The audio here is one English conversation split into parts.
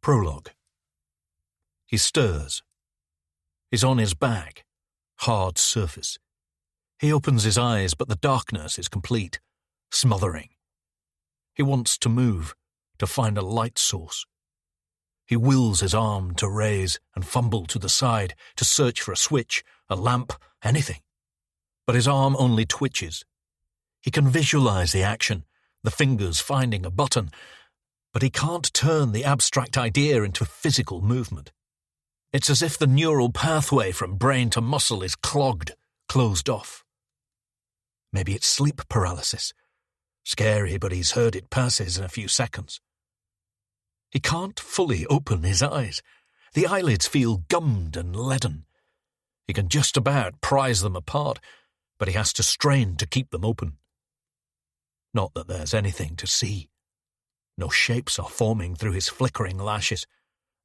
Prologue. He stirs. He's on his back, hard surface. He opens his eyes, but the darkness is complete, smothering. He wants to move, to find a light source. He wills his arm to raise and fumble to the side, to search for a switch, a lamp, anything. But his arm only twitches. He can visualize the action, the fingers finding a button, but he can't turn the abstract idea into physical movement. It's as if the neural pathway from brain to muscle is clogged, closed off. Maybe it's sleep paralysis. Scary, but he's heard it passes in a few seconds. He can't fully open his eyes. The eyelids feel gummed and leaden. He can just about prise them apart, but he has to strain to keep them open. Not that there's anything to see. No shapes are forming through his flickering lashes.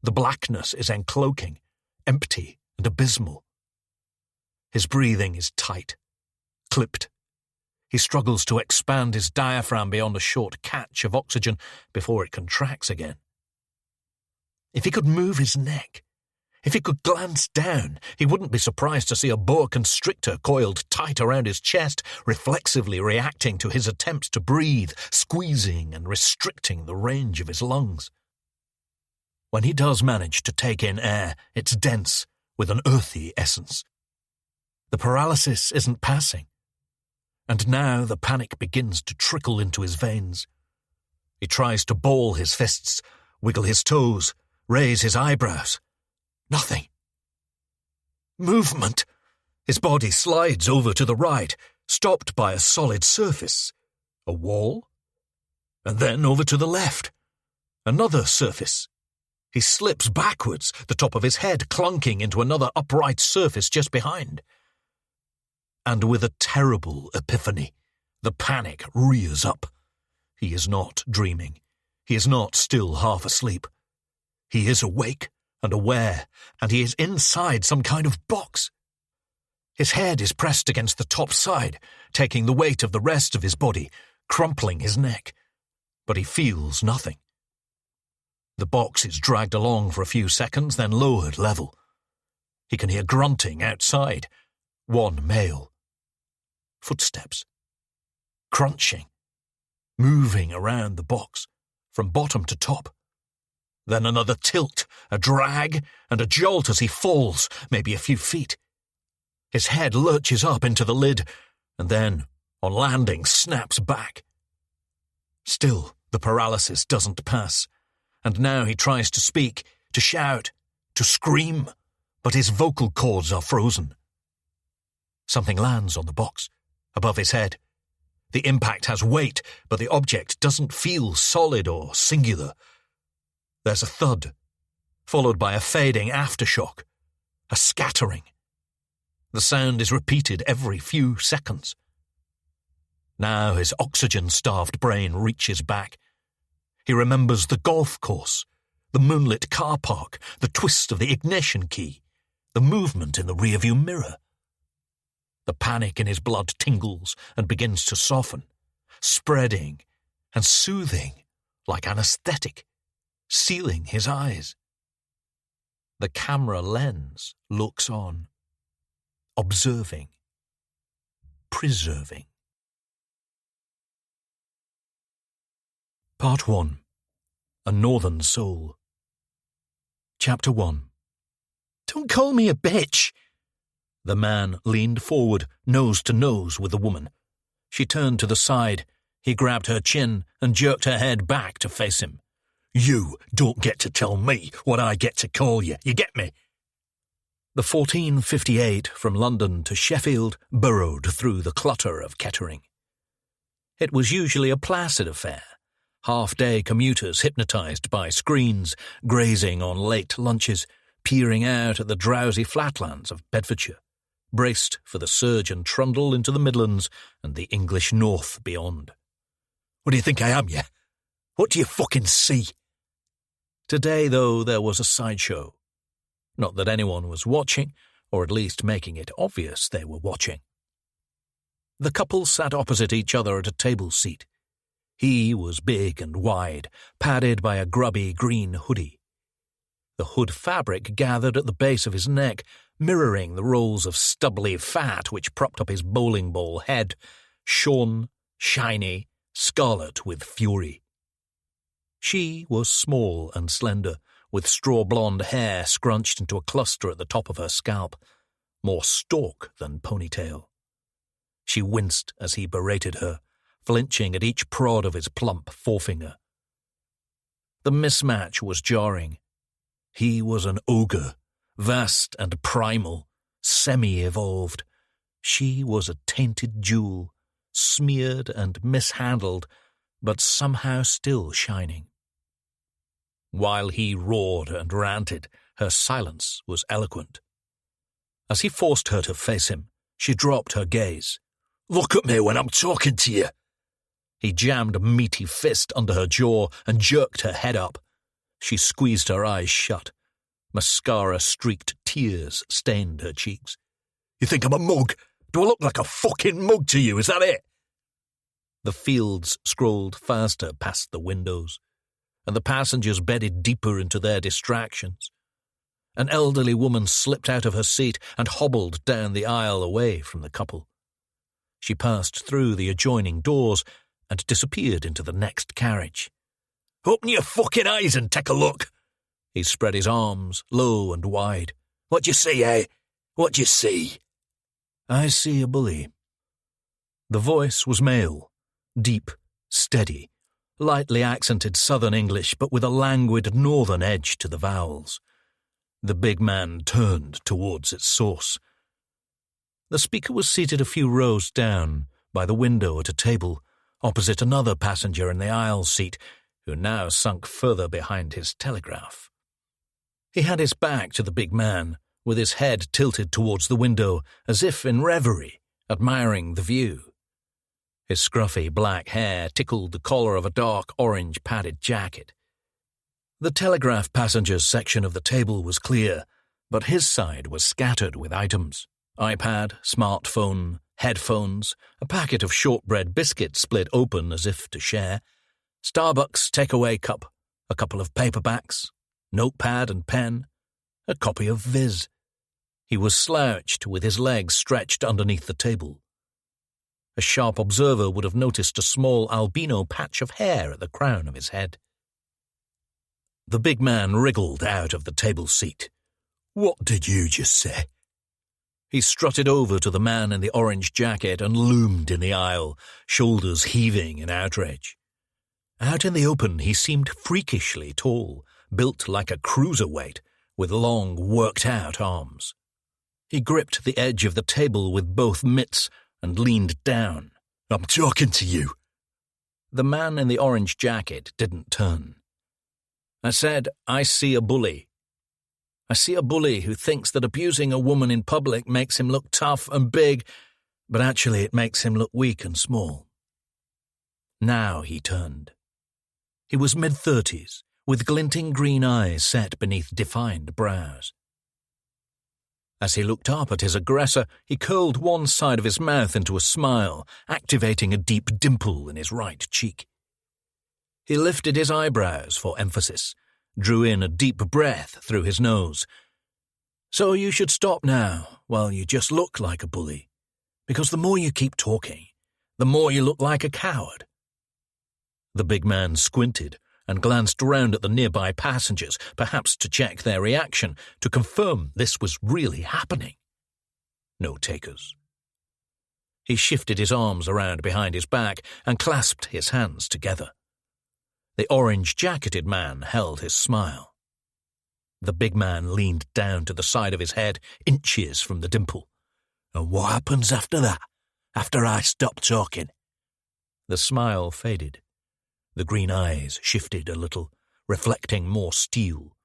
The blackness is encloaking, empty and abysmal. His breathing is tight, clipped. He struggles to expand his diaphragm beyond a short catch of oxygen before it contracts again. If he could move his neck, if he could glance down, he wouldn't be surprised to see a boa constrictor coiled tight around his chest, reflexively reacting to his attempts to breathe, squeezing and restricting the range of his lungs. When he does manage to take in air, it's dense, with an earthy essence. The paralysis isn't passing, and now the panic begins to trickle into his veins. He tries to ball his fists, wiggle his toes, raise his eyebrows. Nothing. Movement. His body slides over to the right, stopped by a solid surface. A wall? And then over to the left. Another surface. He slips backwards, the top of his head clunking into another upright surface just behind. And with a terrible epiphany, the panic rears up. He is not dreaming. He is not still half asleep. He is awake and aware, and he is inside some kind of box. His head is pressed against the top side, taking the weight of the rest of his body, crumpling his neck. But he feels nothing. The box is dragged along for a few seconds, then lowered level. He can hear grunting outside. One male. Footsteps. Crunching. Moving around the box, from bottom to top. Then another tilt, a drag, and a jolt as he falls, maybe a few feet. His head lurches up into the lid, and then, on landing, snaps back. Still, the paralysis doesn't pass, and now he tries to speak, to shout, to scream, but his vocal cords are frozen. Something lands on the box, above his head. The impact has weight, but the object doesn't feel solid or singular. There's a thud, followed by a fading aftershock, a scattering. The sound is repeated every few seconds. Now his oxygen-starved brain reaches back. He remembers the golf course, the moonlit car park, the twist of the ignition key, the movement in the rearview mirror. The panic in his blood tingles and begins to soften, spreading and soothing like anesthetic, sealing his eyes. The camera lens looks on, observing, preserving. Part 1. A Northern Soul. Chapter 1. "Don't call me a bitch." The man leaned forward, nose to nose with the woman. She turned to the side. He grabbed her chin and jerked her head back to face him. "You don't get to tell me what I get to call you, you get me?" The 1458 from London to Sheffield burrowed through the clutter of Kettering. It was usually a placid affair, half-day commuters hypnotized by screens, grazing on late lunches, peering out at the drowsy flatlands of Bedfordshire, braced for the surge and trundle into the Midlands and the English North beyond. "What do you think I am, yeah? What do you fucking see?" Today, though, there was a sideshow. Not that anyone was watching, or at least making it obvious they were watching. The couple sat opposite each other at a table seat. He was big and wide, padded by a grubby green hoodie. The hood fabric gathered at the base of his neck, mirroring the rolls of stubbly fat which propped up his bowling ball head, shorn, shiny, scarlet with fury. She was small and slender, with straw-blonde hair scrunched into a cluster at the top of her scalp, more stalk than ponytail. She winced as he berated her, flinching at each prod of his plump forefinger. The mismatch was jarring. He was an ogre, vast and primal, semi-evolved. She was a tainted jewel, smeared and mishandled, but somehow still shining. While he roared and ranted, her silence was eloquent. As he forced her to face him, she dropped her gaze. "Look at me when I'm talking to you." He jammed a meaty fist under her jaw and jerked her head up. She squeezed her eyes shut. Mascara-streaked tears stained her cheeks. "You think I'm a mug? Do I look like a fucking mug to you? Is that it?" The fields scrolled faster past the windows, and the passengers bedded deeper into their distractions. An elderly woman slipped out of her seat and hobbled down the aisle away from the couple. She passed through the adjoining doors and disappeared into the next carriage. "Open your fucking eyes and take a look." He spread his arms low and wide. "What you see, eh? What you see?" "I see a bully." The voice was male, deep, steady, lightly accented Southern English, but with a languid Northern edge to the vowels. The big man turned towards its source. The speaker was seated a few rows down, by the window at a table, opposite another passenger in the aisle seat, who now sunk further behind his telegraph. He had his back to the big man, with his head tilted towards the window, as if in reverie, admiring the view. His scruffy black hair tickled the collar of a dark orange padded jacket. The telegraph passengers section of the table was clear, but his side was scattered with items. iPad, smartphone, headphones, a packet of shortbread biscuits split open as if to share, Starbucks takeaway cup, a couple of paperbacks, notepad and pen, a copy of Viz. He was slouched with his legs stretched underneath the table. A sharp observer would have noticed a small albino patch of hair at the crown of his head. The big man wriggled out of the table seat. "What did you just say?" He strutted over to the man in the orange jacket and loomed in the aisle, shoulders heaving in outrage. Out in the open he seemed freakishly tall, built like a cruiserweight, with long, worked-out arms. He gripped the edge of the table with both mitts and leaned down. "I'm talking to you." The man in the orange jacket didn't turn. "I said, I see a bully. I see a bully who thinks that abusing a woman in public makes him look tough and big, but actually it makes him look weak and small." Now he turned. He was mid-30s, with glinting green eyes set beneath defined brows. As he looked up at his aggressor, he curled one side of his mouth into a smile, activating a deep dimple in his right cheek. He lifted his eyebrows for emphasis, drew in a deep breath through his nose. "So you should stop now, while you just look like a bully, because the more you keep talking, the more you look like a coward." The big man squinted and glanced round at the nearby passengers, perhaps to check their reaction, to confirm this was really happening. No takers. He shifted his arms around behind his back and clasped his hands together. The orange-jacketed man held his smile. The big man leaned down to the side of his head, inches from the dimple. "And what happens after that? After I stop talking?" The smile faded. The green eyes shifted a little, reflecting more steel.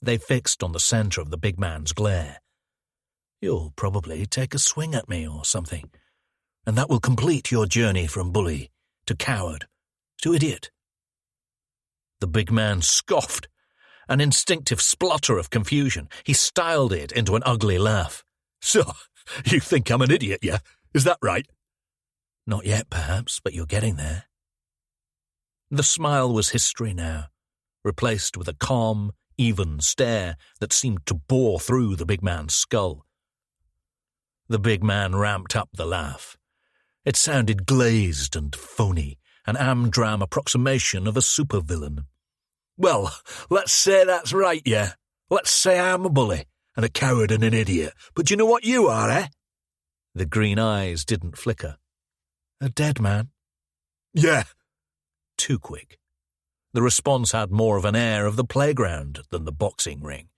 They fixed on the center of the big man's glare. "You'll probably take a swing at me or something, and that will complete your journey from bully to coward to idiot." The big man scoffed, an instinctive splutter of confusion. He styled it into an ugly laugh. "So, you think I'm an idiot, yeah? Is that right?" "Not yet, perhaps, but you're getting there." The smile was history now, replaced with a calm, uneven stare that seemed to bore through the big man's skull. The big man ramped up the laugh. It sounded glazed and phony, an amdram approximation of a supervillain. "Well, let's say that's right, yeah. Let's say I'm a bully, and a coward and an idiot. But you know what you are, eh?" The green eyes didn't flicker. "A dead man?" "Yeah." Too quick. The response had more of an air of the playground than the boxing ring.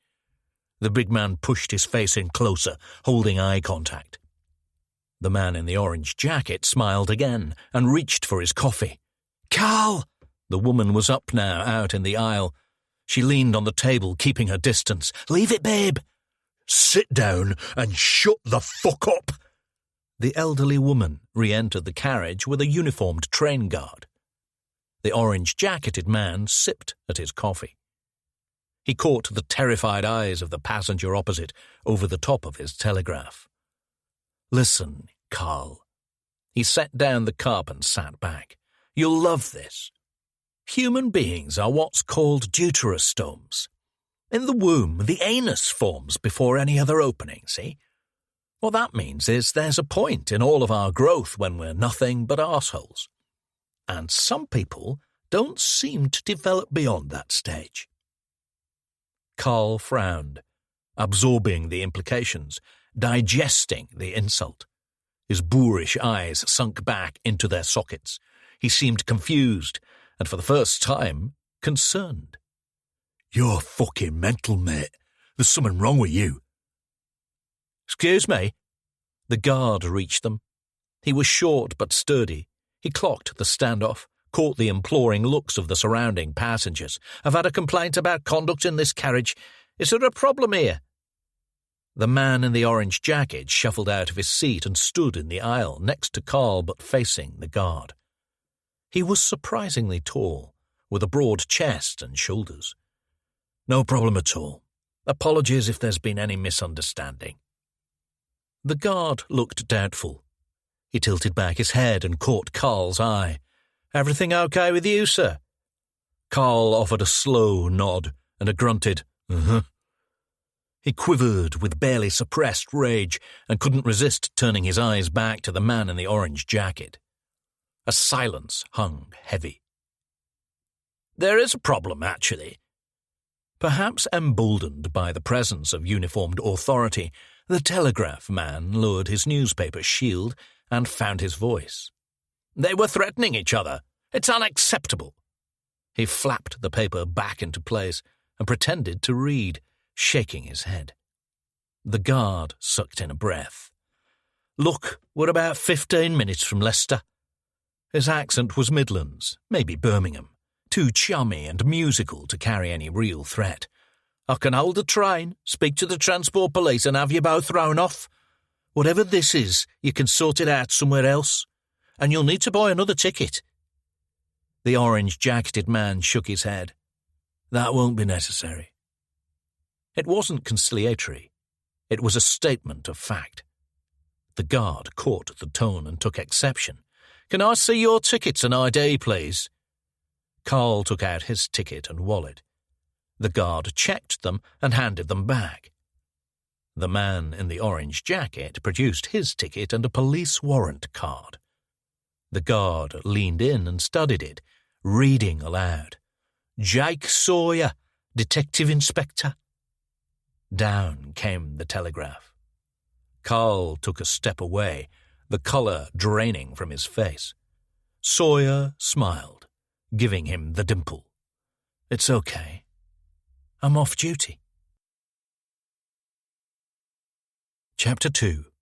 The big man pushed his face in closer, holding eye contact. The man in the orange jacket smiled again and reached for his coffee. "Carl!" The woman was up now, out in the aisle. She leaned on the table, keeping her distance. "Leave it, babe." "Sit down and shut the fuck up." The elderly woman re-entered the carriage with a uniformed train guard. The orange-jacketed man sipped at his coffee. He caught the terrified eyes of the passenger opposite over the top of his telegraph. "Listen, Carl." He set down the cup and sat back. "You'll love this. Human beings are what's called deuterostomes. In the womb, the anus forms before any other opening, see? What that means is there's a point in all of our growth when we're nothing but arseholes. And some people don't seem to develop beyond that stage." Carl frowned, absorbing the implications, digesting the insult. His boorish eyes sunk back into their sockets. He seemed confused, and for the first time, concerned. "You're fucking mental, mate. There's something wrong with you." "Excuse me." The guard reached them. He was short but sturdy. He clocked the standoff, caught the imploring looks of the surrounding passengers. "I've had a complaint about conduct in this carriage. Is there a problem here?" The man in the orange jacket shuffled out of his seat and stood in the aisle next to Carl but facing the guard. He was surprisingly tall, with a broad chest and shoulders. "No problem at all. Apologies if there's been any misunderstanding." The guard looked doubtful. He tilted back his head and caught Carl's eye. "Everything okay with you, sir?" Carl offered a slow nod and a grunted, "Uh-huh." He quivered with barely suppressed rage and couldn't resist turning his eyes back to the man in the orange jacket. A silence hung heavy. "There is a problem, actually." Perhaps emboldened by the presence of uniformed authority, the telegraph man lowered his newspaper shield and found his voice. "They were threatening each other. It's unacceptable." He flapped the paper back into place and pretended to read, shaking his head. The guard sucked in a breath. "Look, we're about 15 minutes from Leicester." His accent was Midlands, maybe Birmingham, too chummy and musical to carry any real threat. "I can hold the train, speak to the transport police and have you both thrown off. Whatever this is, you can sort it out somewhere else. And you'll need to buy another ticket." The orange-jacketed man shook his head. "That won't be necessary." It wasn't conciliatory. It was a statement of fact. The guard caught the tone and took exception. "Can I see your tickets and ID, please?" Carl took out his ticket and wallet. The guard checked them and handed them back. The man in the orange jacket produced his ticket and a police warrant card. The guard leaned in and studied it, reading aloud. "Jake Sawyer, Detective Inspector." Down came the telegraph. Carl took a step away, the colour draining from his face. Sawyer smiled, giving him the dimple. "It's okay. I'm off duty." Chapter 2.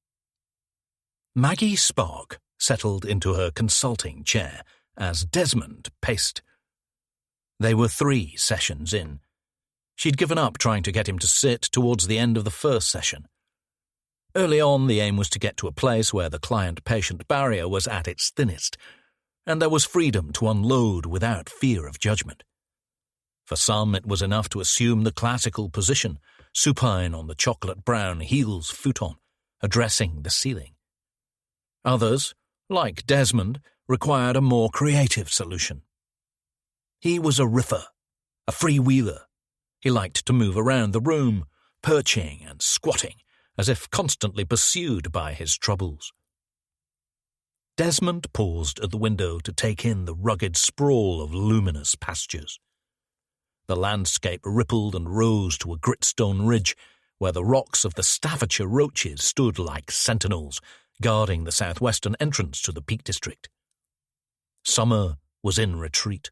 Maggie Spark settled into her consulting chair as Desmond paced. They were 3 sessions in. She'd given up trying to get him to sit towards the end of the first session. Early on, the aim was to get to a place where the client-patient barrier was at its thinnest, and there was freedom to unload without fear of judgment. For some, it was enough to assume the classical position, supine on the chocolate-brown heels futon, addressing the ceiling. Others, like Desmond, required a more creative solution. He was a riffer, a freewheeler. He liked to move around the room, perching and squatting, as if constantly pursued by his troubles. Desmond paused at the window to take in the rugged sprawl of luminous pastures. The landscape rippled and rose to a gritstone ridge where the rocks of the Staffordshire roaches stood like sentinels, guarding the southwestern entrance to the Peak District. Summer was in retreat,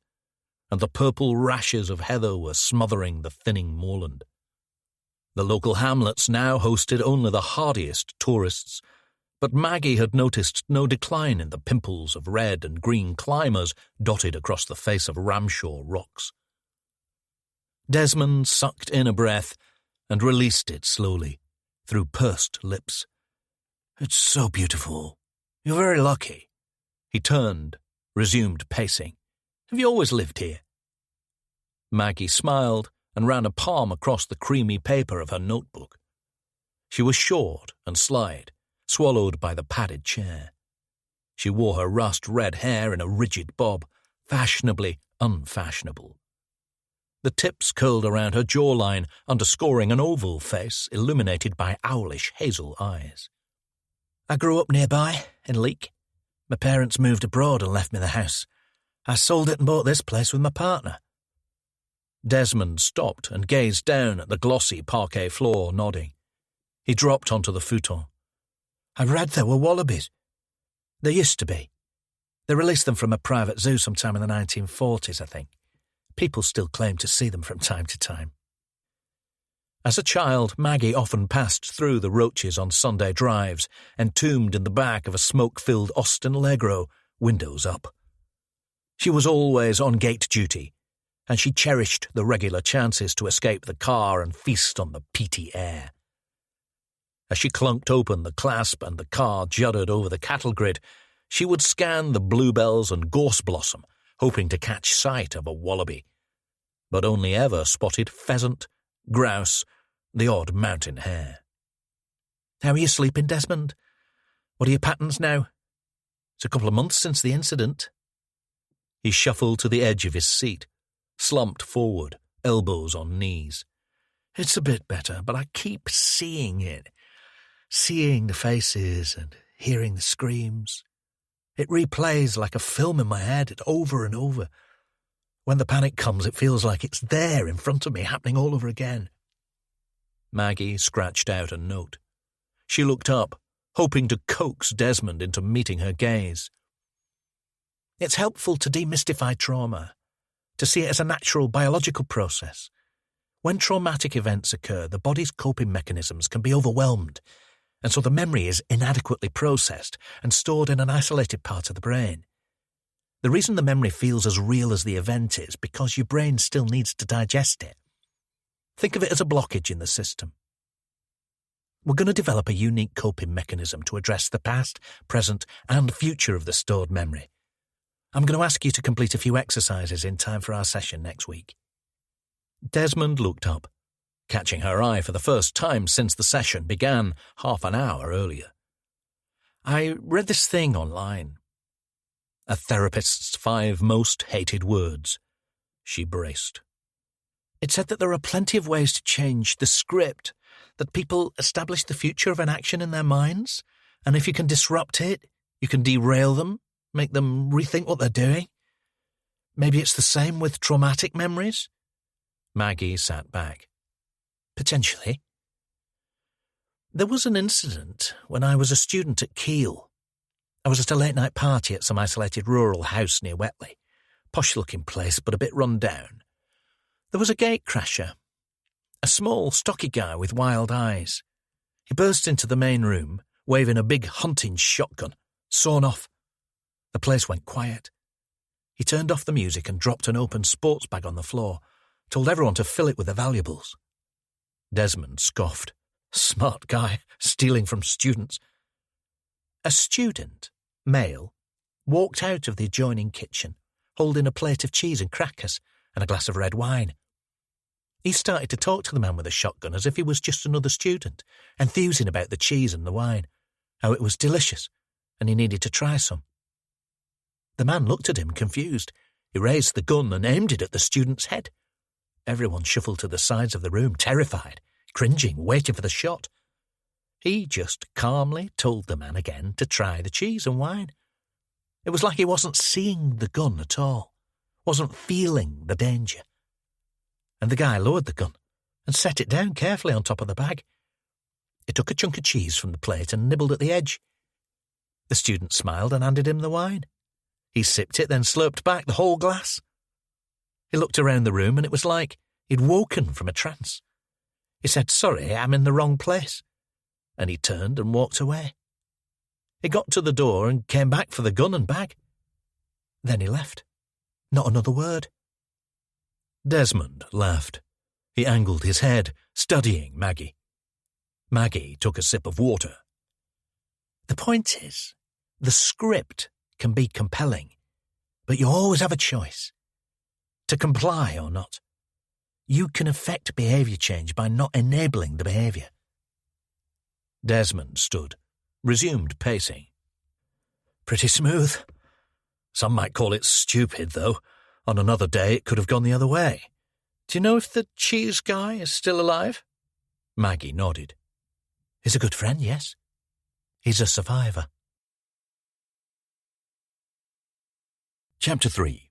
and the purple rashes of heather were smothering the thinning moorland. The local hamlets now hosted only the hardiest tourists, but Maggie had noticed no decline in the pimples of red and green climbers dotted across the face of Ramshaw rocks. Desmond sucked in a breath and released it slowly, through pursed lips. "It's so beautiful. You're very lucky." He turned, resumed pacing. "Have you always lived here?" Maggie smiled and ran a palm across the creamy paper of her notebook. She was short and slight, swallowed by the padded chair. She wore her rust-red hair in a rigid bob, fashionably unfashionable. The tips curled around her jawline, underscoring an oval face illuminated by owlish hazel eyes. "I grew up nearby, in Leek. My parents moved abroad and left me the house. I sold it and bought this place with my partner." Desmond stopped and gazed down at the glossy parquet floor, nodding. He dropped onto the futon. "I read there were wallabies. There used to be. They released them from a private zoo sometime in the 1940s, I think. People still claim to see them from time to time." As a child, Maggie often passed through the roaches on Sunday drives, entombed in the back of a smoke-filled Austin Allegro, windows up. She was always on gate duty, and she cherished the regular chances to escape the car and feast on the peaty air. As she clunked open the clasp and the car juddered over the cattle grid, she would scan the bluebells and gorse blossom, hoping to catch sight of a wallaby, but only ever spotted pheasant, grouse, the odd mountain hare. "How are you sleeping, Desmond? What are your patterns now? It's a couple of months since the incident." He shuffled to the edge of his seat, slumped forward, elbows on knees. "It's a bit better, but I keep seeing it. Seeing the faces and hearing the screams. It replays like a film in my head, over and over. When the panic comes, it feels like it's there in front of me, happening all over again." Maggie scratched out a note. She looked up, hoping to coax Desmond into meeting her gaze. "It's helpful to demystify trauma, to see it as a natural biological process. When traumatic events occur, the body's coping mechanisms can be overwhelmed, and so the memory is inadequately processed and stored in an isolated part of the brain. The reason the memory feels as real as the event is because your brain still needs to digest it. Think of it as a blockage in the system. We're going to develop a unique coping mechanism to address the past, present, and future of the stored memory. I'm going to ask you to complete a few exercises in time for our session next week." Desmond looked up, catching her eye for the first time since the session began half an hour earlier. "I read this thing online. A therapist's 5 most hated words." She braced. "It said that there are plenty of ways to change the script, that people establish the future of an action in their minds, and if you can disrupt it, you can derail them, make them rethink what they're doing. Maybe it's the same with traumatic memories?" Maggie sat back. "Potentially. There was an incident when I was a student at Keele. I was at a late-night party at some isolated rural house near Wetley. Posh-looking place, but a bit run down. There was a gatecrasher, a small, stocky guy with wild eyes. He burst into the main room, waving a big hunting shotgun, sawn off. The place went quiet. He turned off the music and dropped an open sports bag on the floor, told everyone to fill it with their valuables." Desmond scoffed. "Smart guy, stealing from students." A student, male, walked out of the adjoining kitchen, holding a plate of cheese and crackers and a glass of red wine. He started to talk to the man with the shotgun as if he was just another student, enthusing about the cheese and the wine, how it was delicious, and he needed to try some. The man looked at him confused. He raised the gun and aimed it at the student's head. Everyone shuffled to the sides of the room, terrified, cringing, waiting for the shot. He just calmly told the man again to try the cheese and wine. It was like he wasn't seeing the gun at all, wasn't feeling the danger. And the guy lowered the gun and set it down carefully on top of the bag. He took a chunk of cheese from the plate and nibbled at the edge. The student smiled and handed him the wine. He sipped it, then slurped back the whole glass. He looked around the room and it was like he'd woken from a trance. He said, "Sorry, I'm in the wrong place." And he turned and walked away. He got to the door and came back for the gun and bag. Then he left. Not another word. Desmond laughed. He angled his head, studying Maggie. Maggie took a sip of water. The point is, the script can be compelling, but you always have a choice. To comply or not. You can affect behaviour change by not enabling the behaviour. Desmond stood, resumed pacing. Pretty smooth. Some might call it stupid, though. On another day it could have gone the other way. Do you know if the cheese guy is still alive? Maggie nodded. He's a good friend, yes. He's a survivor. Chapter 3.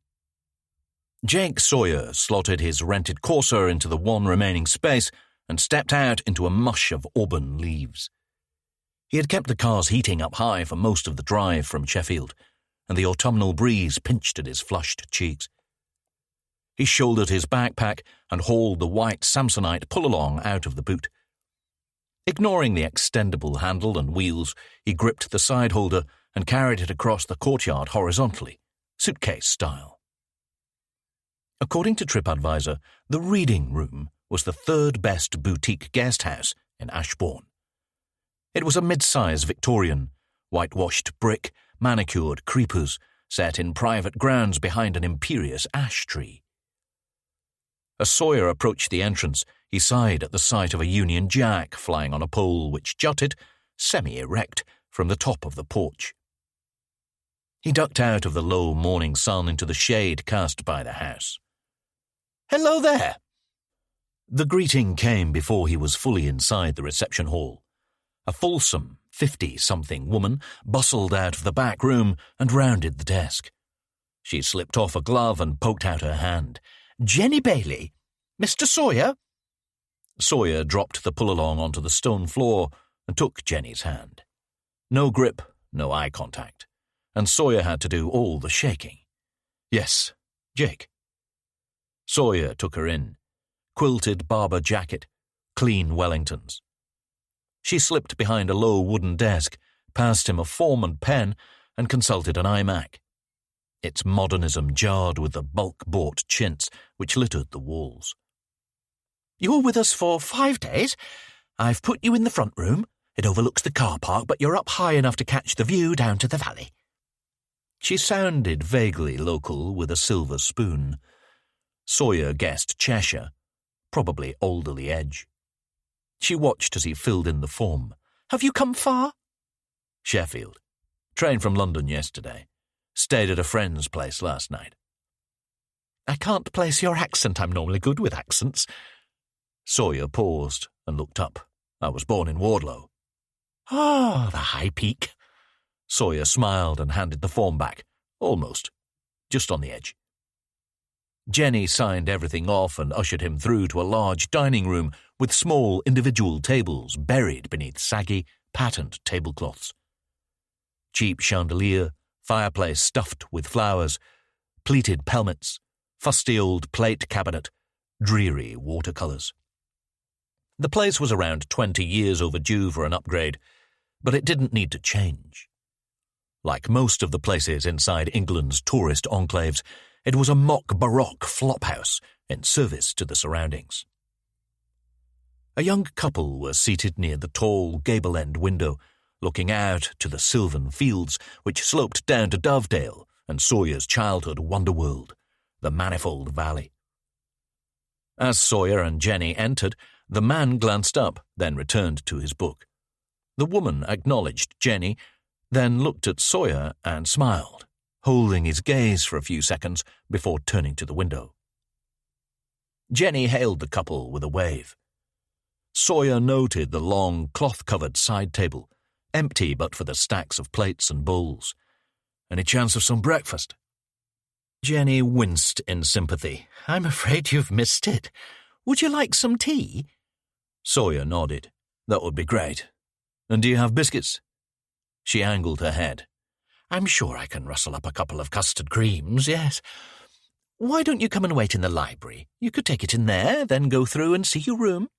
Jake Sawyer slotted his rented Corsair into the one remaining space and stepped out into a mush of auburn leaves. He had kept the car's heating up high for most of the drive from Sheffield, and the autumnal breeze pinched at his flushed cheeks. He shouldered his backpack and hauled the white Samsonite pull-along out of the boot. Ignoring the extendable handle and wheels, he gripped the side holder and carried it across the courtyard horizontally, suitcase style. According to TripAdvisor, the Reading Room was the third best boutique guest house in Ashbourne. It was a mid-size Victorian, whitewashed brick, manicured creepers set in private grounds behind an imperious ash tree. As Sawyer approached the entrance, he sighed at the sight of a Union Jack flying on a pole which jutted, semi-erect, from the top of the porch. He ducked out of the low morning sun into the shade cast by the house. "Hello there!" The greeting came before he was fully inside the reception hall. A fulsome 50-something woman bustled out of the back room and rounded the desk. She slipped off a glove and poked out her hand. "Jenny Bailey? Mr. Sawyer?" Sawyer dropped the pull-along onto the stone floor and took Jenny's hand. No grip, no eye contact, and Sawyer had to do all the shaking. "Yes, Jake." Sawyer took her in. Quilted Barber jacket, clean Wellingtons. She slipped behind a low wooden desk, passed him a form and pen, and consulted an iMac. Its modernism jarred with the bulk-bought chintz which littered the walls. "You're with us for 5 days. I've put you in the front room. It overlooks the car park, but you're up high enough to catch the view down to the valley." She sounded vaguely local with a silver spoon. Sawyer guessed Cheshire, probably Alderley Edge. She watched as he filled in the form. "Have you come far?" "Sheffield. Train from London yesterday. Stayed at a friend's place last night." "I can't place your accent. I'm normally good with accents." Sawyer paused and looked up. "I was born in Wardlow." "Ah, the High Peak." Sawyer smiled and handed the form back. Almost. Just on the edge. Jenny signed everything off and ushered him through to a large dining room with small individual tables buried beneath saggy, patterned tablecloths. Cheap chandelier, fireplace stuffed with flowers, pleated pelmets, fusty old plate cabinet, dreary watercolours. The place was around 20 years overdue for an upgrade, but it didn't need to change. Like most of the places inside England's tourist enclaves, it was a mock Baroque flophouse in service to the surroundings. A young couple were seated near the tall gable-end window, looking out to the sylvan fields which sloped down to Dovedale and Sawyer's childhood wonderworld, the Manifold Valley. As Sawyer and Jenny entered, the man glanced up, then returned to his book. The woman acknowledged Jenny, then looked at Sawyer and smiled, holding his gaze for a few seconds before turning to the window. Jenny hailed the couple with a wave. Sawyer noted the long, cloth-covered side table, empty but for the stacks of plates and bowls. Any chance of some breakfast? Jenny winced in sympathy. I'm afraid you've missed it. Would you like some tea? Sawyer nodded. That would be great. And do you have biscuits? She angled her head. I'm sure I can rustle up a couple of custard creams, yes. Why don't you come and wait in the library? You could take it in there, then go through and see your room.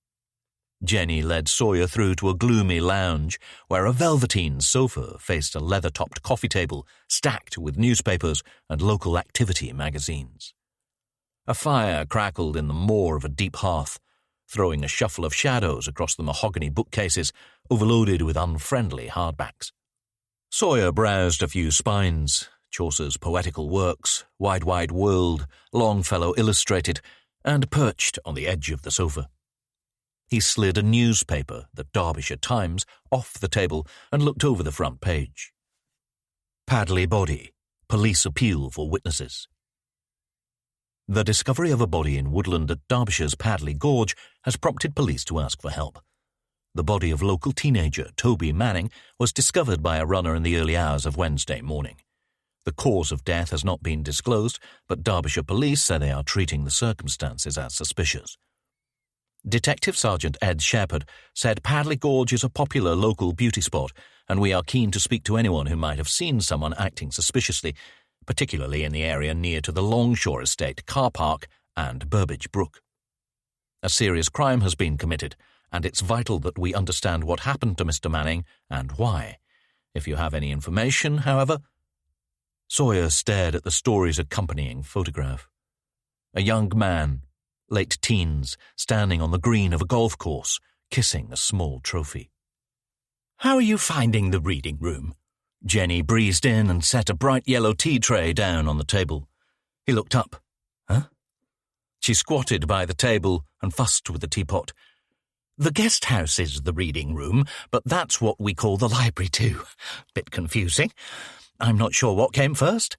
Jenny led Sawyer through to a gloomy lounge where a velveteen sofa faced a leather-topped coffee table stacked with newspapers and local activity magazines. A fire crackled in the maw of a deep hearth, throwing a shuffle of shadows across the mahogany bookcases overloaded with unfriendly hardbacks. Sawyer browsed a few spines, Chaucer's poetical works, Wide, Wide World, Longfellow Illustrated, and perched on the edge of the sofa. He slid a newspaper, the Derbyshire Times, off the table and looked over the front page. Padley body, police appeal for witnesses. The discovery of a body in woodland at Derbyshire's Padley Gorge has prompted police to ask for help. The body of local teenager Toby Manning was discovered by a runner in the early hours of Wednesday morning. The cause of death has not been disclosed, but Derbyshire police say they are treating the circumstances as suspicious. Detective Sergeant Ed Shepherd said Padley Gorge is a popular local beauty spot, and we are keen to speak to anyone who might have seen someone acting suspiciously, particularly in the area near to the Longshore Estate car park and Burbage Brook. A serious crime has been committed, and it's vital that we understand what happened to Mr. Manning and why. If you have any information, however... Sawyer stared at the story's accompanying photograph. A young man, late teens, standing on the green of a golf course, kissing a small trophy. How are you finding the reading room? Jenny breezed in and set a bright yellow tea tray down on the table. He looked up. Huh? She squatted by the table and fussed with the teapot. The guest house is the reading room, but that's what we call the library too. Bit confusing. I'm not sure what came first.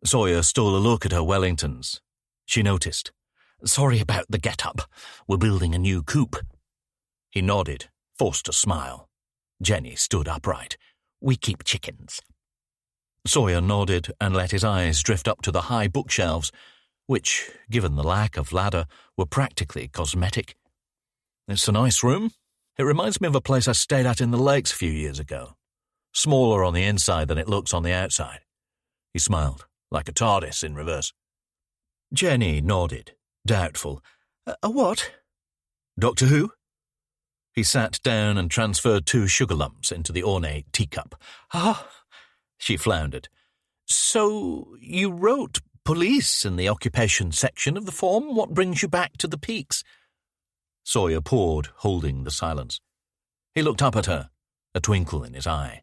Sawyer stole a look at her Wellingtons. She noticed. Sorry about the get-up. We're building a new coop. He nodded, forced a smile. Jenny stood upright. We keep chickens. Sawyer nodded and let his eyes drift up to the high bookshelves, which, given the lack of ladder, were practically cosmetic. It's a nice room. It reminds me of a place I stayed at in the lakes a few years ago. Smaller on the inside than it looks on the outside. He smiled, like a TARDIS in reverse. Jenny nodded, doubtful. A what? Doctor Who? He sat down and transferred 2 sugar lumps into the ornate teacup. Ah, she floundered. So you wrote police in the occupation section of the form? What brings you back to the peaks? Sawyer poured, holding the silence. He looked up at her, a twinkle in his eye.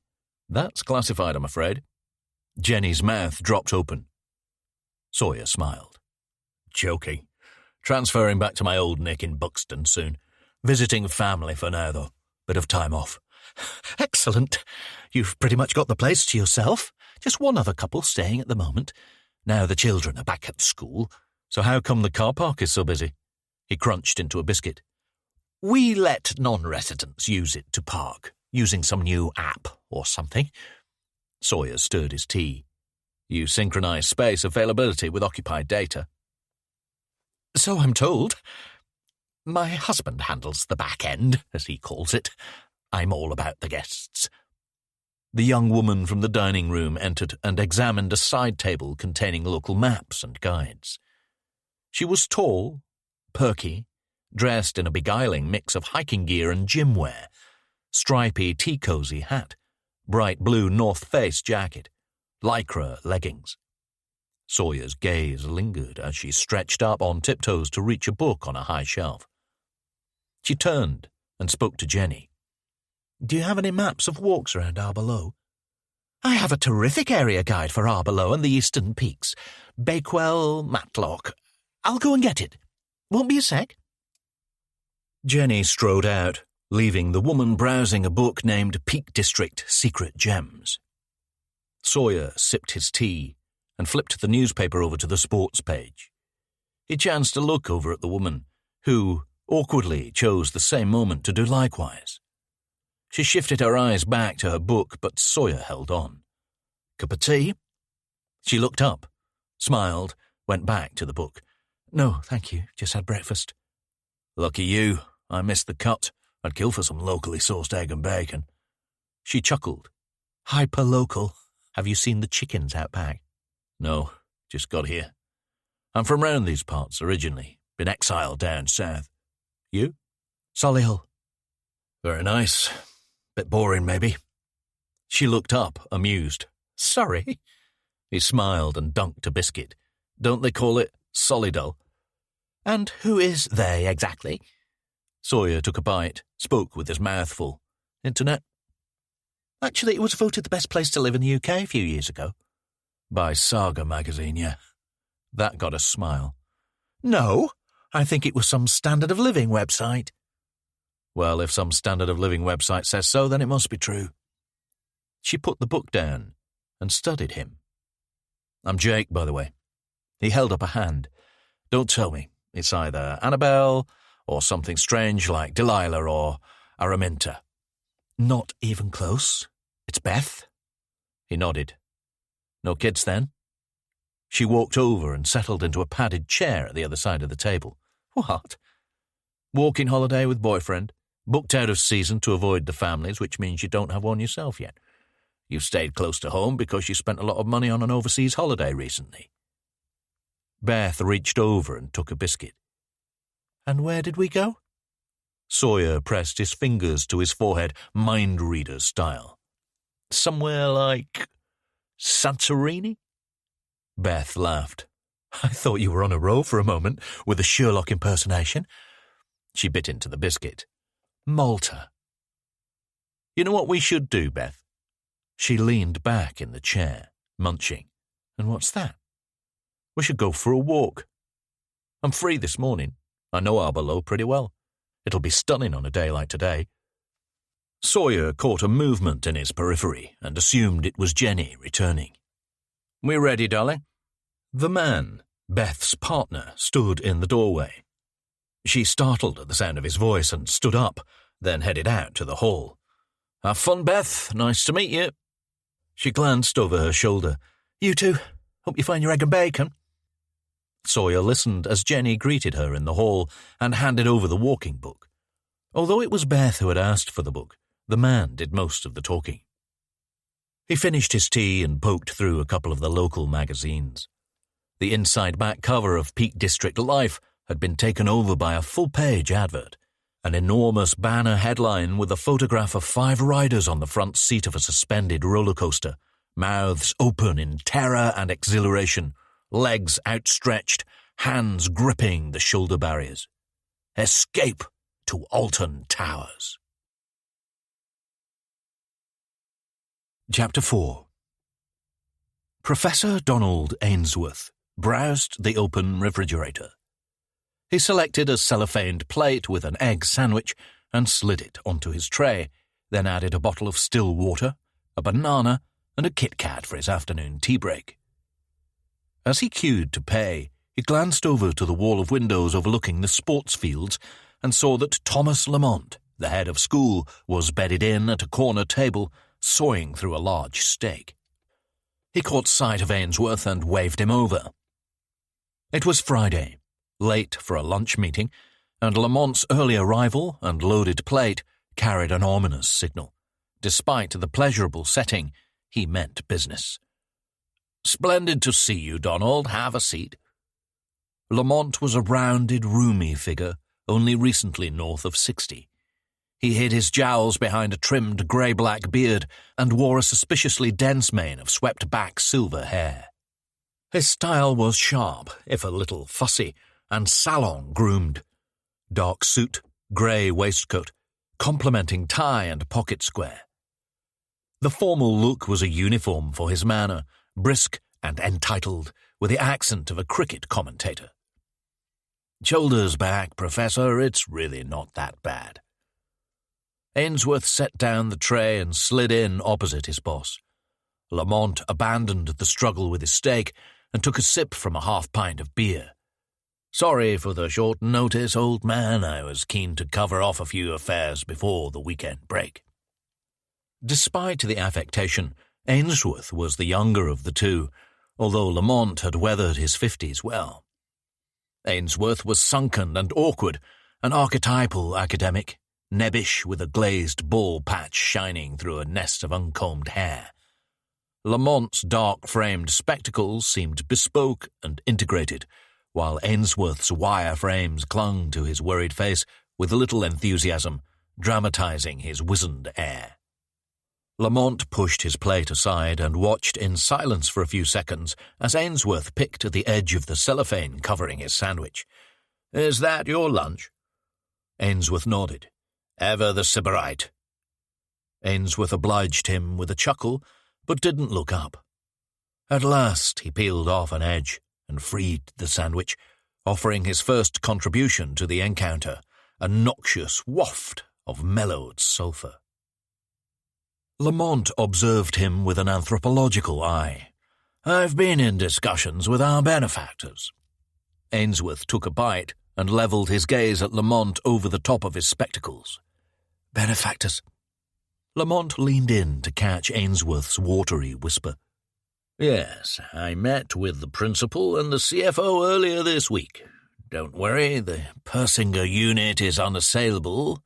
That's classified, I'm afraid. Jenny's mouth dropped open. Sawyer smiled. Joking. Transferring back to my old nick in Buxton soon. Visiting family for now, though. Bit of time off. Excellent. You've pretty much got the place to yourself. Just one other couple staying at the moment. Now the children are back at school. So how come the car park is so busy? He crunched into a biscuit. We let non-residents use it to park, using some new app or something. Sawyer stirred his tea. You synchronize space availability with occupied data. So I'm told. My husband handles the back end, as he calls it. I'm all about the guests. The young woman from the dining room entered and examined a side table containing local maps and guides. She was tall, perky, dressed in a beguiling mix of hiking gear and gym wear, stripy tea-cozy hat, bright blue North Face jacket, lycra leggings. Sawyer's gaze lingered as she stretched up on tiptoes to reach a book on a high shelf. She turned and spoke to Jenny. Do you have any maps of walks around Arborough? I have a terrific area guide for Arborough and the Eastern Peaks. Bakewell, Matlock. I'll go and get it. Won't be a sec. Jenny strode out, leaving the woman browsing a book named Peak District Secret Gems. Sawyer sipped his tea and flipped the newspaper over to the sports page. He chanced to look over at the woman, who awkwardly chose the same moment to do likewise. She shifted her eyes back to her book, but Sawyer held on. "Cup of tea?" She looked up, smiled, went back to the book. "No, thank you, just had breakfast." "Lucky you. I missed the cut. I'd kill for some locally sourced egg and bacon." She chuckled. "Hyper-local. Have you seen the chickens out back?" "No, just got here. I'm from round these parts originally, been exiled down south." "You?" "Solihull." "Very nice. Bit boring, maybe." She looked up, amused. "Sorry." He smiled and dunked a biscuit. "Don't they call it Solidull?" "And who is they, exactly?" Sawyer took a bite, spoke with his mouth full. "Internet." "Actually, it was voted the best place to live in the UK a few years ago." "By Saga magazine, yeah." That got a smile. "No, I think it was some standard of living website." "Well, if some standard of living website says so, then it must be true." She put the book down and studied him. "I'm Jake, by the way." He held up a hand. "Don't tell me. It's either Annabelle or something strange like Delilah or Araminta." "Not even close. It's Beth." He nodded. "No kids, then?" She walked over and settled into a padded chair at the other side of the table. "What?" "Walking holiday with boyfriend. Booked out of season to avoid the families, which means you don't have one yourself yet. You've stayed close to home because you spent a lot of money on an overseas holiday recently." Beth reached over and took a biscuit. "And where did we go?" Sawyer pressed his fingers to his forehead, mind-reader style. "Somewhere like Santorini?" Beth laughed. "I thought you were on a roll for a moment with a Sherlock impersonation." She bit into the biscuit. "Malta." "You know what we should do, Beth?" She leaned back in the chair, munching. "And what's that?" "We should go for a walk. I'm free this morning. I know Arborough pretty well. It'll be stunning on a day like today." Sawyer caught a movement in his periphery and assumed it was Jenny returning. "We ready, darling?" The man, Beth's partner, stood in the doorway. She startled at the sound of his voice and stood up, then headed out to the hall. "Have fun, Beth. Nice to meet you." She glanced over her shoulder. "You too. Hope you find your egg and bacon." Sawyer listened as Jenny greeted her in the hall and handed over the walking book. Although it was Beth who had asked for the book, the man did most of the talking. He finished his tea and poked through a couple of the local magazines. The inside back cover of Peak District Life had been taken over by a full-page advert, an enormous banner headline with a photograph of 5 riders on the front seat of a suspended roller coaster, mouths open in terror and exhilaration, legs outstretched, hands gripping the shoulder barriers. Escape to Alton Towers. Chapter 4. Professor Donald Ainsworth browsed the open refrigerator. He selected a cellophaned plate with an egg sandwich and slid it onto his tray, then added a bottle of still water, a banana, and a Kit Kat for his afternoon tea break. As he queued to pay, he glanced over to the wall of windows overlooking the sports fields and saw that Thomas Lamont, the head of school, was bedded in at a corner table, sawing through a large steak. He caught sight of Ainsworth and waved him over. It was Friday, late for a lunch meeting, and Lamont's early arrival and loaded plate carried an ominous signal. Despite the pleasurable setting, he meant business. "Splendid to see you, Donald. Have a seat." Lamont was a rounded, roomy figure, only recently north of 60. He hid his jowls behind a trimmed grey-black beard and wore a suspiciously dense mane of swept-back silver hair. His style was sharp, if a little fussy, and salon-groomed. Dark suit, grey waistcoat, complementing tie and pocket square. The formal look was a uniform for his manner, brisk and entitled, with the accent of a cricket commentator. "Shoulders back, Professor, it's really not that bad." Ainsworth set down the tray and slid in opposite his boss. Lamont abandoned the struggle with his steak and took a sip from a half-pint of beer. Sorry for the short notice, old man. I was keen to cover off a few affairs before the weekend break. Despite the affectation, Ainsworth was the younger of the two, although Lamont had weathered his 50s well. Ainsworth was sunken and awkward, an archetypal academic, nebbish with a glazed ball patch shining through a nest of uncombed hair. Lamont's dark-framed spectacles seemed bespoke and integrated, while Ainsworth's wire frames clung to his worried face with little enthusiasm, dramatizing his wizened air. Lamont pushed his plate aside and watched in silence for a few seconds as Ainsworth picked at the edge of the cellophane covering his sandwich. "Is that your lunch?" Ainsworth nodded. "Ever the sybarite." Ainsworth obliged him with a chuckle, but didn't look up. At last he peeled off an edge and freed the sandwich, offering his first contribution to the encounter, a noxious waft of mellowed sulphur. Lamont observed him with an anthropological eye. "I've been in discussions with our benefactors." Ainsworth took a bite and levelled his gaze at Lamont over the top of his spectacles. "Benefactors?" Lamont leaned in to catch Ainsworth's watery whisper. "Yes, I met with the principal and the CFO earlier this week. Don't worry, the Persinger unit is unassailable.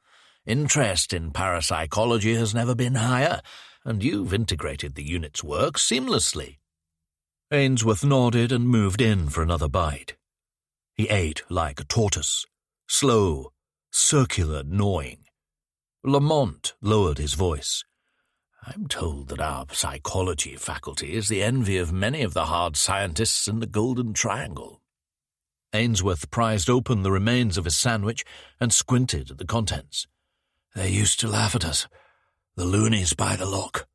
Interest in parapsychology has never been higher, and you've integrated the unit's work seamlessly." Ainsworth nodded and moved in for another bite. He ate like a tortoise, slow, circular gnawing. Lamont lowered his voice. "I'm told that our psychology faculty is the envy of many of the hard scientists in the Golden Triangle." Ainsworth prized open the remains of his sandwich and squinted at the contents. "They used to laugh at us, the loonies by the lock."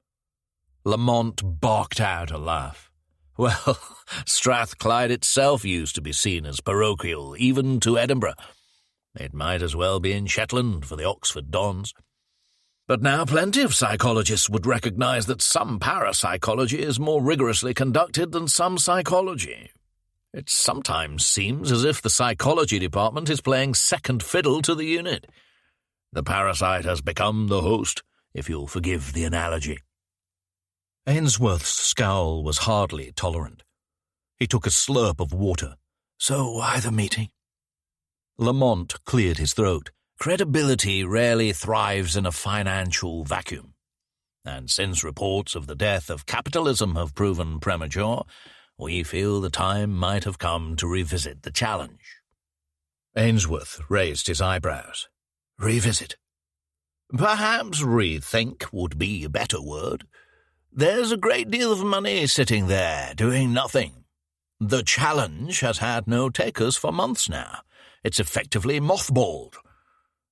Lamont barked out a laugh. "Well, Strathclyde itself used to be seen as parochial, even to Edinburgh. It might as well be in Shetland for the Oxford Dons. But now plenty of psychologists would recognize that some parapsychology is more rigorously conducted than some psychology. It sometimes seems as if the psychology department is playing second fiddle to the unit. The parasite has become the host, if you'll forgive the analogy." Ainsworth's scowl was hardly tolerant. He took a slurp of water. "So why the meeting?" Lamont cleared his throat. "Credibility rarely thrives in a financial vacuum. And since reports of the death of capitalism have proven premature, we feel the time might have come to revisit the challenge." Ainsworth raised his eyebrows. "Revisit?" "Perhaps rethink would be a better word. There's a great deal of money sitting there doing nothing. The challenge has had no takers for months now. It's effectively mothballed.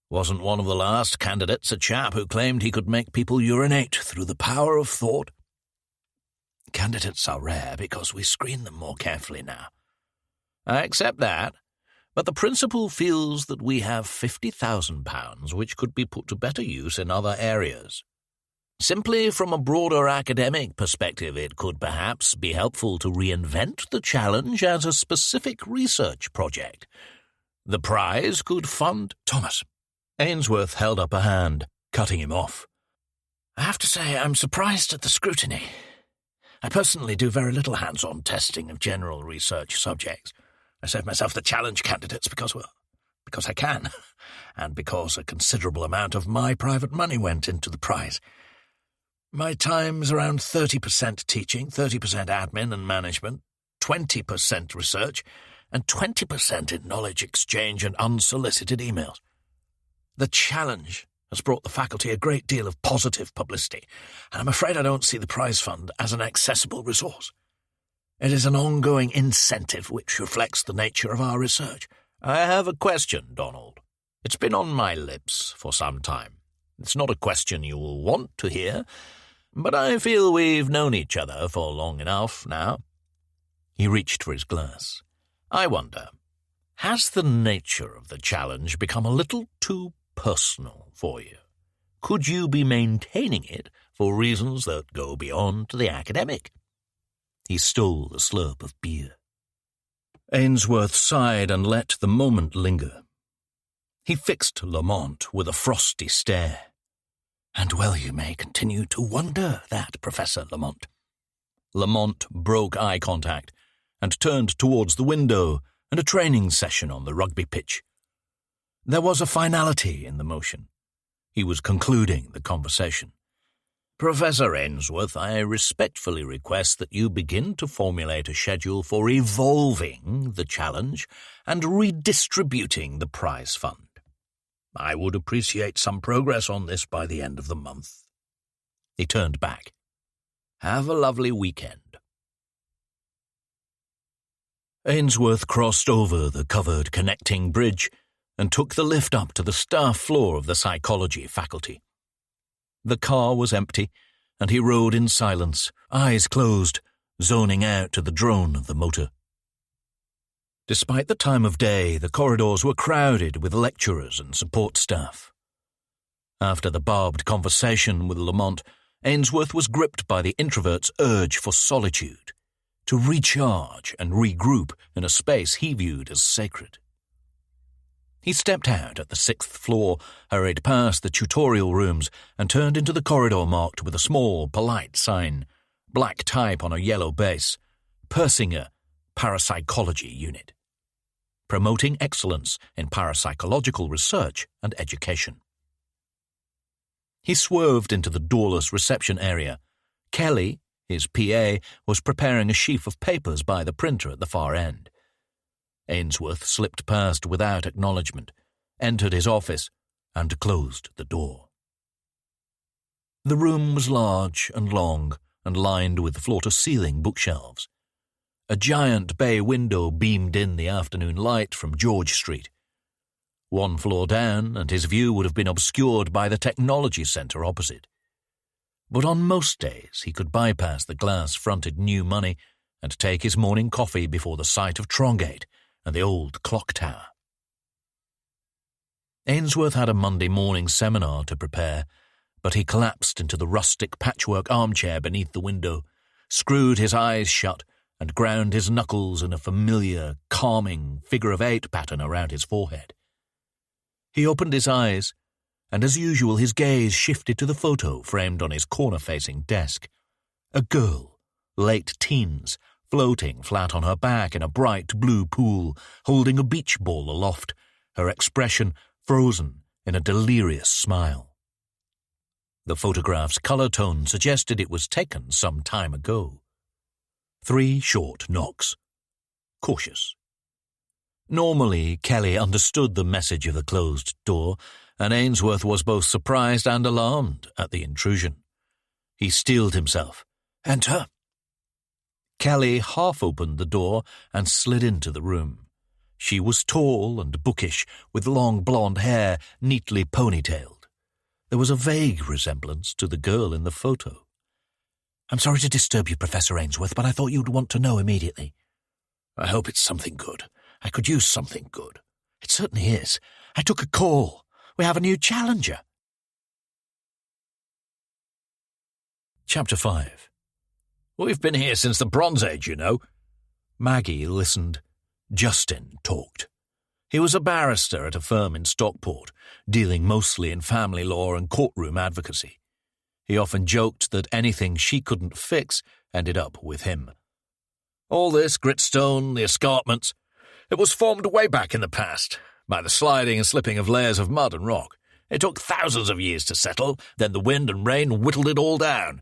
Wasn't one of the last candidates a chap who claimed he could make people urinate through the power of thought?" "Candidates are rare because we screen them more carefully now." "I accept that, but the principal feels that we have £50,000 which could be put to better use in other areas. Simply from a broader academic perspective, it could perhaps be helpful to reinvent the challenge as a specific research project. The prize could fund—" "Thomas." Ainsworth held up a hand, cutting him off. "I have to say I'm surprised at the scrutiny. I personally do very little hands-on testing of general research subjects. I save myself the challenge candidates because I can, and because a considerable amount of my private money went into the prize. My time's around 30% teaching, 30% admin and management, 20% research, and 20% in knowledge exchange and unsolicited emails. The challenge has brought the faculty a great deal of positive publicity, and I'm afraid I don't see the prize fund as an accessible resource. It is an ongoing incentive which reflects the nature of our research." "I have a question, Donald. It's been on my lips for some time. It's not a question you will want to hear, but I feel we've known each other for long enough now." He reached for his glass. "I wonder, has the nature of the challenge become a little too personal for you? Could you be maintaining it for reasons that go beyond the academic?" He stole a slurp of beer. Ainsworth sighed and let the moment linger. He fixed Lamont with a frosty stare. "And well you may continue to wonder that, Professor Lamont." Lamont broke eye contact and turned towards the window and a training session on the rugby pitch. There was a finality in the motion. He was concluding the conversation. "Professor Ainsworth, I respectfully request that you begin to formulate a schedule for evolving the challenge and redistributing the prize fund. I would appreciate some progress on this by the end of the month." He turned back. "Have a lovely weekend." Ainsworth crossed over the covered connecting bridge and took the lift up to the staff floor of the psychology faculty. The car was empty, and he rode in silence, eyes closed, zoning out to the drone of the motor. Despite the time of day, the corridors were crowded with lecturers and support staff. After the barbed conversation with Lamont, Ainsworth was gripped by the introvert's urge for solitude, to recharge and regroup in a space he viewed as sacred. He stepped out at the 6th floor, hurried past the tutorial rooms, and turned into the corridor marked with a small, polite sign, black type on a yellow base, Persinger Parapsychology Unit, promoting excellence in parapsychological research and education. He swerved into the doorless reception area. Kelly, his PA, was preparing a sheaf of papers by the printer at the far end. Ainsworth slipped past without acknowledgement, entered his office, and closed the door. The room was large and long and lined with floor-to-ceiling bookshelves. A giant bay window beamed in the afternoon light from George Street. One floor down, and his view would have been obscured by the technology centre opposite. But on most days he could bypass the glass-fronted New Money and take his morning coffee before the sight of Trongate and the old clock tower. Ainsworth had a Monday morning seminar to prepare, but he collapsed into the rustic patchwork armchair beneath the window, screwed his eyes shut, and ground his knuckles in a familiar, calming figure-of-8 pattern around his forehead. He opened his eyes, and as usual his gaze shifted to the photo framed on his corner-facing desk. A girl, late teens, floating flat on her back in a bright blue pool, holding a beach ball aloft, her expression frozen in a delirious smile. The photograph's colour tone suggested it was taken some time ago. 3 short knocks. Cautious. Normally, Kelly understood the message of the closed door, and Ainsworth was both surprised and alarmed at the intrusion. He steeled himself. "Enter." Kelly half-opened the door and slid into the room. She was tall and bookish, with long blonde hair neatly ponytailed. There was a vague resemblance to the girl in the photo. "I'm sorry to disturb you, Professor Ainsworth, but I thought you'd want to know immediately." "I hope it's something good. I could use something good." "It certainly is. I took a call. We have a new challenger." Chapter 5. "We've been here since the Bronze Age, you know." Maggie listened. Justin talked. He was a barrister at a firm in Stockport, dealing mostly in family law and courtroom advocacy. He often joked that anything she couldn't fix ended up with him. "All this gritstone, the escarpments, it was formed way back in the past, by the sliding and slipping of layers of mud and rock. It took thousands of years to settle, then the wind and rain whittled it all down."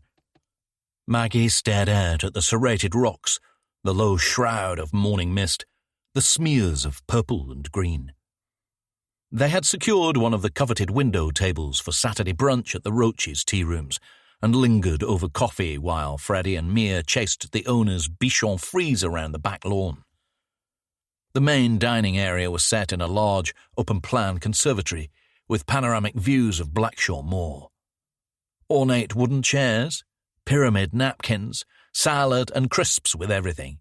Maggie stared out at the serrated rocks, the low shroud of morning mist, the smears of purple and green. They had secured one of the coveted window tables for Saturday brunch at the Roaches' tea rooms, and lingered over coffee while Freddie and Mia chased the owner's Bichon Frise around the back lawn. The main dining area was set in a large, open-plan conservatory with panoramic views of Blackshaw Moor. Ornate wooden chairs, pyramid napkins, salad and crisps with everything.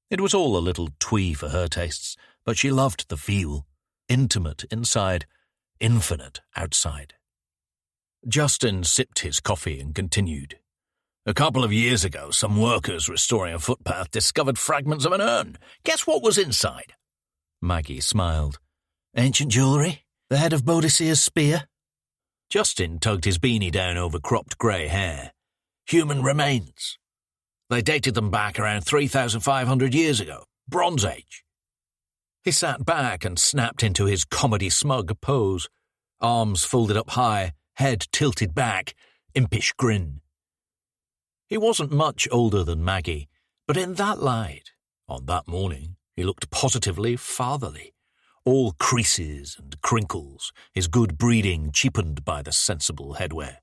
It was all a little twee for her tastes, but she loved the feel, intimate inside, infinite outside. Justin sipped his coffee and continued. A couple of years ago, some workers restoring a footpath discovered fragments of an urn. Guess what was inside? Maggie smiled. Ancient jewellery? The head of Boadicea's spear? Justin tugged his beanie down over cropped grey hair. Human remains. They dated them back around 3,500 years ago. Bronze Age. He sat back and snapped into his comedy-smug pose. Arms folded up high, head tilted back, impish grin. He wasn't much older than Maggie, but in that light, on that morning, he looked positively fatherly. All creases and crinkles, his good breeding cheapened by the sensible headwear.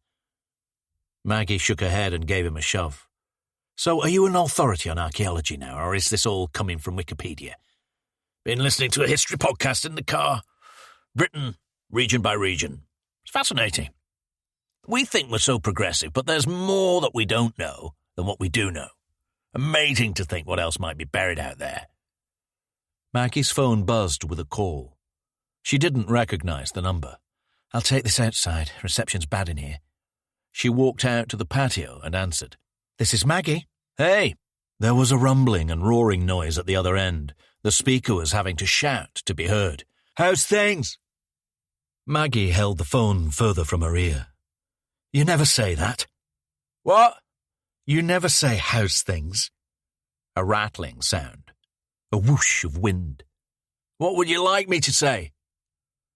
Maggie shook her head and gave him a shove. So are you an authority on archaeology now, or is this all coming from Wikipedia? Been listening to a history podcast in the car. Britain, region by region. It's fascinating. We think we're so progressive, but there's more that we don't know than what we do know. Amazing to think what else might be buried out there. Maggie's phone buzzed with a call. She didn't recognize the number. I'll take this outside. Reception's bad in here. She walked out to the patio and answered. This is Maggie. Hey. There was a rumbling and roaring noise at the other end. The speaker was having to shout to be heard. How's things? Maggie held the phone further from her ear. You never say that. What? You never say how's things. A rattling sound. A whoosh of wind. What would you like me to say?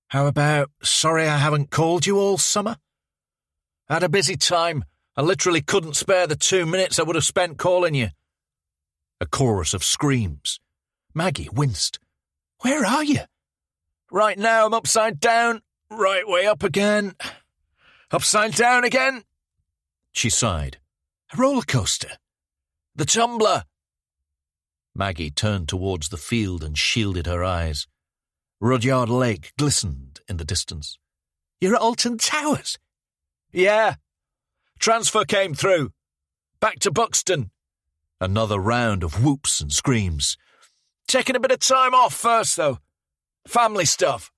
How about, sorry I haven't called you all summer? Had a busy time. I literally couldn't spare the 2 minutes I would have spent calling you. A chorus of screams. Maggie winced. Where are you? Right now I'm upside down. Right way up again. Upside down again. She sighed. A roller coaster. The tumbler. Maggie turned towards the field and shielded her eyes. Rudyard Lake glistened in the distance. You're at Alton Towers? Yeah. Transfer came through. Back to Buxton. Another round of whoops and screams. Taking a bit of time off first, though. Family stuff.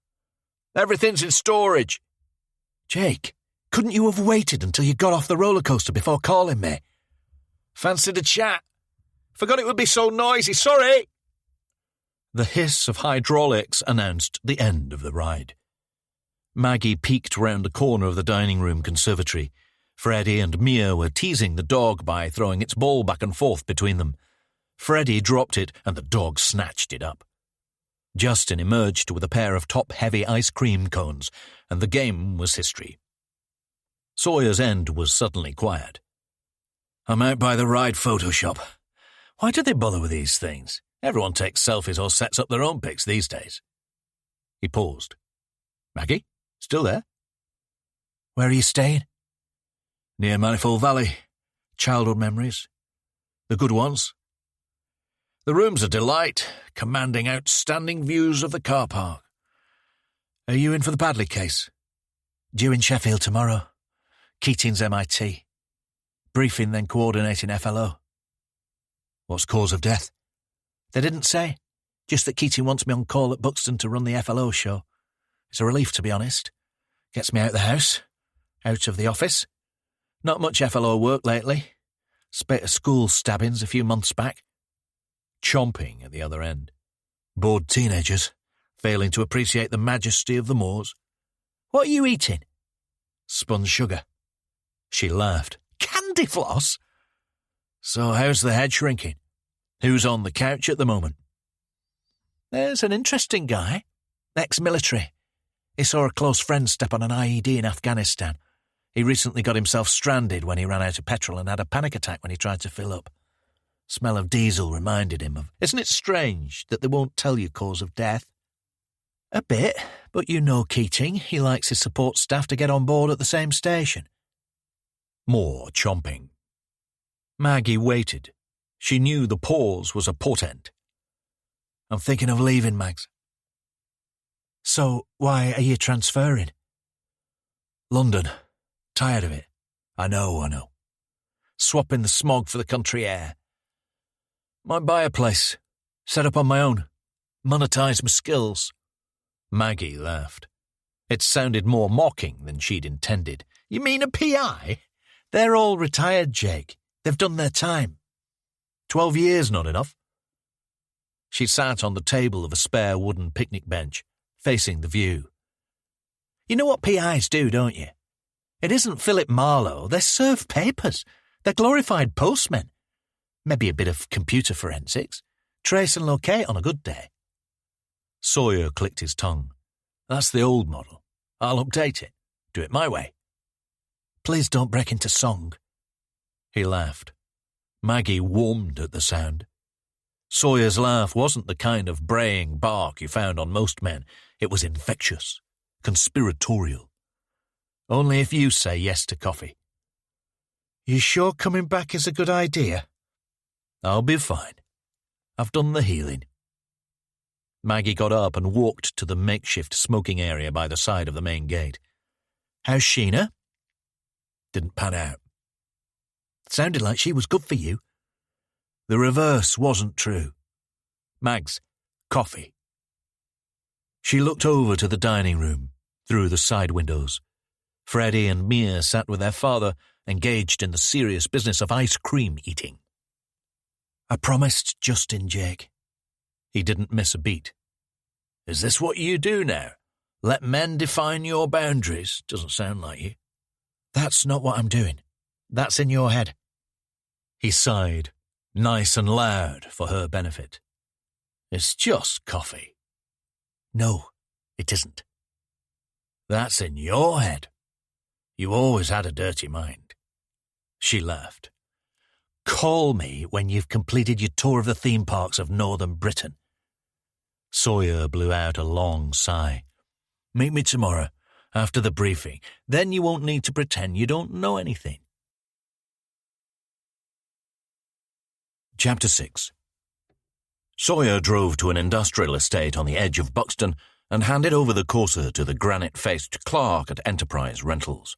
Everything's in storage. Jake, couldn't you have waited until you got off the roller coaster before calling me? Fancied a chat. Forgot it would be so noisy, sorry. The hiss of hydraulics announced the end of the ride. Maggie peeked round the corner of the dining room conservatory. Freddie and Mia were teasing the dog by throwing its ball back and forth between them. Freddie dropped it and the dog snatched it up. Justin emerged with a pair of top-heavy ice cream cones, and the game was history. Sawyer's end was suddenly quiet. I'm out by the ride photo shop. Why do they bother with these things? Everyone takes selfies or sets up their own pics these days. He paused. Maggie? Still there? Where are you staying? Near Manifold Valley. Childhood memories. The good ones. The room's a delight, commanding outstanding views of the car park. Are you in for the Badley case? Due in Sheffield tomorrow. Keating's MIT. Briefing, then coordinating FLO. What's cause of death? They didn't say. Just that Keating wants me on call at Buxton to run the FLO show. It's a relief, to be honest. Gets me out of the house. Out of the office. Not much FLO work lately. Spate of school stabbings a few months back. Chomping at the other end. Bored teenagers, failing to appreciate the majesty of the moors. What are you eating? Spun sugar. She laughed. Candy floss? So how's the head shrinking? Who's on the couch at the moment? There's an interesting guy. Ex-military. He saw a close friend step on an IED in Afghanistan. He recently got himself stranded when he ran out of petrol and had a panic attack when he tried to fill up. Smell of diesel reminded him of... Isn't it strange that they won't tell you cause of death? A bit, but you know Keating. He likes his support staff to get on board at the same station. More chomping. Maggie waited. She knew the pause was a portent. I'm thinking of leaving, Mags. So, why are you transferring? London. Tired of it. I know. Swapping the smog for the country air. Might buy a place. Set up on my own. Monetize my skills. Maggie laughed. It sounded more mocking than she'd intended. You mean a PI? They're all retired, Jake. They've done their time. 12 years not enough. She sat on the table of a spare wooden picnic bench, facing the view. You know what PIs do, don't you? It isn't Philip Marlowe. They serve papers. They're glorified postmen. Maybe a bit of computer forensics. Trace and locate on a good day. Sawyer clicked his tongue. That's the old model. I'll update it. Do it my way. Please don't break into song. He laughed. Maggie warmed at the sound. Sawyer's laugh wasn't the kind of braying bark you found on most men. It was infectious, conspiratorial. Only if you say yes to coffee. You sure coming back is a good idea? I'll be fine. I've done the healing. Maggie got up and walked to the makeshift smoking area by the side of the main gate. How's Sheena? Didn't pan out. Sounded like she was good for you. The reverse wasn't true. Mags, coffee. She looked over to the dining room, through the side windows. Freddie and Mia sat with their father, engaged in the serious business of ice cream eating. I promised Justin, Jake. He didn't miss a beat. Is this what you do now? Let men define your boundaries? Doesn't sound like you. That's not what I'm doing. That's in your head. He sighed, nice and loud for her benefit. It's just coffee. No, it isn't. That's in your head. You always had a dirty mind. She laughed. Call me when you've completed your tour of the theme parks of Northern Britain. Sawyer blew out a long sigh. Meet me tomorrow, after the briefing. Then you won't need to pretend you don't know anything. Chapter 6. Sawyer drove to an industrial estate on the edge of Buxton and handed over the Corsa to the granite-faced clerk at Enterprise Rentals.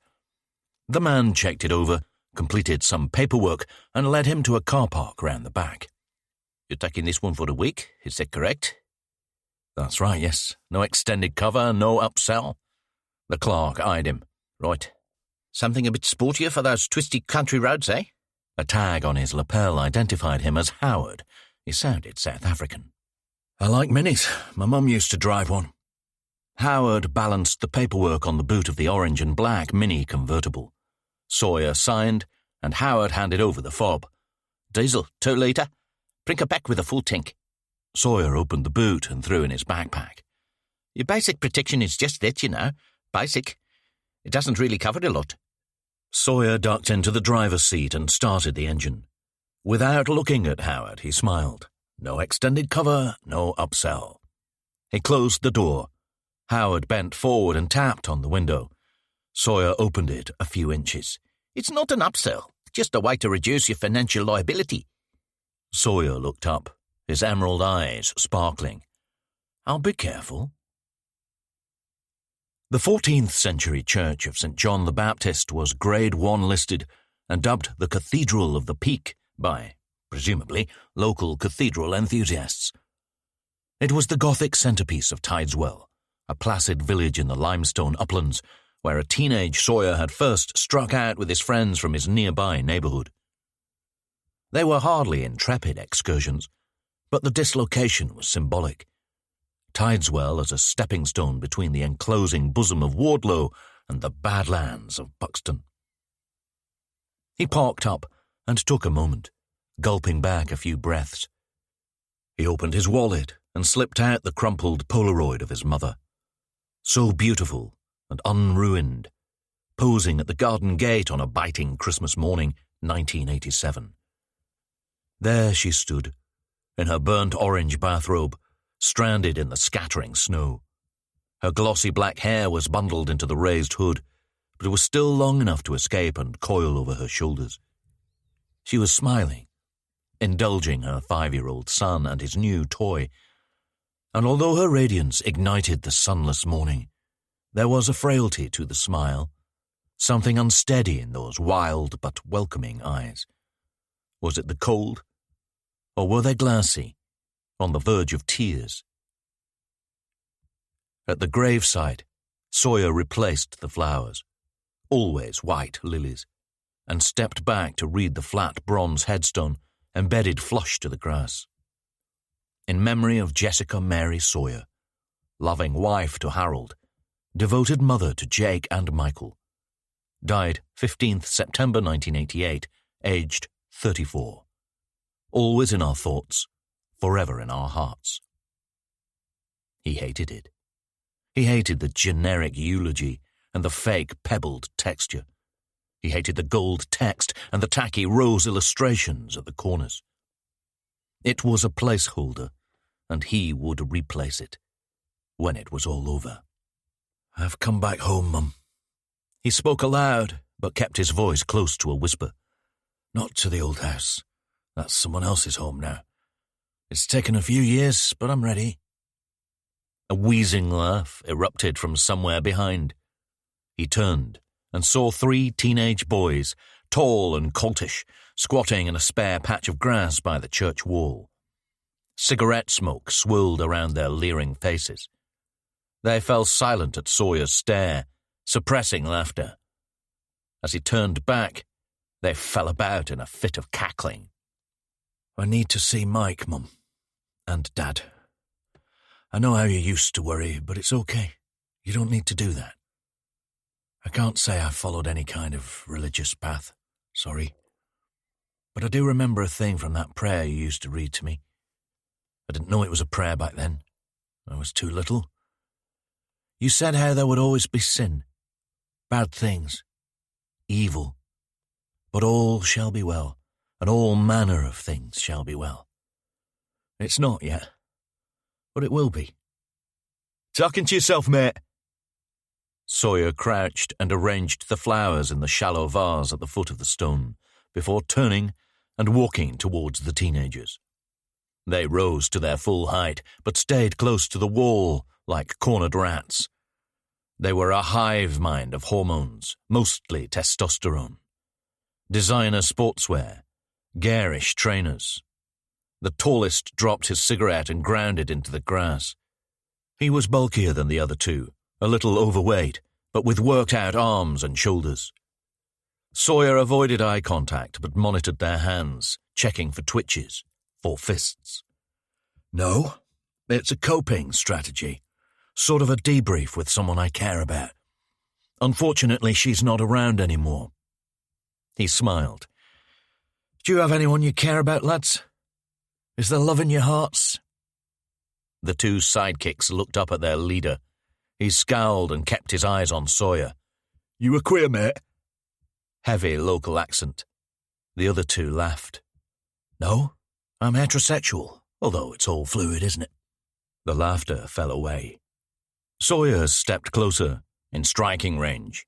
The man checked it over, completed some paperwork, and led him to a car park round the back. You're taking this one for a week, is that correct? That's right, yes. No extended cover, no upsell. The clerk eyed him. Right. Something a bit sportier for those twisty country roads, eh? A tag on his lapel identified him as Howard. He sounded South African. I like minis. My mum used to drive one. Howard balanced the paperwork on the boot of the orange and black Mini convertible. Sawyer signed, and Howard handed over the fob. Diesel, 2 litre. Bring her back with a full tank. Sawyer opened the boot and threw in his backpack. Your basic protection is just that, you know. Basic. It doesn't really cover a lot. Sawyer ducked into the driver's seat and started the engine. Without looking at Howard, he smiled. No extended cover, no upsell. He closed the door. Howard bent forward and tapped on the window. Sawyer opened it a few inches. It's not an upsell, just a way to reduce your financial liability. Sawyer looked up, his emerald eyes sparkling. I'll be careful. The 14th century church of St. John the Baptist was Grade 1 listed and dubbed the Cathedral of the Peak by, presumably, local cathedral enthusiasts. It was the Gothic centrepiece of Tideswell, a placid village in the limestone uplands where a teenage Sawyer had first struck out with his friends from his nearby neighbourhood. They were hardly intrepid excursions, but the dislocation was symbolic. Tideswell as a stepping stone between the enclosing bosom of Wardlow and the badlands of Buxton. He parked up and took a moment, gulping back a few breaths. He opened his wallet and slipped out the crumpled Polaroid of his mother. So beautiful and unruined, posing at the garden gate on a biting Christmas morning, 1987. There she stood, in her burnt orange bathrobe, stranded in the scattering snow. Her glossy black hair was bundled into the raised hood, but it was still long enough to escape and coil over her shoulders. She was smiling, indulging her 5-year-old son and his new toy, and although her radiance ignited the sunless morning, there was a frailty to the smile, something unsteady in those wild but welcoming eyes. Was it the cold, or were they glassy, on the verge of tears? At the graveside, Sawyer replaced the flowers, always white lilies. and stepped back to read the flat bronze headstone embedded flush to the grass. In memory of Jessica Mary Sawyer, loving wife to Harold, devoted mother to Jake and Michael. Died 15th September 1988, aged 34. Always in our thoughts, forever in our hearts. He hated it. He hated the generic eulogy and the fake pebbled texture. He hated the gold text and the tacky rose illustrations at the corners. It was a placeholder, and he would replace it when it was all over. "I've come back home, Mum." He spoke aloud, but kept his voice close to a whisper. "Not to the old house. That's someone else's home now. It's taken a few years, but I'm ready." A wheezing laugh erupted from somewhere behind. He turned and saw 3 teenage boys, tall and coltish, squatting in a spare patch of grass by the church wall. Cigarette smoke swirled around their leering faces. They fell silent at Sawyer's stare, suppressing laughter. As he turned back, they fell about in a fit of cackling. "I need to see Mike, Mum. And Dad. I know how you used to worry, but it's okay. You don't need to do that. I can't say I followed any kind of religious path. Sorry. But I do remember a thing from that prayer you used to read to me. I didn't know it was a prayer back then. I was too little. You said how there would always be sin, bad things, evil. But all shall be well, and all manner of things shall be well. It's not yet, but it will be." "Talking to yourself, mate." Sawyer crouched and arranged the flowers in the shallow vase at the foot of the stone, before turning and walking towards the teenagers. They rose to their full height, but stayed close to the wall like cornered rats. They were a hive mind of hormones, mostly testosterone. Designer sportswear, garish trainers. The tallest dropped his cigarette and ground it into the grass. He was bulkier than the other two, a little overweight, but with worked-out arms and shoulders. Sawyer avoided eye contact but monitored their hands, checking for twitches, for fists. "No, it's a coping strategy, sort of a debrief with someone I care about. Unfortunately, she's not around anymore." He smiled. "Do you have anyone you care about, lads? Is there love in your hearts?" The 2 sidekicks looked up at their leader. He scowled and kept his eyes on Sawyer. "You a queer, mate?" Heavy local accent. The other 2 laughed. "No, I'm heterosexual, although it's all fluid, isn't it?" The laughter fell away. Sawyer stepped closer, in striking range.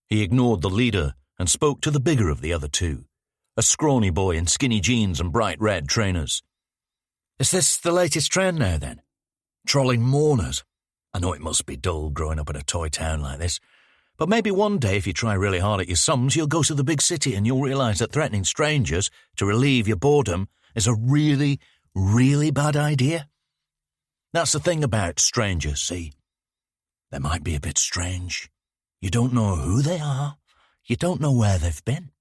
He ignored the leader and spoke to the bigger of the other 2, a scrawny boy in skinny jeans and bright red trainers. "Is this the latest trend now, then? Trolling mourners? I know it must be dull growing up in a toy town like this, but maybe one day if you try really hard at your sums, you'll go to the big city and you'll realise that threatening strangers to relieve your boredom is a really, really bad idea. That's the thing about strangers, see? They might be a bit strange. You don't know who they are. You don't know where they've been."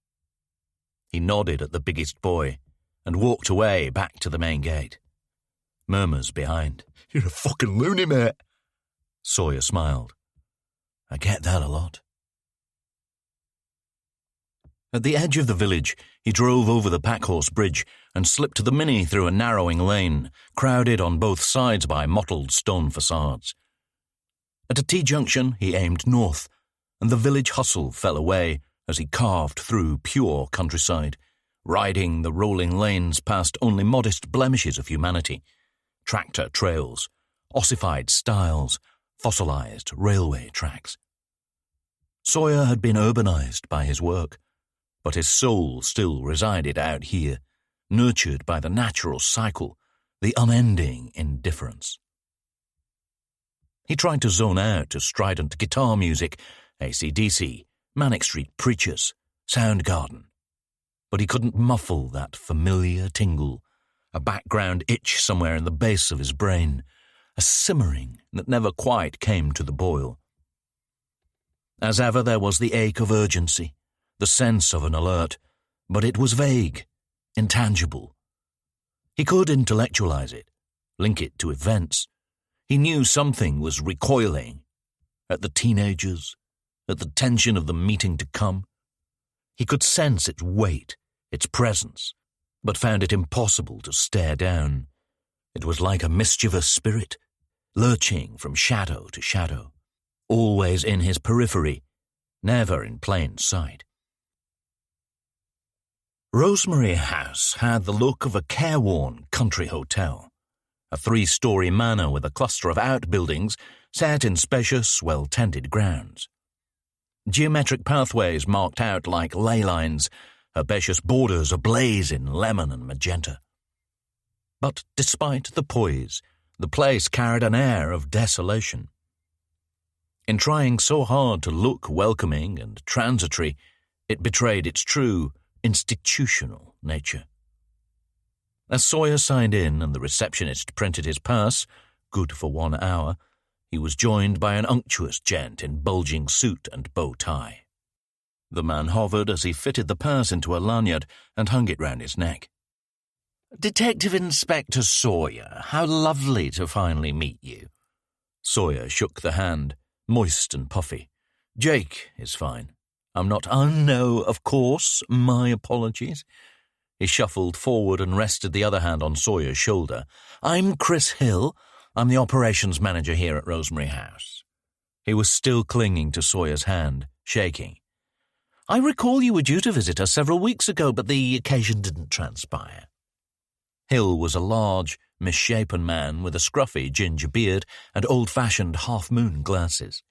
He nodded at the biggest boy and walked away back to the main gate. Murmurs behind. "You're a fucking loony, mate." Sawyer smiled. "I get that a lot." At the edge of the village, he drove over the Packhorse Bridge and slipped the Mini through a narrowing lane, crowded on both sides by mottled stone facades. At a T-junction, he aimed north, and the village hustle fell away as he carved through pure countryside, riding the rolling lanes past only modest blemishes of humanity, tractor trails, ossified stiles, fossilized railway tracks. Sawyer had been urbanized by his work, but his soul still resided out here, nurtured by the natural cycle, the unending indifference. He tried to zone out to strident guitar music, AC/DC, Manic Street Preachers, Soundgarden, but he couldn't muffle that familiar tingle, a background itch somewhere in the base of his brain, a simmering that never quite came to the boil. As ever, there was the ache of urgency, the sense of an alert, but it was vague, intangible. He could intellectualize it, link it to events. He knew something was recoiling, at the teenagers, at the tension of the meeting to come. He could sense its weight, its presence, but found it impossible to stare down. It was like a mischievous spirit, lurching from shadow to shadow, always in his periphery, never in plain sight. Rosemary House had the look of a careworn country hotel, a 3-story manor with a cluster of outbuildings set in spacious, well-tended grounds. Geometric pathways marked out like ley lines, herbaceous borders ablaze in lemon and magenta. But despite the poise, the place carried an air of desolation. In trying so hard to look welcoming and transitory, it betrayed its true, institutional nature. As Sawyer signed in and the receptionist printed his pass, good for 1 hour, he was joined by an unctuous gent in bulging suit and bow tie. The man hovered as he fitted the pass into a lanyard and hung it round his neck. "Detective Inspector Sawyer, how lovely to finally meet you." Sawyer shook the hand, moist and puffy. "Jake is fine. I'm not—" "Oh, no, of course. My apologies." He shuffled forward and rested the other hand on Sawyer's shoulder. "I'm Chris Hill. I'm the operations manager here at Rosemary House." He was still clinging to Sawyer's hand, shaking. "I recall you were due to visit us several weeks ago, but the occasion didn't transpire." Hill was a large, misshapen man with a scruffy ginger beard and old-fashioned half-moon glasses.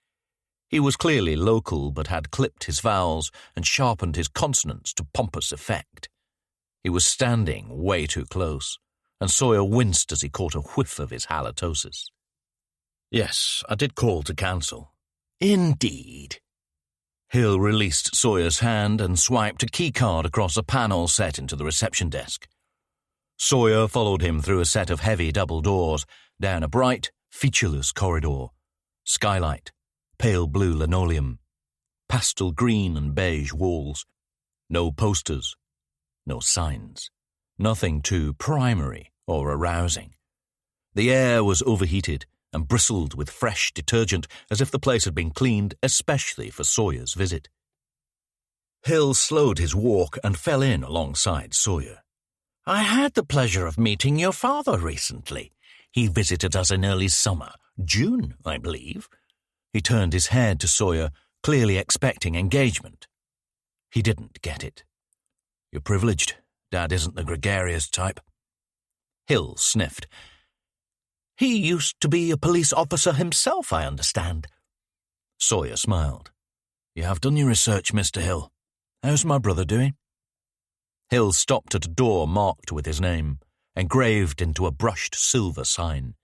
He was clearly local but had clipped his vowels and sharpened his consonants to pompous effect. He was standing way too close, and Sawyer winced as he caught a whiff of his halitosis. "Yes, I did call to cancel." "Indeed." Hill released Sawyer's hand and swiped a keycard across a panel set into the reception desk. Sawyer followed him through a set of heavy double doors, down a bright, featureless corridor. Skylight, pale blue linoleum, pastel green and beige walls. No posters, no signs, nothing too primary or arousing. The air was overheated and bristled with fresh detergent as if the place had been cleaned especially for Sawyer's visit. Hill slowed his walk and fell in alongside Sawyer. "I had the pleasure of meeting your father recently. He visited us in early summer, June, I believe." He turned his head to Sawyer, clearly expecting engagement. He didn't get it. "You're privileged. Dad isn't the gregarious type." Hill sniffed. "He used to be a police officer himself, I understand." Sawyer smiled. "You have done your research, Mr. Hill. How's my brother doing?" Hill stopped at a door marked with his name, engraved into a brushed silver sign.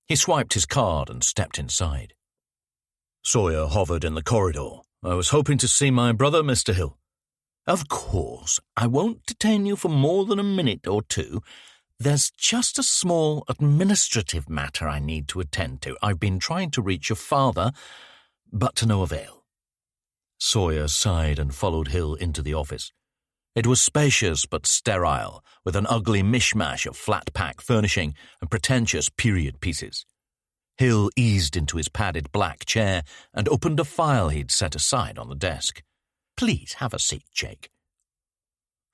He swiped his card and stepped inside. Sawyer hovered in the corridor. "I was hoping to see my brother, Mr. Hill." "Of course. I won't detain you for more than a minute or two. There's just a small administrative matter I need to attend to. I've been trying to reach your father, but to no avail." Sawyer sighed and followed Hill into the office. It was spacious but sterile, with an ugly mishmash of flat-pack furnishing and pretentious period pieces. Hill eased into his padded black chair and opened a file he'd set aside on the desk. "Please have a seat, Jake."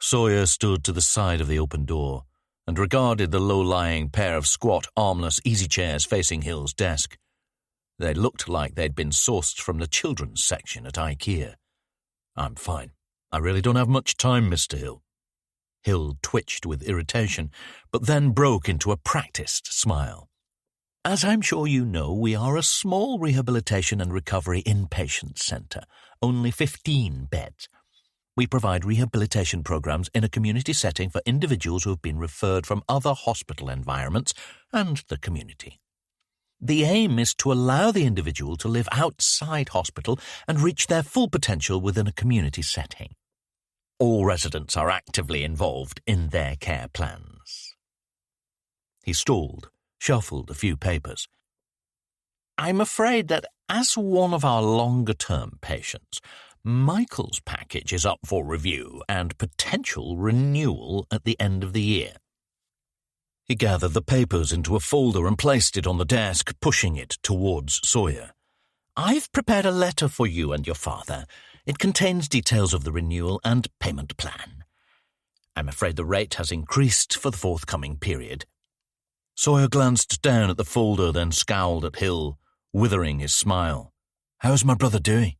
Sawyer stood to the side of the open door and regarded the low-lying pair of squat, armless easy chairs facing Hill's desk. They looked like they'd been sourced from the children's section at IKEA. "I'm fine. I really don't have much time, Mr. Hill." Hill twitched with irritation, but then broke into a practiced smile. "As I'm sure you know, we are a small rehabilitation and recovery inpatient centre, only 15 beds. We provide rehabilitation programs in a community setting for individuals who have been referred from other hospital environments and the community. The aim is to allow the individual to live outside hospital and reach their full potential within a community setting. All residents are actively involved in their care plans." He stalled, shuffled a few papers. "I'm afraid that as one of our longer-term patients, Michael's package is up for review and potential renewal at the end of the year. He gathered the papers into a folder and placed it on the desk, pushing it towards Sawyer. I've prepared a letter for you and your father. It contains details of the renewal and payment plan. I'm afraid the rate has increased for the forthcoming period. Sawyer glanced down at the folder, then scowled at Hill, withering his smile. How's my brother doing?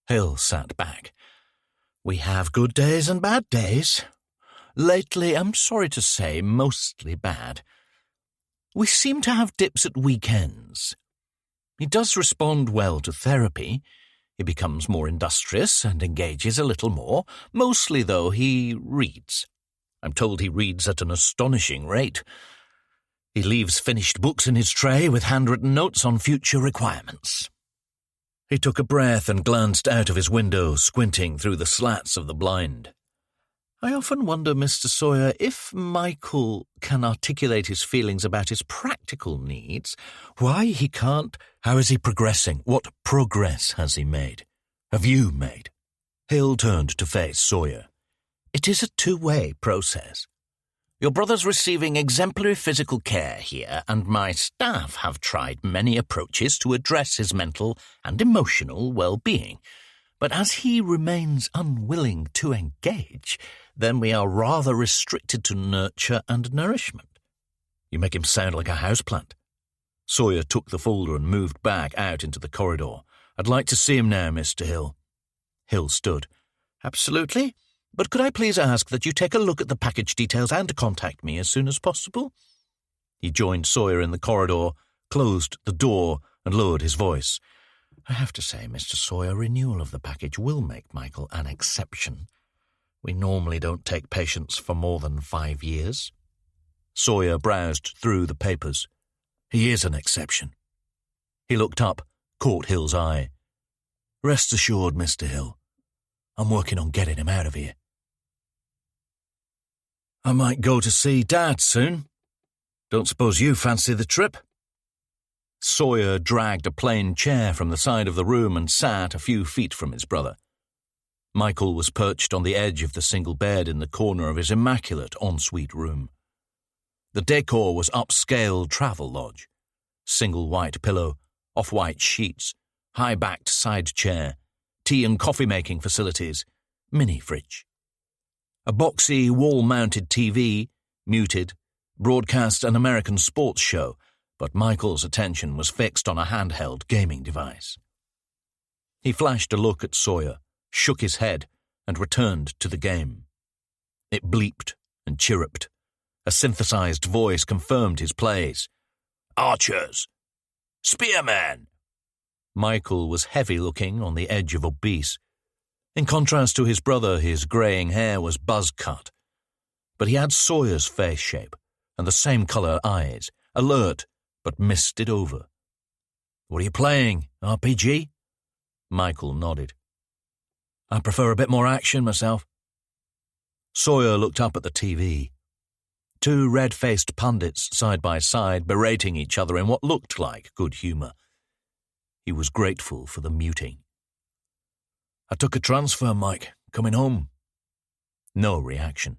Hill sat back. We have good days and bad days. Lately, I'm sorry to say, mostly bad. We seem to have dips at weekends. He does respond well to therapy. He becomes more industrious and engages a little more. Mostly, though, he reads. I'm told he reads at an astonishing rate. He leaves finished books in his tray with handwritten notes on future requirements. He took a breath and glanced out of his window, squinting through the slats of the blind. I often wonder, Mr. Sawyer, if Michael can articulate his feelings about his practical needs, why he can't. How is he progressing? What progress has he made? Have you made? Hill turned to face Sawyer. It is a two-way process. Your brother's receiving exemplary physical care here, and my staff have tried many approaches to address his mental and emotional well-being. But as he remains unwilling to engage, then we are rather restricted to nurture and nourishment. You make him sound like a houseplant. Sawyer took the folder and moved back out into the corridor. I'd like to see him now, Mr. Hill. Hill stood. Absolutely. But could I please ask that you take a look at the package details and contact me as soon as possible? He joined Sawyer in the corridor, closed the door, and lowered his voice. I have to say, Mr. Sawyer, renewal of the package will make Michael an exception. We normally don't take patients for more than 5 years. Sawyer browsed through the papers. He is an exception. He looked up, caught Hill's eye. Rest assured, Mr. Hill, I'm working on getting him out of here. I might go to see Dad soon. Don't suppose you fancy the trip? Sawyer dragged a plain chair from the side of the room and sat a few feet from his brother. Michael was perched on the edge of the single bed in the corner of his immaculate ensuite room. The decor was upscale travel lodge. Single white pillow, off-white sheets, high-backed side chair, tea and coffee-making facilities, mini-fridge. A boxy, wall-mounted TV, muted, broadcast an American sports show, but Michael's attention was fixed on a handheld gaming device. He flashed a look at Sawyer, shook his head, and returned to the game. It bleeped and chirruped. A synthesized voice confirmed his plays. Archers! Spearmen! Michael was heavy-looking, on the edge of obese. In contrast to his brother, his greying hair was buzz-cut. But he had Sawyer's face shape and the same colour eyes, alert but misted over. What are you playing, RPG? Michael nodded. I prefer a bit more action myself. Sawyer looked up at the TV. Two red-faced pundits side by side berating each other in what looked like good humour. He was grateful for the muting. I took a transfer, Mike, coming home. No reaction.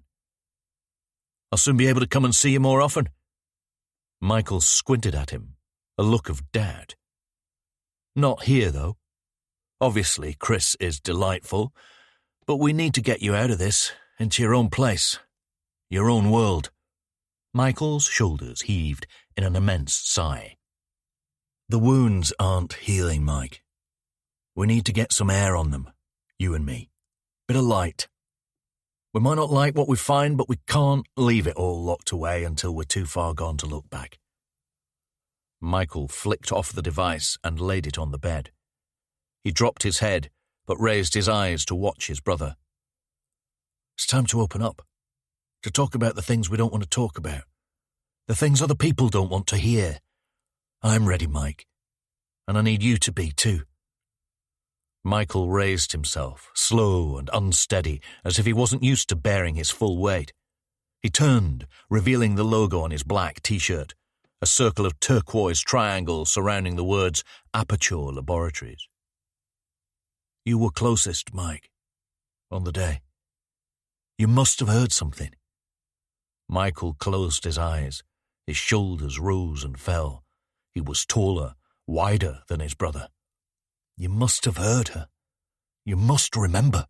I'll soon be able to come and see you more often. Michael squinted at him, a look of doubt. Not here, though. Obviously, Chris is delightful, but we need to get you out of this, into your own place, your own world. Michael's shoulders heaved in an immense sigh. The wounds aren't healing, Mike. We need to get some air on them, you and me. Bit of light. We might not like what we find, but we can't leave it all locked away until we're too far gone to look back. Michael flicked off the device and laid it on the bed. He dropped his head, but raised his eyes to watch his brother. It's time to open up, to talk about the things we don't want to talk about, the things other people don't want to hear. I'm ready, Mike, and I need you to be too. Michael raised himself, slow and unsteady, as if he wasn't used to bearing his full weight. He turned, revealing the logo on his black T-shirt, a circle of turquoise triangles surrounding the words Aperture Laboratories. You were closest, Mike, on the day. You must have heard something. Michael closed his eyes. His shoulders rose and fell. He was taller, wider than his brother. You must have heard her. You must remember.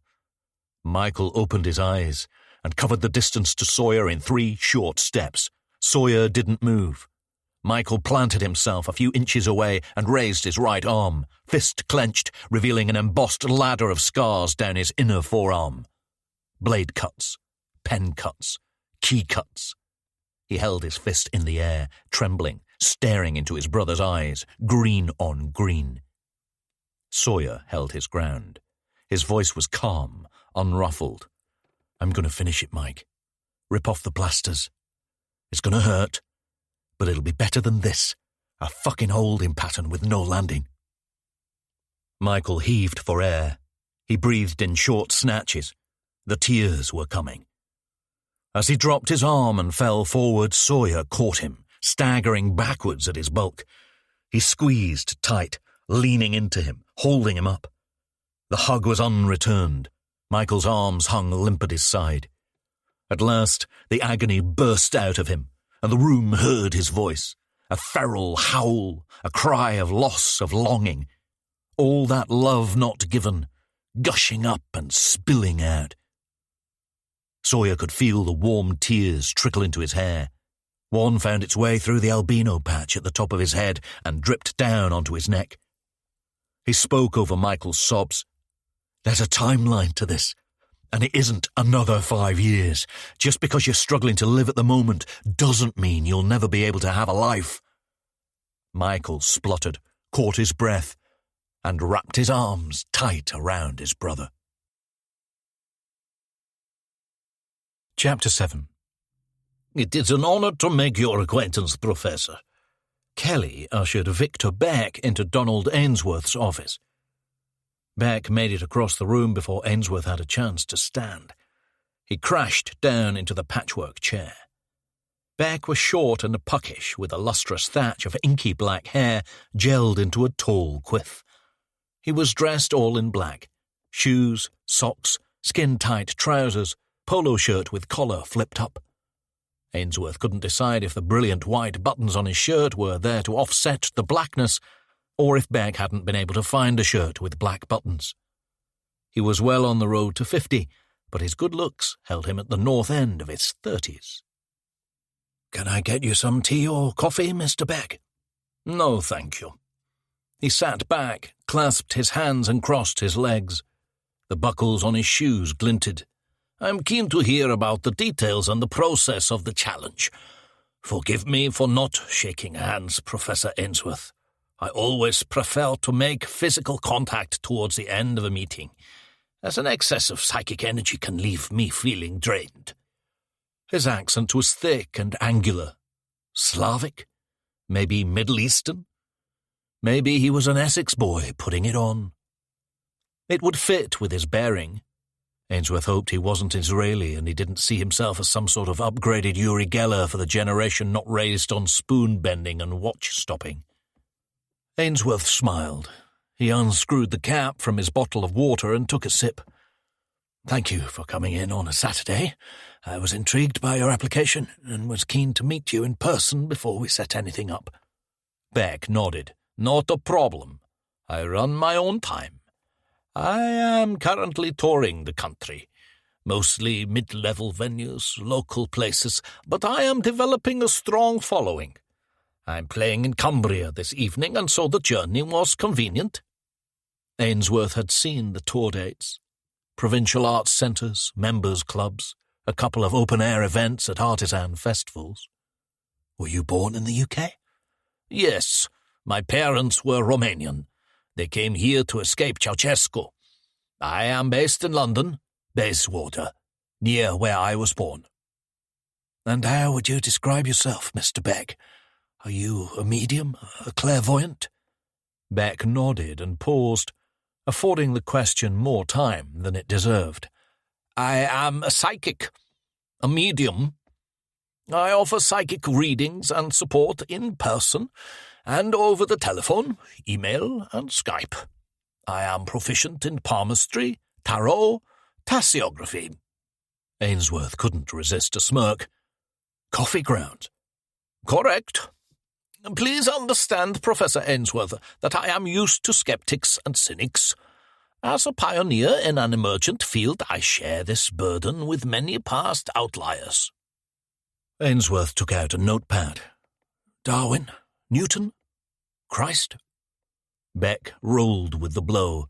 Michael opened his eyes and covered the distance to Sawyer in 3 short steps. Sawyer didn't move. Michael planted himself a few inches away and raised his right arm, fist clenched, revealing an embossed ladder of scars down his inner forearm. Blade cuts, pen cuts, key cuts. He held his fist in the air, trembling, staring into his brother's eyes, green on green. Sawyer held his ground. His voice was calm, unruffled. I'm going to finish it, Mike. Rip off the plasters. It's going to hurt, but it'll be better than this. A fucking holding pattern with no landing. Michael heaved for air. He breathed in short snatches. The tears were coming. As he dropped his arm and fell forward, Sawyer caught him, staggering backwards at his bulk. He squeezed tight, leaning into him, holding him up. The hug was unreturned. Michael's arms hung limp at his side. At last, the agony burst out of him, and the room heard his voice, a feral howl, a cry of loss, of longing. All that love not given, gushing up and spilling out. Sawyer could feel the warm tears trickle into his hair. One found its way through the albino patch at the top of his head and dripped down onto his neck. He spoke over Michael's sobs. There's a timeline to this, and it isn't another 5 years. Just because you're struggling to live at the moment doesn't mean you'll never be able to have a life. Michael spluttered, caught his breath, and wrapped his arms tight around his brother. Chapter 7. It is an honor to make your acquaintance, Professor. Kelly ushered Victor Beck into Donald Ainsworth's office. Beck made it across the room before Ainsworth had a chance to stand. He crashed down into the patchwork chair. Beck was short and puckish, with a lustrous thatch of inky black hair gelled into a tall quiff. He was dressed all in black: shoes, socks, skin-tight trousers, polo shirt with collar flipped up. Ainsworth couldn't decide if the brilliant white buttons on his shirt were there to offset the blackness, or if Beck hadn't been able to find a shirt with black buttons. He was well on the road to 50, but his good looks held him at the north end of his 30s. "Can I get you some tea or coffee, Mr. Beck?" "No, thank you." He sat back, clasped his hands and crossed his legs. The buckles on his shoes glinted. "I'm keen to hear about the details and the process of the challenge. Forgive me for not shaking hands, Professor Ainsworth. I always prefer to make physical contact towards the end of a meeting, as an excess of psychic energy can leave me feeling drained." His accent was thick and angular. Slavic? Maybe Middle Eastern? Maybe he was an Essex boy putting it on. It would fit with his bearing. Ainsworth hoped he wasn't Israeli and he didn't see himself as some sort of upgraded Uri Geller for the generation not raised on spoon-bending and watch-stopping. Ainsworth smiled. He unscrewed the cap from his bottle of water and took a sip. "Thank you for coming in on a Saturday. I was intrigued by your application and was keen to meet you in person before we set anything up." Beck nodded. "Not a problem. I run my own time. I am currently touring the country, mostly mid-level venues, local places, but I am developing a strong following. I'm playing in Cumbria this evening, and so the journey was convenient." Ainsworth had seen the tour dates: provincial arts centres, members' clubs, a couple of open-air events at artisan festivals. "Were you born in the UK?" "Yes, my parents were Romanian. They came here to escape Ceausescu. I am based in London, Bayswater, near where I was born." "And how would you describe yourself, Mr. Beck? Are you a medium, a clairvoyant?" Beck nodded and paused, affording the question more time than it deserved. "I am a psychic, a medium. I offer psychic readings and support in person and over the telephone, email, and Skype. I am proficient in palmistry, tarot, tasseography. Ainsworth couldn't resist a smirk. Coffee grounds. Correct. Please understand, Professor Ainsworth, that I am used to skeptics and cynics. As a pioneer in an emergent field, I share this burden with many past outliers. Ainsworth took out a notepad. Darwin? Newton? Christ? Beck rolled with the blow.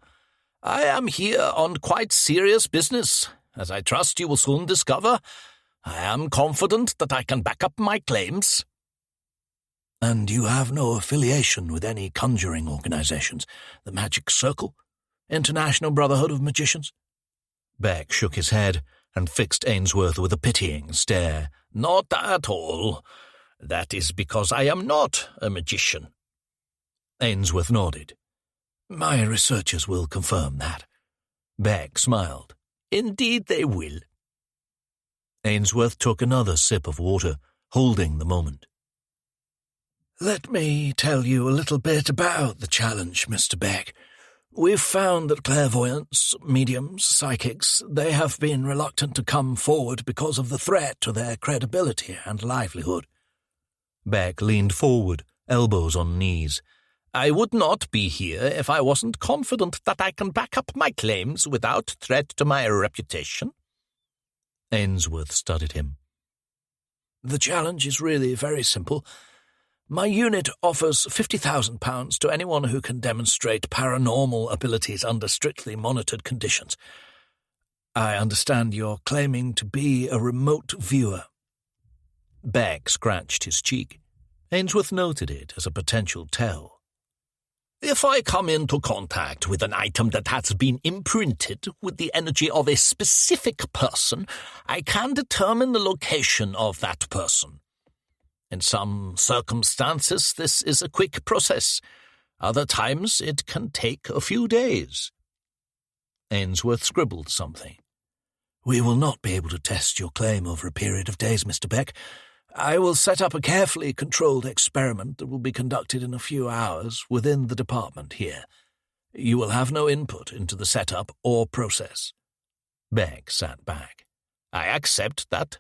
I am here on quite serious business. As I trust you will soon discover, I am confident that I can back up my claims. And you have no affiliation with any conjuring organizations? The Magic Circle? International Brotherhood of Magicians? Beck shook his head and fixed Ainsworth with a pitying stare. Not at all. That is because I am not a magician. Ainsworth nodded. My researchers will confirm that. Beck smiled. Indeed they will. Ainsworth took another sip of water, holding the moment. Let me tell you a little bit about the challenge, Mr. Beck. We've found that clairvoyants, mediums, psychics, they have been reluctant to come forward because of the threat to their credibility and livelihood. Beck leaned forward, elbows on knees. I would not be here if I wasn't confident that I can back up my claims without threat to my reputation. Ainsworth studied him. The challenge is really very simple. My unit offers £50,000 to anyone who can demonstrate paranormal abilities under strictly monitored conditions. I understand you're claiming to be a remote viewer. Beck scratched his cheek. Ainsworth noted it as a potential tell. If I come into contact with an item that has been imprinted with the energy of a specific person, I can determine the location of that person. In some circumstances, this is a quick process. Other times, it can take a few days. Ainsworth scribbled something. We will not be able to test your claim over a period of days, Mr. Beck. I will set up a carefully controlled experiment that will be conducted in a few hours within the department here. You will have no input into the setup or process. Beck sat back. I accept that.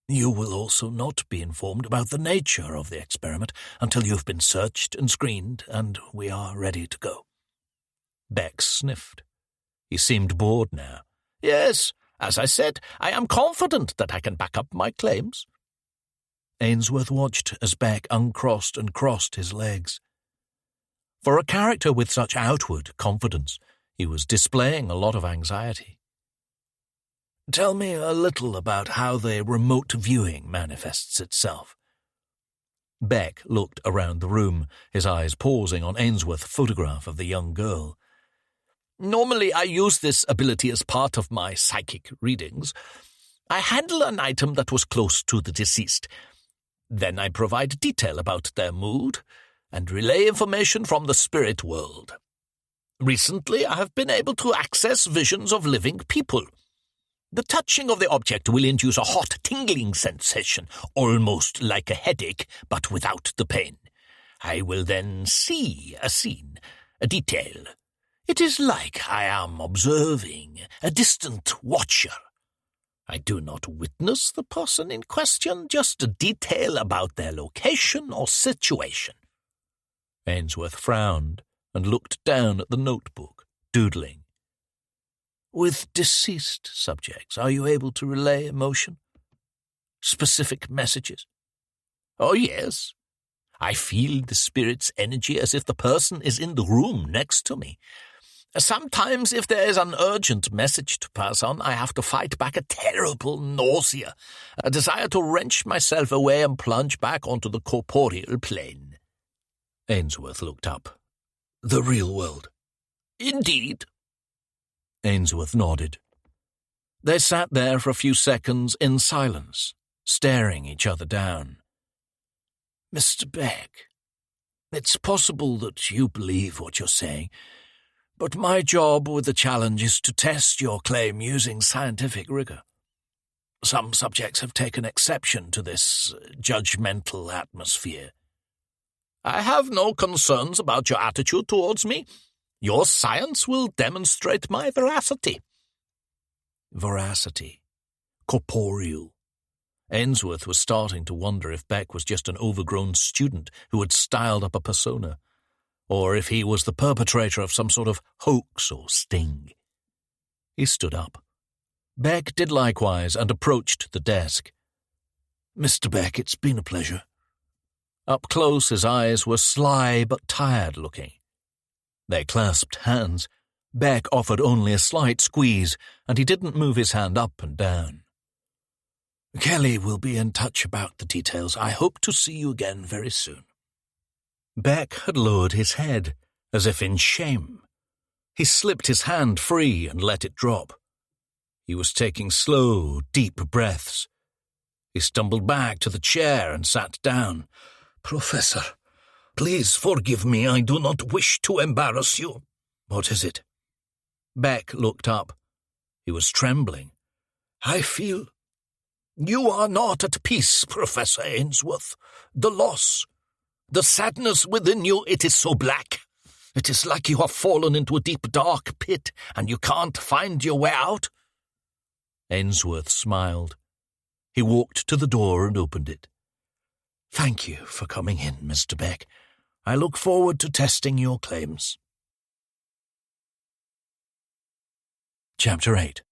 You will also not be informed about the nature of the experiment until you've been searched and screened, and we are ready to go. Beck sniffed. He seemed bored now. Yes, as I said, I am confident that I can back up my claims. Ainsworth watched as Beck uncrossed and crossed his legs. For a character with such outward confidence, he was displaying a lot of anxiety. Tell me a little about how the remote viewing manifests itself. Beck looked around the room, his eyes pausing on Ainsworth's photograph of the young girl. Normally I use this ability as part of my psychic readings. I handle an item that was close to the deceased. Then I provide detail about their mood and relay information from the spirit world. Recently, I have been able to access visions of living people. The touching of the object will induce a hot, tingling sensation, almost like a headache, but without the pain. I will then see a scene, a detail. It is like I am observing, a distant watcher. I do not witness the person in question, just a detail about their location or situation. Ainsworth frowned and looked down at the notebook, doodling. With deceased subjects, are you able to relay emotion? Specific messages? Oh, yes. I feel the spirit's energy as if the person is in the room next to me. Sometimes, if there is an urgent message to pass on, I have to fight back a terrible nausea, a desire to wrench myself away and plunge back onto the corporeal plane. Ainsworth looked up. The real world. Indeed. Ainsworth nodded. They sat there for a few seconds in silence, staring each other down. Mr. Beck, it's possible that you believe what you're saying, but my job with the challenge is to test your claim using scientific rigor. Some subjects have taken exception to this judgmental atmosphere. I have no concerns about your attitude towards me. Your science will demonstrate my veracity. Veracity. Corporeal. Ainsworth was starting to wonder if Beck was just an overgrown student who had styled up a persona, or if he was the perpetrator of some sort of hoax or sting. He stood up. Beck did likewise and approached the desk. "Mr. Beck, it's been a pleasure." Up close his eyes were sly but tired-looking. They clasped hands. Beck offered only a slight squeeze, and he didn't move his hand up and down. "Kelly will be in touch about the details. I hope to see you again very soon." Beck had lowered his head, as if in shame. He slipped his hand free and let it drop. He was taking slow, deep breaths. He stumbled back to the chair and sat down. "Professor, please forgive me. I do not wish to embarrass you." "What is it?" Beck looked up. He was trembling. "I feel you are not at peace, Professor Ainsworth. The loss, the sadness within you, it is so black. It is like you have fallen into a deep, dark pit and you can't find your way out." Ainsworth smiled. He walked to the door and opened it. "Thank you for coming in, Mr. Beck. I look forward to testing your claims." Chapter 8.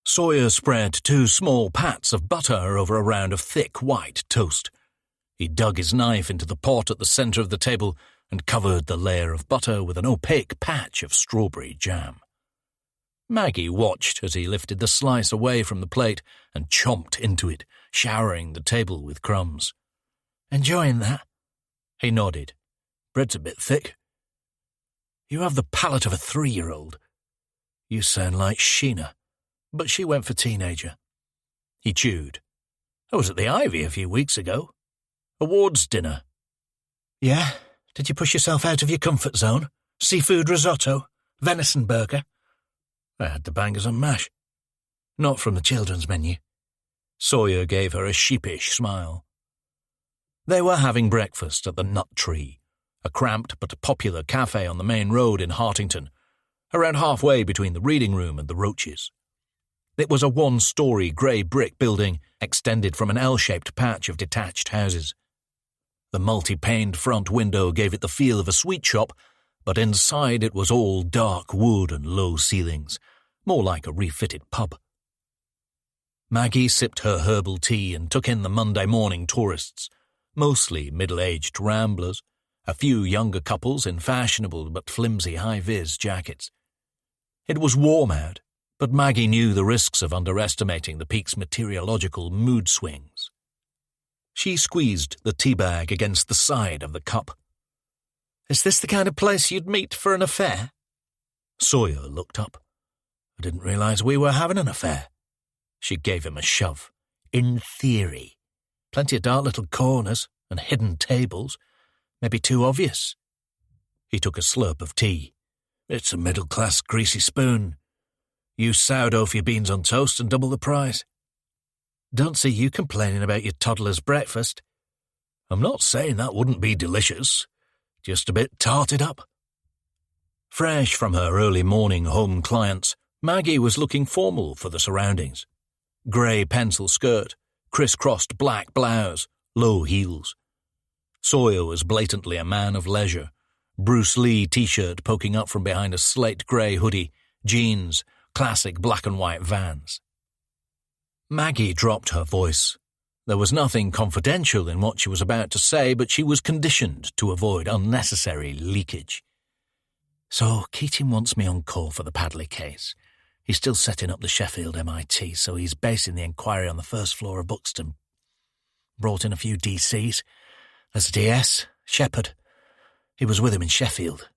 Sawyer spread 2 small pats of butter over a round of thick white toast. He dug his knife into the pot at the center of the table and covered the layer of butter with an opaque patch of strawberry jam. Maggie watched as he lifted the slice away from the plate and chomped into it, showering the table with crumbs. "Enjoying that?" He nodded. "Bread's a bit thick." "You have the palate of a 3-year-old. You sound like Sheena, but she went for teenager." He chewed. "I was at the Ivy a few weeks ago. Awards dinner." "Yeah? Did you push yourself out of your comfort zone? Seafood risotto? Venison burger?" "I had the bangers on mash." "Not from the children's menu." Sawyer gave her a sheepish smile. They were having breakfast at the Nut Tree, a cramped but popular cafe on the main road in Hartington, around halfway between the reading room and the Roaches. It was a 1-story grey brick building extended from an L-shaped patch of detached houses. The multi-paned front window gave it the feel of a sweet shop, but inside it was all dark wood and low ceilings, more like a refitted pub. Maggie sipped her herbal tea and took in the Monday morning tourists, mostly middle-aged ramblers, a few younger couples in fashionable but flimsy high-vis jackets. It was warm out, but Maggie knew the risks of underestimating the peak's meteorological mood swings. She squeezed the tea bag against the side of the cup. "Is this the kind of place you'd meet for an affair?" Sawyer looked up. "I didn't realize we were having an affair." She gave him a shove. "In theory. Plenty of dark little corners and hidden tables. Maybe too obvious." He took a slurp of tea. "It's a middle-class greasy spoon. Use sourdough for your beans on toast and double the price." "Don't see you complaining about your toddler's breakfast." "I'm not saying that wouldn't be delicious. Just a bit tarted up." Fresh from her early morning home clients, Maggie was looking formal for the surroundings. Grey pencil skirt, criss-crossed black blouse, low heels. Sawyer was blatantly a man of leisure. Bruce Lee t-shirt poking up from behind a slate-grey hoodie, jeans, classic black-and-white Vans. Maggie dropped her voice. There was nothing confidential in what she was about to say, but she was conditioned to avoid unnecessary leakage. "So Keating wants me on call for the Padley case. He's still setting up the Sheffield MIT, so he's basing the inquiry on the first floor of Buxton. Brought in a few DCs. There's a DS, Shepherd. He was with him in Sheffield.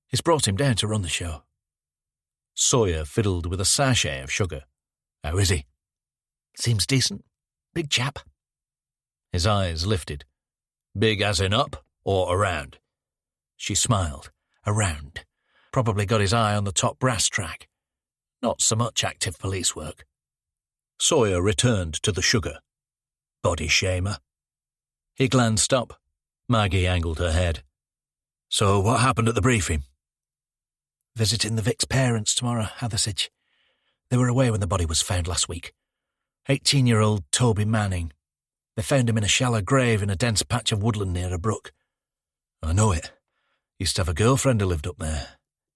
He's brought him down to run the show." Sawyer fiddled with a sachet of sugar. "How is he?" "Seems decent. Big chap." His eyes lifted. "Big as in up or around?" She smiled. "Around. Probably got his eye on the top brass track. Not so much active police work." Sawyer returned to the sugar. "Body shamer?" He glanced up. Maggie angled her head. "So what happened at the briefing? Visiting the Vic's parents tomorrow, Hathersage. They were away when the body was found last week. 18-year-old Toby Manning. They found him in a shallow grave in a dense patch of woodland near a brook. I know it. Used to have a girlfriend who lived up there.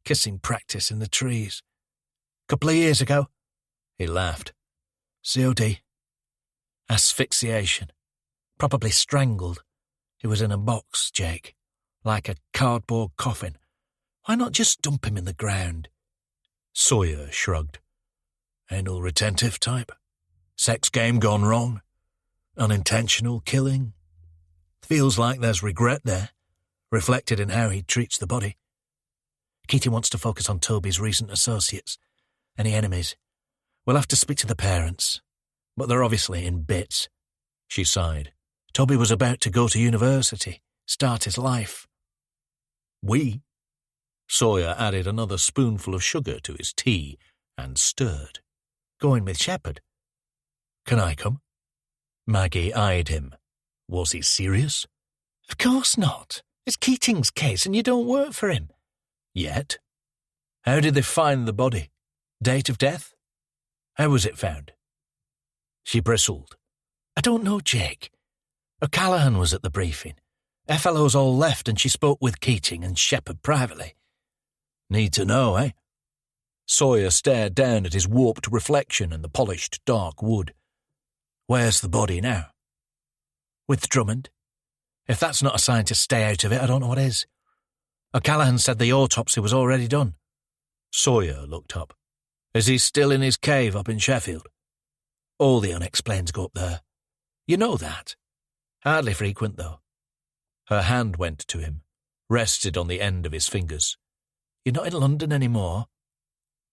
Kissing practice in the trees. Couple of years ago. He laughed. COD. Asphyxiation. Probably strangled. He was in a box, Jake. Like a cardboard coffin. Why not just dump him in the ground? Sawyer shrugged. Anal retentive type. Sex game gone wrong. Unintentional killing. Feels like there's regret there, reflected in how he treats the body. Keating wants to focus on Toby's recent associates. Any enemies? We'll have to speak to the parents, but they're obviously in bits. She sighed. Toby was about to go to university, start his life. We? Sawyer added another spoonful of sugar to his tea and stirred. Going with Shepherd. Can I come? Maggie eyed him. Was he serious? Of course not. It's Keating's case and you don't work for him. Yet? How did they find the body? Date of death? How was it found? She bristled. I don't know, Jake. O'Callaghan was at the briefing. FLOs all left and she spoke with Keating and Shepherd privately. Need to know, eh? Sawyer stared down at his warped reflection in the polished dark wood. Where's the body now? With Drummond. If that's not a sign to stay out of it, I don't know what is. O'Callaghan said the autopsy was already done. Sawyer looked up. Is he still in his cave up in Sheffield? All the unexplains go up there. You know that. Hardly frequent, though. Her hand went to him, rested on the end of his fingers. You're not in London anymore.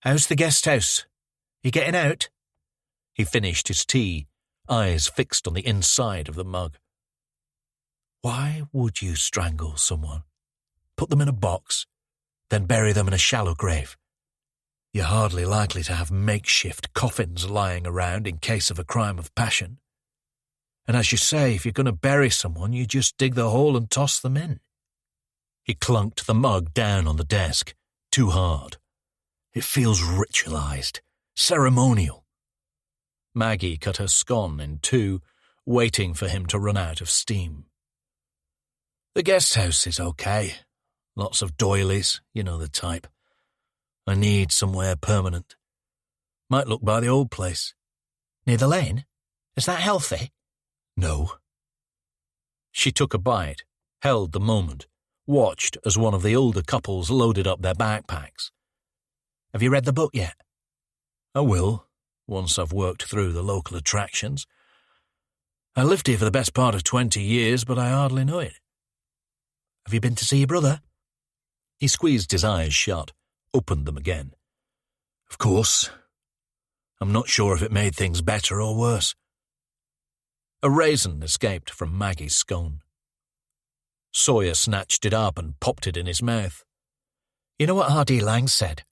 How's the guest house? You getting out? He finished his tea, eyes fixed on the inside of the mug. Why would you strangle someone? Put them in a box, then bury them in a shallow grave? You're hardly likely to have makeshift coffins lying around in case of a crime of passion. And as you say, if you're going to bury someone, you just dig the hole and toss them in. He clunked the mug down on the desk, too hard. It feels ritualized, ceremonial. Maggie cut her scone in two, waiting for him to run out of steam. The guest house is okay. Lots of doilies, you know the type. I need somewhere permanent. Might look by the old place. Near the lane? Is that healthy? No. She took a bite, held the moment, watched as one of the older couples loaded up their backpacks. Have you read the book yet? I will, once I've worked through the local attractions. I lived here for the best part of 20 years, but I hardly know it. Have you been to see your brother? He squeezed his eyes shut, opened them again. Of course. I'm not sure if it made things better or worse. A raisin escaped from Maggie's scone. Sawyer snatched it up and popped it in his mouth. You know what R.D. Lang said?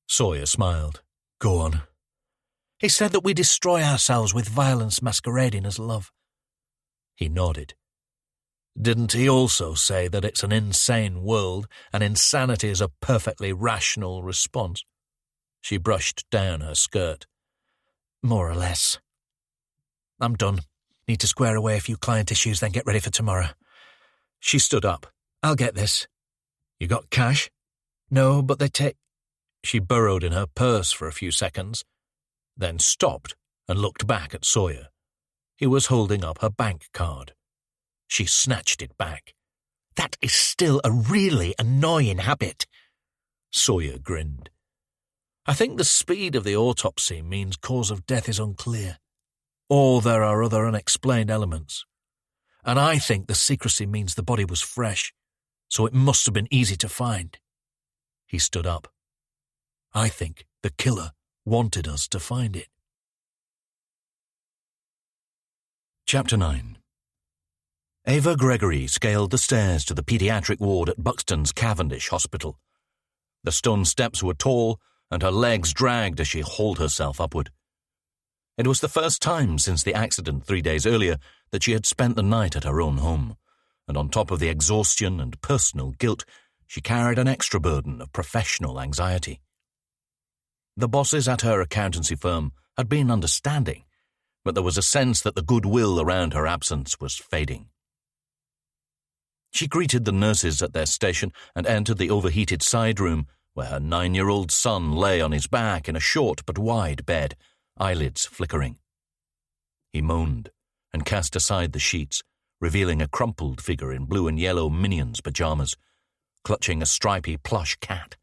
Sawyer smiled. Go on. He said that we destroy ourselves with violence masquerading as love. He nodded. Didn't he also say that it's an insane world and insanity is a perfectly rational response? She brushed down her skirt. More or less. I'm done. Need to square away a few client issues, then get ready for tomorrow. She stood up. I'll get this. You got cash? No, but they take... She burrowed in her purse for a few seconds, then stopped and looked back at Sawyer. He was holding up her bank card. She snatched it back. That is still a really annoying habit. Sawyer grinned. I think the speed of the autopsy means cause of death is unclear. Or there are other unexplained elements. And I think the secrecy means the body was fresh, so it must have been easy to find. He stood up. I think the killer wanted us to find it. Chapter 9. Ava Gregory scaled the stairs to the paediatric ward at Buxton's Cavendish Hospital. The stone steps were tall, and her legs dragged as she hauled herself upward. It was the first time since the accident 3 days earlier that she had spent the night at her own home, and on top of the exhaustion and personal guilt, she carried an extra burden of professional anxiety. The bosses at her accountancy firm had been understanding, but there was a sense that the goodwill around her absence was fading. She greeted the nurses at their station and entered the overheated side room where her 9-year-old son lay on his back in a short but wide bed, eyelids flickering. He moaned and cast aside the sheets, revealing a crumpled figure in blue and yellow Minions pajamas, clutching a stripy plush cat.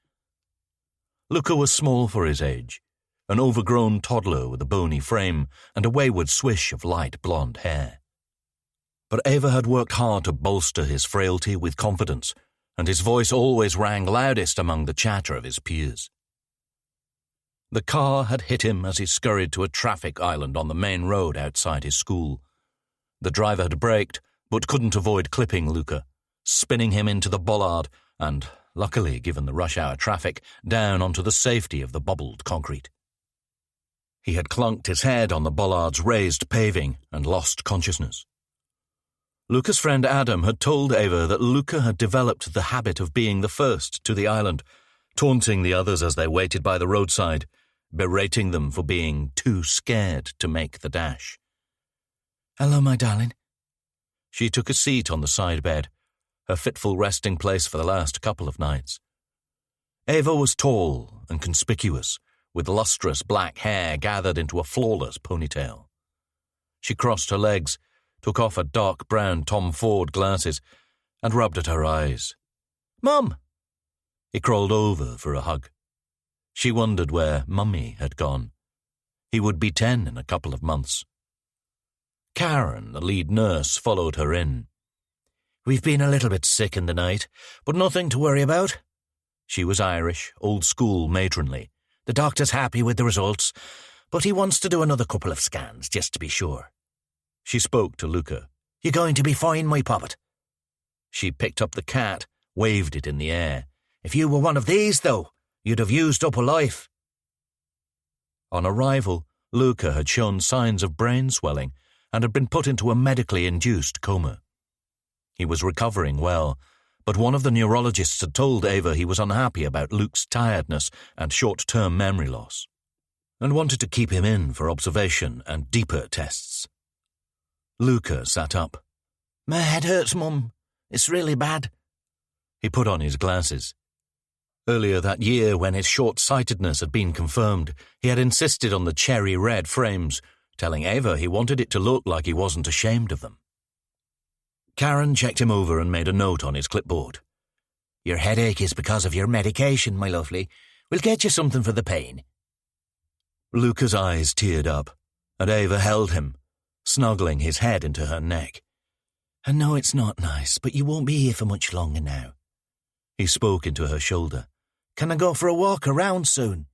Luca was small for his age, an overgrown toddler with a bony frame and a wayward swish of light blonde hair. But Ava had worked hard to bolster his frailty with confidence, and his voice always rang loudest among the chatter of his peers. The car had hit him as he scurried to a traffic island on the main road outside his school. The driver had braked, but couldn't avoid clipping Luca, spinning him into the bollard and, luckily given the rush-hour traffic, down onto the safety of the bubbled concrete. He had clunked his head on the bollard's raised paving and lost consciousness. Luca's friend Adam had told Ava that Luca had developed the habit of being the first to the island, taunting the others as they waited by the roadside, berating them for being too scared to make the dash. "Hello, my darling." She took a seat on the side bed, her fitful resting place for the last couple of nights. Ava was tall and conspicuous, with lustrous black hair gathered into a flawless ponytail. She crossed her legs, took off her dark brown Tom Ford glasses, and rubbed at her eyes. "Mum!" He crawled over for a hug. She wondered where Mummy had gone. He would be 10 in a couple of months. Karen, the lead nurse, followed her in. "We've been a little bit sick in the night, but nothing to worry about." She was Irish, old-school matronly. "The doctor's happy with the results, but he wants to do another couple of scans, just to be sure." She spoke to Luca. "You're going to be fine, my poppet." She picked up the cat, waved it in the air. "If you were one of these, though, you'd have used up a life." On arrival, Luca had shown signs of brain swelling and had been put into a medically induced coma. He was recovering well, but one of the neurologists had told Ava he was unhappy about Luke's tiredness and short-term memory loss, and wanted to keep him in for observation and deeper tests. Luca sat up. "My head hurts, Mum. It's really bad." He put on his glasses. Earlier that year, when his short-sightedness had been confirmed, he had insisted on the cherry-red frames, telling Ava he wanted it to look like he wasn't ashamed of them. Karen checked him over and made a note on his clipboard. "Your headache is because of your medication, my lovely. We'll get you something for the pain." Luca's eyes teared up, and Ava held him, snuggling his head into her neck. "I know it's not nice, but you won't be here for much longer now." He spoke into her shoulder. "Can I go for a walk around soon?"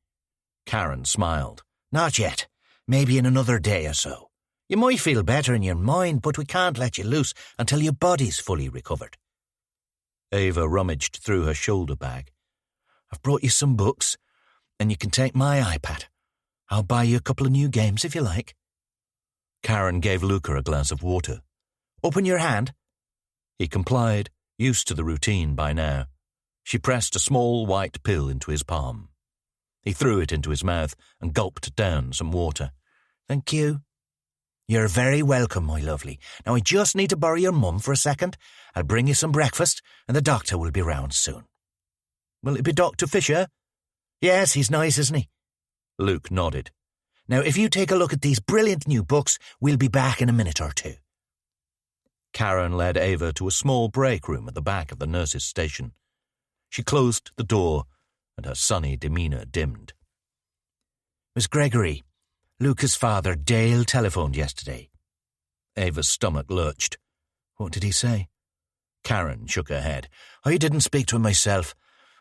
Karen smiled. "Not yet. Maybe in another day or so. You might feel better in your mind, but we can't let you loose until your body's fully recovered." Ava rummaged through her shoulder bag. "I've brought you some books, and you can take my iPad. I'll buy you a couple of new games if you like." Karen gave Luca a glass of water. "Open your hand." He complied, used to the routine by now. She pressed a small white pill into his palm. He threw it into his mouth and gulped down some water. "Thank you." "You're very welcome, my lovely. Now I just need to borrow your mum for a second. I'll bring you some breakfast, and the doctor will be round soon." "Will it be Dr. Fisher?" "Yes, he's nice, isn't he?" Luke nodded. "Now if you take a look at these brilliant new books, we'll be back in a minute or two." Karen led Ava to a small break room at the back of the nurse's station. She closed the door, and her sunny demeanour dimmed. "Miss Gregory, Luca's father, Dale, telephoned yesterday." Ava's stomach lurched. "What did he say?" Karen shook her head. "I didn't speak to him myself,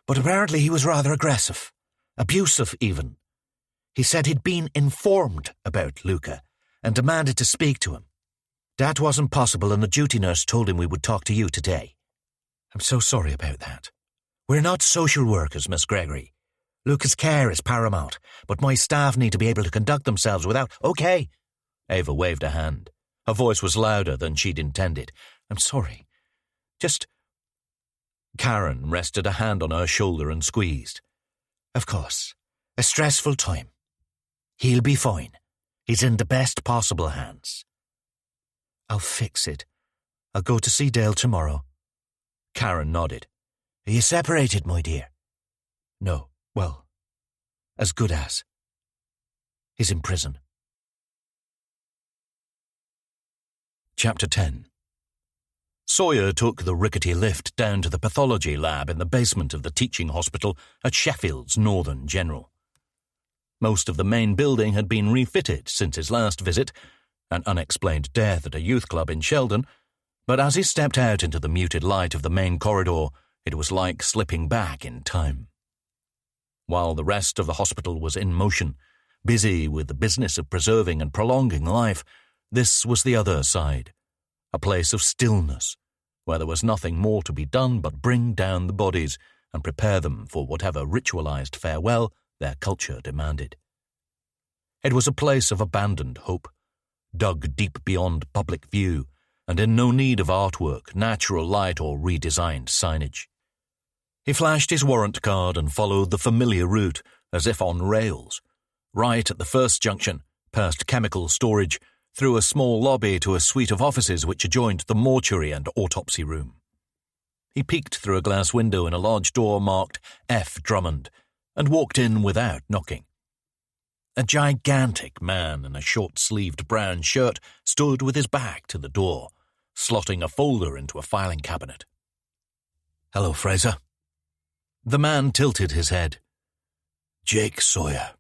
but apparently he was rather aggressive. Abusive, even. He said he'd been informed about Luca and demanded to speak to him. That wasn't possible, and the duty nurse told him we would talk to you today." "I'm so sorry about that." "We're not social workers, Miss Gregory. Luca's care is paramount, but my staff need to be able to conduct themselves without—" "Okay." Ava waved a hand. Her voice was louder than she'd intended. "I'm sorry. Just Karen rested a hand on her shoulder and squeezed. Of course. A stressful time. He'll be fine. He's in the best possible hands. I'll fix it. I'll go to see Dale tomorrow. Karen nodded. Are you separated, my dear? No. Well, as good as. He's in prison. Chapter 10. Sawyer took the rickety lift down to the pathology lab in the basement of the teaching hospital at Sheffield's Northern General. Most of the main building had been refitted since his last visit, an unexplained death at a youth club in Sheldon, but as he stepped out into the muted light of the main corridor, it was like slipping back in time. While the rest of the hospital was in motion, busy with the business of preserving and prolonging life, this was the other side, a place of stillness, where there was nothing more to be done but bring down the bodies and prepare them for whatever ritualized farewell their culture demanded. It was a place of abandoned hope, dug deep beyond public view, and in no need of artwork, natural light, or redesigned signage. He flashed his warrant card and followed the familiar route, as if on rails, right at the first junction, past chemical storage, through a small lobby to a suite of offices which adjoined the mortuary and autopsy room. He peeked through a glass window in a large door marked F. Drummond and walked in without knocking. A gigantic man in a short-sleeved brown shirt stood with his back to the door, slotting a folder into a filing cabinet. "Hello, Fraser." The man tilted his head. "Jake Sawyer."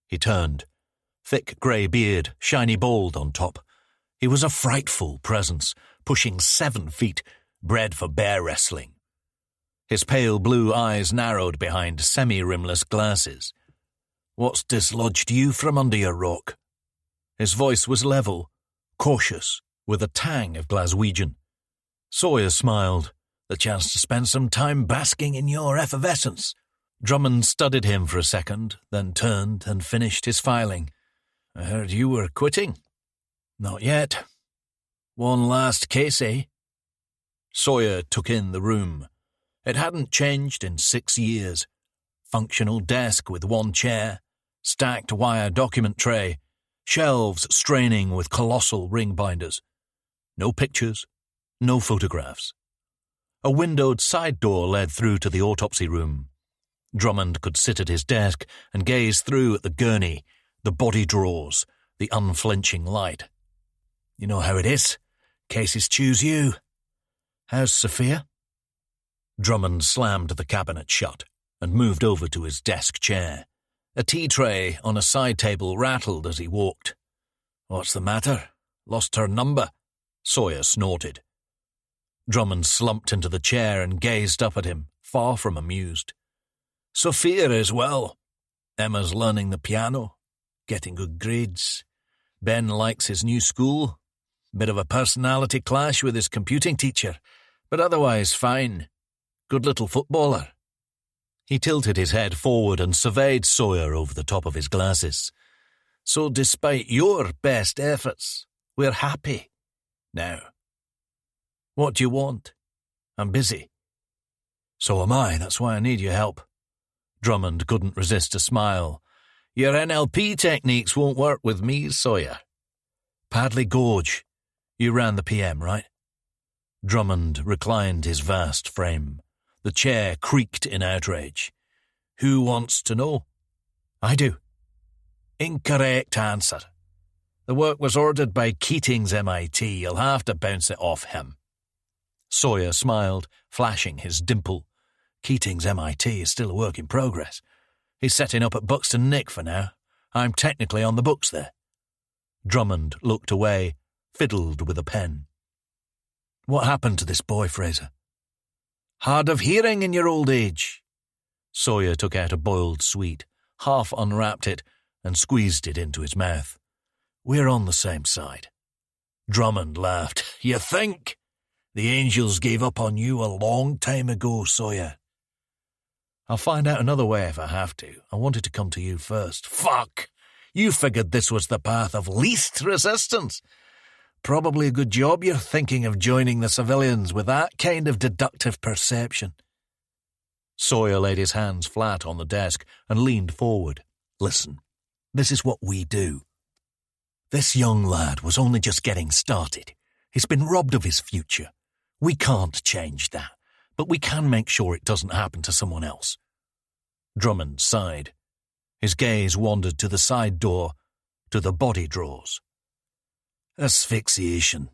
He turned. Thick grey beard, shiny bald on top. He was a frightful presence, pushing 7 feet, bred for bear wrestling. His pale blue eyes narrowed behind semi-rimless glasses. "What's dislodged you from under your rock?" His voice was level, cautious, with a tang of Glaswegian. Sawyer smiled. "The chance to spend some time basking in your effervescence." Drummond studied him for a second, then turned and finished his filing. "I heard you were quitting." "Not yet. One last case, eh?" Sawyer took in the room. It hadn't changed in 6 years. Functional desk with 1 chair, stacked wire document tray, shelves straining with colossal ring binders. No pictures, no photographs. A windowed side door led through to the autopsy room. Drummond could sit at his desk and gaze through at the gurney, the body drawers, the unflinching light. "You know how it is. Cases choose you. How's Sophia?" Drummond slammed the cabinet shut and moved over to his desk chair. A tea tray on a side table rattled as he walked. "What's the matter? Lost her number?" Sawyer snorted. Drummond slumped into the chair and gazed up at him, far from amused. "Sophia is well. Emma's learning the piano, getting good grades. Ben likes his new school. Bit of a personality clash with his computing teacher, but otherwise fine. Good little footballer." He tilted his head forward and surveyed Sawyer over the top of his glasses. "So despite your best efforts, we're happy. Now, what do you want? I'm busy." "So am I, that's why I need your help." Drummond couldn't resist a smile. "Your NLP techniques won't work with me, Sawyer." "Padley Gorge. You ran the PM, right?" Drummond reclined his vast frame. The chair creaked in outrage. "Who wants to know?" "I do." "Incorrect answer. The work was ordered by Keating's MIT. You'll have to bounce it off him." Sawyer smiled, flashing his dimple. Keating's MIT is still a work in progress. He's setting up at Buxton Nick for now. I'm technically on the books there. Drummond looked away, fiddled with a pen. "What happened to this boy, Fraser?" "Hard of hearing in your old age." Sawyer took out a boiled sweet, half unwrapped it, and squeezed it into his mouth. "We're on the same side." Drummond laughed. "You think? The angels gave up on you a long time ago, Sawyer." "I'll find out another way if I have to. I wanted to come to you first." "Fuck! You figured this was the path of least resistance. Probably a good job you're thinking of joining the civilians with that kind of deductive perception. Sawyer laid his hands flat on the desk and leaned forward. Listen, this is what we do. This young lad was only just getting started. He's been robbed of his future. We can't change that, but we can make sure it doesn't happen to someone else. Drummond sighed. His gaze wandered to the side door, to the body drawers. Asphyxiation.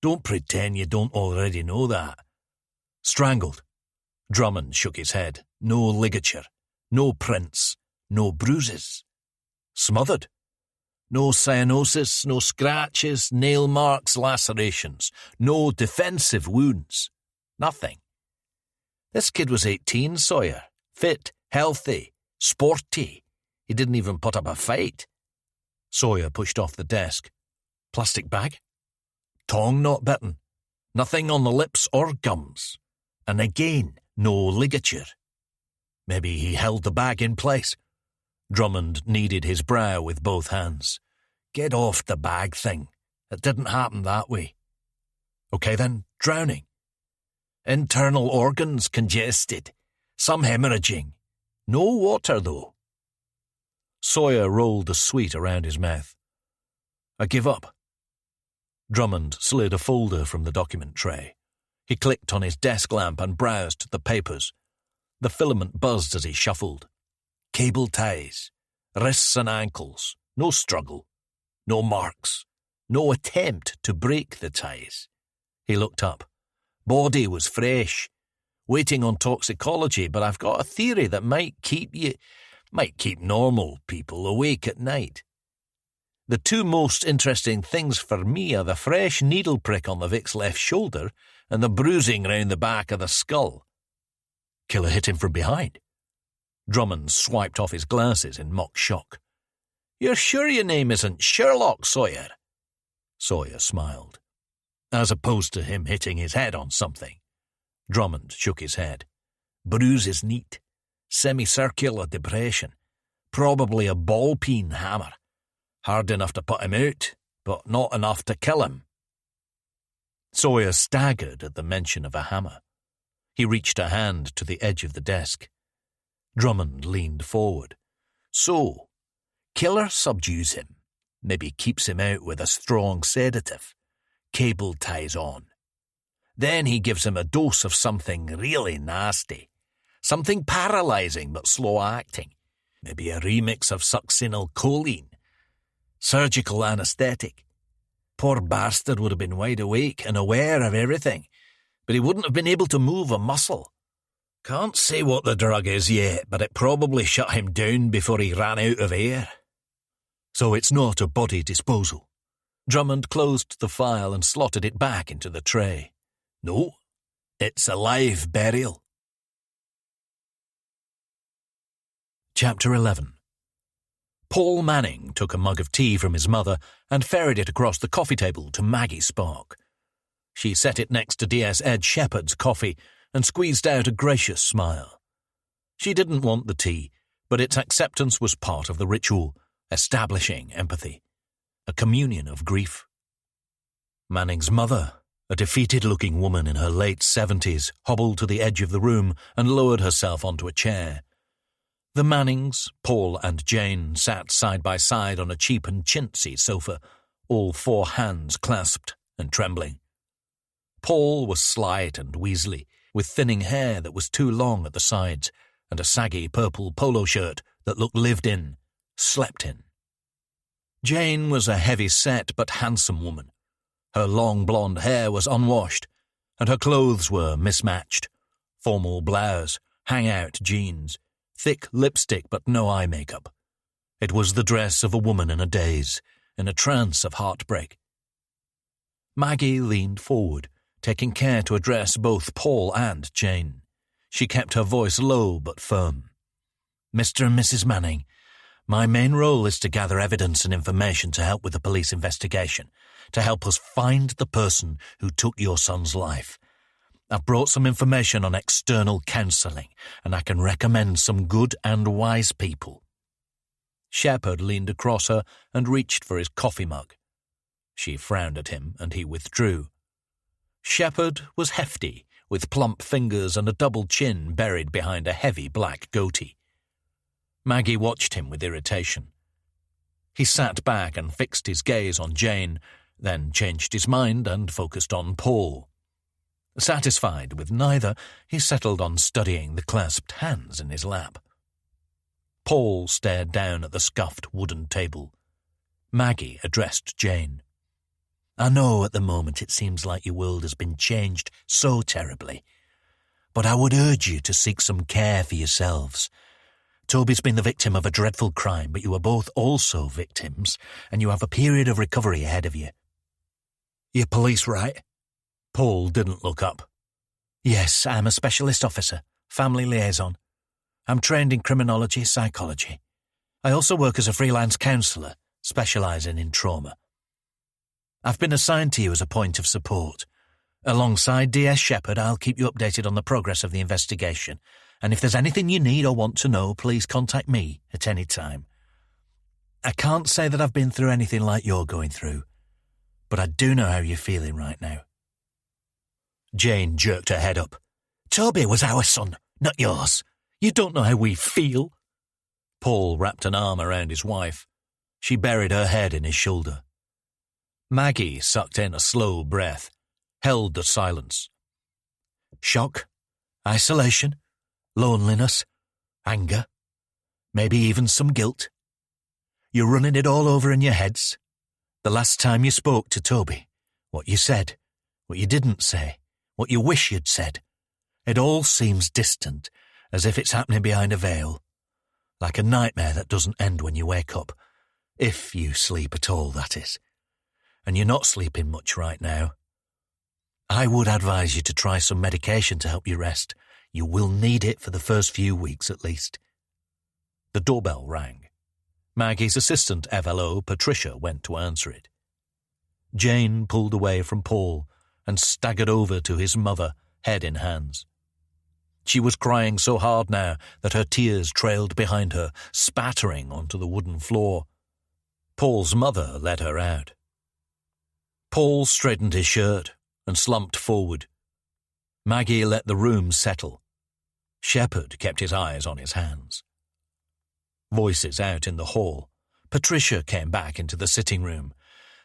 Don't pretend you don't already know that. Strangled. Drummond shook his head. No ligature. No prints. No bruises. Smothered. No cyanosis, no scratches, nail marks, lacerations. No defensive wounds. Nothing. This kid was 18, Sawyer. Fit, healthy, sporty. He didn't even put up a fight. Sawyer pushed off the desk. Plastic bag? Tongue not bitten. Nothing on the lips or gums. And again, no ligature. Maybe he held the bag in place. Drummond kneaded his brow with both hands. Get off the bag thing. It didn't happen that way. Okay then, drowning. Internal organs congested. Some hemorrhaging. No water, though. Sawyer rolled the sweet around his mouth. I give up. Drummond slid a folder from the document tray. He clicked on his desk lamp and browsed the papers. The filament buzzed as he shuffled. Cable ties. Wrists and ankles. No struggle. No marks. No attempt to break the ties. He looked up. Body was fresh. Waiting on toxicology, but I've got a theory that might keep normal people awake at night. The two most interesting things for me are the fresh needle prick on the Vic's left shoulder and the bruising round the back of the skull. Killer hit him from behind. Drummond swiped off his glasses in mock shock. You're sure your name isn't Sherlock, Sawyer? Sawyer smiled. As opposed to him hitting his head on something. Drummond shook his head. Bruise is neat. Semicircular depression. Probably a ball-peen hammer. Hard enough to put him out, but not enough to kill him. Sawyer staggered at the mention of a hammer. He reached a hand to the edge of the desk. Drummond leaned forward. So, killer subdues him. Maybe keeps him out with a strong sedative. Cable ties on. Then he gives him a dose of something really nasty. Something paralyzing but slow-acting. Maybe a remix of succinylcholine. Surgical anesthetic. Poor bastard would have been wide awake and aware of everything, but he wouldn't have been able to move a muscle. Can't say what the drug is yet, but it probably shut him down before he ran out of air. So it's not a body disposal. Drummond closed the file and slotted it back into the tray. No, it's a live burial. Chapter 11. Paul Manning took a mug of tea from his mother and ferried it across the coffee table to Maggie Spark. She set it next to DS Ed Shepherd's coffee and squeezed out a gracious smile. She didn't want the tea, but its acceptance was part of the ritual, establishing empathy, a communion of grief. Manning's mother, a defeated-looking woman in her late 70s, hobbled to the edge of the room and lowered herself onto a chair. The Mannings, Paul and Jane, sat side by side on a cheap and chintzy sofa, all four hands clasped and trembling. Paul was slight and weaselly, with thinning hair that was too long at the sides and a saggy purple polo shirt that looked lived in, slept in. Jane was a heavy-set but handsome woman. Her long blonde hair was unwashed, and her clothes were mismatched. Formal blouse, hang-out jeans, thick lipstick but no eye makeup. It was the dress of a woman in a daze, in a trance of heartbreak. Maggie leaned forward, taking care to address both Paul and Jane. She kept her voice low but firm. Mr. and Mrs. Manning, my main role is to gather evidence and information to help with the police investigation, to help us find the person who took your son's life. I've brought some information on external counselling, and I can recommend some good and wise people. Shepherd leaned across her and reached for his coffee mug. She frowned at him, and he withdrew. Shepherd was hefty, with plump fingers and a double chin buried behind a heavy black goatee. Maggie watched him with irritation. He sat back and fixed his gaze on Jane, then changed his mind and focused on Paul. Satisfied with neither, he settled on studying the clasped hands in his lap. Paul stared down at the scuffed wooden table. Maggie addressed Jane. "I know at the moment it seems like your world has been changed so terribly, but I would urge you to seek some care for yourselves. Toby's been the victim of a dreadful crime, but you are both also victims, and you have a period of recovery ahead of you." "You're police, right?" Paul didn't look up. "Yes, I'm a specialist officer, family liaison. I'm trained in criminology, psychology. I also work as a freelance counsellor, specialising in trauma. I've been assigned to you as a point of support. Alongside DS Shepherd, I'll keep you updated on the progress of the investigation, and if there's anything you need or want to know, please contact me at any time. I can't say that I've been through anything like you're going through, but I do know how you're feeling right now." Jane jerked her head up. "Toby was our son, not yours. You don't know how we feel." Paul wrapped an arm around his wife. She buried her head in his shoulder. Maggie sucked in a slow breath, held the silence. Shock, isolation, loneliness, anger, maybe even some guilt. You're running it all over in your heads. The last time you spoke to Toby, what you said, what you didn't say, what you wish you'd said. It all seems distant, as if it's happening behind a veil. Like a nightmare that doesn't end when you wake up. If you sleep at all, that is. And you're not sleeping much right now. I would advise you to try some medication to help you rest. You will need it for the first few weeks at least." The doorbell rang. Maggie's assistant FLO, Patricia, went to answer it. Jane pulled away from Paul and staggered over to his mother, head in hands. She was crying so hard now that her tears trailed behind her, spattering onto the wooden floor. Paul's mother led her out. Paul straightened his shirt and slumped forward. Maggie let the room settle. Shepherd kept his eyes on his hands. Voices out in the hall. Patricia came back into the sitting room.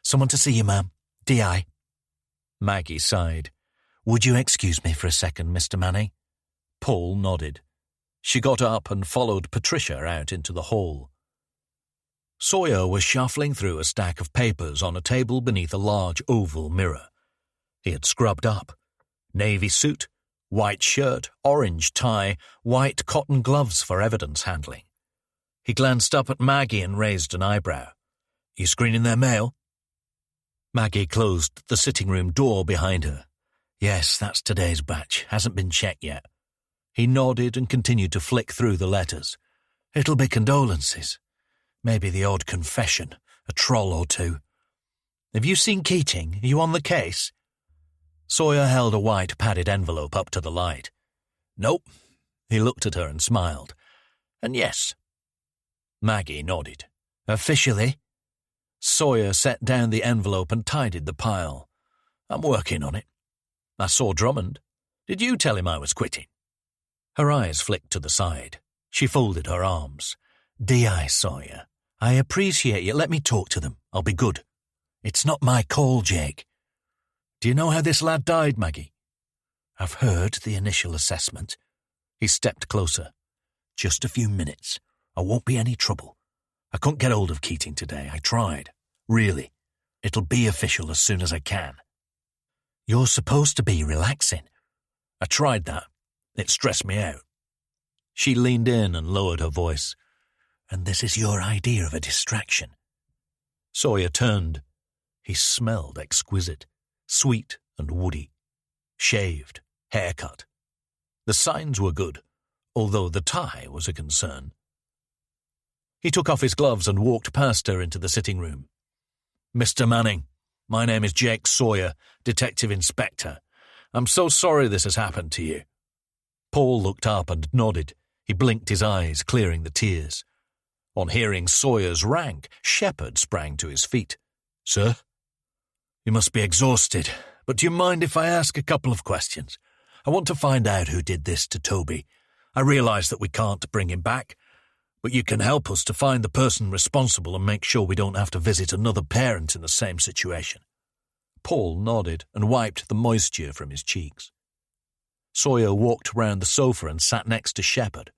"Someone to see you, ma'am. D.I." Maggie sighed. "Would you excuse me for a second, Mr. Manning?" Paul nodded. She got up and followed Patricia out into the hall. Sawyer was shuffling through a stack of papers on a table beneath a large oval mirror. He had scrubbed up. Navy suit, white shirt, orange tie, white cotton gloves for evidence handling. He glanced up at Maggie and raised an eyebrow. "You screening their mail?" Maggie closed the sitting room door behind her. "Yes, that's today's batch. Hasn't been checked yet." He nodded and continued to flick through the letters. "It'll be condolences. Maybe the odd confession, a troll or two. Have you seen Keating? Are you on the case?" Sawyer held a white padded envelope up to the light. "Nope." He looked at her and smiled. "And yes." Maggie nodded. "Officially?" Sawyer set down the envelope and tidied the pile. "I'm working on it. I saw Drummond. Did you tell him I was quitting?" Her eyes flicked to the side. She folded her arms. "D.I. Sawyer, I appreciate you. Let me talk to them. I'll be good. It's not my call, Jake. Do you know how this lad died, Maggie?" "I've heard the initial assessment." He stepped closer. "Just a few minutes. I won't be any trouble. I couldn't get hold of Keating today. I tried. Really. It'll be official as soon as I can." "You're supposed to be relaxing." "I tried that. It stressed me out." She leaned in and lowered her voice. "And this is your idea of a distraction?" Sawyer turned. He smelled exquisite, sweet and woody. Shaved, haircut. The signs were good, although the tie was a concern. He took off his gloves and walked past her into the sitting room. "Mr. Manning, my name is Jake Sawyer, Detective Inspector. I'm so sorry this has happened to you." Paul looked up and nodded. He blinked his eyes, clearing the tears. On hearing Sawyer's rank, Shepherd sprang to his feet. "Sir?" You must be exhausted, but do you mind if I ask a couple of questions? I want to find out who did this to Toby. I realise that we can't bring him back, but you can help us to find the person responsible and make sure we don't have to visit another parent in the same situation." Paul nodded and wiped the moisture from his cheeks. Sawyer walked round the sofa and sat next to Shepherd.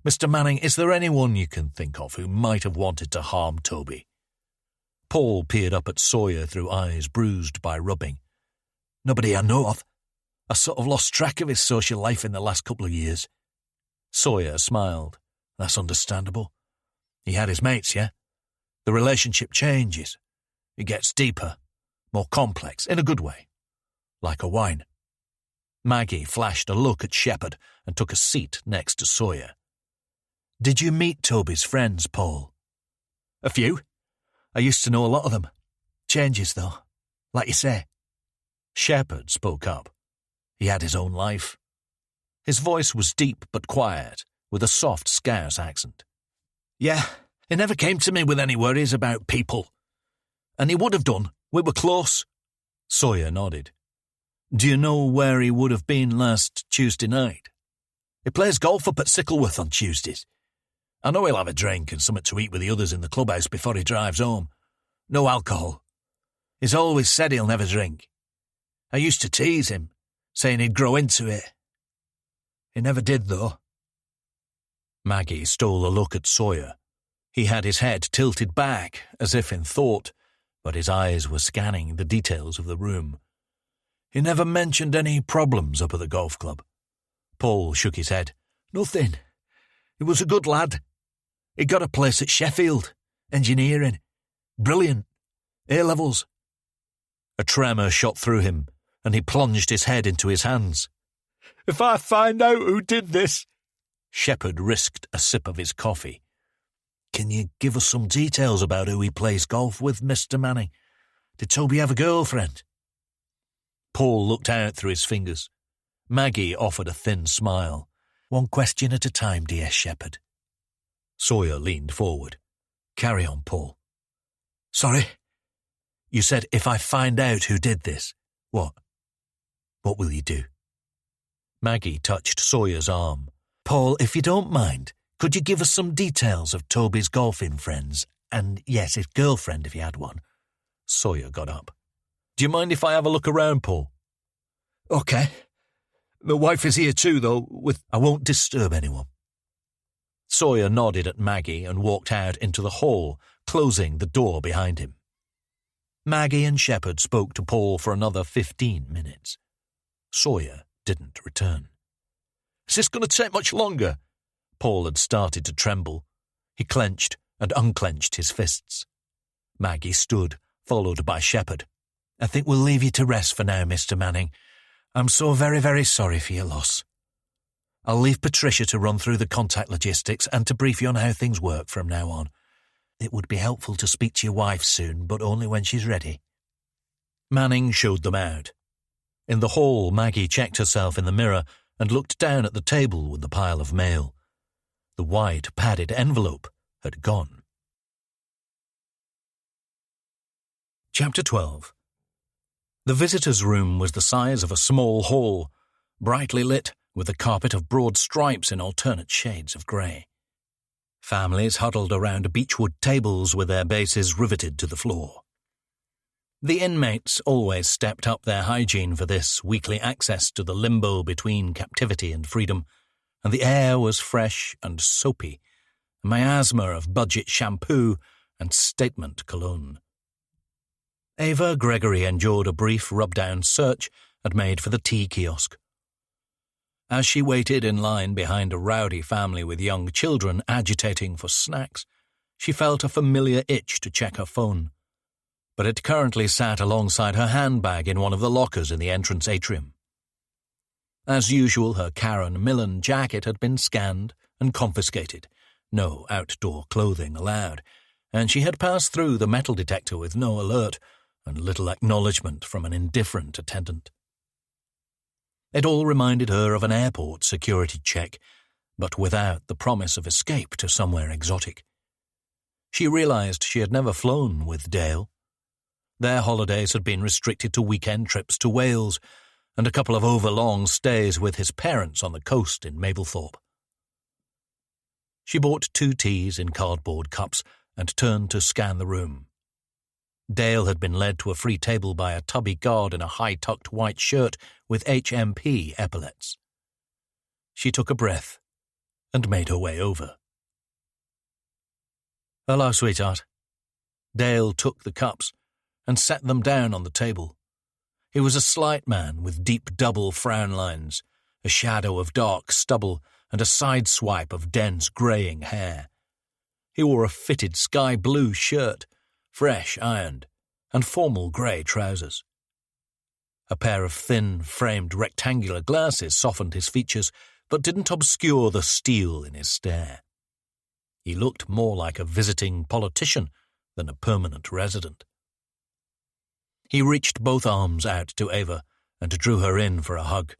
"Mr. Manning, is there anyone you can think of who might have wanted to harm Toby?" Paul peered up at Sawyer through eyes bruised by rubbing. "Nobody I know of. I sort of lost track of his social life in the last couple of years." Sawyer smiled. "That's understandable. He had his mates, yeah? The relationship changes. It gets deeper, more complex, in a good way. Like a wine." Maggie flashed a look at Shepherd and took a seat next to Sawyer. "Did you meet Toby's friends, Paul?" "A few. I used to know a lot of them. Changes, though, like you say." Shepherd spoke up. He had his own life. His voice was deep but quiet, with a soft Scouse accent. "Yeah, he never came to me with any worries about people. And he would have done. We were close." Sawyer nodded. "Do you know where he would have been last Tuesday night?" "He plays golf up at Sickleworth on Tuesdays. I know he'll have a drink and something to eat with the others in the clubhouse before he drives home. No alcohol. He's always said he'll never drink. I used to tease him, saying he'd grow into it. He never did, though." Maggie stole a look at Sawyer. He had his head tilted back, as if in thought, but his eyes were scanning the details of the room. "He never mentioned any problems up at the golf club." Paul shook his head. "Nothing. He was a good lad. He got a place at Sheffield, engineering. Brilliant. A-levels. A tremor shot through him, and he plunged his head into his hands. "If I find out who did this—" Shepherd risked a sip of his coffee. "Can you give us some details about who he plays golf with, Mr. Manning? Did Toby have a girlfriend?" Paul looked out through his fingers. Maggie offered a thin smile. "One question at a time, dear Shepherd." Sawyer leaned forward. "Carry on, Paul." "Sorry?" "You said if I find out who did this, what? What will you do?" Maggie touched Sawyer's arm. "Paul, if you don't mind, could you give us some details of Toby's golfing friends? And yes, his girlfriend if he had one." Sawyer got up. "Do you mind if I have a look around, Paul?" "Okay. My wife is here too, though, I won't disturb anyone." Sawyer nodded at Maggie and walked out into the hall, closing the door behind him. Maggie and Shepherd spoke to Paul for another 15 minutes. Sawyer didn't return. "Is this going to take much longer?" Paul had started to tremble. He clenched and unclenched his fists. Maggie stood, followed by Shepherd. "I think we'll leave you to rest for now, Mr. Manning. I'm so very, very sorry for your loss. I'll leave Patricia to run through the contact logistics and to brief you on how things work from now on. It would be helpful to speak to your wife soon, but only when she's ready." Manning showed them out. In the hall, Maggie checked herself in the mirror and looked down at the table with the pile of mail. The wide, padded envelope had gone. Chapter 12. The visitor's room was the size of a small hall, brightly lit with a carpet of broad stripes in alternate shades of grey. Families huddled around beechwood tables with their bases riveted to the floor. The inmates always stepped up their hygiene for this weekly access to the limbo between captivity and freedom, and the air was fresh and soapy, a miasma of budget shampoo and statement cologne. Ava Gregory endured a brief rub-down search and made for the tea kiosk. As she waited in line behind a rowdy family with young children agitating for snacks, she felt a familiar itch to check her phone, but it currently sat alongside her handbag in one of the lockers in the entrance atrium. As usual, her Karen Millen jacket had been scanned and confiscated, no outdoor clothing allowed, and she had passed through the metal detector with no alert and little acknowledgement from an indifferent attendant. It all reminded her of an airport security check, but without the promise of escape to somewhere exotic. She realized she had never flown with Dale. Their holidays had been restricted to weekend trips to Wales and a couple of overlong stays with his parents on the coast in Mablethorpe. She bought 2 teas in cardboard cups and turned to scan the room. Dale had been led to a free table by a tubby guard in a high-tucked white shirt with HMP epaulets. She took a breath and made her way over. "Hello, sweetheart." Dale took the cups and set them down on the table. He was a slight man with deep double frown lines, a shadow of dark stubble, and a side swipe of dense greying hair. He wore a fitted sky blue shirt, fresh ironed, and formal grey trousers. A pair of thin, framed rectangular glasses softened his features, but didn't obscure the steel in his stare. He looked more like a visiting politician than a permanent resident. He reached both arms out to Ava and drew her in for a hug.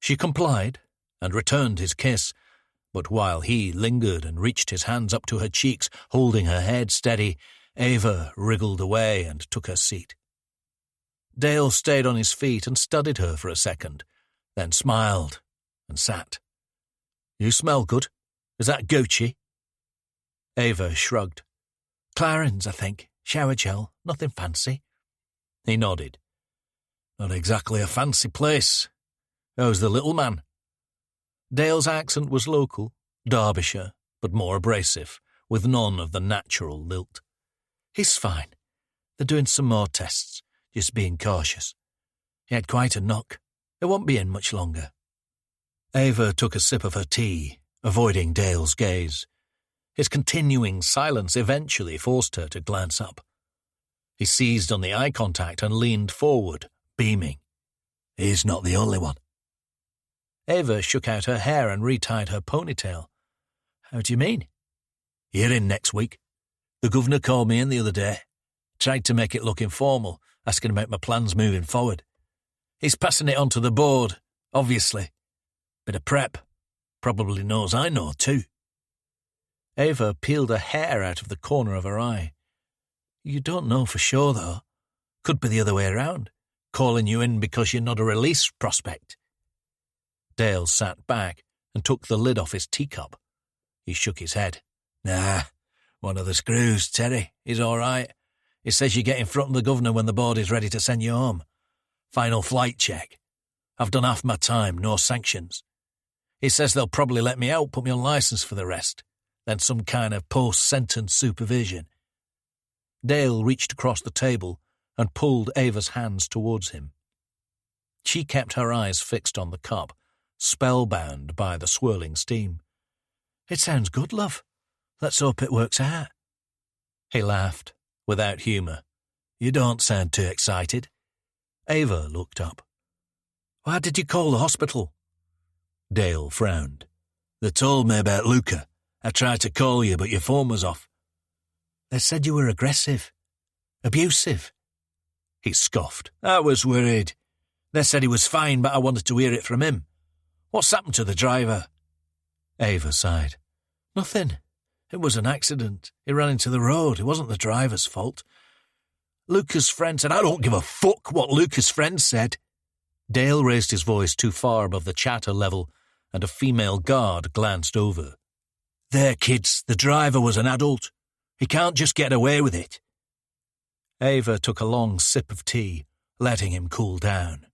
She complied and returned his kiss, but while he lingered and reached his hands up to her cheeks, holding her head steady, Ava wriggled away and took her seat. Dale stayed on his feet and studied her for a second, then smiled and sat. "You smell good. Is that Gucci?" Ava shrugged. "Clarins, I think. Shower gel. Nothing fancy." He nodded. "Not exactly a fancy place. How's the little man?" Dale's accent was local, Derbyshire, but more abrasive, with none of the natural lilt. "He's fine. They're doing some more tests, just being cautious. He had quite a knock. It won't be in much longer." Ava took a sip of her tea, avoiding Dale's gaze. His continuing silence eventually forced her to glance up. He seized on the eye contact and leaned forward, beaming. "He's not the only one." Ava shook out her hair and retied her ponytail. "How do you mean?" "You're in next week. The governor called me in the other day. Tried to make it look informal, asking about my plans moving forward. He's passing it on to the board, obviously. Bit of prep. Probably knows I know, too." Ava peeled a hair out of the corner of her eye. "You don't know for sure, though. Could be the other way around, calling you in because you're not a release prospect." Dale sat back and took the lid off his teacup. He shook his head. "Nah, one of the screws, Terry. He's all right. He says you get in front of the governor when the board is ready to send you home. Final flight check. I've done half my time, no sanctions. He says they'll probably let me out, put me on licence for the rest, then some kind of post-sentence supervision." Dale reached across the table and pulled Ava's hands towards him. She kept her eyes fixed on the cup, spellbound by the swirling steam. "It sounds good, love. Let's hope it works out." He laughed, without humour. "You don't sound too excited." Ava looked up. "Why did you call the hospital?" Dale frowned. "They told me about Luca. I tried to call you, but your phone was off." "They said you were aggressive. Abusive." He scoffed. "I was worried. They said he was fine, but I wanted to hear it from him. What's happened to the driver?" Ava sighed. "Nothing. It was an accident. He ran into the road. It wasn't the driver's fault. Luca's friend said—" "I don't give a fuck what Luca's friend said." Dale raised his voice too far above the chatter level, and a female guard glanced over. "There, kids, the driver was an adult. He can't just get away with it." Ava took a long sip of tea, letting him cool down.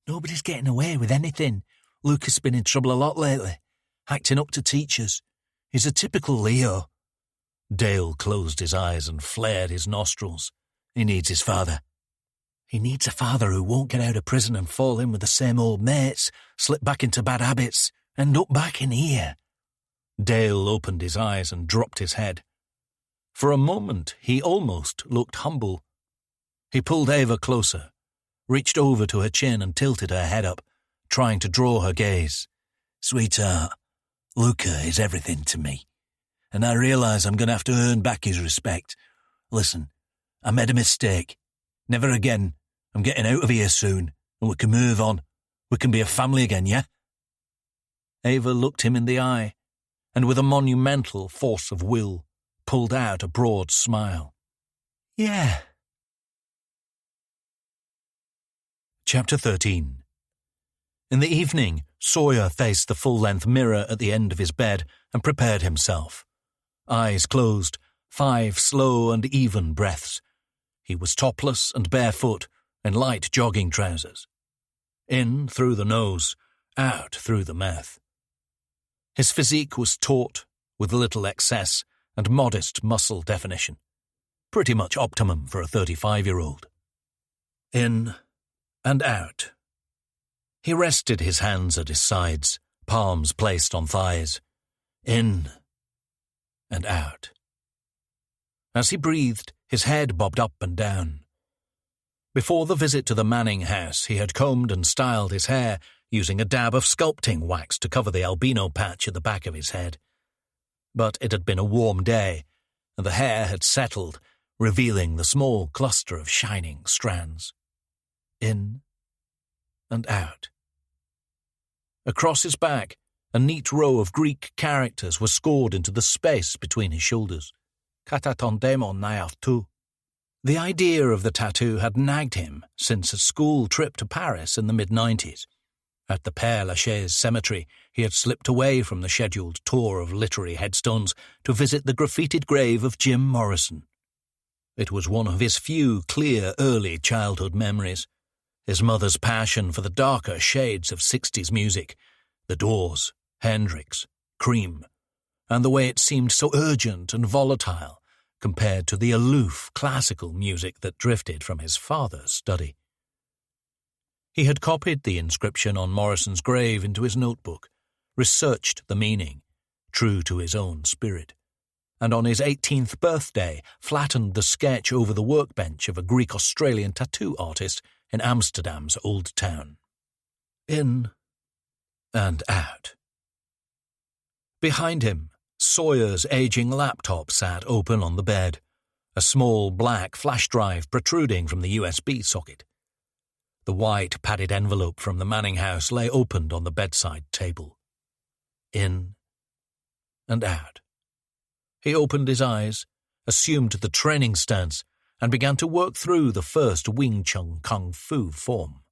"Nobody's getting away with anything. Luca's been in trouble a lot lately, acting up to teachers. He's a typical Leo." Dale closed his eyes and flared his nostrils. "He needs his father." "He needs a father who won't get out of prison and fall in with the same old mates, slip back into bad habits, end up back in here." Dale opened his eyes and dropped his head. For a moment, he almost looked humble. He pulled Ava closer, reached over to her chin and tilted her head up, trying to draw her gaze. "Sweetheart, Luca is everything to me, and I realise I'm going to have to earn back his respect. Listen, I made a mistake. Never again. I'm getting out of here soon, and we can move on. We can be a family again, yeah?" Ava looked him in the eye, and with a monumental force of will, pulled out a broad smile. "Yeah." Chapter 13. In the evening, Sawyer faced the full-length mirror at the end of his bed and prepared himself. Eyes closed, 5 slow and even breaths. He was topless and barefoot, in light jogging trousers. In through the nose, out through the mouth. His physique was taut, with little excess and modest muscle definition. Pretty much optimum for a 35-year-old. In and out. He rested his hands at his sides, palms placed on thighs. In and out. As he breathed, his head bobbed up and down. Before the visit to the Manning house, he had combed and styled his hair using a dab of sculpting wax to cover the albino patch at the back of his head. But it had been a warm day, and the hair had settled, revealing the small cluster of shining strands. In and out. Across his back, a neat row of Greek characters were scored into the space between his shoulders. Katatondemon naiartu. The idea of the tattoo had nagged him since a school trip to Paris in the mid-90s. At the Père Lachaise cemetery, he had slipped away from the scheduled tour of literary headstones to visit the graffitied grave of Jim Morrison. It was one of his few clear early childhood memories. His mother's passion for the darker shades of 60s music, The Doors, Hendrix, Cream, and the way it seemed so urgent and volatile compared to the aloof classical music that drifted from his father's study. He had copied the inscription on Morrison's grave into his notebook, researched the meaning, true to his own spirit, and on his 18th birthday flattened the sketch over the workbench of a Greek-Australian tattoo artist in Amsterdam's Old Town. In and out. Behind him, Sawyer's aging laptop sat open on the bed, a small black flash drive protruding from the USB socket. The white padded envelope from the Manning house lay opened on the bedside table. In and out. He opened his eyes, assumed the training stance, and began to work through the first Wing Chun Kung Fu form.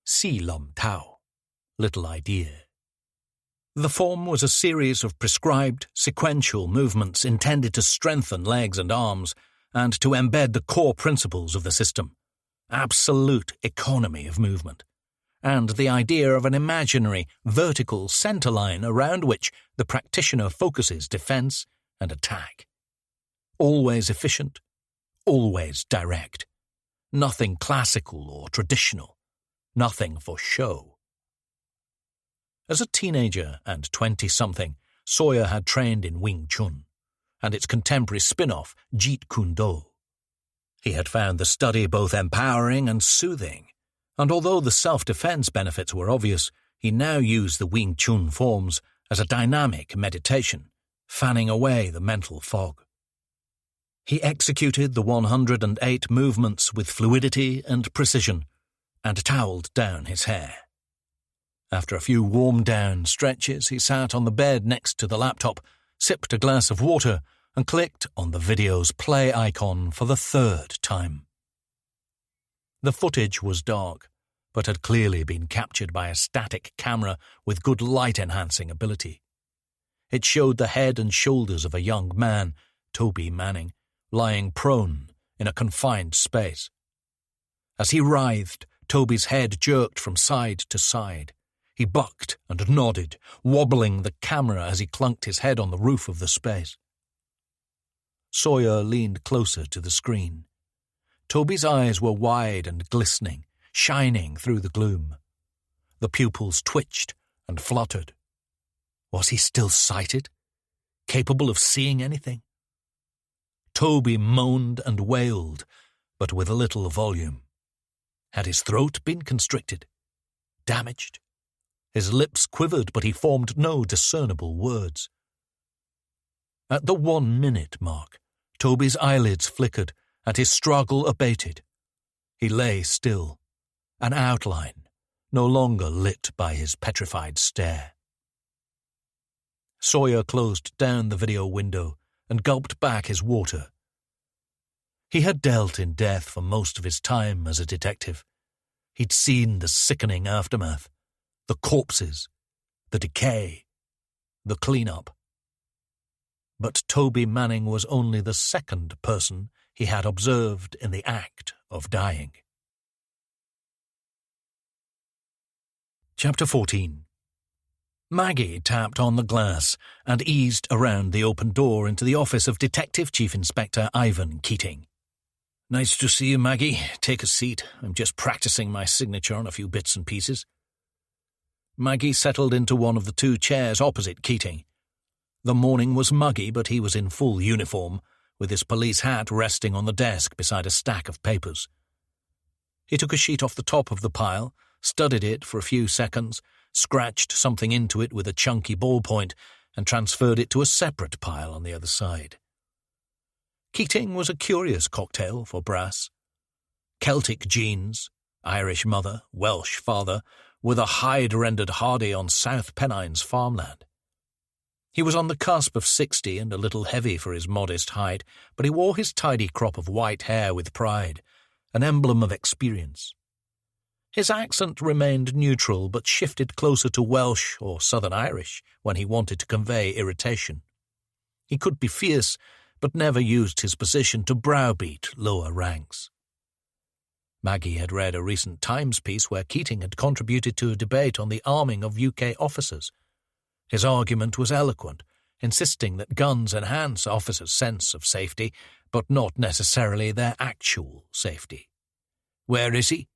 Si Lum Tao. Little idea. The form was a series of prescribed, sequential movements intended to strengthen legs and arms and to embed the core principles of the system. Absolute economy of movement, and the idea of an imaginary, vertical centerline around which the practitioner focuses defense and attack. Always efficient, always direct. Nothing classical or traditional. Nothing for show. As a teenager and 20-something, Sawyer had trained in Wing Chun, and its contemporary spin-off, Jeet Kune Do. He had found the study both empowering and soothing, and although the self-defense benefits were obvious, he now used the Wing Chun forms as a dynamic meditation, fanning away the mental fog. He executed the 108 movements with fluidity and precision, and toweled down his hair. After a few warm-down stretches, he sat on the bed next to the laptop, sipped a glass of water, and clicked on the video's play icon for the 3rd time. The footage was dark, but had clearly been captured by a static camera with good light-enhancing ability. It showed the head and shoulders of a young man, Toby Manning, lying prone in a confined space. As he writhed, Toby's head jerked from side to side. He bucked and nodded, wobbling the camera as he clunked his head on the roof of the space. Sawyer leaned closer to the screen. Toby's eyes were wide and glistening, shining through the gloom. The pupils twitched and fluttered. Was he still sighted? Capable of seeing anything? Toby moaned and wailed, but with little volume. Had his throat been constricted? Damaged? His lips quivered, but he formed no discernible words. At the 1-minute mark, Toby's eyelids flickered and his struggle abated. He lay still, an outline, no longer lit by his petrified stare. Sawyer closed down the video window and gulped back his water. He had dealt in death for most of his time as a detective. He'd seen the sickening aftermath, the corpses, the decay, the clean-up. But Toby Manning was only the second person he had observed in the act of dying. Chapter 14. Maggie tapped on the glass and eased around the open door into the office of Detective Chief Inspector Ivan Keating. "Nice to see you, Maggie. Take a seat. I'm just practicing my signature on a few bits and pieces." Maggie settled into one of the two chairs opposite Keating. The morning was muggy, but he was in full uniform, with his police hat resting on the desk beside a stack of papers. He took a sheet off the top of the pile, studied it for a few seconds, scratched something into it with a chunky ballpoint, and transferred it to a separate pile on the other side. Keating was a curious cocktail for Brass. Celtic genes, Irish mother, Welsh father, with a hide-rendered Hardy on South Pennines farmland. He was on the cusp of 60 and a little heavy for his modest height, but he wore his tidy crop of white hair with pride, an emblem of experience. His accent remained neutral but shifted closer to Welsh or Southern Irish when he wanted to convey irritation. He could be fierce, but never used his position to browbeat lower ranks. Maggie had read a recent Times piece where Keating had contributed to a debate on the arming of UK officers. His argument was eloquent, insisting that guns enhance officers' sense of safety, but not necessarily their actual safety. "Where is he?"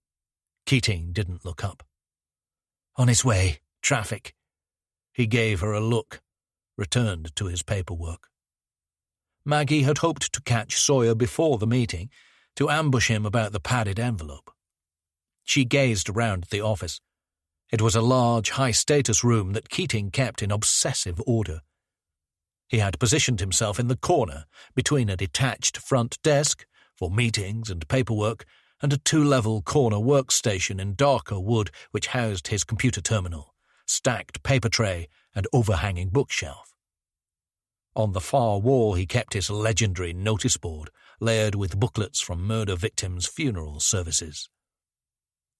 Keating didn't look up. "On his way. Traffic." He gave her a look, returned to his paperwork. Maggie had hoped to catch Sawyer before the meeting, to ambush him about the padded envelope. She gazed around the office. It was a large, high-status room that Keating kept in obsessive order. He had positioned himself in the corner between a detached front desk for meetings and paperwork and a two-level corner workstation in darker wood which housed his computer terminal, stacked paper tray, and overhanging bookshelf. On the far wall he kept his legendary notice board, layered with booklets from murder victims' funeral services.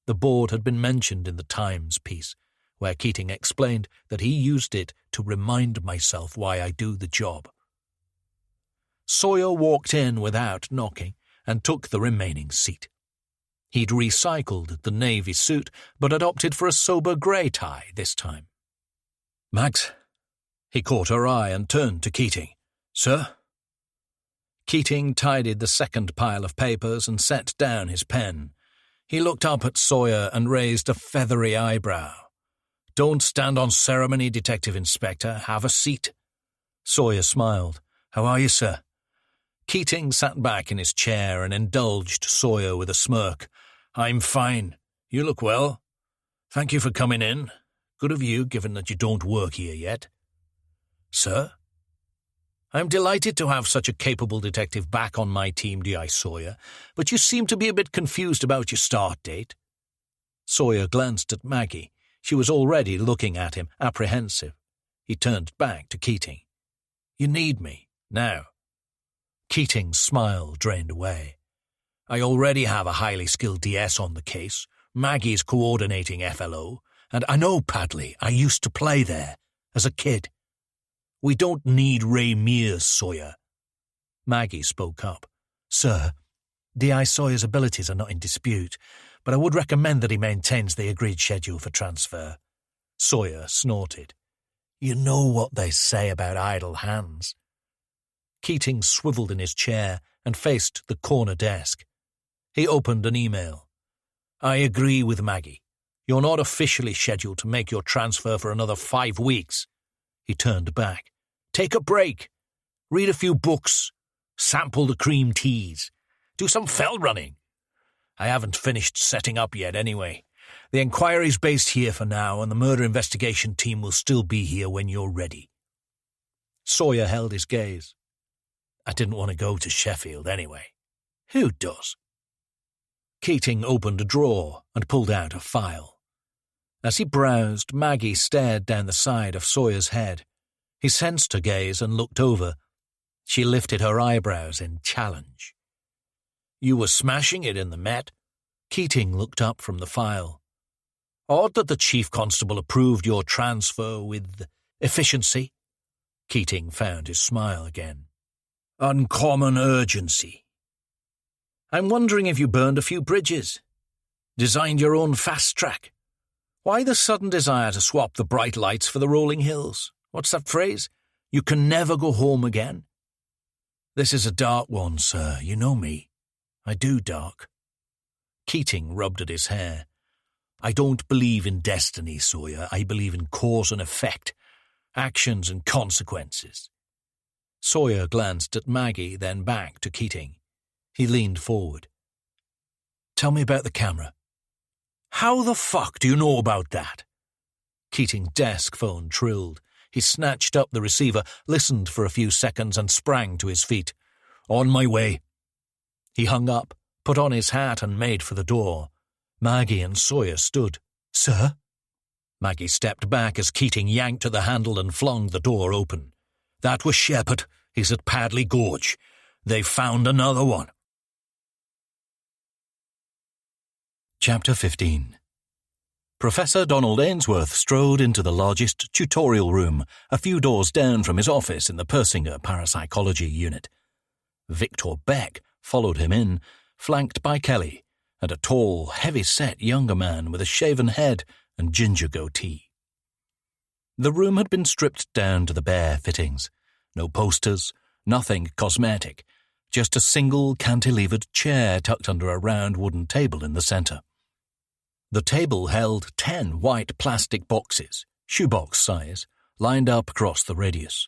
The board had been mentioned in the Times piece, where Keating explained that he used it to remind myself why I do the job. Sawyer walked in without knocking and took the remaining seat. He'd recycled the navy suit, but had opted for a sober grey tie this time. "Mags?" He caught her eye and turned to Keating. "Sir?" Keating tidied the second pile of papers and set down his pen. He looked up at Sawyer and raised a feathery eyebrow. "Don't stand on ceremony, Detective Inspector. Have a seat." Sawyer smiled. "How are you, sir?" Keating sat back in his chair and indulged Sawyer with a smirk. "I'm fine. You look well. Thank you for coming in. Good of you, given that you don't work here yet." "Sir?" "I'm delighted to have such a capable detective back on my team, D.I. Sawyer, but you seem to be a bit confused about your start date." Sawyer glanced at Maggie. She was already looking at him, apprehensive. He turned back to Keating. "You need me, now." Keating's smile drained away. "I already have a highly skilled DS on the case. Maggie's coordinating FLO, and I know Padley. I used to play there, as a kid. We don't need Ray Mears, Sawyer." Maggie spoke up. "Sir, D.I. Sawyer's abilities are not in dispute, but I would recommend that he maintains the agreed schedule for transfer." Sawyer snorted. "You know what they say about idle hands." Keating swiveled in his chair and faced the corner desk. He opened an email. "I agree with Maggie. You're not officially scheduled to make your transfer for another 5 weeks. He turned back. "Take a break. Read a few books. Sample the cream teas. Do some fell running. I haven't finished setting up yet anyway. The inquiry's based here for now, and the murder investigation team will still be here when you're ready." Sawyer held his gaze. "I didn't want to go to Sheffield anyway. Who does?" Keating opened a drawer and pulled out a file. As he browsed, Maggie stared down the side of Sawyer's head. He sensed her gaze and looked over. She lifted her eyebrows in challenge. "You were smashing it in the Met. Keating looked up from the file. Odd that the Chief Constable approved your transfer with efficiency. Keating found his smile again. Uncommon urgency. I'm wondering if you burned a few bridges. Designed your own fast track. Why the sudden desire to swap the bright lights for the rolling hills? What's that phrase? You can never go home again? This is a dark one, sir. You know me. I do dark. Keating rubbed at his hair. I don't believe in destiny, Sawyer. I believe in cause and effect, actions and consequences. Sawyer glanced at Maggie, then back to Keating. He leaned forward. Tell me about the camera. How the fuck do you know about that? Keating's desk phone trilled. He snatched up the receiver, listened for a few seconds, and sprang to his feet. On my way. He hung up, put on his hat, and made for the door. Maggie and Sawyer stood. Sir? Maggie stepped back as Keating yanked at the handle and flung the door open. That was Shepherd. He's at Padley Gorge. They've found another one. Chapter 15. Professor Donald Ainsworth strode into the largest tutorial room, a few doors down from his office in the Persinger Parapsychology Unit. Victor Beck followed him in, flanked by Kelly, and a tall, heavy-set younger man with a shaven head and ginger goatee. The room had been stripped down to the bare fittings. No posters, nothing cosmetic, just a single cantilevered chair tucked under a round wooden table in the center. The table held 10 white plastic boxes, shoebox size, lined up across the radius.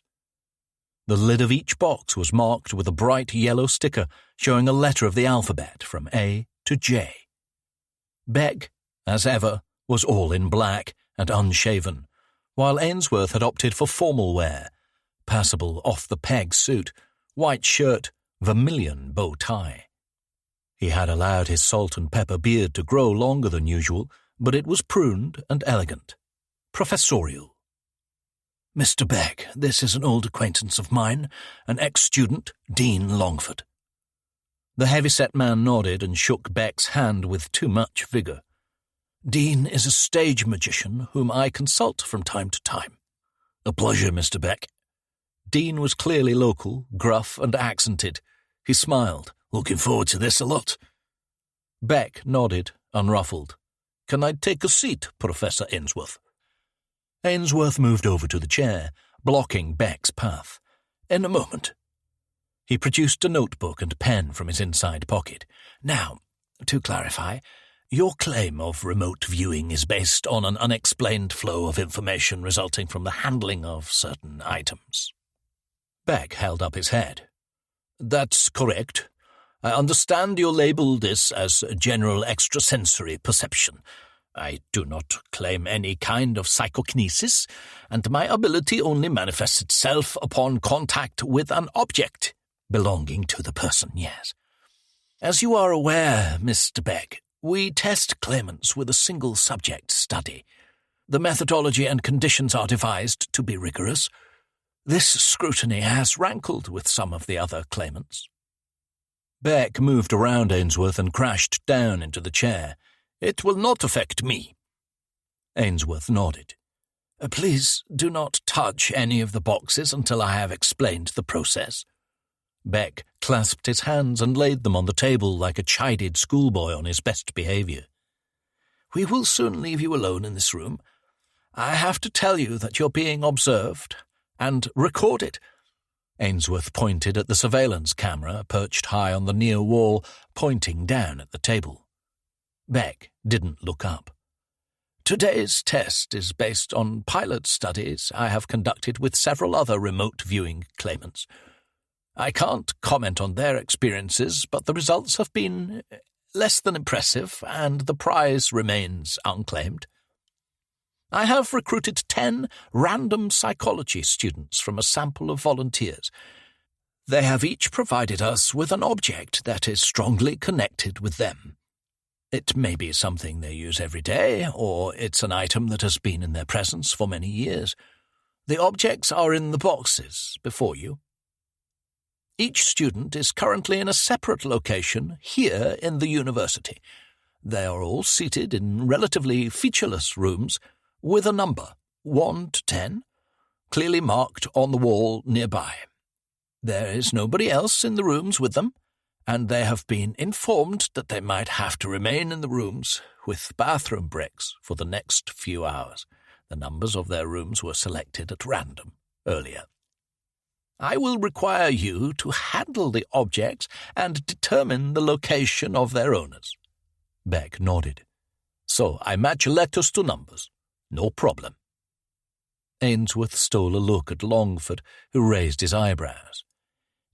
The lid of each box was marked with a bright yellow sticker showing a letter of the alphabet from A to J. Beck, as ever, was all in black and unshaven, while Ainsworth had opted for formal wear, passable off-the-peg suit, white shirt, vermilion bow tie. He had allowed his salt and pepper beard to grow longer than usual, but it was pruned and elegant. Professorial. Mr. Beck, this is an old acquaintance of mine, an ex-student, Dean Longford. The heavy-set man nodded and shook Beck's hand with too much vigor. Dean is a stage magician whom I consult from time to time. A pleasure, Mr. Beck. Dean was clearly local, gruff and accented. He smiled. Looking forward to this a lot. Beck nodded, unruffled. Can I take a seat, Professor Ainsworth? Ainsworth moved over to the chair, blocking Beck's path. In a moment. He produced a notebook and pen from his inside pocket. Now, to clarify, your claim of remote viewing is based on an unexplained flow of information resulting from the handling of certain items. Beck held up his head. That's correct. I understand you label this as general extrasensory perception. I do not claim any kind of psychokinesis, and my ability only manifests itself upon contact with an object belonging to the person, yes. As you are aware, Mr. Beck, we test claimants with a single subject study. The methodology and conditions are devised to be rigorous. This scrutiny has rankled with some of the other claimants. Beck moved around Ainsworth and crashed down into the chair. It will not affect me. Ainsworth nodded. Please do not touch any of the boxes until I have explained the process. Beck clasped his hands and laid them on the table like a chided schoolboy on his best behavior. We will soon leave you alone in this room. I have to tell you that you're being observed and recorded. Ainsworth pointed at the surveillance camera perched high on the near wall, pointing down at the table. Beck didn't look up. Today's test is based on pilot studies I have conducted with several other remote viewing claimants. I can't comment on their experiences, but the results have been less than impressive, and the prize remains unclaimed. I have recruited 10 random psychology students from a sample of volunteers. They have each provided us with an object that is strongly connected with them. It may be something they use every day, or it's an item that has been in their presence for many years. The objects are in the boxes before you. Each student is currently in a separate location here in the university. They are all seated in relatively featureless rooms with a number, 1 to 10, clearly marked on the wall nearby. There is nobody else in the rooms with them, and they have been informed that they might have to remain in the rooms with bathroom breaks for the next few hours. The numbers of their rooms were selected at random earlier. I will require you to handle the objects and determine the location of their owners. Beck nodded. So I match letters to numbers. No problem. Ainsworth stole a look at Longford, who raised his eyebrows.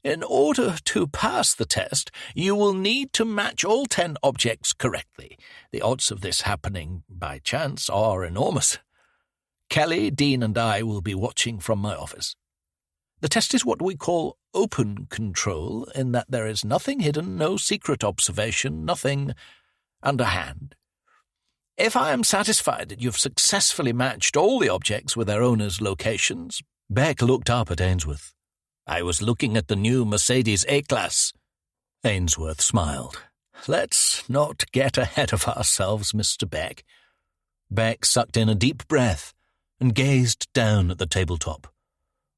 In order to pass the test, you will need to match all 10 objects correctly. The odds of this happening by chance are enormous. Kelly, Dean, and I will be watching from my office. The test is what we call open control, in that there is nothing hidden, no secret observation, nothing underhand. If I am satisfied that you've successfully matched all the objects with their owners' locations— Beck looked up at Ainsworth. I was looking at the new Mercedes A-Class. Ainsworth smiled. Let's not get ahead of ourselves, Mr. Beck. Beck sucked in a deep breath and gazed down at the tabletop.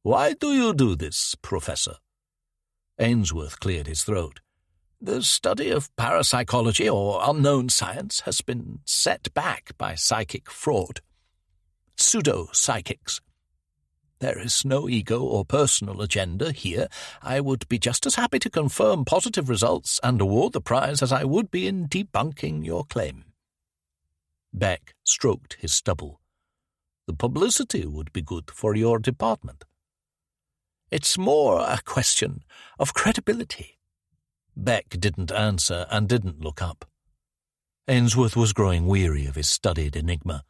Why do you do this, Professor? Ainsworth cleared his throat. The study of parapsychology or unknown science has been set back by psychic fraud. Pseudo-psychics. There is no ego or personal agenda here. I would be just as happy to confirm positive results and award the prize as I would be in debunking your claim. Beck stroked his stubble. The publicity would be good for your department. It's more a question of credibility. Beck didn't answer and didn't look up. Ainsworth was growing weary of his studied enigma.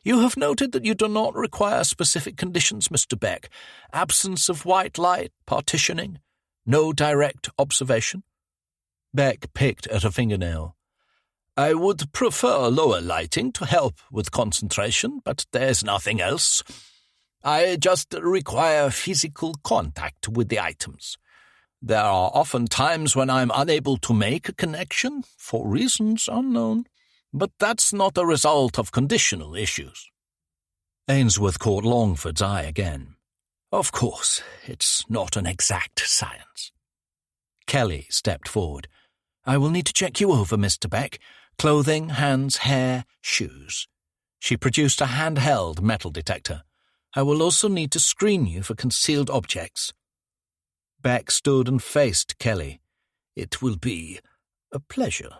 You have noted that you do not require specific conditions, Mr. Beck. Absence of white light, partitioning, no direct observation. Beck picked at a fingernail. I would prefer lower lighting to help with concentration, but there's nothing else. I just require physical contact with the items. There are often times when I'm unable to make a connection, for reasons unknown, but that's not a result of conditional issues. Ainsworth caught Longford's eye again. Of course, it's not an exact science. Kelly stepped forward. I will need to check you over, Mr. Beck. Clothing, hands, hair, shoes. She produced a handheld metal detector. I will also need to screen you for concealed objects. Beck stood and faced Kelly. It will be a pleasure.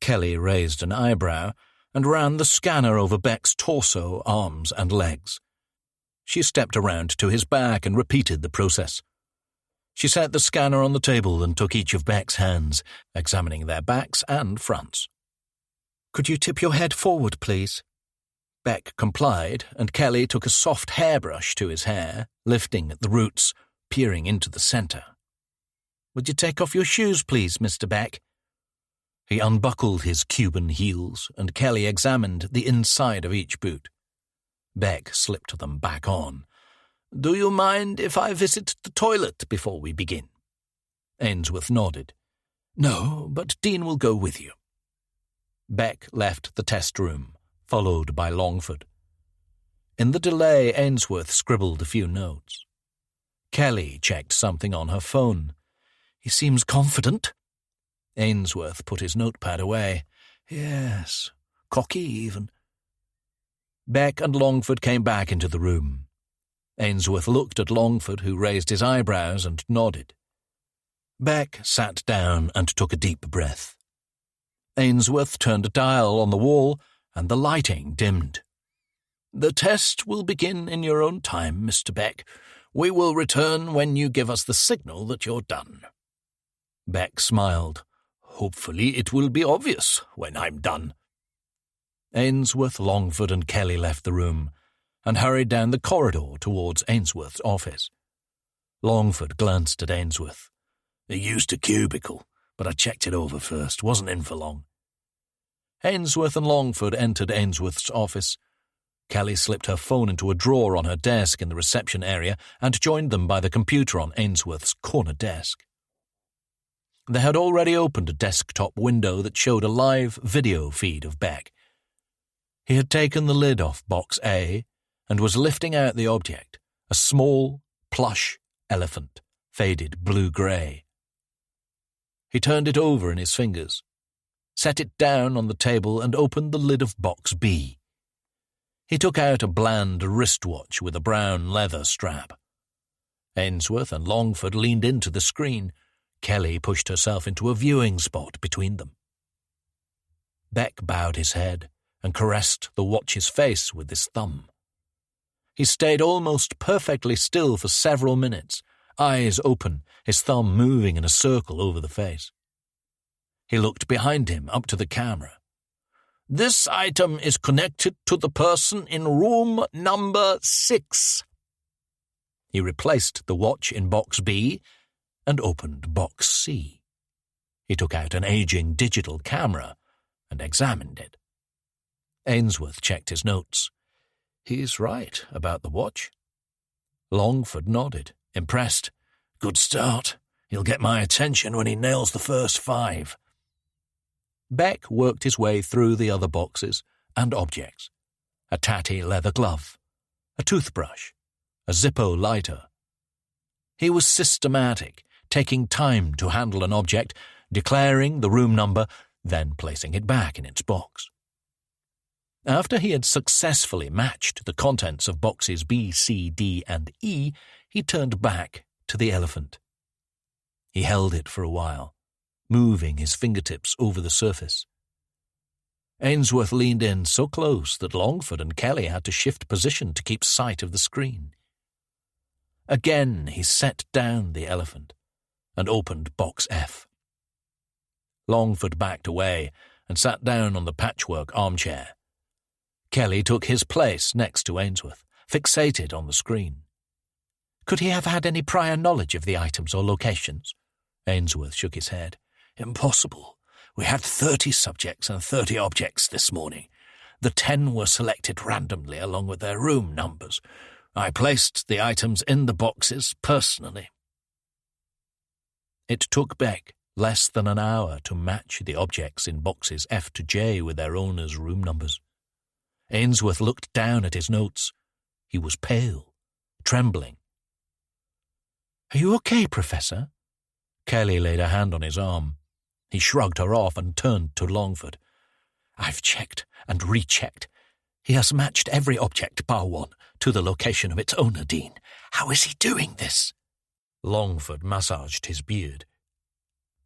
Kelly raised an eyebrow and ran the scanner over Beck's torso, arms, and legs. She stepped around to his back and repeated the process. She set the scanner on the table and took each of Beck's hands, examining their backs and fronts. Could you tip your head forward, please? Beck complied, and Kelly took a soft hairbrush to his hair, lifting at the roots, peering into the centre. Would you take off your shoes, please, Mr. Beck? He unbuckled his Cuban heels, and Kelly examined the inside of each boot. Beck slipped them back on. Do you mind if I visit the toilet before we begin? Ainsworth nodded. No, but Dean will go with you. Beck left the test room, followed by Longford. In the delay, Ainsworth scribbled a few notes. Kelly checked something on her phone. He seems confident. Ainsworth put his notepad away. Yes, cocky even. Beck and Longford came back into the room. Ainsworth looked at Longford, who raised his eyebrows and nodded. Beck sat down and took a deep breath. Ainsworth turned a dial on the wall, and the lighting dimmed. The test will begin in your own time, Mr. Beck. We will return when you give us the signal that you're done. Beck smiled. Hopefully it will be obvious when I'm done. Ainsworth, Longford, and Kelly left the room and hurried down the corridor towards Ainsworth's office. Longford glanced at Ainsworth. He used a cubicle, but I checked it over first. Wasn't in for long. Ainsworth and Longford entered Ainsworth's office. Kelly slipped her phone into a drawer on her desk in the reception area and joined them by the computer on Ainsworth's corner desk. They had already opened a desktop window that showed a live video feed of Beck. He had taken the lid off Box A and was lifting out the object, a small, plush elephant, faded blue-grey. He turned it over in his fingers, set it down on the table and opened the lid of Box B. He took out a bland wristwatch with a brown leather strap. Ainsworth and Longford leaned into the screen. Kelly pushed herself into a viewing spot between them. Beck bowed his head and caressed the watch's face with his thumb. He stayed almost perfectly still for several minutes, eyes open, his thumb moving in a circle over the face. He looked behind him up to the camera. "This item is connected to the person in room number 6. He replaced the watch in Box B and opened Box C. He took out an aging digital camera and examined it. Ainsworth checked his notes. "He's right about the watch." Longford nodded, impressed. "Good start. He'll get my attention when he nails the first 5. Beck worked his way through the other boxes and objects. A tatty leather glove, a toothbrush, a Zippo lighter. He was systematic, taking time to handle an object, declaring the room number, then placing it back in its box. After he had successfully matched the contents of boxes B, C, D, and E, he turned back to the elephant. He held it for a while, moving his fingertips over the surface. Ainsworth leaned in so close that Longford and Kelly had to shift position to keep sight of the screen. Again he set down the elephant and opened Box F. Longford backed away and sat down on the patchwork armchair. Kelly took his place next to Ainsworth, fixated on the screen. Could he have had any prior knowledge of the items or locations? Ainsworth shook his head. "Impossible. We had 30 subjects and 30 objects this morning. The 10 were selected randomly along with their room numbers. I placed the items in the boxes personally." It took Beck less than an hour to match the objects in boxes F to J with their owners' room numbers. Ainsworth looked down at his notes. He was pale, trembling. "Are you okay, Professor?" Kelly laid a hand on his arm. He shrugged her off and turned to Longford. "I've checked and rechecked. He has matched every object bar 1 to the location of its owner, Dean. How is he doing this?" Longford massaged his beard.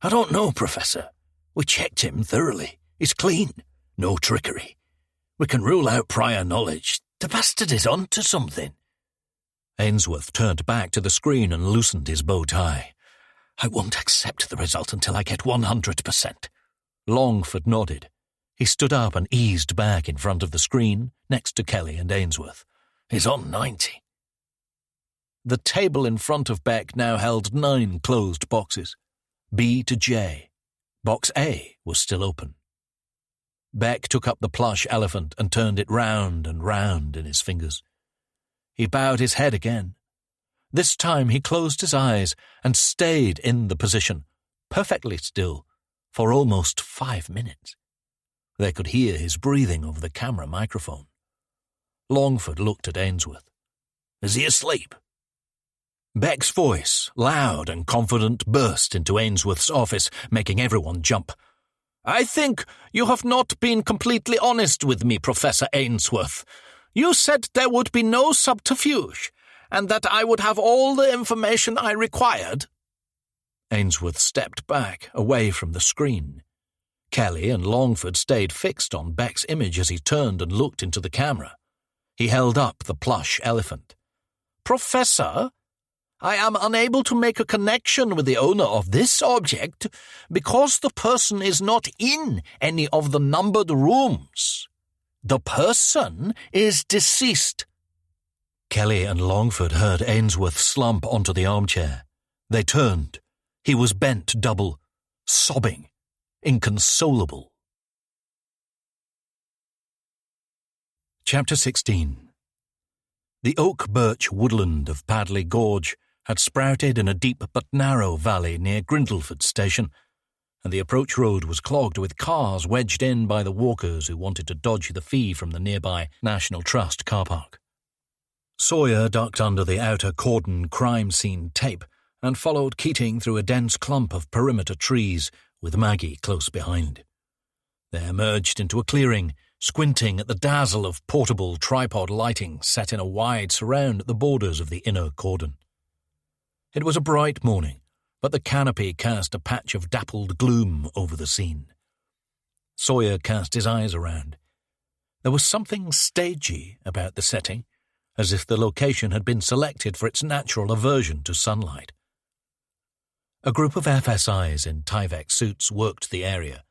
"I don't know, Professor. We checked him thoroughly. He's clean. No trickery. We can rule out prior knowledge. The bastard is on to something." Ainsworth turned back to the screen and loosened his bow tie. "I won't accept the result until I get 100%. Longford nodded. He stood up and eased back in front of the screen, next to Kelly and Ainsworth. "He's on 90. The table in front of Beck now held 9 closed boxes, B to J. Box A was still open. Beck took up the plush elephant and turned it round and round in his fingers. He bowed his head again. This time he closed his eyes and stayed in the position, perfectly still, for almost 5 minutes. They could hear his breathing over the camera microphone. Longford looked at Ainsworth. "Is he asleep?" Beck's voice, loud and confident, burst into Ainsworth's office, making everyone jump. "I think you have not been completely honest with me, Professor Ainsworth. You said there would be no subterfuge, and that I would have all the information I required." Ainsworth stepped back, away from the screen. Kelly and Longford stayed fixed on Beck's image as he turned and looked into the camera. He held up the plush elephant. "Professor, I am unable to make a connection with the owner of this object because the person is not in any of the numbered rooms. The person is deceased." Kelly and Longford heard Ainsworth slump onto the armchair. They turned. He was bent double, sobbing, inconsolable. Chapter 16. The oak-birch woodland of Padley Gorge had sprouted in a deep but narrow valley near Grindleford Station, and the approach road was clogged with cars wedged in by the walkers who wanted to dodge the fee from the nearby National Trust car park. Sawyer ducked under the outer cordon crime scene tape and followed Keating through a dense clump of perimeter trees with Maggie close behind. They emerged into a clearing, squinting at the dazzle of portable tripod lighting set in a wide surround at the borders of the inner cordon. It was a bright morning, but the canopy cast a patch of dappled gloom over the scene. Sawyer cast his eyes around. There was something stagey about the setting, as if the location had been selected for its natural aversion to sunlight. A group of FSIs in Tyvek suits worked the area,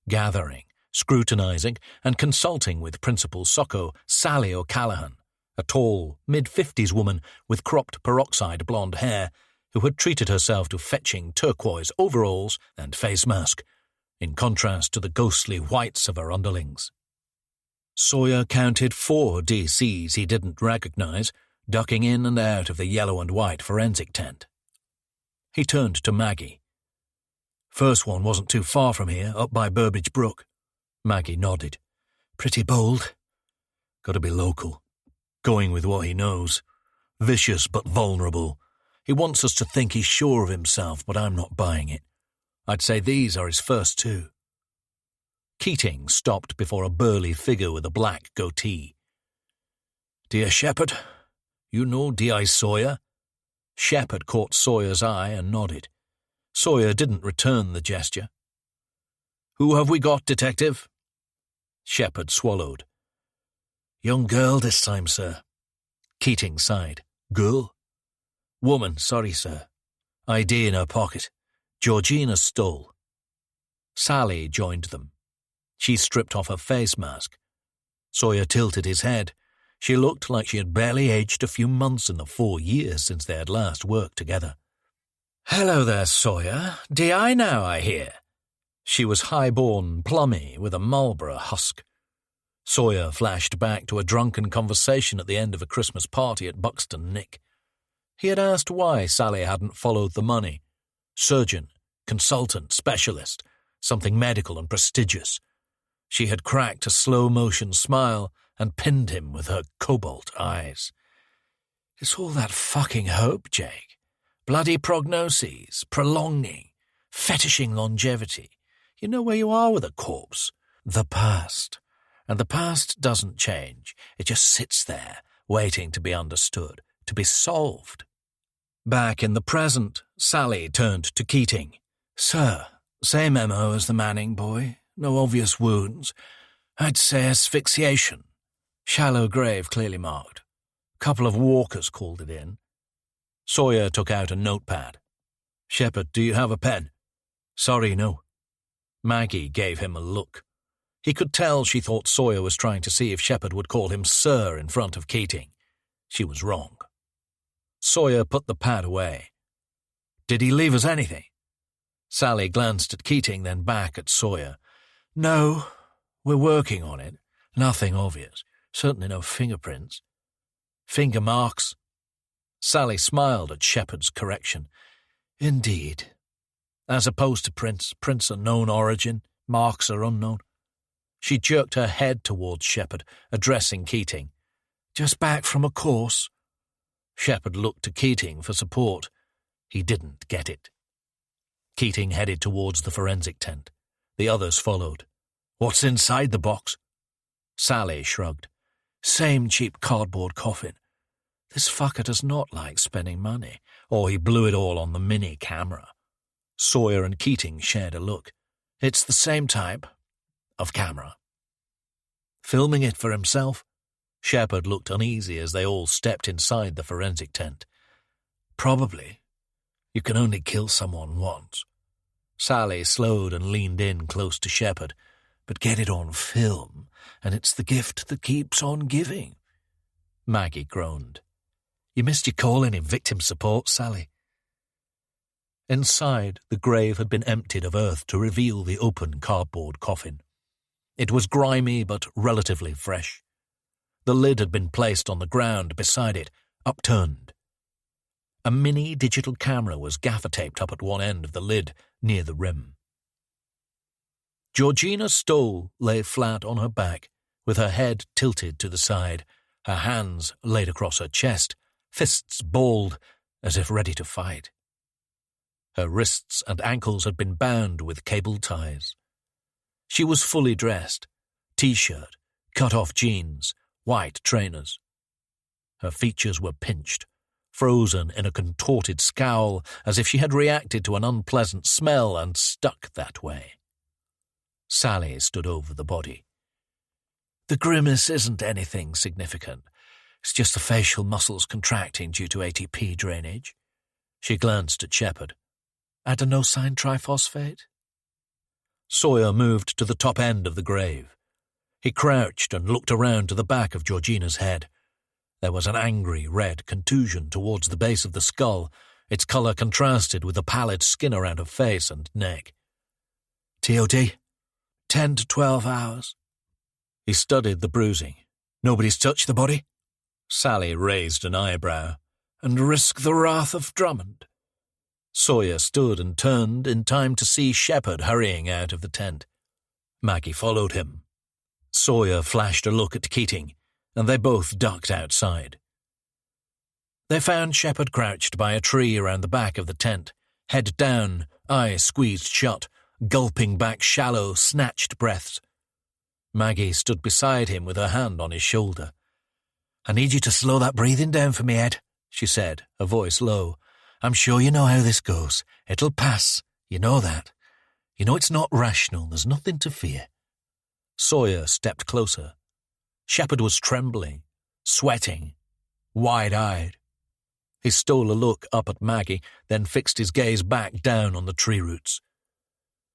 gathering, scrutinizing, and consulting with Principal Socko Sally O'Callaghan, a tall, mid-50s woman with cropped peroxide blonde hair who had treated herself to fetching turquoise overalls and face mask, in contrast to the ghostly whites of her underlings. Sawyer counted 4 DCs he didn't recognize, ducking in and out of the yellow and white forensic tent. He turned to Maggie. "First one wasn't too far from here, up by Burbage Brook." Maggie nodded. "Pretty bold. Gotta be local. Going with what he knows. Vicious but vulnerable. He wants us to think he's sure of himself, but I'm not buying it. I'd say these are his first 2. Keating stopped before a burly figure with a black goatee. "Dear Shepherd, you know D.I. Sawyer?" Shepherd caught Sawyer's eye and nodded. Sawyer didn't return the gesture. "Who have we got, Detective?" Shepherd swallowed. "Young girl this time, sir." Keating sighed. "Girl?" "Woman, sorry, sir. ID in her pocket. Georgina Stoll." Sally joined them. She stripped off her face mask. Sawyer tilted his head. She looked like she had barely aged a few months in the 4 years since they had last worked together. "Hello there, Sawyer. D.I. now, I hear." She was high-born, plummy, with a Marlborough husk. Sawyer flashed back to a drunken conversation at the end of a Christmas party at Buxton Nick. He had asked why Sally hadn't followed the money. Surgeon, consultant, specialist, something medical and prestigious. She had cracked a slow-motion smile and pinned him with her cobalt eyes. "It's all that fucking hope, Jake. Bloody prognoses, prolonging, fetishing longevity. You know where you are with a corpse. The past. And the past doesn't change. It just sits there, waiting to be understood, to be solved." Back in the present, Sally turned to Keating. "Sir, same MO as the Manning boy. No obvious wounds. I'd say asphyxiation. Shallow grave clearly marked. Couple of walkers called it in." Sawyer took out a notepad. "Shepherd, do you have a pen?" "Sorry, no." Maggie gave him a look. He could tell she thought Sawyer was trying to see if Shepherd would call him sir in front of Keating. She was wrong. Sawyer put the pad away. "Did he leave us anything?" Sally glanced at Keating, then back at Sawyer. "No, we're working on it. Nothing obvious. Certainly no fingerprints." "Finger marks?" Sally smiled at Shepherd's correction. "Indeed. As opposed to prints. Prints are known origin. Marks are unknown." She jerked her head towards Shepherd, addressing Keating. "Just back from a course." Shepherd looked to Keating for support. He didn't get it. Keating headed towards the forensic tent. The others followed. "What's inside the box?" Sally shrugged. "Same cheap cardboard coffin. This fucker does not like spending money, or he blew it all on the mini camera." Sawyer and Keating shared a look. "It's the same type of camera." "Filming it for himself?" Shepherd looked uneasy as they all stepped inside the forensic tent. "Probably. You can only kill someone once." Sally slowed and leaned in close to Shepherd. "But get it on film, and it's the gift that keeps on giving." Maggie groaned. "You missed your calling in victim support, Sally." Inside, the grave had been emptied of earth to reveal the open cardboard coffin. It was grimy but relatively fresh. The lid had been placed on the ground beside it, upturned. A mini digital camera was gaffer-taped up at one end of the lid, near the rim. Georgina Stoll lay flat on her back, with her head tilted to the side, her hands laid across her chest, fists balled, as if ready to fight. Her wrists and ankles had been bound with cable ties. She was fully dressed, t-shirt, cut-off jeans, white trainers. Her features were pinched, frozen in a contorted scowl, as if she had reacted to an unpleasant smell and stuck that way. Sally stood over the body. The grimace isn't anything significant. It's just the facial muscles contracting due to ATP drainage. She glanced at Shepard. Adenosine triphosphate? Sawyer moved to the top end of the grave. He crouched and looked around to the back of Georgina's head. There was an angry red contusion towards the base of the skull. Its colour contrasted with the pallid skin around her face and neck. TOD, 10 to 12 hours. He studied the bruising. Nobody's touched the body? Sally raised an eyebrow. And risk the wrath of Drummond. Sawyer stood and turned in time to see Shepard hurrying out of the tent. Maggie followed him. Sawyer flashed a look at Keating, and they both ducked outside. They found Shepard crouched by a tree around the back of the tent, head down, eyes squeezed shut, gulping back shallow, snatched breaths. Maggie stood beside him with her hand on his shoulder. "I need you to slow that breathing down for me, Ed," she said, her voice low. "I'm sure you know how this goes. It'll pass. You know that. You know it's not rational. There's nothing to fear." Sawyer stepped closer. Shepard was trembling, sweating, wide-eyed. He stole a look up at Maggie, then fixed his gaze back down on the tree roots.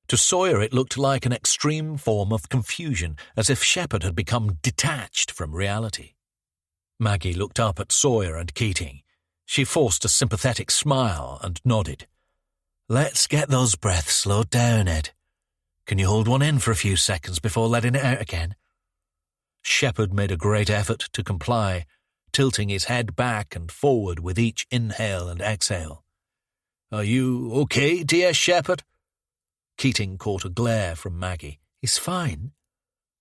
To Sawyer it looked like an extreme form of confusion, as if Shepard had become detached from reality. Maggie looked up at Sawyer and Keating. She forced a sympathetic smile and nodded. "Let's get those breaths slowed down, Ed. Can you hold one in for a few seconds before letting it out again?" Shepard made a great effort to comply, tilting his head back and forward with each inhale and exhale. "Are you okay, dear Shepard?" Keating caught a glare from Maggie. "He's fine.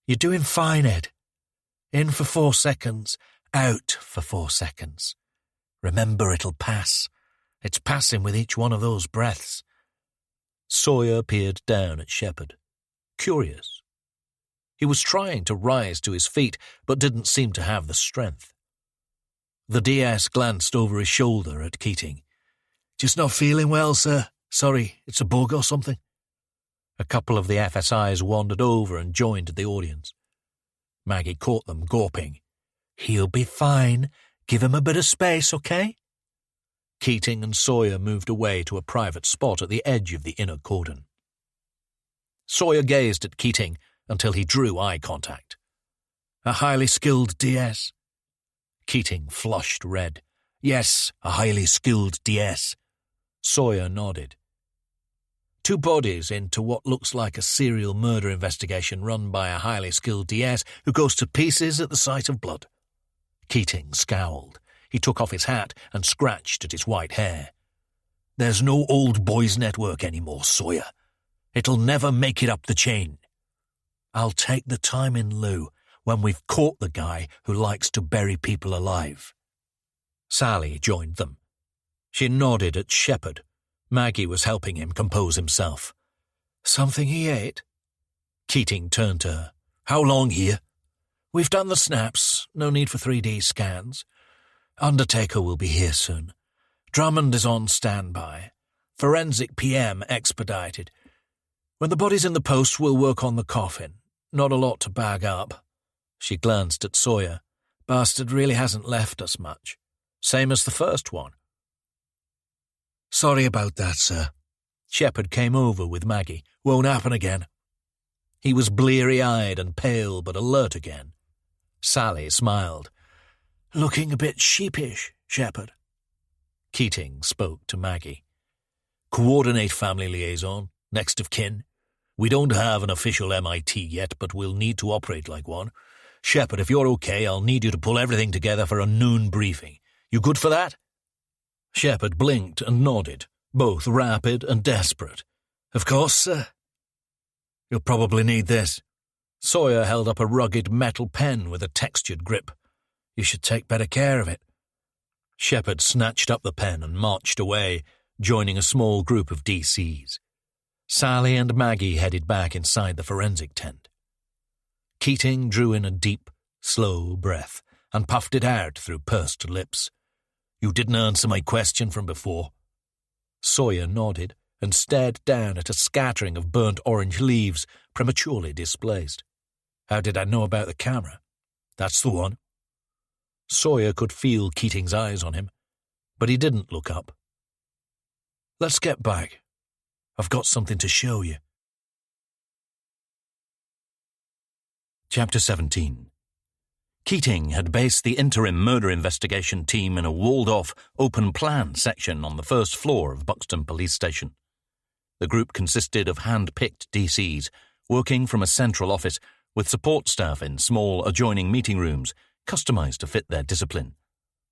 You're doing fine, Ed. In for 4 seconds, out for 4 seconds. Remember, it'll pass. It's passing with each one of those breaths." Sawyer peered down at Shepard, curious. He was trying to rise to his feet, but didn't seem to have the strength. The DS glanced over his shoulder at Keating. "Just not feeling well, sir. Sorry, it's a bug or something." A couple of the FSIs wandered over and joined the audience. Maggie caught them gawping. "He'll be fine. Give him a bit of space, okay?" Keating and Sawyer moved away to a private spot at the edge of the inner cordon. Sawyer gazed at Keating until he drew eye contact. "A highly skilled DS?" Keating flushed red. "Yes, a highly skilled DS." Sawyer nodded. 2 bodies into what looks like a serial murder investigation run by a highly skilled DS who goes to pieces at the sight of blood. Keating scowled. He took off his hat and scratched at his white hair. "There's no old boys network anymore, Sawyer. It'll never make it up the chain. I'll take the time in lieu when we've caught the guy who likes to bury people alive." Sally joined them. She nodded at Shepard. Maggie was helping him compose himself. "Something he ate?" Keating turned to her. "How long here?" "We've done the snaps. No need for 3D scans. Undertaker will be here soon. Drummond is on standby. Forensic PM expedited. When the body's in the post, we'll work on the coffin. Not a lot to bag up." She glanced at Sawyer. "Bastard really hasn't left us much. Same as the first one." "Sorry about that, sir." Shepard came over with Maggie. "Won't happen again." He was bleary-eyed and pale but alert again. Sally smiled. "Looking a bit sheepish, Shepard." Keating spoke to Maggie. "Coordinate family liaison, next of kin. We don't have an official MIT yet, but we'll need to operate like one. Shepard, if you're okay, I'll need you to pull everything together for a noon briefing. You good for that?" Shepard blinked and nodded, both rapid and desperate. "Of course, sir." You'll probably need this. Sawyer held up a rugged metal pen with a textured grip. You should take better care of it. Shepard snatched up the pen and marched away, joining a small group of DCs. Sally and Maggie headed back inside the forensic tent. Keating drew in a deep, slow breath and puffed it out through pursed lips. You didn't answer my question from before. Sawyer nodded and stared down at a scattering of burnt orange leaves prematurely displaced. How did I know about the camera? That's the one. Sawyer could feel Keating's eyes on him, but he didn't look up. Let's get back. I've got something to show you. Chapter 17. Keating had based the interim murder investigation team in a walled-off, open-plan section on the first floor of Buxton Police Station. The group consisted of hand-picked DCs working from a central office with support staff in small adjoining meeting rooms customized to fit their discipline.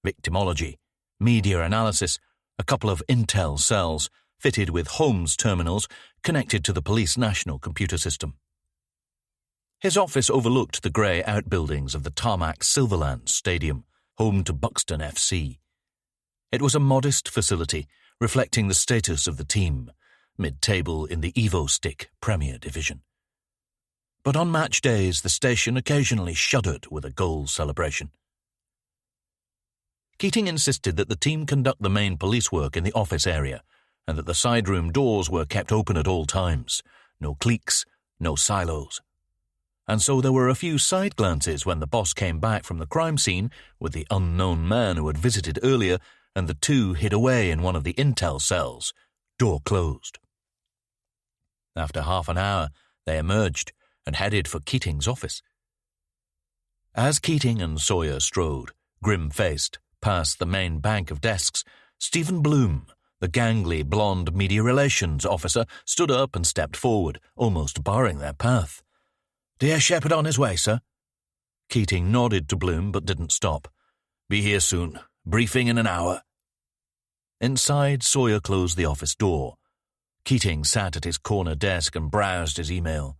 Victimology, media analysis, a couple of intel cells fitted with Holmes terminals connected to the police national computer system. His office overlooked the grey outbuildings of the tarmac Silverlands Stadium, home to Buxton FC. It was a modest facility reflecting the status of the team, mid-table in the Evo Stick Premier Division. But on match days, the station occasionally shuddered with a goal celebration. Keating insisted that the team conduct the main police work in the office area and that the side room doors were kept open at all times. No cliques, no silos. And so there were a few side glances when the boss came back from the crime scene with the unknown man who had visited earlier and the two hid away in one of the intel cells, door closed. After half an hour, they emerged and headed for Keating's office. As Keating and Sawyer strode, grim-faced, past the main bank of desks, Stephen Bloom, the gangly, blonde media relations officer, stood up and stepped forward, almost barring their path. "Dear Shepard on his way, sir." Keating nodded to Bloom but didn't stop. "Be here soon. Briefing in an hour." Inside, Sawyer closed the office door. Keating sat at his corner desk and browsed his email.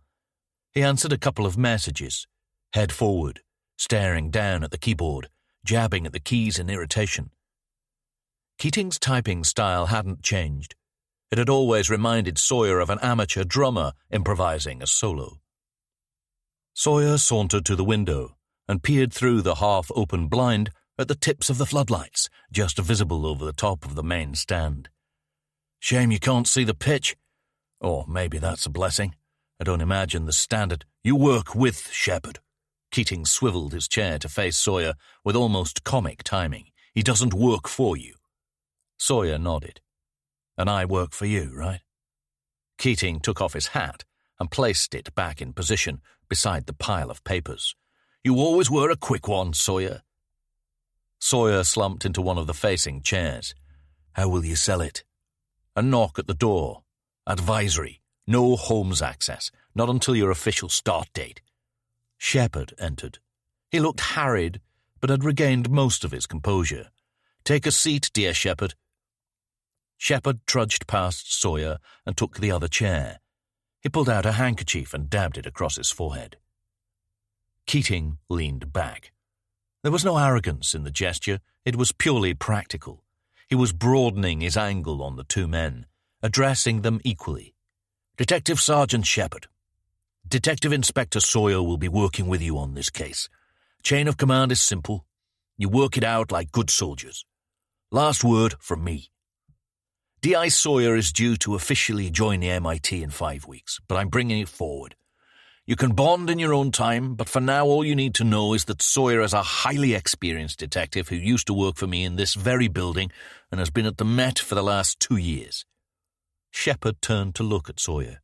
He answered a couple of messages, head forward, staring down at the keyboard, jabbing at the keys in irritation. Keating's typing style hadn't changed. It had always reminded Sawyer of an amateur drummer improvising a solo. Sawyer sauntered to the window and peered through the half-open blind at the tips of the floodlights, just visible over the top of the main stand. "Shame you can't see the pitch. Or maybe that's a blessing. I don't imagine the standard. You work with Shepard." Keating swiveled his chair to face Sawyer with almost comic timing. "He doesn't work for you." Sawyer nodded. "And I work for you, right?" Keating took off his hat and placed it back in position beside the pile of papers. "You always were a quick one, Sawyer." Sawyer slumped into one of the facing chairs. "How will you sell it?" A knock at the door. Advisory. No Holmes access. Not until your official start date. Shepard entered. He looked harried, but had regained most of his composure. "Take a seat, dear Shepard." Shepard trudged past Sawyer and took the other chair. He pulled out a handkerchief and dabbed it across his forehead. Keating leaned back. There was no arrogance in the gesture. It was purely practical. He was broadening his angle on the two men, addressing them equally. "Detective Sergeant Shepard. Detective Inspector Sawyer will be working with you on this case. Chain of command is simple. You work it out like good soldiers. Last word from me. D.I. Sawyer is due to officially join the MIT in 5 weeks, but I'm bringing it forward. You can bond in your own time, but for now all you need to know is that Sawyer is a highly experienced detective who used to work for me in this very building and has been at the Met for the last 2 years. Shepard turned to look at Sawyer.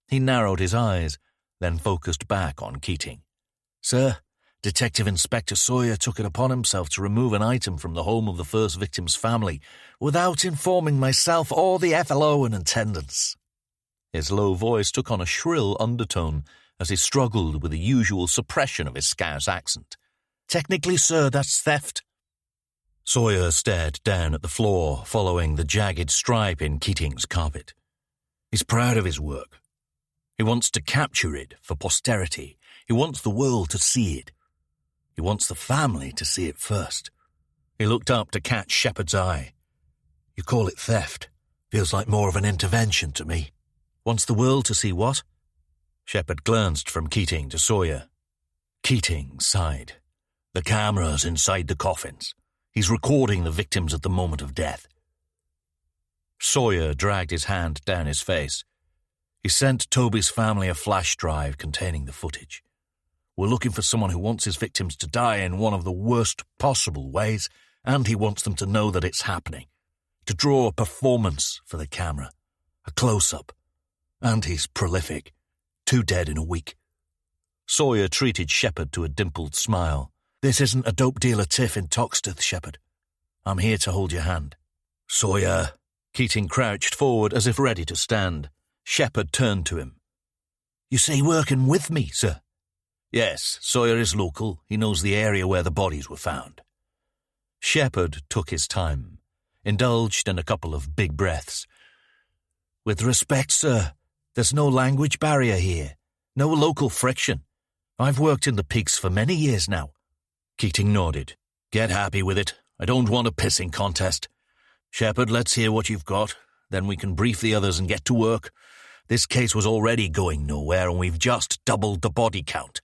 He narrowed his eyes, then focused back on Keating. "Sir, Detective Inspector Sawyer took it upon himself to remove an item from the home of the first victim's family without informing myself or the FLO in attendance." His low voice took on a shrill undertone as he struggled with the usual suppression of his Scouse accent. "Technically, sir, that's theft." Sawyer stared down at the floor, following the jagged stripe in Keating's carpet. "He's proud of his work. He wants to capture it for posterity. He wants the world to see it. He wants the family to see it first. He looked up to catch Shepard's eye. You call it theft. Feels like more of an intervention to me. Wants the world to see what? Shepard glanced from Keating to Sawyer. Keating sighed. The cameras inside the coffins. He's recording the victims at the moment of death. Sawyer dragged his hand down his face. He sent Toby's family a flash drive containing the footage. We're looking for someone who wants his victims to die in one of the worst possible ways, and he wants them to know that it's happening. To draw a performance for the camera. A close-up. And he's prolific. 2 dead in a week. Sawyer treated Shepard to a dimpled smile. This isn't a dope dealer tiff in Toxteth, Shepard. I'm here to hold your hand. Sawyer. Keating crouched forward as if ready to stand. Shepard turned to him. You say working with me, sir? Yes, Sawyer is local. He knows the area where the bodies were found. Shepard took his time, indulged in a couple of big breaths. With respect, sir, there's no language barrier here, no local friction. I've worked in the peaks for many years now. Keating nodded. Get happy with it. I don't want a pissing contest. Shepard, let's hear what you've got. Then we can brief the others and get to work. This case was already going nowhere and we've just doubled the body count.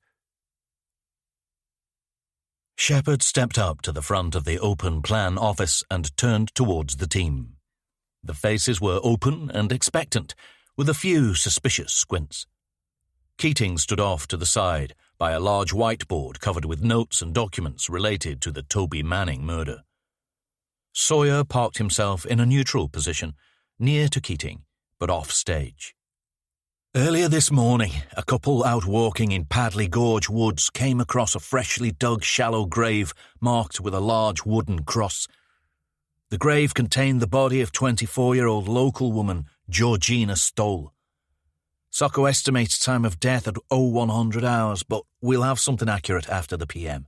Shepard stepped up to the front of the open plan office and turned towards the team. The faces were open and expectant, with a few suspicious squints. Keating stood off to the side by a large whiteboard covered with notes and documents related to the Toby Manning murder. Sawyer parked himself in a neutral position, near to Keating, but off stage. Earlier this morning, a couple out walking in Padley Gorge Woods came across a freshly dug shallow grave marked with a large wooden cross. The grave contained the body of 24-year-old local woman Georgina Stoll. Socko estimates time of death at 0100 hours, but we'll have something accurate after the PM.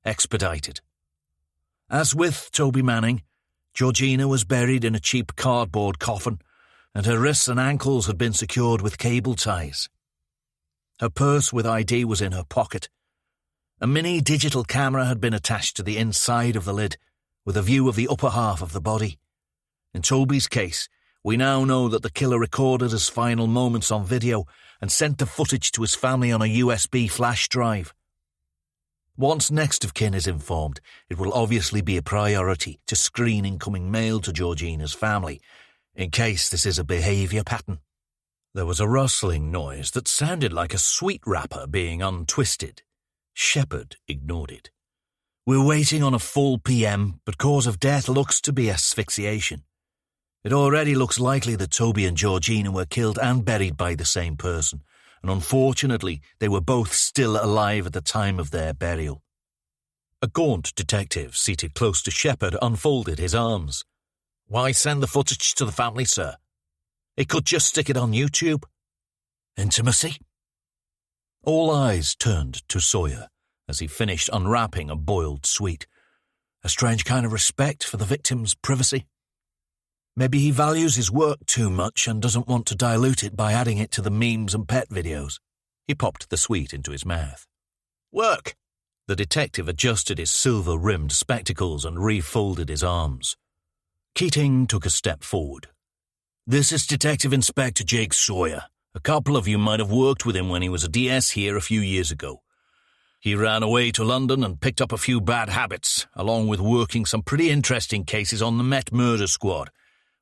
Expedited. As with Toby Manning, Georgina was buried in a cheap cardboard coffin, and her wrists and ankles had been secured with cable ties. Her purse with ID was in her pocket. A mini digital camera had been attached to the inside of the lid, with a view of the upper half of the body. In Toby's case, we now know that the killer recorded his final moments on video and sent the footage to his family on a USB flash drive. Once next of kin is informed, it will obviously be a priority to screen incoming mail to Georgina's family, in case this is a behaviour pattern. There was a rustling noise that sounded like a sweet wrapper being untwisted. Shepard ignored it. We're waiting on a full PM, but cause of death looks to be asphyxiation. It already looks likely that Toby and Georgina were killed and buried by the same person, and unfortunately they were both still alive at the time of their burial. A gaunt detective seated close to Shepard unfolded his arms. Why send the footage to the family, sir? It could just stick it on YouTube. Intimacy? All eyes turned to Sawyer as he finished unwrapping a boiled sweet. A strange kind of respect for the victim's privacy. Maybe he values his work too much and doesn't want to dilute it by adding it to the memes and pet videos. He popped the sweet into his mouth. Work! The detective adjusted his silver-rimmed spectacles and refolded his arms. Keating took a step forward. This is Detective Inspector Jake Sawyer. A couple of you might have worked with him when he was a DS here a few years ago. He ran away to London and picked up a few bad habits, along with working some pretty interesting cases on the Met Murder Squad,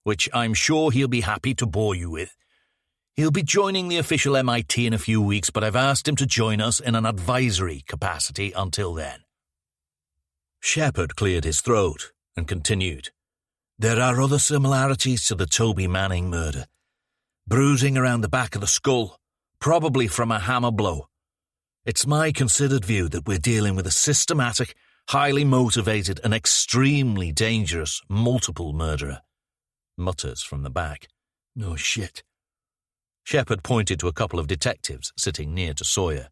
which I'm sure he'll be happy to bore you with. He'll be joining the official MIT in a few weeks, but I've asked him to join us in an advisory capacity until then. Shepard cleared his throat and continued. There are other similarities to the Toby Manning murder. Bruising around the back of the skull, probably from a hammer blow. It's my considered view that we're dealing with a systematic, highly motivated and extremely dangerous multiple murderer. Mutters from the back. No shit. Shepard pointed to a couple of detectives sitting near to Sawyer.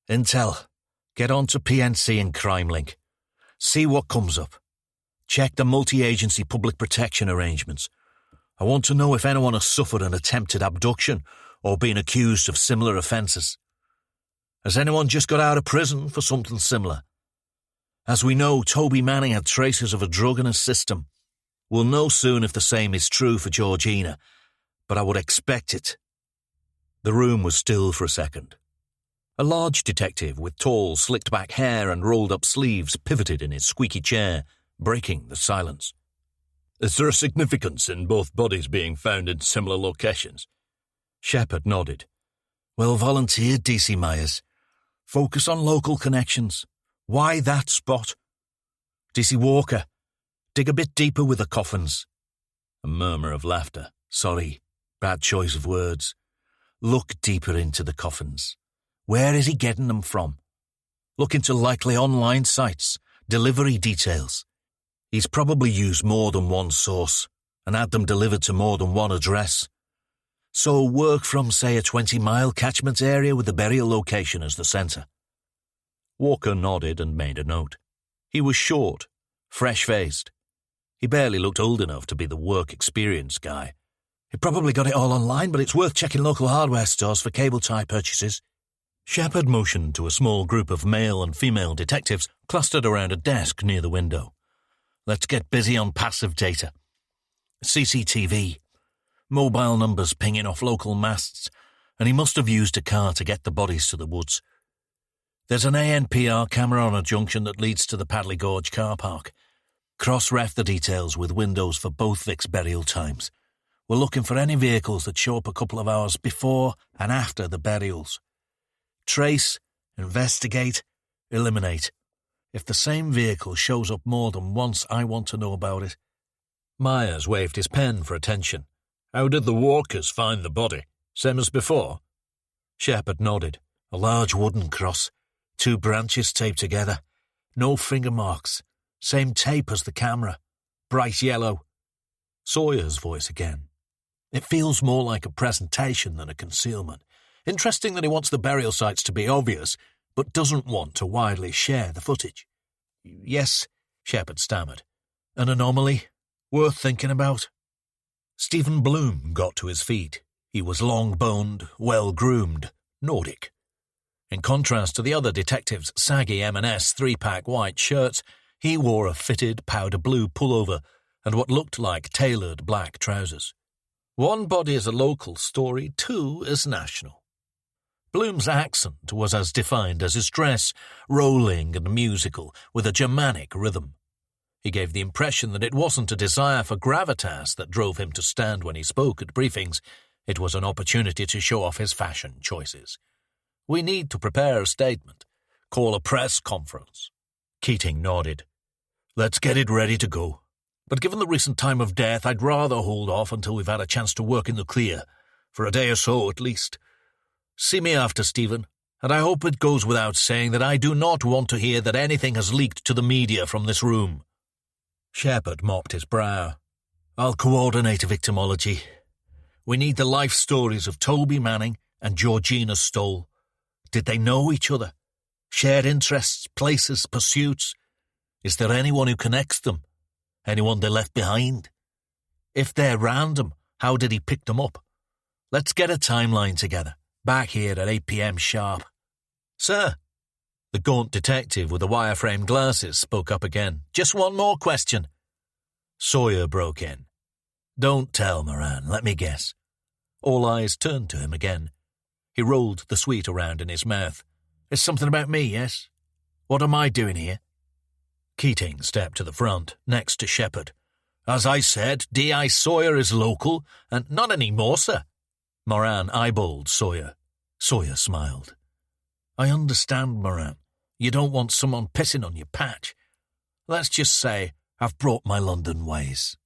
Intel, get on to PNC and Crime Link. See what comes up. Check the multi-agency public protection arrangements. I want to know if anyone has suffered an attempted abduction or been accused of similar offences? Has anyone just got out of prison for something similar? As we know, Toby Manning had traces of a drug in his system. We'll know soon if the same is true for Georgina, but I would expect it. The room was still for a second. A large detective with tall, slicked-back hair and rolled-up sleeves pivoted in his squeaky chair, breaking the silence. Is there a significance in both bodies being found in similar locations? Shepherd nodded. Well volunteered, DC Myers. Focus on local connections. Why that spot? DC Walker, dig a bit deeper with the coffins. A murmur of laughter. Sorry, bad choice of words. Look deeper into the coffins. Where is he getting them from? Look into likely online sites, delivery details. He's probably used more than one source and had them delivered to more than one address. So work from, say, a 20-mile catchment area with the burial location as the centre. Walker nodded and made a note. He was short, fresh-faced. He barely looked old enough to be the work-experienced guy. He probably got it all online, but it's worth checking local hardware stores for cable-tie purchases. Shepherd motioned to a small group of male and female detectives clustered around a desk near the window. Let's get busy on passive data. CCTV. Mobile numbers pinging off local masts, and he must have used a car to get the bodies to the woods. There's an ANPR camera on a junction that leads to the Padley Gorge car park. Cross-ref the details with windows for both Vic's burial times. We're looking for any vehicles that show up a couple of hours before and after the burials. Trace, investigate, eliminate. If the same vehicle shows up more than once, I want to know about it. Myers waved his pen for attention. How did the Walkers find the body? Same as before? Shepherd nodded. A large wooden cross. 2 branches taped together. No finger marks. Same tape as the camera. Bright yellow. Sawyer's voice again. It feels more like a presentation than a concealment. Interesting that he wants the burial sites to be obvious, but doesn't want to widely share the footage. Yes, Shepherd stammered. An anomaly? Worth thinking about? Stephen Bloom got to his feet. He was long-boned, well-groomed, Nordic. In contrast to the other detectives' saggy M&S 3-pack white shirts, he wore a fitted powder blue pullover and what looked like tailored black trousers. 1 body is a local story, 2 is national. Bloom's accent was as defined as his dress, rolling and musical, with a Germanic rhythm. He gave the impression that it wasn't a desire for gravitas that drove him to stand when he spoke at briefings. It was an opportunity to show off his fashion choices. We need to prepare a statement. Call a press conference. Keating nodded. Let's get it ready to go. But given the recent time of death, I'd rather hold off until we've had a chance to work in the clear. For a day or so, at least. See me after, Stephen, and I hope it goes without saying that I do not want to hear that anything has leaked to the media from this room. Shepherd mopped his brow. I'll coordinate a victimology. We need the life stories of Toby Manning and Georgina Stoll. Did they know each other? Shared interests, places, pursuits? Is there anyone who connects them? Anyone they left behind? If they're random, how did he pick them up? Let's get a timeline together, back here at 8 p.m. sharp. Sir, the gaunt detective with the wireframe glasses spoke up again. Just one more question. Sawyer broke in. Don't tell, Moran, let me guess. All eyes turned to him again. He rolled the sweet around in his mouth. It's something about me, yes? What am I doing here? Keating stepped to the front, next to Shepherd. As I said, D.I. Sawyer is local, and not anymore, sir. Moran eyeballed Sawyer. Sawyer smiled. I understand, Moran. You don't want someone pissing on your patch. Let's just say I've brought my London ways.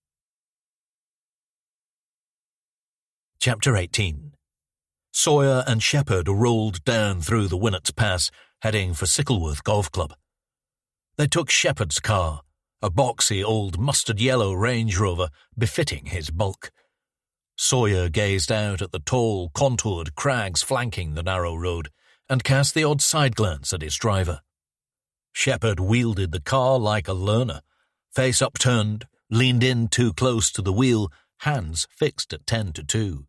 Chapter 18. Sawyer and Shepherd rolled down through the Winnets Pass, heading for Sickleworth Golf Club. They took Shepherd's car, a boxy old mustard-yellow Range Rover befitting his bulk. Sawyer gazed out at the tall, contoured crags flanking the narrow road and cast the odd side glance at his driver. Shepherd wielded the car like a learner, face upturned, leaned in too close to the wheel, hands fixed at 10 to 2.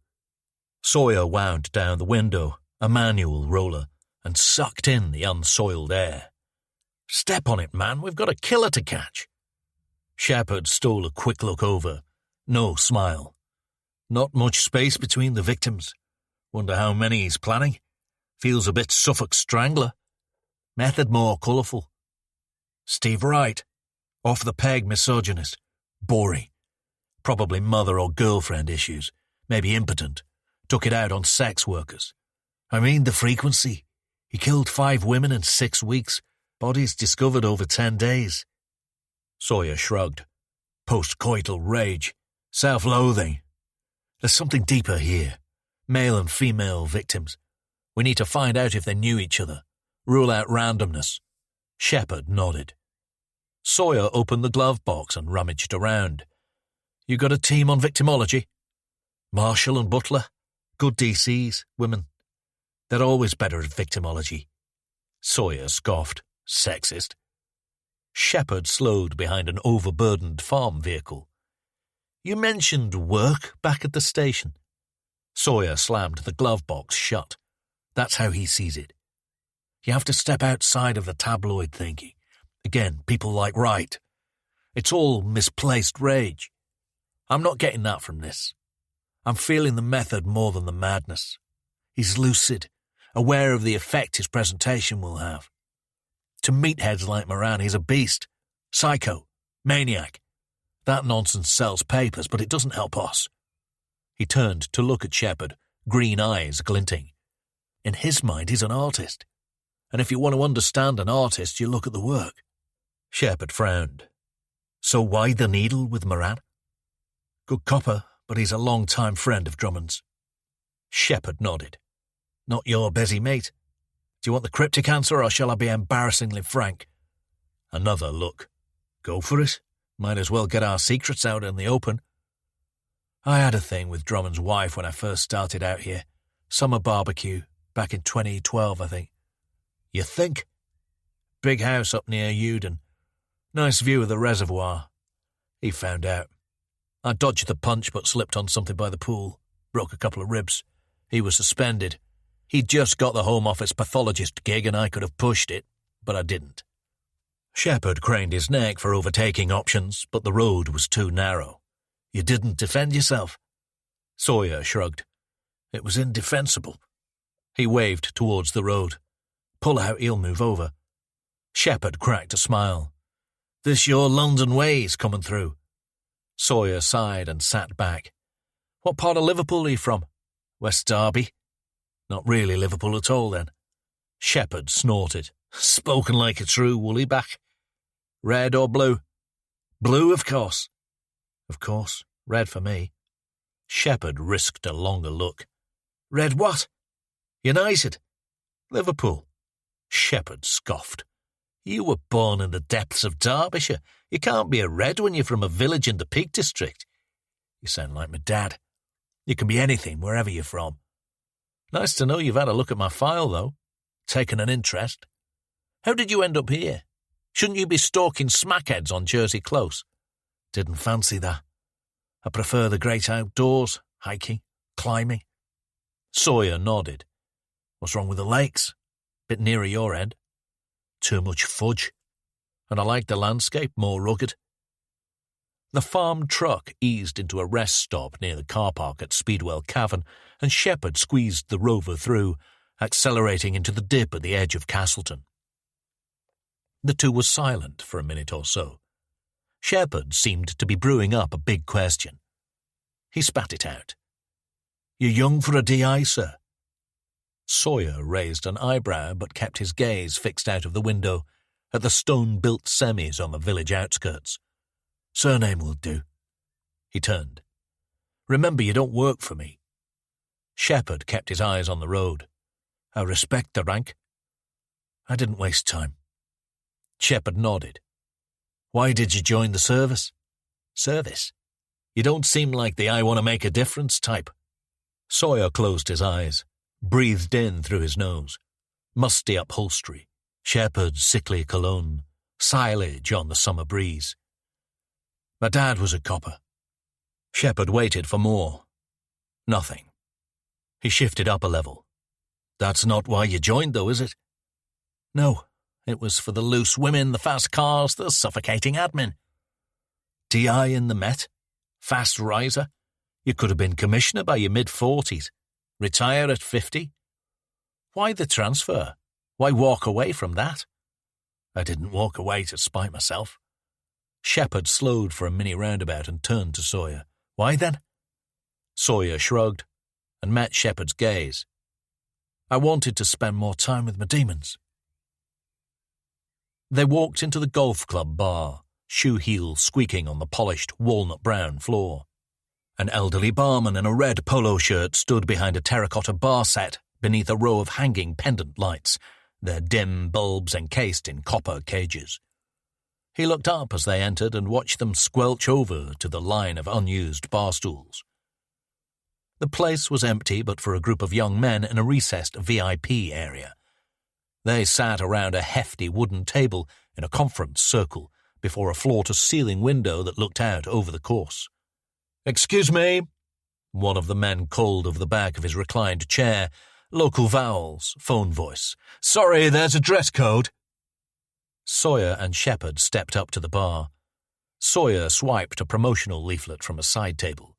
Sawyer wound down the window, a manual roller, and sucked in the unsoiled air. "Step on it, man, we've got a killer to catch." Shepard stole a quick look over. No smile. Not much space between the victims. Wonder how many he's planning. Feels a bit Suffolk Strangler. Method more colourful. Steve Wright. Off the peg misogynist. Boring. Probably mother or girlfriend issues. Maybe impotent. Took it out on sex workers. I mean the frequency. He killed 5 women in 6 weeks. Bodies discovered over 10 days. Sawyer shrugged. Post-coital rage. Self-loathing. There's something deeper here. Male and female victims. We need to find out if they knew each other. Rule out randomness. Shepard nodded. Sawyer opened the glove box and rummaged around. You got a team on victimology? Marshall and Butler? Good DCs, women. They're always better at victimology. Sawyer scoffed. Sexist. Shepard slowed behind an overburdened farm vehicle. You mentioned work back at the station. Sawyer slammed the glove box shut. That's how he sees it. You have to step outside of the tabloid thinking. Again, people like Wright. It's all misplaced rage. I'm not getting that from this. I'm feeling the method more than the madness. He's lucid, aware of the effect his presentation will have. To meatheads like Moran, he's a beast. Psycho. Maniac. That nonsense sells papers, but it doesn't help us. He turned to look at Shepard, green eyes glinting. In his mind, he's an artist. And if you want to understand an artist, you look at the work. Shepard frowned. So why the needle with Moran? Good copper, but he's a long-time friend of Drummond's. Shepard nodded. Not your busy mate. Do you want the cryptic answer, or shall I be embarrassingly frank? Another look. Go for it. Might as well get our secrets out in the open. I had a thing with Drummond's wife when I first started out here. Summer barbecue, back in 2012, I think. You think? Big house up near Uden. Nice view of the reservoir. He found out. I dodged the punch but slipped on something by the pool. Broke a couple of ribs. He was suspended. He'd just got the Home Office pathologist gig and I could have pushed it, but I didn't. Shepard craned his neck for overtaking options, but the road was too narrow. You didn't defend yourself? Sawyer shrugged. It was indefensible. He waved towards the road. Pull out, he'll move over. Shepard cracked a smile. This your London ways coming through? Sawyer sighed and sat back. What part of Liverpool are you from? West Derby? Not really Liverpool at all, then. Shepard snorted. Spoken like a true woollyback. Red or blue? Blue, of course. Of course, red for me. Shepard risked a longer look. Red what? United? Liverpool? Shepard scoffed. You were born in the depths of Derbyshire. You can't be a red when you're from a village in the Peak District. You sound like my dad. You can be anything wherever you're from. Nice to know you've had a look at my file, though. Taken an interest. How did you end up here? Shouldn't you be stalking smackheads on Jersey Close? Didn't fancy that. I prefer the great outdoors, hiking, climbing. Sawyer nodded. What's wrong with the lakes? Bit nearer your end. Too much fudge. And I like the landscape, more rugged. The farm truck eased into a rest stop near the car park at Speedwell Cavern, and Shepard squeezed the Rover through, accelerating into the dip at the edge of Castleton. The two were silent for a minute or so. Shepard seemed to be brewing up a big question. He spat it out. "You're young for a DI, sir." Sawyer raised an eyebrow but kept his gaze fixed out of the window at the stone-built semis on the village outskirts. "Surname will do." He turned. "Remember, you don't work for me." Shepard kept his eyes on the road. "I respect the rank." "I didn't waste time." Shepard nodded. "Why did you join the service?" "Service? You don't seem like the I want to make a difference type." Sawyer closed his eyes, breathed in through his nose. Musty upholstery, Shepard's sickly cologne, silage on the summer breeze. "My dad was a copper." Shepard waited for more. Nothing. He shifted up a level. That's not why you joined, though, is it? No, it was for the loose women, the fast cars, the suffocating admin. TI in the Met? Fast riser? You could have been commissioner by your mid-40s. Retire at 50? Why the transfer? Why walk away from that? I didn't walk away to spite myself. Shepard slowed for a mini roundabout and turned to Sawyer. Why then? Sawyer shrugged and met Shepard's gaze. I wanted to spend more time with my demons. They walked into the golf club bar, shoe heels squeaking on the polished walnut-brown floor. An elderly barman in a red polo shirt stood behind a terracotta bar set beneath a row of hanging pendant lights, their dim bulbs encased in copper cages. He looked up as they entered and watched them squelch over to the line of unused bar stools. The place was empty but for a group of young men in a recessed VIP area. They sat around a hefty wooden table in a conference circle before a floor-to-ceiling window that looked out over the course. "Excuse me," one of the men called over the back of his reclined chair, local vowels, phone voice. "Sorry, there's a dress code." Sawyer and Shepard stepped up to the bar. Sawyer swiped a promotional leaflet from a side table.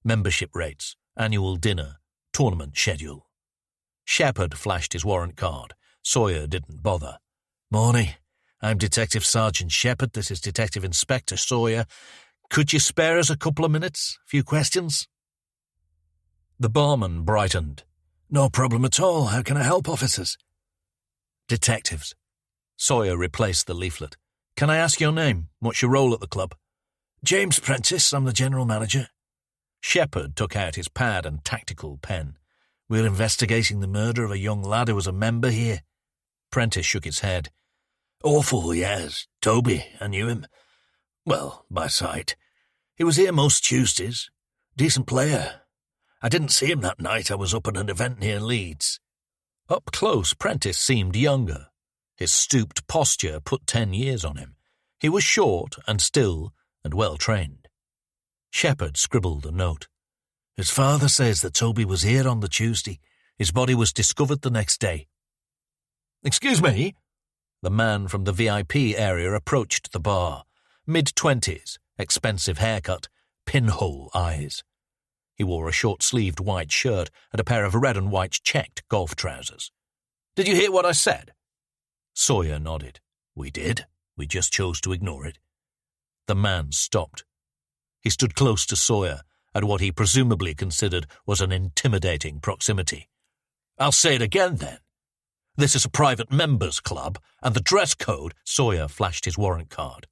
Membership rates, annual dinner, tournament schedule. Shepard flashed his warrant card. Sawyer didn't bother. "Morning. I'm Detective Sergeant Shepard. This is Detective Inspector Sawyer. Could you spare us a couple of minutes? A few questions?" The barman brightened. "No problem at all. How can I help, officers?" "Detectives." Sawyer replaced the leaflet. "Can I ask your name? What's your role at the club?" "James Prentice. I'm the general manager." Shepard took out his pad and tactical pen. "We're investigating the murder of a young lad who was a member here." Prentice shook his head. "Awful, yes. Toby, I knew him. Well, by sight. He was here most Tuesdays. Decent player. I didn't see him that night. I was up at an event near Leeds." Up close, Prentice seemed younger. His stooped posture put 10 years on him. He was short and still and well-trained. Shepard scribbled a note. "His father says that Toby was here on the Tuesday. His body was discovered the next day." "Excuse me?" The man from the VIP area approached the bar. Mid-20s, expensive haircut, pinhole eyes. He wore a short-sleeved white shirt and a pair of red and white checked golf trousers. "Did you hear what I said?" Sawyer nodded. "We did. We just chose to ignore it." The man stopped. He stood close to Sawyer at what he presumably considered was an intimidating proximity. "I'll say it again, then. This is a private members' club, and the dress code—" Sawyer flashed his warrant card.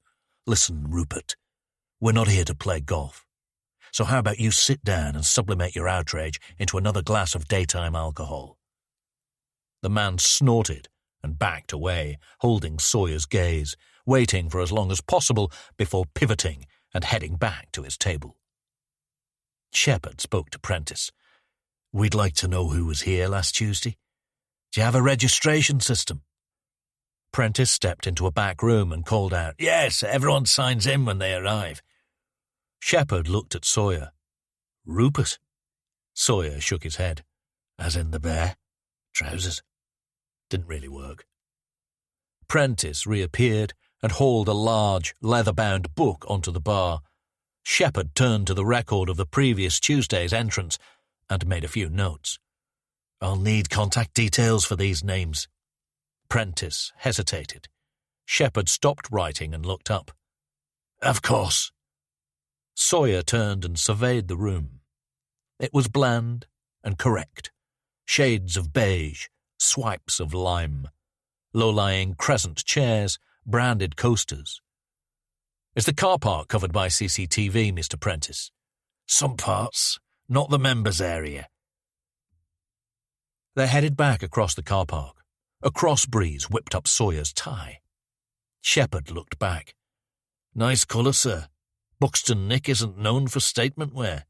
"Listen, Rupert, we're not here to play golf. So how about you sit down and sublimate your outrage into another glass of daytime alcohol?" The man snorted and backed away, holding Sawyer's gaze, waiting for as long as possible before pivoting and heading back to his table. Shepard spoke to Prentice. "We'd like to know who was here last Tuesday. Do you have a registration system?" Prentice stepped into a back room and called out, "Yes, everyone signs in when they arrive." Shepard looked at Sawyer. "Rupert?" Sawyer shook his head. "As in the bear? Trousers?" Didn't really work. Prentice reappeared and hauled a large, leather-bound book onto the bar. Shepard turned to the record of the previous Tuesday's entrance and made a few notes. "I'll need contact details for these names." Prentice hesitated. Shepard stopped writing and looked up. "Of course." Sawyer turned and surveyed the room. It was bland and correct. Shades of beige, swipes of lime, low-lying crescent chairs, branded coasters. "Is the car park covered by CCTV, Mr. Prentice?" "Some parts, not the members' area." They headed back across the car park. A cross breeze whipped up Sawyer's tie. Shepard looked back. "Nice colour, sir. Buxton Nick isn't known for statement wear.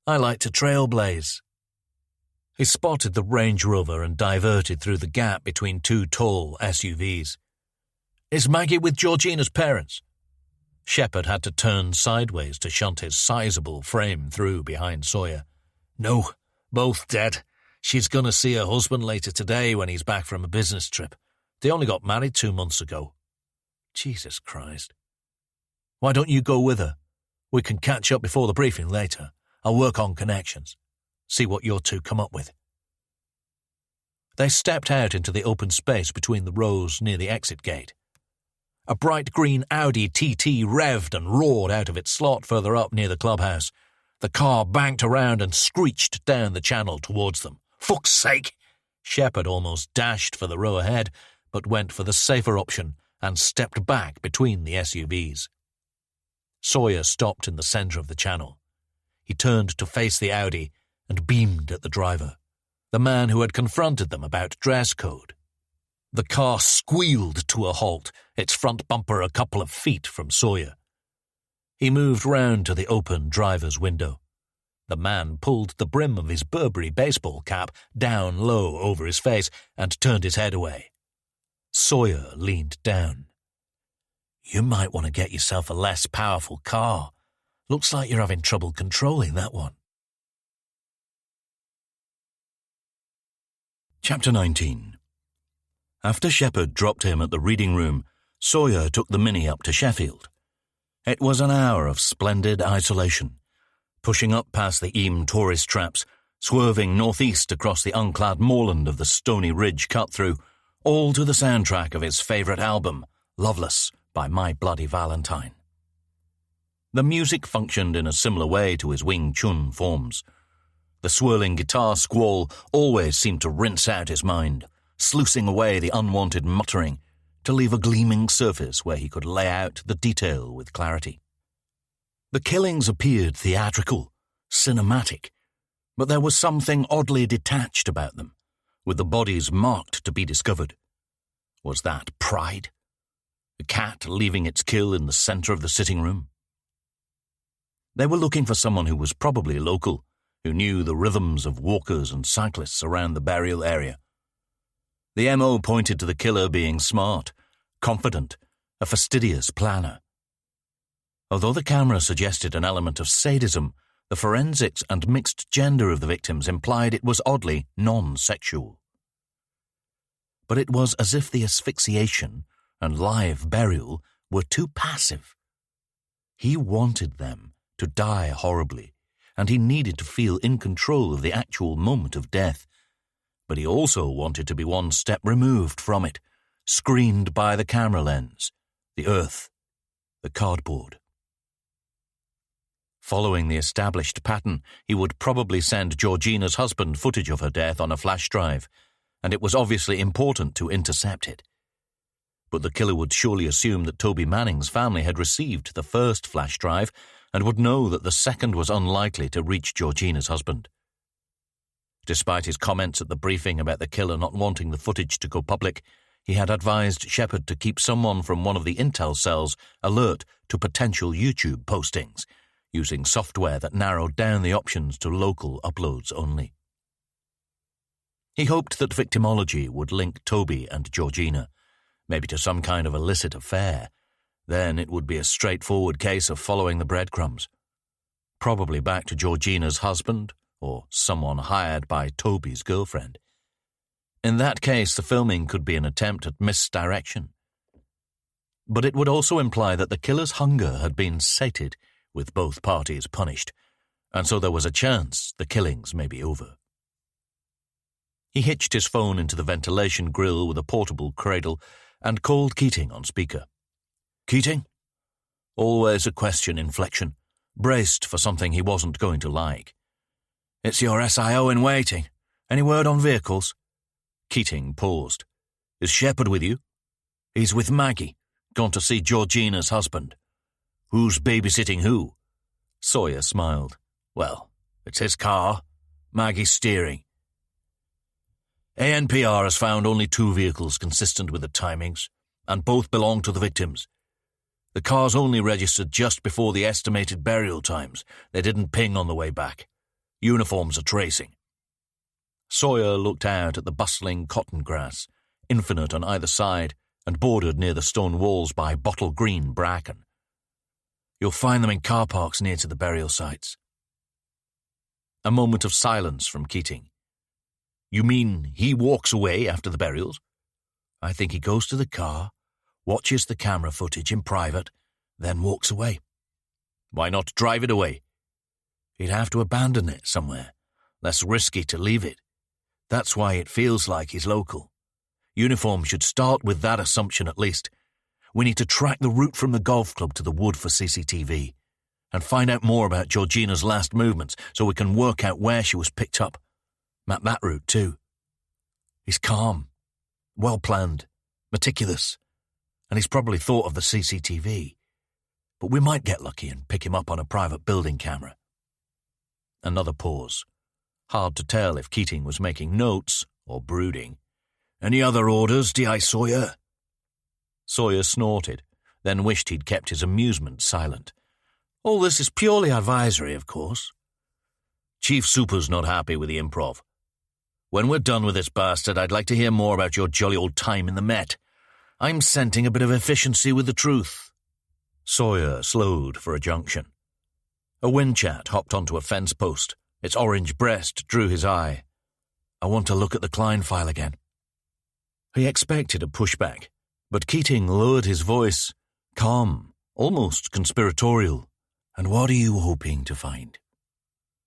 I like to trailblaze." He spotted the Range Rover and diverted through the gap between two tall SUVs. "Is Maggie with Georgina's parents?" Shepard had to turn sideways to shunt his sizable frame through behind Sawyer. "No, both dead. She's going to see her husband later today when he's back from a business trip. They only got married 2 months ago. Jesus Christ. Why don't you go with her? We can catch up before the briefing later. I'll work on connections. See what your two come up with. They stepped out into the open space between the rows near the exit gate. A bright green Audi TT revved and roared out of its slot further up near the clubhouse. The car banked around and screeched down the channel towards them. Fuck's sake! Shepard almost dashed for the row ahead, but went for the safer option and stepped back between the SUVs. Sawyer stopped in the centre of the channel. He turned to face the Audi and beamed at the driver, the man who had confronted them about dress code. The car squealed to a halt, its front bumper a couple of feet from Sawyer. He moved round to the open driver's window. The man pulled the brim of his Burberry baseball cap down low over his face and turned his head away. Sawyer leaned down. You might want to get yourself a less powerful car. Looks like you're having trouble controlling that one. Chapter 19. After Shepard dropped him at the reading room, Sawyer took the Mini up to Sheffield. It was an hour of splendid isolation, pushing up past the Eam tourist traps, swerving northeast across the unclad moorland of the Stony Ridge cut-through, all to the soundtrack of his favourite album, Relentless, by My Bloody Valentine. The music functioned in a similar way to his Wing Chun forms. The swirling guitar squall always seemed to rinse out his mind, sluicing away the unwanted muttering to leave a gleaming surface where he could lay out the detail with clarity. The killings appeared theatrical, cinematic, but there was something oddly detached about them, with the bodies marked to be discovered. Was that pride? A cat leaving its kill in the centre of the sitting room? They were looking for someone who was probably local, who knew the rhythms of walkers and cyclists around the burial area. The MO pointed to the killer being smart, confident, a fastidious planner. Although the camera suggested an element of sadism, the forensics and mixed gender of the victims implied it was oddly non-sexual. But it was as if the asphyxiation and live burial were too passive. He wanted them to die horribly, and he needed to feel in control of the actual moment of death. But he also wanted to be one step removed from it, screened by the camera lens, the earth, the cardboard. Following the established pattern, he would probably send Georgina's husband footage of her death on a flash drive, and it was obviously important to intercept it. But the killer would surely assume that Toby Manning's family had received the first flash drive and would know that the second was unlikely to reach Georgina's husband. Despite his comments at the briefing about the killer not wanting the footage to go public, he had advised Shepard to keep someone from one of the intel cells alert to potential YouTube postings, using software that narrowed down the options to local uploads only. He hoped that victimology would link Toby and Georgina, maybe to some kind of illicit affair. Then it would be a straightforward case of following the breadcrumbs. Probably back to Georgina's husband, or someone hired by Toby's girlfriend. In that case, the filming could be an attempt at misdirection. But it would also imply that the killer's hunger had been sated, with both parties punished, and so there was a chance the killings may be over. He hitched his phone into the ventilation grill with a portable cradle and called Keating on speaker. Keating? Always a question inflection, braced for something he wasn't going to like. It's your SIO in waiting. Any word on vehicles? Keating paused. Is Shepard with you? He's with Maggie, gone to see Georgina's husband. Who's babysitting who? Sawyer smiled. Well, it's his car. Maggie's steering. ANPR has found only 2 vehicles consistent with the timings, and both belong to the victims. The cars only registered just before the estimated burial times. They didn't ping on the way back. Uniforms are tracing. Sawyer looked out at the bustling cotton grass, infinite on either side and bordered near the stone walls by bottle green bracken. You'll find them in car parks near to the burial sites. A moment of silence from Keating. You mean he walks away after the burials? I think he goes to the car, watches the camera footage in private, then walks away. Why not drive it away? He'd have to abandon it somewhere. Less risky to leave it. That's why it feels like he's local. Uniform should start with that assumption at least. We need to track the route from the golf club to the wood for CCTV and find out more about Georgina's last movements so we can work out where she was picked up. Map that route too. He's calm, well-planned, meticulous, and he's probably thought of the CCTV. But we might get lucky and pick him up on a private building camera. Another pause. Hard to tell if Keating was making notes or brooding. Any other orders, D.I. Sawyer? Sawyer snorted, then wished he'd kept his amusement silent. All this is purely advisory, of course. Chief Super's not happy with the improv. When we're done with this bastard, I'd like to hear more about your jolly old time in the Met. I'm scenting a bit of efficiency with the truth. Sawyer slowed for a junction. A Winchat hopped onto a fence post. Its orange breast drew his eye. I want to look at the Klein file again. He expected a pushback, but Keating lowered his voice, calm, almost conspiratorial. And what are you hoping to find?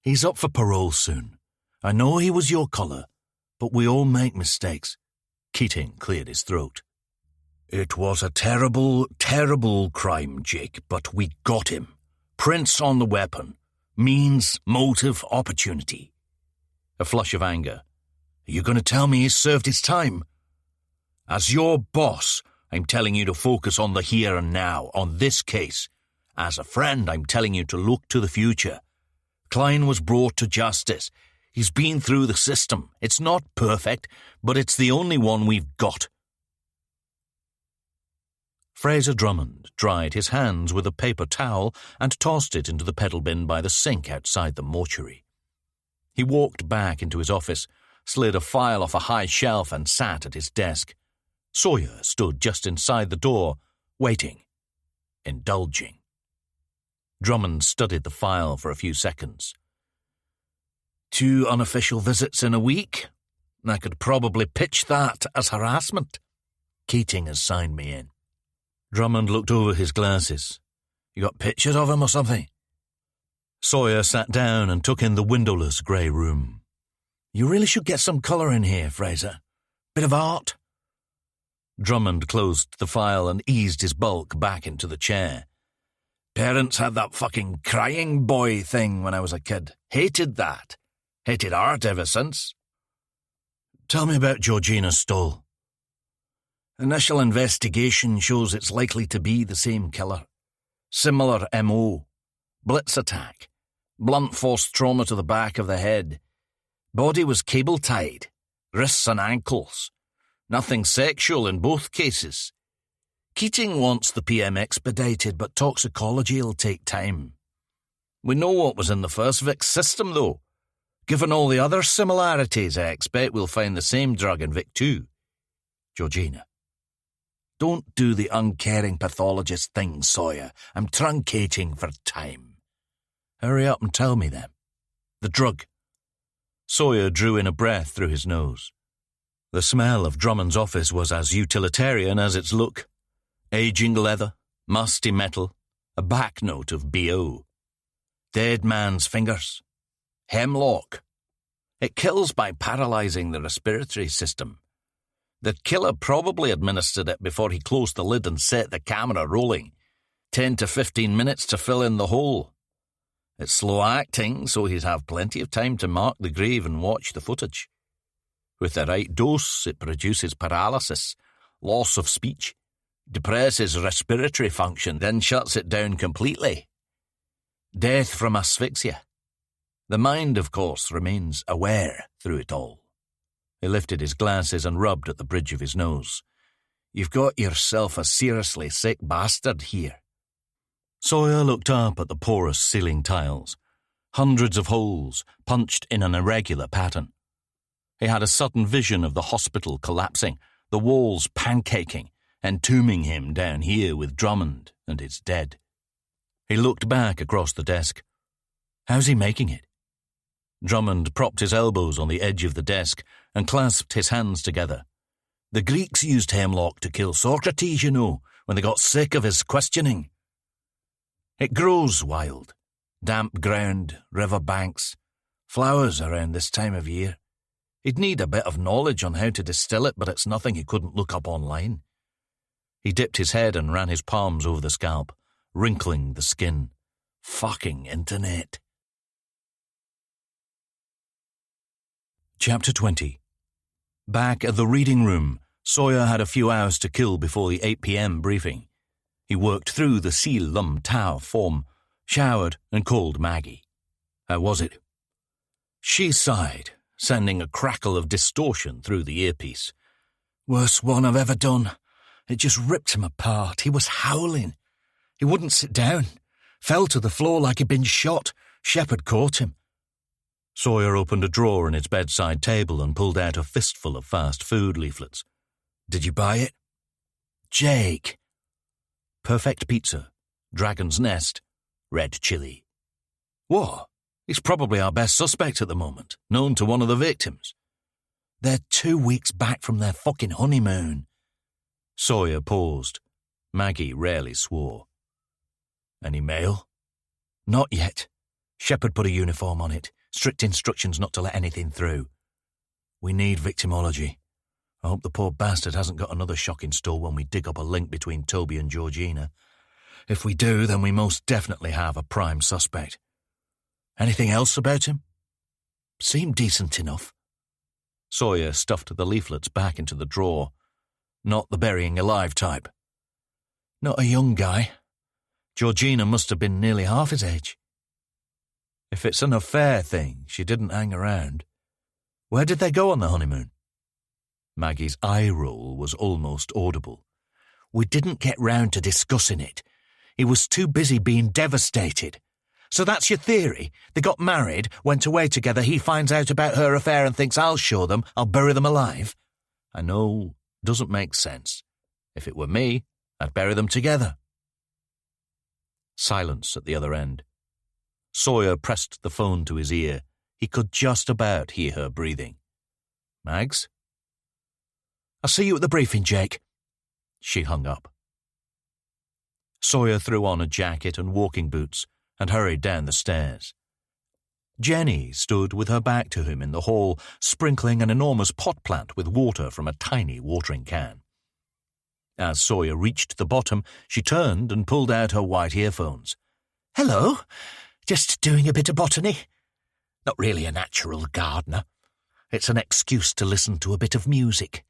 He's up for parole soon. I know he was your colour, but we all make mistakes. Keating cleared his throat. It was a terrible, terrible crime, Jake, but we got him. Prints on the weapon. Means, motive, opportunity. A flush of anger. Are you going to tell me he's served his time? As your boss, I'm telling you to focus on the here and now, on this case. As a friend, I'm telling you to look to the future. Klein was brought to justice. He's been through the system. It's not perfect, but it's the only one we've got. Fraser Drummond dried his hands with a paper towel and tossed it into the pedal bin by the sink outside the mortuary. He walked back into his office, slid a file off a high shelf and sat at his desk. Sawyer stood just inside the door, waiting, indulging. Drummond studied the file for a few seconds. 2 unofficial visits in a week? I could probably pitch that as harassment. Keating has signed me in. Drummond looked over his glasses. You got pictures of him or something? Sawyer sat down and took in the windowless grey room. You really should get some colour in here, Fraser. Bit of art. Drummond closed the file and eased his bulk back into the chair. Parents had that fucking crying boy thing when I was a kid. Hated that. Hated art ever since. Tell me about Georgina Stoll. Initial investigation shows it's likely to be the same killer. Similar M.O. Blitz attack. Blunt force trauma to the back of the head. Body was cable-tied. Wrists and ankles. Nothing sexual in both cases. Keating wants the PM expedited, but toxicology will take time. We know what was in the first Vic's system, though. Given all the other similarities, I expect we'll find the same drug in Vic too. Georgina. Don't do the uncaring pathologist thing, Sawyer. I'm truncating for time. Hurry up and tell me then. The drug. Sawyer drew in a breath through his nose. The smell of Drummond's office was as utilitarian as its look. Aging leather, musty metal, a back note of B.O. Dead man's fingers. Hemlock. It kills by paralyzing the respiratory system. The killer probably administered it before he closed the lid and set the camera rolling. 10 to 15 minutes to fill in the hole. It's slow acting, so he'd have plenty of time to mark the grave and watch the footage. With the right dose, it produces paralysis, loss of speech, depresses respiratory function, then shuts it down completely. Death from asphyxia. The mind, of course, remains aware through it all. He lifted his glasses and rubbed at the bridge of his nose. You've got yourself a seriously sick bastard here. Sawyer looked up at the porous ceiling tiles. Hundreds of holes, punched in an irregular pattern. He had a sudden vision of the hospital collapsing, the walls pancaking, entombing him down here with Drummond and his dead. He looked back across the desk. How's he making it? Drummond propped his elbows on the edge of the desk and clasped his hands together. The Greeks used hemlock to kill Socrates, you know, when they got sick of his questioning. It grows wild. Damp ground, river banks, flowers around this time of year. He'd need a bit of knowledge on how to distill it, but it's nothing he couldn't look up online. He dipped his head and ran his palms over the scalp, wrinkling the skin. Fucking internet. Chapter 20. Back at the reading room, Sawyer had a few hours to kill before the 8 p.m. briefing. He worked through the Seal Lum Tau form, showered and called Maggie. How was it? She sighed, sending a crackle of distortion through the earpiece. Worst one I've ever done. It just ripped him apart. He was howling. He wouldn't sit down. Fell to the floor like he'd been shot. Shepard caught him. Sawyer opened a drawer in his bedside table and pulled out a fistful of fast food leaflets. Did you buy it? Jake. Perfect pizza. Dragon's Nest. Red chili. What? He's probably our best suspect at the moment, known to one of the victims. They're 2 weeks back from their fucking honeymoon. Sawyer paused. Maggie rarely swore. Any mail? Not yet. Shepard put a uniform on it. Strict instructions not to let anything through. We need victimology. I hope the poor bastard hasn't got another shock in store when we dig up a link between Toby and Georgina. If we do, then we most definitely have a prime suspect. Anything else about him? Seemed decent enough. Sawyer stuffed the leaflets back into the drawer. Not the burying alive type. Not a young guy. Georgina must have been nearly half his age. If it's an affair thing, she didn't hang around. Where did they go on the honeymoon? Maggie's eye roll was almost audible. We didn't get round to discussing it. He was too busy being devastated. So that's your theory? They got married, went away together, he finds out about her affair and thinks I'll show them, I'll bury them alive? I know, doesn't make sense. If it were me, I'd bury them together. Silence at the other end. Sawyer pressed the phone to his ear. He could just about hear her breathing. Mags? I'll see you at the briefing, Jake. She hung up. Sawyer threw on a jacket and walking boots and hurried down the stairs. Jenny stood with her back to him in the hall, sprinkling an enormous pot plant with water from a tiny watering can. As Sawyer reached the bottom, she turned and pulled out her white earphones. Hello, just doing a bit of botany. Not really a natural gardener. It's an excuse to listen to a bit of music.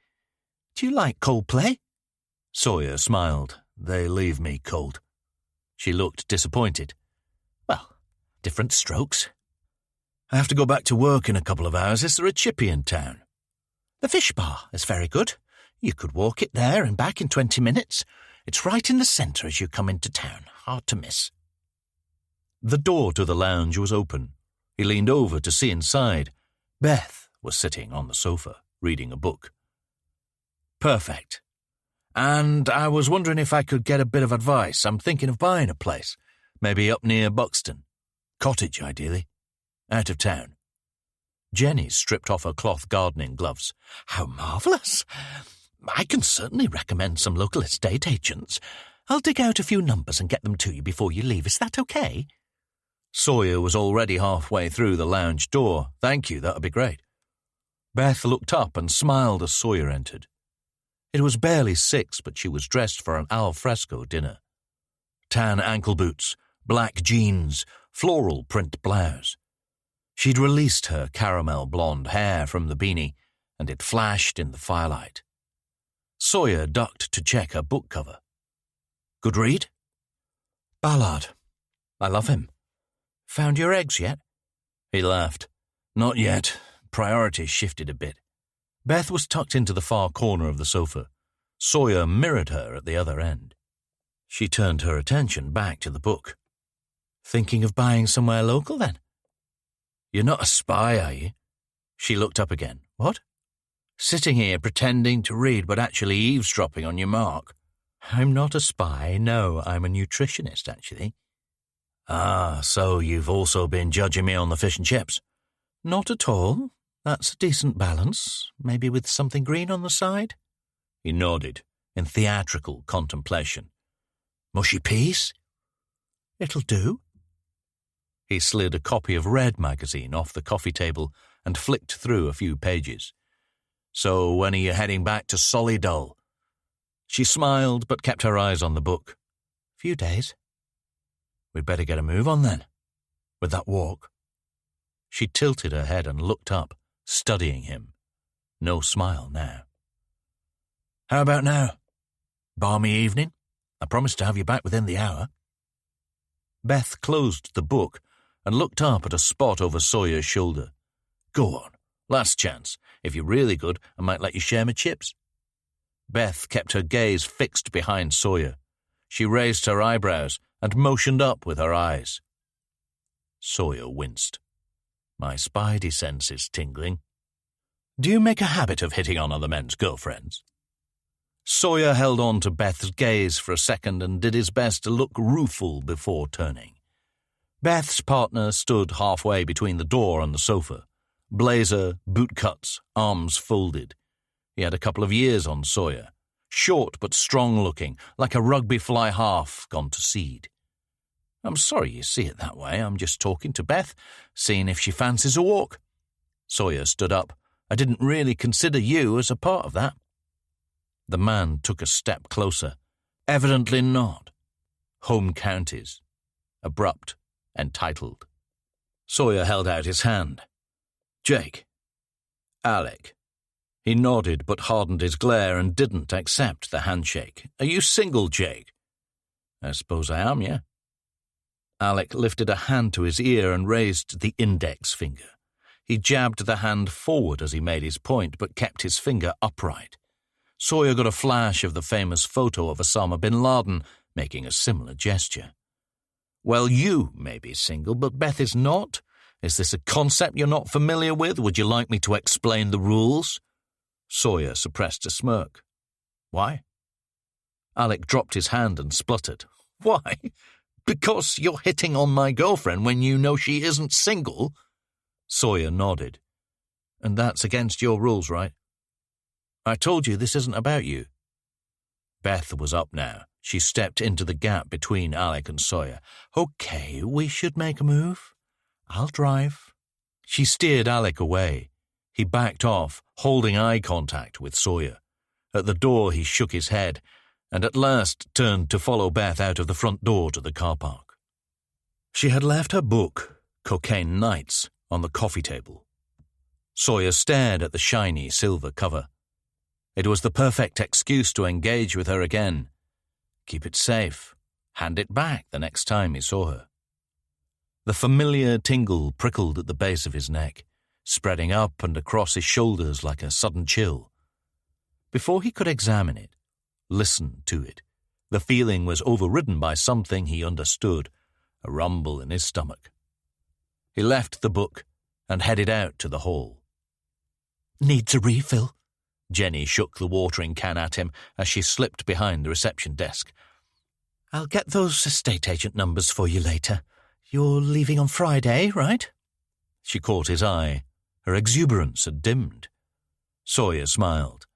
Do you like Coldplay? Sawyer smiled. They leave me cold. She looked disappointed. Well, different strokes. I have to go back to work in a couple of hours. Is there a chippy in town? The fish bar is very good. You could walk it there and back in 20 minutes. It's right in the centre as you come into town. Hard to miss. The door to the lounge was open. He leaned over to see inside. Beth was sitting on the sofa, reading a book. Perfect. And I was wondering if I could get a bit of advice. I'm thinking of buying a place. Maybe up near Buxton. Cottage, ideally. Out of town. Jenny stripped off her cloth gardening gloves. How marvellous! I can certainly recommend some local estate agents. I'll dig out a few numbers and get them to you before you leave. Is that okay? Sawyer was already halfway through the lounge door. Thank you, that would be great. Beth looked up and smiled as Sawyer entered. It was barely 6, but she was dressed for an al fresco dinner. Tan ankle boots, black jeans, floral print blouse. She'd released her caramel blonde hair from the beanie, and it flashed in the firelight. Sawyer ducked to check her book cover. Good read? Ballard. I love him. Found your eggs yet? He laughed. Not yet. Priorities shifted a bit. Beth was tucked into the far corner of the sofa. Sawyer mirrored her at the other end. She turned her attention back to the book. Thinking of buying somewhere local, then? You're not a spy, are you? She looked up again. What? Sitting here pretending to read but actually eavesdropping on your mark. I'm not a spy, no, I'm a nutritionist, actually. Ah, so you've also been judging me on the fish and chips. Not at all. That's a decent balance, maybe with something green on the side. He nodded, in theatrical contemplation. Mushy peas? It'll do. He slid a copy of Red magazine off the coffee table and flicked through a few pages. So when are you heading back to Solidull? She smiled but kept her eyes on the book. Few days. We'd better get a move on then, with that walk. She tilted her head and looked up, studying him. No smile now. How about now? Balmy evening? I promised to have you back within the hour. Beth closed the book and looked up at a spot over Sawyer's shoulder. Go on, last chance. If you're really good, I might let you share my chips. Beth kept her gaze fixed behind Sawyer. She raised her eyebrows and motioned up with her eyes. Sawyer winced. My spidey sense is tingling. Do you make a habit of hitting on other men's girlfriends? Sawyer held on to Beth's gaze for a second and did his best to look rueful before turning. Beth's partner stood halfway between the door and the sofa. Blazer, bootcuts, arms folded. He had a couple of years on Sawyer. Short but strong-looking, like a rugby fly half gone to seed. I'm sorry you see it that way. I'm just talking to Beth, seeing if she fancies a walk. Sawyer stood up. I didn't really consider you as a part of that. The man took a step closer. Evidently not. Home counties. Abrupt. Entitled. Sawyer held out his hand. Jake. Alec. He nodded but hardened his glare and didn't accept the handshake. Are you single, Jake? I suppose I am, yeah. Alec lifted a hand to his ear and raised the index finger. He jabbed the hand forward as he made his point, but kept his finger upright. Sawyer got a flash of the famous photo of Osama bin Laden making a similar gesture. Well, you may be single, but Beth is not. Is this a concept you're not familiar with? Would you like me to explain the rules? Sawyer suppressed a smirk. Why? Alec dropped his hand and spluttered. Why? Because you're hitting on my girlfriend when you know she isn't single? Sawyer nodded. And that's against your rules, right? I told you this isn't about you. Beth was up now. She stepped into the gap between Alec and Sawyer. Okay, we should make a move. I'll drive. She steered Alec away. He backed off, holding eye contact with Sawyer. At the door he shook his head, and at last turned to follow Beth out of the front door to the car park. She had left her book, Cocaine Nights, on the coffee table. Sawyer stared at the shiny silver cover. It was the perfect excuse to engage with her again. Keep it safe. Hand it back the next time he saw her. The familiar tingle prickled at the base of his neck, spreading up and across his shoulders like a sudden chill. Before he could examine it, listen to it, the feeling was overridden by something he understood, a rumble in his stomach. He left the book and headed out to the hall. Needs a refill? Jenny shook the watering can at him as she slipped behind the reception desk. I'll get those estate agent numbers for you later. You're leaving on Friday, right? She caught his eye. Her exuberance had dimmed. Sawyer smiled.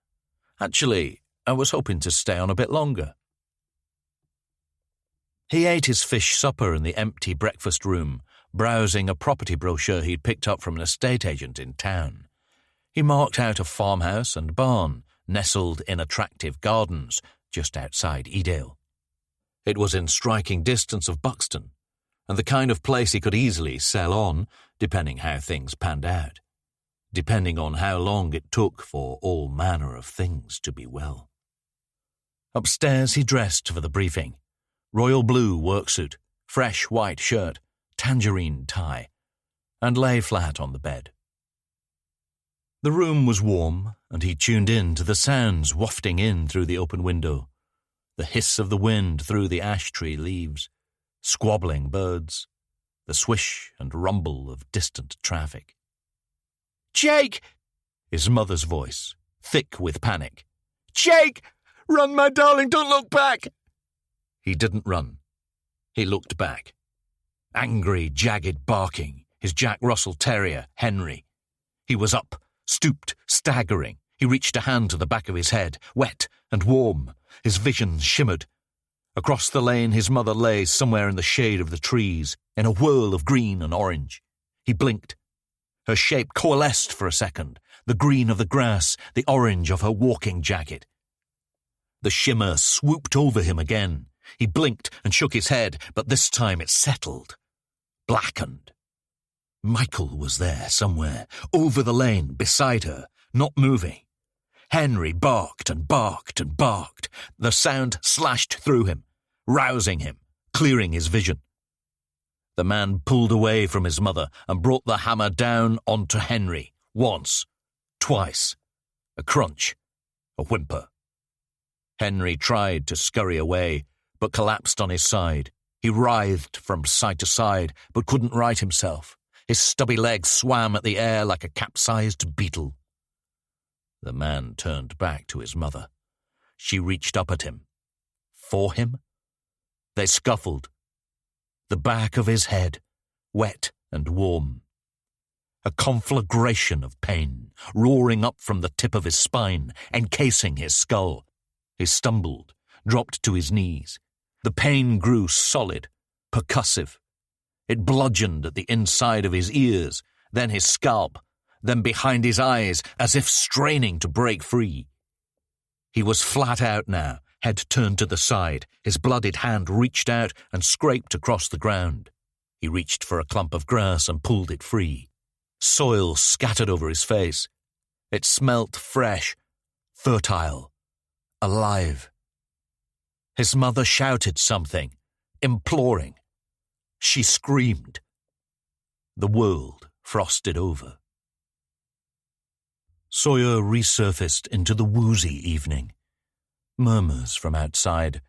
Actually, I was hoping to stay on a bit longer. He ate his fish supper in the empty breakfast room, browsing a property brochure he'd picked up from an estate agent in town. He marked out a farmhouse and barn nestled in attractive gardens just outside Edale. It was in striking distance of Buxton, and the kind of place he could easily sell on, depending how things panned out, depending on how long it took for all manner of things to be well. Upstairs he dressed for the briefing. Royal blue worksuit, fresh white shirt, tangerine tie, and lay flat on the bed. The room was warm, and he tuned in to the sounds wafting in through the open window, the hiss of the wind through the ash tree leaves, squabbling birds, the swish and rumble of distant traffic. Jake! His mother's voice, thick with panic. Jake! Run, my darling, don't look back! He didn't run. He looked back. Angry, jagged barking, his Jack Russell Terrier, Henry. He was up, stooped, staggering. He reached a hand to the back of his head, wet and warm. His vision shimmered. Across the lane his mother lay somewhere in the shade of the trees, in a whirl of green and orange. He blinked. Her shape coalesced for a second, the green of the grass, the orange of her walking jacket. The shimmer swooped over him again. He blinked and shook his head, but this time it settled, blackened. Michael was there somewhere, over the lane, beside her, not moving. Henry barked and barked and barked. The sound slashed through him, rousing him, clearing his vision. The man pulled away from his mother and brought the hammer down onto Henry, once, twice. A crunch, a whimper. Henry tried to scurry away, but collapsed on his side. He writhed from side to side, but couldn't right himself. His stubby legs swam at the air like a capsized beetle. The man turned back to his mother. She reached up at him. For him? They scuffled. The back of his head, wet and warm. A conflagration of pain, roaring up from the tip of his spine, encasing his skull. He stumbled, dropped to his knees. The pain grew solid, percussive. It bludgeoned at the inside of his ears, then his scalp, then behind his eyes, as if straining to break free. He was flat out now, head turned to the side. His bloodied hand reached out and scraped across the ground. He reached for a clump of grass and pulled it free. Soil scattered over his face. It smelt fresh, fertile, alive. His mother shouted something, imploring. She screamed. The world frosted over. Sawyer resurfaced into the woozy evening. Murmurs from outside,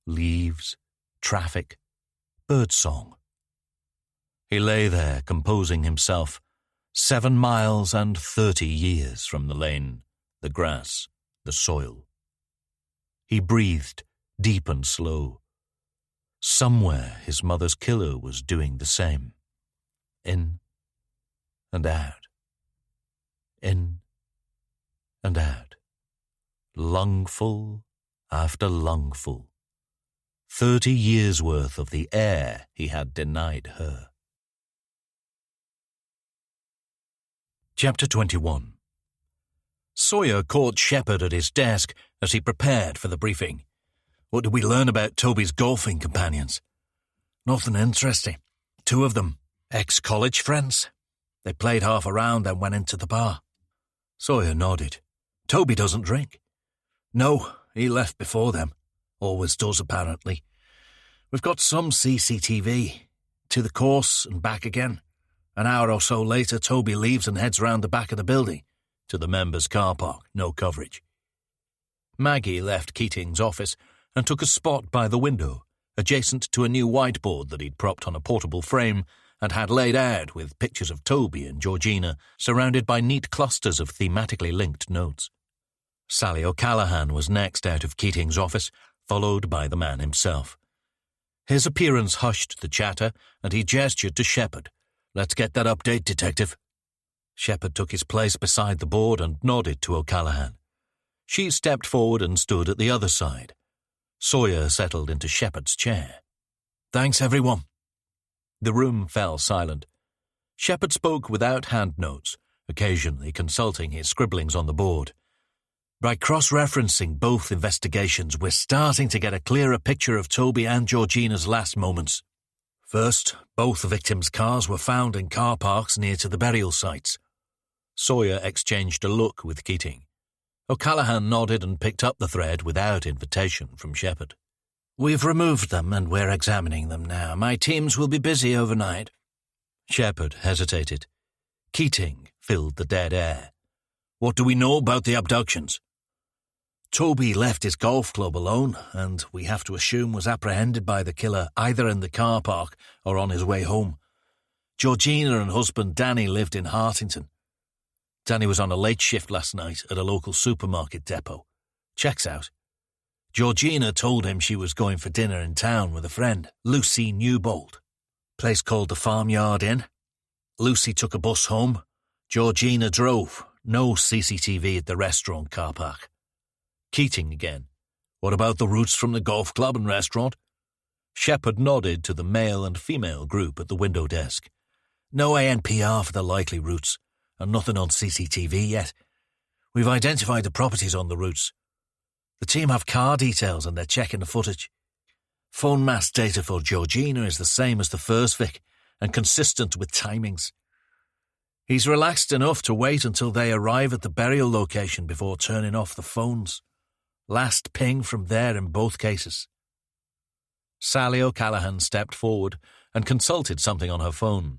leaves, traffic, birdsong. He lay there composing himself, 7 miles and 30 years from the lane, the grass, the soil. He breathed, deep and slow. Somewhere his mother's killer was doing the same. In and out. In and out. Lungful after lungful. 30 years' worth of the air he had denied her. Chapter 21. Sawyer caught Shepherd at his desk as he prepared for the briefing. What did we learn about Toby's golfing companions? Nothing interesting. 2 of them, ex-college friends. They played half a round and went into the bar. Sawyer nodded. Toby doesn't drink. No, he left before them. Always does, apparently. We've got some CCTV. To the course and back again. An hour or so later, Toby leaves and heads round the back of the building. To the members' car park, no coverage. Maggie left Keating's office and took a spot by the window, adjacent to a new whiteboard that he'd propped on a portable frame and had laid out with pictures of Toby and Georgina surrounded by neat clusters of thematically linked notes. Sally O'Callaghan was next out of Keating's office, followed by the man himself. His appearance hushed the chatter, and he gestured to Shepherd. Let's get that update, Detective. Shepherd took his place beside the board and nodded to O'Callaghan. She stepped forward and stood at the other side. Sawyer settled into Shepherd's chair. Thanks, everyone. The room fell silent. Shepherd spoke without hand notes, occasionally consulting his scribblings on the board. By cross-referencing both investigations, we're starting to get a clearer picture of Toby and Georgina's last moments. First, both victims' cars were found in car parks near to the burial sites. Sawyer exchanged a look with Keating. O'Callaghan nodded and picked up the thread without invitation from Shepherd. We've removed them and we're examining them now. My teams will be busy overnight. Shepherd hesitated. Keating filled the dead air. What do we know about the abductions? Toby left his golf club alone and we have to assume was apprehended by the killer either in the car park or on his way home. Georgina and husband Danny lived in Hartington. Danny was on a late shift last night at a local supermarket depot. Checks out. Georgina told him she was going for dinner in town with a friend, Lucy Newbold. Place called the Farmyard Inn. Lucy took a bus home. Georgina drove. No CCTV at the restaurant car park. Keating again. What about the routes from the golf club and restaurant? Shepherd nodded to the male and female group at the window desk. No ANPR for the likely routes, and nothing on CCTV yet. We've identified the properties on the routes. The team have car details and they're checking the footage. Phone mast data for Georgina is the same as the first Vic, and consistent with timings. He's relaxed enough to wait until they arrive at the burial location before turning off the phones. Last ping from there in both cases. Sally O'Callaghan stepped forward and consulted something on her phone.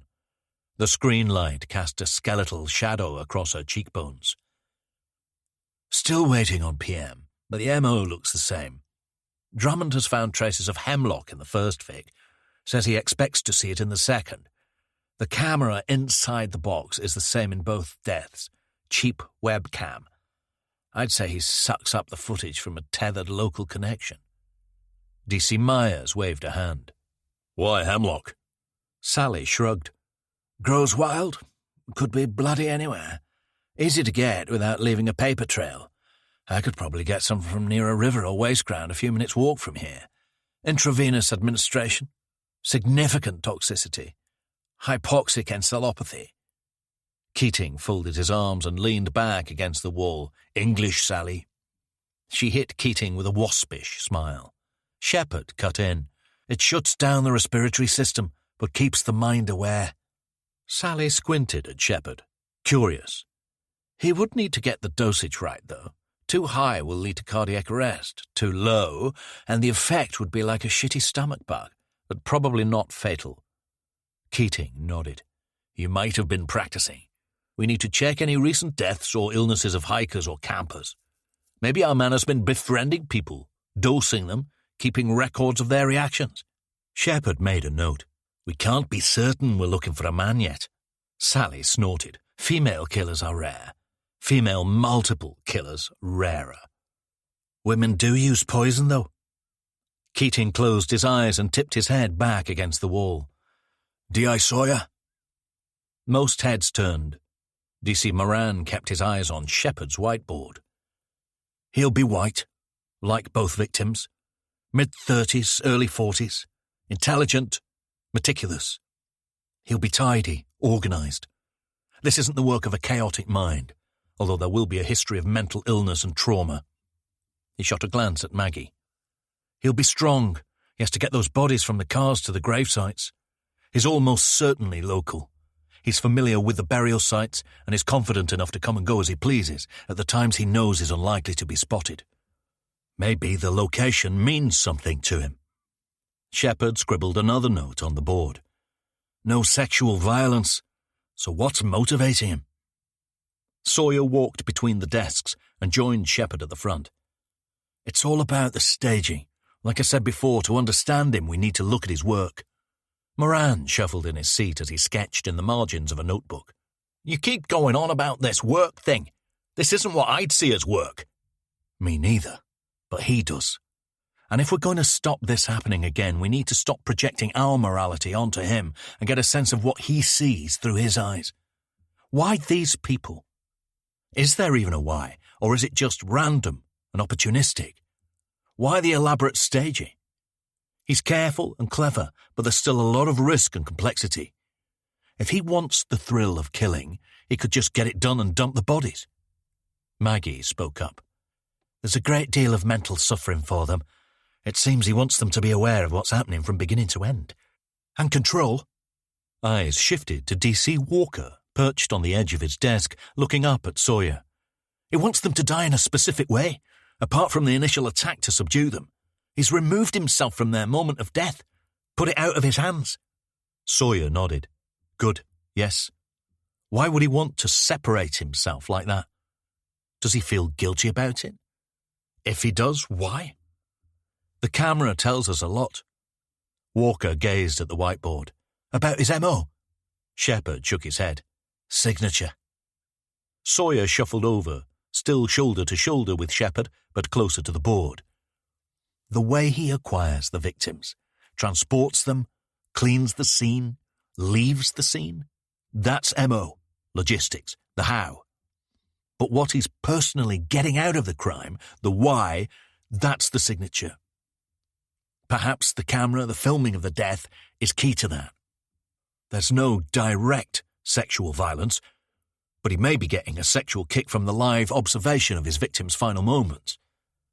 The screen light cast a skeletal shadow across her cheekbones. Still waiting on PM, but the MO looks the same. Drummond has found traces of hemlock in the first Vic, says he expects to see it in the second. The camera inside the box is the same in both deaths. Cheap webcam. I'd say he sucks up the footage from a tethered local connection. DC Myers waved a hand. Why hemlock? Sally shrugged. Grows wild. Could be bloody anywhere. Easy to get without leaving a paper trail. I could probably get some from near a river or waste ground a few minutes' walk from here. Intravenous administration. Significant toxicity. Hypoxic encephalopathy. Keating folded his arms and leaned back against the wall. English, Sally. She hit Keating with a waspish smile. Shepherd cut in. It shuts down the respiratory system, but keeps the mind aware. Sally squinted at Shepherd, curious. He would need to get the dosage right, though. Too high will lead to cardiac arrest. Too low, and the effect would be like a shitty stomach bug, but probably not fatal. Keating nodded. You might have been practicing. We need to check any recent deaths or illnesses of hikers or campers. Maybe our man has been befriending people, dosing them, keeping records of their reactions. Shepherd made a note. We can't be certain we're looking for a man yet. Sally snorted. Female killers are rare. Female multiple killers rarer. Women do use poison, though. Keating closed his eyes and tipped his head back against the wall. D.I. Sawyer? Most heads turned. D.C. Moran kept his eyes on Shepherd's whiteboard. He'll be white, like both victims. Mid-30s, early 40s. Intelligent, meticulous. He'll be tidy, organised. This isn't the work of a chaotic mind, although there will be a history of mental illness and trauma. He shot a glance at Maggie. He'll be strong. He has to get those bodies from the cars to the grave sites. He's almost certainly local. He's familiar with the burial sites and is confident enough to come and go as he pleases at the times he knows is unlikely to be spotted. Maybe the location means something to him. Shepherd scribbled another note on the board. No sexual violence. So what's motivating him? Sawyer walked between the desks and joined Shepherd at the front. It's all about the staging. Like I said before, to understand him, we need to look at his work. Moran shuffled in his seat as he sketched in the margins of a notebook. You keep going on about this work thing. This isn't what I'd see as work. Me neither, but he does. And if we're going to stop this happening again, we need to stop projecting our morality onto him and get a sense of what he sees through his eyes. Why these people? Is there even a why, or is it just random and opportunistic? Why the elaborate staging? He's careful and clever, but there's still a lot of risk and complexity. If he wants the thrill of killing, he could just get it done and dump the bodies. Maggie spoke up. There's a great deal of mental suffering for them. It seems he wants them to be aware of what's happening from beginning to end. And control. Eyes shifted to D.C. Walker, perched on the edge of his desk, looking up at Sawyer. He wants them to die in a specific way, apart from the initial attack to subdue them. He's removed himself from their moment of death, put it out of his hands. Sawyer nodded. Good, yes. Why would he want to separate himself like that? Does he feel guilty about it? If he does, why? The camera tells us a lot. Walker gazed at the whiteboard. About his M.O.? Shepherd shook his head. Signature. Sawyer shuffled over, still shoulder to shoulder with Shepherd, but closer to the board. The way he acquires the victims, transports them, cleans the scene, leaves the scene, That's MO, logistics, the how. But what he's personally getting out of the crime, the why, that's the signature. Perhaps the camera, the filming of the death, is key to that. There's no direct sexual violence, but he may be getting a sexual kick from the live observation of his victim's final moments,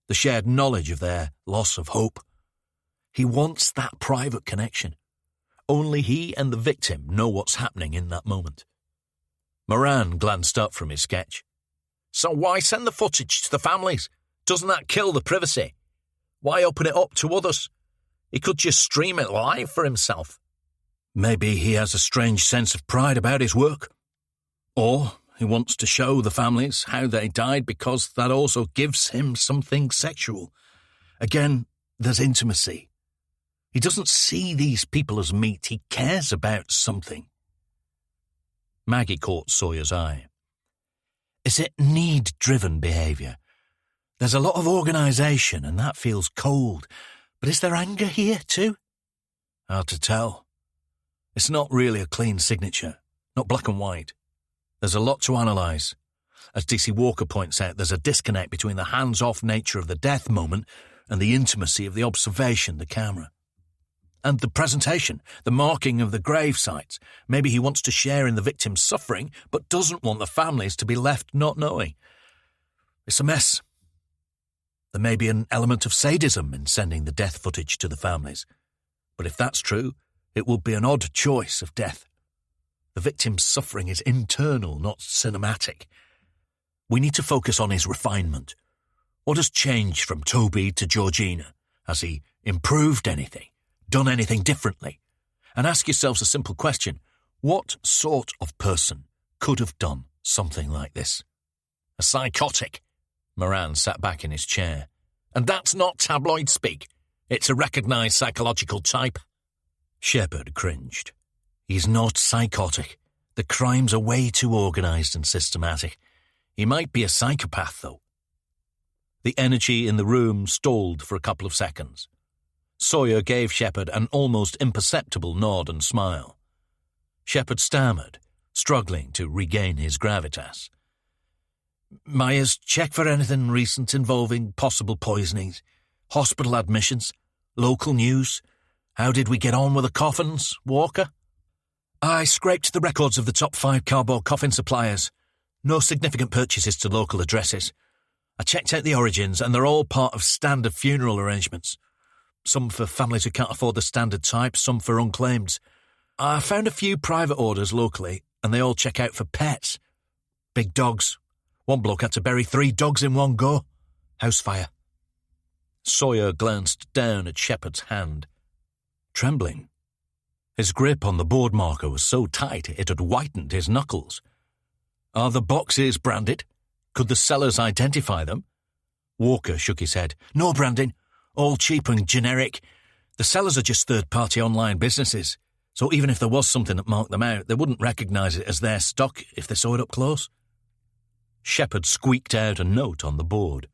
the shared knowledge of their loss of hope. He wants that private connection. Only he and the victim know what's happening in that moment. Moran glanced up from his sketch. So why send the footage to the families? Doesn't that kill the privacy? Why open it up to others? He could just stream it live for himself. Maybe he has a strange sense of pride about his work. Or he wants to show the families how they died because that also gives him something sexual. Again, there's intimacy. He doesn't see these people as meat. He cares about something. Maggie caught Sawyer's eye. Is it need-driven behaviour? There's a lot of organisation and that feels cold. But is there anger here too? Hard to tell. It's not really a clean signature, not black and white. There's a lot to analyse. As DC Walker points out, there's a disconnect between the hands-off nature of the death moment and the intimacy of the observation, the camera. And the presentation, the marking of the grave sites. Maybe he wants to share in the victim's suffering, but doesn't want the families to be left not knowing. It's a mess. There may be an element of sadism in sending the death footage to the families. But if that's true, it will be an odd choice of death. The victim's suffering is internal, not cinematic. We need to focus on his refinement. What has changed from Toby to Georgina? Has he improved anything? Done anything differently? And ask yourselves a simple question. What sort of person could have done something like this? A psychotic. Moran sat back in his chair. And that's not tabloid speak. It's a recognised psychological type. Shepard cringed. He's not psychotic. The crimes are way too organised and systematic. He might be a psychopath, though. The energy in the room stalled for a couple of seconds. Sawyer gave Shepard an almost imperceptible nod and smile. Shepard stammered, struggling to regain his gravitas. Myers, check for anything recent involving possible poisonings, hospital admissions, local news. How did we get on with the coffins, Walker? I scraped the records of the top 5 cardboard coffin suppliers. No significant purchases to local addresses. I checked out the origins, and they're all part of standard funeral arrangements. Some for families who can't afford the standard type, some for unclaimed. I found a few private orders locally, and they all check out for pets. Big dogs. One bloke had to bury 3 dogs in one go. House fire. Sawyer glanced down at Shepard's hand. Trembling. His grip on the board marker was so tight it had whitened his knuckles. Are the boxes branded? Could the sellers identify them? Walker shook his head. No branding. All cheap and generic. The sellers are just third-party online businesses, so even if there was something that marked them out, they wouldn't recognise it as their stock if they saw it up close. Shepard squeaked out a note on the board.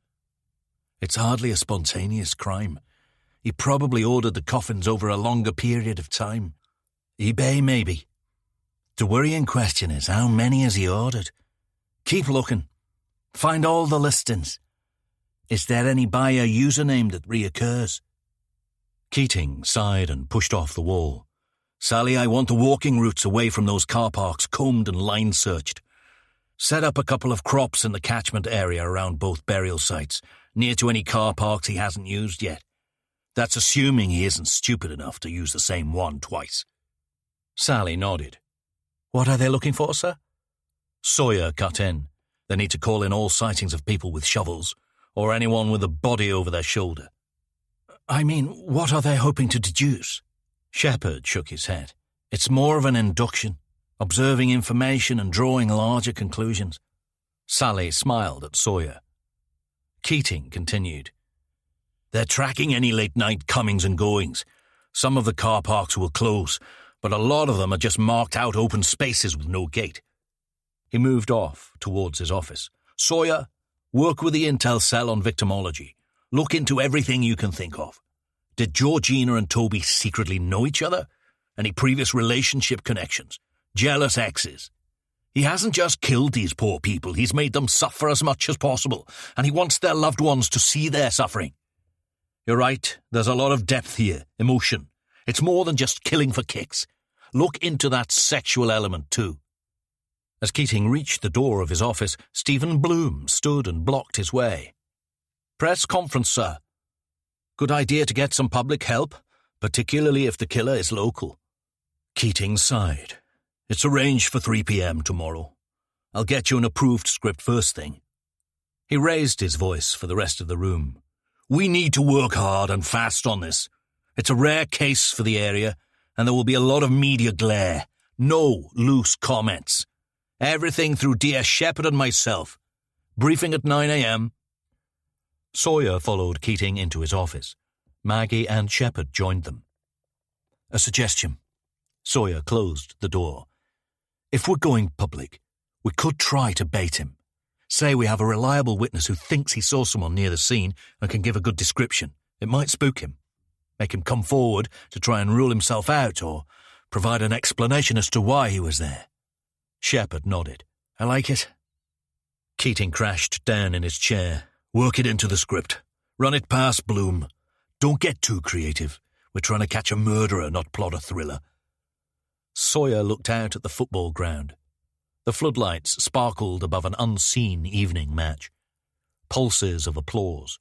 It's hardly a spontaneous crime. He probably ordered the coffins over a longer period of time. eBay, maybe. The worrying question is, how many has he ordered? Keep looking. Find all the listings. Is there any buyer username that reoccurs? Keating sighed and pushed off the wall. Sally, I want the walking routes away from those car parks combed and line-searched. Set up a couple of crops in the catchment area around both burial sites, near to any car parks he hasn't used yet. That's assuming he isn't stupid enough to use the same one twice. Sally nodded. What are they looking for, sir? Sawyer cut in. They need to call in all sightings of people with shovels, or anyone with a body over their shoulder. I mean, what are they hoping to deduce? Shepard shook his head. It's more of an induction, observing information and drawing larger conclusions. Sally smiled at Sawyer. Keating continued. They're tracking any late-night comings and goings. Some of the car parks will close, but a lot of them are just marked out open spaces with no gate. He moved off towards his office. Sawyer, work with the intel cell on victimology. Look into everything you can think of. Did Georgina and Toby secretly know each other? Any previous relationship connections? Jealous exes. He hasn't just killed these poor people, he's made them suffer as much as possible, and he wants their loved ones to see their suffering. You're right, there's a lot of depth here, emotion. It's more than just killing for kicks. Look into that sexual element too. As Keating reached the door of his office, Stephen Bloom stood and blocked his way. "Press conference, sir. Good idea to get some public help, particularly if the killer is local." Keating sighed. "It's arranged for 3 p.m. tomorrow. I'll get you an approved script first thing." He raised his voice for the rest of the room. "We need to work hard and fast on this. It's a rare case for the area, and there will be a lot of media glare. No loose comments. Everything through D.S. Shepherd and myself. Briefing at 9 a.m. Sawyer followed Keating into his office. Maggie and Shepherd joined them. "A suggestion." Sawyer closed the door. "If we're going public, we could try to bait him. Say we have a reliable witness who thinks he saw someone near the scene and can give a good description. It might spook him. Make him come forward to try and rule himself out or provide an explanation as to why he was there." Shepherd nodded. "I like it." Keating crashed down in his chair. "Work it into the script. Run it past Bloom. Don't get too creative. We're trying to catch a murderer, not plot a thriller." Sawyer looked out at the football ground. The floodlights sparkled above an unseen evening match. Pulses of applause.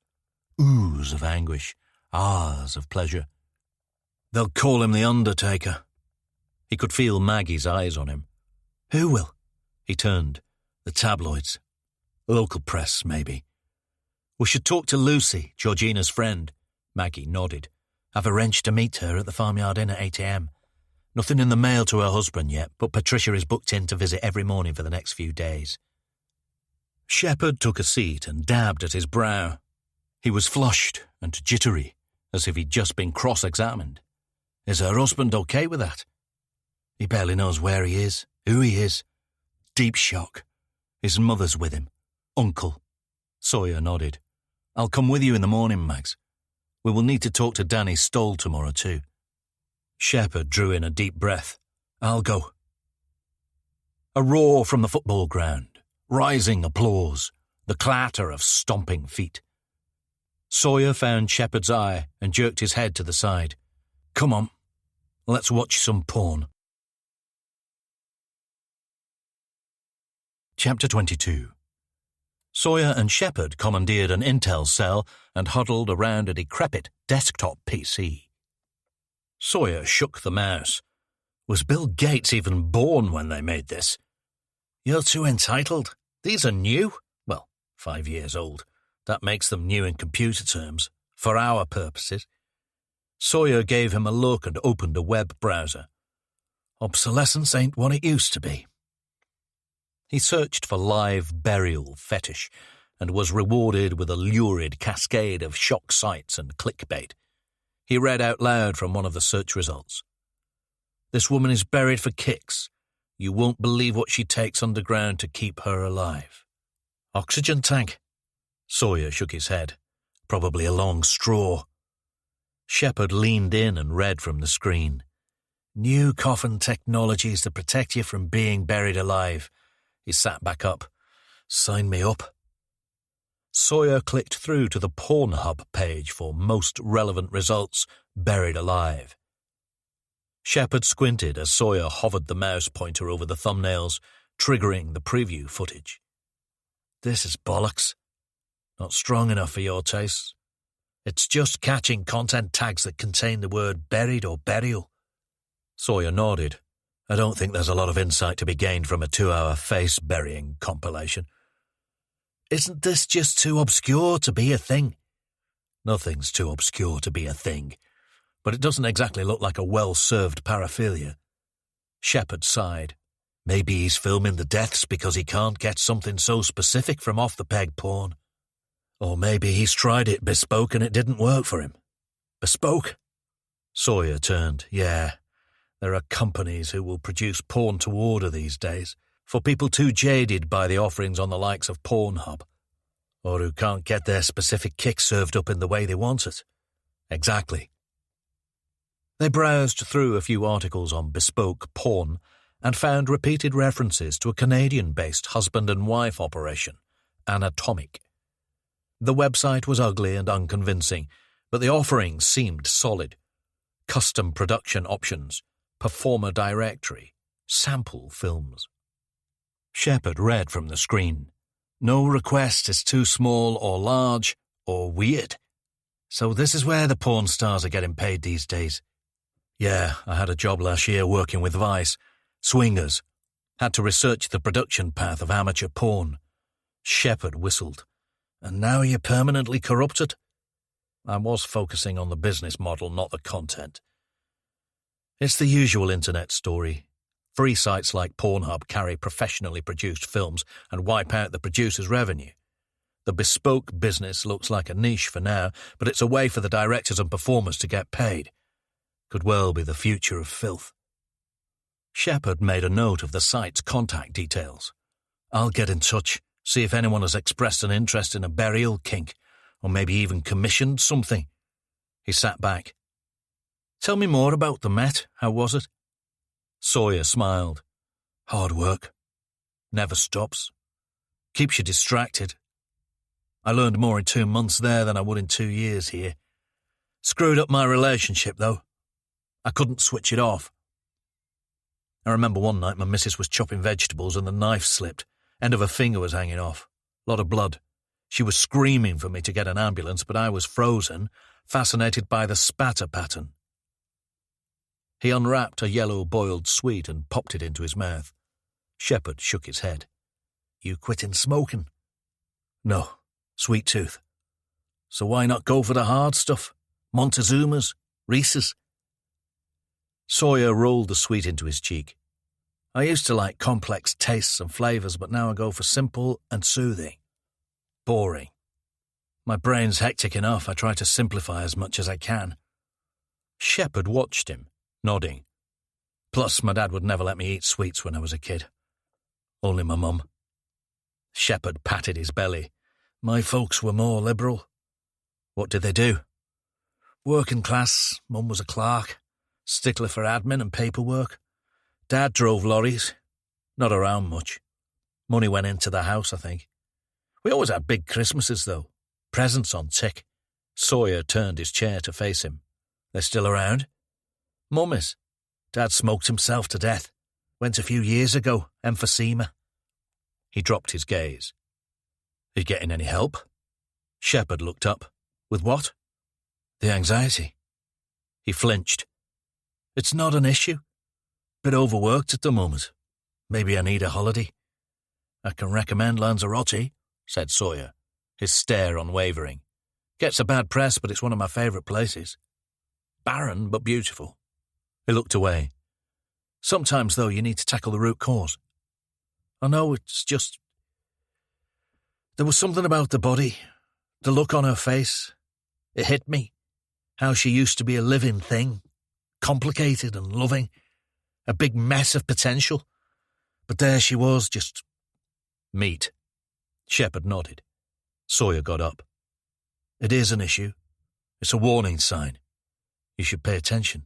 Oohs of anguish. Ahs of pleasure. "They'll call him the Undertaker." He could feel Maggie's eyes on him. "Who will?" He turned. "The tabloids. Local press, maybe." "We should talk to Lucy, Georgina's friend." Maggie nodded. "I've arranged to meet her at the Farmyard Inn at 8 a.m. Nothing in the mail to her husband yet, but Patricia is booked in to visit every morning for the next few days." Shepherd took a seat and dabbed at his brow. He was flushed and jittery, as if he'd just been cross-examined. Is her husband okay with that? He barely knows where he is, who he is. Deep shock. His mother's with him. Uncle. Sawyer nodded. "I'll come with you in the morning, Mags. We will need to talk to Danny Stoll tomorrow too." Shepherd drew in a deep breath. "I'll go." A roar from the football ground. Rising applause. The clatter of stomping feet. Sawyer found Shepherd's eye and jerked his head to the side. "Come on. Let's watch some porn." Chapter 22. Sawyer and Shepherd commandeered an intel cell and huddled around a decrepit desktop PC. Sawyer shook the mouse. Was Bill Gates even born when they made this? "You're too entitled. These are new. Well, 5 years old. That makes them new in computer terms, for our purposes." Sawyer gave him a look and opened a web browser. "Obsolescence ain't what it used to be." He searched for live burial fetish and was rewarded with a lurid cascade of shock sites and clickbait. He read out loud from one of the search results. "This woman is buried for kicks. You won't believe what she takes underground to keep her alive." "Oxygen tank?" Sawyer shook his head. "Probably a long straw." Shepherd leaned in and read from the screen. "New coffin technologies to protect you from being buried alive." He sat back up. "Sign me up." Sawyer clicked through to the Pornhub page for most relevant results, buried alive. Shepherd squinted as Sawyer hovered the mouse pointer over the thumbnails, triggering the preview footage. "This is bollocks. Not strong enough for your tastes. It's just catching content tags that contain the word buried or burial." Sawyer nodded. "I don't think there's a lot of insight to be gained from a 2-hour face-burying compilation." "Isn't this just too obscure to be a thing?" "Nothing's too obscure to be a thing, but it doesn't exactly look like a well-served paraphilia." Shepherd sighed. "Maybe he's filming the deaths because he can't get something so specific from off-the-peg porn. Or maybe he's tried it bespoke and it didn't work for him." "Bespoke?" Sawyer turned. "Yeah, there are companies who will produce porn to order these days, for people too jaded by the offerings on the likes of Pornhub, or who can't get their specific kick served up in the way they want it." "Exactly." They browsed through a few articles on bespoke porn and found repeated references to a Canadian-based husband and wife operation, Anatomic. The website was ugly and unconvincing, but the offerings seemed solid. Custom production options, performer directory, sample films. Shepard read from the screen. No request is too small or large or weird. So this is where the porn stars are getting paid these days. Yeah, I had a job last year working with Vice. Swingers. Had to research the production path of amateur porn. Shepard whistled. And now you're permanently corrupted? I was focusing on the business model, not the content. It's the usual internet story. Free sites like Pornhub carry professionally produced films and wipe out the producer's revenue. The bespoke business looks like a niche for now, but it's a way for the directors and performers to get paid. Could well be the future of filth. Shepard made a note of the site's contact details. I'll get in touch, see if anyone has expressed an interest in a burial kink, or maybe even commissioned something. He sat back. Tell me more about the Met. How was it? Sawyer smiled. Hard work. Never stops. Keeps you distracted. I learned more in 2 months there than I would in 2 years here. Screwed up my relationship, though. I couldn't switch it off. I remember one night my missus was chopping vegetables and the knife slipped. End of her finger was hanging off. Lot of blood. She was screaming for me to get an ambulance, but I was frozen, fascinated by the spatter pattern. He unwrapped a yellow boiled sweet and popped it into his mouth. Shepard shook his head. You quitting smoking? No, sweet tooth. So why not go for the hard stuff? Montezuma's, Reese's? Sawyer rolled the sweet into his cheek. I used to like complex tastes and flavours, but now I go for simple and soothing. Boring. My brain's hectic enough, I try to simplify as much as I can. Shepard watched him, nodding. Plus, my dad would never let me eat sweets when I was a kid. Only my mum. Shepard patted his belly. My folks were more liberal. What did they do? Working class, mum was a clerk. Stickler for admin and paperwork. Dad drove lorries. Not around much. Money went into the house, I think. We always had big Christmases, though. Presents on tick. Sawyer turned his chair to face him. They're still around? Mum is. Dad smoked himself to death. Went a few years ago, emphysema. He dropped his gaze. You getting any help? Shepard looked up. With what? The anxiety. He flinched. It's not an issue. Bit overworked at the moment. Maybe I need a holiday. I can recommend Lanzarote, said Sawyer, his stare unwavering. Gets a bad press, but it's one of my favourite places. Barren, but beautiful. He looked away. Sometimes, though, you need to tackle the root cause. I know, it's just... There was something about the body, the look on her face. It hit me. How she used to be a living thing. Complicated and loving. A big mess of potential. But there she was, just... meat. Shepard nodded. Sawyer got up. It is an issue. It's a warning sign. You should pay attention.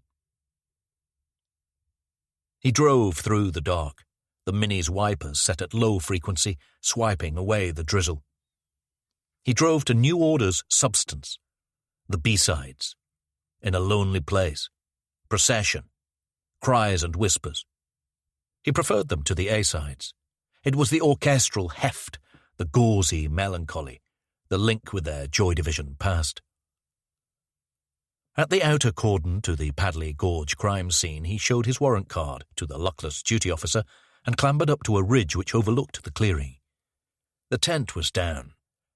He drove through the dark, the Mini's wipers set at low frequency, swiping away the drizzle. He drove to New Order's Substance, the B-sides, In a Lonely Place, Procession, Cries and Whispers. He preferred them to the A-sides. It was the orchestral heft, the gauzy melancholy, the link with their Joy Division past. At the outer cordon to the Padley Gorge crime scene, he showed his warrant card to the luckless duty officer and clambered up to a ridge which overlooked the clearing. The tent was down,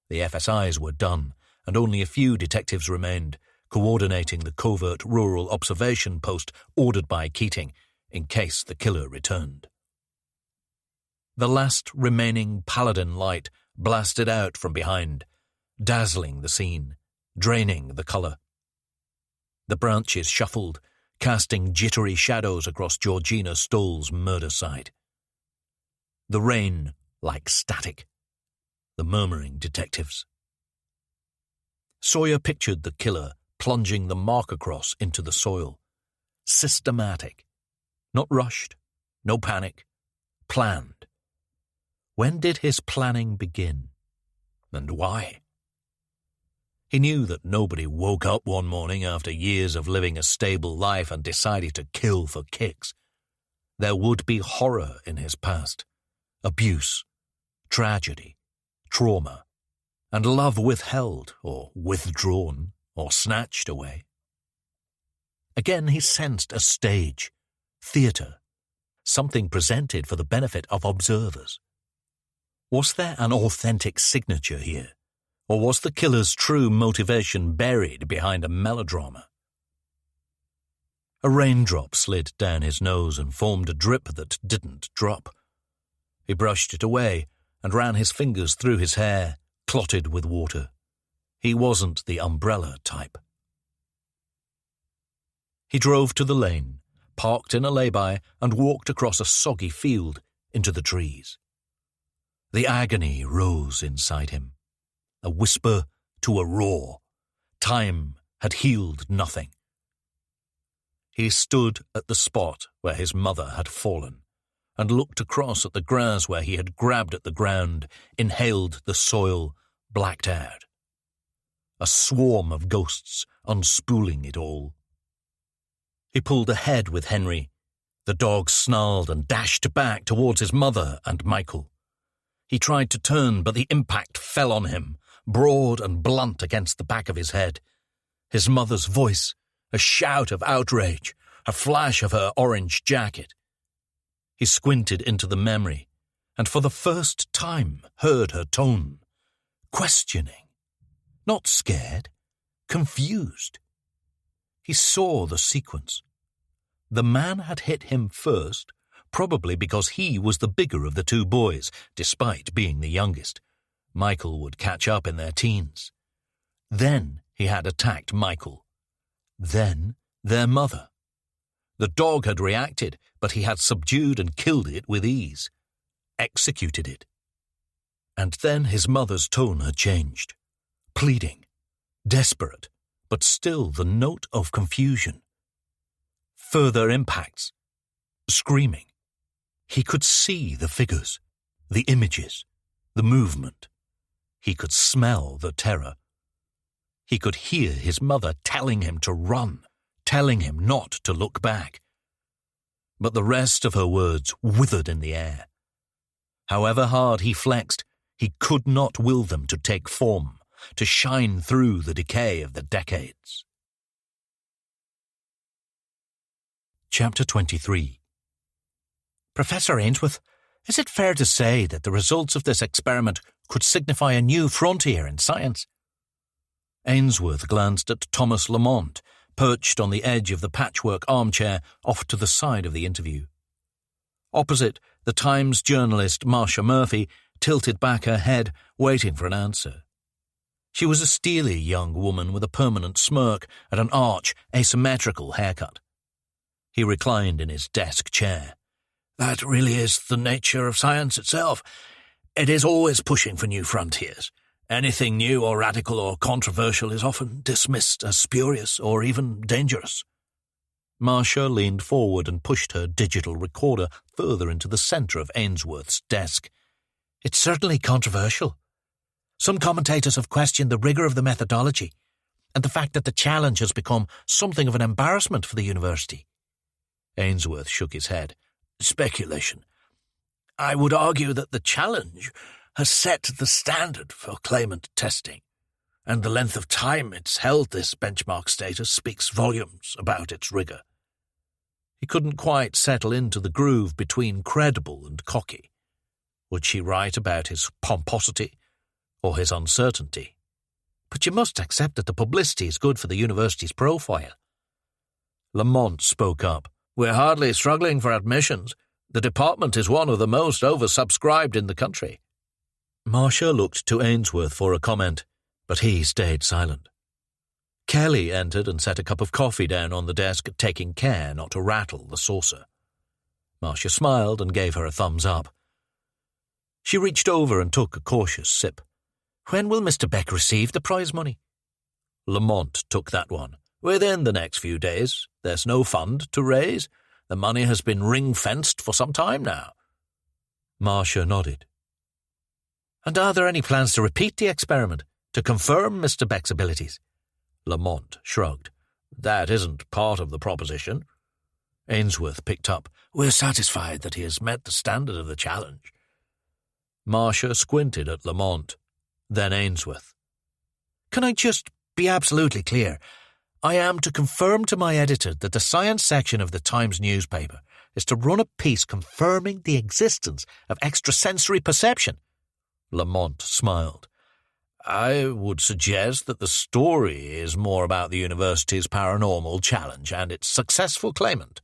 the FSIs were done, and only a few detectives remained, coordinating the covert rural observation post ordered by Keating in case the killer returned. The last remaining paladin light blasted out from behind, dazzling the scene, draining the colour. The branches shuffled, casting jittery shadows across Georgina Stoll's murder site. The rain like static, the murmuring detectives. Sawyer pictured the killer plunging the mark across into the soil. Systematic, not rushed, No panic. Planned. When did his planning begin? And why? He knew that nobody woke up one morning after years of living a stable life and decided to kill for kicks. There would be horror in his past, abuse, tragedy, trauma, and love withheld or withdrawn or snatched away. Again he sensed a stage, theatre, something presented for the benefit of observers. Was there an authentic signature here, or was the killer's true motivation buried behind a melodrama? A raindrop slid down his nose and formed a drip that didn't drop. He brushed it away and ran his fingers through his hair, clotted with water. He wasn't the umbrella type. He drove to the lane, parked in a lay-by, and walked across a soggy field into the trees. The agony rose inside him, a whisper to a roar. Time had healed nothing. He stood at the spot where his mother had fallen and looked across at the grass where he had grabbed at the ground, inhaled the soil, blacked out. A swarm of ghosts unspooling it all. He pulled ahead with Henry. The dog snarled and dashed back towards his mother and Michael. He tried to turn, but the impact fell on him, broad and blunt against the back of his head. His mother's voice, a shout of outrage, a flash of her orange jacket. He squinted into the memory, and for the first time heard her tone, questioning, not scared, confused. He saw the sequence. The man had hit him first, probably because he was the bigger of the two boys, despite being the youngest. Michael would catch up in their teens. Then he had attacked Michael. Then their mother. The dog had reacted, but he had subdued and killed it with ease. Executed it. And then his mother's tone had changed. Pleading. Desperate, but still the note of confusion. Further impacts. Screaming. He could see the figures, the images, the movement. He could smell the terror. He could hear his mother telling him to run, telling him not to look back. But the rest of her words withered in the air. However hard he flexed, he could not will them to take form, to shine through the decay of the decades. Chapter 23. Professor Ainsworth, is it fair to say that the results of this experiment could signify a new frontier in science? Ainsworth glanced at Thomas Lamont, perched on the edge of the patchwork armchair off to the side of the interview. Opposite, the Times journalist Marcia Murphy tilted back her head, waiting for an answer. She was a steely young woman with a permanent smirk and an arch, asymmetrical haircut. He reclined in his desk chair. That really is the nature of science itself. It is always pushing for new frontiers. Anything new or radical or controversial is often dismissed as spurious or even dangerous. Marcia leaned forward and pushed her digital recorder further into the centre of Ainsworth's desk. It's certainly controversial. Some commentators have questioned the rigour of the methodology and the fact that the challenge has become something of an embarrassment for the university. Ainsworth shook his head. Speculation. I would argue that the challenge has set the standard for claimant testing, and the length of time it's held this benchmark status speaks volumes about its rigour. He couldn't quite settle into the groove between credible and cocky. Would she write about his pomposity or his uncertainty? But you must accept that the publicity is good for the university's profile. Lamont spoke up. We're hardly struggling for admissions. The department is one of the most oversubscribed in the country. Marcia looked to Ainsworth for a comment, but he stayed silent. Kelly entered and set a cup of coffee down on the desk, taking care not to rattle the saucer. Marcia smiled and gave her a thumbs up. She reached over and took a cautious sip. When will Mr. Beck receive the prize money? Lamont took that one. Within the next few days. There's no fund to raise. The money has been ring-fenced for some time now. Marcia nodded. And are there any plans to repeat the experiment, to confirm Mr. Beck's abilities? Lamont shrugged. That isn't part of the proposition. Ainsworth picked up. We're satisfied that he has met the standard of the challenge. Marcia squinted at Lamont, then Ainsworth. Can I just be absolutely clear? I am to confirm to my editor that the science section of the Times newspaper is to run a piece confirming the existence of extrasensory perception. Lamont smiled. I would suggest that the story is more about the university's paranormal challenge and its successful claimant.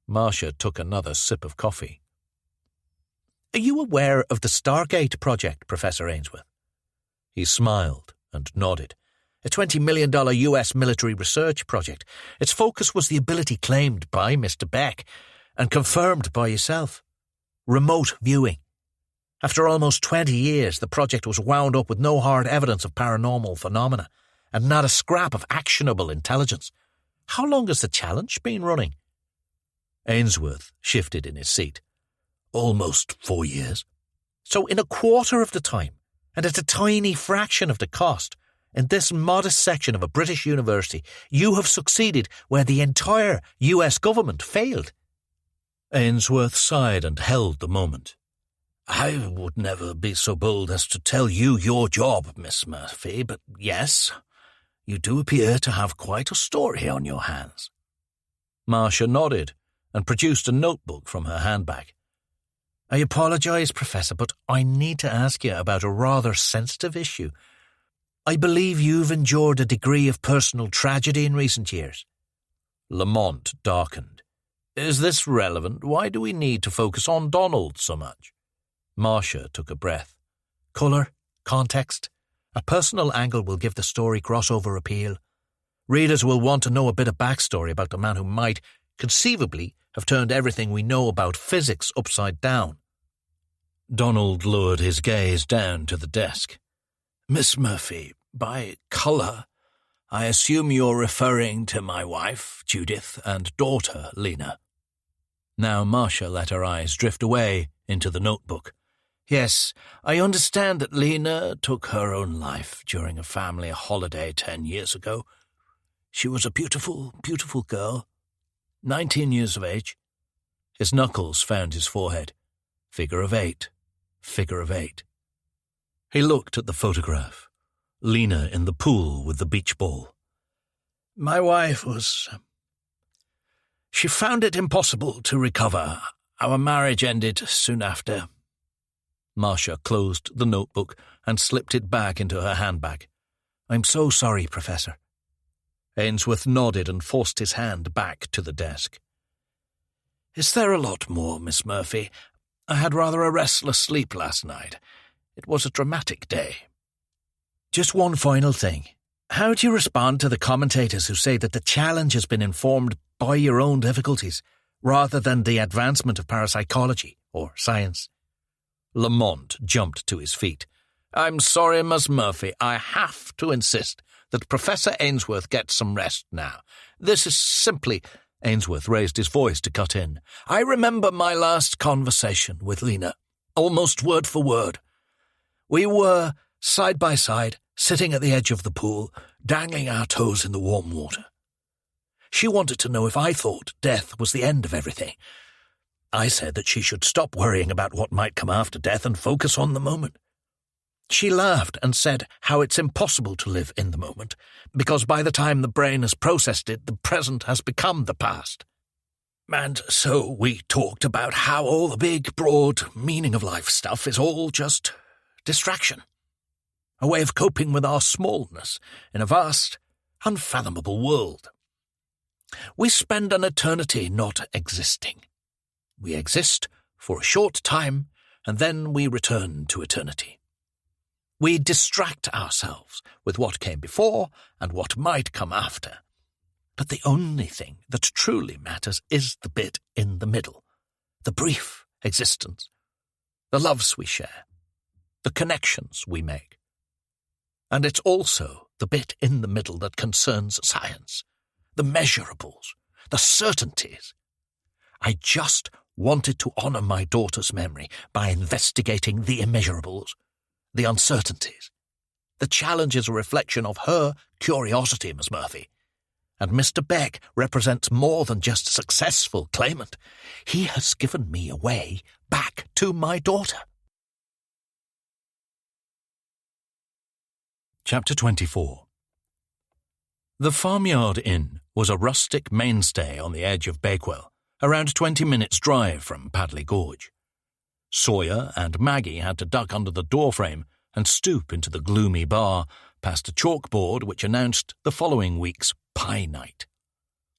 Marcia took another sip of coffee. Are you aware of the Stargate project, Professor Ainsworth? He smiled and nodded. A $20 million US military research project. Its focus was the ability claimed by Mr. Beck and confirmed by yourself. Remote viewing. After almost 20 years, the project was wound up with no hard evidence of paranormal phenomena and not a scrap of actionable intelligence. How long has the challenge been running? Ainsworth shifted in his seat. Almost 4 years. So in a quarter of the time, and at a tiny fraction of the cost, in this modest section of a British university, you have succeeded where the entire US government failed. Ainsworth sighed and held the moment. I would never be so bold as to tell you your job, Miss Murphy, but yes, you do appear to have quite a story on your hands. Marcia nodded and produced a notebook from her handbag. I apologize, Professor, but I need to ask you about a rather sensitive issue. I believe you've endured a degree of personal tragedy in recent years. Lamont darkened. Is this relevant? Why do we need to focus on Donald so much? Marcia took a breath. Colour, context. A personal angle will give the story crossover appeal. Readers will want to know a bit of backstory about the man who might, conceivably, have turned everything we know about physics upside down. Donald lowered his gaze down to the desk. Miss Murphy, by colour, I assume you're referring to my wife, Judith, and daughter, Lena. Now Marcia let her eyes drift away into the notebook. Yes, I understand that Lena took her own life during a family holiday 10 years ago. She was a beautiful, beautiful girl, 19 years of age. His knuckles found his forehead. Figure of 8. Figure of 8. He looked at the photograph. Lena in the pool with the beach ball. My wife was... She found it impossible to recover. Our marriage ended soon after. Marcia closed the notebook and slipped it back into her handbag. I'm so sorry, Professor. Ainsworth nodded and forced his hand back to the desk. Is there a lot more, Miss Murphy? I had rather a restless sleep last night. It was a dramatic day. Just one final thing. How do you respond to the commentators who say that the challenge has been informed by your own difficulties, rather than the advancement of parapsychology or science? Lamont jumped to his feet. I'm sorry, Miss Murphy. I have to insist that Professor Ainsworth gets some rest now. This is simply... Ainsworth raised his voice to cut in. I remember my last conversation with Lena, almost word for word. We were, side by side, sitting at the edge of the pool, dangling our toes in the warm water. She wanted to know if I thought death was the end of everything. I said that she should stop worrying about what might come after death and focus on the moment. She laughed and said how it's impossible to live in the moment, because by the time the brain has processed it, the present has become the past. And so we talked about how all the big, broad, meaning of life stuff is all just distraction. A way of coping with our smallness in a vast, unfathomable world. We spend an eternity not existing. We exist for a short time, and then we return to eternity. We distract ourselves with what came before and what might come after. But the only thing that truly matters is the bit in the middle, the brief existence, the loves we share, the connections we make. And it's also the bit in the middle that concerns science, the measurables, the certainties, I just wanted to honour my daughter's memory by investigating the immeasurables, the uncertainties. The challenge is a reflection of her curiosity, Miss Murphy. And Mr. Beck represents more than just a successful claimant. He has given me a way back to my daughter. Chapter 24. The Farmyard Inn was a rustic mainstay on the edge of Bakewell, around 20 minutes' drive from Padley Gorge. Sawyer and Maggie had to duck under the doorframe and stoop into the gloomy bar past a chalkboard which announced the following week's pie night.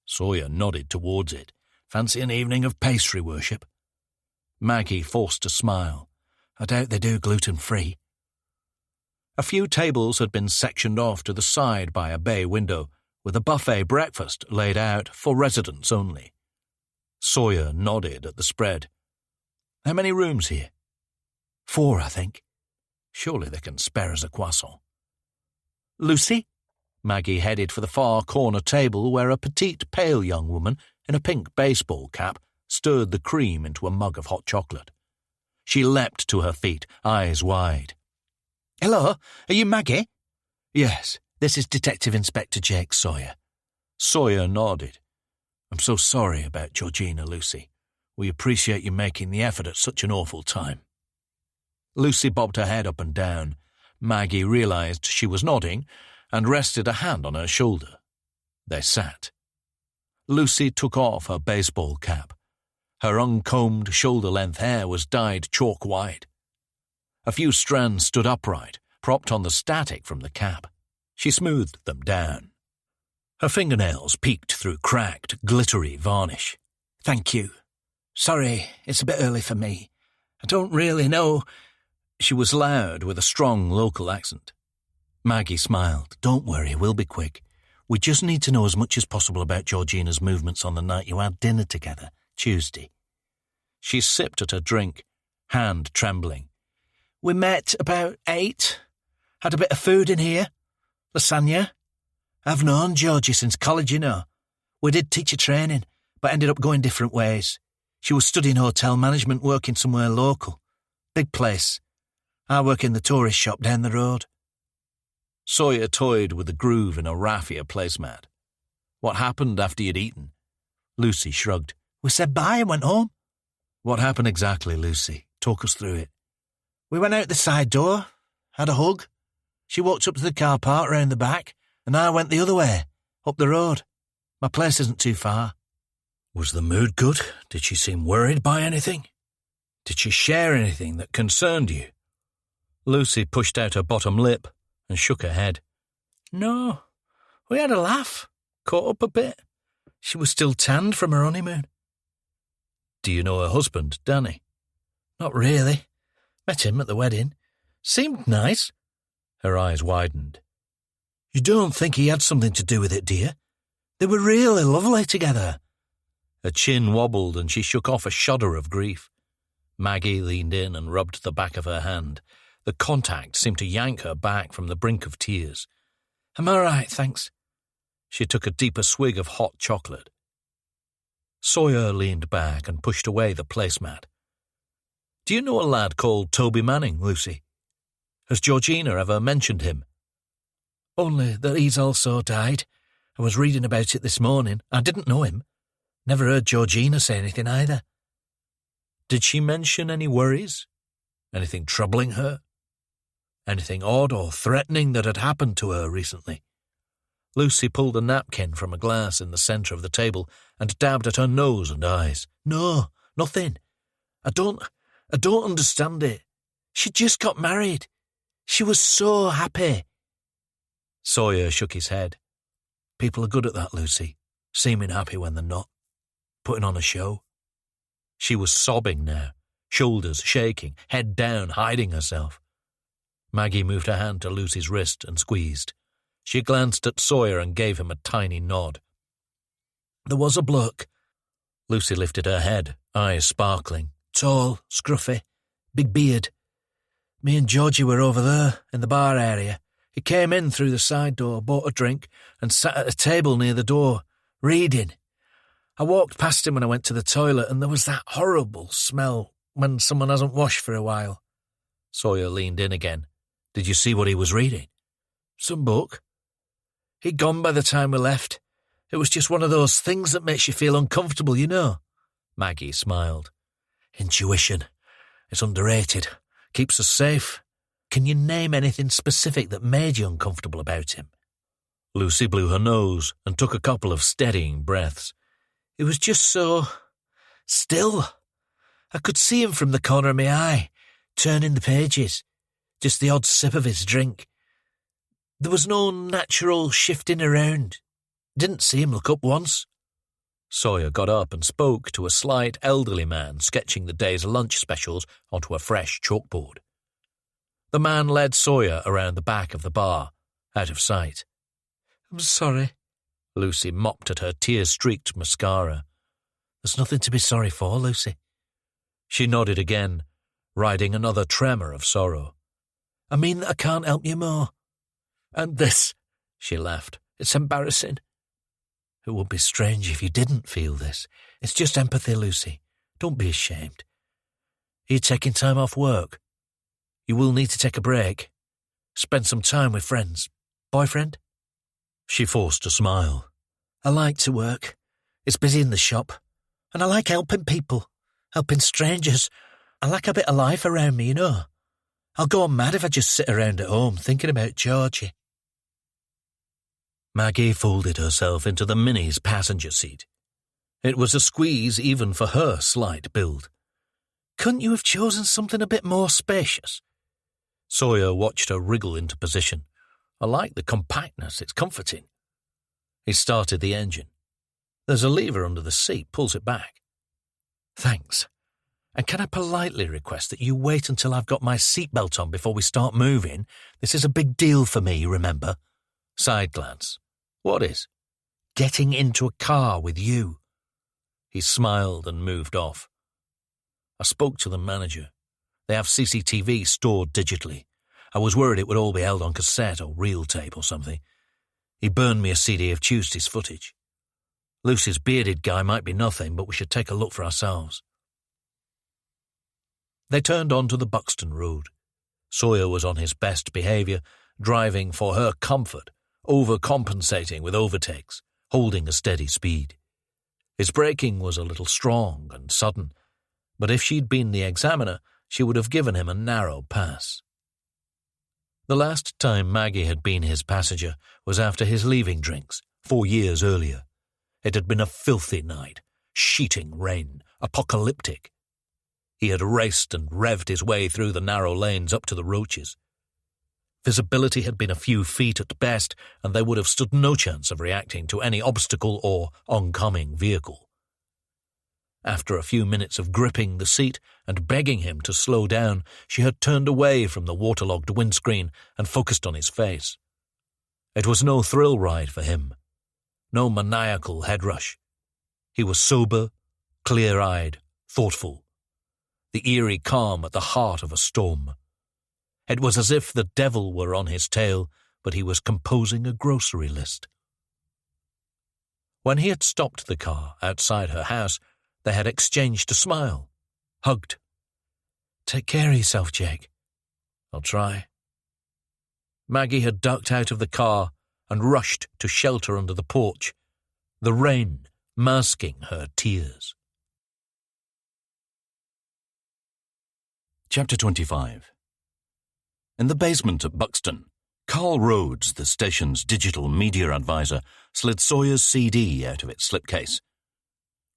Sawyer nodded towards it. Fancy an evening of pastry worship? Maggie forced a smile. I doubt they do gluten-free. A few tables had been sectioned off to the side by a bay window, with a buffet breakfast laid out for residents only. Sawyer nodded at the spread. How many rooms here? 4, I think. Surely they can spare us a croissant. Lucy? Maggie headed for the far corner table where a petite, pale young woman in a pink baseball cap stirred the cream into a mug of hot chocolate. She leapt to her feet, eyes wide. Hello, are you Maggie? Yes, this is Detective Inspector Jake Sawyer. Sawyer nodded. I'm so sorry about Georgina, Lucy. We appreciate you making the effort at such an awful time. Lucy bobbed her head up and down. Maggie realised she was nodding and rested a hand on her shoulder. They sat. Lucy took off her baseball cap. Her uncombed shoulder-length hair was dyed chalk-white. A few strands stood upright, propped on the static from the cap. She smoothed them down. Her fingernails peeked through cracked, glittery varnish. Thank you. Sorry, it's a bit early for me. I don't really know. She was loud with a strong local accent. Maggie smiled. Don't worry, we'll be quick. We just need to know as much as possible about Georgina's movements on the night you had dinner together, Tuesday. She sipped at her drink, hand trembling. We met about 8. Had a bit of food in here. Lasagna. I've known Georgie since college, you know. We did teacher training, but ended up going different ways. She was studying hotel management, working somewhere local. Big place. I work in the tourist shop down the road. Sawyer toyed with the groove in a raffia placemat. What happened after you'd eaten? Lucy shrugged. We said bye and went home. What happened exactly, Lucy? Talk us through it. We went out the side door, had a hug. She walked up to the car park round the back, and I went the other way, up the road. My place isn't too far. Was the mood good? Did she seem worried by anything? Did she share anything that concerned you? Lucy pushed out her bottom lip and shook her head. No, we had a laugh, caught up a bit. She was still tanned from her honeymoon. Do you know her husband, Danny? Not really. Met him at the wedding. Seemed nice. Her eyes widened. You don't think he had something to do with it, do you? They were really lovely together. Her chin wobbled and she shook off a shudder of grief. Maggie leaned in and rubbed the back of her hand. The contact seemed to yank her back from the brink of tears. I'm all right, thanks. She took a deeper swig of hot chocolate. Sawyer leaned back and pushed away the placemat. Do you know a lad called Toby Manning, Lucy? Has Georgina ever mentioned him? Only that he's also died. I was reading about it this morning. I didn't know him. Never heard Georgina say anything either. Did she mention any worries? Anything troubling her? Anything odd or threatening that had happened to her recently? Lucy pulled a napkin from a glass in the centre of the table and dabbed at her nose and eyes. No, nothing. I don't understand it. She just got married. She was so happy. Sawyer shook his head. People are good at that, Lucy. Seeming happy when they're not. Putting on a show. She was sobbing now, shoulders shaking, head down, hiding herself. Maggie moved her hand to Lucy's wrist and squeezed. She glanced at Sawyer and gave him a tiny nod. There was a bloke. Lucy lifted her head, eyes sparkling. Tall, scruffy, big beard. Me and Georgie were over there, in the bar area. He came in through the side door, bought a drink, and sat at a table near the door, reading. I walked past him when I went to the toilet and there was that horrible smell when someone hasn't washed for a while. Sawyer leaned in again. Did you see what he was reading? Some book. He'd gone by the time we left. It was just one of those things that makes you feel uncomfortable, you know. Maggie smiled. Intuition. It's underrated. Keeps us safe. Can you name anything specific that made you uncomfortable about him? Lucy blew her nose and took a couple of steadying breaths. It was just so still. I could see him from the corner of my eye, turning the pages, just the odd sip of his drink. There was no natural shifting around. Didn't see him look up once. Sawyer got up and spoke to a slight elderly man sketching the day's lunch specials onto a fresh chalkboard. The man led Sawyer around the back of the bar, out of sight. I'm sorry. Lucy mopped at her tear-streaked mascara. There's nothing to be sorry for, Lucy. She nodded again, riding another tremor of sorrow. I mean that I can't help you more. And this, she laughed, it's embarrassing. It would be strange if you didn't feel this. It's just empathy, Lucy. Don't be ashamed. Are you taking time off work? You will need to take a break. Spend some time with friends. Boyfriend? She forced a smile. I like to work. It's busy in the shop. And I like helping people. Helping strangers. I like a bit of life around me, you know. I'll go mad if I just sit around at home thinking about Georgie. Maggie folded herself into the Mini's passenger seat. It was a squeeze even for her slight build. Couldn't you have chosen something a bit more spacious? Sawyer watched her wriggle into position. I like the compactness, it's comforting. He started the engine. There's a lever under the seat, pulls it back. Thanks. And can I politely request that you wait until I've got my seatbelt on before we start moving? This is a big deal for me, remember? Side glance. What is? Getting into a car with you. He smiled and moved off. I spoke to the manager. They have CCTV stored digitally. I was worried it would all be held on cassette or reel tape or something. He burned me a CD of Tuesday's footage. Lucy's bearded guy might be nothing, but we should take a look for ourselves. They turned onto the Buxton Road. Sawyer was on his best behaviour, driving for her comfort, overcompensating with overtakes, holding a steady speed. His braking was a little strong and sudden, but if she'd been the examiner, she would have given him a narrow pass. The last time Maggie had been his passenger was after his leaving drinks, 4 years earlier. It had been a filthy night, sheeting rain, apocalyptic. He had raced and revved his way through the narrow lanes up to the Roaches. Visibility had been a few feet at best, and they would have stood no chance of reacting to any obstacle or oncoming vehicle. After a few minutes of gripping the seat and begging him to slow down, she had turned away from the waterlogged windscreen and focused on his face. It was no thrill ride for him, no maniacal head rush. He was sober, clear-eyed, thoughtful, the eerie calm at the heart of a storm. It was as if the devil were on his tail, but he was composing a grocery list. When he had stopped the car outside her house, they had exchanged a smile, hugged. Take care of yourself, Jake. I'll try. Maggie had ducked out of the car and rushed to shelter under the porch, the rain masking her tears. Chapter 25. In the basement at Buxton, Carl Rhodes, the station's digital media advisor, slid Sawyer's CD out of its slipcase.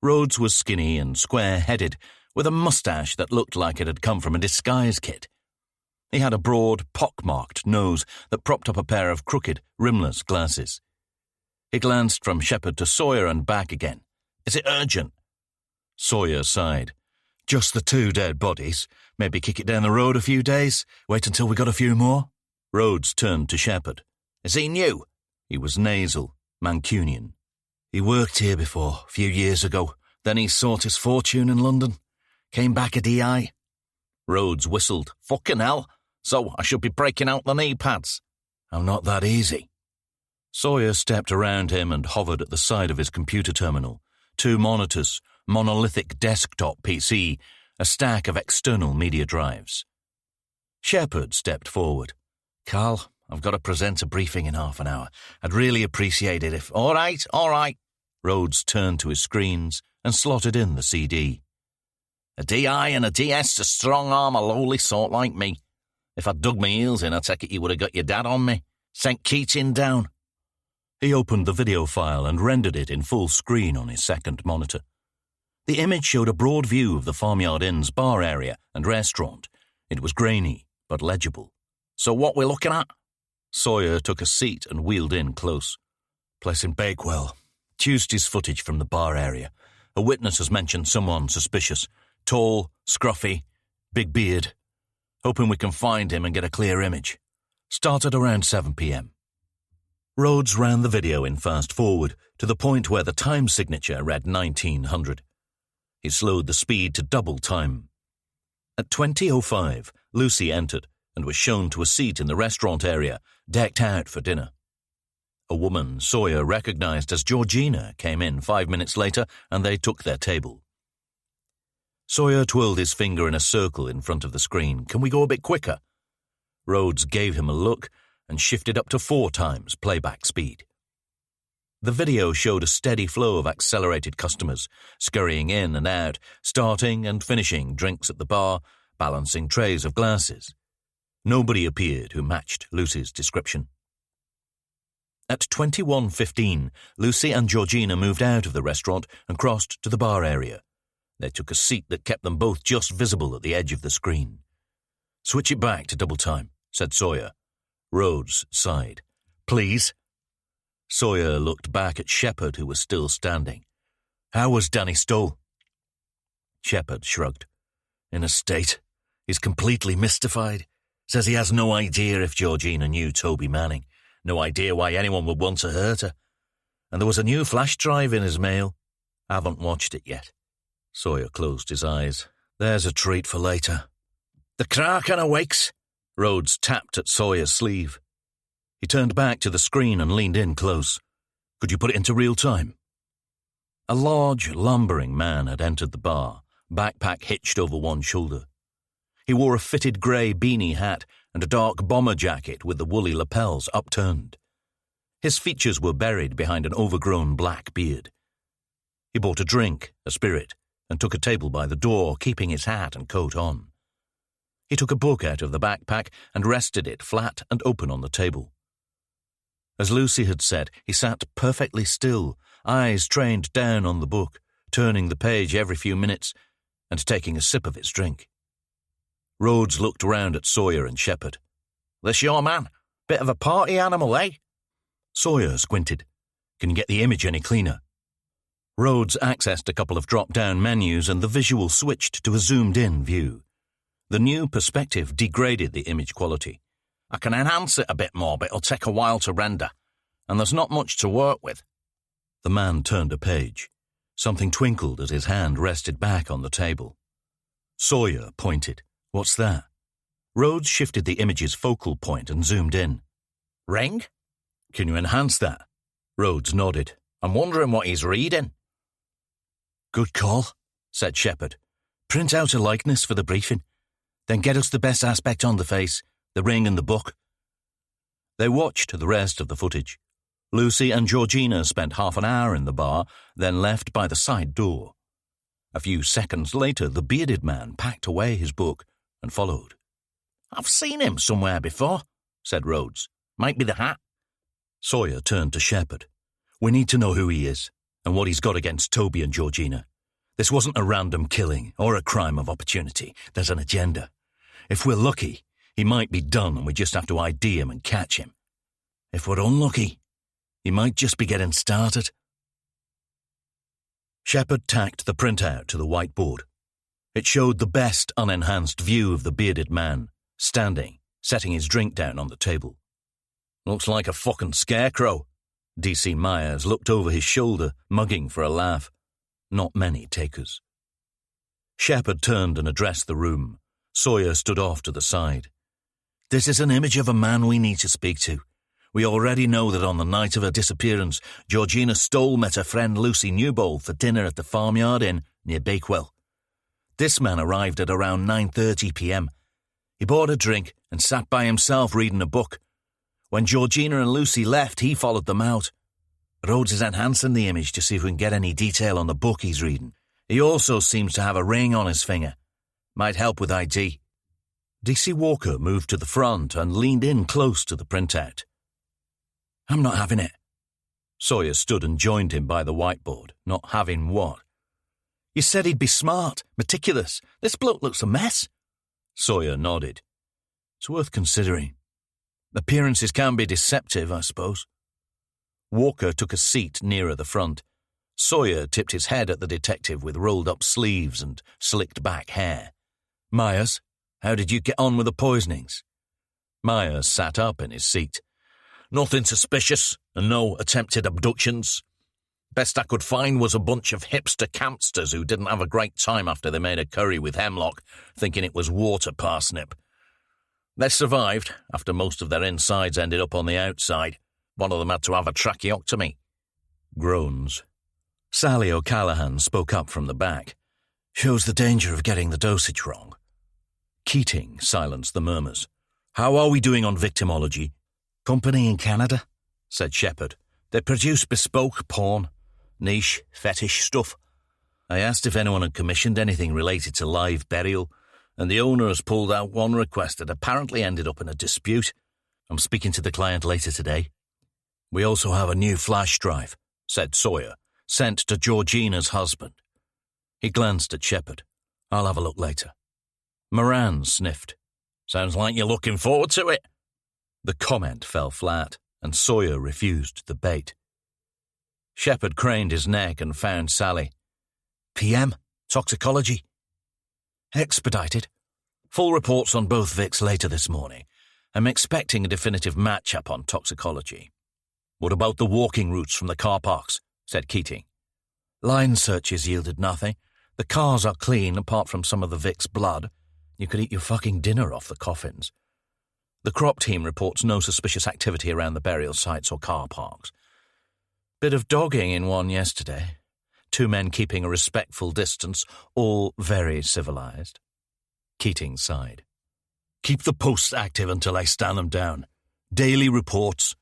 Rhodes was skinny and square-headed, with a moustache that looked like it had come from a disguise kit. He had a broad, pock-marked nose that propped up a pair of crooked, rimless glasses. He glanced from Shepherd to Sawyer and back again. Is it urgent? Sawyer sighed. Just the 2 dead bodies. Maybe kick it down the road a few days. Wait until we got a few more. Rhodes turned to Shepherd. Is he new? He was nasal, Mancunian. He worked here before, a few years ago. Then he sought his fortune in London. Came back a DI. Rhodes whistled. Fucking hell. So I should be breaking out the knee pads. I'm not that easy. Sawyer stepped around him and hovered at the side of his computer terminal, 2 monitors, monolithic desktop PC, a stack of external media drives. Shepard stepped forward. "Carl, I've got to present a briefing in half an hour. I'd really appreciate it if—" All right. Rhodes turned to his screens and slotted in the CD. "A DI and a DS to strong-arm a lowly sort like me. If I'd dug my heels in, I take it you would have got your dad on me. Sent Keating down." He opened the video file and rendered it in full screen on his second monitor. The image showed a broad view of the Farmyard Inn's bar area and restaurant. It was grainy, but legible. "So what we're looking at?" Sawyer took a seat and wheeled in close. "Place in Bakewell. Tuesday's footage from the bar area. A witness has mentioned someone suspicious. Tall, scruffy, big beard. Hoping we can find him and get a clear image. Started around 7 p.m. Rhodes ran the video in fast forward to the point where the time signature read 1900. He slowed the speed to double time. At 20:05, Lucy entered and was shown to a seat in the restaurant area, decked out for dinner. A woman Sawyer recognized as Georgina came in 5 minutes later, and they took their table. Sawyer twirled his finger in a circle in front of the screen. "Can we go a bit quicker?" Rhodes gave him a look and shifted up to 4 times playback speed. The video showed a steady flow of accelerated customers, scurrying in and out, starting and finishing drinks at the bar, balancing trays of glasses. Nobody appeared who matched Lucy's description. At 21:15, Lucy and Georgina moved out of the restaurant and crossed to the bar area. They took a seat that kept them both just visible at the edge of the screen. "Switch it back to double time," said Sawyer. Rhodes sighed. "Please?" Sawyer looked back at Shepard, who was still standing. "How was Danny Stoll?" Shepard shrugged. "In a state. He's completely mystified. Says he has no idea if Georgina knew Toby Manning. No idea why anyone would want to hurt her. And there was a new flash drive in his mail. Haven't watched it yet." Sawyer closed his eyes. "There's a treat for later." "The Kraken awakes." Rhodes tapped at Sawyer's sleeve. He turned back to the screen and leaned in close. "Could you put it into real time?" A large, lumbering man had entered the bar, backpack hitched over one shoulder. He wore a fitted grey beanie hat and a dark bomber jacket with the woolly lapels upturned. His features were buried behind an overgrown black beard. He bought a drink, a spirit, and took a table by the door, keeping his hat and coat on. He took a book out of the backpack and rested it flat and open on the table. As Lucy had said, he sat perfectly still, eyes trained down on the book, turning the page every few minutes and taking a sip of his drink. Rhodes looked round at Sawyer and Shepard. "This your man? Bit of a party animal, eh?" Sawyer squinted. "Can you get the image any cleaner?" Rhodes accessed a couple of drop-down menus and the visual switched to a zoomed-in view. The new perspective degraded the image quality. "I can enhance it a bit more, but it'll take a while to render. And there's not much to work with." The man turned a page. Something twinkled as his hand rested back on the table. Sawyer pointed. "What's that?" Rhodes shifted the image's focal point and zoomed in. "Ring? Can you enhance that?" Rhodes nodded. "I'm wondering what he's reading." "Good call," said Shepard. "Print out a likeness for the briefing. Then get us the best aspect on the face, the ring and the book." They watched the rest of the footage. Lucy and Georgina spent half an hour in the bar, then left by the side door. A few seconds later, the bearded man packed away his book and followed. "I've seen him somewhere before," said Rhodes. "Might be the hat." Sawyer turned to Shepard. "We need to know who he is and what he's got against Toby and Georgina. This wasn't a random killing or a crime of opportunity. There's an agenda. If we're lucky, he might be done and we just have to ID him and catch him. If we're unlucky, he might just be getting started." Shepard tacked the printout to the whiteboard. It showed the best unenhanced view of the bearded man, standing, setting his drink down on the table. "Looks like a fucking scarecrow." D.C. Myers looked over his shoulder, mugging for a laugh. Not many takers. Shepard turned and addressed the room. Sawyer stood off to the side. "This is an image of a man we need to speak to. We already know that on the night of her disappearance, Georgina Stoll met her friend Lucy Newbold for dinner at the Farmyard Inn near Bakewell. This man arrived at around 9:30 p.m. He bought a drink and sat by himself reading a book. When Georgina and Lucy left, he followed them out. Rhodes is enhancing the image to see if we can get any detail on the book he's reading. He also seems to have a ring on his finger. Might help with ID. DC Walker moved to the front and leaned in close to the printout. I'm not having it. Sawyer stood and joined him by the whiteboard. Not having what? You said he'd be smart, meticulous. This bloke looks a mess. Sawyer nodded. It's worth considering. Appearances can be deceptive, I suppose. Walker took a seat nearer the front. Sawyer tipped his head at the detective with rolled-up sleeves and slicked-back hair. Myers, how did you get on with the poisonings? Myers sat up in his seat. Nothing suspicious, and no attempted abductions. Best I could find was a bunch of hipster campsters who didn't have a great time after they made a curry with hemlock, thinking it was water parsnip. They survived, after most of their insides ended up on the outside. One of them had to have a tracheotomy. Groans. Sally O'Callaghan spoke up from the back. Shows the danger of getting the dosage wrong. Keating silenced the murmurs. How are we doing on victimology? Company in Canada, said Shepherd. They produce bespoke porn, niche, fetish stuff. I asked if anyone had commissioned anything related to live burial, and the owner has pulled out one request that apparently ended up in a dispute. I'm speaking to the client later today. We also have a new flash drive, said Sawyer, sent to Georgina's husband. He glanced at Shepherd. I'll have a look later. Moran sniffed. Sounds like you're looking forward to it. The comment fell flat, and Sawyer refused the bait. Shepherd craned his neck and found Sally. PM, toxicology. Expedited. Full reports on both Vics later this morning. I'm expecting a definitive match-up on toxicology. What about the walking routes from the car parks? Said Keating. Line searches yielded nothing. The cars are clean apart from some of the Vic's blood. You could eat your fucking dinner off the coffins. The crop team reports no suspicious activity around the burial sites or car parks. Bit of dogging in one yesterday. 2 men keeping a respectful distance, all very civilized. Keating sighed. Keep the posts active until I stand them down. Daily reports.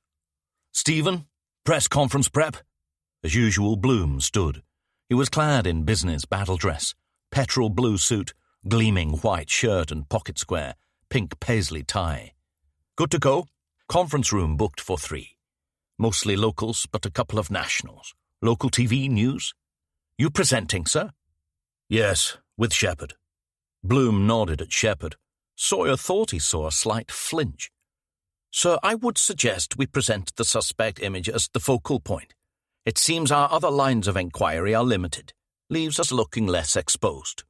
Stephen, press conference prep. As usual, Bloom stood. He was clad in business battle dress, petrol blue suit, gleaming white shirt and pocket square, pink paisley tie. Good to go. Conference room booked for 3. Mostly locals, but a couple of nationals. Local TV news? You presenting, sir? Yes, with Shepherd. Bloom nodded at Shepherd. Sawyer thought he saw a slight flinch. Sir, I would suggest we present the suspect image as the focal point. It seems our other lines of enquiry are limited. Leaves us looking less exposed.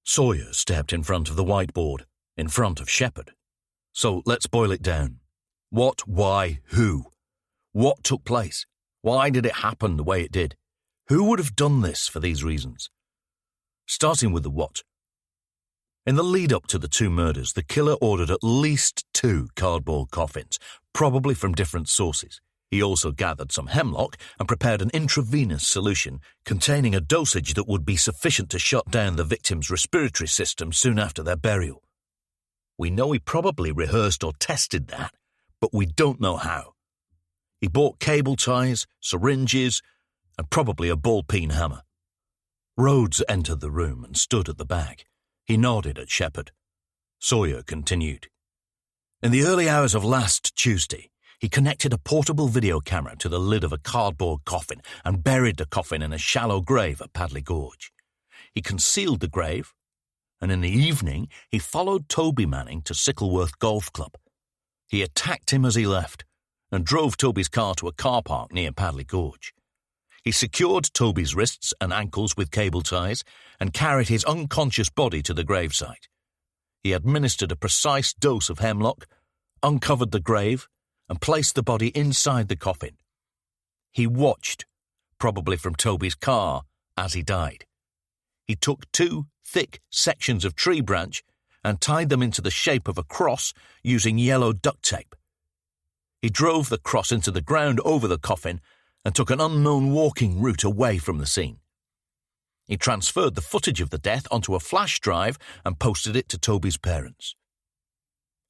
Sawyer stepped in front of the whiteboard, in front of Shepherd. So let's boil it down. What, why, who? What took place? Why did it happen the way it did? Who would have done this for these reasons? Starting with the what. In the lead-up to the 2 murders, the killer ordered at least 2 cardboard coffins, probably from different sources. He also gathered some hemlock and prepared an intravenous solution containing a dosage that would be sufficient to shut down the victim's respiratory system soon after their burial. We know he probably rehearsed or tested that, but we don't know how. He bought cable ties, syringes, and probably a ball-peen hammer. Rhodes entered the room and stood at the back. He nodded at Shepherd. Sawyer continued. In the early hours of last Tuesday, he connected a portable video camera to the lid of a cardboard coffin and buried the coffin in a shallow grave at Padley Gorge. He concealed the grave, and in the evening he followed Toby Manning to Sickleworth Golf Club. He attacked him as he left and drove Toby's car to a car park near Padley Gorge. He secured Toby's wrists and ankles with cable ties and carried his unconscious body to the gravesite. He administered a precise dose of hemlock, uncovered the grave, and placed the body inside the coffin. He watched, probably from Toby's car, as he died. He took 2 thick sections of tree branch and tied them into the shape of a cross using yellow duct tape. He drove the cross into the ground over the coffin and took an unknown walking route away from the scene. He transferred the footage of the death onto a flash drive and posted it to Toby's parents.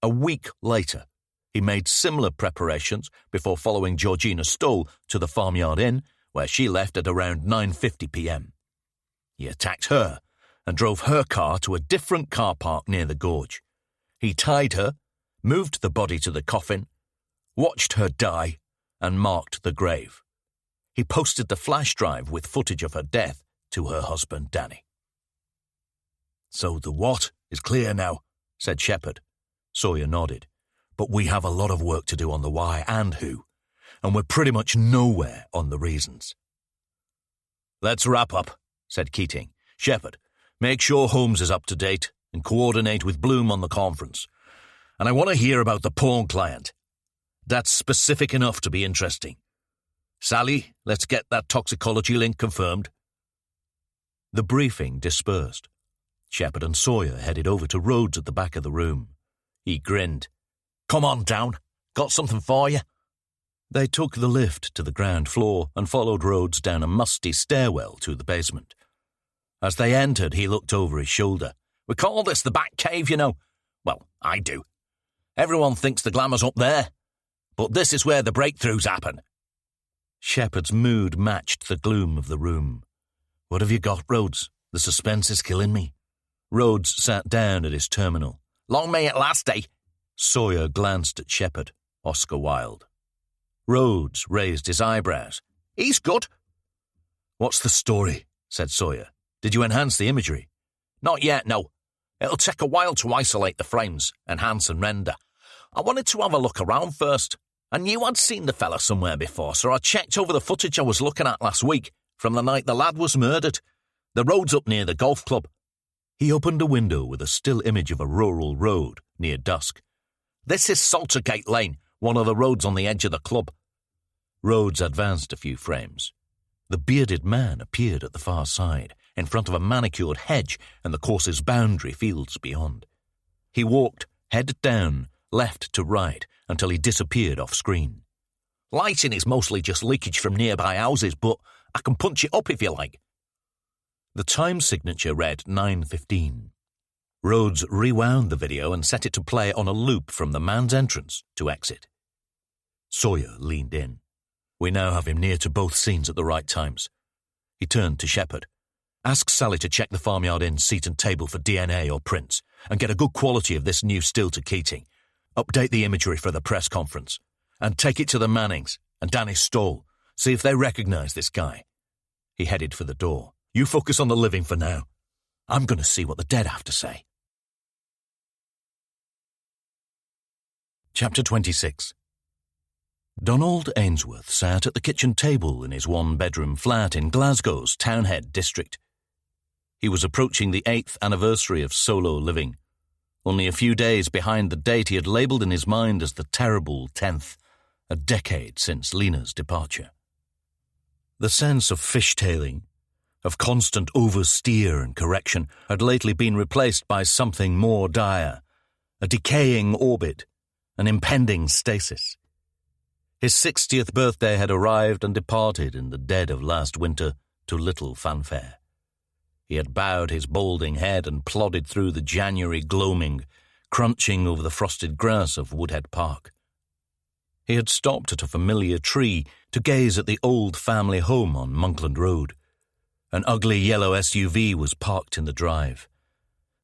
A week later, he made similar preparations before following Georgina Stoll to the Farmyard Inn, where she left at around 9:50 p.m. He attacked her and drove her car to a different car park near the gorge. He tied her, moved the body to the coffin, watched her die, and marked the grave. He posted the flash drive with footage of her death to her husband Danny. "So the what is clear now," said Shepherd. Sawyer nodded. "But we have a lot of work to do on the why and who, and we're pretty much nowhere on the reasons." "Let's wrap up," said Keating. "Shepherd, make sure Holmes is up to date and coordinate with Bloom on the conference. And I want to hear about the pawn client. That's specific enough to be interesting. Sally, let's get that toxicology link confirmed." The briefing dispersed. Shepherd and Sawyer headed over to Rhodes at the back of the room. He grinned. "Come on down. Got something for you." They took the lift to the ground floor and followed Rhodes down a musty stairwell to the basement. As they entered, he looked over his shoulder. "We call this the back cave, you know. Well, I do. Everyone thinks the glamour's up there. But this is where the breakthroughs happen." Shepherd's mood matched the gloom of the room. "What have you got, Rhodes? The suspense is killing me." Rhodes sat down at his terminal. "Long may it last, eh?" Sawyer glanced at Shepherd, Oscar Wilde. Rhodes raised his eyebrows. "He's good." "What's the story?" said Sawyer. "Did you enhance the imagery?" "Not yet, no. It'll take a while to isolate the frames, enhance and render. I wanted to have a look around first. I knew I'd seen the fella somewhere before, so I checked over the footage I was looking at last week, from the night the lad was murdered. The road's up near the golf club." He opened a window with a still image of a rural road near dusk. "This is Saltergate Lane, one of the roads on the edge of the club." Rhodes advanced a few frames. The bearded man appeared at the far side, in front of a manicured hedge and the course's boundary fields beyond. He walked, head down, left to right, until he disappeared off screen. "Lighting is mostly just leakage from nearby houses, but I can punch it up if you like." The time signature read 9:15. Rhodes rewound the video and set it to play on a loop from the man's entrance to exit. Sawyer leaned in. "We now have him near to both scenes at the right times." He turned to Shepherd. "Ask Sally to check the Farmyard Inn seat and table for DNA or prints, and get a good quality of this new still to Keating. Update the imagery for the press conference, and take it to the Mannings and Danny Stoll. See if they recognize this guy." He headed for the door. "You focus on the living for now. I'm going to see what the dead have to say." Chapter 26. Donald Ainsworth sat at the kitchen table in his one-bedroom flat in Glasgow's Townhead district. He was approaching the 8th anniversary of solo living, only a few days behind the date he had labelled in his mind as the terrible 10th, a decade since Lena's departure. The sense of fishtailing, of constant oversteer and correction, had lately been replaced by something more dire, a decaying orbit, an impending stasis. His 60th birthday had arrived and departed in the dead of last winter to little fanfare. He had bowed his balding head and plodded through the January gloaming, crunching over the frosted grass of Woodhead Park. He had stopped at a familiar tree to gaze at the old family home on Monkland Road. An ugly yellow SUV was parked in the drive.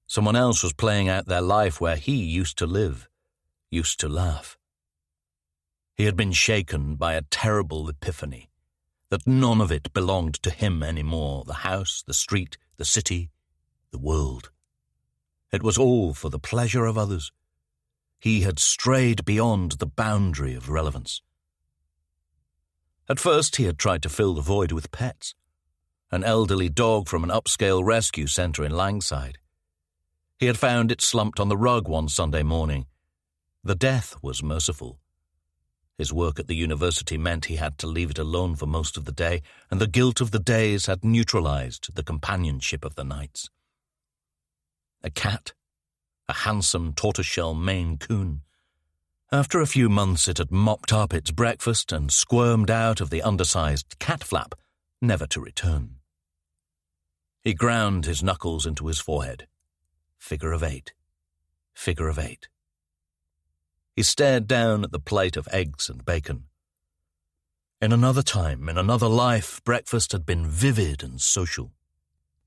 Someone else was playing out their life where he used to live, used to laugh. He had been shaken by a terrible epiphany, that none of it belonged to him anymore, the house, the street, the city, the world. It was all for the pleasure of others. He had strayed beyond the boundary of relevance. At first he had tried to fill the void with pets, an elderly dog from an upscale rescue centre in Langside. He had found it slumped on the rug one Sunday morning. The death was merciful. His work at the university meant he had to leave it alone for most of the day, and the guilt of the days had neutralized the companionship of the nights. A cat, a handsome tortoiseshell Maine Coon. After a few months it had mopped up its breakfast and squirmed out of the undersized cat flap, never to return. He ground his knuckles into his forehead. Figure of 8. Figure of 8. He stared down at the plate of eggs and bacon. In another time, in another life, breakfast had been vivid and social.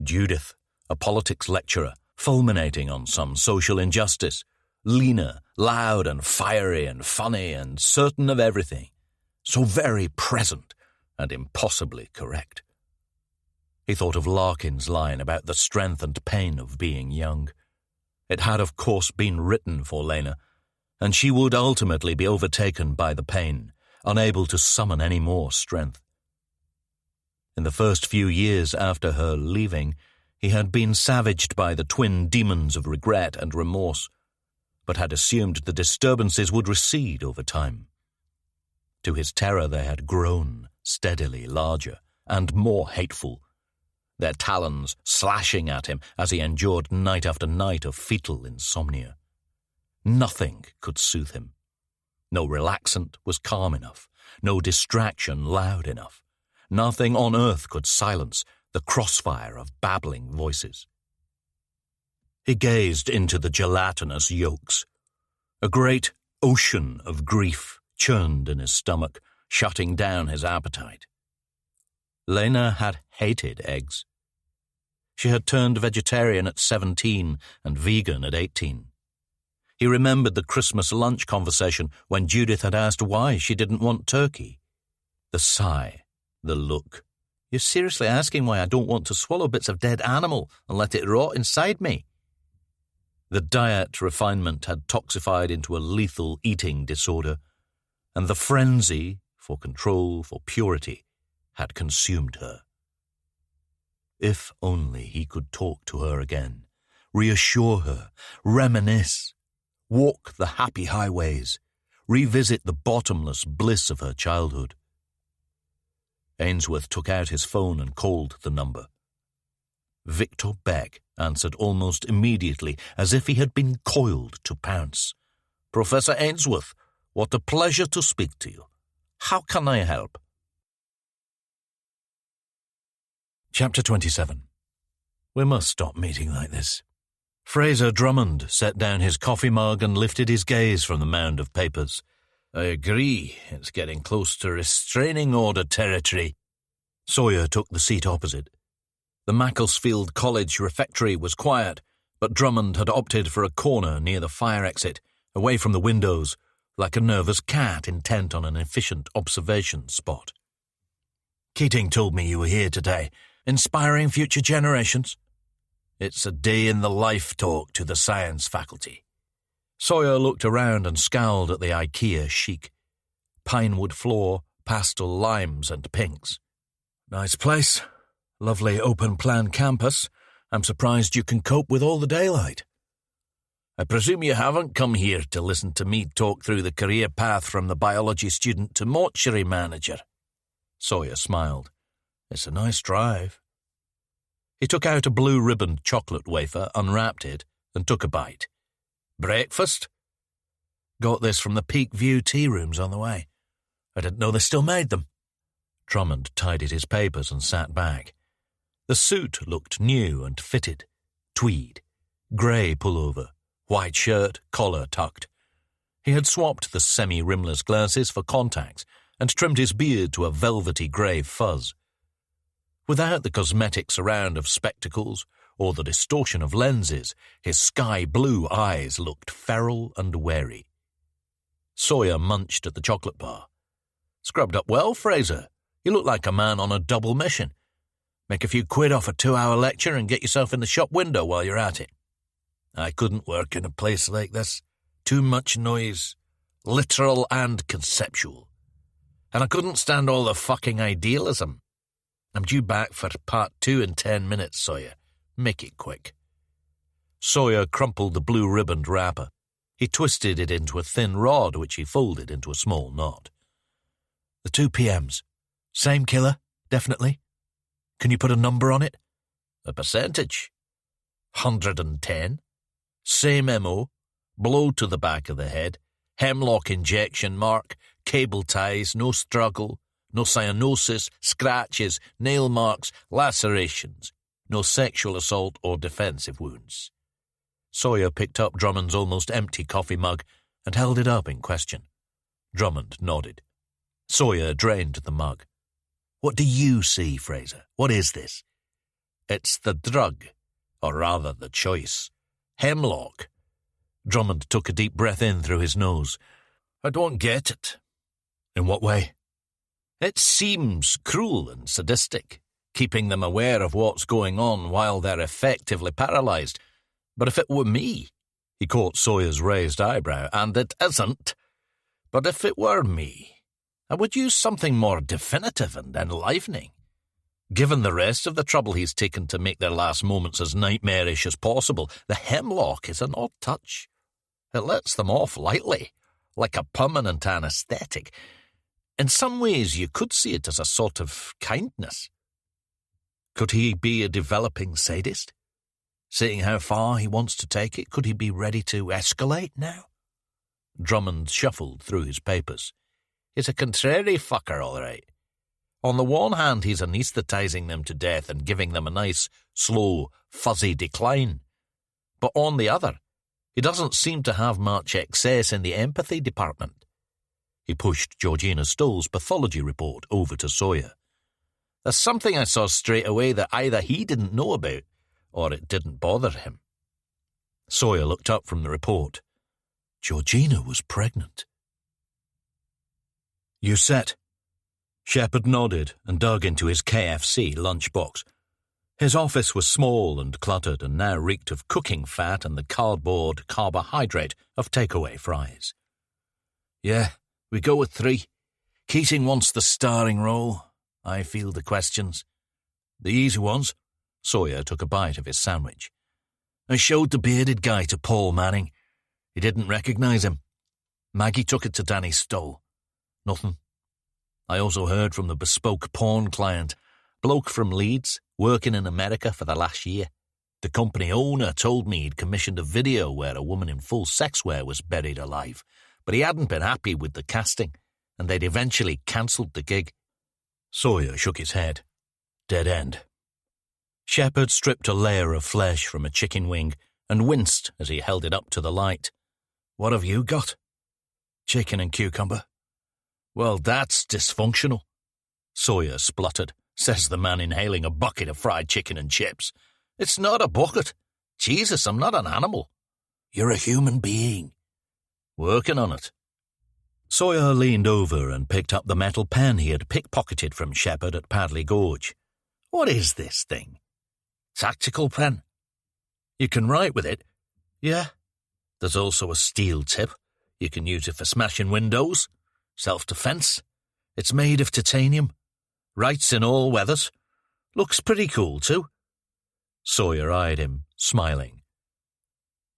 Judith, a politics lecturer, fulminating on some social injustice, leaner, loud and fiery and funny and certain of everything, so very present and impossibly correct. He thought of Larkin's line about the strength and pain of being young. It had, of course, been written for Lena, and she would ultimately be overtaken by the pain, unable to summon any more strength. In the first few years after her leaving, he had been savaged by the twin demons of regret and remorse, but had assumed the disturbances would recede over time. To his terror, they had grown steadily larger and more hateful, their talons slashing at him as he endured night after night of fetal insomnia. Nothing could soothe him. No relaxant was calm enough, no distraction loud enough. Nothing on earth could silence the crossfire of babbling voices. He gazed into the gelatinous yolks. A great ocean of grief churned in his stomach, shutting down his appetite. Lena had hated eggs. She had turned vegetarian at 17 and vegan at 18. He remembered the Christmas lunch conversation when Judith had asked why she didn't want turkey. The sigh, the look. You're seriously asking why I don't want to swallow bits of dead animal and let it rot inside me? The diet refinement had toxified into a lethal eating disorder, and the frenzy for control, for purity, had consumed her. If only he could talk to her again, reassure her, reminisce, walk the happy highways, revisit the bottomless bliss of her childhood. Ainsworth took out his phone and called the number. Victor Beck answered almost immediately, as if he had been coiled to pounce. "Professor Ainsworth, what a pleasure to speak to you. How can I help?" Chapter 27. We must stop meeting like this. Fraser Drummond set down his coffee mug and lifted his gaze from the mound of papers. "I agree. It's getting close to restraining order territory." Sawyer took the seat opposite. The Macclesfield College refectory was quiet, but Drummond had opted for a corner near the fire exit, away from the windows, like a nervous cat intent on an efficient observation spot. "Keating told me you were here today, inspiring future generations." "It's a day-in-the-life talk to the science faculty." Sawyer looked around and scowled at the IKEA chic. Pinewood floor, pastel limes and pinks. "Nice place. Lovely open-plan campus. I'm surprised you can cope with all the daylight." "I presume you haven't come here to listen to me talk through the career path from the biology student to mortuary manager." Sawyer smiled. "It's a nice drive." He took out a blue-ribboned chocolate wafer, unwrapped it, and took a bite. "Breakfast?" "Got this from the Peak View tea rooms on the way. I didn't know they still made them." Drummond tidied his papers and sat back. The suit looked new and fitted. Tweed, grey pullover, white shirt, collar tucked. He had swapped the semi-rimless glasses for contacts and trimmed his beard to a velvety grey fuzz. Without the cosmetic surround of spectacles or the distortion of lenses, his sky-blue eyes looked feral and wary. Sawyer munched at the chocolate bar. "Scrubbed up well, Fraser. You look like a man on a double mission. Make a few quid off a 2-hour lecture and get yourself in the shop window while you're at it." "I couldn't work in a place like this. Too much noise, literal and conceptual. And I couldn't stand all the fucking idealism. I'm due back for part 2 in 10 minutes, Sawyer. Make it quick." Sawyer crumpled the blue-ribboned wrapper. He twisted it into a thin rod, which he folded into a small knot. "The 2 PMs. Same killer, definitely. Can you put a number on it?" "A percentage. 110. Same MO. Blow to the back of the head. Hemlock injection mark, cable ties, no struggle, no cyanosis, scratches, nail marks, lacerations, no sexual assault or defensive wounds. Sawyer picked up Drummond's almost empty coffee mug and held it up in question. Drummond nodded. Sawyer drained the mug. What do you see, Fraser? What is this? It's the drug, or rather the choice. Hemlock. Drummond took a deep breath in through his nose. I don't get it. In what way? It seems cruel and sadistic, keeping them aware of what's going on while they're effectively paralyzed. But if it were me, he caught Sawyer's raised eyebrow, and it isn't. But if it were me, I would use something more definitive and enlivening. Given the rest of the trouble he's taken to make their last moments as nightmarish as possible, the hemlock is an odd touch. It lets them off lightly, like a permanent anaesthetic. In some ways, you could see it as a sort of kindness. Could he be a developing sadist? Seeing how far he wants to take it, could he be ready to escalate now? Drummond shuffled through his papers. He's a contrary fucker, all right. On the one hand, he's anaesthetising them to death and giving them a nice, slow, fuzzy decline. But on the other, he doesn't seem to have much excess in the empathy department. He pushed Georgina Stoll's pathology report over to Sawyer. There's something I saw straight away that either he didn't know about, or it didn't bother him. Sawyer looked up from the report. Georgina was pregnant. You set? Shepard nodded and dug into his KFC lunchbox. His office was small and cluttered and now reeked of cooking fat and the cardboard carbohydrate of takeaway fries. Yeah, we go with 3. Keating wants the starring role. I field the questions. The easy ones. Sawyer took a bite of his sandwich. I showed the bearded guy to Paul Manning. He didn't recognise him. Maggie took it to Danny Stoll. Nothing. I also heard from the bespoke porn client, bloke from Leeds, working in America for the last year. The company owner told me he'd commissioned a video where a woman in full sex wear was buried alive, but he hadn't been happy with the casting, and they'd eventually cancelled the gig. Sawyer shook his head. Dead end. Shepard stripped a layer of flesh from a chicken wing and winced as he held it up to the light. What have you got? Chicken and cucumber. Well, that's dysfunctional. Sawyer spluttered, says the man inhaling a bucket of fried chicken and chips. It's not a bucket. Jesus, I'm not an animal. You're a human being. Working on it. Sawyer leaned over and picked up the metal pen he had pickpocketed from Shepard at Padley Gorge. What is this thing? Tactical pen. You can write with it. Yeah. There's also a steel tip. You can use it for smashing windows. Self-defense. It's made of titanium. Writes in all weathers. Looks pretty cool, too. Sawyer eyed him, smiling.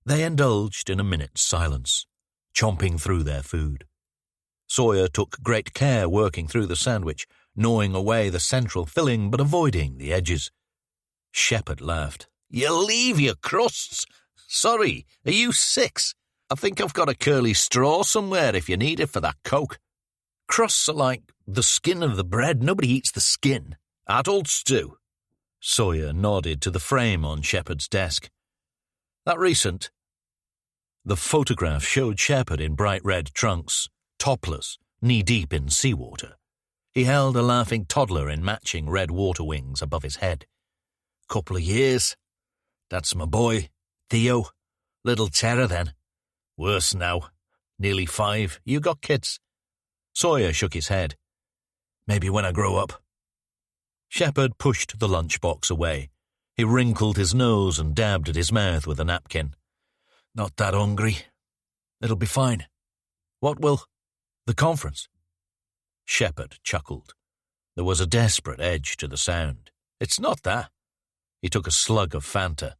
They indulged in a minute's silence, chomping through their food. Sawyer took great care working through the sandwich, gnawing away the central filling but avoiding the edges. Shepard laughed. You leave your crusts. Sorry, are you 6? I think I've got a curly straw somewhere if you need it for that Coke. Crusts are like the skin of the bread. Nobody eats the skin. Adults do. Sawyer nodded to the frame on Shepard's desk. That recent? The photograph showed Shepard in bright red trunks, topless, knee-deep in seawater. He held a laughing toddler in matching red water wings above his head. Couple of years. That's my boy, Theo. Little terror then. Worse now. Nearly 5. You got kids? Sawyer shook his head. Maybe when I grow up. Shepard pushed the lunchbox away. He wrinkled his nose and dabbed at his mouth with a napkin. Not that hungry. It'll be fine. What will? The conference. Shepard chuckled. There was a desperate edge to the sound. It's not that. He took a slug of Fanta.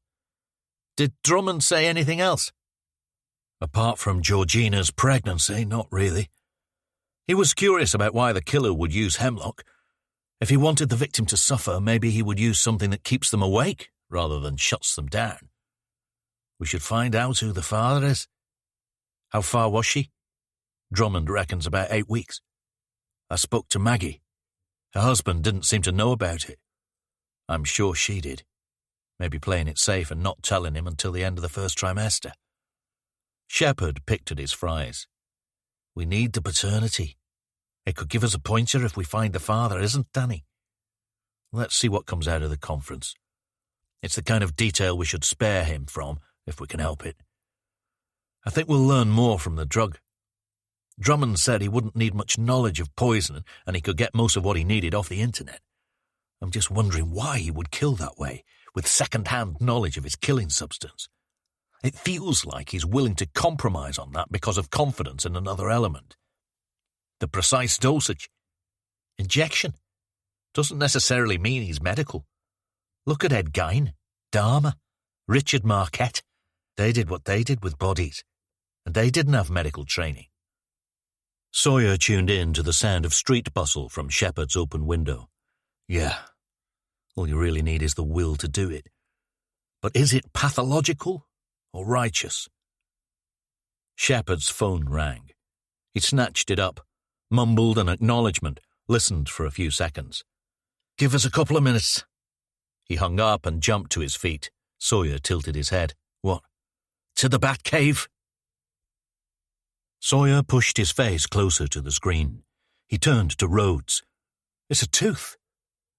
Did Drummond say anything else? Apart from Georgina's pregnancy, not really. He was curious about why the killer would use hemlock. If he wanted the victim to suffer, maybe he would use something that keeps them awake rather than shuts them down. We should find out who the father is. How far was she? Drummond reckons about 8 weeks. I spoke to Maggie. Her husband didn't seem to know about it. I'm sure she did. Maybe playing it safe and not telling him until the end of the first trimester. Shepherd picked at his fries. We need the paternity. It could give us a pointer if we find the father, isn't Danny? Let's see what comes out of the conference. It's the kind of detail we should spare him from, if we can help it. I think we'll learn more from the drug. Drummond said he wouldn't need much knowledge of poison and he could get most of what he needed off the internet. I'm just wondering why he would kill that way, with second-hand knowledge of his killing substance. It feels like he's willing to compromise on that because of confidence in another element. The precise dosage. Injection. Doesn't necessarily mean he's medical. Look at Ed Gein, Dahmer, Richard Marquette. They did what they did with bodies, and they didn't have medical training. Sawyer tuned in to the sound of street bustle from Shepherd's open window. Yeah, all you really need is the will to do it. But is it pathological or righteous? Shepherd's phone rang. He snatched it up, mumbled an acknowledgement, listened for a few seconds. Give us a couple of minutes. He hung up and jumped to his feet. Sawyer tilted his head. What? To the Batcave? Sawyer pushed his face closer to the screen. He turned to Rhodes. It's a tooth.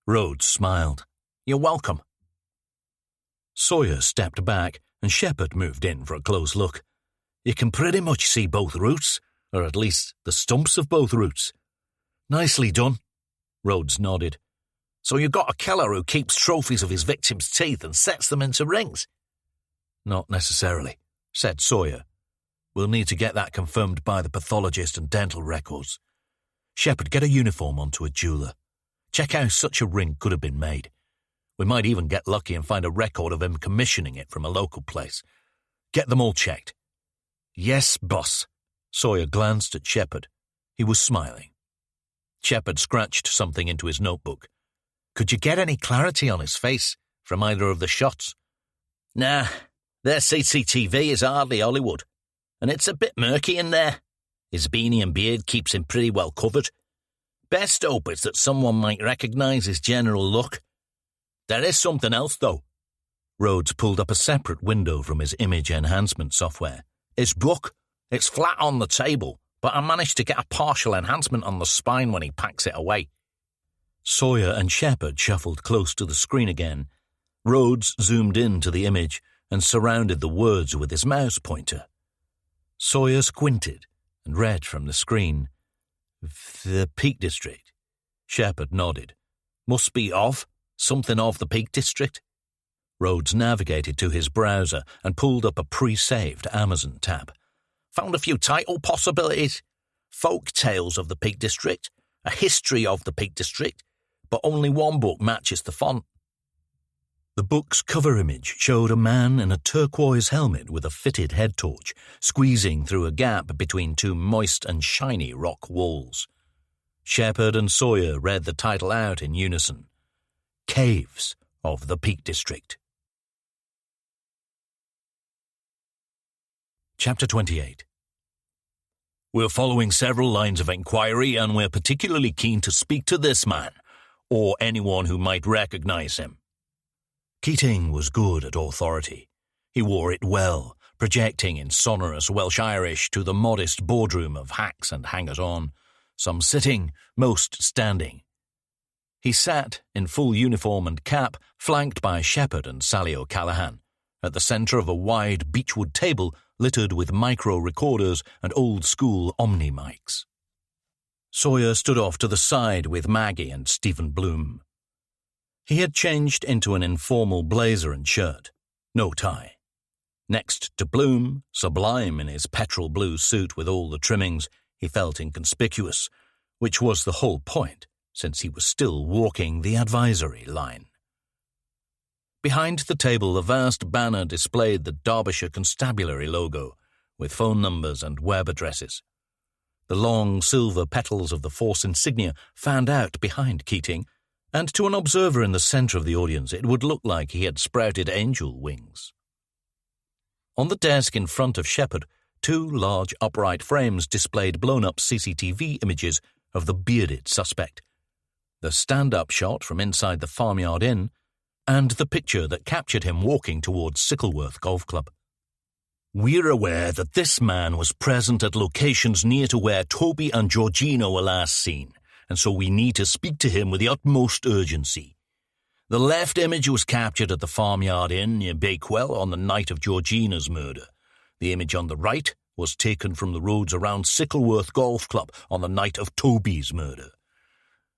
Rhodes smiled. You're welcome. Sawyer stepped back and Shepherd moved in for a close look. You can pretty much see both roots, or at least the stumps of both roots. Nicely done. Rhodes nodded. So you've got a killer who keeps trophies of his victims' teeth and sets them into rings? Not necessarily, said Sawyer. We'll need to get that confirmed by the pathologist and dental records. Shepherd, get a uniform onto a jeweller. Check how such a ring could have been made. We might even get lucky and find a record of him commissioning it from a local place. Get them all checked. Yes, boss. Sawyer glanced at Shepherd. He was smiling. Shepherd scratched something into his notebook. Could you get any clarity on his face from either of the shots? Nah, their CCTV is hardly Hollywood, and it's a bit murky in there. His beanie and beard keeps him pretty well covered. Best hope is that someone might recognise his general look. There is something else, though. Rhodes pulled up a separate window from his image enhancement software. His book. It's flat on the table, but I managed to get a partial enhancement on the spine when he packs it away. Sawyer and Shepherd shuffled close to the screen again. Rhodes zoomed in to the image and surrounded the words with his mouse pointer. Sawyer squinted and read from the screen. The Peak District. Shepherd nodded. Must be something of the Peak District. Rhodes navigated to his browser and pulled up a pre-saved Amazon tab. Found a few title possibilities. Folk Tales of the Peak District, A History of the Peak District, but only one book matches the font. The book's cover image showed a man in a turquoise helmet with a fitted head torch, squeezing through a gap between two moist and shiny rock walls. Shepherd and Sawyer read the title out in unison. Caves of the Peak District. Chapter 28. We're following several lines of inquiry and we're particularly keen to speak to this man, or anyone who might recognize him. Keating was good at authority. He wore it well, projecting in sonorous Welsh-Irish to the modest boardroom of hacks and hangers-on, some sitting, most standing. He sat, in full uniform and cap, flanked by Shepherd and Sally O'Callaghan, at the centre of a wide beechwood table littered with micro-recorders and old-school omni-mics. Sawyer stood off to the side with Maggie and Stephen Bloom. He had changed into an informal blazer and shirt, no tie. Next to Bloom, sublime in his petrol blue suit with all the trimmings, he felt inconspicuous, which was the whole point, since he was still walking the advisory line. Behind the table, a vast banner displayed the Derbyshire Constabulary logo, with phone numbers and web addresses. The long silver petals of the force insignia fanned out behind Keating, and to an observer in the centre of the audience it would look like he had sprouted angel wings. On the desk in front of Shepherd, 2 large upright frames displayed blown-up CCTV images of the bearded suspect, the stand-up shot from inside the Farmyard Inn, and the picture that captured him walking towards Sickleworth Golf Club. We're aware that this man was present at locations near to where Toby and Georgina were last seen, and so we need to speak to him with the utmost urgency. The left image was captured at the Farmyard Inn near Bakewell on the night of Georgina's murder. The image on the right was taken from the roads around Sickleworth Golf Club on the night of Toby's murder.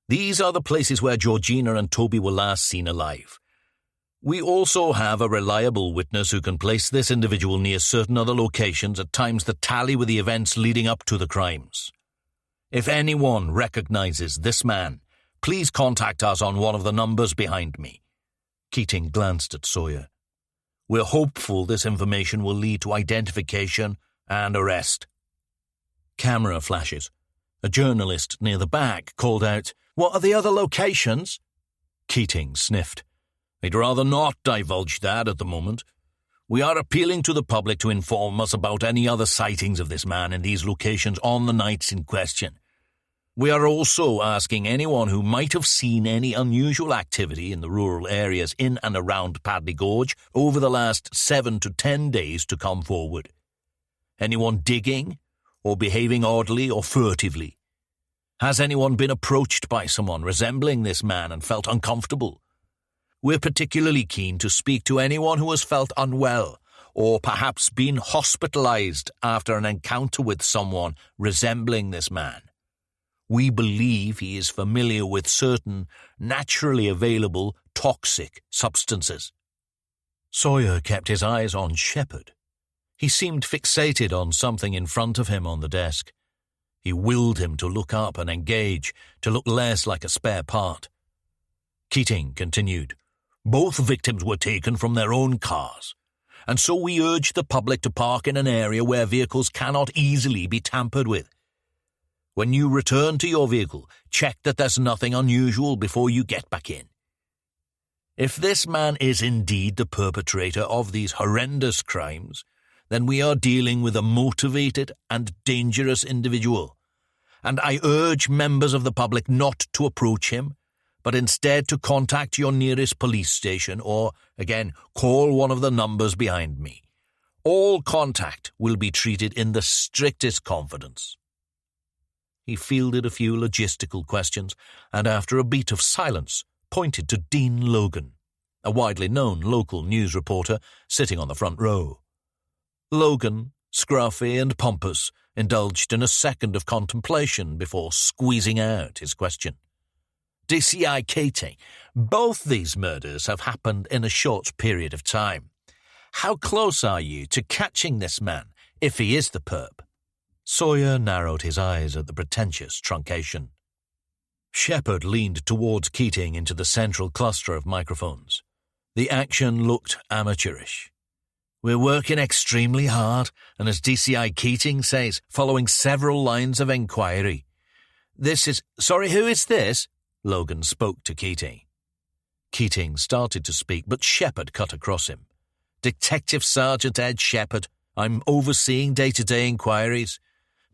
These are the places where Georgina and Toby were last seen alive. We also have a reliable witness who can place this individual near certain other locations at times that tally with the events leading up to the crimes. If anyone recognizes this man, please contact us on one of the numbers behind me. Keating glanced at Sawyer. We're hopeful this information will lead to identification and arrest. Camera flashes. A journalist near the back called out, "What are the other locations?" Keating sniffed. "I'd rather not divulge that at the moment. We are appealing to the public to inform us about any other sightings of this man in these locations on the nights in question. We are also asking anyone who might have seen any unusual activity in the rural areas in and around Padley Gorge over the last 7 to 10 days to come forward. Anyone digging or behaving oddly or furtively? Has anyone been approached by someone resembling this man and felt uncomfortable? We're particularly keen to speak to anyone who has felt unwell or perhaps been hospitalized after an encounter with someone resembling this man. We believe he is familiar with certain naturally available toxic substances." Sawyer kept his eyes on Shepherd. He seemed fixated on something in front of him on the desk. He willed him to look up and engage, to look less like a spare part. Keating continued, "Both victims were taken from their own cars, and so we urge the public to park in an area where vehicles cannot easily be tampered with. When you return to your vehicle, check that there's nothing unusual before you get back in. If this man is indeed the perpetrator of these horrendous crimes, then we are dealing with a motivated and dangerous individual, and I urge members of the public not to approach him, but instead to contact your nearest police station or, again, call one of the numbers behind me. All contact will be treated in the strictest confidence." He fielded a few logistical questions, and after a beat of silence, pointed to Dean Logan, a widely known local news reporter sitting on the front row. Logan, scruffy and pompous, indulged in a second of contemplation before squeezing out his question. "DCI Keating, both these murders have happened in a short period of time. How close are you to catching this man, if he is the perp?" Sawyer narrowed his eyes at the pretentious truncation. Shepherd leaned towards Keating into the central cluster of microphones. The action looked amateurish. "We're working extremely hard, and as DCI Keating says, following several lines of inquiry. This is— Sorry, who is this?" Logan spoke to Keating. Keating started to speak, but Shepherd cut across him. "Detective Sergeant Ed Shepherd. I'm overseeing day-to-day inquiries.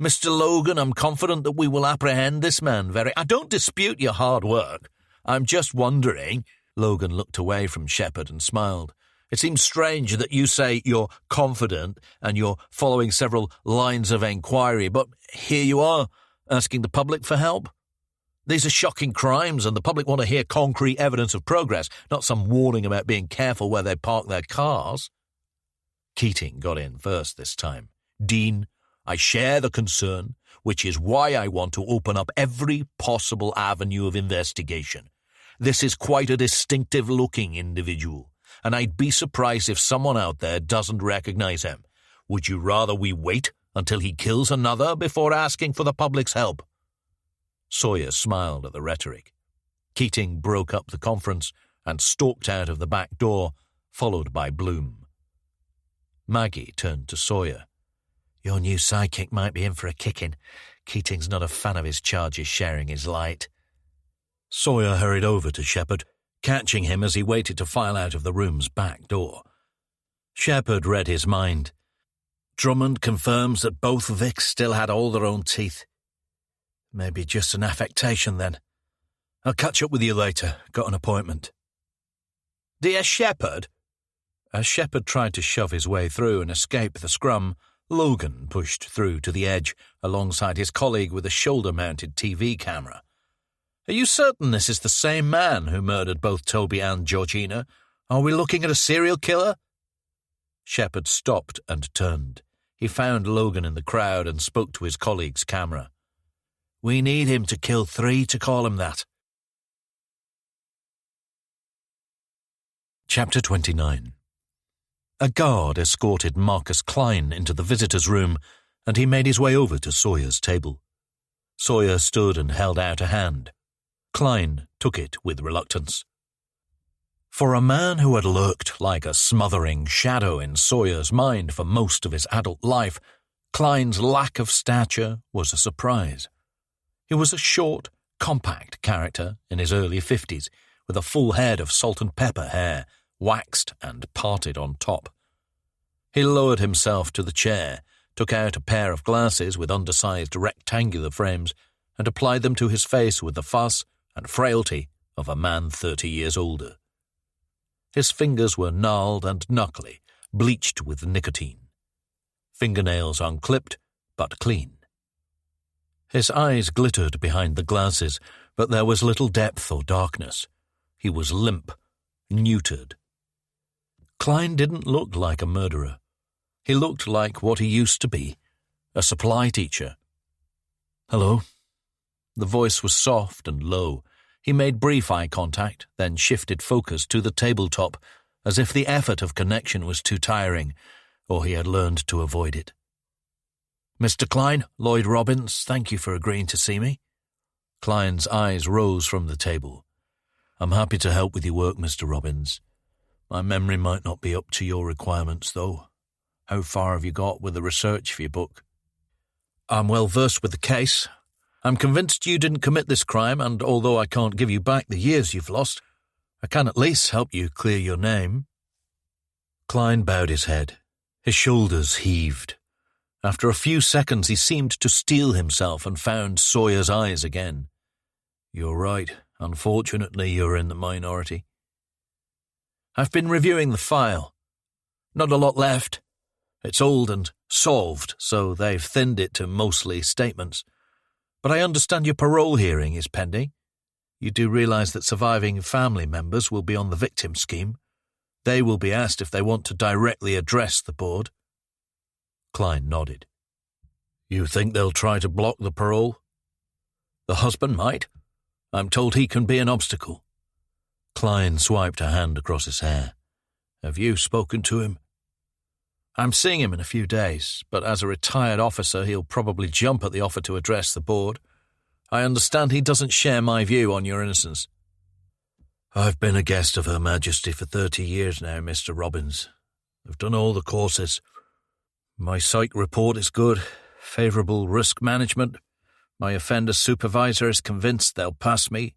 Mr. Logan, I'm confident that we will apprehend this man I don't dispute your hard work. I'm just wondering—" Logan looked away from Shepherd and smiled. "It seems strange that you say you're confident and you're following several lines of inquiry, but here you are, asking the public for help. These are shocking crimes, and the public want to hear concrete evidence of progress, not some warning about being careful where they park their cars." Keating got in first this time. "Dean, I share the concern, which is why I want to open up every possible avenue of investigation. This is quite a distinctive-looking individual, and I'd be surprised if someone out there doesn't recognize him. Would you rather we wait until he kills another before asking for the public's help?" Sawyer smiled at the rhetoric. Keating broke up the conference and stalked out of the back door, followed by Bloom. Maggie turned to Sawyer. "Your new sidekick might be in for a kicking. Keating's not a fan of his charges sharing his light." Sawyer hurried over to Shepherd, catching him as he waited to file out of the room's back door. Shepherd read his mind. Drummond confirms that both Vicks still had all their own teeth. Maybe just an affectation then. I'll catch up with you later. Got an appointment. Dear Shepherd? As Shepherd tried to shove his way through and escape the scrum, Logan pushed through to the edge alongside his colleague with a shoulder-mounted TV camera. Are you certain this is the same man who murdered both Toby and Georgina? Are we looking at a serial killer? Shepherd stopped and turned. He found Logan in the crowd and spoke to his colleague's camera. We need him to kill 3 to call him that. Chapter 29. A guard escorted Marcus Klein into the visitor's room, and he made his way over to Sawyer's table. Sawyer stood and held out a hand. Klein took it with reluctance. For a man who had lurked like a smothering shadow in Sawyer's mind for most of his adult life, Klein's lack of stature was a surprise. He was a short, compact character in his early 50s, with a full head of salt and pepper hair, waxed and parted on top. He lowered himself to the chair, took out a pair of glasses with undersized rectangular frames, and applied them to his face with the fuss and frailty of a man 30 years older. His fingers were gnarled and knuckly, bleached with nicotine. Fingernails unclipped, but clean. His eyes glittered behind the glasses, but there was little depth or darkness. He was limp, neutered. Klein didn't look like a murderer. He looked like what he used to be, a supply teacher. Hello. The voice was soft and low. He made brief eye contact, then shifted focus to the tabletop, as if the effort of connection was too tiring, or he had learned to avoid it. Mr. Klein, Lloyd Robbins, thank you for agreeing to see me. Klein's eyes rose from the table. I'm happy to help with your work, Mr. Robbins. My memory might not be up to your requirements, though. How far have you got with the research for your book? I'm well versed with the case. I'm convinced you didn't commit this crime, and although I can't give you back the years you've lost, I can at least help you clear your name. Klein bowed his head. His shoulders heaved. After a few seconds, he seemed to steel himself and found Sawyer's eyes again. You're right. Unfortunately, you're in the minority. I've been reviewing the file. Not a lot left. It's old and solved, so they've thinned it to mostly statements. But I understand your parole hearing is pending. You do realize that surviving family members will be on the victim scheme. They will be asked if they want to directly address the board. Klein nodded. You think they'll try to block the parole? The husband might. I'm told he can be an obstacle. Klein swiped a hand across his hair. Have you spoken to him? I'm seeing him in a few days, but as a retired officer he'll probably jump at the offer to address the board. I understand he doesn't share my view on your innocence. I've been a guest of Her Majesty for 30 years now, Mr. Robbins. I've done all the courses. My psych report is good, favourable risk management. My offender supervisor is convinced they'll pass me.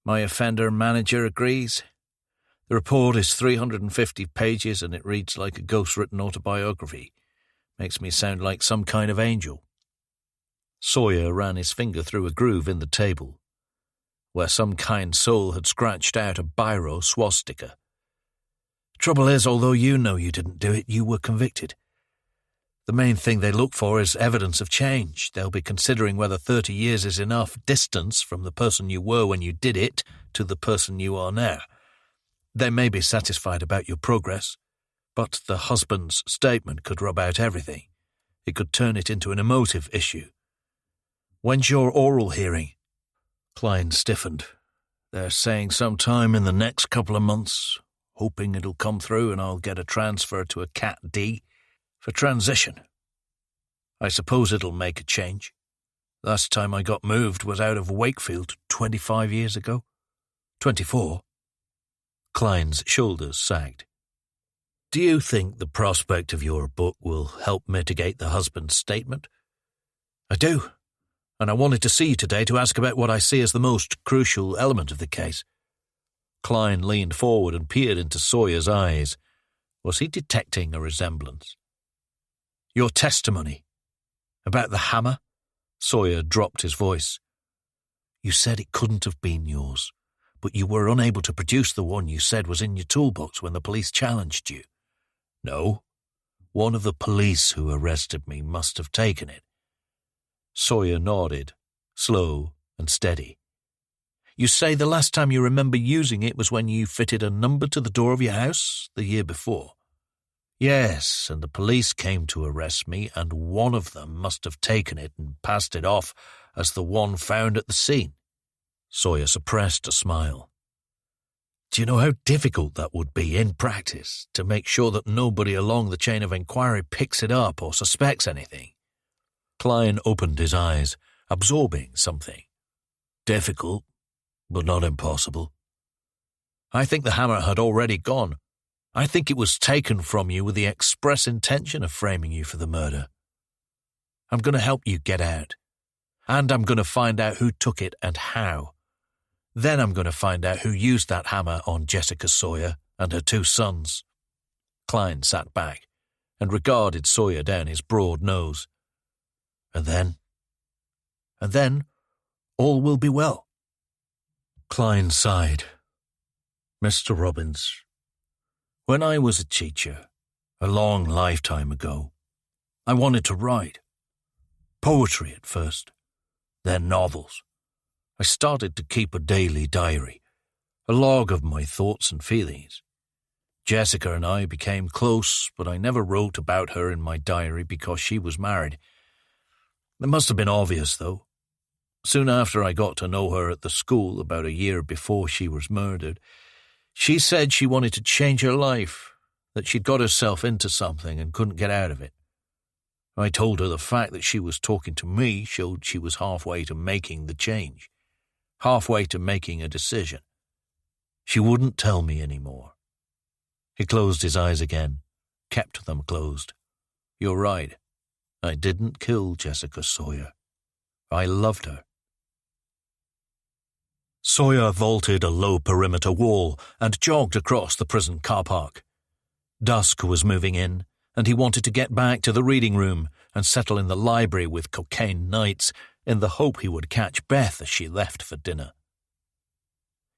My offender manager agrees. The report is 350 pages and it reads like a ghost-written autobiography. Makes me sound like some kind of angel. Sawyer ran his finger through a groove in the table, where some kind soul had scratched out a biro swastika. Trouble is, although you know you didn't do it, you were convicted. The main thing they look for is evidence of change. They'll be considering whether 30 years is enough distance from the person you were when you did it to the person you are now. They may be satisfied about your progress, but the husband's statement could rub out everything. It could turn it into an emotive issue. When's your oral hearing? Klein stiffened. They're saying sometime in the next couple of months, hoping it'll come through and I'll get a transfer to a Cat D for transition. I suppose it'll make a change. Last time I got moved was out of Wakefield 25 years ago. 24. Klein's shoulders sagged. Do you think the prospect of your book will help mitigate the husband's statement? I do, and I wanted to see you today to ask about what I see as the most crucial element of the case. Klein leaned forward and peered into Sawyer's eyes. Was he detecting a resemblance? Your testimony. About the hammer? Sawyer dropped his voice. You said it couldn't have been yours, but you were unable to produce the one you said was in your toolbox when the police challenged you. No. One of the police who arrested me must have taken it. Sawyer nodded, slow and steady. You say the last time you remember using it was when you fitted a number to the door of your house the year before. Yes, and the police came to arrest me, and one of them must have taken it and passed it off as the one found at the scene. Sawyer suppressed a smile. Do you know how difficult that would be in practice, to make sure that nobody along the chain of inquiry picks it up or suspects anything? Klein opened his eyes, absorbing something. Difficult, but not impossible. I think the hammer had already gone. I think it was taken from you with the express intention of framing you for the murder. I'm going to help you get out. And I'm going to find out who took it and how. Then I'm going to find out who used that hammer on Jessica Sawyer and her 2 sons. Klein sat back and regarded Sawyer down his broad nose. And then, all will be well. Klein sighed. Mr. Robbins, when I was a teacher, a long lifetime ago, I wanted to write. Poetry at first, then novels. I started to keep a daily diary, a log of my thoughts and feelings. Jessica and I became close, but I never wrote about her in my diary because she was married. It must have been obvious, though. Soon after I got to know her at the school, about a year before she was murdered, she said she wanted to change her life, that she'd got herself into something and couldn't get out of it. I told her the fact that she was talking to me showed she was halfway to making the change, halfway to making a decision. She wouldn't tell me any more. He closed his eyes again, kept them closed. You're right. I didn't kill Jessica Sawyer. I loved her. Sawyer vaulted a low perimeter wall and jogged across the prison car park. Dusk was moving in, and he wanted to get back to the reading room and settle in the library with Cocaine Nights in the hope he would catch Beth as she left for dinner.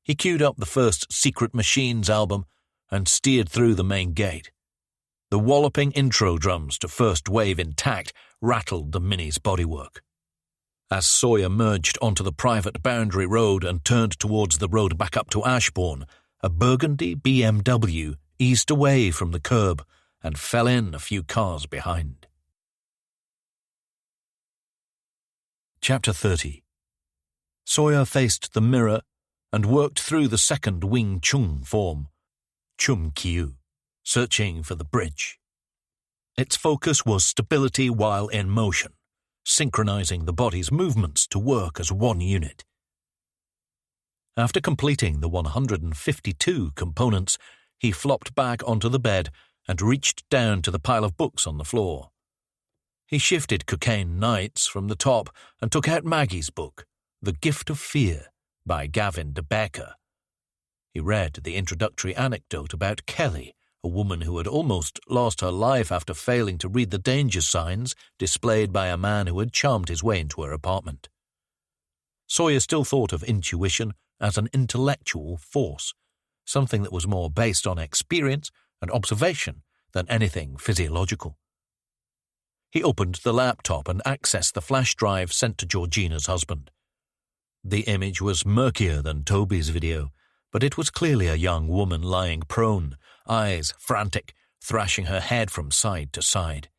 He queued up the first Secret Machines album and steered through the main gate. The walloping intro drums to First Wave Intact rattled the Mini's bodywork. As Sawyer merged onto the private boundary road and turned towards the road back up to Ashbourne, a burgundy BMW eased away from the curb and fell in a few cars behind. Chapter 30. Sawyer faced the mirror and worked through the second Wing Chun form, Chum Kyu, searching for the bridge. Its focus was stability while in motion, synchronizing the body's movements to work as one unit. After completing the 152 components, he flopped back onto the bed and reached down to the pile of books on the floor. He shifted Cocaine Nights from the top and took out Maggie's book, The Gift of Fear, by Gavin de Becker. He read the introductory anecdote about Kelly, a woman who had almost lost her life after failing to read the danger signs displayed by a man who had charmed his way into her apartment. Sawyer still thought of intuition as an intellectual force, something that was more based on experience and observation than anything physiological. He opened the laptop and accessed the flash drive sent to Georgina's husband. The image was murkier than Toby's video, but it was clearly a young woman lying prone, eyes frantic, thrashing her head from side to side.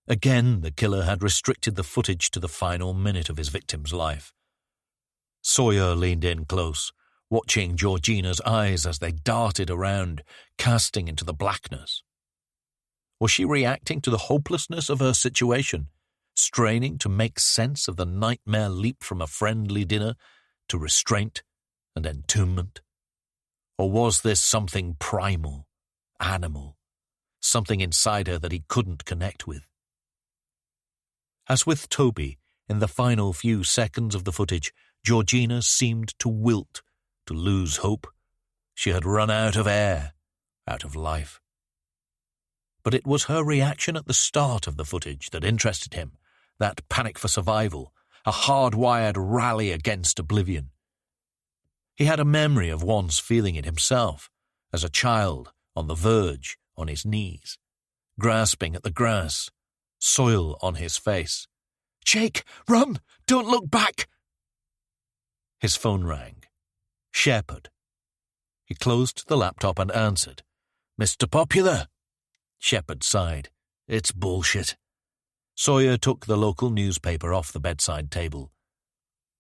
Again, the killer had restricted the footage to the final minute of his victim's life. Sawyer leaned in close, watching Georgina's eyes as they darted around, casting into the blackness. Was she reacting to the hopelessness of her situation, straining to make sense of the nightmare leap from a friendly dinner to restraint and entombment? Or was this something primal, animal, something inside her that he couldn't connect with? As with Toby, in the final few seconds of the footage, Georgina seemed to wilt, to lose hope. She had run out of air, out of life. But it was her reaction at the start of the footage that interested him, that panic for survival, a hardwired rally against oblivion. He had a memory of once feeling it himself, as a child, on the verge, on his knees, grasping at the grass, soil on his face. "Jake, run! Don't look back!" His phone rang. Shepard. He closed the laptop and answered. "Mr. Popular." Shepard sighed. "It's bullshit." Sawyer took the local newspaper off the bedside table.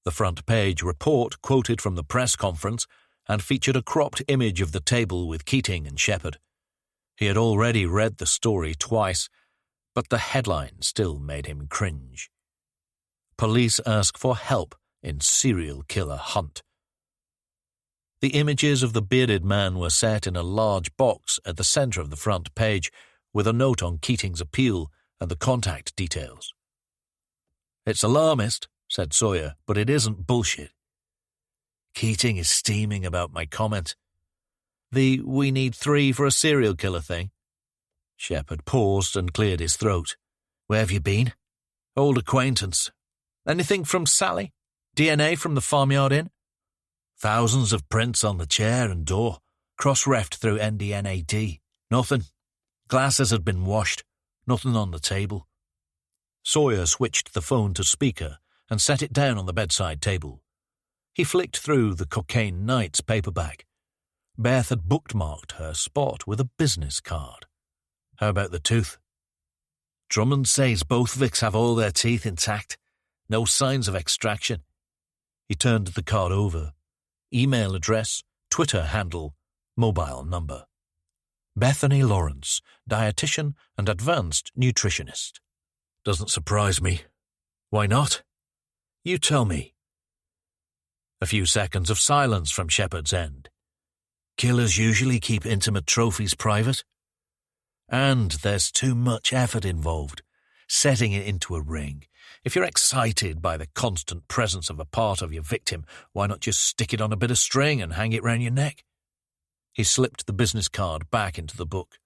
The front page report quoted from the press conference and featured a cropped image of the table with Keating and Shepard. He had already read the story twice, but the headline still made him cringe. Police ask for help in serial killer hunt. The images of the bearded man were set in a large box at the center of the front page, with a note on Keating's appeal and the contact details. "It's alarmist," said Sawyer, "but it isn't bullshit." Keating is steaming about my comment. "The 'we need 3 for a serial killer' thing?" Shepard paused and cleared his throat. "Where have you been?" "Old acquaintance." "Anything from Sally? DNA from the farmyard inn?" "Thousands of prints on the chair and door, cross-refed through NDNAD. Nothing. Glasses had been washed. Nothing on the table." Sawyer switched the phone to speaker and set it down on the bedside table. He flicked through the Cocaine Nights paperback. Beth had bookmarked her spot with a business card. "How about the tooth?" "Drummond says both Vics have all their teeth intact. No signs of extraction." He turned the card over. Email address, Twitter handle, mobile number. Bethany Lawrence, dietitian and advanced nutritionist. "Doesn't surprise me. Why not?" "You tell me." A few seconds of silence from Shepard's end. "Killers usually keep intimate trophies private. And there's too much effort involved, setting it into a ring. If you're excited by the constant presence of a part of your victim, why not just stick it on a bit of string and hang it round your neck?" He slipped the business card back into the book.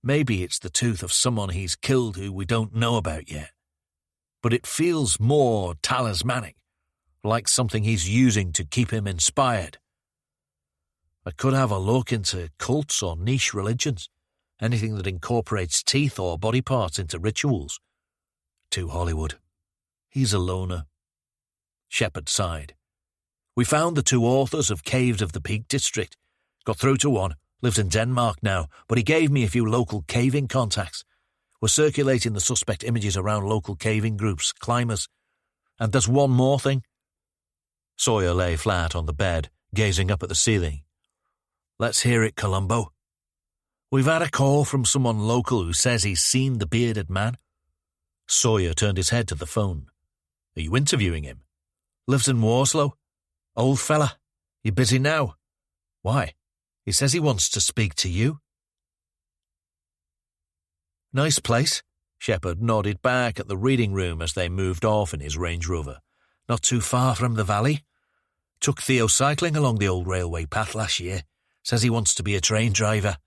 "Maybe it's the tooth of someone he's killed who we don't know about yet. But it feels more talismanic, like something he's using to keep him inspired. I could have a look into cults or niche religions, anything that incorporates teeth or body parts into rituals. Too Hollywood. He's a loner." Shepard sighed. "We found the 2 authors of Caves of the Peak District. Got through to one, lives in Denmark now, but he gave me a few local caving contacts. We're circulating the suspect images around local caving groups, climbers. And there's one more thing." Sawyer lay flat on the bed, gazing up at the ceiling. "Let's hear it, Columbo." "We've had a call from someone local who says he's seen the bearded man." Sawyer turned his head to the phone. "Are you interviewing him?" "Lives in Warslow. Old fella. You busy now?" "Why?" "He says he wants to speak to you." "Nice place." Shepard nodded back at the reading room as they moved off in his Range Rover. "Not too far from the valley. Took Theo cycling along the old railway path last year. Says he wants to be a train driver."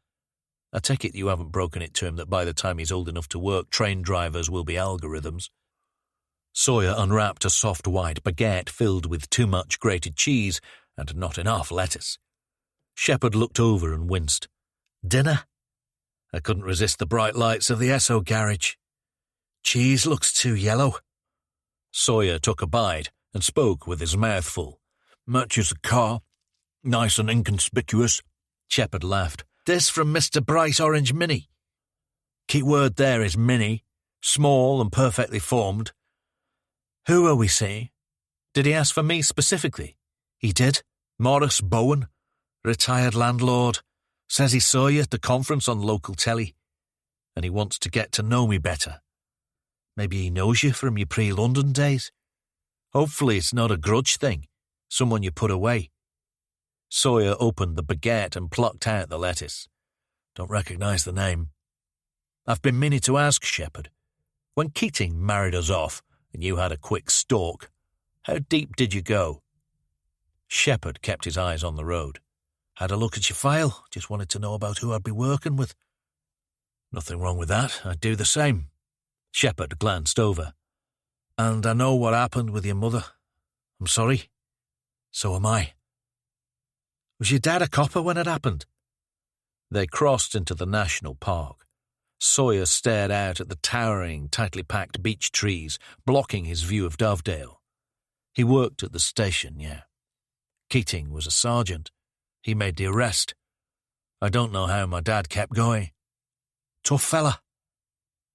"I take it you haven't broken it to him that by the time he's old enough to work, train drivers will be algorithms." Sawyer unwrapped a soft white baguette filled with too much grated cheese and not enough lettuce. Shepard looked over and winced. "Dinner?" "I couldn't resist the bright lights of the Esso garage. Cheese looks too yellow." Sawyer took a bite and spoke with his mouth full. "Matches the car. Nice and inconspicuous." Shepard laughed. "This from Mr. Bright Orange Mini." "Key word there is mini. Small and perfectly formed." "Who are we seeing?" "Did he ask for me specifically?" "He did. Morris Bowen. Retired landlord. Says he saw you at the conference on local telly. And he wants to get to know me better. Maybe he knows you from your pre-London days. Hopefully it's not a grudge thing. Someone you put away." Sawyer opened the baguette and plucked out the lettuce. "Don't recognize the name." "I've been meaning to ask, Shepard. When Keating married us off and you had a quick stalk, how deep did you go?" Shepard kept his eyes on the road. "Had a look at your file. Just wanted to know about who I'd be working with." Nothing wrong with that. I'd do the same. Shepherd glanced over. And I know what happened with your mother. I'm sorry. So am I. Was your dad a copper when it happened? They crossed into the national park. Sawyer stared out at the towering, tightly packed beech trees, blocking his view of Dovedale. He worked at the station, yeah. Keating was a sergeant. He made the arrest. I don't know how my dad kept going. Tough fella.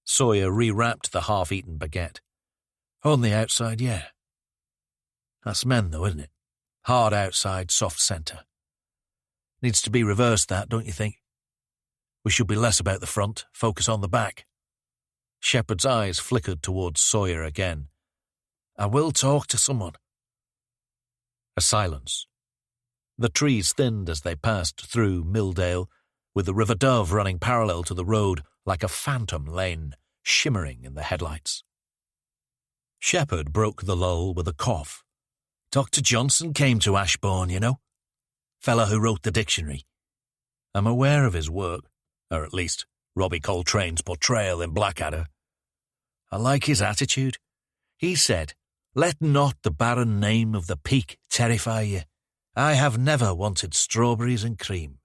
Sawyer rewrapped the half-eaten baguette. On the outside, yeah. That's men, though, isn't it? Hard outside, soft centre. Needs to be reversed, that, don't you think? We should be less about the front, focus on the back. Shepherd's eyes flickered towards Sawyer again. I will talk to someone. A silence. The trees thinned as they passed through Milldale, with the River Dove running parallel to the road like a phantom lane, shimmering in the headlights. Shepherd broke the lull with a cough. Dr. Johnson came to Ashbourne, you know. Fella who wrote the dictionary. I'm aware of his work, or at least Robbie Coltrane's portrayal in Blackadder. I like his attitude. He said, "Let not the barren name of the peak terrify you. I have never wanted strawberries and cream."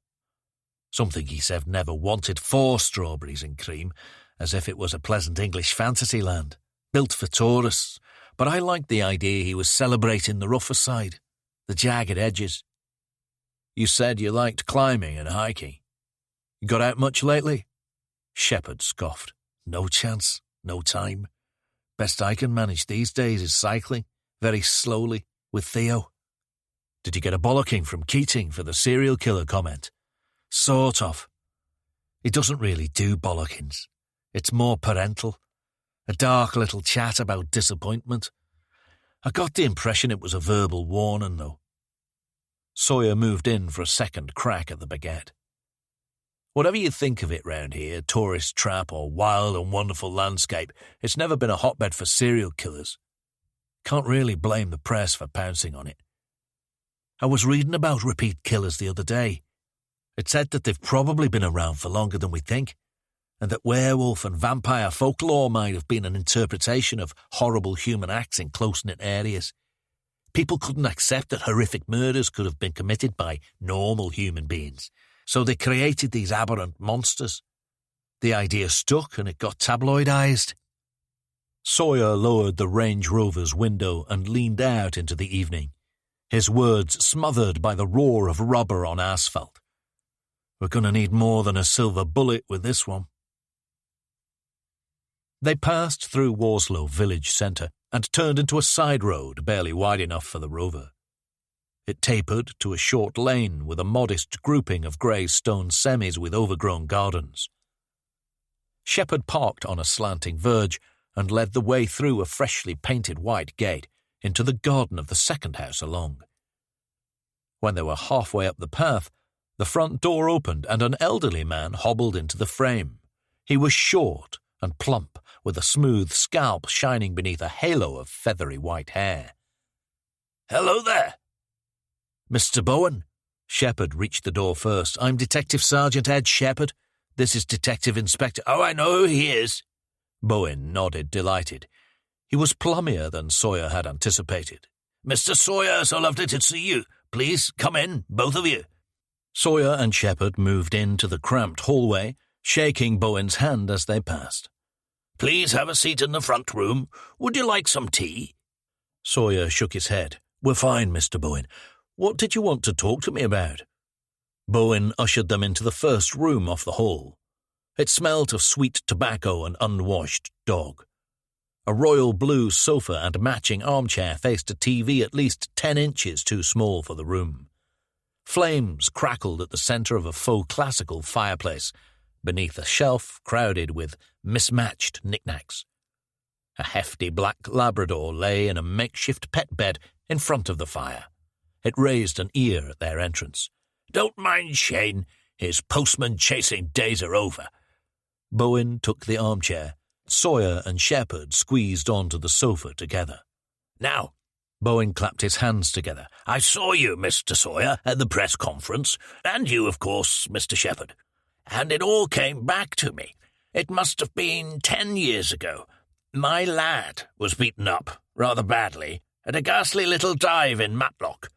Something he said never wanted 4 strawberries and cream, as if it was a pleasant English fantasy land, built for tourists, but I liked the idea he was celebrating the rougher side, the jagged edges. You said you liked climbing and hiking. You got out much lately? Shepherd scoffed. No chance, no time. Best I can manage these days is cycling, very slowly, with Theo. Did you get a bollocking from Keating for the serial killer comment? Sort of. He doesn't really do bollockings. It's more parental. A dark little chat about disappointment. I got the impression it was a verbal warning, though. Sawyer moved in for a second crack at the baguette. Whatever you think of it round here, tourist trap or wild and wonderful landscape, it's never been a hotbed for serial killers. Can't really blame the press for pouncing on it. I was reading about repeat killers the other day. It said that they've probably been around for longer than we think, and that werewolf and vampire folklore might have been an interpretation of horrible human acts in close-knit areas. People couldn't accept that horrific murders could have been committed by normal human beings, so they created these aberrant monsters. The idea stuck and it got tabloidized. Sawyer lowered the Range Rover's window and leaned out into the evening, his words smothered by the roar of rubber on asphalt. We're going to need more than a silver bullet with this one. They passed through Worslow village centre and turned into a side road barely wide enough for the Rover. It tapered to a short lane with a modest grouping of grey stone semis with overgrown gardens. Shepherd parked on a slanting verge and led the way through a freshly painted white gate into the garden of the second house along. When they were halfway up the path, the front door opened and an elderly man hobbled into the frame. He was short and plump, with a smooth scalp shining beneath a halo of feathery white hair. "Hello there." "Mr. Bowen?" Shepherd reached the door first. "I'm Detective Sergeant Ed Shepherd. This is Detective Inspector—" "Oh, I know who he is." Bowen nodded, delighted. He was plummier than Sawyer had anticipated. "Mr. Sawyer, so lovely to see you. Please, come in, both of you." Sawyer and Shepherd moved into the cramped hallway, shaking Bowen's hand as they passed. "Please have a seat in the front room. Would you like some tea?" Sawyer shook his head. "We're fine, Mr. Bowen. What did you want to talk to me about?" Bowen ushered them into the first room off the hall. It smelt of sweet tobacco and unwashed dog. A royal blue sofa and matching armchair faced a TV at least 10 inches too small for the room. Flames crackled at the centre of a faux classical fireplace, beneath a shelf crowded with mismatched knickknacks. A hefty black Labrador lay in a makeshift pet bed in front of the fire. It raised an ear at their entrance. "Don't mind Shane. His postman-chasing days are over." Bowen took the armchair. Sawyer and Shepherd squeezed onto the sofa together. "Now," Bowen clapped his hands together, "I saw you, Mr. Sawyer, at the press conference, and you, of course, Mr. Shepherd. And it all came back to me. It must have been 10 years ago. My lad was beaten up, rather badly, at a ghastly little dive in Matlock.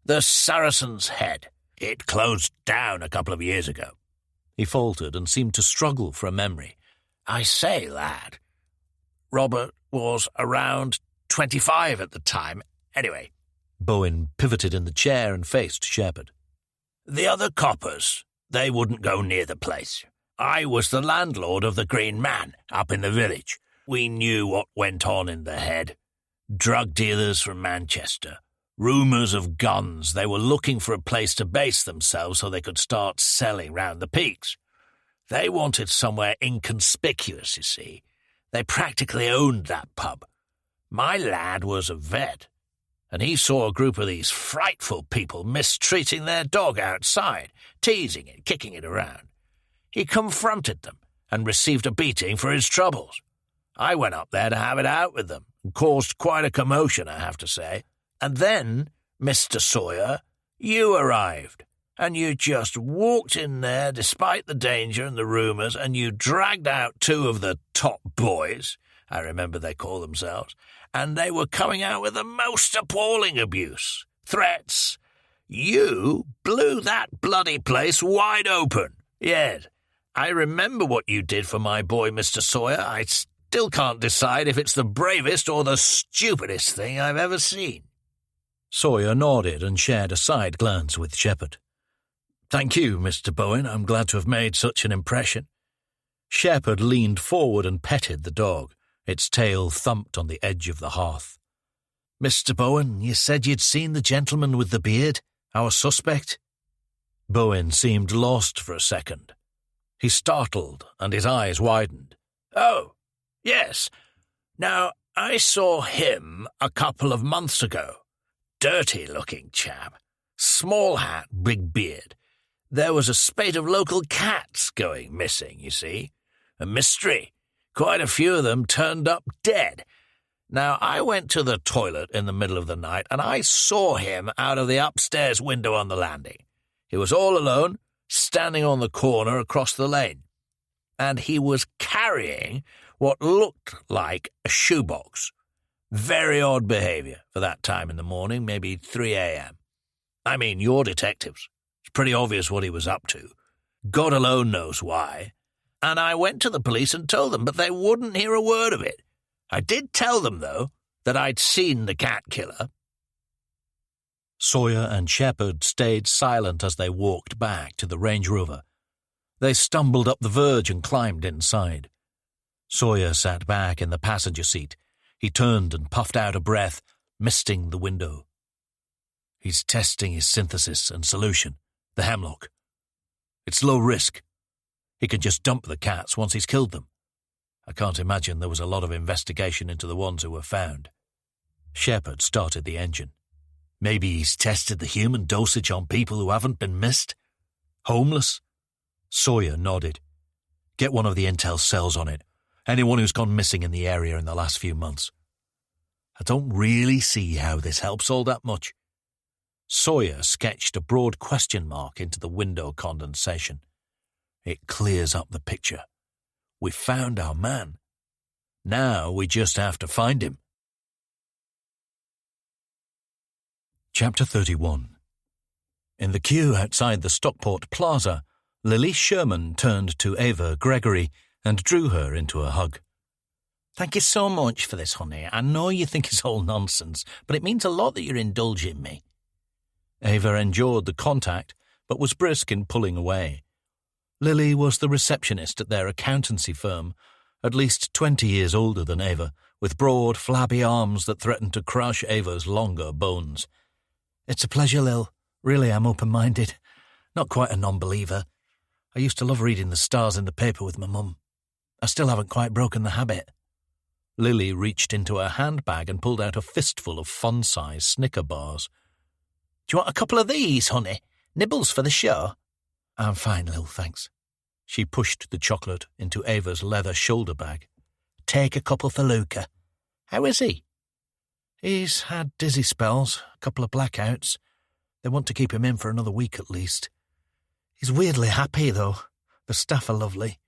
The Saracen's Head. It closed down a couple of years ago." He faltered and seemed to struggle for a memory. "I say, lad, Robert was around 25 at the time. Anyway." Bowen pivoted in the chair and faced Shepherd. "The other coppers, they wouldn't go near the place. I was the landlord of the Green Man up in the village. We knew what went on in the Head. Drug dealers from Manchester. Rumours of guns. They were looking for a place to base themselves so they could start selling round the peaks. They wanted somewhere inconspicuous, you see. They practically owned that pub. My lad was a vet, and he saw a group of these frightful people mistreating their dog outside, teasing it, kicking it around. He confronted them and received a beating for his troubles. I went up there to have it out with them, and caused quite a commotion, I have to say. And then, Mr. Sawyer, you arrived, and you just walked in there despite the danger and the rumours, and you dragged out two of the top boys, I remember they call themselves, and they were coming out with the most appalling abuse, threats. You blew that bloody place wide open. Yes, I remember what you did for my boy, Mr. Sawyer. I still can't decide if it's the bravest or the stupidest thing I've ever seen." Sawyer nodded and shared a side glance with Shepherd. "Thank you, Mr. Bowen. I'm glad to have made such an impression." Shepherd leaned forward and petted the dog. Its tail thumped on the edge of the hearth. "Mr. Bowen, you said you'd seen the gentleman with the beard, our suspect?" Bowen seemed lost for a second. He startled, and his eyes widened. "Oh, yes. Now, I saw him a couple of months ago. Dirty-looking chap. Small hat, big beard. There was a spate of local cats going missing, you see. A mystery. Quite a few of them turned up dead. Now, I went to the toilet in the middle of the night, and I saw him out of the upstairs window on the landing. He was all alone, standing on the corner across the lane. And he was carrying what looked like a shoebox. Very odd behaviour for that time in the morning, maybe 3 a.m. I mean, you're detectives. It's pretty obvious what he was up to. God alone knows why. And I went to the police and told them, but they wouldn't hear a word of it. I did tell them, though, that I'd seen the cat killer." Sawyer and Shepherd stayed silent as they walked back to the Range Rover. They stumbled up the verge and climbed inside. Sawyer sat back in the passenger seat. He turned and puffed out a breath, misting the window. "He's testing his synthesis and solution, the hemlock. It's low risk. He can just dump the cats once he's killed them. I can't imagine there was a lot of investigation into the ones who were found." Shepherd started the engine. "Maybe he's tested the human dosage on people who haven't been missed? Homeless?" Sawyer nodded. "Get one of the intel cells on it. Anyone who's gone missing in the area in the last few months. I don't really see how this helps all that much." Sawyer sketched a broad question mark into the window condensation. "It clears up the picture. We found our man. Now we just have to find him." Chapter 31. In the queue outside the Stockport Plaza, Lily Sherman turned to Ava Gregory and drew her into a hug. "Thank you so much for this, honey. I know you think it's all nonsense, but it means a lot that you're indulging me." Ava endured the contact, but was brisk in pulling away. Lily was the receptionist at their accountancy firm, at least 20 years older than Ava, with broad, flabby arms that threatened to crush Ava's longer bones. "It's a pleasure, Lil. Really, I'm open-minded. Not quite a non-believer. I used to love reading the stars in the paper with my mum. I still haven't quite broken the habit." Lily reached into her handbag and pulled out a fistful of fun-size Snicker bars. "Do you want a couple of these, honey? Nibbles for the show?" "I'm fine, Lil, thanks." She pushed the chocolate into Ava's leather shoulder bag. "Take a couple for Luca. How is he?" "He's had dizzy spells, a couple of blackouts. They want to keep him in for another week at least. He's weirdly happy, though. The staff are lovely.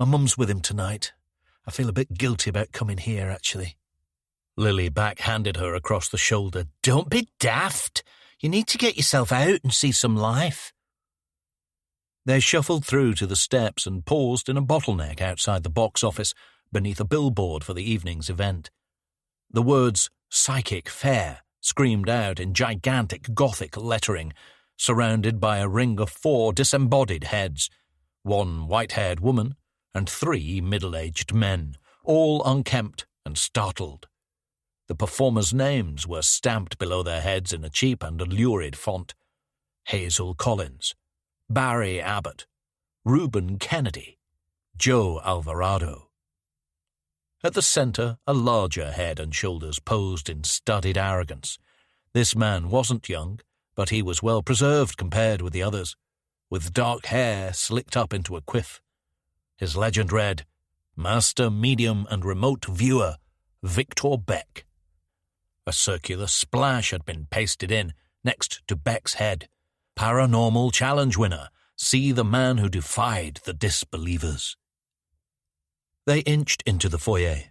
My mum's with him tonight. I feel a bit guilty about coming here, actually. Lily backhanded her across the shoulder. Don't be daft. You need to get yourself out and see some life. They shuffled through to the steps and paused in a bottleneck outside the box office beneath a billboard for the evening's event. The words Psychic Fair screamed out in gigantic Gothic lettering, surrounded by a ring of 4 disembodied heads, 1 white-haired woman and 3 middle-aged men, all unkempt and startled. The performers' names were stamped below their heads in a cheap and lurid font. Hazel Collins, Barry Abbott, Reuben Kennedy, Joe Alvarado. At the centre, a larger head and shoulders posed in studied arrogance. This man wasn't young, but he was well preserved compared with the others, with dark hair slicked up into a quiff. His legend read, Master, Medium and Remote Viewer, Victor Beck. A circular splash had been pasted in, next to Beck's head. Paranormal Challenge winner, see the man who defied the disbelievers. They inched into the foyer.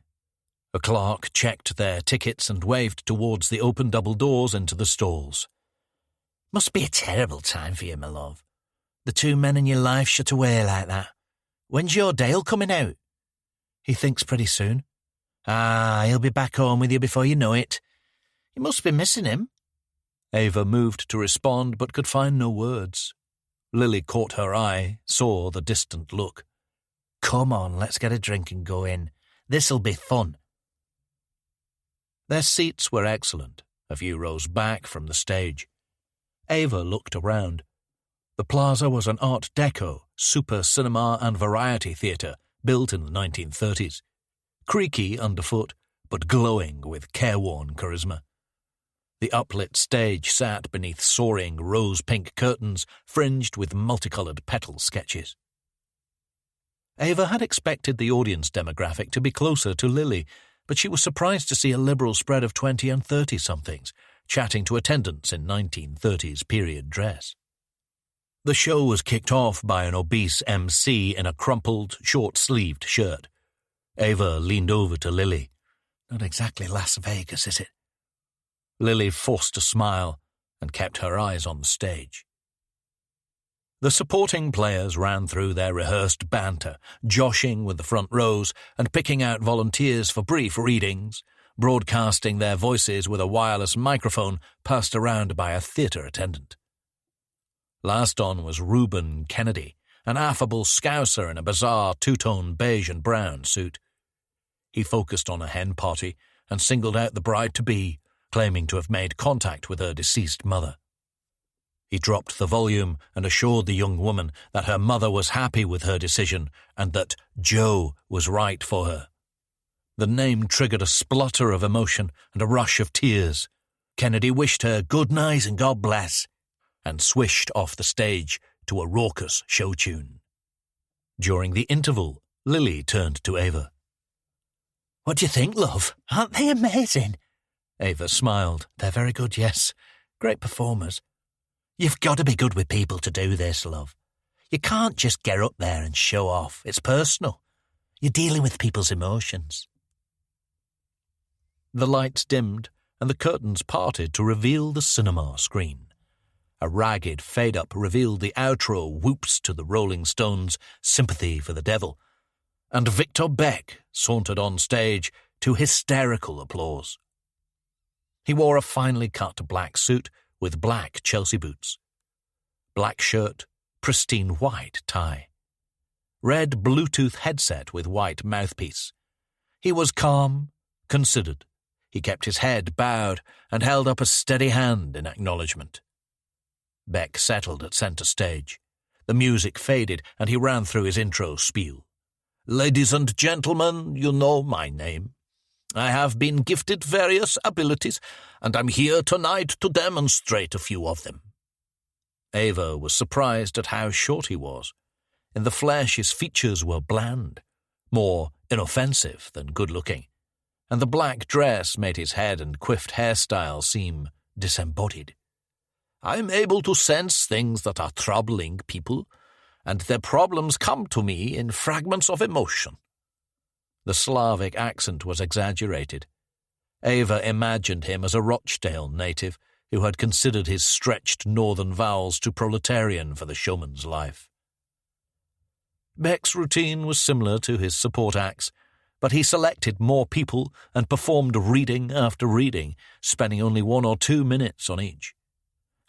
A clerk checked their tickets and waved towards the open double doors into the stalls. Must be a terrible time for you, my love. The 2 men in your life shut away like that. When's your Dale coming out? He thinks pretty soon. He'll be back home with you before you know it. You must be missing him. Ava moved to respond but could find no words. Lily caught her eye, saw the distant look. Come on, let's get a drink and go in. This'll be fun. Their seats were excellent, a few rows back from the stage. Ava looked around. The plaza was an Art Deco, super cinema and variety theatre built in the 1930s. Creaky underfoot, but glowing with careworn charisma. The uplit stage sat beneath soaring rose-pink curtains fringed with multicoloured petal sketches. Ava had expected the audience demographic to be closer to Lily, but she was surprised to see a liberal spread of 20 and 30-somethings, chatting to attendants in 1930s period dress. The show was kicked off by an obese MC in a crumpled, short-sleeved shirt. Ava leaned over to Lily. Not exactly Las Vegas, is it? Lily forced a smile and kept her eyes on the stage. The supporting players ran through their rehearsed banter, joshing with the front rows and picking out volunteers for brief readings, broadcasting their voices with a wireless microphone passed around by a theatre attendant. Last on was Reuben Kennedy, an affable scouser in a bizarre two-tone beige and brown suit. He focused on a hen party and singled out the bride-to-be, claiming to have made contact with her deceased mother. He dropped the volume and assured the young woman that her mother was happy with her decision and that Joe was right for her. The name triggered a splutter of emotion and a rush of tears. Kennedy wished her good night and God bless, and swished off the stage to a raucous show tune. During the interval, Lily turned to Ava. What do you think, love? Aren't they amazing? Ava smiled. They're very good, yes. Great performers. You've got to be good with people to do this, love. You can't just get up there and show off. It's personal. You're dealing with people's emotions. The lights dimmed and the curtains parted to reveal the cinema screen. A ragged fade-up revealed the outro whoops to the Rolling Stones' Sympathy for the Devil, and Victor Beck sauntered on stage to hysterical applause. He wore a finely cut black suit with black Chelsea boots, black shirt, pristine white tie, red Bluetooth headset with white mouthpiece. He was calm, considered. He kept his head bowed and held up a steady hand in acknowledgement. Beck settled at centre stage. The music faded and he ran through his intro spiel. Ladies and gentlemen, you know my name. I have been gifted various abilities, and I'm here tonight to demonstrate a few of them. Ava was surprised at how short he was. In the flesh, his features were bland, more inoffensive than good-looking, and the black dress made his head and quiffed hairstyle seem disembodied. I'm able to sense things that are troubling people, and their problems come to me in fragments of emotion." The Slavic accent was exaggerated. Ava imagined him as a Rochdale native who had considered his stretched northern vowels too proletarian for the showman's life. Beck's routine was similar to his support acts, but he selected more people and performed reading after reading, spending only 1 or 2 minutes on each.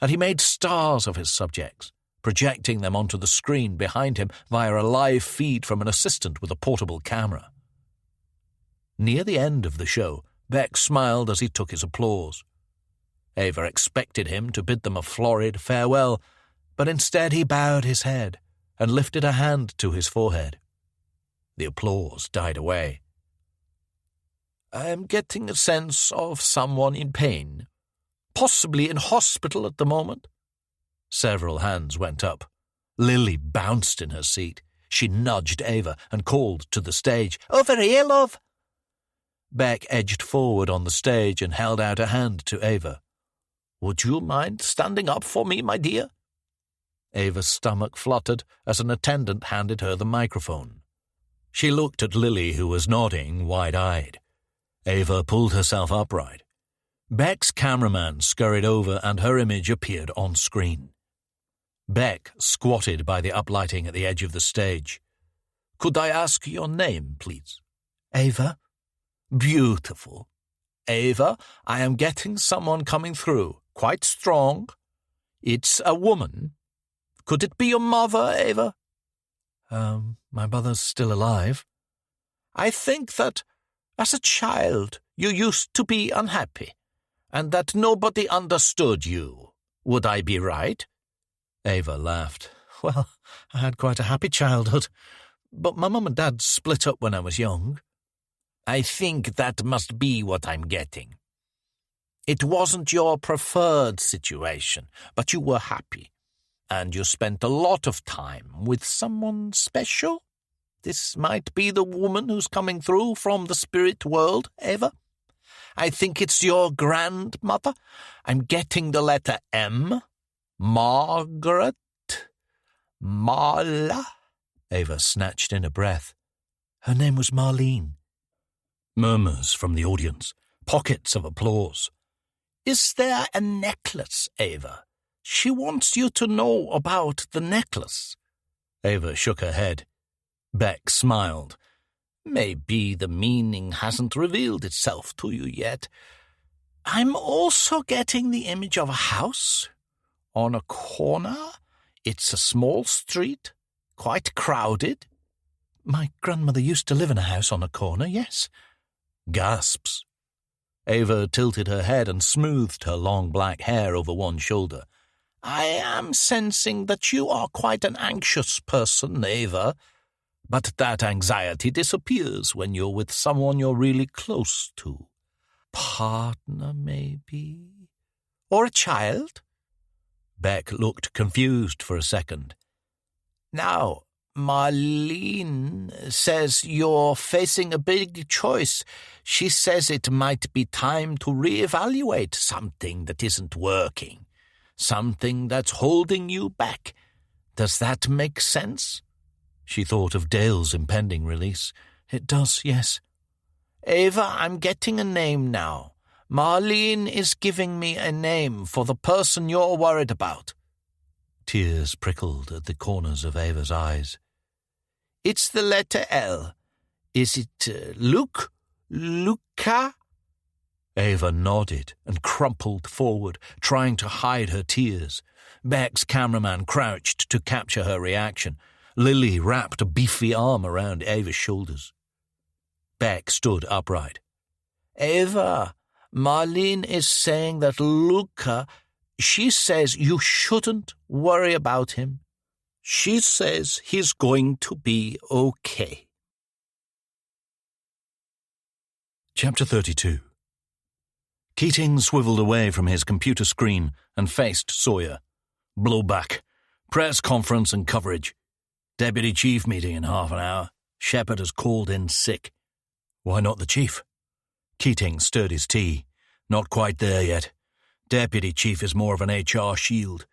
And he made stars of his subjects, projecting them onto the screen behind him via a live feed from an assistant with a portable camera. Near the end of the show, Beck smiled as he took his applause. Ava expected him to bid them a florid farewell, but instead he bowed his head and lifted a hand to his forehead. The applause died away. "I am getting a sense of someone in pain, possibly in hospital at the moment." Several hands went up. Lily bounced in her seat. She nudged Ava and called to the stage, "Over here, love!" Beck edged forward on the stage and held out a hand to Ava. "Would you mind standing up for me, my dear?" Ava's stomach fluttered as an attendant handed her the microphone. She looked at Lily, who was nodding, wide-eyed. Ava pulled herself upright. Beck's cameraman scurried over and her image appeared on screen. Beck squatted by the uplighting at the edge of the stage. "Could I ask your name, please?" "Ava." "Beautiful. Ava, I am getting someone coming through, quite strong. It's a woman. Could it be your mother, Ava?" My mother's still alive." "I think that, as a child, you used to be unhappy, and that nobody understood you. Would I be right?" Ava laughed. "Well, I had quite a happy childhood, but my mum and dad split up when I was young." "I think that must be what I'm getting. It wasn't your preferred situation, but you were happy, and you spent a lot of time with someone special. This might be the woman who's coming through from the spirit world, Ava. I think it's your grandmother. I'm getting the letter M. Margaret? Marla?" Ava snatched in a breath. Her name was Marlene. Murmurs from the audience. Pockets of applause. "Is there a necklace, Ava? She wants you to know about the necklace." Ava shook her head. Beck smiled. "Maybe the meaning hasn't revealed itself to you yet. I'm also getting the image of a house on a corner. It's a small street, quite crowded." "My grandmother used to live in a house on a corner, yes." Gasps. Ava tilted her head and smoothed her long black hair over one shoulder. "I am sensing that you are quite an anxious person, Ava, but that anxiety disappears when you're with someone you're really close to. Partner, maybe? Or a child?" Beck looked confused for a second. "Now, Marlene says you're facing a big choice. She says it might be time to reevaluate something that isn't working, something that's holding you back. Does that make sense?" She thought of Dale's impending release. "It does, yes." "Ava, I'm getting a name now. Marlene is giving me a name for the person you're worried about." Tears prickled at the corners of Ava's eyes. "It's the letter L. Is it Luke? Luca?" Ava nodded and crumpled forward, trying to hide her tears. Beck's cameraman crouched to capture her reaction. Lily wrapped a beefy arm around Ava's shoulders. Beck stood upright. "Ava, Marlene is saying that Luca, she says you shouldn't worry about him. She says he's going to be okay." Chapter 32. Keating swiveled away from his computer screen and faced Sawyer. "Blowback. Press conference and coverage. Deputy Chief meeting in half an hour. Shepard has called in sick." "Why not the Chief?" Keating stirred his tea. "Not quite there yet. Deputy Chief is more of an HR shield.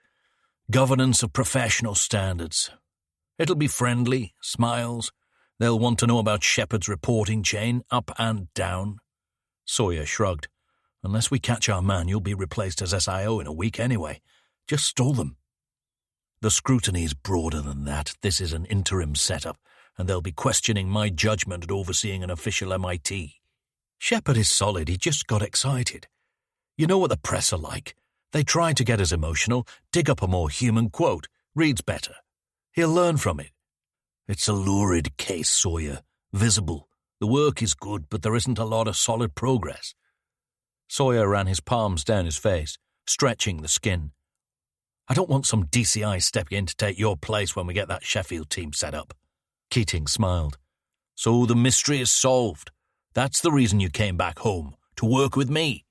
Governance of professional standards. It'll be friendly, smiles. They'll want to know about Shepard's reporting chain, up and down. Sawyer shrugged. Unless we catch our man, you'll be replaced as SIO in a week anyway. Just stall them. The scrutiny is broader than that. This is an interim setup, and they'll be questioning my judgment at overseeing an official MIT. Shepard is solid, he just got excited. You know what the press are like. They try to get us emotional, dig up a more human quote, reads better. He'll learn from it. It's a lurid case, Sawyer. Visible. The work is good, but there isn't a lot of solid progress. Sawyer ran his palms down his face, stretching the skin. I don't want some DCI stepping in to take your place when we get that Sheffield team set up. Keating smiled. So the mystery is solved. That's the reason you came back home, to work with me.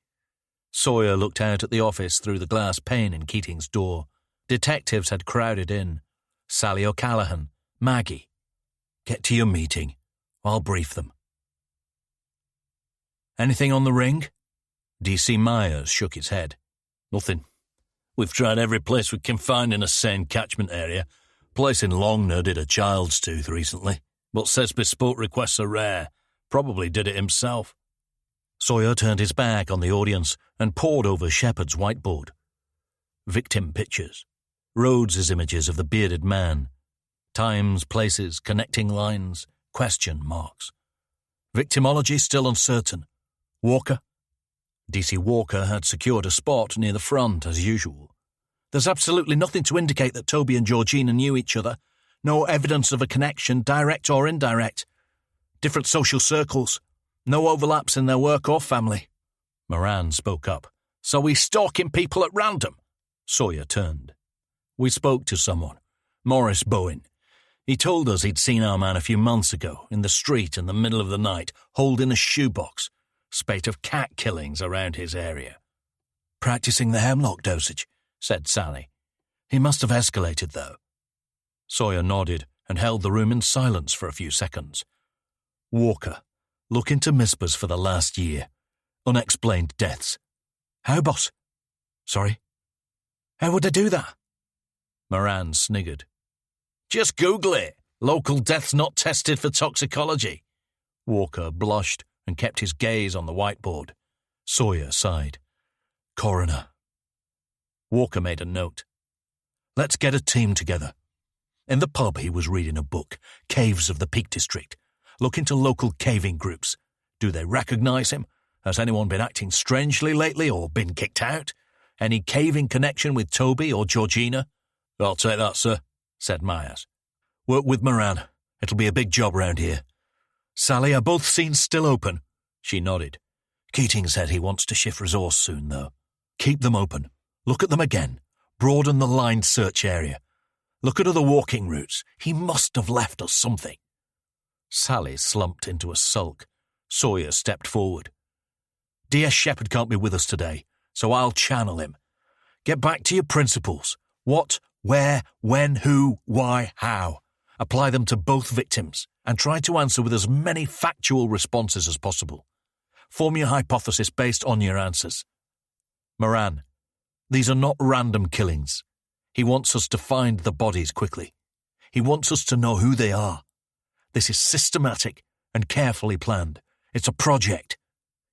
Sawyer looked out at the office through the glass pane in Keating's door. Detectives had crowded in. Sally O'Callaghan, Maggie. Get to your meeting. I'll brief them. Anything on the ring? D.C. Myers shook his head. Nothing. We've tried every place we can find in a sane catchment area. Place in Longner did a child's tooth recently, but says bespoke requests are rare. Probably did it himself. Sawyer turned his back on the audience and pored over Shepard's whiteboard. Victim pictures. Rhodes's images of the bearded man. Times, places, connecting lines, question marks. Victimology still uncertain. Walker? D.C. Walker had secured a spot near the front, as usual. There's absolutely nothing to indicate that Toby and Georgina knew each other. No evidence of a connection, direct or indirect. Different social circles. No overlaps in their work or family. Moran spoke up. So we stalking people at random? Sawyer turned. We spoke to someone. Morris Bowen. He told us he'd seen our man a few months ago, in the street in the middle of the night, holding a shoebox. Spate of cat killings around his area. Practicing the hemlock dosage, said Sally. He must have escalated, though. Sawyer nodded and held the room in silence for a few seconds. Walker, look into MISPAs for the last year. Unexplained deaths. How, boss? Sorry? How would I do that? Moran sniggered. Just Google it. Local deaths not tested for toxicology. Walker blushed and kept his gaze on the whiteboard. Sawyer sighed. Coroner. Walker made a note. Let's get a team together. In the pub he was reading a book, Caves of the Peak District. Look into local caving groups. Do they recognise him? Has anyone been acting strangely lately or been kicked out? Any caving connection with Toby or Georgina? I'll take that, sir, said Myers. Work with Moran. It'll be a big job round here. Sally, are both scenes still open? She nodded. Keating said he wants to shift resource soon, though. Keep them open. Look at them again. Broaden the line search area. Look at other walking routes. He must have left us something. Sally slumped into a sulk. Sawyer stepped forward. D.S. Shepard can't be with us today, so I'll channel him. Get back to your principles. What, where, when, who, why, how. Apply them to both victims, and try to answer with as many factual responses as possible. Form your hypothesis based on your answers. Moran, these are not random killings. He wants us to find the bodies quickly. He wants us to know who they are. This is systematic and carefully planned. It's a project.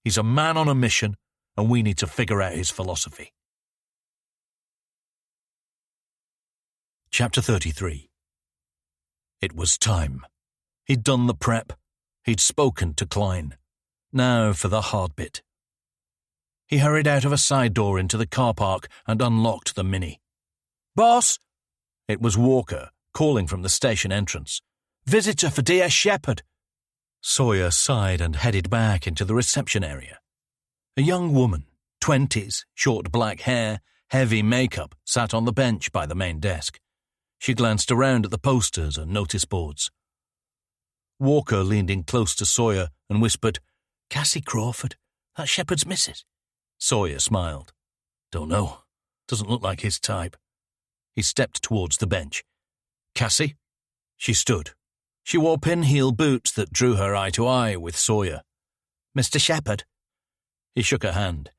He's a man on a mission, and we need to figure out his philosophy. Chapter 33. It was time. He'd done the prep. He'd spoken to Klein. Now for the hard bit. He hurried out of a side door into the car park and unlocked the Mini. Boss! It was Walker, calling from the station entrance. Visitor for D.S. Shepard. Sawyer sighed and headed back into the reception area. A young woman, 20s, short black hair, heavy makeup, sat on the bench by the main desk. She glanced around at the posters and notice boards. Walker leaned in close to Sawyer and whispered, Cassie Crawford, that's Shepard's missus. Sawyer smiled. Don't know. Doesn't look like his type. He stepped towards the bench. Cassie? She stood. She wore pin-heel boots that drew her eye to eye with Sawyer. Mr. Shepard? He shook her hand.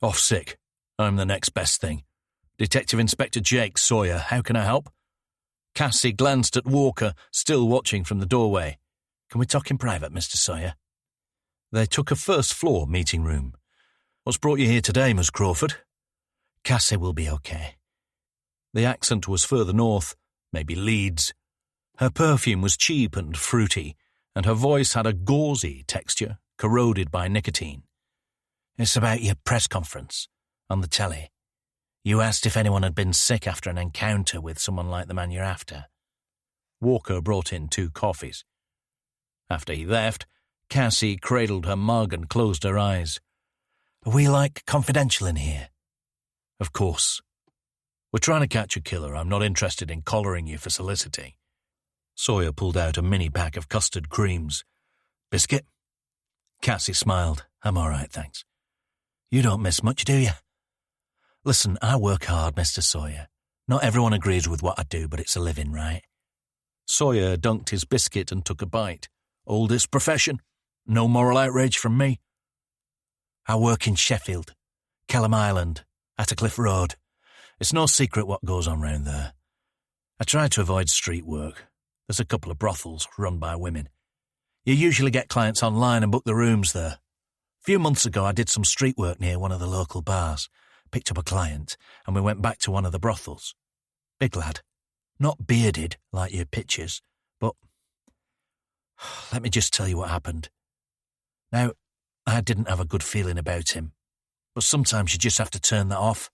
Off sick. I'm the next best thing. Detective Inspector Jake, Sawyer. How can I help? Cassie glanced at Walker, still watching from the doorway. "Can we talk in private, Mr. Sawyer?" They took a first-floor meeting room. "What's brought you here today, Miss Crawford?" "Cassie will be okay." The accent was further north, maybe Leeds. Her perfume was cheap and fruity, and her voice had a gauzy texture, corroded by nicotine. "It's about your press conference, on the telly. You asked if anyone had been sick after an encounter with someone like the man you're after." Walker brought in 2 coffees. After he left, Cassie cradled her mug and closed her eyes. "Are we confidential in here?" "Of course. We're trying to catch a killer. I'm not interested in collaring you for soliciting." Sawyer pulled out a mini pack of custard creams. "Biscuit?" Cassie smiled. "I'm all right, thanks." "You don't miss much, do you?" "Listen, I work hard, Mr. Sawyer. Not everyone agrees with what I do, but it's a living, right?" Sawyer dunked his biscuit and took a bite. "Oldest profession. No moral outrage from me." "I work in Sheffield, Kelham Island, Attercliffe Road. It's no secret what goes on round there. I try to avoid street work. There's a couple of brothels run by women. You usually get clients online and book the rooms there. A few months ago I did some street work near one of the local bars, picked up a client, and we went back to one of the brothels. Big lad. Not bearded like your pictures, but let me just tell you what happened. Now, I didn't have a good feeling about him, but sometimes you just have to turn that off,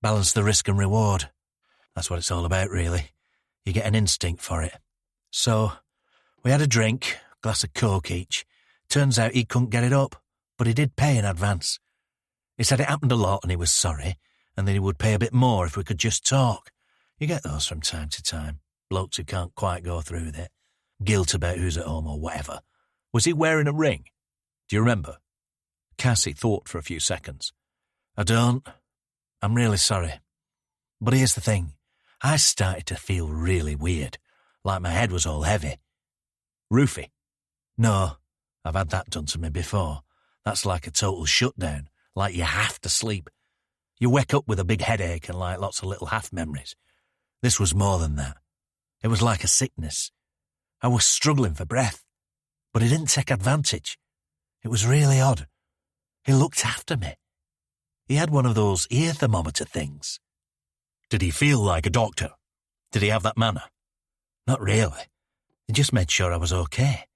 balance the risk and reward. That's what it's all about, really. You get an instinct for it. So, we had a drink, glass of Coke each. Turns out he couldn't get it up, but he did pay in advance. He said it happened a lot and he was sorry, and that he would pay a bit more if we could just talk. You get those from time to time, blokes who can't quite go through with it. Guilt about who's at home or whatever. Was he wearing a ring? Do you remember? Cassie thought for a few seconds. "I don't. I'm really sorry. But here's the thing. I started to feel really weird, like my head was all heavy." "Roofie?" "No, I've had that done to me before. That's like a total shutdown, like you have to sleep. You wake up with a big headache and lots of little half-memories. This was more than that. It was like a sickness. I was struggling for breath, but he didn't take advantage. It was really odd. He looked after me. He had one of those ear thermometer things." "Did he feel like a doctor? Did he have that manner?" "Not really. He just made sure I was okay.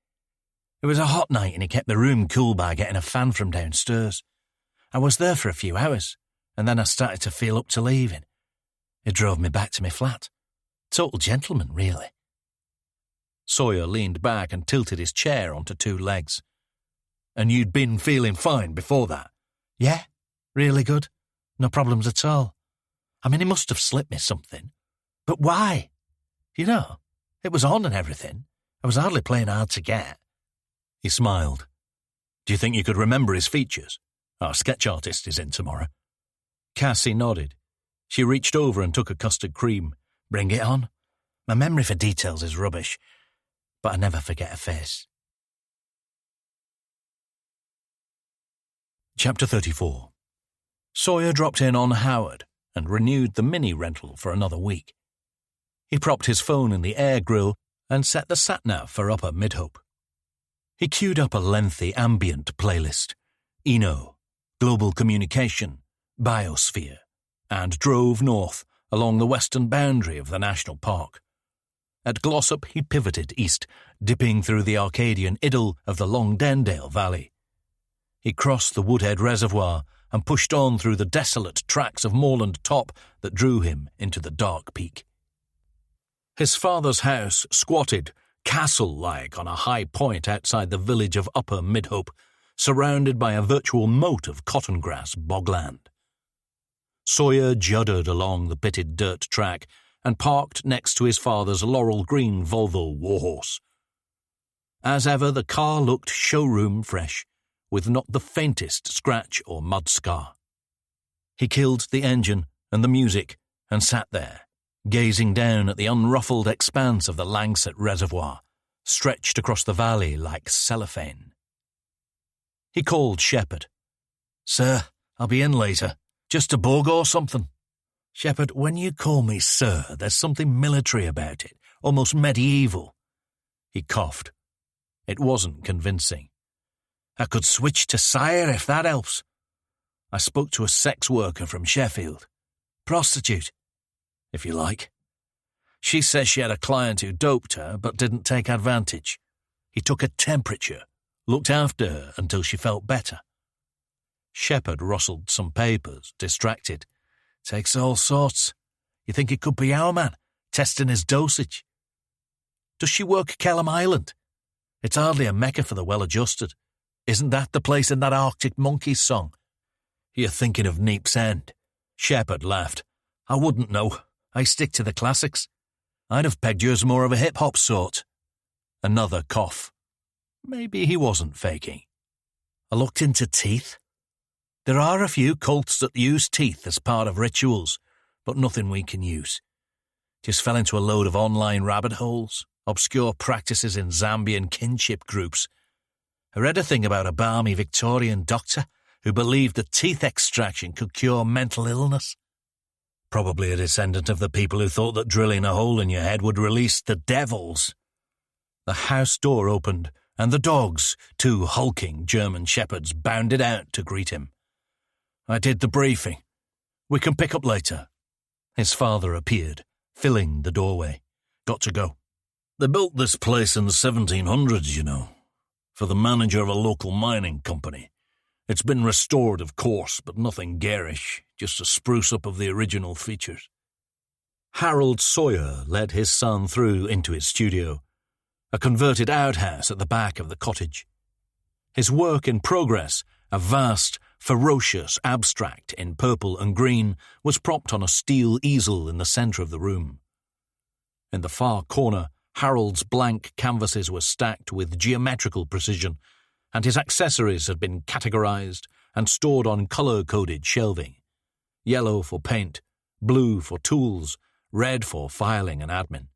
It was a hot night and he kept the room cool by getting a fan from downstairs. I was there for a few hours, and then I started to feel up to leaving. He drove me back to my flat. Total gentleman, really." Sawyer leaned back and tilted his chair onto 2 legs. "And you'd been feeling fine before that?" "Yeah, really good. No problems at all. I mean, he must have slipped me something. But why? You know, it was on and everything. I was hardly playing hard to get." He smiled. "Do you think you could remember his features? Our sketch artist is in tomorrow." Cassie nodded. She reached over and took a custard cream. "Bring it on. My memory for details is rubbish, but I never forget a face." Chapter 34. Sawyer dropped in on Howard and renewed the mini rental for another week. He propped his phone in the air grill and set the sat-nav for Upper Midhope. He queued up a lengthy ambient playlist, Eno, Global Communication, Biosphere, and drove north along the western boundary of the national park. At Glossop he pivoted east, dipping through the Arcadian idyll of the Long Dendale Valley. He crossed the Woodhead Reservoir and pushed on through the desolate tracts of moorland top that drew him into the dark peak. His father's house squatted, castle-like, on a high point outside the village of Upper Midhope, surrounded by a virtual moat of cotton-grass bogland. Sawyer juddered along the pitted dirt track and parked next to his father's laurel green Volvo Warhorse. As ever, the car looked showroom fresh, with not the faintest scratch or mud scar. He killed the engine and the music and sat there, gazing down at the unruffled expanse of the Langsett Reservoir, stretched across the valley like cellophane. He called Shepherd. "Sir, I'll be in later. Just a bug or something?" "Shepherd, when you call me sir, there's something military about it. almost medieval. He coughed. It wasn't convincing. I could switch to Sawyer if that helps. I spoke to a sex worker from Sheffield. Prostitute, if you like. She says she had a client who doped her but didn't take advantage. He took her temperature, looked after her until she felt better. Shepherd rustled some papers, distracted. Takes all sorts. You think it could be our man, testing his dosage? Does she work Kellam Island? It's hardly a mecca for the well-adjusted. Isn't that the place in that Arctic Monkeys song? You're thinking of Neep's End. Shepherd laughed. I wouldn't know. I stick to the classics. I'd have pegged you as more of a hip-hop sort. Another cough. Maybe he wasn't faking. I looked into teeth. There are a few cults that use teeth as part of rituals, but nothing we can use. Just fell into a load of online rabbit holes, obscure practices in Zambian kinship groups. I read a thing about a balmy Victorian doctor who believed that teeth extraction could cure mental illness. Probably a descendant of the people who thought that drilling a hole in your head would release the devils. The house door opened, and the dogs, 2 hulking German shepherds, bounded out to greet him. I did the briefing. We can pick up later. His father appeared, filling the doorway. Got to go. They built this place in the 1700s, you know, for the manager of a local mining company. It's been restored, of course, but nothing garish, just a spruce up of the original features. Harold Sawyer led his son through into his studio, a converted outhouse at the back of the cottage. His work in progress, a vast, ferocious abstract in purple and green, was propped on a steel easel in the centre of the room. In the far corner, Harold's blank canvases were stacked with geometrical precision, and his accessories had been categorized and stored on colour-coded shelving. Yellow for paint, blue for tools, red for filing and admin.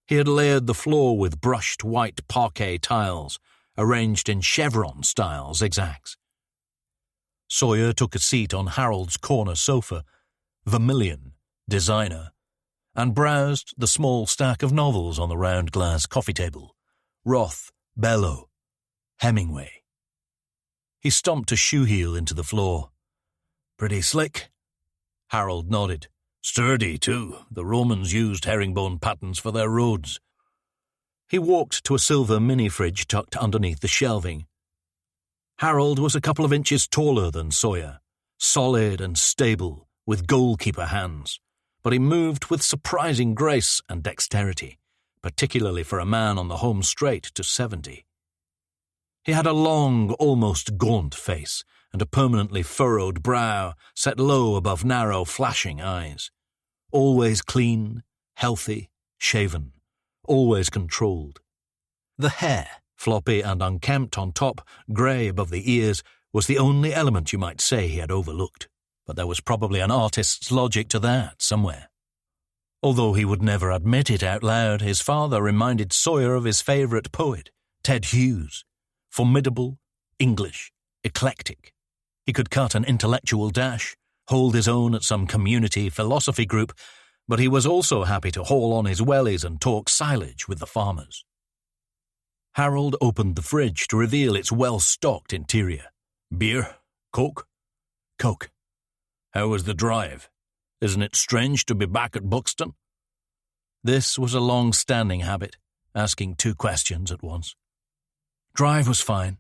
He had layered the floor with brushed white parquet tiles, arranged in chevron-style zigzags. Sawyer took a seat on Harold's corner sofa, vermilion, designer, and browsed the small stack of novels on the round glass coffee table. Roth, Bellow, Hemingway. He stomped a shoe heel into the floor. Pretty slick. Harold nodded. Sturdy, too. The Romans used herringbone patterns for their roads. He walked to a silver mini-fridge tucked underneath the shelving. Harold was a couple of inches taller than Sawyer, solid and stable, with goalkeeper hands, but he moved with surprising grace and dexterity, particularly for a man on the home straight to 70. He had a long, almost gaunt face and a permanently furrowed brow set low above narrow, flashing eyes. Always clean, healthy, shaven, always controlled. The hair, floppy and unkempt on top, grey above the ears, was the only element you might say he had overlooked, but there was probably an artist's logic to that somewhere. Although he would never admit it out loud, his father reminded Sawyer of his favourite poet, Ted Hughes. Formidable, English, eclectic. He could cut an intellectual dash, hold his own at some community philosophy group, but he was also happy to haul on his wellies and talk silage with the farmers. Harold opened the fridge to reveal its well-stocked interior. Beer? Coke? Coke. How was the drive? Isn't it strange to be back at Buxton? This was a long-standing habit, asking 2 questions at once. Drive was fine.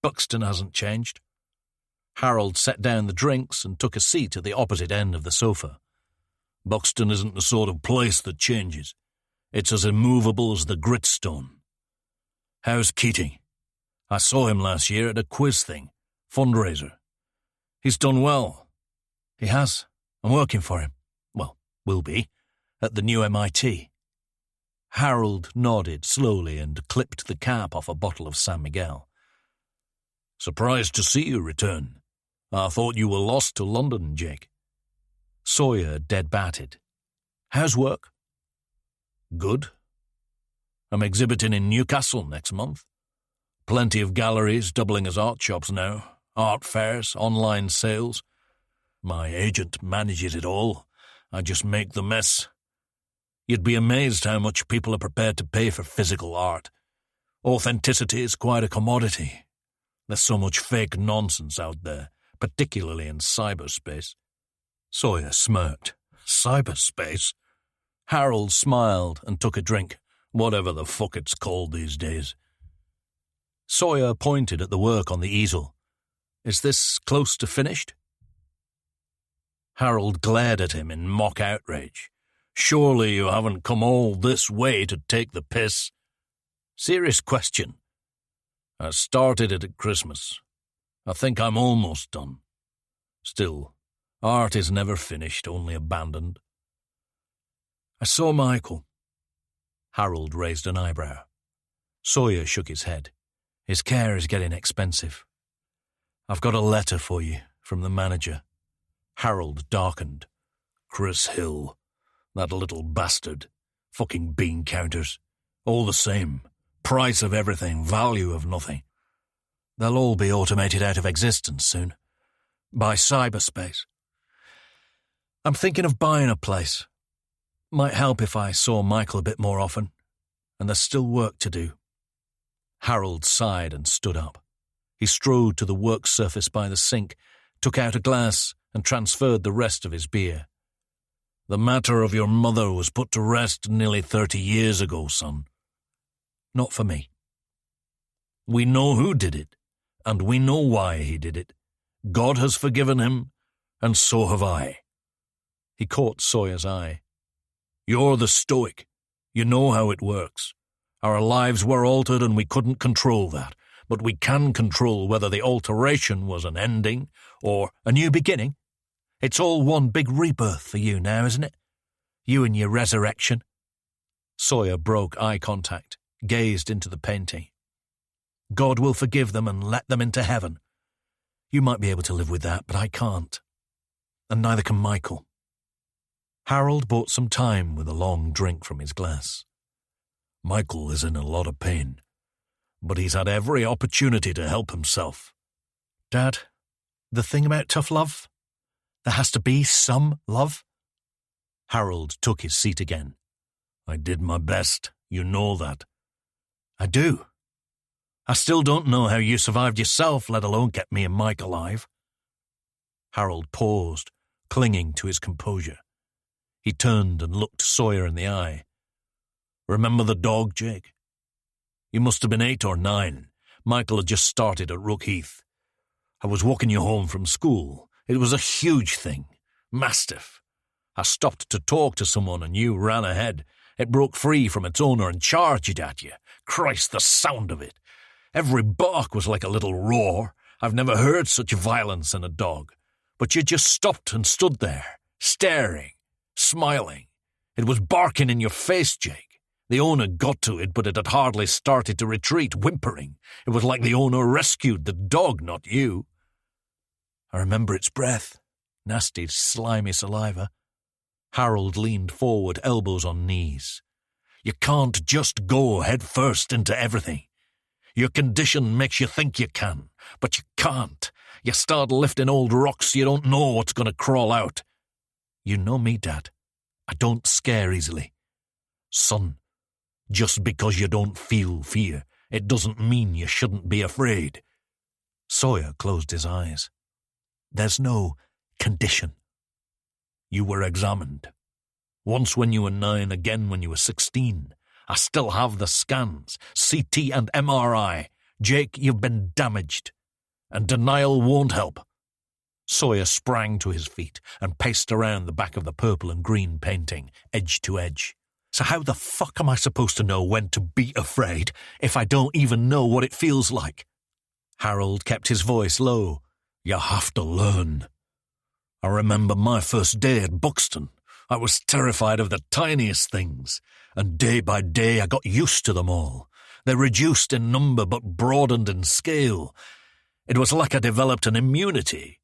Buxton hasn't changed. Harold set down the drinks and took a seat at the opposite end of the sofa. Buxton isn't the sort of place that changes. It's as immovable as the gritstone. How's Keating? I saw him last year at a quiz thing, fundraiser. He's done well. He has. I'm working for him. Well, will be, at the new MIT. Harold nodded slowly and clipped the cap off a bottle of San Miguel. Surprised to see you return. I thought you were lost to London, Jake. Sawyer dead-batted. How's work? Good. I'm exhibiting in Newcastle next month. Plenty of galleries doubling as art shops now. Art fairs, online sales. My agent manages it all. I just make the mess. You'd be amazed how much people are prepared to pay for physical art. Authenticity is quite a commodity. There's so much fake nonsense out there, particularly in cyberspace. Sawyer smirked. Cyberspace? Harold smiled and took a drink, whatever the fuck it's called these days. Sawyer pointed at the work on the easel. Is this close to finished? Harold glared at him in mock outrage. Surely you haven't come all this way to take the piss? Serious question. I started it at Christmas. I think I'm almost done. Still, art is never finished, only abandoned. I saw Michael. Harold raised an eyebrow. Sawyer shook his head. His care is getting expensive. I've got a letter for you from the manager. Harold darkened. Chris Hill. That little bastard. Fucking bean counters. All the same. Price of everything, value of nothing. They'll all be automated out of existence soon. By cyberspace. I'm thinking of buying a place. Might help if I saw Michael a bit more often. And there's still work to do. Harold sighed and stood up. He strode to the work surface by the sink, took out a glass, and transferred the rest of his beer. The matter of your mother was put to rest nearly 30 years ago, son. Not for me. We know who did it, and we know why he did it. God has forgiven him, and so have I. He caught Sawyer's eye. You're the stoic. You know how it works. Our lives were altered and we couldn't control that, but we can control whether the alteration was an ending or a new beginning. It's all one big rebirth for you now, isn't it? You and your resurrection. Sawyer broke eye contact, gazed into the painting. God will forgive them and let them into heaven. You might be able to live with that, but I can't. And neither can Michael. Harold bought some time with a long drink from his glass. Michael is in a lot of pain, but he's had every opportunity to help himself. Dad, the thing about tough love? There has to be some love? Harold took his seat again. I did my best, you know that. I do. I still don't know how you survived yourself, let alone kept me and Mike alive. Harold paused, clinging to his composure. He turned and looked Sawyer in the eye. Remember the dog, Jake? You must have been 8 or 9. Michael had just started at Rookheath. I was walking you home from school. It was a huge thing. Mastiff. I stopped to talk to someone and you ran ahead. It broke free from its owner and charged at you. Christ, the sound of it. Every bark was like a little roar. I've never heard such violence in a dog. But you just stopped and stood there, staring, smiling. It was barking in your face, Jake. The owner got to it, but it had hardly started to retreat, whimpering. It was like the owner rescued the dog, not you. I remember its breath. Nasty, slimy saliva. Harold leaned forward, elbows on knees. You can't just go head first into everything. Your condition makes you think you can, but you can't. You start lifting old rocks, you don't know what's going to crawl out. You know me, Dad. I don't scare easily. Son, just because you don't feel fear, it doesn't mean you shouldn't be afraid. Sawyer closed his eyes. There's no condition. You were examined. Once when you were 9, again when you were 16. I still have the scans, CT and MRI. Jake, you've been damaged. And denial won't help. Sawyer sprang to his feet and paced around the back of the purple and green painting, edge to edge. So how the fuck am I supposed to know when to be afraid if I don't even know what it feels like? Harold kept his voice low. You have to learn. I remember my first day at Buxton. I was terrified of the tiniest things, and day by day I got used to them all. They reduced in number but broadened in scale. It was like I developed an immunity.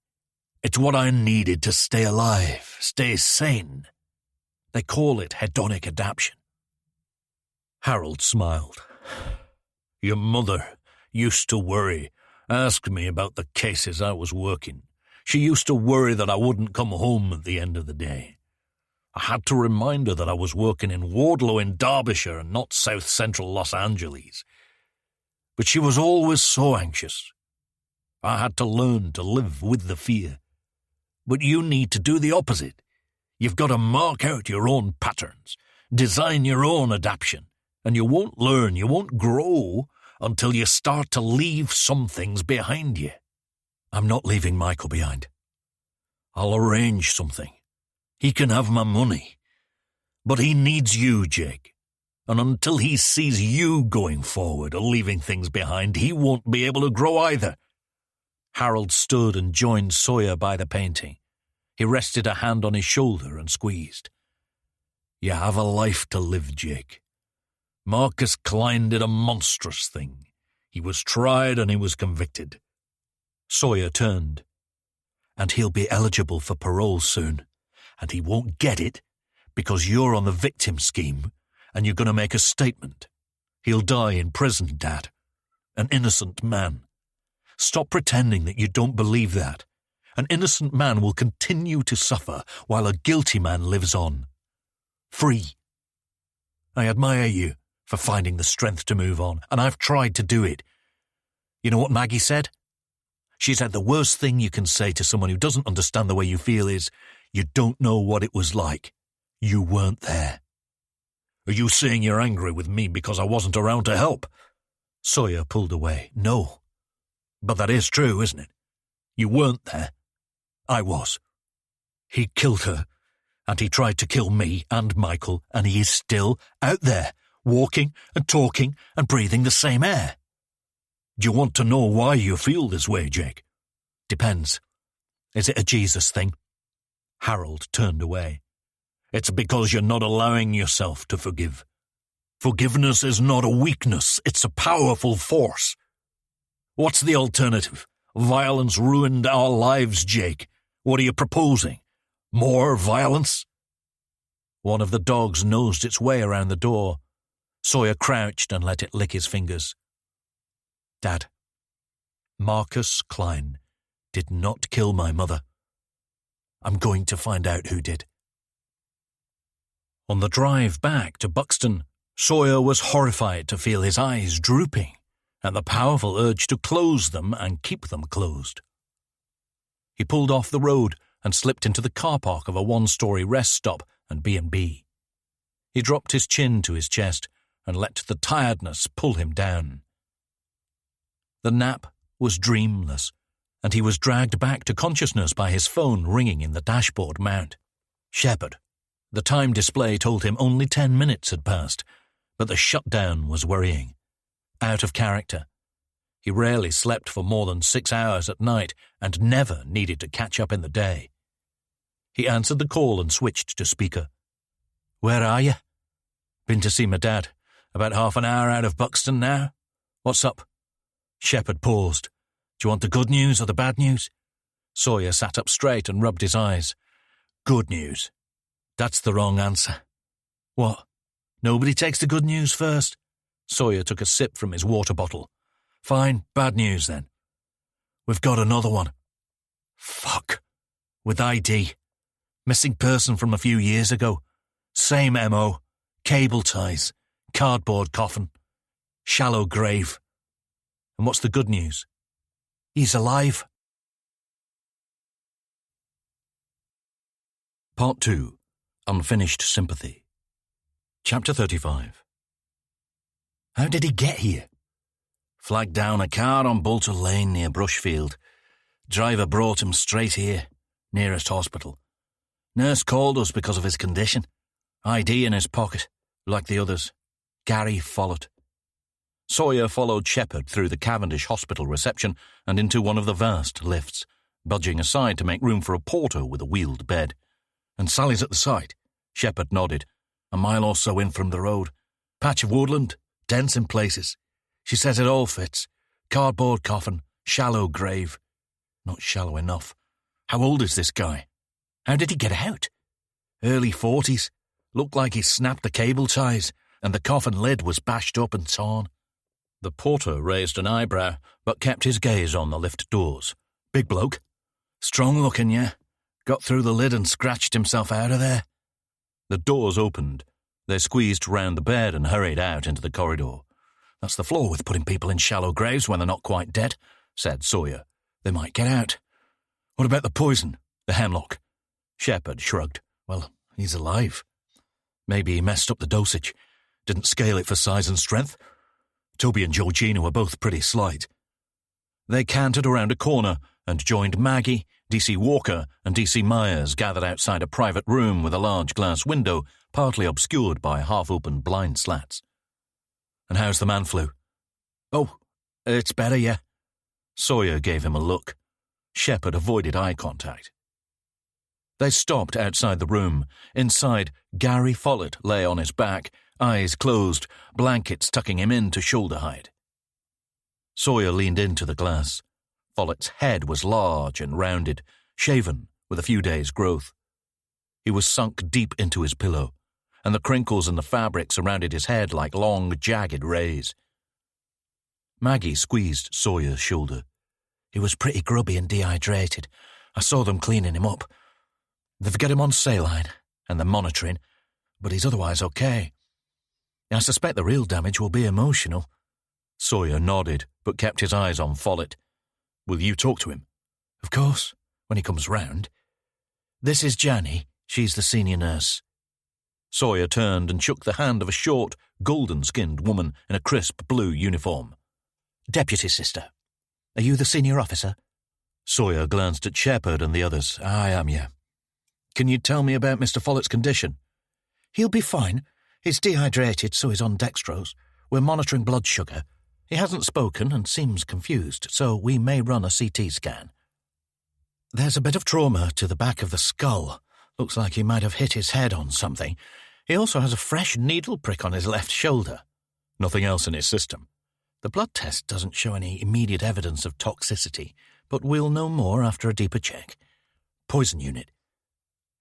It's what I needed to stay alive, stay sane. They call it hedonic adaptation. Harold smiled. Your mother used to worry, ask me about the cases I was working. She used to worry that I wouldn't come home at the end of the day. I had to remind her that I was working in Wardlow in Derbyshire and not South Central Los Angeles. But she was always so anxious. I had to learn to live with the fear. But you need to do the opposite. You've got to mark out your own patterns, design your own adaptation, and you won't learn, you won't grow until you start to leave some things behind you. I'm not leaving Michael behind. I'll arrange something. He can have my money. But he needs you, Jake. And until he sees you going forward or leaving things behind, he won't be able to grow either. Harold stood and joined Sawyer by the painting. He rested a hand on his shoulder and squeezed. You have a life to live, Jake. Marcus Klein did a monstrous thing. He was tried and he was convicted. Sawyer turned. And he'll be eligible for parole soon. And he won't get it because you're on the victim scheme and you're going to make a statement. He'll die in prison, Dad. An innocent man. Stop pretending that you don't believe that. An innocent man will continue to suffer while a guilty man lives on. Free. I admire you for finding the strength to move on, and I've tried to do it. You know what Maggie said? She said the worst thing you can say to someone who doesn't understand the way you feel is, you don't know what it was like. You weren't there. Are you saying you're angry with me because I wasn't around to help? Sawyer pulled away. No. But that is true, isn't it? You weren't there. I was. He killed her, and he tried to kill me and Michael, and he is still out there, walking and talking and breathing the same air. Do you want to know why you feel this way, Jake? Depends. Is it a Jesus thing? Harold turned away. It's because you're not allowing yourself to forgive. Forgiveness is not a weakness, it's a powerful force. What's the alternative? Violence ruined our lives, Jake. What are you proposing? More violence? One of the dogs nosed its way around the door. Sawyer crouched and let it lick his fingers. Dad, Marcus Klein did not kill my mother. I'm going to find out who did. On the drive back to Buxton, Sawyer was horrified to feel his eyes drooping and the powerful urge to close them and keep them closed. He pulled off the road and slipped into the car park of a one-story rest stop and B&B. He dropped his chin to his chest and let the tiredness pull him down. The nap was dreamless, and he was dragged back to consciousness by his phone ringing in the dashboard mount. Shepard. The time display told him only 10 minutes had passed, but the shutdown was worrying. Out of character. He rarely slept for more than 6 hours at night and never needed to catch up in the day. He answered the call and switched to speaker. Where are you? Been to see my dad. About half an hour out of Buxton now. What's up? Shepard paused. Do you want the good news or the bad news? Sawyer sat up straight and rubbed his eyes. Good news. That's the wrong answer. What? Nobody takes the good news first? Sawyer took a sip from his water bottle. Fine, bad news then. We've got another one. Fuck. With ID. Missing person from a few years ago. Same MO. Cable ties. Cardboard coffin. Shallow grave. And what's the good news? He's alive. Part 2. Unfinished Sympathy. Chapter 35. How did he get here? Flagged down a car on Bolter Lane near Brushfield. Driver brought him straight here, nearest hospital. Nurse called us because of his condition. ID in his pocket, like the others. Gary followed. Sawyer followed Shepard through the Cavendish Hospital reception and into one of the vast lifts, budging aside to make room for a porter with a wheeled bed. And Sally's at the site. Shepard nodded. A mile or so in from the road. Patch of woodland, dense in places. She says it all fits. Cardboard coffin, shallow grave. Not shallow enough. How old is this guy? How did he get out? Early 40s. Looked like he snapped the cable ties, and the coffin lid was bashed up and torn. The porter raised an eyebrow, but kept his gaze on the lift doors. Big bloke. Strong looking, yeah. Got through the lid and scratched himself out of there. The doors opened. They squeezed round the bed and hurried out into the corridor. "That's the flaw with putting people in shallow graves when they're not quite dead," said Sawyer. "They might get out." "What about the poison? The hemlock?" Shepherd shrugged. "Well, he's alive. Maybe he messed up the dosage. Didn't scale it for size and strength. Toby and Georgina were both pretty slight." They cantered around a corner and joined Maggie, D.C. Walker, and D.C. Myers gathered outside a private room with a large glass window partly obscured by half-open blind slats. "And how's the man flu?" "Oh, it's better, yeah." Sawyer gave him a look. Shepherd avoided eye contact. They stopped outside the room. Inside, Gary Follett lay on his back, eyes closed, blankets tucking him in to shoulder height. Sawyer leaned into the glass. Follett's head was large and rounded, shaven with a few days' growth. He was sunk deep into his pillow, and the crinkles in the fabric surrounded his head like long, jagged rays. Maggie squeezed Sawyer's shoulder. "He was pretty grubby and dehydrated. I saw them cleaning him up. They've got him on saline, and they're monitoring, but he's otherwise okay. I suspect the real damage will be emotional." Sawyer nodded, but kept his eyes on Follett. "Will you talk to him?" "Of course, when he comes round. This is Janny. She's the senior nurse." Sawyer turned and shook the hand of a short, golden-skinned woman in a crisp blue uniform. "Deputy sister. Are you the senior officer?" Sawyer glanced at Shepherd and the others. "I am, yeah." "Can you tell me about Mr. Follett's condition?" "He'll be fine. He's dehydrated, so he's on dextrose. We're monitoring blood sugar. He hasn't spoken and seems confused, so we may run a CT scan. There's a bit of trauma to the back of the skull. Looks like he might have hit his head on something. He also has a fresh needle prick on his left shoulder." "Nothing else in his system?" "The blood test doesn't show any immediate evidence of toxicity, but we'll know more after a deeper check. Poison unit."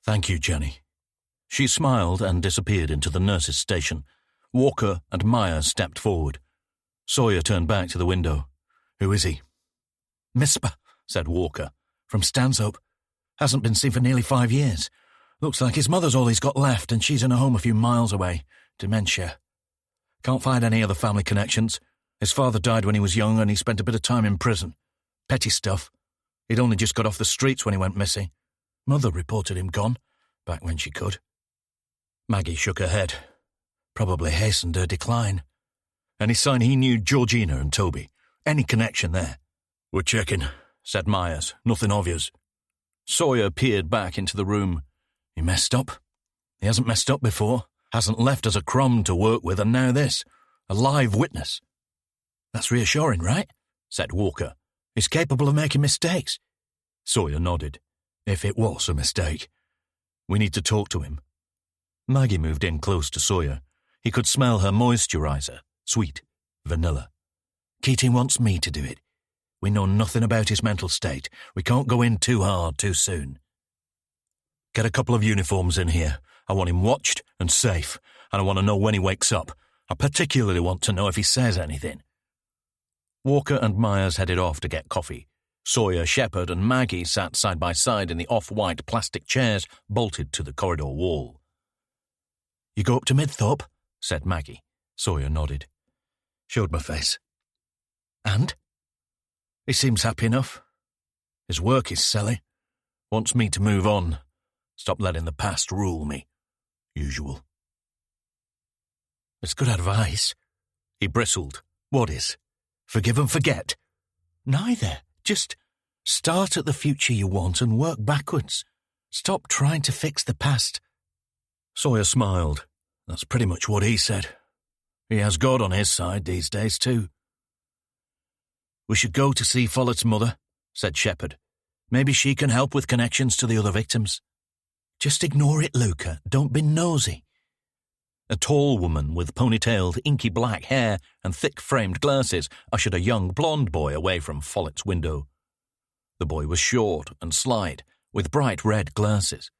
"Thank you, Jenny." She smiled and disappeared into the nurse's station. Walker and Myers stepped forward. Sawyer turned back to the window. "Who is he?" "Mispa," said Walker. "From Stanhope. Hasn't been seen for nearly 5 years. Looks like his mother's all he's got left, and she's in a home a few miles away. Dementia. Can't find any other family connections. His father died when he was young, and he spent a bit of time in prison. Petty stuff. He'd only just got off the streets when he went missing. Mother reported him gone, back when she could." Maggie shook her head. "Probably hastened her decline. Any sign he knew Georgina and Toby? Any connection there?" "We're checking," said Myers. "Nothing obvious." Sawyer peered back into the room. "He messed up. He hasn't messed up before. Hasn't left us a crumb to work with, and now this. A live witness." "That's reassuring, right?" said Walker. "He's capable of making mistakes." Sawyer nodded. "If it was a mistake. We need to talk to him." Maggie moved in close to Sawyer. He could smell her moisturizer. Sweet. Vanilla. "Keating wants me to do it. We know nothing about his mental state. We can't go in too hard too soon." "Get a couple of uniforms in here. I want him watched and safe, and I want to know when he wakes up. I particularly want to know if he says anything." Walker and Myers headed off to get coffee. Sawyer, Shepherd, and Maggie sat side by side in the off-white plastic chairs bolted to the corridor wall. "You go up to Midthorpe?" said Maggie. Sawyer nodded. Showed my face. "And?" "He seems happy enough. His work is silly. Wants me to move on. Stop letting the past rule me. Usual." "It's good advice." He bristled. "What is? Forgive and forget?" "Neither. Just start at the future you want and work backwards. Stop trying to fix the past." Sawyer smiled. "That's pretty much what he said. He has God on his side these days, too." "We should go to see Follett's mother," said Shepherd. "Maybe she can help with connections to the other victims." "Just ignore it, Luca. Don't be nosy." A tall woman with ponytailed, inky black hair and thick-framed glasses ushered a young blonde boy away from Follett's window. The boy was short and slight, with bright red glasses.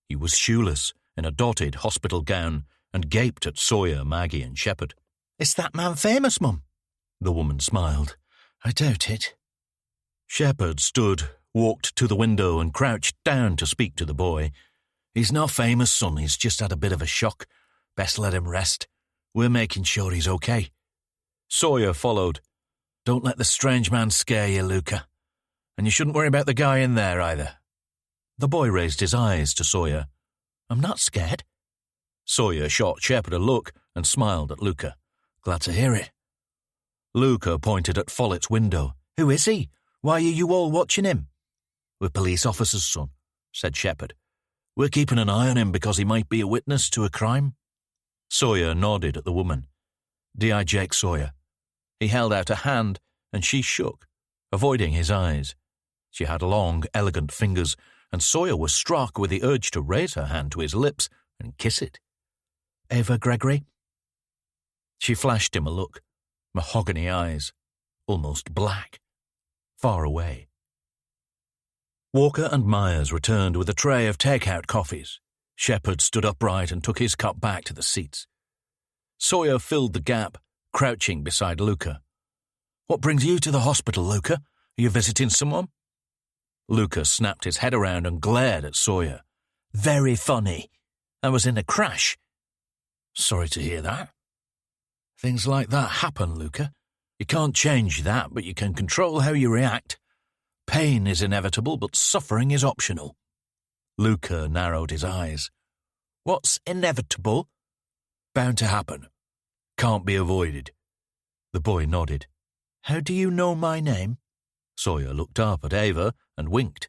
He was shoeless, in a dotted hospital gown, and gaped at Sawyer, Maggie, and Shepherd. "Is that man famous, Mum?" The woman smiled. "I doubt it." Shepherd stood, walked to the window, and crouched down to speak to the boy. He's not famous, son. He's just had a bit of a shock. Best let him rest. We're making sure he's okay. Sawyer followed. Don't let the strange man scare you, Luca. And you shouldn't worry about the guy in there either. The boy raised his eyes to Sawyer. I'm not scared. Sawyer shot Shepherd a look and smiled at Luca. Glad to hear it. Luca pointed at Follett's window. Who is he? Why are you all watching him? We're police officers, son, said Shepherd. We're keeping an eye on him because he might be a witness to a crime. Sawyer nodded at the woman. D.I. Jake Sawyer. He held out a hand, and she shook, avoiding his eyes. She had long, elegant fingers, and Sawyer was struck with the urge to raise her hand to his lips and kiss it. Ava Gregory? She flashed him a look, mahogany eyes, almost black, far away. Walker and Myers returned with a tray of take-out coffees. Shepherd stood upright and took his cup back to the seats. Sawyer filled the gap, crouching beside Luca. What brings you to the hospital, Luca? Are you visiting someone? Luca snapped his head around and glared at Sawyer. Very funny. I was in a crash. Sorry to hear that. Things like that happen, Luca. You can't change that, but you can control how you react. Pain is inevitable, but suffering is optional. Luca narrowed his eyes. What's inevitable? Bound to happen. Can't be avoided. The boy nodded. How do you know my name? Sawyer looked up at Ava and winked.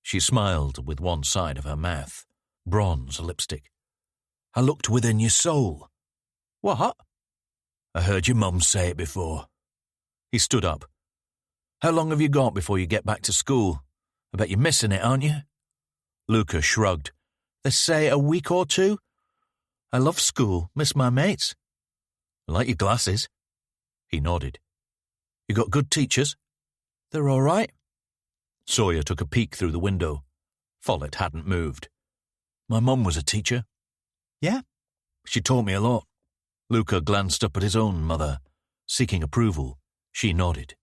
She smiled with one side of her mouth. Bronze lipstick. I looked within your soul. What? I heard your mum say it before. He stood up. How long have you got before you get back to school? I bet you're missing it, aren't you? Luca shrugged. They say a week or two. I love school, miss my mates. I like your glasses. He nodded. You got good teachers? They're all right. Sawyer took a peek through the window. Follett hadn't moved. My mum was a teacher. Yeah? She taught me a lot. Luca glanced up at his own mother, seeking approval. She nodded.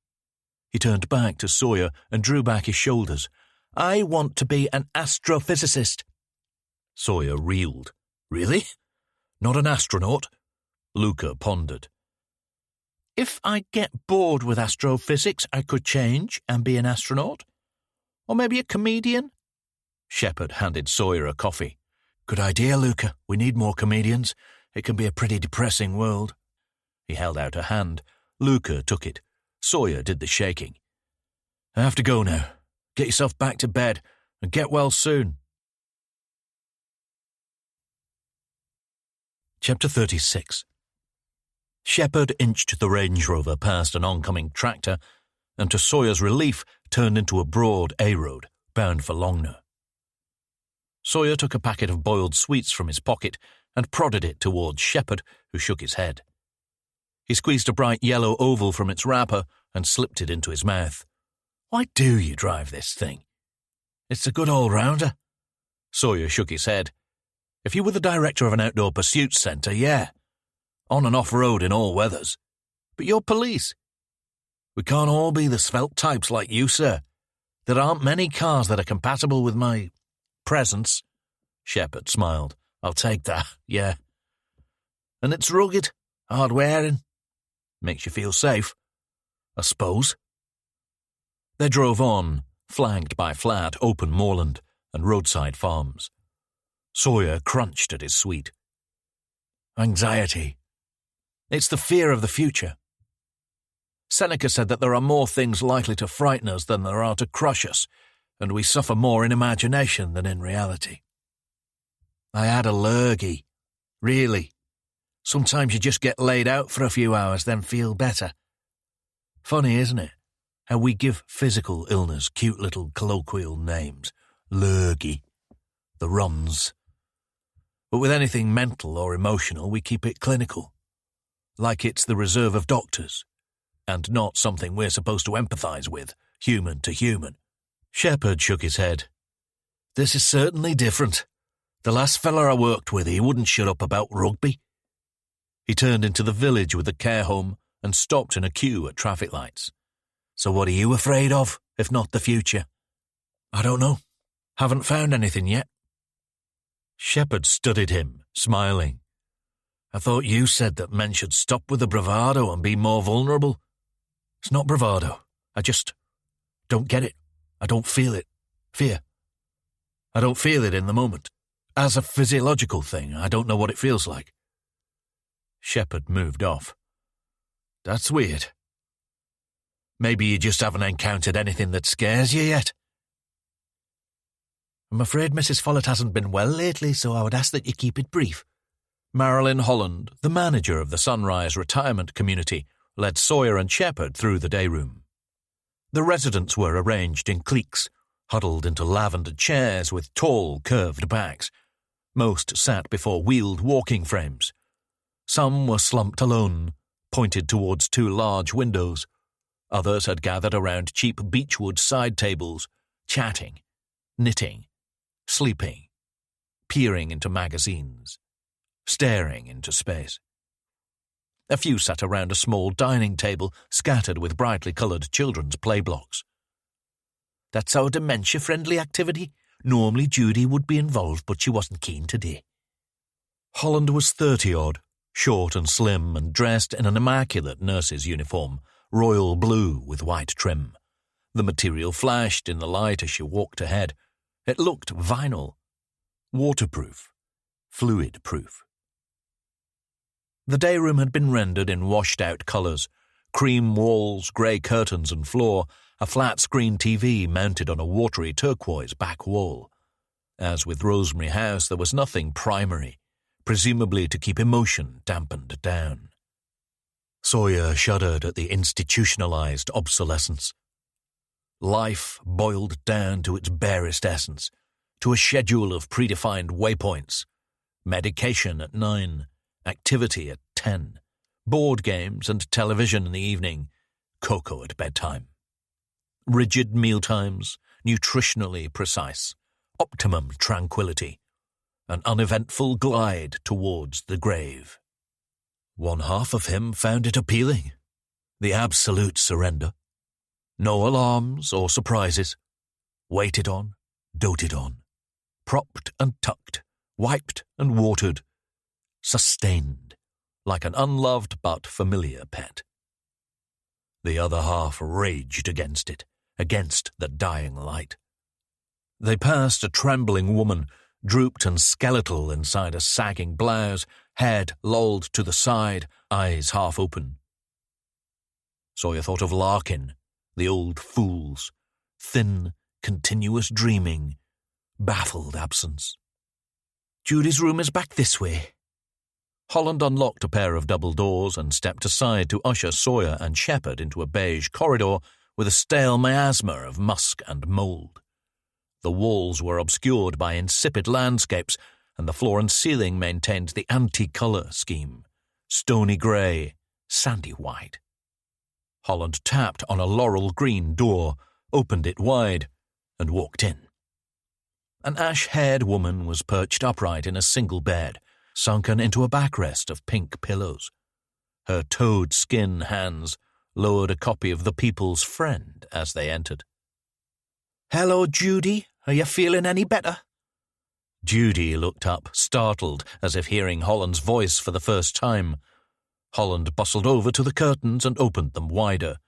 He turned back to Sawyer and drew back his shoulders. I want to be an astrophysicist. Sawyer reeled. Really? Not an astronaut? Luca pondered. If I get bored with astrophysics, I could change and be an astronaut. Or maybe a comedian. Shepherd handed Sawyer a coffee. Good idea, Luca. We need more comedians. It can be a pretty depressing world. He held out a hand. Luca took it. Sawyer did the shaking. I have to go now. Get yourself back to bed and get well soon. Chapter 36. Shepherd inched the Range Rover past an oncoming tractor and, to Sawyer's relief, turned into a broad A-road bound for Longner. Sawyer took a packet of boiled sweets from his pocket and prodded it towards Shepherd, who shook his head. He squeezed a bright yellow oval from its wrapper and slipped it into his mouth. Why do you drive this thing? It's a good all-rounder. Sawyer shook his head. If you were the director of an outdoor pursuits centre, yeah. On and off-road in all weathers. But you're police. We can't all be the svelte types like you, sir. There aren't many cars that are compatible with my presence. Shepherd smiled. I'll take that, yeah. And it's rugged, hard-wearing. Makes you feel safe, I suppose. They drove on, flanked by flat, open moorland and roadside farms. Sawyer crunched at his sweet. Anxiety. It's the fear of the future. Seneca said that there are more things likely to frighten us than there are to crush us, and we suffer more in imagination than in reality. I had a lurgy. Really. Sometimes you just get laid out for a few hours, then feel better. Funny, isn't it? How we give physical illness cute little colloquial names. Lurgy. The runs. But with anything mental or emotional, we keep it clinical. Like it's the reserve of doctors, and not something we're supposed to empathise with, human to human. Shepherd shook his head. This is certainly different. The last fella I worked with, he wouldn't shut up about rugby. He turned into the village with the care home and stopped in a queue at traffic lights. So what are you afraid of, if not the future? I don't know. Haven't found anything yet. Shepherd studied him, smiling. I thought you said that men should stop with the bravado and be more vulnerable. It's not bravado. I just don't get it. I don't feel it. Fear. I don't feel it in the moment. As a physiological thing, I don't know what it feels like. Shepherd moved off. That's weird. Maybe you just haven't encountered anything that scares you yet. I'm afraid Mrs. Follett hasn't been well lately, so I would ask that you keep it brief. Marilyn Holland, the manager of the Sunrise Retirement Community, led Sawyer and Shepherd through the day room. The residents were arranged in cliques, huddled into lavender chairs with tall, curved backs. Most sat before wheeled walking frames. Some were slumped alone, pointed towards two large windows. Others had gathered around cheap beechwood side tables, chatting, knitting, sleeping, peering into magazines, staring into space. A few sat around a small dining table scattered with brightly coloured children's play blocks. That's our dementia-friendly activity. Normally Judy would be involved, but she wasn't keen today. Holland was 30-odd, short and slim and dressed in an immaculate nurse's uniform, royal blue with white trim. The material flashed in the light as she walked ahead. It looked vinyl, waterproof, fluid-proof. The day room had been rendered in washed-out colours, cream walls, grey curtains and floor, a flat-screen TV mounted on a watery turquoise back wall. As with Rosemary House, there was nothing primary, presumably to keep emotion dampened down. Sawyer shuddered at the institutionalized obsolescence. Life boiled down to its barest essence, to a schedule of predefined waypoints. Medication at 9, activity at 10, board games and television in the evening, cocoa at bedtime. Rigid mealtimes, nutritionally precise, optimum tranquility, an uneventful glide towards the grave. One half of him found it appealing, the absolute surrender. No alarms or surprises. Waited on, doted on, propped and tucked, wiped and watered, sustained, like an unloved but familiar pet. The other half raged against it, against the dying light. They passed a trembling woman, drooped and skeletal inside a sagging blouse, head lolled to the side, eyes half open. Sawyer thought of Larkin, the old fools, thin, continuous dreaming, baffled absence. Judy's room is back this way. Holland unlocked a pair of double doors and stepped aside to usher Sawyer and Shepherd into a beige corridor with a stale miasma of musk and mould. The walls were obscured by insipid landscapes, and the floor and ceiling maintained the anti-colour scheme, stony grey, sandy white. Holland tapped on a laurel green door, opened it wide, and walked in. An ash-haired woman was perched upright in a single bed, sunken into a backrest of pink pillows. Her toad skin hands lowered a copy of The People's Friend as they entered. "Hello, Judy. Are you feeling any better?" Judy looked up, startled, as if hearing Holland's voice for the first time. Holland bustled over to the curtains and opened them wider.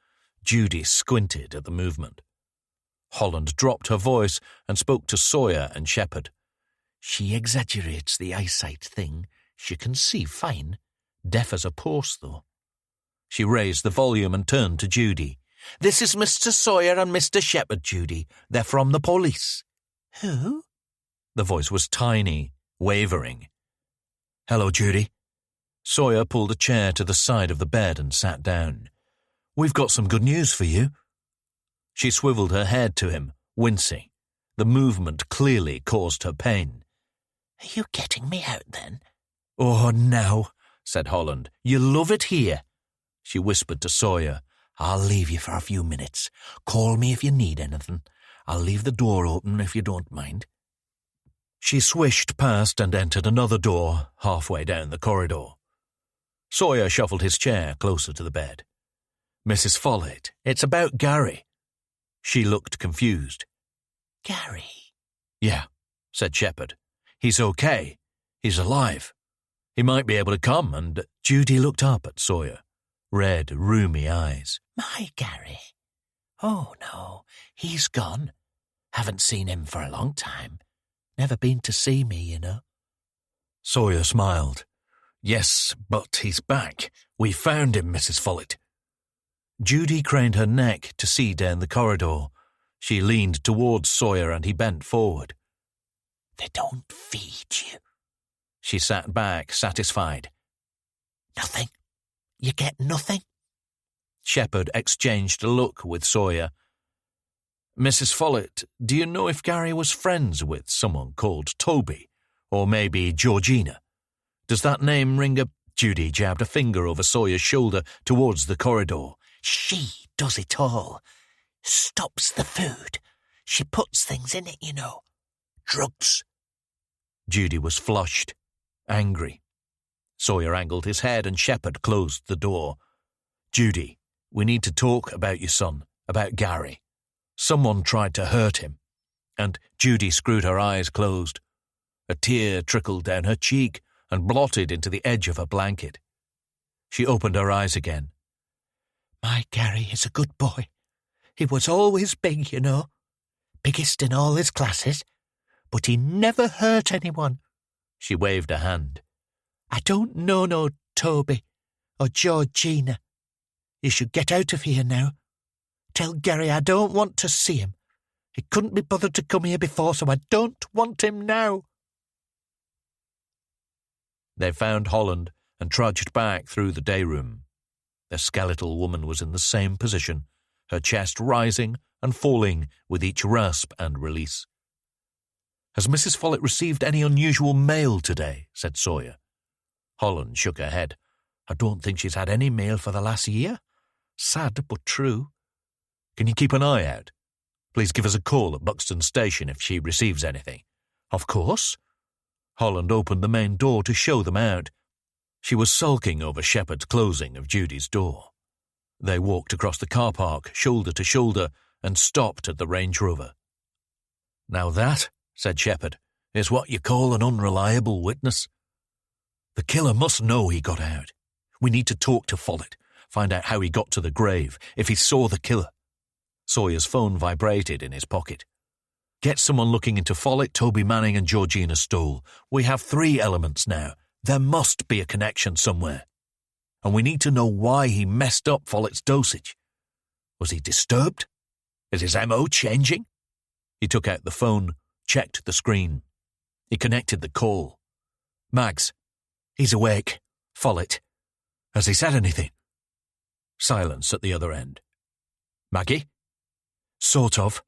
Judy squinted at the movement. Holland dropped her voice and spoke to Sawyer and Shepherd. "She exaggerates the eyesight thing. She can see fine. Deaf as a post, though." She raised the volume and turned to Judy. "This is Mr. Sawyer and Mr. Shepherd, Judy. They're from the police." "Who?" The voice was tiny, wavering. "Hello, Judy." Sawyer pulled a chair to the side of the bed and sat down. "We've got some good news for you." She swiveled her head to him, wincing. The movement clearly caused her pain. "Are you getting me out, then?" "Oh, no," said Holland. "You love it here." She whispered to Sawyer. "I'll leave you for a few minutes. Call me if you need anything. I'll leave the door open if you don't mind." She swished past and entered another door halfway down the corridor. Sawyer shuffled his chair closer to the bed. "Mrs. Follett, it's about Gary." She looked confused. "Gary?" "Yeah," said Shepherd. He's okay. He's alive. He might be able to come and—" Judy looked up at Sawyer, red, rheumy eyes. My Gary? Oh, no, he's gone. Haven't seen him for a long time. Never been to see me, you know. Sawyer smiled. "Yes, but he's back. We found him, Mrs. Follett." Judy craned her neck to see down the corridor. She leaned towards Sawyer and he bent forward. They don't feed you. She sat back, satisfied. Nothing? You get nothing? Shepherd exchanged a look with Sawyer. "Mrs. Follett, do you know if Gary was friends with someone called Toby, or maybe Georgina? Does that name ring a—" Judy jabbed a finger over Sawyer's shoulder towards the corridor. She does it all. Stops the food. She puts things in it, you know. Drugs." Judy was flushed, angry. Sawyer angled his head and Shepherd closed the door. "Judy, we need to talk about your son, about Gary. Someone tried to hurt him." And Judy screwed her eyes closed. A tear trickled down her cheek and blotted into the edge of her blanket. She opened her eyes again. My Gary is a good boy. He was always big, you know. Biggest in all his classes. But he never hurt anyone. She waved a hand. I don't know no Toby or Georgina. You should get out of here now. Tell Gary I don't want to see him. He couldn't be bothered to come here before, so I don't want him now. They found Holland and trudged back through the day room. The skeletal woman was in the same position, her chest rising and falling with each rasp and release. "Has Mrs. Follett received any unusual mail today?" said Sawyer. Holland shook her head. "I don't think she's had any mail for the last year. Sad, but true. Can you keep an eye out? Please give us a call at Buxton Station if she receives anything." "Of course." Holland opened the main door to show them out. She was sulking over Shepherd's closing of Judy's door. They walked across the car park, shoulder to shoulder, and stopped at the Range Rover. "Now that," said Shepherd, "is what you call an unreliable witness. The killer must know he got out. We need to talk to Follett, find out how he got to the grave, if he saw the killer." Sawyer's phone vibrated in his pocket. "Get someone looking into Follett, Toby Manning and Georgina Stoll. We have 3 elements now. There must be a connection somewhere. And we need to know why he messed up Follett's dosage. Was he disturbed? Is his MO changing?" He took out the phone, checked the screen. He connected the call. "Mags, he's awake. Follett. Has he said anything?" Silence at the other end. "Maggie?" "Sort of.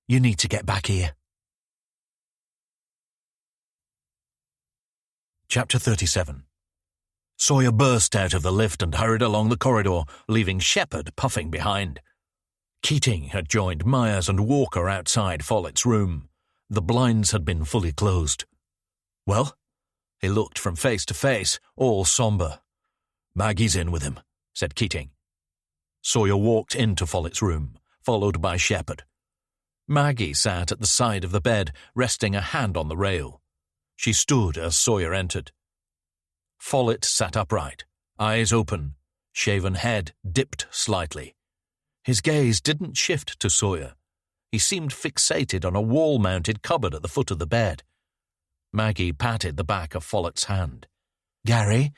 You need to get back here." Chapter 37. Sawyer burst out of the lift and hurried along the corridor, leaving Shepherd puffing behind. Keating had joined Myers and Walker outside Follett's room. The blinds had been fully closed. "Well?" He looked from face to face, all sombre. "Maggie's in with him," said Keating. Sawyer walked into Follett's room, followed by Shepherd. Maggie sat at the side of the bed, resting a hand on the rail. She stood as Sawyer entered. Follett sat upright, eyes open, shaven head dipped slightly. His gaze didn't shift to Sawyer. He seemed fixated on a wall-mounted cupboard at the foot of the bed. Maggie patted the back of Follett's hand. "Gary,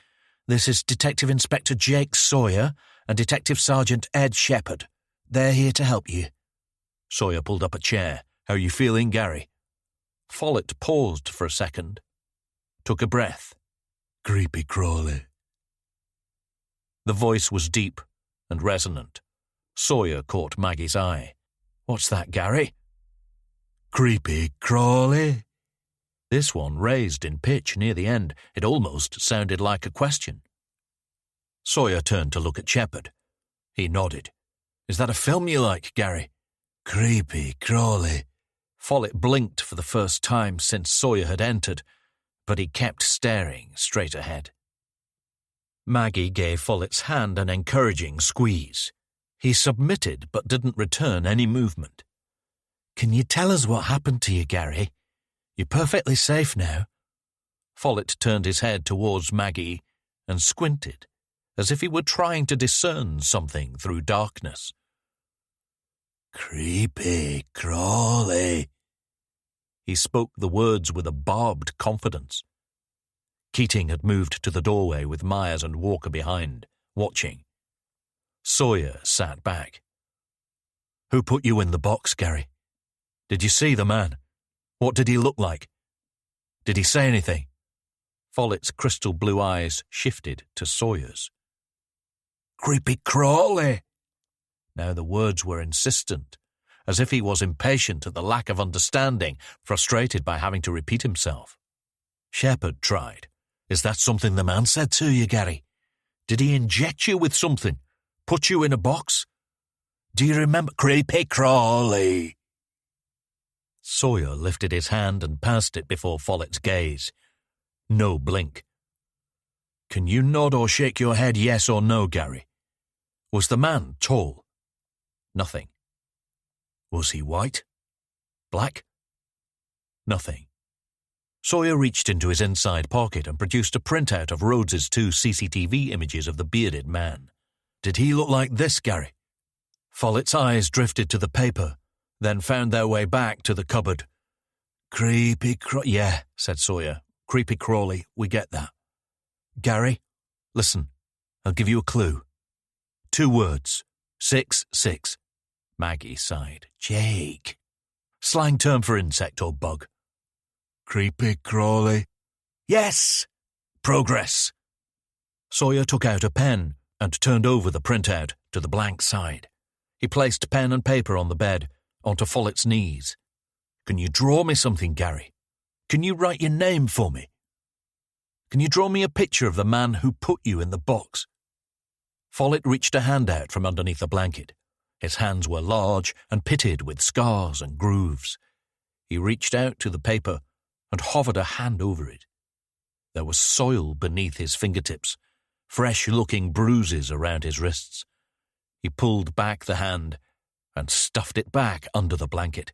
this is Detective Inspector Jake Sawyer and Detective Sergeant Ed Shepherd. They're here to help you." Sawyer pulled up a chair. "How are you feeling, Gary?" Follett paused for a second, took a breath. "Creepy crawly." The voice was deep and resonant. Sawyer caught Maggie's eye. "What's that, Gary?" "Creepy crawly." This one raised in pitch near the end. It almost sounded like a question. Sawyer turned to look at Shepherd. He nodded. "Is that a film you like, Gary?" "Creepy crawly." Follett blinked for the first time since Sawyer had entered, but he kept staring straight ahead. Maggie gave Follett's hand an encouraging squeeze. He submitted but didn't return any movement. "Can you tell us what happened to you, Gary? You're perfectly safe now. Follett turned his head towards Maggie and squinted, as if he were trying to discern something through darkness. Creepy crawly. He spoke the words with a barbed confidence. Keating had moved to the doorway with Myers and Walker behind, watching. Sawyer sat back. Who put you in the box, Gary? Did you see the man? What did he look like? Did he say anything? Follett's crystal blue eyes shifted to Sawyer's. Creepy crawly. Now the words were insistent, as if he was impatient at the lack of understanding, frustrated by having to repeat himself. Shepherd tried. Is that something the man said to you, Gary? Did he inject you with something? Put you in a box? Do you remember? Creepy crawly. Sawyer lifted his hand and passed it before Follett's gaze. No blink. Can you nod or shake your head yes or no, Gary? Was the man tall? Nothing. Was he white? Black? Nothing. Sawyer reached into his inside pocket and produced a printout of Rhodes's 2 CCTV images of the bearded man. Did he look like this, Gary? Follett's eyes drifted to the paper, then found their way back to the cupboard. Yeah, said Sawyer. Creepy crawly, we get that. Gary, listen, I'll give you a clue. 2 words. 6-6. Maggie sighed. Jake. Slang term for insect or bug. Creepy crawly. Yes! Progress. Sawyer took out a pen and turned over the printout to the blank side. He placed pen and paper on the bed, onto Follett's knees. Can you draw me something, Gary? Can you write your name for me? Can you draw me a picture of the man who put you in the box? Follett reached a hand out from underneath the blanket. His hands were large and pitted with scars and grooves. He reached out to the paper and hovered a hand over it. There was soil beneath his fingertips, fresh-looking bruises around his wrists. He pulled back the hand and stuffed it back under the blanket.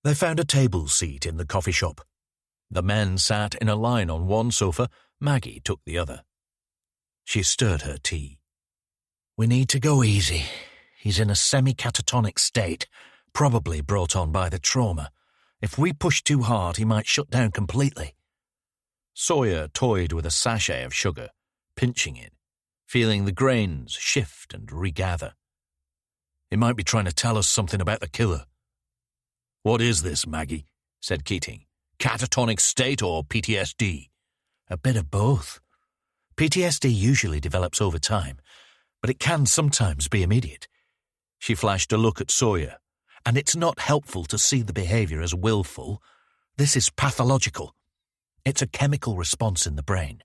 They found a table seat in the coffee shop. The men sat in a line on one sofa. Maggie took the other. She stirred her tea. We need to go easy. He's in a semi-catatonic state, probably brought on by the trauma. If we push too hard, he might shut down completely. Sawyer toyed with a sachet of sugar, pinching it, feeling the grains shift and regather. He might be trying to tell us something about the killer. What is this, Maggie? Said Keating. Catatonic state or PTSD? A bit of both. PTSD usually develops over time, but it can sometimes be immediate. She flashed a look at Sawyer. And it's not helpful to see the behaviour as willful. This is pathological. It's a chemical response in the brain.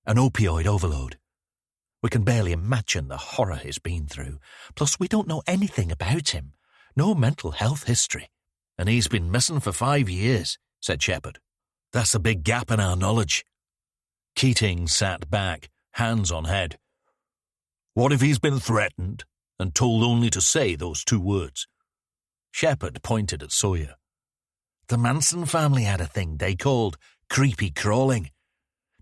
An opioid overload. We can barely imagine the horror he's been through. Plus, we don't know anything about him. No mental health history. And he's been missing for 5 years, said Shepherd. That's a big gap in our knowledge. Keating sat back, hands on head. What if he's been threatened and told only to say those 2 words? Shepherd pointed at Sawyer. The Manson family had a thing they called creepy crawling.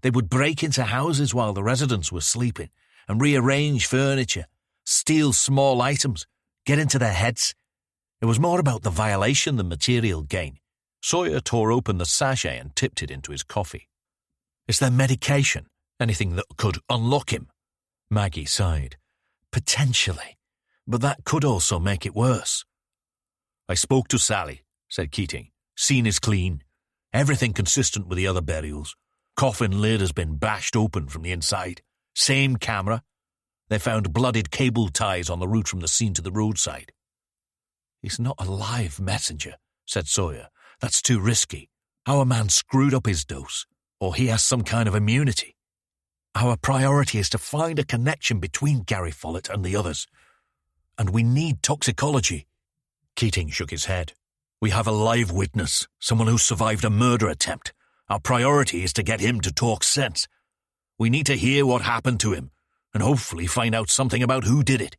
They would break into houses while the residents were sleeping and rearrange furniture, steal small items, get into their heads. It was more about the violation than material gain. Sawyer tore open the sachet and tipped it into his coffee. Is there medication? Anything that could unlock him? Maggie sighed. Potentially, but that could also make it worse. I spoke to Sally, said Keating. Scene is clean. Everything consistent with the other burials. Coffin lid has been bashed open from the inside. Same camera. They found blooded cable ties on the route from the scene to the roadside. He's not a live messenger, said Sawyer. That's too risky. Our man screwed up his dose, or he has some kind of immunity. Our priority is to find a connection between Gary Follett and the others. And we need toxicology. Keating shook his head. We have a live witness, someone who survived a murder attempt. Our priority is to get him to talk sense. We need to hear what happened to him, and hopefully find out something about who did it.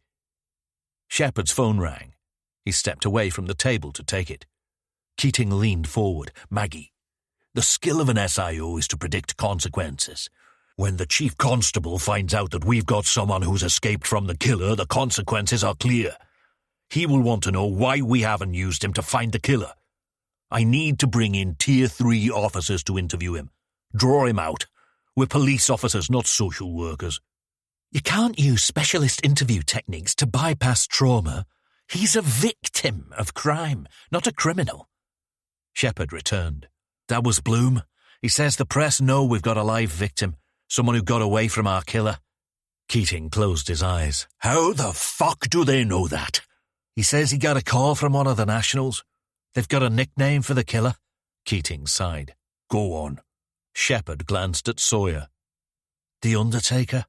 Shepherd's phone rang. He stepped away from the table to take it. Keating leaned forward. Maggie, the skill of an SIO is to predict consequences. When the chief constable finds out that we've got someone who's escaped from the killer, the consequences are clear. He will want to know why we haven't used him to find the killer. I need to bring in Tier 3 officers to interview him. Draw him out. We're police officers, not social workers. You can't use specialist interview techniques to bypass trauma. He's a victim of crime, not a criminal. Shepard returned. That was Bloom. He says the press know we've got a live victim, someone who got away from our killer. Keating closed his eyes. How the fuck do they know that? He says he got a call from one of the Nationals. They've got a nickname for the killer. Keating sighed. Go on. Shepard glanced at Sawyer. The Undertaker?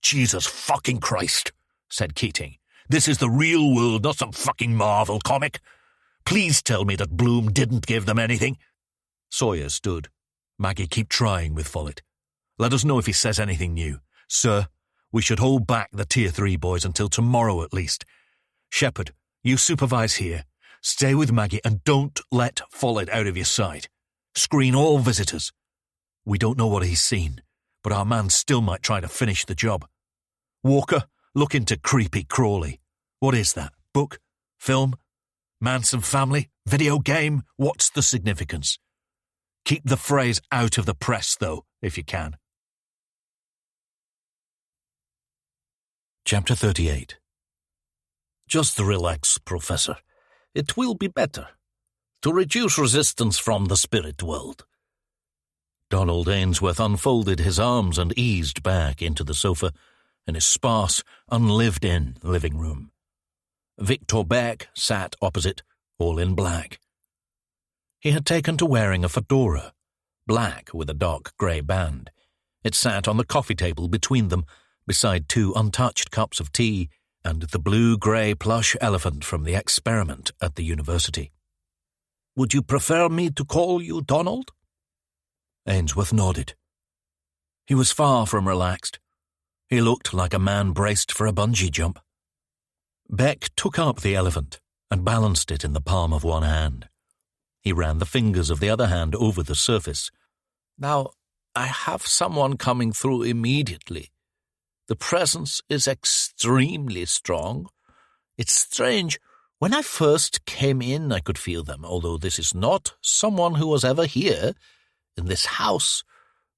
Jesus fucking Christ, said Keating. This is the real world, not some fucking Marvel comic. Please tell me that Bloom didn't give them anything. Sawyer stood. Maggie, keep trying with Follett. Let us know if he says anything new. Sir, we should hold back the Tier 3 boys until tomorrow at least. Shepard, you supervise here. Stay with Maggie and don't let Follett out of your sight. Screen all visitors. We don't know what he's seen, but our man still might try to finish the job. Walker, look into Creepy Crawley. What is that? Book? Film? Manson family? Video game? What's the significance? Keep the phrase out of the press, though, if you can. Chapter 38. Just relax, Professor. It will be better. To reduce resistance from the spirit world. Donald Ainsworth unfolded his arms and eased back into the sofa in his sparse, unlived-in living room. Victor Beck sat opposite, all in black. He had taken to wearing a fedora, black with a dark grey band. It sat on the coffee table between them, beside 2 untouched cups of tea and the blue-grey plush elephant from the experiment at the university. Would you prefer me to call you Donald? Ainsworth nodded. He was far from relaxed. He looked like a man braced for a bungee jump. Beck took up the elephant and balanced it in the palm of one hand. He ran the fingers of the other hand over the surface. Now, I have someone coming through immediately. The presence is extremely strong. It's strange. When I first came in, I could feel them, although this is not someone who was ever here, in this house.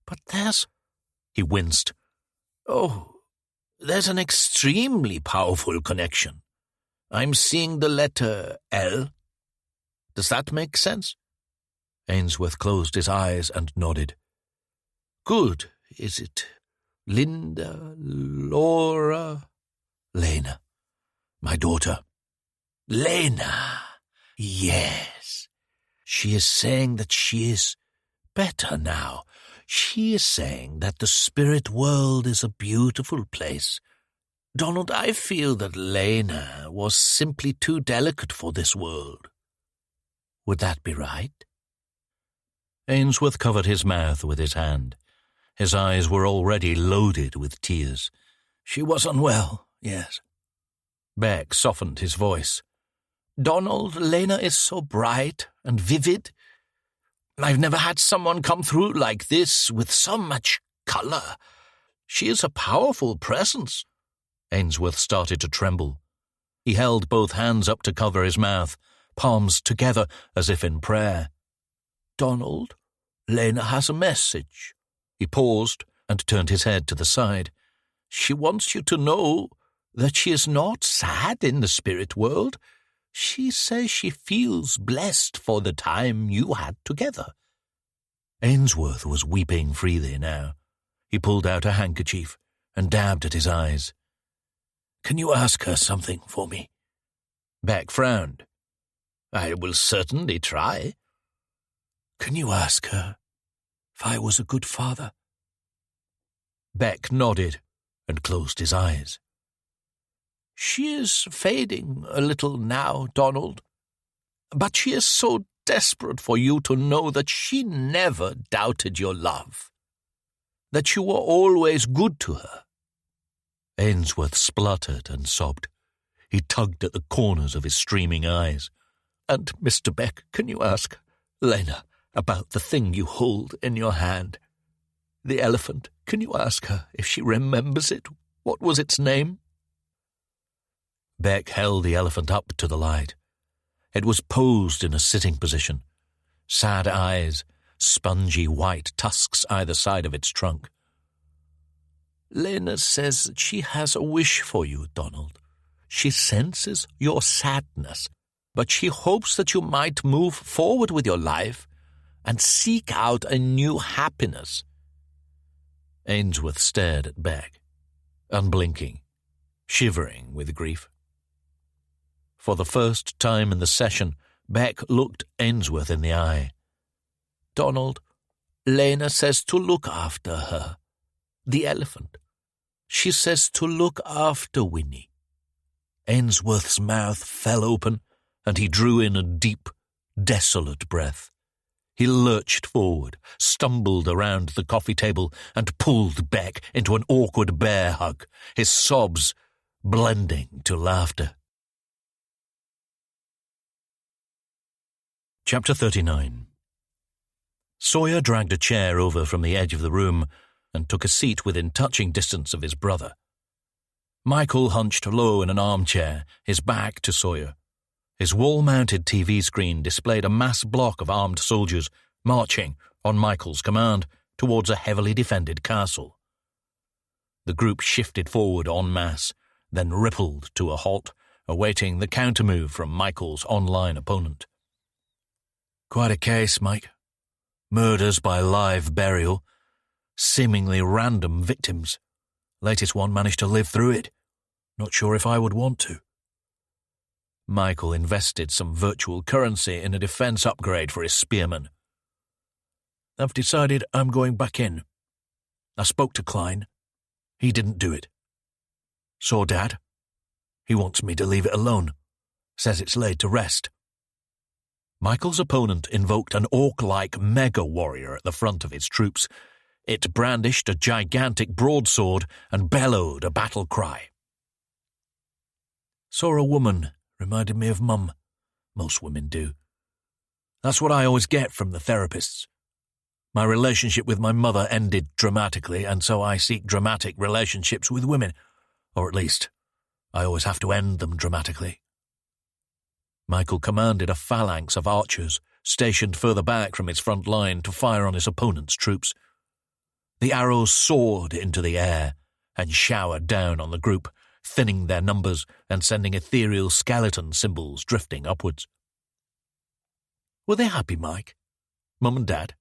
But there's... He winced. There's an extremely powerful connection. I'm seeing the letter L. Does that make sense? Ainsworth closed his eyes and nodded. Good. Is it Linda, Laura? Lena, my daughter. Lena. Yes. She is saying that she is better now. She is saying that the spirit world is a beautiful place. Donald, I feel that Lena was simply too delicate for this world. Would that be right? Ainsworth covered his mouth with his hand. His eyes were already loaded with tears. She was unwell, yes. Beck softened his voice. Donald, Lena is so bright and vivid. I've never had someone come through like this with so much color. She is a powerful presence. Ainsworth started to tremble. He held both hands up to cover his mouth, palms together as if in prayer. Donald, Lena has a message. He paused and turned his head to the side. She wants you to know that she is not sad in the spirit world. She says she feels blessed for the time you had together. Ainsworth was weeping freely now. He pulled out a handkerchief and dabbed at his eyes. Can you ask her something for me? Beck frowned. I will certainly try. Can you ask her if I was a good father? Beck nodded and closed his eyes. She is fading a little now, Donald, but she is so desperate for you to know that she never doubted your love, that you were always good to her. Ainsworth spluttered and sobbed. He tugged at the corners of his streaming eyes. And, Mr. Beck, can you ask Lena about the thing you hold in your hand? The elephant, can you ask her if she remembers it? What was its name?" Beck held the elephant up to the light. It was posed in a sitting position, sad eyes, spongy white tusks either side of its trunk. "Lena says that she has a wish for you, Donald. She senses your sadness, but she hopes that you might move forward with your life and seek out a new happiness." Ainsworth stared at Beck, unblinking, shivering with grief. For the first time in the session, Beck looked Ainsworth in the eye. "Donald, Lena says to look after her. The elephant. She says to look after Winnie." Ainsworth's mouth fell open, and he drew in a deep, desolate breath. He lurched forward, stumbled around the coffee table, and pulled Beck into an awkward bear hug, his sobs blending to laughter. Chapter 39. Sawyer dragged a chair over from the edge of the room and took a seat within touching distance of his brother. Michael hunched low in an armchair, his back to Sawyer. His wall-mounted TV screen displayed a mass block of armed soldiers marching, on Michael's command, towards a heavily defended castle. The group shifted forward en masse, then rippled to a halt, awaiting the countermove from Michael's online opponent. "Quite a case, Mike. Murders by live burial. Seemingly random victims. Latest one managed to live through it. Not sure if I would want to." Michael invested some virtual currency in a defense upgrade for his spearman. "I've decided I'm going back in. I spoke to Klein. He didn't do it. Saw Dad. He wants me to leave it alone. Says it's laid to rest." Michael's opponent invoked an orc-like mega-warrior at the front of its troops. It brandished a gigantic broadsword and bellowed a battle cry. "Saw a woman. Reminded me of Mum. Most women do. That's what I always get from the therapists. My relationship with my mother ended dramatically, and so I seek dramatic relationships with women. Or at least, I always have to end them dramatically." Michael commanded a phalanx of archers, stationed further back from its front line, to fire on his opponent's troops. The arrows soared into the air and showered down on the group, thinning their numbers and sending ethereal skeleton symbols drifting upwards. "Were they happy, Mike? Mum and Dad?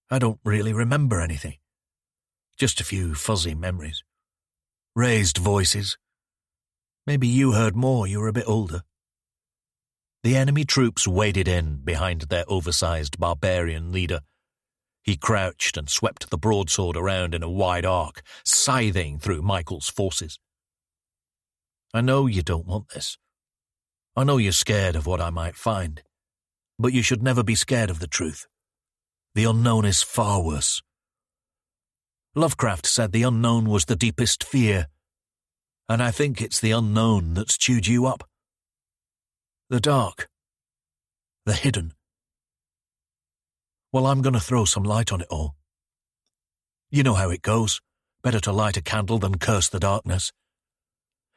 I don't really remember anything. Just a few fuzzy memories. Raised voices. Maybe you heard more, you were a bit older." The enemy troops waded in behind their oversized barbarian leader. He crouched and swept the broadsword around in a wide arc, scything through Michael's forces. "I know you don't want this. I know you're scared of what I might find. But you should never be scared of the truth. The unknown is far worse. Lovecraft said the unknown was the deepest fear, and I think it's the unknown that's chewed you up. The dark. The hidden. Well, I'm going to throw some light on it all. You know how it goes. Better to light a candle than curse the darkness.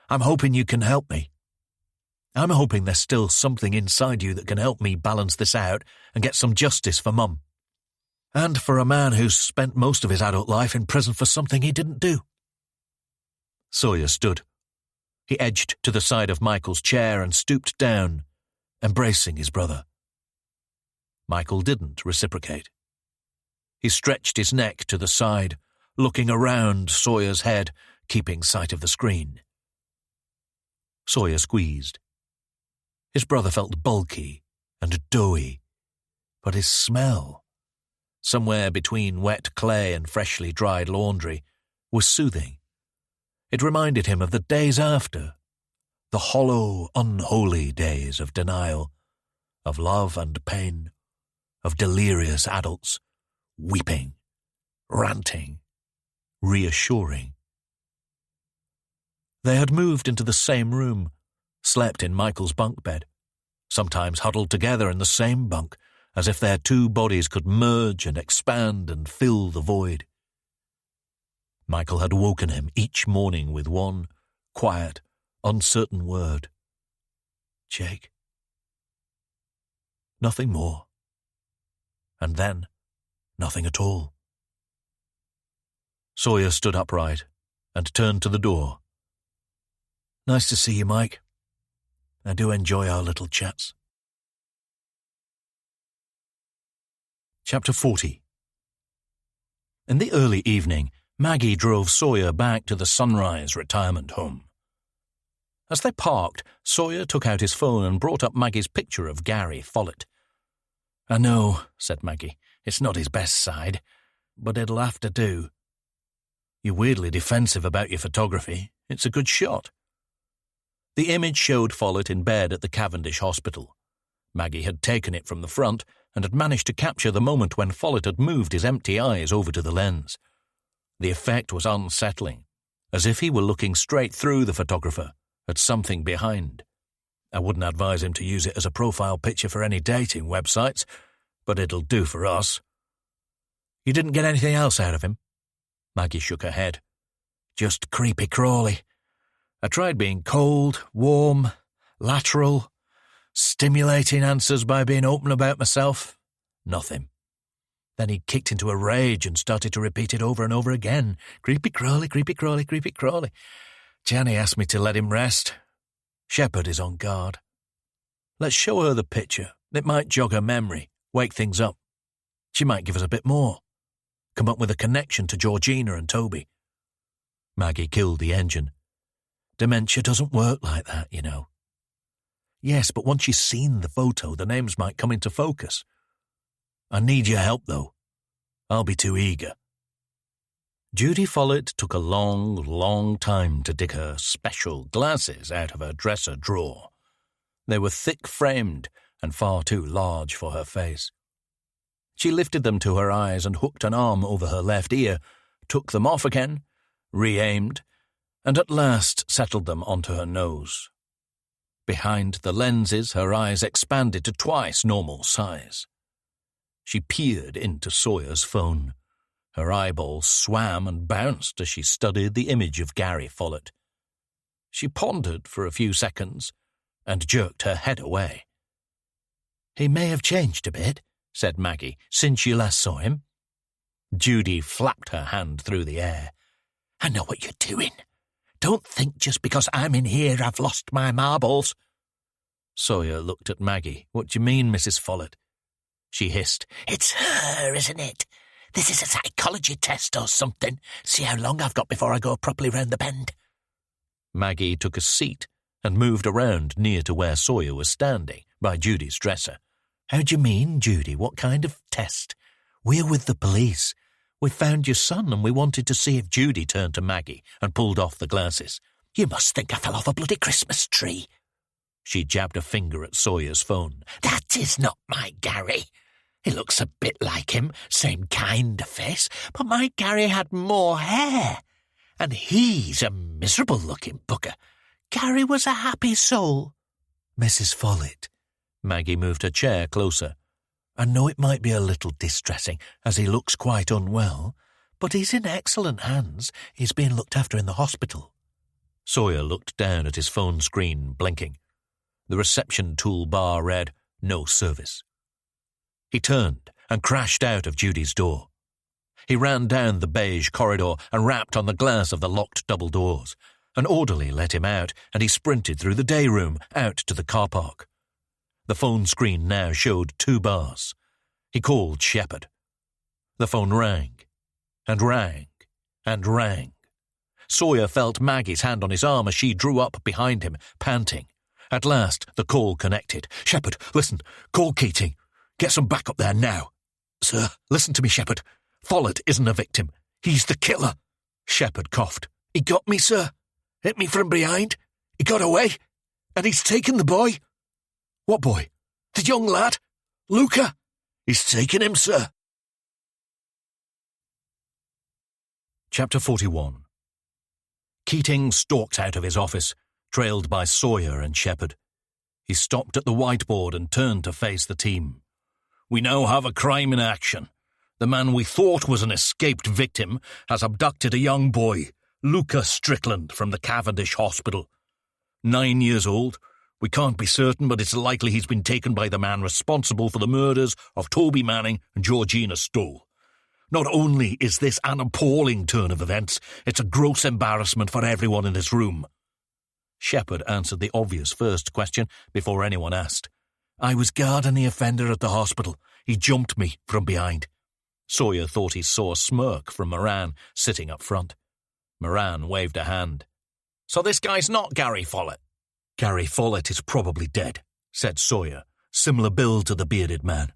I'm hoping you can help me. I'm hoping there's still something inside you that can help me balance this out and get some justice for Mum. And for a man who's spent most of his adult life in prison for something he didn't do." Sawyer stood. He edged to the side of Michael's chair and stooped down, embracing his brother. Michael didn't reciprocate. He stretched his neck to the side, looking around Sawyer's head, keeping sight of the screen. Sawyer squeezed. His brother felt bulky and doughy, but his smell, somewhere between wet clay and freshly dried laundry, was soothing. It reminded him of the days after, the hollow, unholy days of denial, of love and pain, of delirious adults, weeping, ranting, reassuring. They had moved into the same room, slept in Michael's bunk bed. sometimes huddled together in the same bunk, as if their two bodies could merge and expand and fill the void. Michael had woken him each morning with one quiet, uncertain word. Jake. Nothing more. And then, nothing at all. Sawyer stood upright and turned to the door. Nice to see you, Mike. I do enjoy our little chats. Chapter 40. In the early evening, Maggie drove Sawyer back to the Sunrise retirement home. As they parked, Sawyer took out his phone and brought up Maggie's picture of Gary Follett. I know, said Maggie, it's not his best side, but it'll have to do. You're weirdly defensive about your photography. It's a good shot. The image showed Follett in bed at the Cavendish Hospital. Maggie had taken it from the front and had managed to capture the moment when Follett had moved his empty eyes over to the lens. The effect was unsettling, as if he were looking straight through the photographer, at something behind. I wouldn't advise him to use it as a profile picture for any dating websites, but it'll do for us. You didn't get anything else out of him? Maggie shook her head. Just creepy crawly. I tried being cold, warm, lateral, stimulating answers by being open about myself. Nothing. Then he kicked into a rage and started to repeat it over and over again. Creepy crawly, creepy crawly, creepy crawly. Janny asked me to let him rest. Shepherd is on guard. Let's show her the picture. It might jog her memory, wake things up. She might give us a bit more. Come up with a connection to Georgina and Toby. Maggie killed the engine. Dementia doesn't work like that, you know. Yes, but once you've seen the photo, the names might come into focus. I need your help, though. I'll be too eager. Judy Follett took a long, long time to dig her special glasses out of her dresser drawer. They were thick-framed and far too large for her face. She lifted them to her eyes and hooked an arm over her left ear, took them off again, re-aimed, and at last settled them onto her nose. Behind the lenses, her eyes expanded to twice normal size. She peered into Sawyer's phone. Her eyeballs swam and bounced as she studied the image of Gary Follett. She pondered for a few seconds and jerked her head away. He may have changed a bit, said Maggie, since you last saw him. Judy flapped her hand through the air. I know what you're doing. Don't think just because I'm in here I've lost my marbles. Sawyer looked at Maggie. What do you mean, Mrs. Follett? She hissed. It's her, isn't it? This is a psychology test or something. See how long I've got before I go properly round the bend. Maggie took a seat and moved around near to where Sawyer was standing, by Judy's dresser. How do you mean, Judy? What kind of test? We're with the police. We found your son and we wanted to see if Judy turned to Maggie and pulled off the glasses. You must think I fell off a bloody Christmas tree. She jabbed a finger at Sawyer's phone. That is not my Gary. He looks a bit like him, same kind of face, but my Gary had more hair. And he's a miserable-looking bugger. Gary was a happy soul. Mrs. Follett. Maggie moved her chair closer. I know it might be a little distressing, as he looks quite unwell, but he's in excellent hands. He's being looked after in the hospital. Sawyer looked down at his phone screen, blinking. The reception toolbar read, No service. He turned and crashed out of Judy's door. He ran down the beige corridor and rapped on the glass of the locked double doors. An orderly let him out, and he sprinted through the day room out to the car park. The phone screen now showed 2 bars. He called Shepherd. The phone rang, and rang, and rang. Sawyer felt Maggie's hand on his arm as she drew up behind him, panting. At last, the call connected. Shepherd, listen, call Keating. Get some backup there now. Sir, listen to me, Shepherd. Follett isn't a victim. He's the killer. Shepherd coughed. He got me, sir. Hit me from behind. He got away. And he's taken the boy. What boy? The young lad? Luca? He's taken him, sir. Chapter 41. Keating stalked out of his office, trailed by Sawyer and Shepherd. He stopped at the whiteboard and turned to face the team. We now have a crime in action. The man we thought was an escaped victim has abducted a young boy, Luca Strickland, from the Cavendish Hospital. 9 years old. We can't be certain, but it's likely he's been taken by the man responsible for the murders of Toby Manning and Georgina Stoll. Not only is this an appalling turn of events, it's a gross embarrassment for everyone in this room. Shepherd answered the obvious first question before anyone asked. I was guarding the offender at the hospital. He jumped me from behind. Sawyer thought he saw a smirk from Moran sitting up front. Moran waved a hand. So this guy's not Gary Follett? Gary Follett is probably dead, said Sawyer, similar build to the bearded man.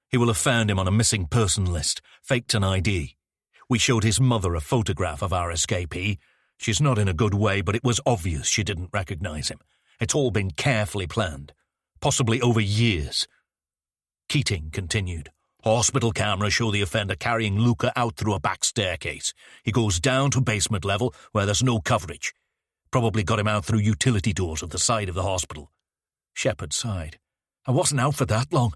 He will have found him on a missing person list, faked an ID. We showed his mother a photograph of our escapee. She's not in a good way, but it was obvious she didn't recognize him. It's all been carefully planned, possibly over years. Keating continued. Hospital cameras show the offender carrying Luca out through a back staircase. He goes down to basement level where there's no coverage. Probably got him out through utility doors at the side of the hospital. Shepherd sighed. I wasn't out for that long.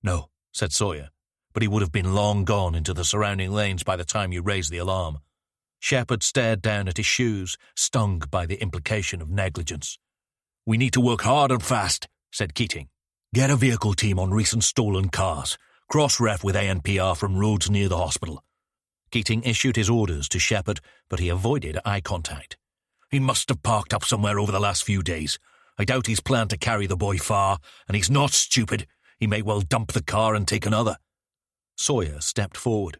No, said Sawyer, but he would have been long gone into the surrounding lanes by the time you raised the alarm. Shepherd stared down at his shoes, stung by the implication of negligence. We need to work hard and fast, said Keating. Get a vehicle team on recent stolen cars. Cross-ref with ANPR from roads near the hospital. Keating issued his orders to Shepherd, but he avoided eye contact. He must have parked up somewhere over the last few days. I doubt he's planned to carry the boy far, and he's not stupid. He may well dump the car and take another. Sawyer stepped forward.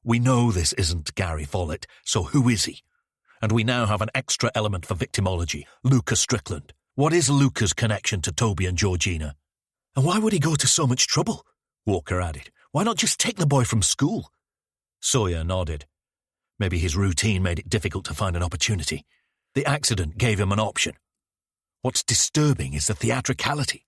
We know this isn't Gary Follett, so who is he? And we now have an extra element for victimology, Luca Strickland. What is Luca's connection to Toby and Georgina? And why would he go to so much trouble? Walker added. Why not just take the boy from school? Sawyer nodded. Maybe his routine made it difficult to find an opportunity. The accident gave him an option. What's disturbing is the theatricality.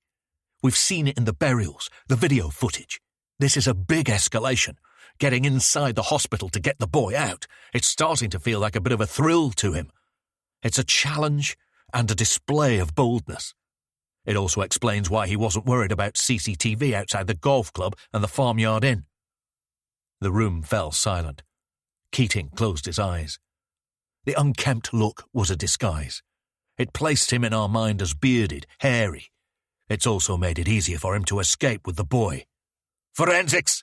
We've seen it in the burials, the video footage. This is a big escalation. Getting inside the hospital to get the boy out. It's starting to feel like a bit of a thrill to him. It's a challenge and a display of boldness. It also explains why he wasn't worried about CCTV outside the golf club and the Farmyard Inn. The room fell silent. Keating closed his eyes. The unkempt look was a disguise. It placed him in our mind as bearded, hairy. It's also made it easier for him to escape with the boy. Forensics!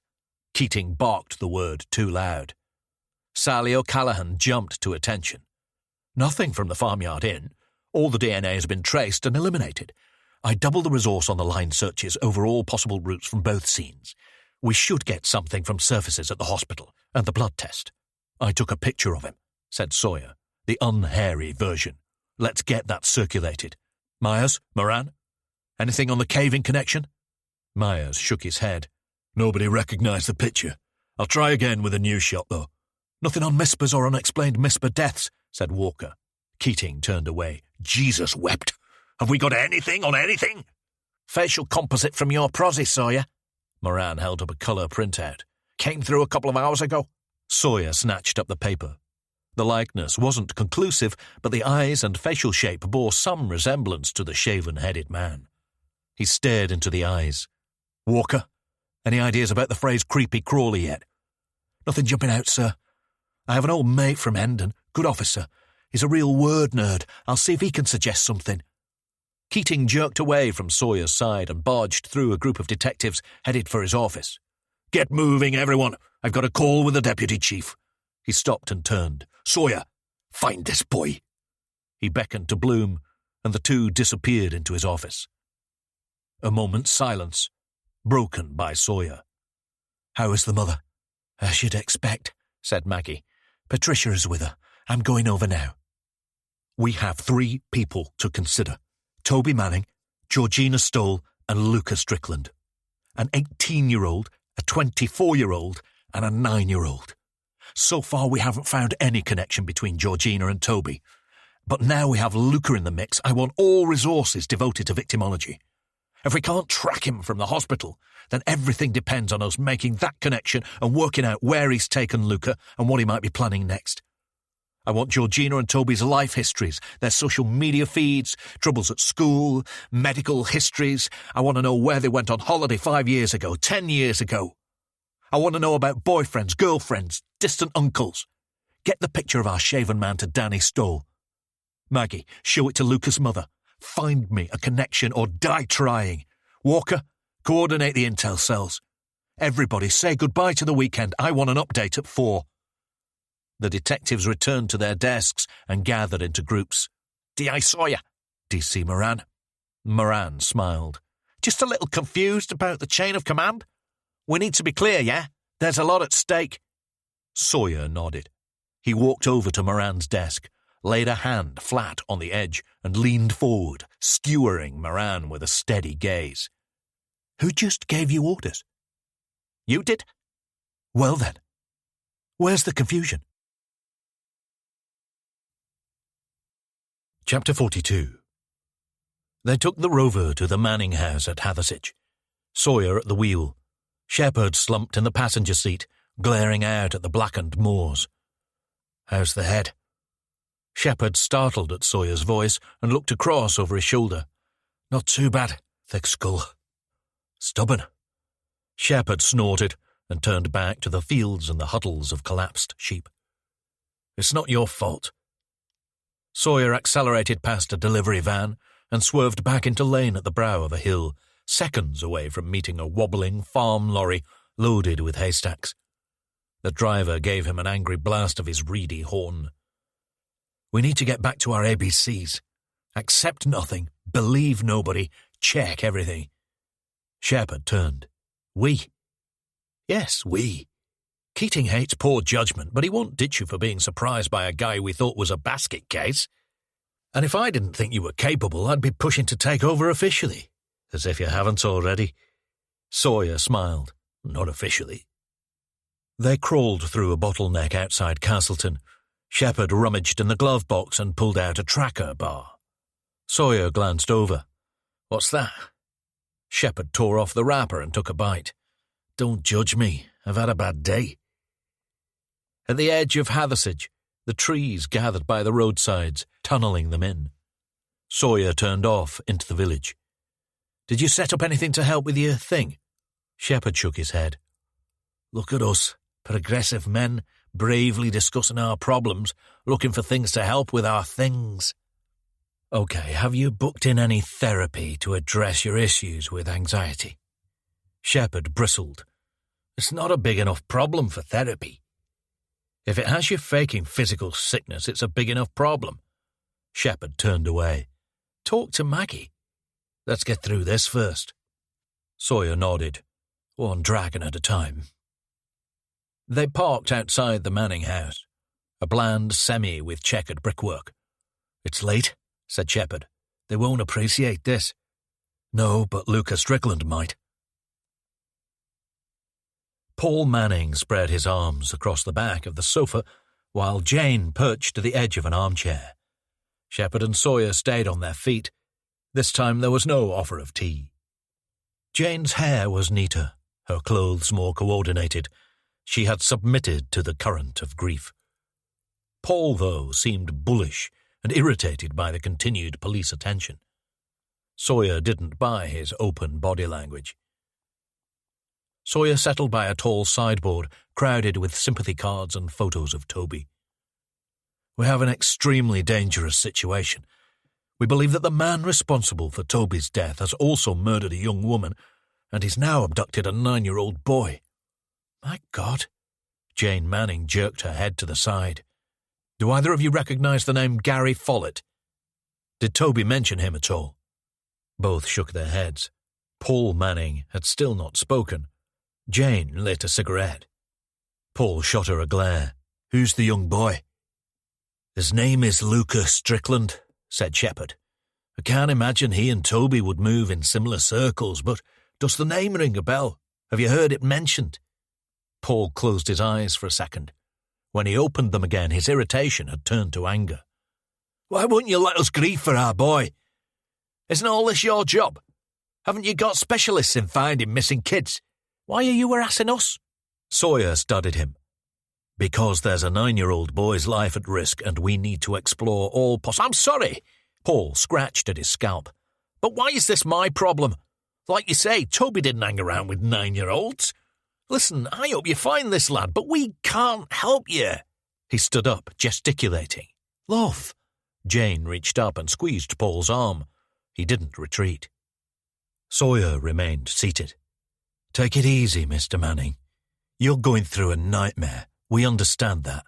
Keating barked the word too loud. Sally O'Callaghan jumped to attention. Nothing from the Farmyard Inn. All the DNA has been traced and eliminated. I doubled the resource on the line searches over all possible routes from both scenes. We should get something from surfaces at the hospital and the blood test. I took a picture of him, said Sawyer, the unhairy version. Let's get that circulated. Myers, Moran? Anything on the caving connection? Myers shook his head. Nobody recognised the picture. I'll try again with a new shot, though. Nothing on Mispers or unexplained Misper deaths, said Walker. Keating turned away. Jesus wept. Have we got anything on anything? Facial composite from your prosy, Sawyer. Moran held up a colour printout. Came through a couple of hours ago. Sawyer snatched up the paper. The likeness wasn't conclusive, but the eyes and facial shape bore some resemblance to the shaven-headed man. He stared into the eyes. Walker, any ideas about the phrase creepy crawly yet? Nothing jumping out, sir. I have an old mate from Hendon, good officer. He's a real word nerd. I'll see if he can suggest something. Keating jerked away from Sawyer's side and barged through a group of detectives headed for his office. Get moving, everyone. I've got a call with the deputy chief. He stopped and turned. Sawyer, find this boy. He beckoned to Bloom, and the two disappeared into his office. A moment's silence, broken by Sawyer. How is the mother? As you'd expect, said Maggie. Patricia is with her. I'm going over now. We have 3 people to consider. Toby Manning, Georgina Stoll, and Luca Strickland. An 18-year-old, a 24-year-old, and a 9-year-old. So far we haven't found any connection between Georgina and Toby. But now we have Luca in the mix, I want all resources devoted to victimology. If we can't track him from the hospital, then everything depends on us making that connection and working out where he's taken Luca and what he might be planning next. I want Georgina and Toby's life histories, their social media feeds, troubles at school, medical histories. I want to know where they went on holiday 5 years ago, 10 years ago. I want to know about boyfriends, girlfriends, distant uncles. Get the picture of our shaven man to Danny Stoll. Maggie, show it to Luca's mother. Find me a connection or die trying. Walker, coordinate the intel cells. Everybody say goodbye to the weekend. I want an update at 4. The detectives returned to their desks and gathered into groups. D.I. Sawyer. D.C. Moran. Moran smiled. Just a little confused about the chain of command? We need to be clear, yeah? There's a lot at stake. Sawyer nodded. He walked over to Moran's desk, laid a hand flat on the edge, and leaned forward, skewering Moran with a steady gaze. Who just gave you orders? You did? Well then, where's the confusion? Chapter 42. They took the Rover to the Manning house at Hathersage. Sawyer at the wheel. Shepherd slumped in the passenger seat, glaring out at the blackened moors. How's the head? Shepherd startled at Sawyer's voice and looked across over his shoulder. Not too bad, thick skull. Stubborn. Shepherd snorted and turned back to the fields and the huddles of collapsed sheep. It's not your fault. Sawyer accelerated past a delivery van and swerved back into lane at the brow of a hill, seconds away from meeting a wobbling farm lorry loaded with haystacks. The driver gave him an angry blast of his reedy horn. We need to get back to our ABCs. Accept nothing, believe nobody, check everything. Shepherd turned. We? Yes, we. Keating hates poor judgment, but he won't ditch you for being surprised by a guy we thought was a basket case. And if I didn't think you were capable, I'd be pushing to take over officially. As if you haven't already. Sawyer smiled. Not officially. They crawled through a bottleneck outside Castleton. Shepherd rummaged in the glove box and pulled out a tracker bar. Sawyer glanced over. What's that? Shepherd tore off the wrapper and took a bite. Don't judge me. I've had a bad day. At the edge of Hathersage, the trees gathered by the roadsides, tunnelling them in. Sawyer turned off into the village. Did you set up anything to help with your thing? Shepherd shook his head. Look at us, progressive men, bravely discussing our problems, looking for things to help with our things. Okay, have you booked in any therapy to address your issues with anxiety? Shepherd bristled. It's not a big enough problem for therapy. If it has you faking physical sickness, it's a big enough problem. Shepherd turned away. Talk to Maggie. Let's get through this first. Sawyer nodded, one dragon at a time. They parked outside the Manning house, a bland semi with checkered brickwork. It's late, said Shepherd. They won't appreciate this. No, but Luca Strickland might. Paul Manning spread his arms across the back of the sofa while Jane perched to the edge of an armchair. Shepherd and Sawyer stayed on their feet. This time there was no offer of tea. Jane's hair was neater, her clothes more coordinated. She had submitted to the current of grief. Paul, though, seemed bullish and irritated by the continued police attention. Sawyer didn't buy his open body language. Sawyer settled by a tall sideboard crowded with sympathy cards and photos of Toby. We have an extremely dangerous situation. We believe that the man responsible for Toby's death has also murdered a young woman, and he's now abducted a 9-year-old boy. My God. Jane Manning jerked her head to the side. Do either of you recognize the name Gary Follett? Did Toby mention him at all? Both shook their heads. Paul Manning had still not spoken. Jane lit a cigarette. Paul shot her a glare. Who's the young boy? His name is Luca Strickland, said Shepherd. I can't imagine he and Toby would move in similar circles, but does the name ring a bell? Have you heard it mentioned? Paul closed his eyes for a second. When he opened them again, his irritation had turned to anger. Why wouldn't you let us grieve for our boy? Isn't all this your job? Haven't you got specialists in finding missing kids? Why are you harassing us? Sawyer studied him. Because there's a 9-year-old boy's life at risk and we need to explore all I'm sorry! Paul scratched at his scalp. But why is this my problem? Like you say, Toby didn't hang around with 9-year-olds. Listen, I hope you find this lad, but we can't help you. He stood up, gesticulating. Love. Jane reached up and squeezed Paul's arm. He didn't retreat. Sawyer remained seated. Take it easy, Mr. Manning. You're going through a nightmare. We understand that.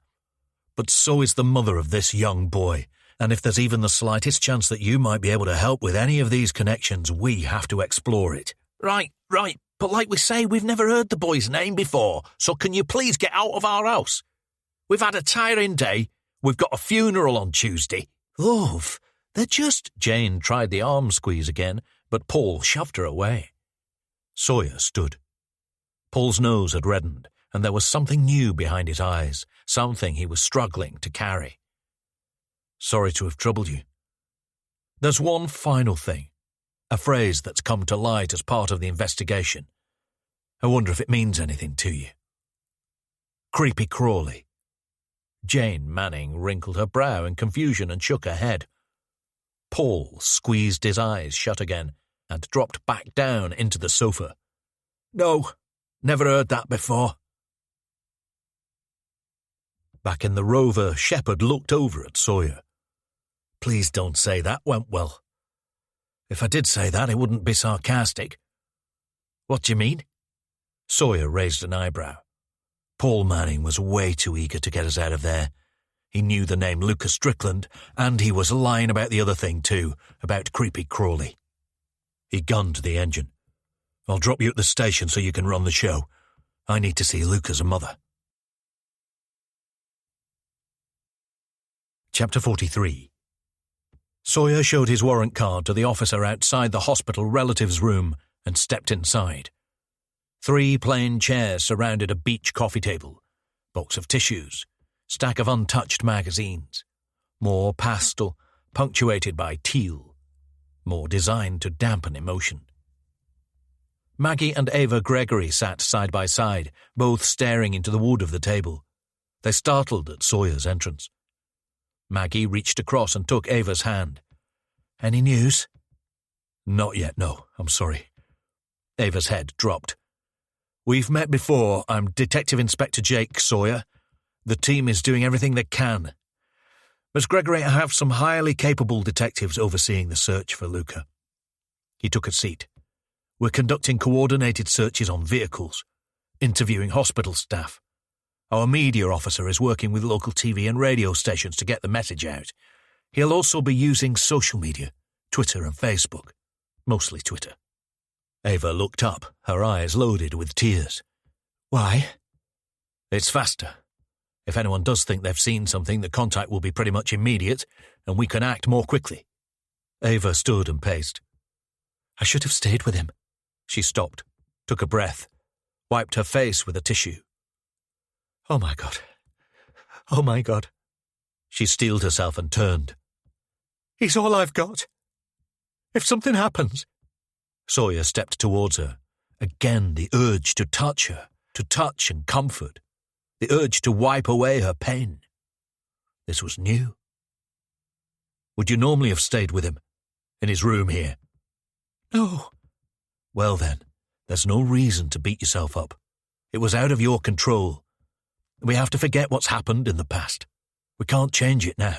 But so is the mother of this young boy, and if there's even the slightest chance that you might be able to help with any of these connections, we have to explore it. Right, but like we say, we've never heard the boy's name before, so can you please get out of our house? We've had a tiring day, we've got a funeral on Tuesday. Love, they're just... Jane tried the arm squeeze again, but Paul shoved her away. Sawyer stood. Paul's nose had reddened, and there was something new behind his eyes, something he was struggling to carry. Sorry to have troubled you. There's one final thing, a phrase that's come to light as part of the investigation. I wonder if it means anything to you. Creepy crawly. Jane Manning wrinkled her brow in confusion and shook her head. Paul squeezed his eyes shut again and dropped back down into the sofa. No, never heard that before. Back in the Rover, Shepard looked over at Sawyer. Please don't say that went well. If I did say that, it wouldn't be sarcastic. What do you mean? Sawyer raised an eyebrow. Paul Manning was way too eager to get us out of there. He knew the name Lucas Strickland, and he was lying about the other thing too, about Creepy Crawley. He gunned the engine. I'll drop you at the station so you can run the show. I need to see Lucas' mother. Chapter 43. Sawyer showed his warrant card to the officer outside the hospital relatives' room and stepped inside. 3 plain chairs surrounded a beach coffee table, box of tissues, stack of untouched magazines, more pastel, punctuated by teal, more designed to dampen emotion. Maggie and Ava Gregory sat side by side, both staring into the wood of the table. They startled at Sawyer's entrance. Maggie reached across and took Ava's hand. Any news? Not yet, no, I'm sorry. Ava's head dropped. We've met before. I'm Detective Inspector Jake Sawyer. The team is doing everything they can. Miss Gregory, I have some highly capable detectives overseeing the search for Luca. He took a seat. We're conducting coordinated searches on vehicles, interviewing hospital staff. Our media officer is working with local TV and radio stations to get the message out. He'll also be using social media, Twitter and Facebook, mostly Twitter. Ava looked up, her eyes loaded with tears. Why? It's faster. If anyone does think they've seen something, the contact will be pretty much immediate, and we can act more quickly. Ava stood and paced. I should have stayed with him. She stopped, took a breath, wiped her face with a tissue. Oh my God. Oh my God. She steeled herself and turned. He's all I've got. If something happens... Sawyer stepped towards her. Again the urge to touch her, to touch and comfort. The urge to wipe away her pain. This was new. Would you normally have stayed with him? In his room here? No. Well then, there's no reason to beat yourself up. It was out of your control. We have to forget what's happened in the past. We can't change it now.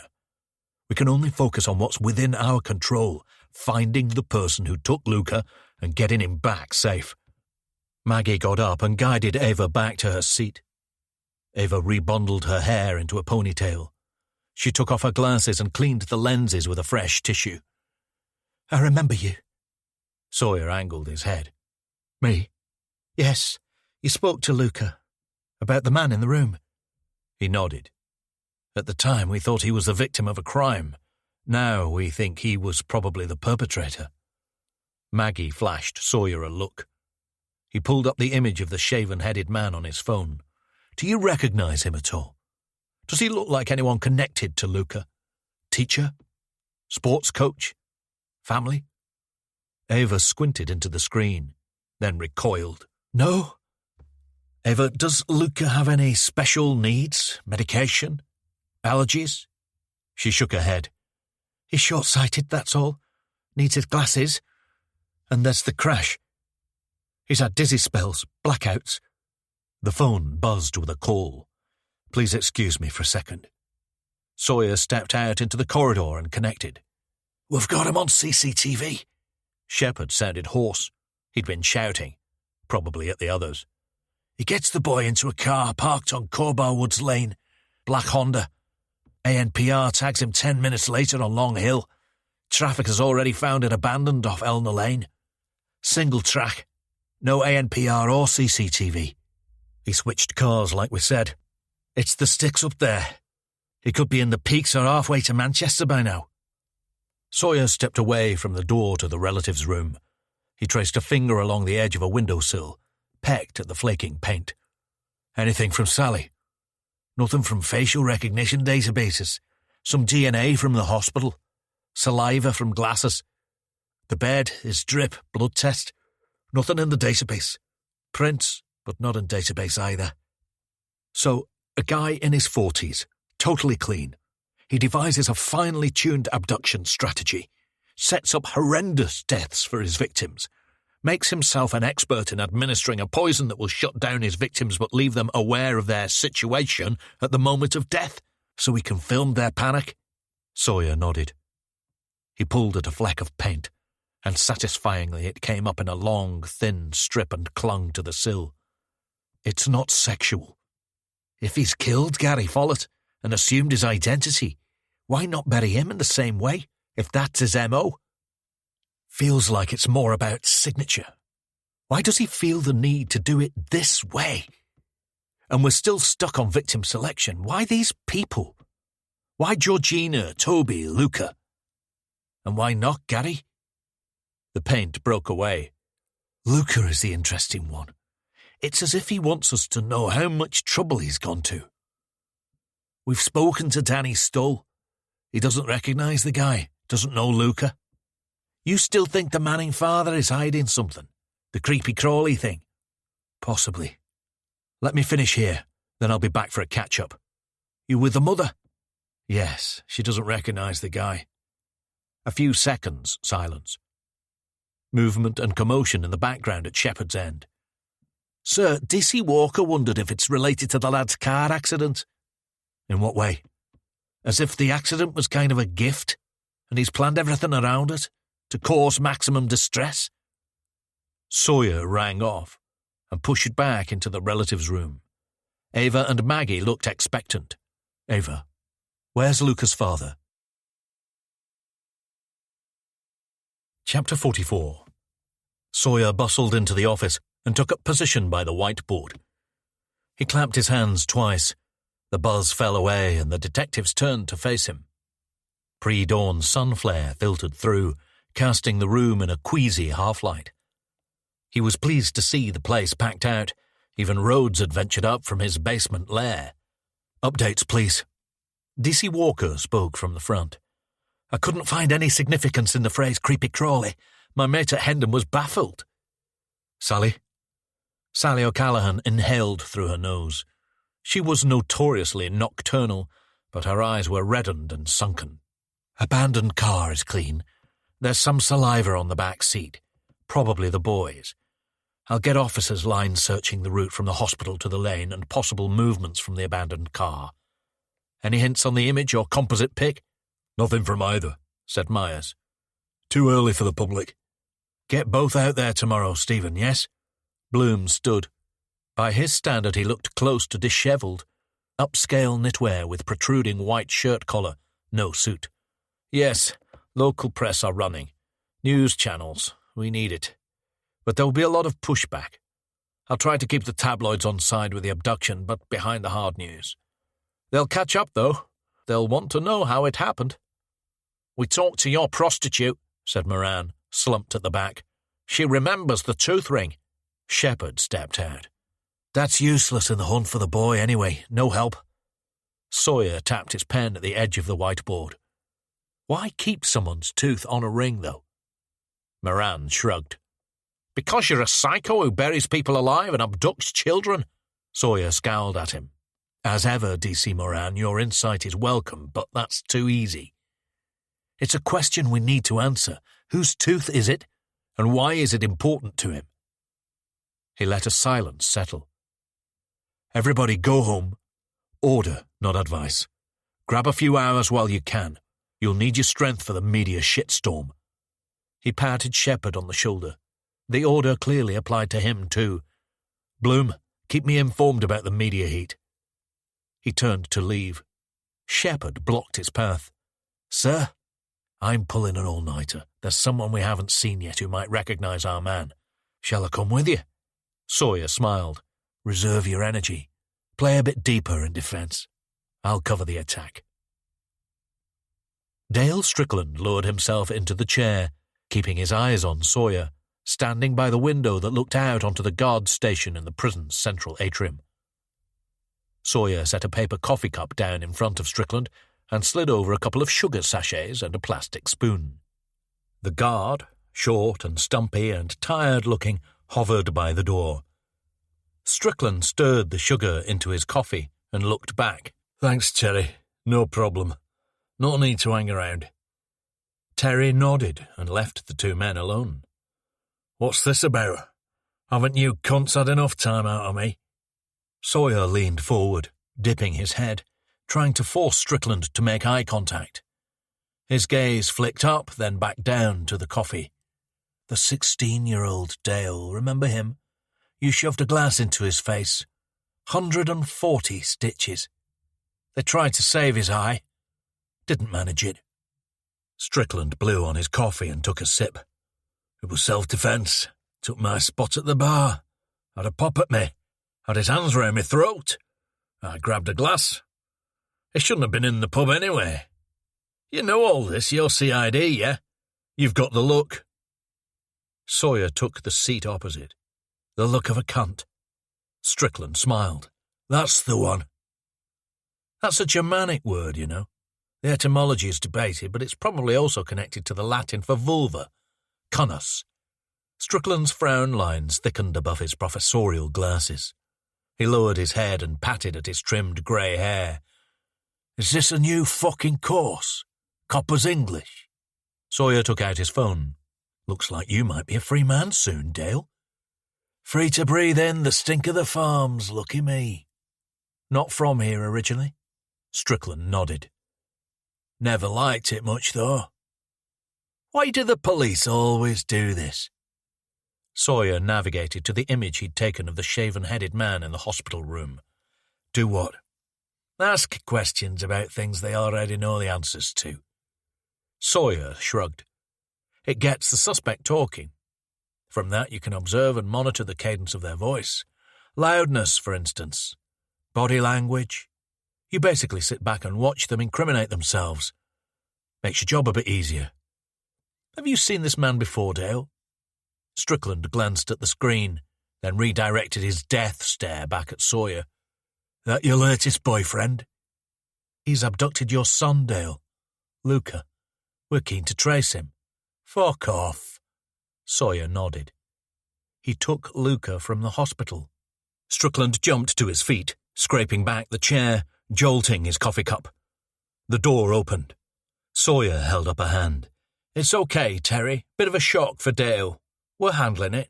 We can only focus on what's within our control, finding the person who took Luca and getting him back safe. Maggie got up and guided Ava back to her seat. Ava rebundled her hair into a ponytail. She took off her glasses and cleaned the lenses with a fresh tissue. I remember you. Sawyer angled his head. Me? Yes, you spoke to Luca. About the man in the room. He nodded. At the time, we thought he was the victim of a crime. Now we think he was probably the perpetrator. Maggie flashed Sawyer a look. He pulled up the image of the shaven-headed man on his phone. Do you recognize him at all? Does he look like anyone connected to Luca? Teacher? Sports coach? Family? Ava squinted into the screen, then recoiled. No? Ava, does Luca have any special needs? Medication? Allergies? She shook her head. He's short-sighted, that's all. Needs his glasses. And there's the crash. He's had dizzy spells, blackouts. The phone buzzed with a call. Please excuse me for a second. Sawyer stepped out into the corridor and connected. We've got him on CCTV. Shepherd sounded hoarse. He'd been shouting, probably at the others. He gets the boy into a car parked on Corbar Woods Lane. Black Honda. ANPR tags him 10 minutes later on Long Hill. Traffic has already found it abandoned off Elna Lane. Single track. No ANPR or CCTV. He switched cars like we said. It's the sticks up there. He could be in the Peaks or halfway to Manchester by now. Sawyer stepped away from the door to the relative's room. He traced a finger along the edge of a windowsill, pecked at the flaking paint. Anything from Sally? Nothing from facial recognition databases. Some DNA from the hospital. Saliva from glasses. The bed, his drip, blood test. Nothing in the database. Prints, but not in database either. So, a guy in his 40s, totally clean. He devises a finely tuned abduction strategy, sets up horrendous deaths for his victims, makes himself an expert in administering a poison that will shut down his victims but leave them aware of their situation at the moment of death, so he can film their panic. Sawyer nodded. He pulled at a fleck of paint, and satisfyingly it came up in a long, thin strip and clung to the sill. It's not sexual. If he's killed Gary Follett and assumed his identity, why not bury him in the same way, if that's his M.O.? Feels like it's more about signature. Why does he feel the need to do it this way? And we're still stuck on victim selection. Why these people? Why Georgina, Toby, Luca? And why not Gary? The paint broke away. Luca is the interesting one. It's as if he wants us to know how much trouble he's gone to. We've spoken to Danny Stoll. He doesn't recognise the guy, doesn't know Luca. You still think the Manning father is hiding something? The creepy crawly thing? Possibly. Let me finish here, then I'll be back for a catch-up. You with the mother? Yes, she doesn't recognise the guy. A few seconds, silence. Movement and commotion in the background at Shepherd's End. Sir, DC Walker wondered if it's related to the lad's car accident. In what way? As if the accident was kind of a gift, and he's planned everything around it, to cause maximum distress? Sawyer rang off and pushed back into the relative's room. Ava and Maggie looked expectant. Ava, where's Luca's father? Chapter 44. Sawyer bustled into the office and took up position by the whiteboard. He clapped his hands twice. The buzz fell away and the detectives turned to face him. Pre-dawn sun flare filtered through, casting the room in a queasy half-light. He was pleased to see the place packed out. Even Rhodes had ventured up from his basement lair. Updates, please. DC Walker spoke from the front. I couldn't find any significance in the phrase creepy crawly. My mate at Hendon was baffled. Sally? Sally O'Callaghan inhaled through her nose. She was notoriously nocturnal, but her eyes were reddened and sunken. Abandoned car is clean. There's some saliva on the back seat. Probably the boys. I'll get officers line searching the route from the hospital to the lane and possible movements from the abandoned car. Any hints on the image or composite pic? Nothing from either, said Myers. Too early for the public. Get both out there tomorrow, Stephen, yes? Bloom stood. By his standard he looked close to dishevelled. Upscale knitwear with protruding white shirt collar, no suit. Yes, local press are running. News channels, we need it. But there will be a lot of pushback. I'll try to keep the tabloids on side with the abduction, but behind the hard news. They'll catch up, though. They'll want to know how it happened. We talked to your prostitute, said Moran, slumped at the back. She remembers the tooth ring. Shepherd stepped out. That's useless in the hunt for the boy anyway, no help. Sawyer tapped his pen at the edge of the whiteboard. Why keep someone's tooth on a ring, though? Moran shrugged. Because you're a psycho who buries people alive and abducts children. Sawyer scowled at him. As ever, DC Moran, your insight is welcome, but that's too easy. It's a question we need to answer. Whose tooth is it, and why is it important to him? He let a silence settle. Everybody go home. Order, not advice. Grab a few hours while you can. You'll need your strength for the media shitstorm. He patted Shepard on the shoulder. The order clearly applied to him too. Bloom, keep me informed about the media heat. He turned to leave. Shepard blocked his path. Sir, I'm pulling an all-nighter. There's someone we haven't seen yet who might recognize our man. Shall I come with you? Sawyer smiled. Reserve your energy. Play a bit deeper in defense. I'll cover the attack. Dale Strickland lowered himself into the chair, keeping his eyes on Sawyer, standing by the window that looked out onto the guard station in the prison's central atrium. Sawyer set a paper coffee cup down in front of Strickland and slid over a couple of sugar sachets and a plastic spoon. The guard, short and stumpy and tired-looking, hovered by the door. Strickland stirred the sugar into his coffee and looked back. Thanks, Terry. No problem. No need to hang around. Terry nodded and left the two men alone. What's this about? Haven't you cunts had enough time out of me? Sawyer leaned forward, dipping his head, trying to force Strickland to make eye contact. His gaze flicked up, then back down to the coffee. The 16-year-old Dale, remember him? You shoved a glass into his face. 140 stitches. They tried to save his eye. Didn't manage it. Strickland blew on his coffee and took a sip. It was self-defence. Took my spot at the bar. Had a pop at me. Had his hands round my throat. I grabbed a glass. He shouldn't have been in the pub anyway. You know all this, you're CID, yeah? You've got the look. Sawyer took the seat opposite. The look of a cunt. Strickland smiled. That's the one. That's a Germanic word, you know. The etymology is debated, but it's probably also connected to the Latin for vulva, conus. Strickland's frown lines thickened above his professorial glasses. He lowered his head and patted at his trimmed grey hair. Is this a new fucking course? Copper's English? Sawyer took out his phone. Looks like you might be a free man soon, Dale. Free to breathe in the stink of the farms, lucky me. Not from here originally? Strickland nodded. Never liked it much, though. Why do the police always do this? Sawyer navigated to the image he'd taken of the shaven-headed man in the hospital room. Do what? Ask questions about things they already know the answers to. Sawyer shrugged. It gets the suspect talking. From that you can observe and monitor the cadence of their voice. Loudness, for instance. Body language. You basically sit back and watch them incriminate themselves. Makes your job a bit easier. Have you seen this man before, Dale? Strickland glanced at the screen, then redirected his death stare back at Sawyer. That your latest boyfriend? He's abducted your son, Dale. Luca. We're keen to trace him. Fuck off. Sawyer nodded. He took Luca from the hospital. Strickland jumped to his feet, scraping back the chair, jolting his coffee cup. The door opened. Sawyer held up a hand. It's okay, Terry. Bit of a shock for Dale. We're handling it.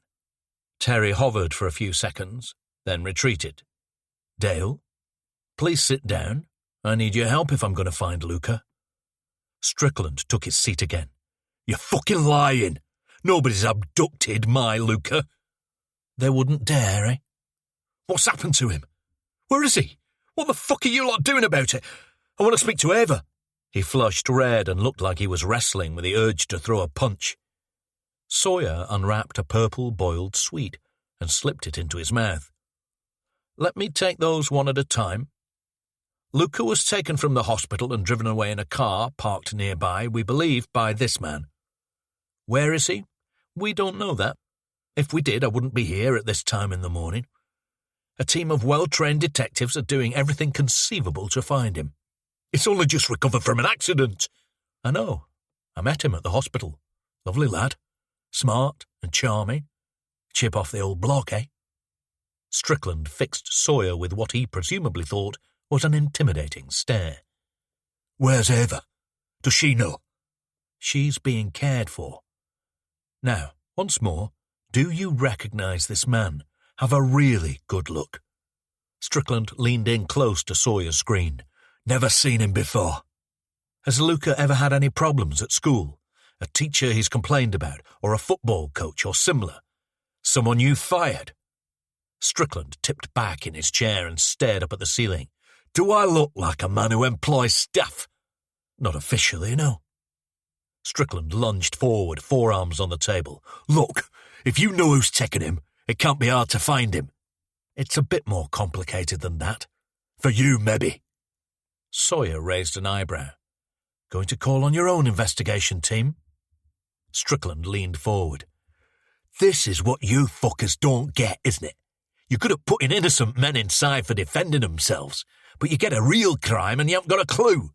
Terry hovered for a few seconds, then retreated. Dale? Please sit down. I need your help if I'm going to find Luca. Strickland took his seat again. You're fucking lying. Nobody's abducted my Luca. They wouldn't dare, eh? What's happened to him? Where is he? What the fuck are you lot doing about it? I want to speak to Ava. He flushed red and looked like he was wrestling with the urge to throw a punch. Sawyer unwrapped a purple boiled sweet and slipped it into his mouth. Let me take those one at a time. Luca was taken from the hospital and driven away in a car parked nearby, we believe, by this man. Where is he? We don't know that. If we did, I wouldn't be here at this time in the morning. A team of well-trained detectives are doing everything conceivable to find him. It's only just recovered from an accident. I know. I met him at the hospital. Lovely lad. Smart and charming. Chip off the old block, eh? Strickland fixed Sawyer with what he presumably thought was an intimidating stare. "Where's Ava? Does she know?" "She's being cared for. Now, once more, do you recognize this man? Have a really good look." Strickland leaned in close to Sawyer's screen. "Never seen him before." "Has Luca ever had any problems at school? A teacher he's complained about, or a football coach or similar? Someone you fired?" Strickland tipped back in his chair and stared up at the ceiling. "Do I look like a man who employs staff?" "Not officially, no." Strickland lunged forward, forearms on the table. "Look, if you know who's taken him, it can't be hard to find him." "It's a bit more complicated than that." "For you, maybe." Sawyer raised an eyebrow. "Going to call on your own investigation team?" Strickland leaned forward. "This is what you fuckers don't get, isn't it? You're good at putting innocent men inside for defending themselves, but you get a real crime and you haven't got a clue.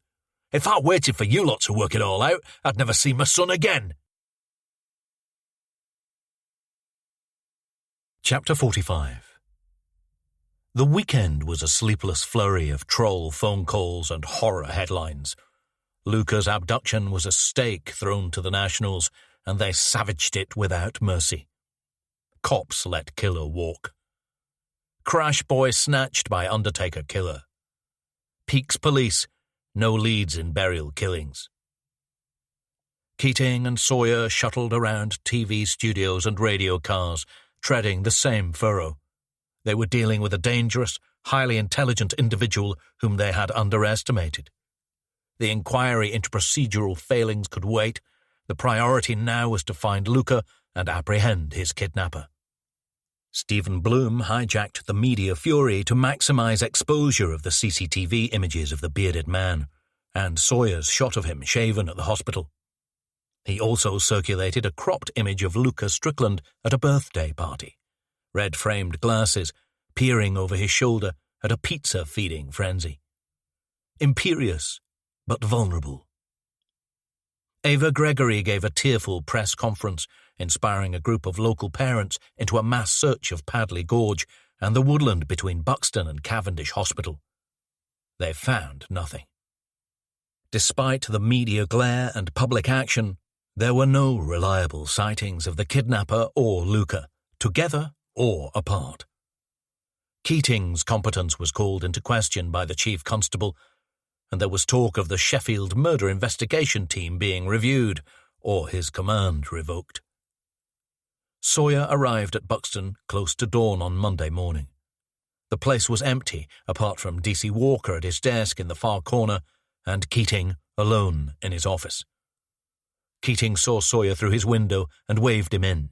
If I waited for you lot to work it all out, I'd never see my son again." Chapter 45. The weekend was a sleepless flurry of troll phone calls and horror headlines. Luca's abduction was a stake thrown to the Nationals, and they savaged it without mercy. Cops let killer walk. Crash boy snatched by Undertaker killer. Peaks police, no leads in burial killings. Keating and Sawyer shuttled around TV studios and radio cars, treading the same furrow. They were dealing with a dangerous, highly intelligent individual whom they had underestimated. The inquiry into procedural failings could wait. The priority now was to find Luca and apprehend his kidnapper. Stephen Bloom hijacked the media fury to maximize exposure of the CCTV images of the bearded man, and Sawyer's shot of him shaven at the hospital. He also circulated a cropped image of Luca Strickland at a birthday party, red-framed glasses peering over his shoulder at a pizza-feeding frenzy. Imperious, but vulnerable. Ava Gregory gave a tearful press conference, inspiring a group of local parents into a mass search of Padley Gorge and the woodland between Buxton and Cavendish Hospital. They found nothing. Despite the media glare and public action, there were no reliable sightings of the kidnapper or Luca, together or apart. Keating's competence was called into question by the chief constable, and there was talk of the Sheffield murder investigation team being reviewed or his command revoked. Sawyer arrived at Buxton close to dawn on Monday morning. The place was empty, apart from D.C. Walker at his desk in the far corner and Keating alone in his office. Keating saw Sawyer through his window and waved him in.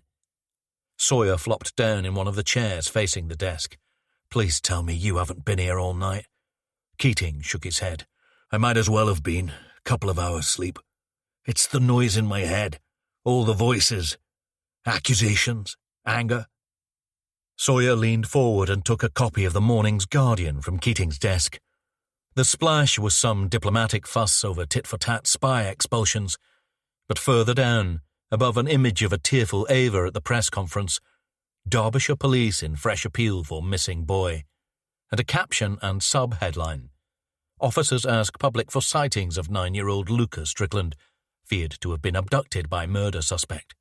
Sawyer flopped down in one of the chairs facing the desk. "Please tell me you haven't been here all night." Keating shook his head. "I might as well have been. Couple of hours sleep. It's the noise in my head. All the voices. Accusations. Anger." Sawyer leaned forward and took a copy of the morning's Guardian from Keating's desk. The splash was some diplomatic fuss over tit-for-tat spy expulsions, but further down, above an image of a tearful Ava at the press conference, Derbyshire Police in fresh appeal for missing boy, and a caption and sub-headline: Officers ask public for sightings of 9-year-old Luca Strickland, feared to have been abducted by murder suspect.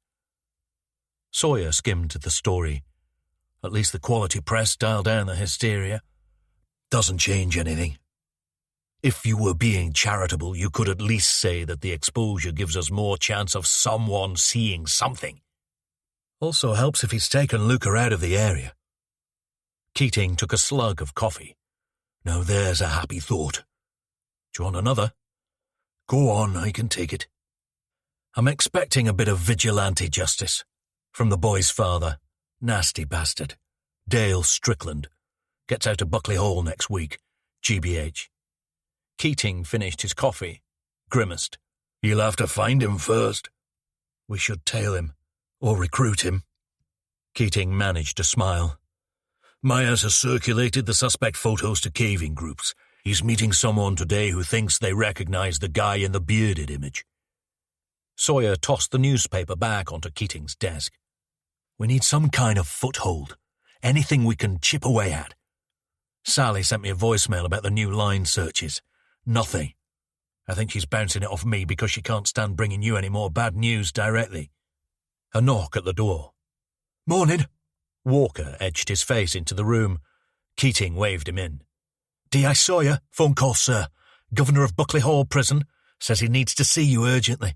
Sawyer skimmed the story. At least the quality press dialed down the hysteria. "Doesn't change anything. If you were being charitable, you could at least say that the exposure gives us more chance of someone seeing something. Also helps if he's taken Luca out of the area." Keating took a slug of coffee. "Now there's a happy thought. Do you want another?" "Go on, I can take it." "I'm expecting a bit of vigilante justice. From the boy's father. Nasty bastard. Dale Strickland. Gets out of Buckley Hall next week. GBH. Keating finished his coffee, grimaced. "You'll have to find him first." "We should tail him, or recruit him." Keating managed to smile. "Myers has circulated the suspect photos to caving groups. He's meeting someone today who thinks they recognize the guy in the bearded image." Sawyer tossed the newspaper back onto Keating's desk. "We need some kind of foothold. Anything we can chip away at. Sally sent me a voicemail about the new line searches. Nothing. I think she's bouncing it off me because she can't stand bringing you any more bad news directly. A knock at the door. Morning. Walker edged his face into the room. Keating waved him in. D.I. Sawyer, phone call, sir. Governor of Buckley Hall Prison says he needs to see you urgently.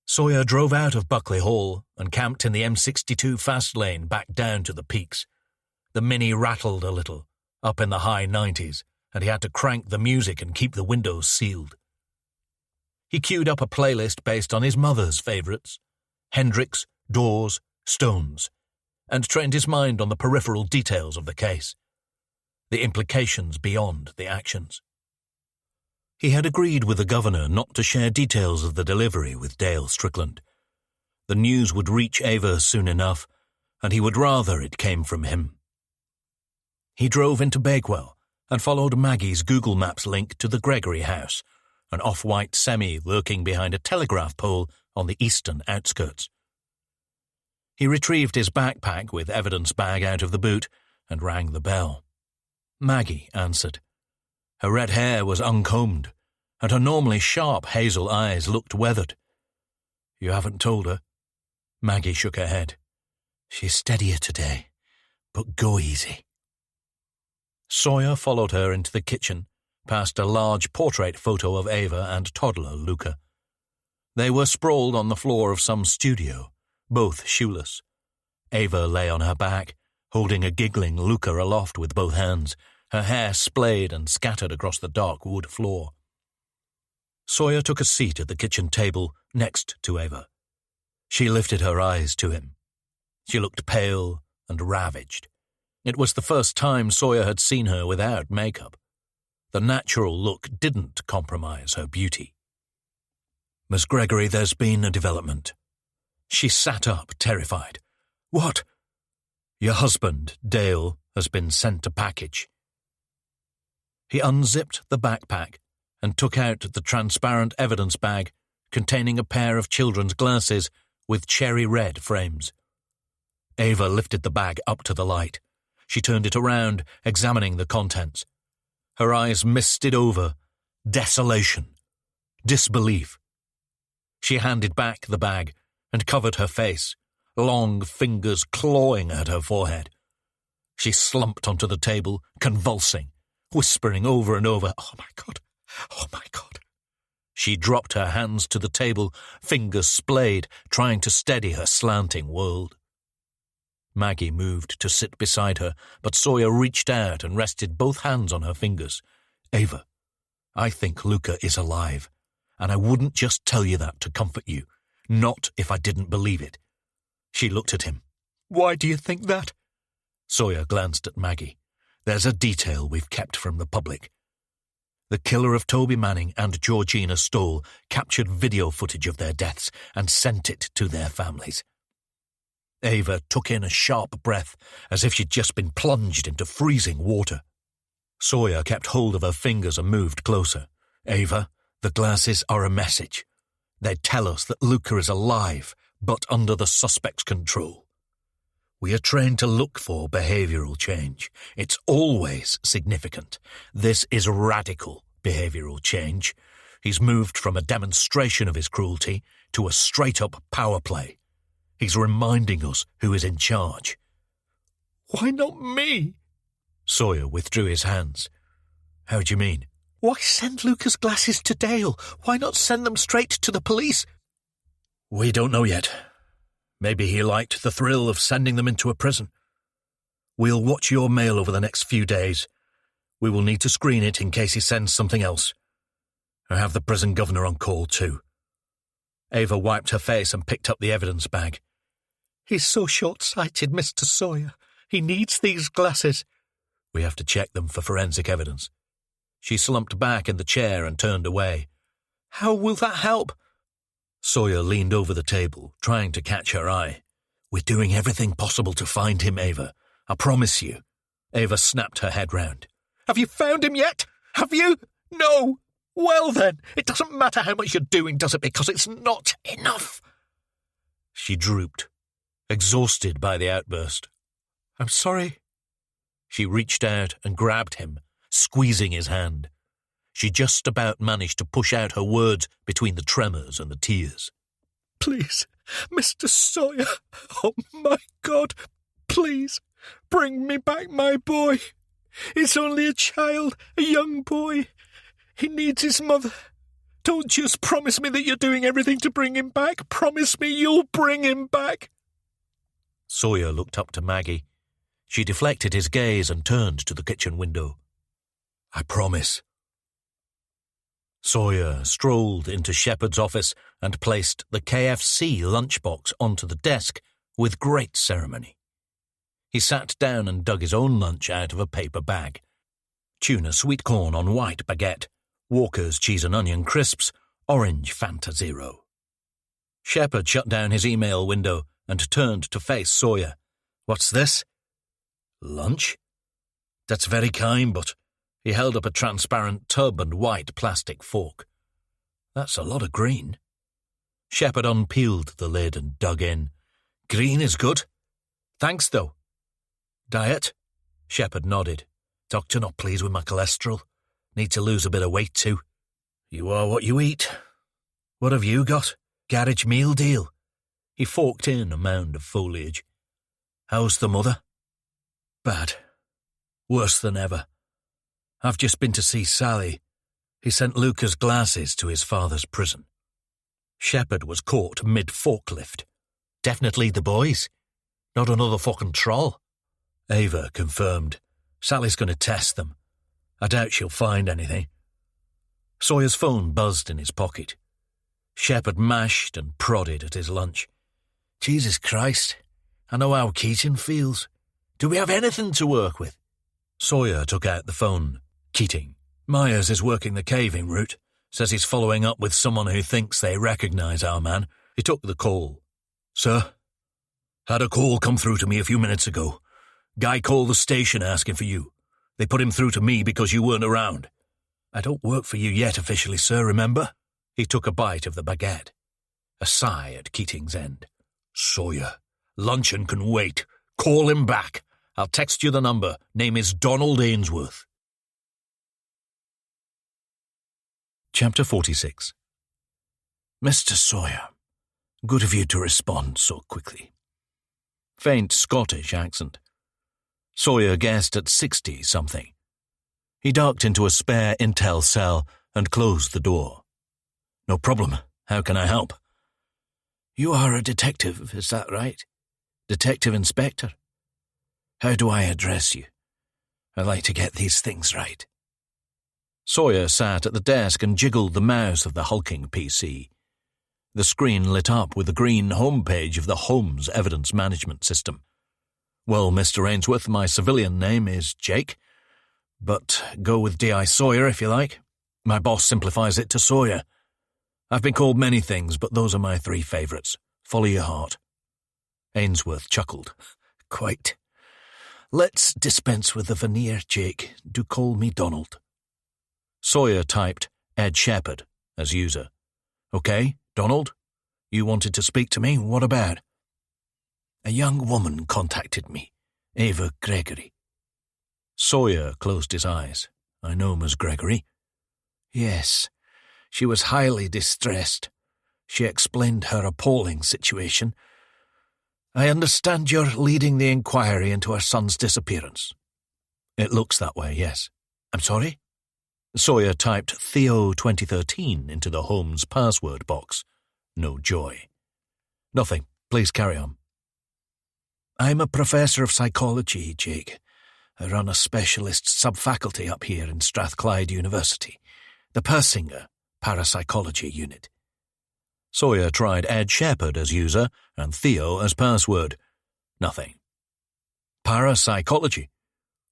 Sawyer drove out of Buckley Hall and camped in the M62 fast lane back down to the peaks. The Mini rattled a little, up in the high 90s, and he had to crank the music and keep the windows sealed. He queued up a playlist based on his mother's favourites, Hendrix, Doors, Stones, and trained his mind on the peripheral details of the case, the implications beyond the actions. He had agreed with the governor not to share details of the delivery with Dale Strickland. The news would reach Ava soon enough, and he would rather it came from him. He drove into Bakewell and followed Maggie's Google Maps link to the Gregory house, an off-white semi lurking behind a telegraph pole on the eastern outskirts. He retrieved his backpack with evidence bag out of the boot and rang the bell. Maggie answered. Her red hair was uncombed, and her normally sharp hazel eyes looked weathered. You haven't told her? Maggie shook her head. She's steadier today, but go easy. Sawyer followed her into the kitchen, past a large portrait photo of Ava and toddler Luca. They were sprawled on the floor of some studio, both shoeless. Ava lay on her back, holding a giggling Luca aloft with both hands, her hair splayed and scattered across the dark wood floor. Sawyer took a seat at the kitchen table next to Ava. She lifted her eyes to him. She looked pale and ravaged. It was the first time Sawyer had seen her without makeup. The natural look didn't compromise her beauty. Miss Gregory, there's been a development. She sat up, terrified. What? Your husband, Dale, has been sent a package. He unzipped the backpack and took out the transparent evidence bag containing a pair of children's glasses with cherry red frames. Ava lifted the bag up to the light. She turned it around, examining the contents. Her eyes misted over desolation, disbelief. She handed back the bag and covered her face, long fingers clawing at her forehead. She slumped onto the table, convulsing, whispering over and over, "Oh my God, oh my God." She dropped her hands to the table, fingers splayed, trying to steady her slanting world. Maggie moved to sit beside her, but Sawyer reached out and rested both hands on her fingers. Ava, I think Luca is alive, and I wouldn't just tell you that to comfort you, not if I didn't believe it. She looked at him. Why do you think that? Sawyer glanced at Maggie. There's a detail we've kept from the public. The killer of Toby Manning and Georgina Stoll captured video footage of their deaths and sent it to their families. Ava took in a sharp breath, as if she'd just been plunged into freezing water. Sawyer kept hold of her fingers and moved closer. Ava, the glasses are a message. They tell us that Luca is alive, but under the suspect's control. We are trained to look for behavioral change. It's always significant. This is radical behavioral change. He's moved from a demonstration of his cruelty to a straight-up power play. He's reminding us who is in charge. Why not me? Sawyer withdrew his hands. How do you mean? Why send Luca's glasses to Dale? Why not send them straight to the police? We don't know yet. Maybe he liked the thrill of sending them into a prison. We'll watch your mail over the next few days. We will need to screen it in case he sends something else. I have the prison governor on call too. Ava wiped her face and picked up the evidence bag. He's so short-sighted, Mr. Sawyer. He needs these glasses. We have to check them for forensic evidence. She slumped back in the chair and turned away. How will that help? Sawyer leaned over the table, trying to catch her eye. We're doing everything possible to find him, Ava. I promise you. Ava snapped her head round. Have you found him yet? Have you? No. Well then, it doesn't matter how much you're doing, does it? Because it's not enough. She drooped, exhausted by the outburst. I'm sorry. She reached out and grabbed him, squeezing his hand. She just about managed to push out her words between the tremors and the tears. Please, Mr. Sawyer, oh my God, please, bring me back my boy. It's only a child, a young boy. He needs his mother. Don't just promise me that you're doing everything to bring him back. Promise me you'll bring him back. Sawyer looked up to Maggie. She deflected his gaze and turned to the kitchen window. I promise. Sawyer strolled into Shepard's office and placed the KFC lunchbox onto the desk with great ceremony. He sat down and dug his own lunch out of a paper bag. Tuna sweet corn on white baguette, Walker's cheese and onion crisps, orange Fanta Zero. Shepard shut down his email window and turned to face Sawyer. What's this? Lunch? That's very kind, but he held up a transparent tub and white plastic fork. That's a lot of green. Shepard unpeeled the lid and dug in. Green is good. Thanks, though. Diet? Shepard nodded. Doctor not pleased with my cholesterol. Need to lose a bit of weight, too. You are what you eat. What have you got? Garage meal deal. He forked in a mound of foliage. How's the mother? Bad. Worse than ever. I've just been to see Sally. He sent Luca's glasses to his father's prison. Shepard was caught mid-forklift. Definitely the boys. Not another fucking troll. Ava confirmed. Sally's going to test them. I doubt she'll find anything. Sawyer's phone buzzed in his pocket. Shepard mashed and prodded at his lunch. Jesus Christ, I know how Keating feels. Do we have anything to work with? Sawyer took out the phone. Keating. Myers is working the caving route. Says he's following up with someone who thinks they recognize our man. He took the call. Sir? Had a call come through to me a few minutes ago. Guy called the station asking for you. They put him through to me because you weren't around. I don't work for you yet officially, sir, remember? He took a bite of the baguette. A sigh at Keating's end. Sawyer, luncheon can wait. Call him back. I'll text you the number. Name is Donald Ainsworth. Chapter 46. Mr. Sawyer, good of you to respond so quickly. Faint Scottish accent. Sawyer guessed at 60-something. He ducked into a spare intel cell and closed the door. No problem. How can I help? You are a detective, is that right? Detective Inspector? How do I address you? I like to get these things right. Sawyer sat at the desk and jiggled the mouse of the hulking PC. The screen lit up with the green homepage of the Holmes Evidence Management System. Well, Mr. Ainsworth, my civilian name is Jake, but go with D.I. Sawyer if you like. My boss simplifies it to Sawyer. I've been called many things, but those are my three favourites. Follow your heart. Ainsworth chuckled. Quite. Let's dispense with the veneer, Jake. Do call me Donald. Sawyer typed Ed Shepard as user. Okay, Donald? You wanted to speak to me? What about? A young woman contacted me, Ava Gregory. Sawyer closed his eyes. I know Miss Gregory. Yes, she was highly distressed. She explained her appalling situation. I understand you're leading the inquiry into her son's disappearance. It looks that way, yes. I'm sorry? Sawyer typed Theo 2013 into the Holmes password box. No joy. Nothing. Please carry on. I'm a professor of psychology, Jake. I run a specialist subfaculty up here in Strathclyde University, the Persinger Parapsychology Unit. Sawyer tried Ed Shepard as user and Theo as password. Nothing. Parapsychology.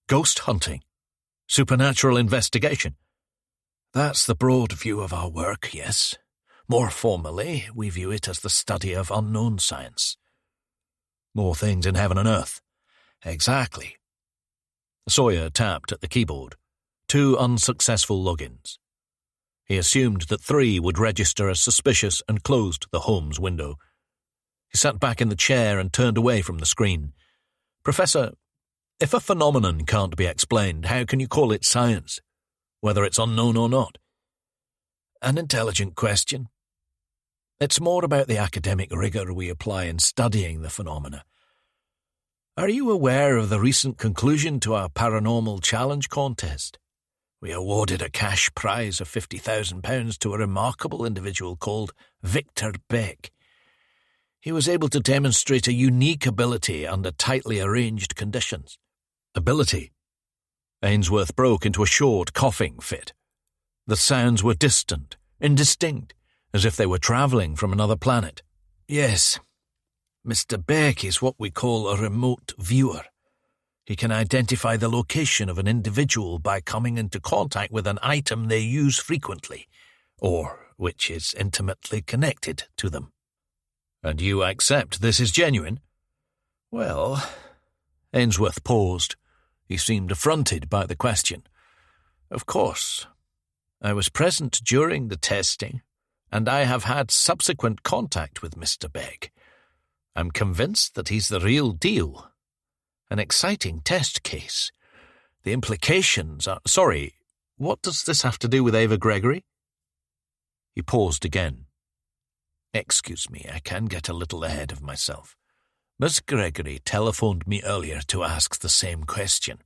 Ghost hunting. Supernatural investigation. That's the broad view of our work, yes. More formally, we view it as the study of unknown science. More things in heaven and earth. Exactly. Sawyer tapped at the keyboard. 2 unsuccessful logins. He assumed that 3 would register as suspicious and closed the Holmes window. He sat back in the chair and turned away from the screen. Professor, If a phenomenon can't be explained, how can you call it science, whether it's unknown or not? An intelligent question. It's more about the academic rigor we apply in studying the phenomena. Are you aware of the recent conclusion to our paranormal challenge contest? We awarded a cash prize of £50,000 to a remarkable individual called Victor Beck. He was able to demonstrate a unique ability under tightly arranged conditions. Ability? Ainsworth broke into a short coughing fit. The sounds were distant, indistinct, as if they were travelling from another planet. Yes, Mr. Beck is what we call a remote viewer. He can identify the location of an individual by coming into contact with an item they use frequently, or which is intimately connected to them. And you accept this is genuine? Well, Ainsworth paused. He seemed affronted by the question. Of course. I was present during the testing, and I have had subsequent contact with Mr. Beck. I'm convinced that he's the real deal. An exciting test case. The implications are— Sorry, what does this have to do with Ava Gregory? He paused again. Excuse me, I can get a little ahead of myself. Miss Gregory telephoned me earlier to ask the same question.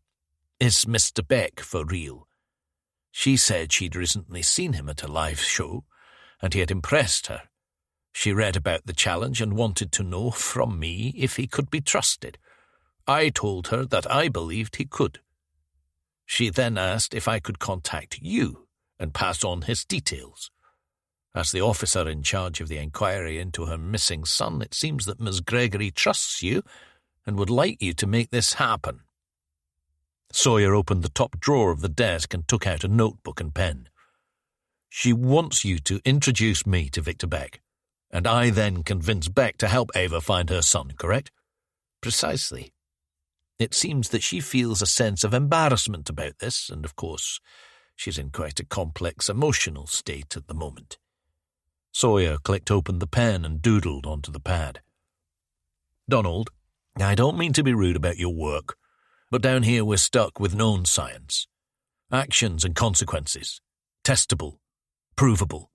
Is Mr. Beck for real? She said she'd recently seen him at a live show, and he had impressed her. She read about the challenge and wanted to know from me if he could be trusted. I told her that I believed he could. She then asked if I could contact you and pass on his details. As the officer in charge of the inquiry into her missing son, it seems that Miss Gregory trusts you and would like you to make this happen. Sawyer opened the top drawer of the desk and took out a notebook and pen. She wants you to introduce me to Victor Beck, and I then convince Beck to help Ava find her son, correct? Precisely. It seems that she feels a sense of embarrassment about this, and of course, she's in quite a complex emotional state at the moment. Sawyer clicked open the pen and doodled onto the pad. Donald, I don't mean to be rude about your work, but down here we're stuck with known science. Actions and consequences. Testable. Provable.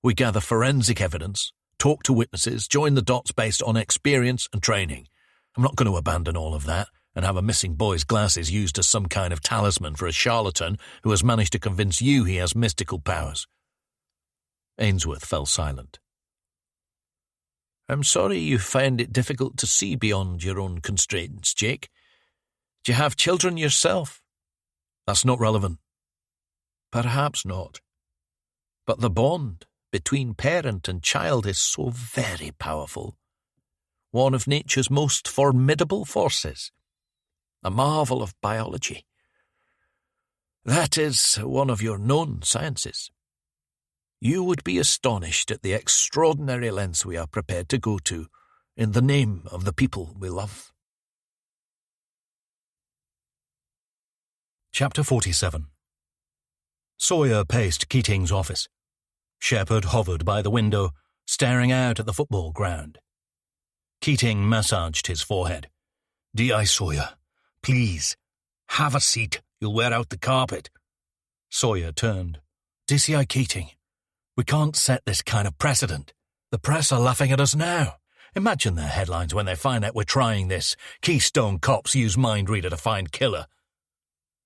We gather forensic evidence, talk to witnesses, join the dots based on experience and training. I'm not going to abandon all of that and have a missing boy's glasses used as some kind of talisman for a charlatan who has managed to convince you he has mystical powers. Ainsworth fell silent. I'm sorry you find it difficult to see beyond your own constraints, Jake. Do you have children yourself? That's not relevant. Perhaps not. But the bond between parent and child is so very powerful. One of nature's most formidable forces. A marvel of biology. That is one of your known sciences. You would be astonished at the extraordinary lengths we are prepared to go to in the name of the people we love. Chapter 47. Sawyer paced Keating's office. Shepherd hovered by the window, staring out at the football ground. Keating massaged his forehead. D.I. Sawyer, please, have a seat. You'll wear out the carpet. Sawyer turned. DCI Keating, we can't set this kind of precedent. The press are laughing at us now. Imagine their headlines when they find out we're trying this. Keystone cops use mind reader to find killer.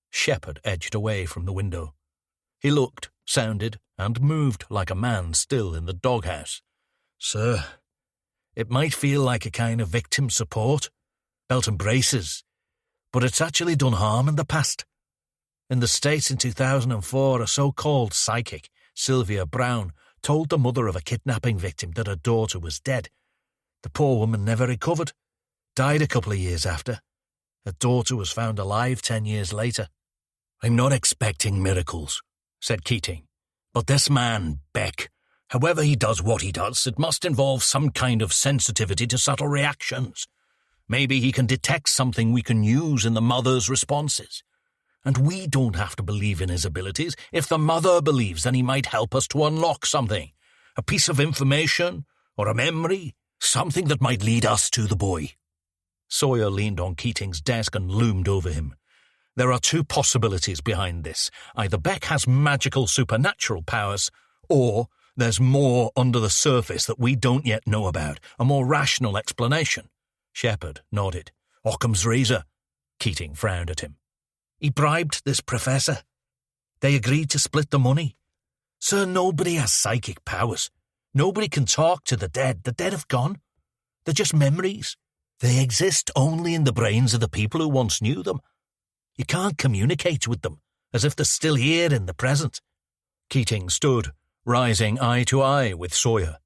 Shepherd edged away from the window. He looked, sounded, and moved like a man still in the doghouse. Sir, it might feel like a kind of victim support, belt and braces, but it's actually done harm in the past. In the States in 2004, a so-called psychic, Sylvia Brown, told the mother of a kidnapping victim that her daughter was dead. The poor woman never recovered, died a couple of years after. Her daughter was found alive 10 years later. I'm not expecting miracles, said Keating, but this man, Beck, however he does what he does, it must involve some kind of sensitivity to subtle reactions. Maybe he can detect something we can use in the mother's responses. And we don't have to believe in his abilities. If the mother believes, then he might help us to unlock something. A piece of information or a memory, something that might lead us to the boy. Sawyer leaned on Keating's desk and loomed over him. There are two possibilities behind this. Either Beck has magical supernatural powers, or there's more under the surface that we don't yet know about, a more rational explanation. Shepard nodded. Occam's razor. Keating frowned at him. He bribed this professor. They agreed to split the money. Sir, nobody has psychic powers. Nobody can talk to the dead. The dead have gone. They're just memories. They exist only in the brains of the people who once knew them. You can't communicate with them, as if they're still here in the present. Keating stood, rising eye to eye with Sawyer.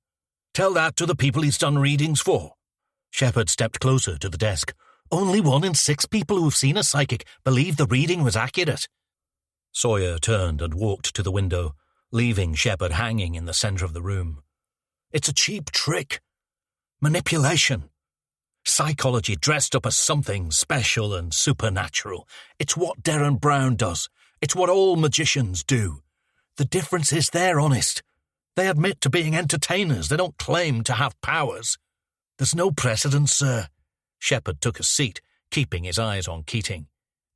Tell that to the people he's done readings for. Shepard stepped closer to the desk. Only 1 in 6 people who've seen a psychic believe the reading was accurate. Sawyer turned and walked to the window, leaving Shepard hanging in the centre of the room. It's a cheap trick. Manipulation. Psychology dressed up as something special and supernatural. It's what Derren Brown does. It's what all magicians do. The difference is they're honest. They admit to being entertainers. They don't claim to have powers. There's no precedent, sir. Shepard took a seat, keeping his eyes on Keating.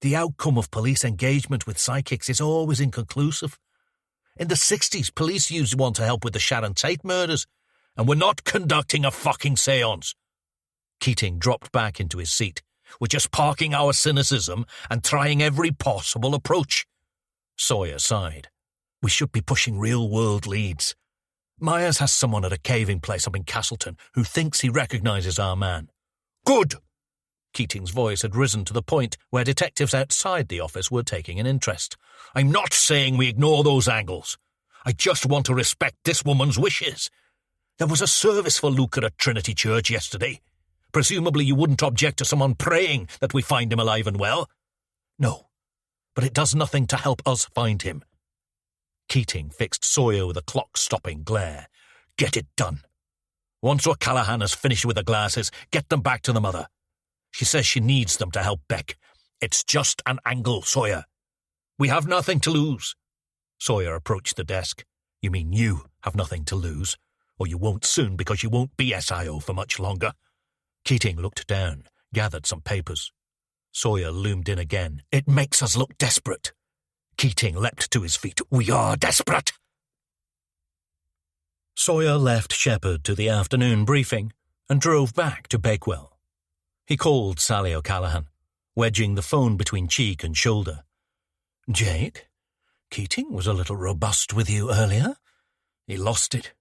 The outcome of police engagement with psychics is always inconclusive. In the 60s, police used one to help with the Sharon Tate murders, and we're not conducting a fucking séance. Keating dropped back into his seat. We're just parking our cynicism and trying every possible approach. Sawyer sighed. We should be pushing real-world leads. Myers has someone at a caving place up in Castleton who thinks he recognises our man. Good! Keating's voice had risen to the point where detectives outside the office were taking an interest. I'm not saying we ignore those angles. I just want to respect this woman's wishes. There was a service for Luca at Trinity Church yesterday. Presumably you wouldn't object to someone praying that we find him alive and well. No, but it does nothing to help us find him. Keating fixed Sawyer with a clock-stopping glare. Get it done. Once O'Callaghan has finished with the glasses, get them back to the mother. She says she needs them to help Beck. It's just an angle, Sawyer. We have nothing to lose. Sawyer approached the desk. You mean you have nothing to lose? Or you won't soon because you won't be SIO for much longer. Keating looked down, gathered some papers. Sawyer loomed in again. It makes us look desperate. Keating leapt to his feet. We are desperate. Sawyer left Shepard to the afternoon briefing and drove back to Bakewell. He called Sally O'Callaghan, wedging the phone between cheek and shoulder. Jake, Keating was a little robust with you earlier. He lost it.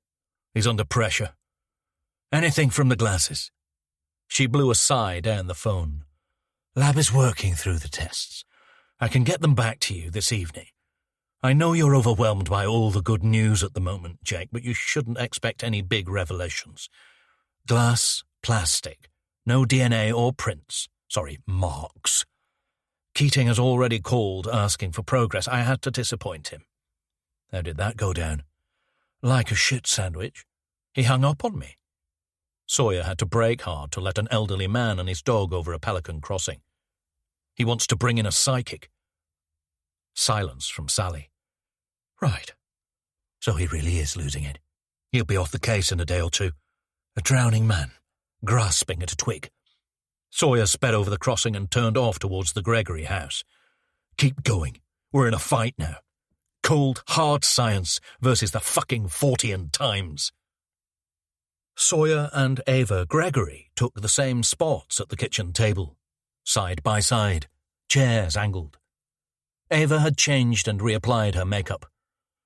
He's under pressure. Anything from the glasses? She blew a sigh down the phone. Lab is working through the tests. I can get them back to you this evening. I know you're overwhelmed by all the good news at the moment, Jake, but you shouldn't expect any big revelations. Glass, plastic, no DNA or prints. Marks. Keating has already called asking for progress. I had to disappoint him. How did that go down? Like a shit sandwich. He hung up on me. Sawyer had to brake hard to let an elderly man and his dog over a pelican crossing. He wants to bring in a psychic. Silence from Sally. Right. So he really is losing it. He'll be off the case in a day or two. A drowning man, grasping at a twig. Sawyer sped over the crossing and turned off towards the Gregory house. Keep going. We're in a fight now. Cold, hard science versus the fucking Fortean Times. Sawyer and Ava Gregory took the same spots at the kitchen table, side by side, chairs angled. Ava had changed and reapplied her makeup.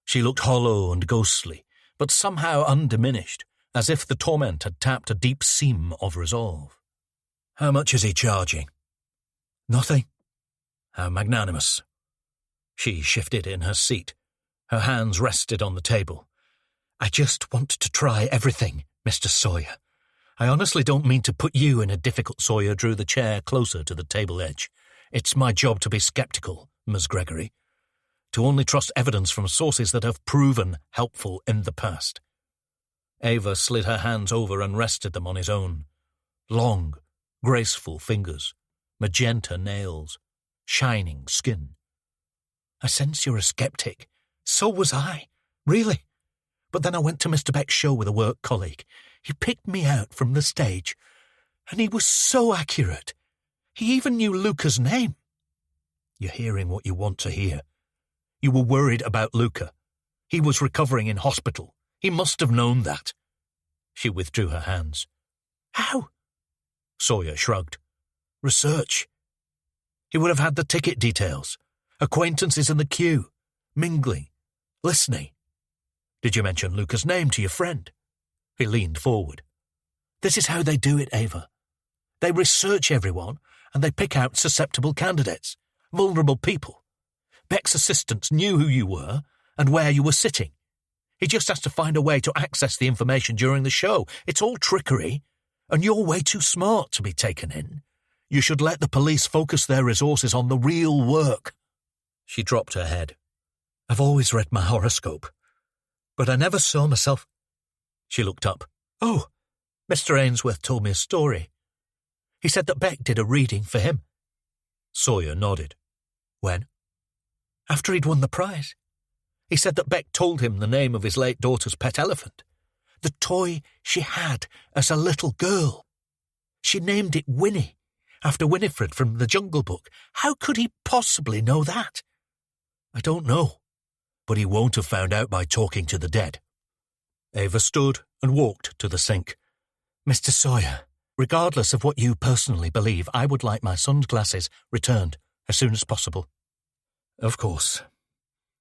She looked hollow and ghostly, but somehow undiminished, as if the torment had tapped a deep seam of resolve. How much is he charging? Nothing. How magnanimous. She shifted in her seat. Her hands rested on the table. I just want to try everything, Mr. Sawyer. I honestly don't mean to put you in a difficult. Sawyer drew the chair closer to the table edge. It's my job to be sceptical, Ms. Gregory. To only trust evidence from sources that have proven helpful in the past. Ava slid her hands over and rested them on his own. Long, graceful fingers, magenta nails, shining skin. I sense you're a skeptic. So was I. Really. But then I went to Mr. Beck's show with a work colleague. He picked me out from the stage. And he was so accurate. He even knew Luca's name. You're hearing what you want to hear. You were worried about Luca. He was recovering in hospital. He must have known that. She withdrew her hands. How? Sawyer shrugged. Research. He would have had the ticket details, acquaintances in the queue, mingling, listening. Did you mention Luca's name to your friend? He leaned forward. This is how they do it, Ava. They research everyone and they pick out susceptible candidates, vulnerable people. Beck's assistants knew who you were and where you were sitting. He just has to find a way to access the information during the show. It's all trickery, and you're way too smart to be taken in. You should let the police focus their resources on the real work. She dropped her head. I've always read my horoscope, but I never saw myself. She looked up. Oh, Mr. Ainsworth told me a story. He said that Beck did a reading for him. Sawyer nodded. When? After he'd won the prize. He said that Beck told him the name of his late daughter's pet elephant, the toy she had as a little girl. She named it Winnie, after Winifred from the Jungle Book. How could he possibly know that? I don't know, but he won't have found out by talking to the dead. Ava stood and walked to the sink. Mr. Sawyer, regardless of what you personally believe, I would like my son's glasses returned as soon as possible. Of course.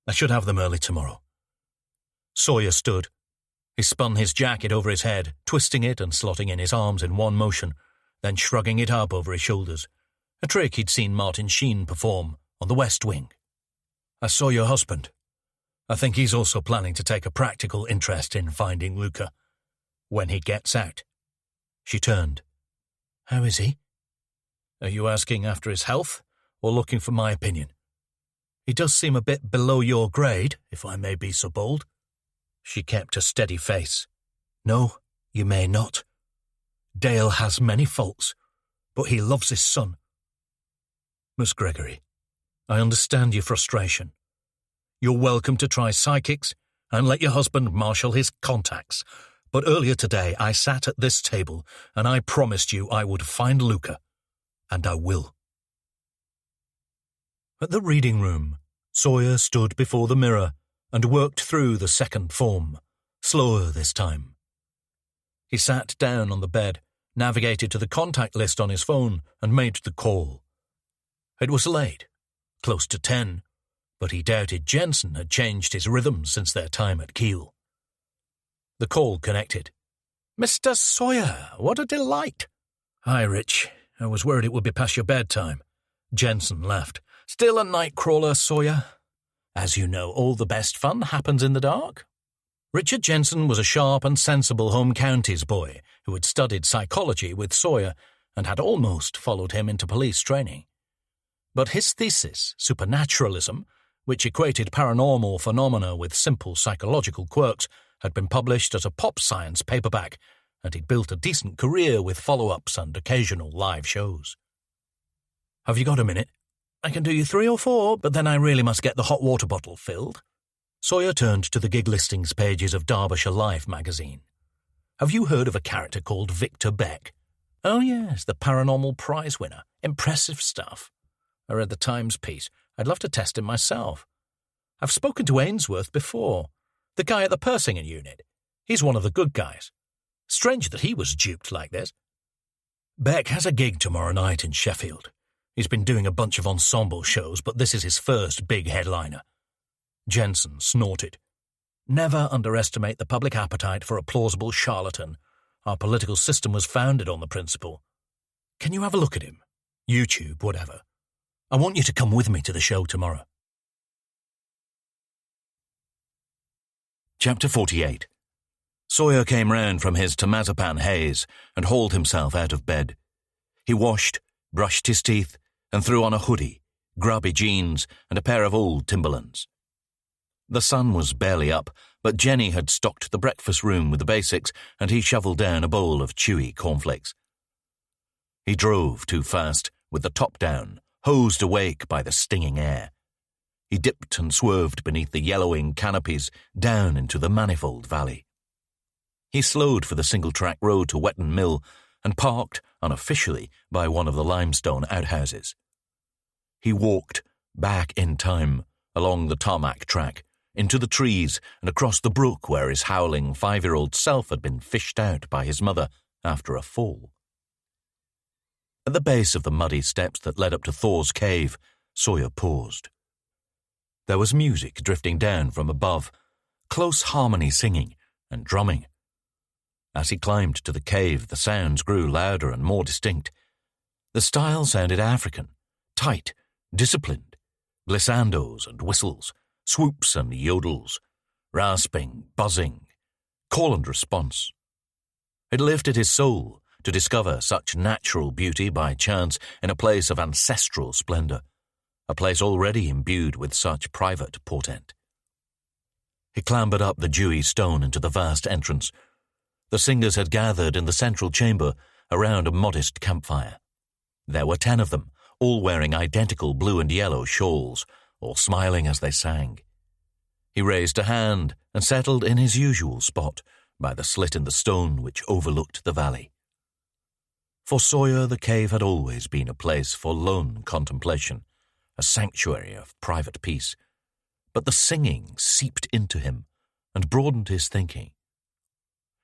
I should have them early tomorrow. Sawyer stood. He spun his jacket over his head, twisting it and slotting in his arms in one motion, then shrugging it up over his shoulders, a trick he'd seen Martin Sheen perform on the West Wing. I saw your husband. I think he's also planning to take a practical interest in finding Luca. When he gets out. She turned. How is he? Are you asking after his health, or looking for my opinion? He does seem a bit below your grade, if I may be so bold. She kept a steady face. No, you may not. Dale has many faults, but he loves his son. Miss Gregory, I understand your frustration. You're welcome to try psychics and let your husband marshal his contacts. But earlier today I sat at this table and I promised you I would find Luca. And I will. At the reading room, Sawyer stood before the mirror and worked through the second form, slower this time. He sat down on the bed, navigated to the contact list on his phone, and made the call. It was late, close to 10, but he doubted Jensen had changed his rhythm since their time at Kiel. The call connected. Mr. Sawyer, what a delight. Hi, Rich. I was worried it would be past your bedtime. Jensen laughed. Still a night crawler, Sawyer? As you know, all the best fun happens in the dark. Richard Jensen was a sharp and sensible home counties boy who had studied psychology with Sawyer and had almost followed him into police training. But his thesis, supernaturalism, which equated paranormal phenomena with simple psychological quirks, had been published as a pop science paperback, and he'd built a decent career with follow-ups and occasional live shows. Have you got a minute? I can do you 3 or 4, but then I really must get the hot water bottle filled. Sawyer turned to the gig listings pages of Derbyshire Life magazine. Have you heard of a character called Victor Beck? Oh yes, the paranormal prize winner. Impressive stuff. I read the Times piece. I'd love to test him myself. I've spoken to Ainsworth before. The guy at the Persinger unit. He's one of the good guys. Strange that he was duped like this. Beck has a gig tomorrow night in Sheffield. He's been doing a bunch of ensemble shows, but this is his first big headliner. Jensen snorted. Never underestimate the public appetite for a plausible charlatan. Our political system was founded on the principle. Can you have a look at him? YouTube, whatever. I want you to come with me to the show tomorrow. Chapter 48. Sawyer came round from his Temazepam haze and hauled himself out of bed. He washed, brushed his teeth, and threw on a hoodie, grubby jeans, and a pair of old Timberlands. The sun was barely up, but Jenny had stocked the breakfast room with the basics, and he shoveled down a bowl of chewy cornflakes. He drove too fast, with the top down, hosed awake by the stinging air. He dipped and swerved beneath the yellowing canopies down into the manifold valley. He slowed for the single-track road to Wetton Mill and parked unofficially by one of the limestone outhouses. He walked back in time along the tarmac track, into the trees and across the brook where his howling 5-year-old self had been fished out by his mother after a fall. At the base of the muddy steps that led up to Thor's cave, Sawyer paused. There was music drifting down from above, close harmony singing and drumming. As he climbed to the cave, the sounds grew louder and more distinct. The style sounded African, tight, disciplined, glissandos and whistles, swoops and yodels, rasping, buzzing, call and response. It lifted his soul to discover such natural beauty by chance in a place of ancestral splendor, a place already imbued with such private portent. He clambered up the dewy stone into the vast entrance. The singers had gathered in the central chamber around a modest campfire. There were 10 of them, all wearing identical blue and yellow shawls, all smiling as they sang. He raised a hand and settled in his usual spot by the slit in the stone which overlooked the valley. For Sawyer, the cave had always been a place for lone contemplation, a sanctuary of private peace, but the singing seeped into him and broadened his thinking.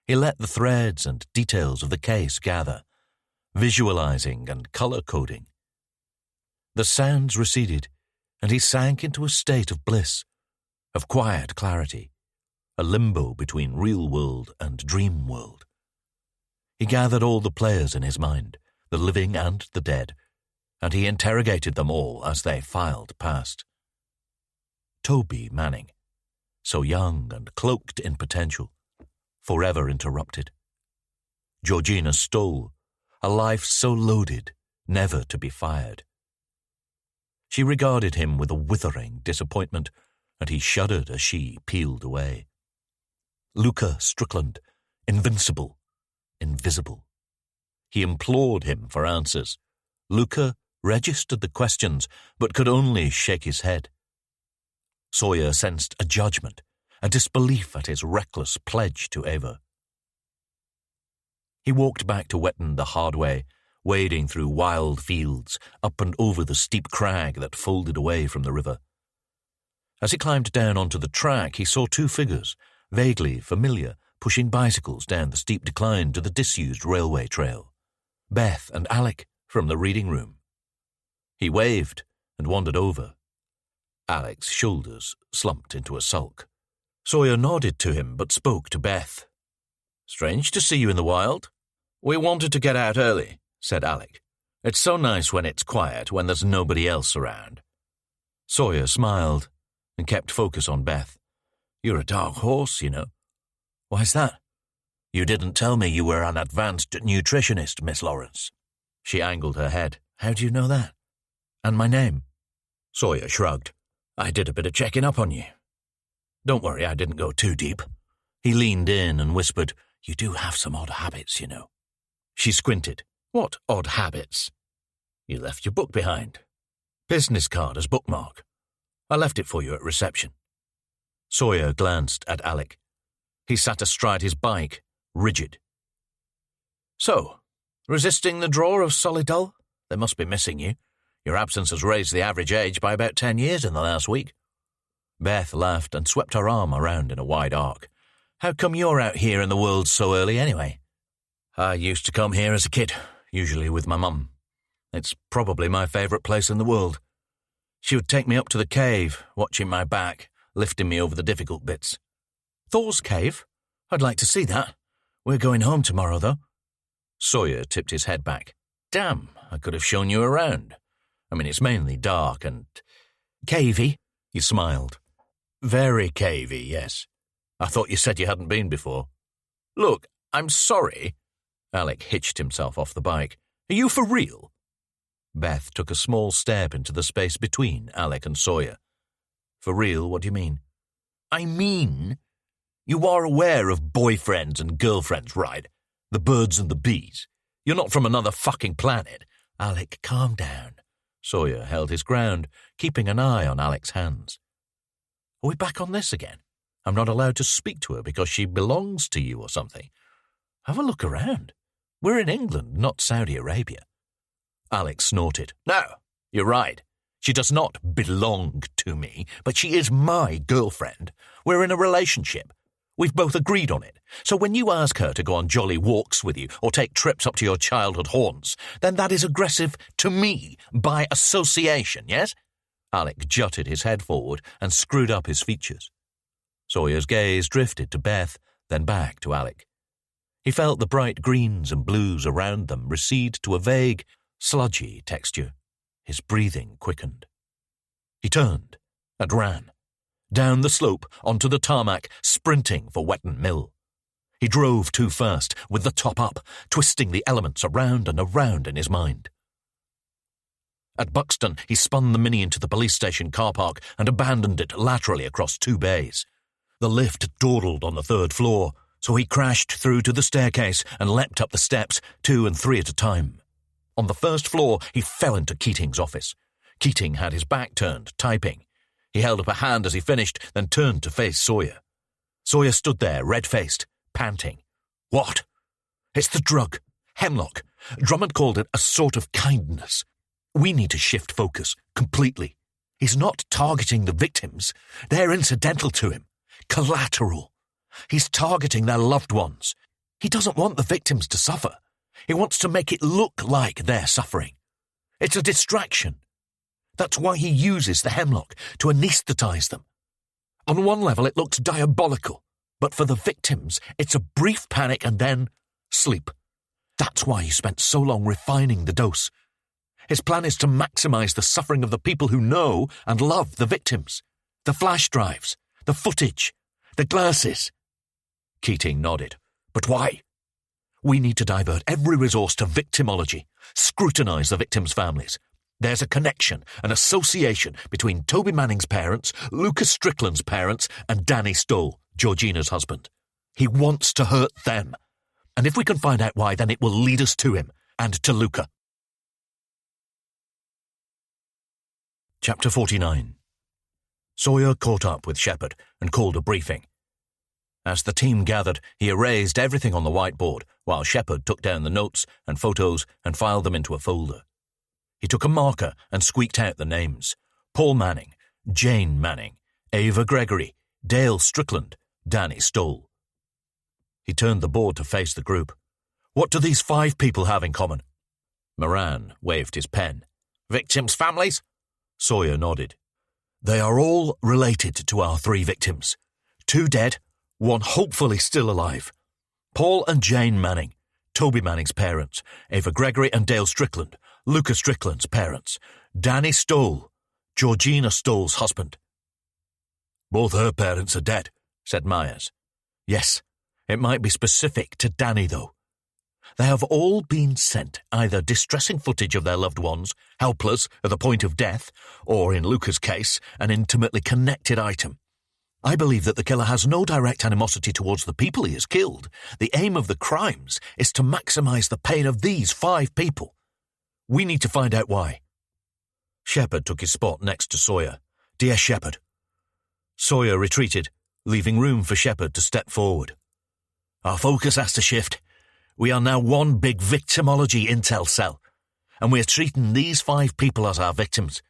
He let the threads and details of the case gather, visualizing and color-coding. The sounds receded, and he sank into a state of bliss, of quiet clarity, a limbo between real world and dream world. He gathered all the players in his mind, the living and the dead, and he interrogated them all as they filed past. Toby Manning, so young and cloaked in potential, forever interrupted. Georgina Stoll, a life so loaded, never to be fired. She regarded him with a withering disappointment, and he shuddered as she peeled away. Luca Strickland, invincible, invisible. He implored him for answers. Luca registered the questions, but could only shake his head. Sawyer sensed a judgment, a disbelief at his reckless pledge to Ava. He walked back to Wetton the hard way, wading through wild fields, up and over the steep crag that folded away from the river. As he climbed down onto the track, he saw 2 figures, vaguely familiar, pushing bicycles down the steep decline to the disused railway trail. Beth and Alec from the reading room. He waved and wandered over. Alec's shoulders slumped into a sulk. Sawyer nodded to him but spoke to Beth. "Strange to see you in the wild." "We wanted to get out early," said Alec. "It's so nice when it's quiet, when there's nobody else around." Sawyer smiled and kept focus on Beth. "You're a dark horse, you know." "Why's that?" "You didn't tell me you were an advanced nutritionist, Miss Lawrence." She angled her head. "How do you know that? And my name?" Sawyer shrugged. "I did a bit of checking up on you." "Don't worry, I didn't go too deep." He leaned in and whispered, "You do have some odd habits, you know." She squinted. "What odd habits?" "You left your book behind. Business card as bookmark. I left it for you at reception." Sawyer glanced at Alec. He sat astride his bike, rigid. "So, resisting the draw of Solidol? They must be missing you. Your absence has raised the average age by about 10 years in the last week." Beth laughed and swept her arm around in a wide arc. "How come you're out here in the world so early anyway?" "I used to come here as a kid, usually with my mum. It's probably my favourite place in the world. She would take me up to the cave, watching my back, lifting me over the difficult bits." "Thor's cave? I'd like to see that. We're going home tomorrow, though." Sawyer tipped his head back. "Damn, I could have shown you around. I mean, it's mainly dark and cavey." He smiled. "Very cavey, yes. I thought you said you hadn't been before." "Look, I'm sorry." Alec hitched himself off the bike. "Are you for real?" Beth took a small step into the space between Alec and Sawyer. "For real, what do you mean?" "I mean, you are aware of boyfriends and girlfriends, right? The birds and the bees. You're not from another fucking planet." "Alec, calm down." Sawyer held his ground, keeping an eye on Alec's hands. "Are we back on this again? I'm not allowed to speak to her because she belongs to you or something. Have a look around. We're in England, not Saudi Arabia. Alex snorted. No, you're right. She does not belong to me, but she is my girlfriend. We're in a relationship. We've both agreed on it. So when you ask her to go on jolly walks with you or take trips up to your childhood haunts, then that is aggressive to me by association, yes? Alec jutted his head forward and screwed up his features. Sawyer's gaze drifted to Beth, then back to Alec. He felt the bright greens and blues around them recede to a vague, sludgy texture. His breathing quickened. He turned and ran. Down the slope onto the tarmac, sprinting for Wetton Mill. He drove too fast, with the top up, twisting the elements around and around in his mind. At Buxton, he spun the Mini into the police station car park and abandoned it laterally across 2 bays. The lift dawdled on the 3rd floor, so he crashed through to the staircase and leapt up the steps, 2 and 3 at a time. On the 1st floor, he fell into Keating's office. Keating had his back turned, typing. He held up a hand as he finished, then turned to face Sawyer. Sawyer stood there, red-faced, panting. What? It's the drug. Hemlock. Drummond called it a sort of kindness. We need to shift focus, completely. He's not targeting the victims. They're incidental to him. Collateral. He's targeting their loved ones. He doesn't want the victims to suffer. He wants to make it look like they're suffering. It's a distraction. That's why he uses the hemlock, to anesthetize them. On one level, it looks diabolical, but for the victims, it's a brief panic and then sleep. That's why he spent so long refining the dose. His plan is to maximize the suffering of the people who know and love the victims. The flash drives, the footage, the glasses. Keating nodded. But why? We need to divert every resource to victimology, scrutinize the victims' families. There's a connection, an association between Toby Manning's parents, Lucas Strickland's parents, and Danny Stoll, Georgina's husband. He wants to hurt them. And if we can find out why, then it will lead us to him and to Luca. Chapter 49. Sawyer caught up with Shepherd and called a briefing. As the team gathered, he erased everything on the whiteboard, while Shepherd took down the notes and photos and filed them into a folder. He took a marker and squeaked out the names. Paul Manning, Jane Manning, Ava Gregory, Dale Strickland, Danny Stoll. He turned the board to face the group. What do these 5 people have in common? Moran waved his pen. Victims' families? Sawyer nodded. They are all related to our 3 victims. 2 dead, 1 hopefully still alive. Paul and Jane Manning, Toby Manning's parents, Ava Gregory and Dale Strickland, Lucas Strickland's parents, Danny Stoll, Georgina Stoll's husband. Both her parents are dead, said Myers. Yes, it might be specific to Danny, though. They have all been sent either distressing footage of their loved ones, helpless at the point of death, or, in Lucas' case, an intimately connected item. I believe that the killer has no direct animosity towards the people he has killed. The aim of the crimes is to maximize the pain of these 5 people. We need to find out why. Shepherd took his spot next to Sawyer. Dear Shepherd. Sawyer retreated, leaving room for Shepherd to step forward. Our focus has to shift. We are now one big victimology intel cell, and we are treating these 5 people as our victims.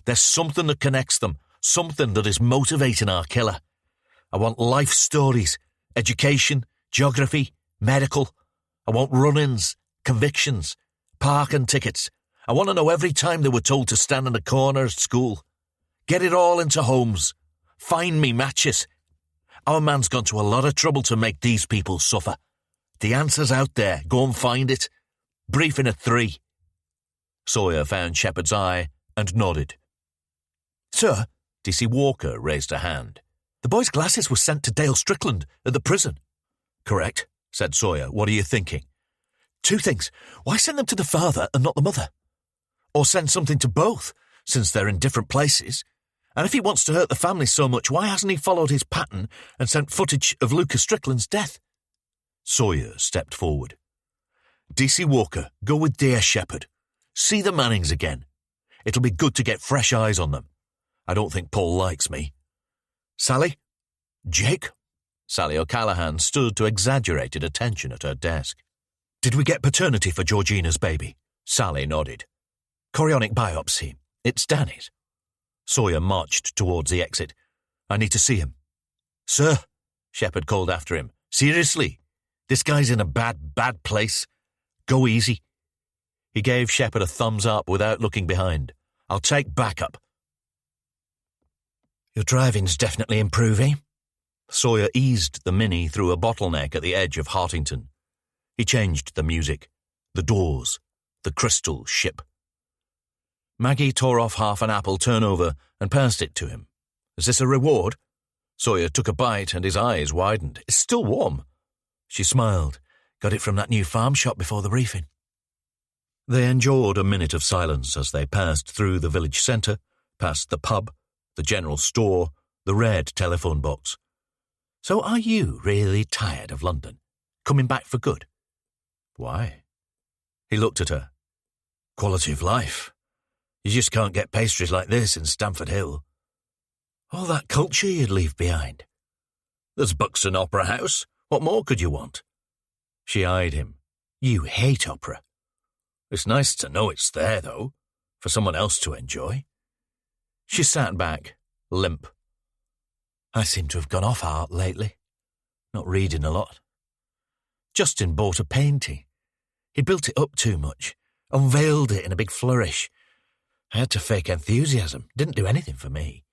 There's something that connects them, something that is motivating our killer. I want life stories, education, geography, medical. I want run-ins, convictions, parking tickets. I want to know every time they were told to stand in a corner at school. Get it all into homes. Find me matches. Our man's gone to a lot of trouble to make these people suffer. The answer's out there. Go and find it. Briefing at 3. Sawyer found Shepherd's eye and nodded. Sir, DC Walker raised a hand. The boy's glasses were sent to Dale Strickland at the prison. Correct, said Sawyer. What are you thinking? 2 things. Why send them to the father and not the mother? Or send something to both, since they're in different places. And if he wants to hurt the family so much, why hasn't he followed his pattern and sent footage of Lucas Strickland's death? Sawyer stepped forward. DC Walker, go with dear Shepherd. See the Mannings again. It'll be good to get fresh eyes on them. I don't think Paul likes me. Sally? Jake? Sally O'Callaghan stood to exaggerated attention at her desk. Did we get paternity for Georgina's baby? Sally nodded. Chorionic biopsy. It's Danny's. Sawyer marched towards the exit. I need to see him. Sir, Shepard called after him. Seriously? This guy's in a bad place. Go easy. He gave Shepard a thumbs up without looking behind. I'll take backup. Your driving's definitely improving. Sawyer eased the Mini through a bottleneck at the edge of Hartington. He changed the music, the doors, the crystal ship. Maggie tore off half an apple turnover and passed it to him. Is this a reward? Sawyer took a bite and his eyes widened. It's still warm. She smiled. Got it from that new farm shop before the briefing. They endured a minute of silence as they passed through the village centre, past the pub, the general store, the red telephone box. So are you really tired of London? Coming back for good? Why? He looked at her. Quality of life. You just can't get pastries like this in Stamford Hill. All that culture you'd leave behind. There's Buxton Opera House. What more could you want? She eyed him. You hate opera. It's nice to know it's there, though, for someone else to enjoy. She sat back, limp. I seem to have gone off art lately. Not reading a lot. Justin bought a painting. He built it up too much, unveiled it in a big flourish. I had to fake enthusiasm. Didn't do anything for me.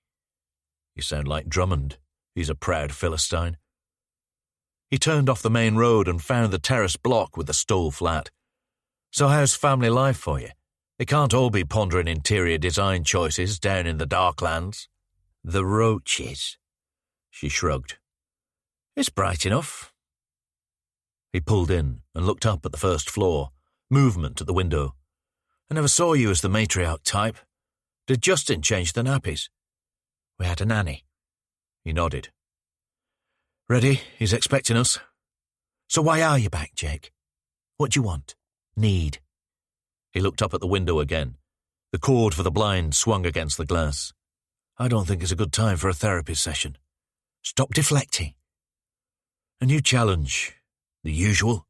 You sound like Drummond. He's a proud Philistine. He turned off the main road and found the terrace block with the stole flat. So how's family life for you? It can't all be pondering interior design choices down in the Darklands. The roaches. She shrugged. It's bright enough. He pulled in and looked up at the first floor. Movement at the window. I never saw you as the matriarch type. Did Justin change the nappies? We had a nanny. He nodded. Ready? He's expecting us. So why are you back, Jake? What do you want? Need? He looked up at the window again. The cord for the blind swung against the glass. I don't think it's a good time for a therapy session. Stop deflecting. A new challenge. The usual.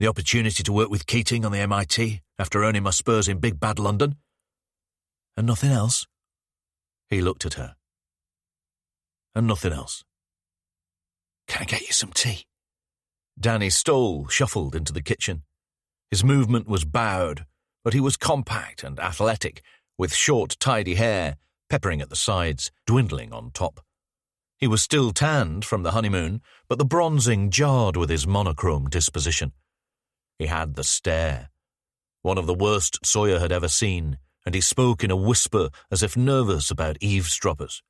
The opportunity to work with Keating on the MIT after earning my spurs in big bad London. And nothing else? He looked at her. And nothing else. Can I get you some tea? Danny Stoll shuffled into the kitchen. His movement was bowed, but he was compact and athletic, with short, tidy hair, peppering at the sides, dwindling on top. He was still tanned from the honeymoon, but the bronzing jarred with his monochrome disposition. He had the stare, one of the worst Sawyer had ever seen, and he spoke in a whisper as if nervous about eavesdroppers.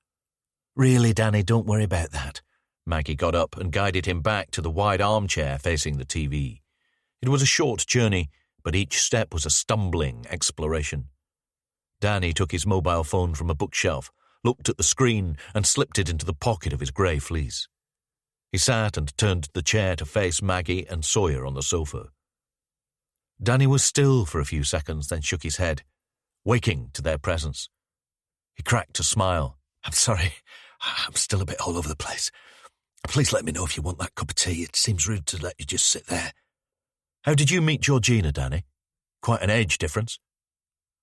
Really, Danny, don't worry about that. Maggie got up and guided him back to the wide armchair facing the TV. It was a short journey, but each step was a stumbling exploration. Danny took his mobile phone from a bookshelf, looked at the screen, and slipped it into the pocket of his grey fleece. He sat and turned the chair to face Maggie and Sawyer on the sofa. Danny was still for a few seconds, then shook his head, waking to their presence. He cracked a smile. I'm sorry, I'm still a bit all over the place. Please let me know if you want that cup of tea. It seems rude to let you just sit there. How did you meet Georgina, Danny? Quite an age difference.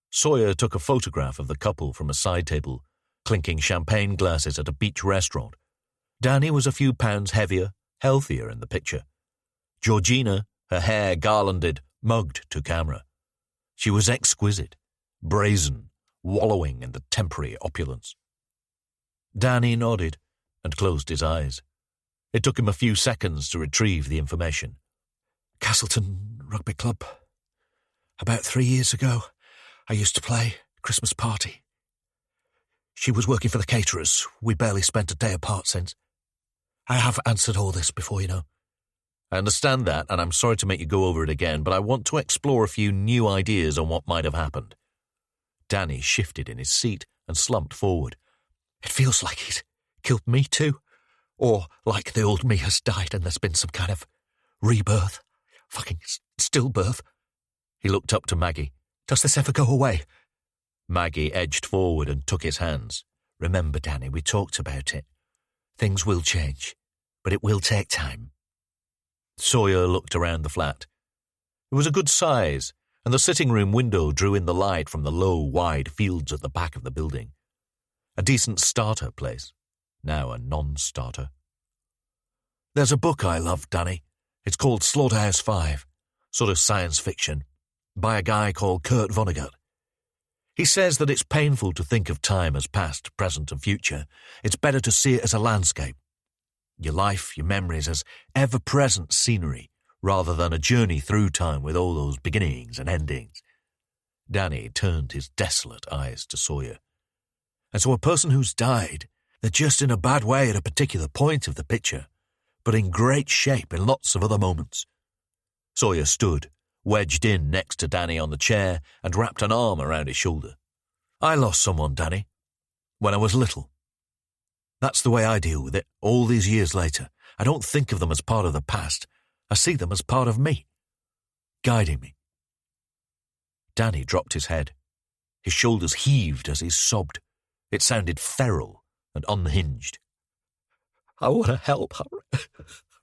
Sawyer took a photograph of the couple from a side table, clinking champagne glasses at a beach restaurant. Danny was a few pounds heavier, healthier in the picture. Georgina, her hair garlanded, mugged to camera. She was exquisite, brazen, wallowing in the temporary opulence. Danny nodded and closed his eyes. It took him a few seconds to retrieve the information. Castleton Rugby Club. About 3 years ago, I used to play Christmas party. She was working for the caterers. We barely spent a day apart since. I have answered all this before, you know. I understand that, and I'm sorry to make you go over it again, but I want to explore a few new ideas on what might have happened. Danny shifted in his seat and slumped forward. It feels like he's killed me too. Or like the old me has died and there's been some kind of rebirth. Fucking stillbirth. He looked up to Maggie. Does this ever go away? Maggie edged forward and took his hands. Remember, Danny, we talked about it. Things will change, but it will take time. Sawyer looked around the flat. It was a good size, and the sitting-room window drew in the light from the low, wide fields at the back of the building. A decent starter place, now a non-starter. "There's a book I love, Danny. It's called Slaughterhouse-5, sort of science fiction, by a guy called Kurt Vonnegut. He says that it's painful to think of time as past, present and future. It's better to see it as a landscape. Your life, your memories as ever-present scenery, rather than a journey through time with all those beginnings and endings." Danny turned his desolate eyes to Sawyer. "And so a person who's died, they're just in a bad way at a particular point of the picture, but in great shape in lots of other moments." Sawyer stood, wedged in next to Danny on the chair, and wrapped an arm around his shoulder. "I lost someone, Danny, when I was little. That's the way I deal with it, all these years later. I don't think of them as part of the past. I see them as part of me, guiding me." Danny dropped his head. His shoulders heaved as he sobbed. It sounded feral and unhinged. "I want to help,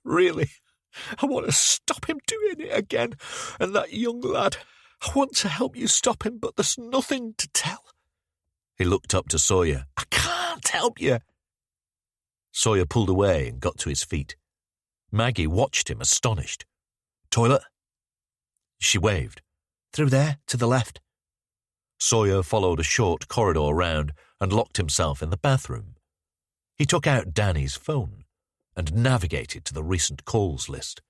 really. I want to stop him doing it again. And that young lad, I want to help you stop him, but there's nothing to tell." He looked up to Sawyer. "I can't help you." Sawyer pulled away and got to his feet. Maggie watched him, astonished. "Toilet?" She waved. "Through there, to the left." Sawyer followed a short corridor round and locked himself in the bathroom. He took out Danny's phone and navigated to the recent calls list.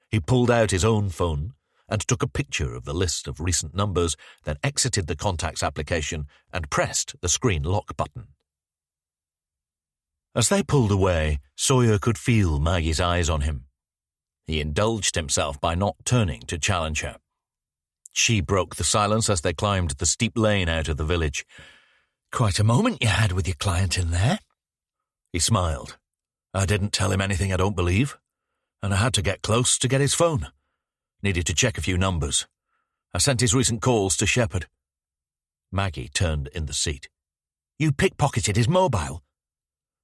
He pulled out his own phone and took a picture of the list of recent numbers, then exited the contacts application and pressed the screen lock button. As they pulled away, Sawyer could feel Maggie's eyes on him. He indulged himself by not turning to challenge her. She broke the silence as they climbed the steep lane out of the village. "Quite a moment you had with your client in there." He smiled. "I didn't tell him anything I don't believe, and I had to get close to get his phone. Needed to check a few numbers. I sent his recent calls to Shepard." Maggie turned in the seat. "You pickpocketed his mobile?"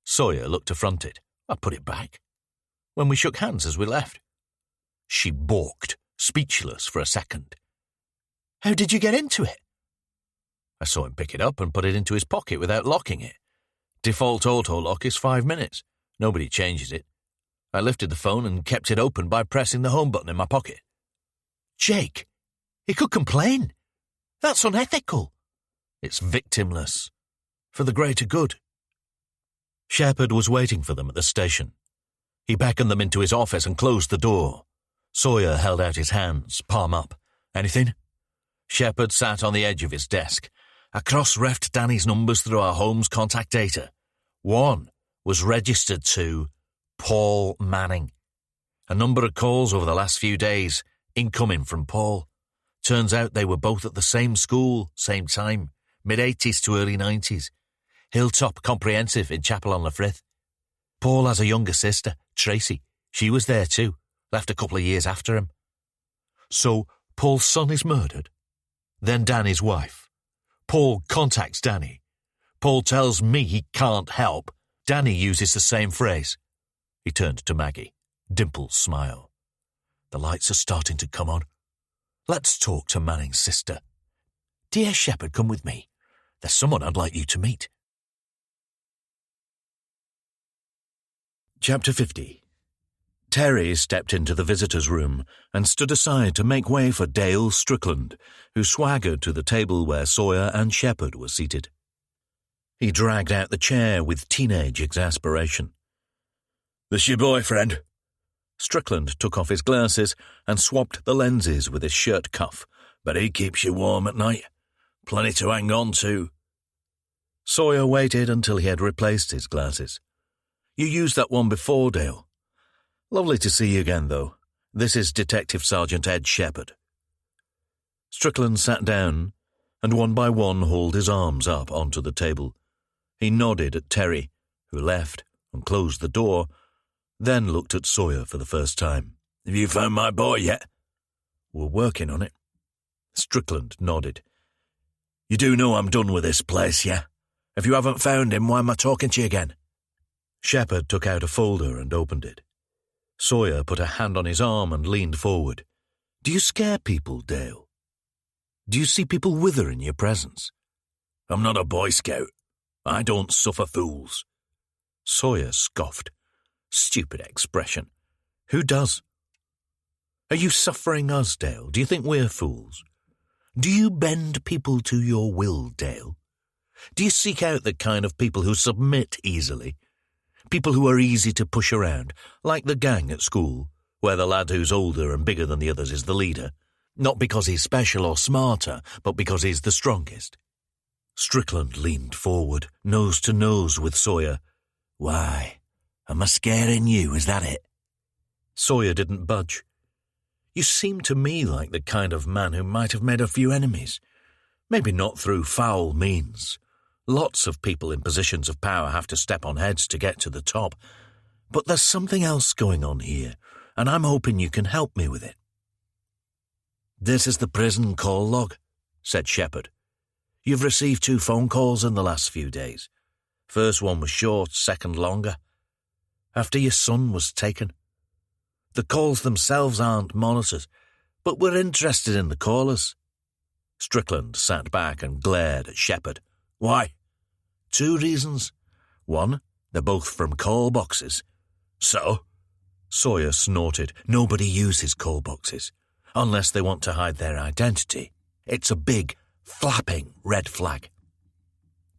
Sawyer looked affronted. "I put it back when we shook hands as we left." She balked, speechless for a second. "How did you get into it?" "I saw him pick it up and put it into his pocket without locking it. Default auto lock is 5 minutes. Nobody changes it. I lifted the phone and kept it open by pressing the home button in my pocket." "Jake, he could complain. That's unethical." "It's victimless. For the greater good." Shepard was waiting for them at the station. He beckoned them into his office and closed the door. Sawyer held out his hands, palm up. "Anything?" Shepard sat on the edge of his desk. "I cross-refed Danny's numbers through our home's contact data. One was registered to Paul Manning. A number of calls over the last few days, incoming from Paul. Turns out they were both at the same school, same time, mid-80s to early 90s. Hilltop Comprehensive in Chapel-on-the-Frith. Paul has a younger sister, Tracy. She was there too, left a couple of years after him. So Paul's son is murdered. Then Danny's wife. Paul contacts Danny. Paul tells me he can't help. Danny uses the same phrase." He turned to Maggie. Dimples smile. "The lights are starting to come on. Let's talk to Manning's sister. Dear Shepard, come with me. There's someone I'd like you to meet." Chapter 50. Terry stepped into the visitor's room and stood aside to make way for Dale Strickland, who swaggered to the table where Sawyer and Shepard were seated. He dragged out the chair with teenage exasperation. "This your boyfriend?" Strickland took off his glasses and swapped the lenses with his shirt cuff. "But he keeps you warm at night. Plenty to hang on to." Sawyer waited until he had replaced his glasses. "You used that one before, Dale. Lovely to see you again, though. This is Detective Sergeant Ed Shepard." Strickland sat down and one by one hauled his arms up onto the table. He nodded at Terry, who left and closed the door, then looked at Sawyer for the first time. "Have you found my boy yet?" "We're working on it." Strickland nodded. "You do know I'm done with this place, yeah? If you haven't found him, why am I talking to you again?" Shepard took out a folder and opened it. Sawyer put a hand on his arm and leaned forward. Do you scare people, Dale? Do you see people wither in your presence? I'm not a Boy Scout. I don't suffer fools. Sawyer scoffed. Stupid expression. Who does? Are you suffering us, Dale? Do you think we're fools? Do you bend people to your will, Dale? Do you seek out the kind of people who submit easily? People who are easy to push around, like the gang at school, where the lad who's older and bigger than the others is the leader, not because he's special or smarter, but because he's the strongest. Strickland leaned forward, nose to nose with Sawyer. Why, am I scaring you, is that it? Sawyer didn't budge. You seem to me like the kind of man who might have made a few enemies. Maybe not through foul means. Lots of people in positions of power have to step on heads to get to the top. But there's something else going on here, and I'm hoping you can help me with it. This is the prison call log, said Shepherd. You've received 2 phone calls in the last few days. First one was short, second longer. After your son was taken. The calls themselves aren't monitored, but we're interested in the callers. Strickland sat back and glared at Shepherd. Why? 2 reasons. 1, they're both from call boxes. So? Sawyer snorted. Nobody uses call boxes, unless they want to hide their identity. It's a big, flapping red flag.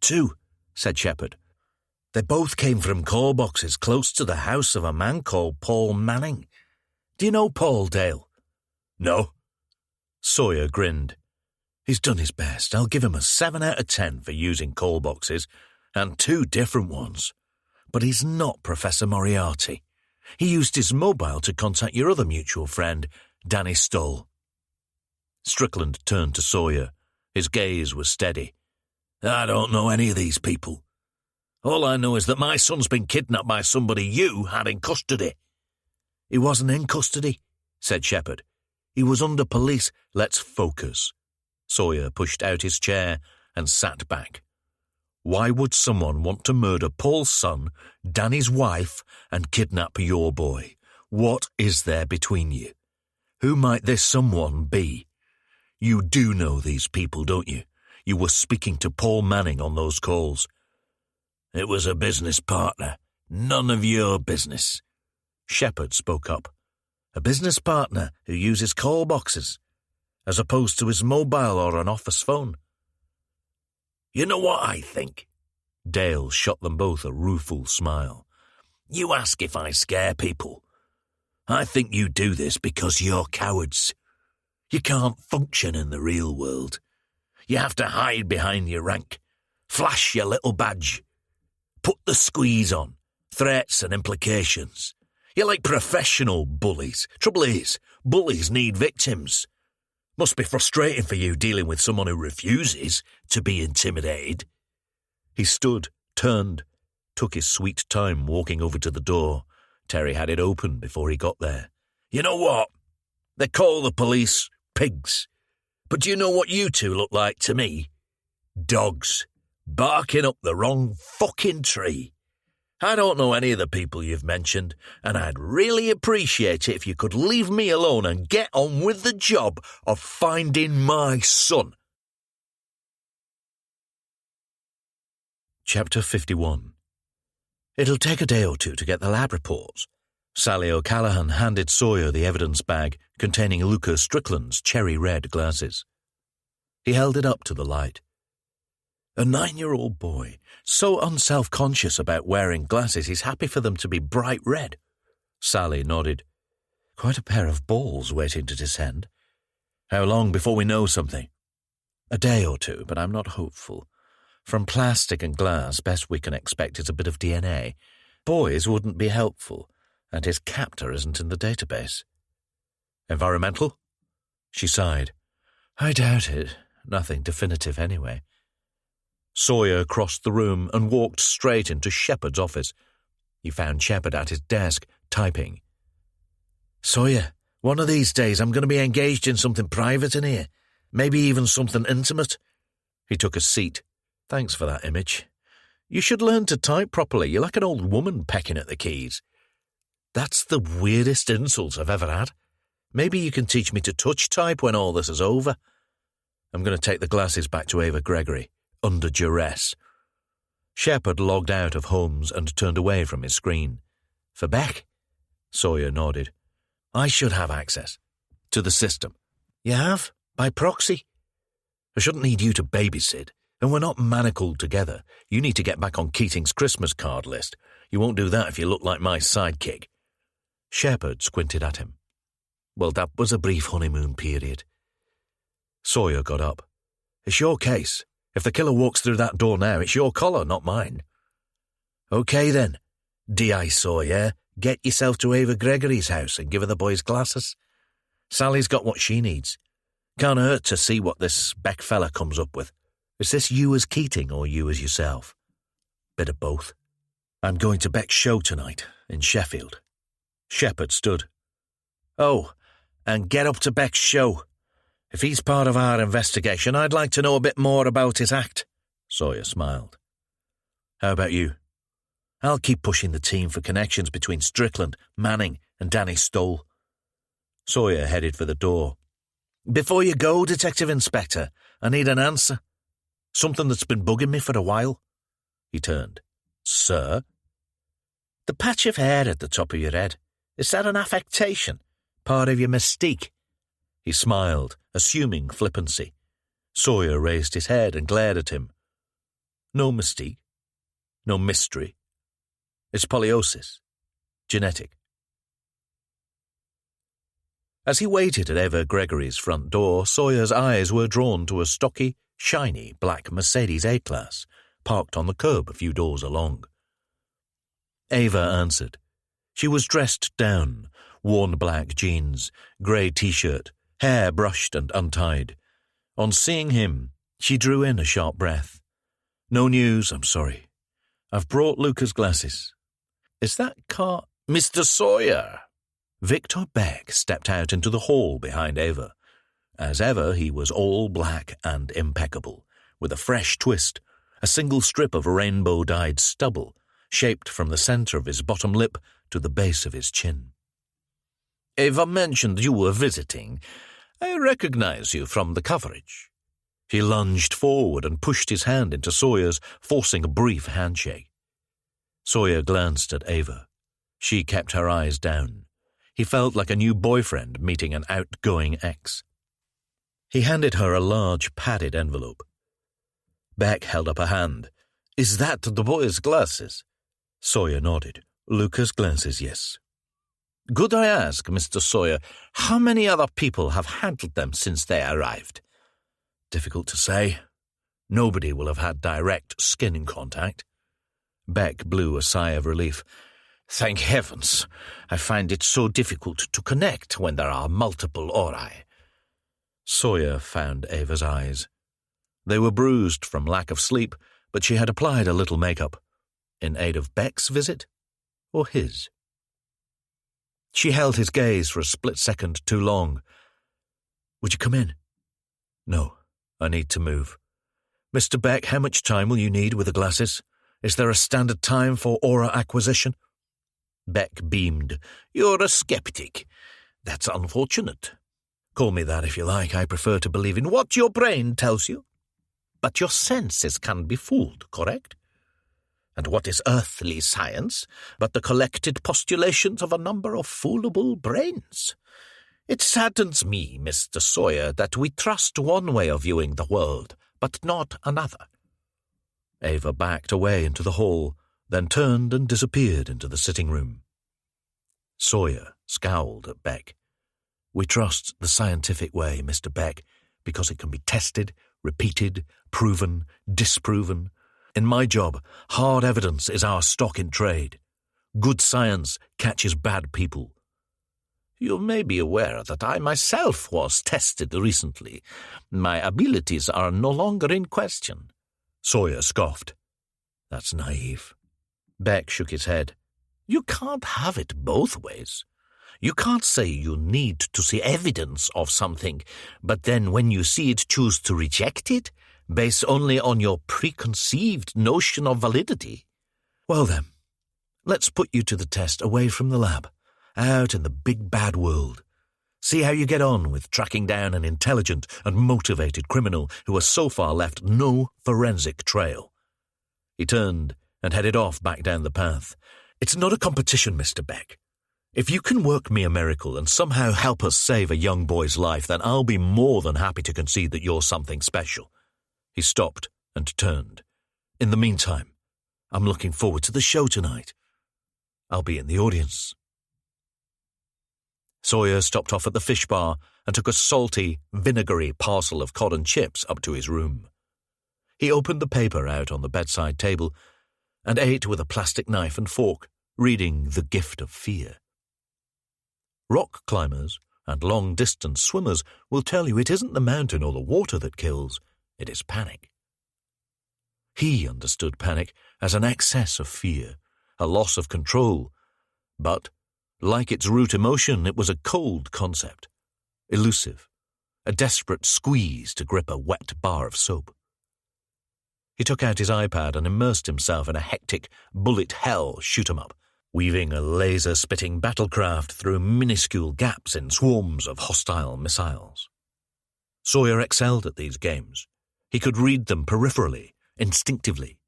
2, said Shepherd. They both came from call boxes close to the house of a man called Paul Manning. Do you know Paul, Dale? No. Sawyer grinned. He's done his best. I'll give him a 7 out of 10 for using call boxes, and 2 different ones. But he's not Professor Moriarty. He used his mobile to contact your other mutual friend, Danny Stoll. Strickland turned to Sawyer. His gaze was steady. I don't know any of these people. All I know is that my son's been kidnapped by somebody you had in custody. He wasn't in custody, said Shepherd. He was under police. Let's focus. Sawyer pushed out his chair and sat back. Why would someone want to murder Paul's son, Danny's wife, and kidnap your boy? What is there between you? Who might this someone be? You do know these people, don't you? You were speaking to Paul Manning on those calls. It was a business partner. None of your business. Shepherd spoke up. A business partner who uses call boxes, as opposed to his mobile or an office phone. You know what I think? Dale shot them both a rueful smile. You ask if I scare people. I think you do this because you're cowards. You can't function in the real world. You have to hide behind your rank, flash your little badge, put the squeeze on, threats and implications. You're like professional bullies. Trouble is, bullies need victims. Must be frustrating for you dealing with someone who refuses to be intimidated. He stood, turned, took his sweet time walking over to the door. Terry had it open before he got there. You know what? They call the police pigs. But do you know what you two look like to me? Dogs. Barking up the wrong fucking tree. I don't know any of the people you've mentioned, and I'd really appreciate it if you could leave me alone and get on with the job of finding my son. Chapter 51. It'll take a day or 2 to get the lab reports. Sally O'Callaghan handed Sawyer the evidence bag containing Lucas Strickland's cherry-red glasses. He held it up to the light. A 9-year-old boy, so unself-conscious about wearing glasses he's happy for them to be bright red. Sally nodded. Quite a pair of balls waiting to descend. How long before we know something? A day or 2, but I'm not hopeful. From plastic and glass, best we can expect is a bit of DNA. Boys wouldn't be helpful, and his captor isn't in the database. Environmental? She sighed. I doubt it. Nothing definitive anyway. Sawyer crossed the room and walked straight into Shepherd's office. He found Shepherd at his desk, typing. Sawyer, one of these days I'm going to be engaged in something private in here. Maybe even something intimate. He took a seat. Thanks for that image. You should learn to type properly. You're like an old woman pecking at the keys. That's the weirdest insult I've ever had. Maybe you can teach me to touch type when all this is over. I'm going to take the glasses back to Ava Gregory, under duress. Shepard logged out of Holmes and turned away from his screen. For Beck? Sawyer nodded. I should have access to the system. You have? By proxy? I shouldn't need you to babysit, and we're not manacled together. You need to get back on Keating's Christmas card list. You won't do that if you look like my sidekick. Shepard squinted at him. Well, that was a brief honeymoon period. Sawyer got up. It's your case. If the killer walks through that door now, it's your collar, not mine. Okay then. D.I. Sawyer, get yourself to Ava Gregory's house and give her the boys glasses. Sally's got what she needs. Can't hurt to see what this Beck fella comes up with. Is this you as Keating or you as yourself? Bit of both. I'm going to Beck's show tonight in Sheffield. Shepard stood. Oh, and get up to Beck's show. If he's part of our investigation, I'd like to know a bit more about his act. Sawyer smiled. How about you? I'll keep pushing the team for connections between Strickland, Manning, and Danny Stoll. Sawyer headed for the door. Before you go, Detective Inspector, I need an answer. Something that's been bugging me for a while. He turned. Sir? The patch of hair at the top of your head. Is that an affectation? Part of your mystique? He smiled, assuming flippancy. Sawyer raised his head and glared at him. No mystique. No mystery. It's polyiosis. Genetic. As he waited at Eva Gregory's front door, Sawyer's eyes were drawn to a stocky, shiny black Mercedes A-Class, parked on the curb a few doors along. Ava answered. She was dressed down, worn black jeans, grey T-shirt, hair brushed and untied. On seeing him, she drew in a sharp breath. No news, I'm sorry. I've brought Luca's glasses. Is that car... Mr. Sawyer! Victor Beck stepped out into the hall behind Ava. As ever, he was all black and impeccable, with a fresh twist, a single strip of rainbow-dyed stubble, shaped from the centre of his bottom lip to the base of his chin. Ava mentioned you were visiting. I recognize you from the coverage. He lunged forward and pushed his hand into Sawyer's, forcing a brief handshake. Sawyer glanced at Ava. She kept her eyes down. He felt like a new boyfriend meeting an outgoing ex. He handed her a large padded envelope. Beck held up a hand. Is that the boy's glasses? Sawyer nodded. Luca's glasses, yes. Could I ask, Mr. Sawyer, how many other people have handled them since they arrived? Difficult to say. Nobody will have had direct skin contact. Beck blew a sigh of relief. Thank heavens. I find it so difficult to connect when there are multiple aurae. Sawyer found Ava's eyes. They were bruised from lack of sleep, but she had applied a little makeup. In aid of Beck's visit? Or his? She held his gaze for a split second too long. Would you come in? No, I need to move. Mr. Beck, how much time will you need with the glasses? Is there a standard time for aura acquisition? Beck beamed. You're a skeptic. That's unfortunate. Call me that if you like. I prefer to believe in what your brain tells you. But your senses can be fooled, correct? And what is earthly science but the collected postulations of a number of foolable brains? It saddens me, Mr. Sawyer, that we trust one way of viewing the world, but not another. Ava backed away into the hall, then turned and disappeared into the sitting room. Sawyer scowled at Beck. We trust the scientific way, Mr. Beck, because it can be tested, repeated, proven, disproven. In my job, hard evidence is our stock in trade. Good science catches bad people. You may be aware that I myself was tested recently. My abilities are no longer in question. Sawyer scoffed. That's naive. Beck shook his head. You can't have it both ways. You can't say you need to see evidence of something, but then when you see it choose to reject it, based only on your preconceived notion of validity. Well then, let's put you to the test away from the lab, out in the big bad world. See how you get on with tracking down an intelligent and motivated criminal who has so far left no forensic trail. He turned and headed off back down the path. It's not a competition, Mr. Beck. If you can work me a miracle and somehow help us save a young boy's life, then I'll be more than happy to concede that you're something special. He stopped and turned. In the meantime, I'm looking forward to the show tonight. I'll be in the audience. Sawyer stopped off at the fish bar and took a salty, vinegary parcel of cod and chips up to his room. He opened the paper out on the bedside table and ate with a plastic knife and fork, reading The Gift of Fear. Rock climbers and long-distance swimmers will tell you it isn't the mountain or the water that kills, it is panic. He understood panic as an excess of fear, a loss of control, but, like its root emotion, it was a cold concept, elusive, a desperate squeeze to grip a wet bar of soap. He took out his iPad and immersed himself in a hectic bullet hell shoot-'em-up, weaving a laser-spitting battlecraft through minuscule gaps in swarms of hostile missiles. Sawyer excelled at these games. He could read them peripherally, instinctively.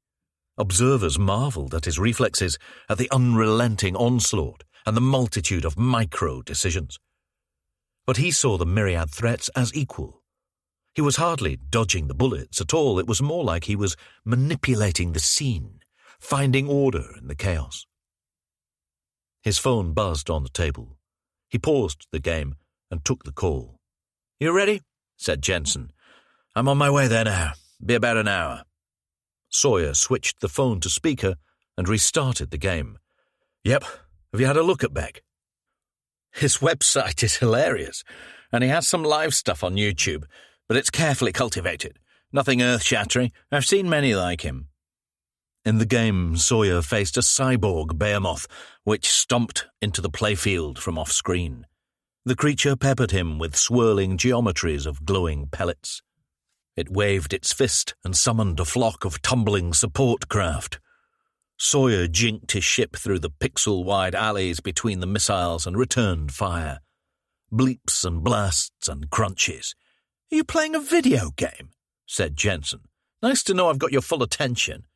Observers marveled at his reflexes, at the unrelenting onslaught, and the multitude of micro-decisions. But he saw the myriad threats as equal. He was hardly dodging the bullets at all. It was more like he was manipulating the scene, finding order in the chaos. His phone buzzed on the table. He paused the game and took the call. "You ready?" said Jensen. "I'm on my way there now. Be about an hour." Sawyer switched the phone to speaker and restarted the game. "Yep. Have you had a look at Beck?" "His website is hilarious, and he has some live stuff on YouTube, but it's carefully cultivated. Nothing earth-shattering. I've seen many like him." In the game, Sawyer faced a cyborg behemoth, which stomped into the playfield from off-screen. The creature peppered him with swirling geometries of glowing pellets. It waved its fist and summoned a flock of tumbling support craft. Sawyer jinked his ship through the pixel-wide alleys between the missiles and returned fire. Bleeps and blasts and crunches. "Are you playing a video game?" said Jensen. "Nice to know I've got your full attention."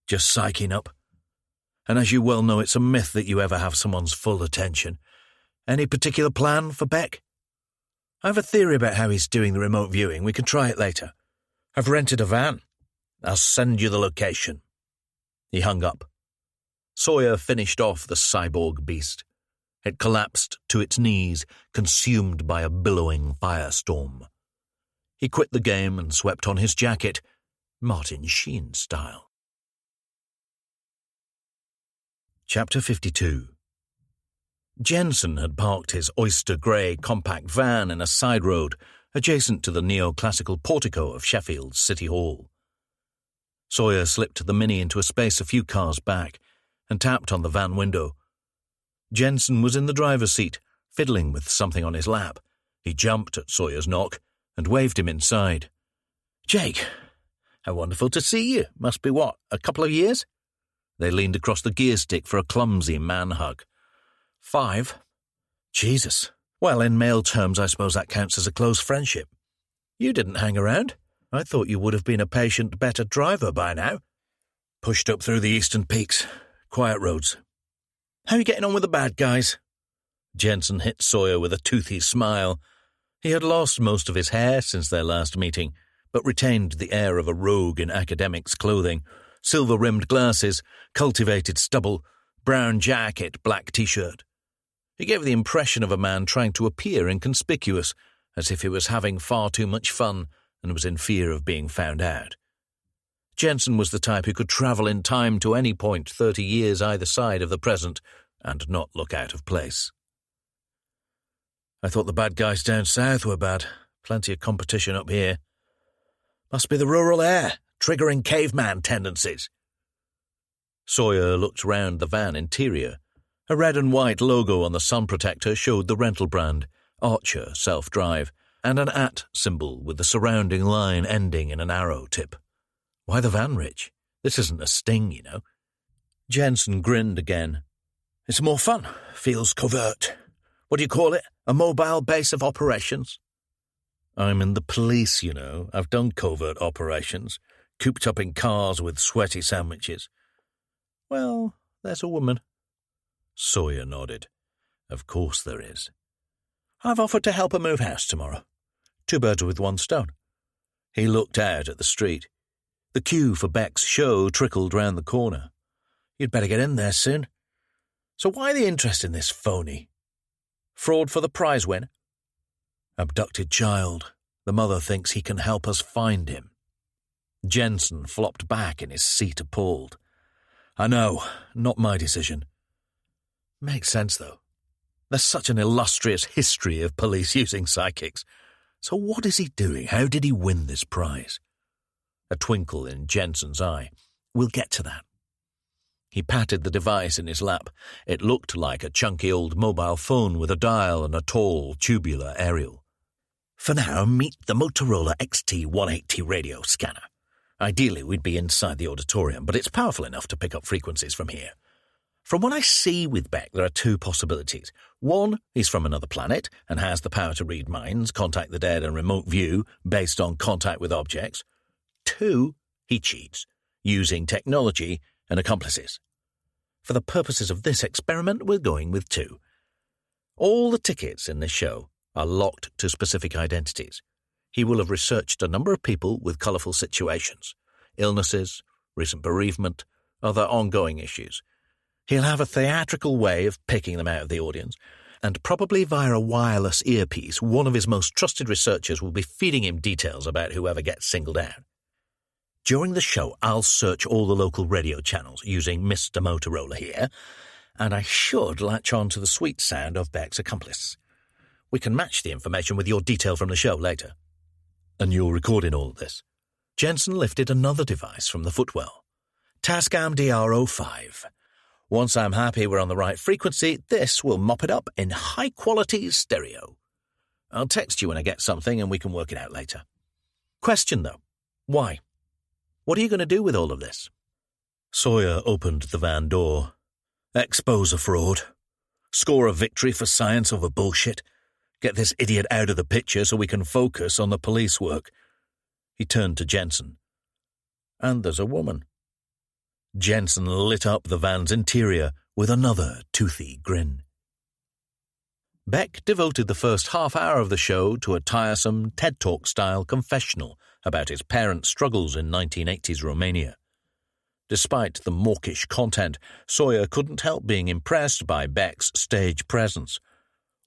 "Just psyching up. And as you well know, it's a myth that you ever have someone's full attention. Any particular plan for Beck?" "I have a theory about how he's doing the remote viewing. We can try it later. I've rented a van. I'll send you the location." He hung up. Sawyer finished off the cyborg beast. It collapsed to its knees, consumed by a billowing firestorm. He quit the game and swept on his jacket, Martin Sheen style. Chapter 52. Jensen had parked his oyster-grey compact van in a side road adjacent to the neoclassical portico of Sheffield's City Hall. Sawyer slipped the Mini into a space a few cars back and tapped on the van window. Jensen was in the driver's seat, fiddling with something on his lap. He jumped at Sawyer's knock and waved him inside. "Jake, how wonderful to see you. Must be what, a couple of years?" They leaned across the gear stick for a clumsy man-hug. 5. Jesus. Well, in male terms, I suppose that counts as a close friendship. You didn't hang around. I thought you would have been a patient, better driver by now. Pushed up through the eastern peaks. Quiet roads. How are you getting on with the bad guys? Jensen hit Sawyer with a toothy smile. He had lost most of his hair since their last meeting, but retained the air of a rogue in academic's clothing. Silver-rimmed glasses, cultivated stubble, brown jacket, black T-shirt. He gave the impression of a man trying to appear inconspicuous, as if he was having far too much fun and was in fear of being found out. Jensen was the type who could travel in time to any point 30 years either side of the present and not look out of place. I thought the bad guys down south were bad. Plenty of competition up here. Must be the rural air, triggering caveman tendencies. Sawyer looked round the van interior. A red and white logo on the sun protector showed the rental brand, Archer Self-Drive, and an @ symbol with the surrounding line ending in an arrow tip. Why the van, Rich? This isn't a sting, you know. Jensen grinned again. It's more fun. Feels covert. What do you call it? A mobile base of operations? I'm in the police, you know. I've done covert operations, cooped up in cars with sweaty sandwiches. Well, there's a woman. Sawyer nodded. Of course there is. I've offered to help her move house tomorrow. 2 birds with 1 stone. He looked out at the street. The queue for Beck's show trickled round the corner. You'd better get in there soon. So why the interest in this phony? Fraud for the prize win? Abducted child. The mother thinks he can help us find him. Jensen flopped back in his seat, appalled. I know, not my decision. Makes sense, though. There's such an illustrious history of police using psychics. So what is he doing? How did he win this prize? A twinkle in Jensen's eye. We'll get to that. He patted the device in his lap. It looked like a chunky old mobile phone with a dial and a tall, tubular aerial. For now, meet the Motorola XT180 radio scanner. Ideally, we'd be inside the auditorium, but it's powerful enough to pick up frequencies from here. From what I see with Beck, there are 2 possibilities. 1, he's from another planet and has the power to read minds, contact the dead, and remote view based on contact with objects. 2, he cheats, using technology and accomplices. For the purposes of this experiment, we're going with 2. All the tickets in this show are locked to specific identities. He will have researched a number of people with colourful situations, illnesses, recent bereavement, other ongoing issues. He'll have a theatrical way of picking them out of the audience, and probably via a wireless earpiece, one of his most trusted researchers will be feeding him details about whoever gets singled out. During the show, I'll search all the local radio channels using Mr. Motorola here, and I should latch on to the sweet sound of Beck's accomplice. We can match the information with your detail from the show later. And you're recording all of this? Jensen lifted another device from the footwell. Tascam DR05. Once I'm happy we're on the right frequency, this will mop it up in high-quality stereo. I'll text you when I get something and we can work it out later. Question, though. Why? What are you going to do with all of this? Sawyer opened the van door. Expose a fraud. Score a victory for science over bullshit. Get this idiot out of the picture so we can focus on the police work. He turned to Jensen. And there's a woman. Jensen lit up the van's interior with another toothy grin. Beck devoted the first half hour of the show to a tiresome TED Talk-style confessional about his parents' struggles in 1980s Romania. Despite the mawkish content, Sawyer couldn't help being impressed by Beck's stage presence.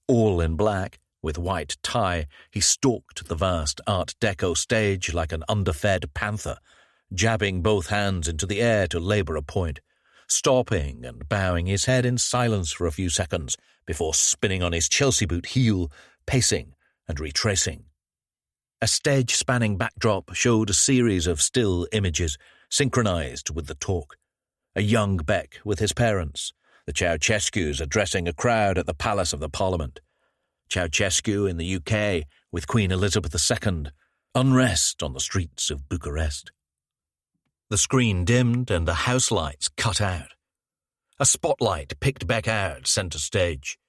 All in black, with white tie, he stalked the vast Art Deco stage like an underfed panther, jabbing both hands into the air to labour a point, stopping and bowing his head in silence for a few seconds before spinning on his Chelsea boot heel, pacing and retracing. A stage-spanning backdrop showed a series of still images synchronised with the talk. A young Beck with his parents, the Ceausescus addressing a crowd at the Palace of the Parliament, Ceausescu in the UK with Queen Elizabeth II, unrest on the streets of Bucharest. The screen dimmed and the house lights cut out. A spotlight picked Beck out centre stage.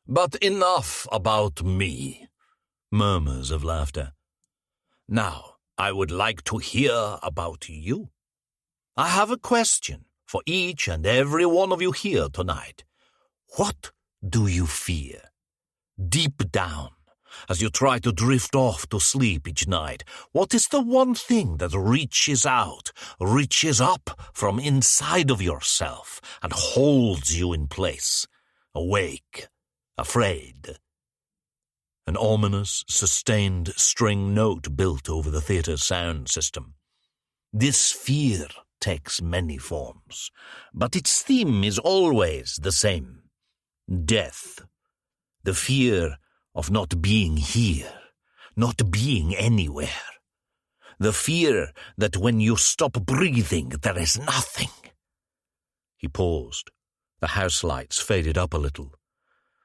But enough about me. Murmurs of laughter. Now, I would like to hear about you. I have a question for each and every one of you here tonight. What do you fear? Deep down, as you try to drift off to sleep each night, what is the one thing that reaches out, reaches up from inside of yourself and holds you in place, awake, afraid? An ominous, sustained string note built over the theatre's sound system. This fear takes many forms, but its theme is always the same. Death. The fear of not being here, not being anywhere. The fear that when you stop breathing, there is nothing. He paused. The house lights faded up a little.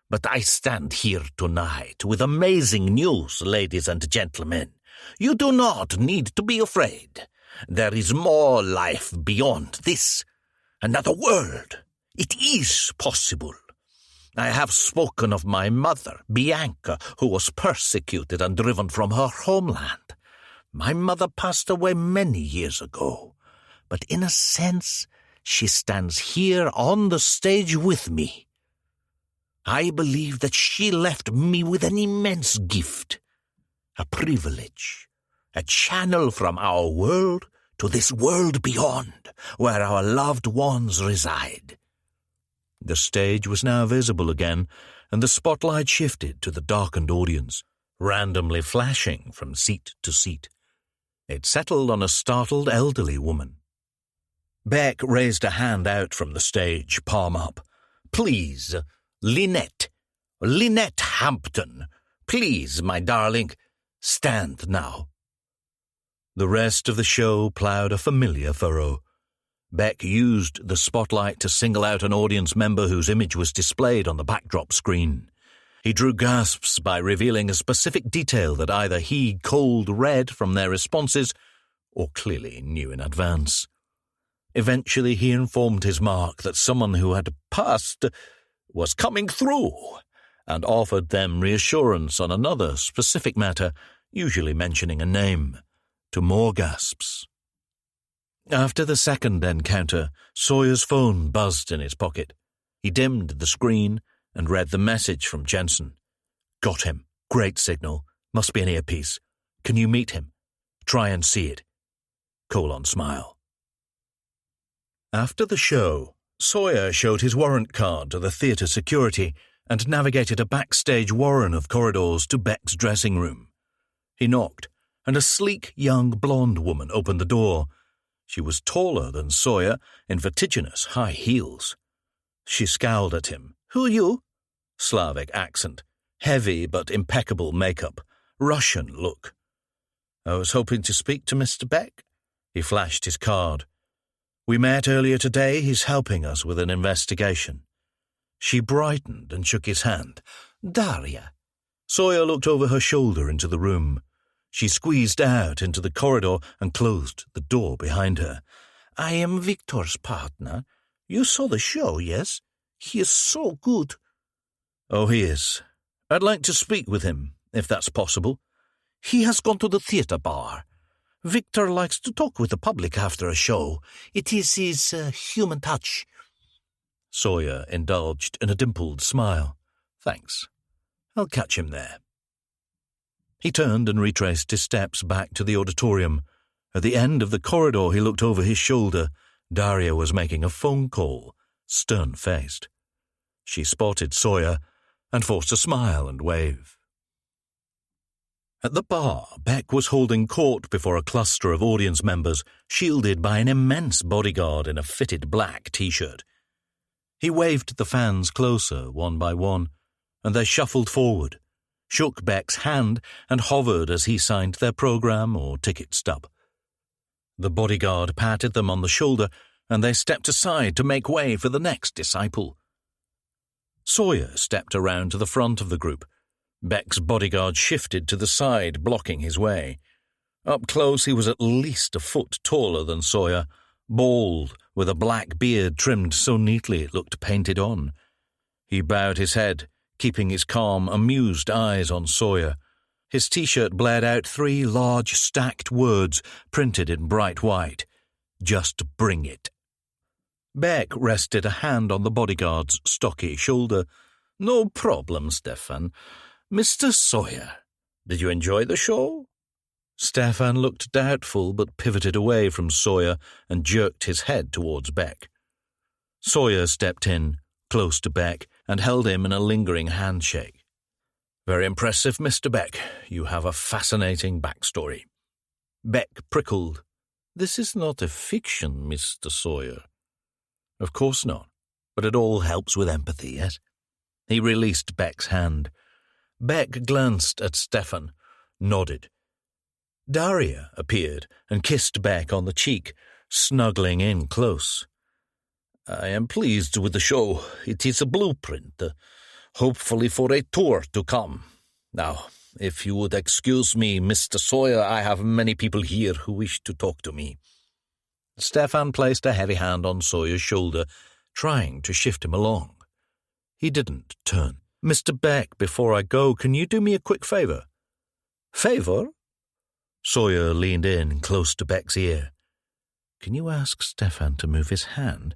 But I stand here tonight with amazing news, ladies and gentlemen. You do not need to be afraid. There is more life beyond this. Another world. It is possible. I have spoken of my mother, Bianca, who was persecuted and driven from her homeland. My mother passed away many years ago, but in a sense, she stands here on the stage with me. I believe that she left me with an immense gift, a privilege, a channel from our world to this world beyond, where our loved ones reside. The stage was now visible again, and the spotlight shifted to the darkened audience, randomly flashing from seat to seat. It settled on a startled elderly woman. Beck raised a hand out from the stage, palm up. Please, Lynette Hampton. Please, my darling, stand now. The rest of the show ploughed a familiar furrow. Beck used the spotlight to single out an audience member whose image was displayed on the backdrop screen. He drew gasps by revealing a specific detail that either he cold read from their responses or clearly knew in advance. Eventually he informed his mark that someone who had passed was coming through, and offered them reassurance on another specific matter, usually mentioning a name, to more gasps. After the second encounter, Sawyer's phone buzzed in his pocket. He dimmed the screen and read the message from Jensen. Got him. Great signal. Must be an earpiece. Can you meet him? Try and see it. : smile. After the show, Sawyer showed his warrant card to the theatre security and navigated a backstage warren of corridors to Beck's dressing room. He knocked, and a sleek young blonde woman opened the door. She was taller than Sawyer, in vertiginous high heels. She scowled at him. Who are you? Slavic accent, heavy but impeccable makeup, Russian look. I was hoping to speak to Mr. Beck. He flashed his card. We met earlier today. He's helping us with an investigation. She brightened and shook his hand. Daria. Sawyer looked over her shoulder into the room. She squeezed out into the corridor and closed the door behind her. I am Victor's partner. You saw the show, yes? He is so good. Oh, he is. I'd like to speak with him, if that's possible. He has gone to the theatre bar. Victor likes to talk with the public after a show. It is his human touch. Sawyer indulged in a dimpled smile. Thanks. I'll catch him there. He turned and retraced his steps back to the auditorium. At the end of the corridor, he looked over his shoulder. Daria was making a phone call, stern-faced. She spotted Sawyer and forced a smile and wave. At the bar, Beck was holding court before a cluster of audience members, shielded by an immense bodyguard in a fitted black T-shirt. He waved the fans closer, one by one, and they shuffled forward, shook Beck's hand, and hovered as he signed their program or ticket stub. The bodyguard patted them on the shoulder, and they stepped aside to make way for the next disciple. Sawyer stepped around to the front of the group. Beck's bodyguard shifted to the side, blocking his way. Up close, he was at least a foot taller than Sawyer, bald, with a black beard trimmed so neatly it looked painted on. He bowed his head, keeping his calm, amused eyes on Sawyer. His T-shirt blared out 3 large stacked words printed in bright white. Just bring it. Beck rested a hand on the bodyguard's stocky shoulder. No problem, Stefan. Mr. Sawyer, did you enjoy the show? Stefan looked doubtful but pivoted away from Sawyer and jerked his head towards Beck. Sawyer stepped in, close to Beck, and held him in a lingering handshake. Very impressive, Mr. Beck. You have a fascinating backstory. Beck prickled. This is not a fiction, Mr. Sawyer. Of course not, but it all helps with empathy, yes? He released Beck's hand. Beck glanced at Stefan, nodded. Daria appeared and kissed Beck on the cheek, snuggling in close. I am pleased with the show. It is a blueprint, hopefully for a tour to come. Now, if you would excuse me, Mr. Sawyer, I have many people here who wish to talk to me. Stefan placed a heavy hand on Sawyer's shoulder, trying to shift him along. He didn't turn. "Mr. Beck, before I go, can you do me a quick favour?" "Favour?" Sawyer leaned in close to Beck's ear. "Can you ask Stefan to move his hand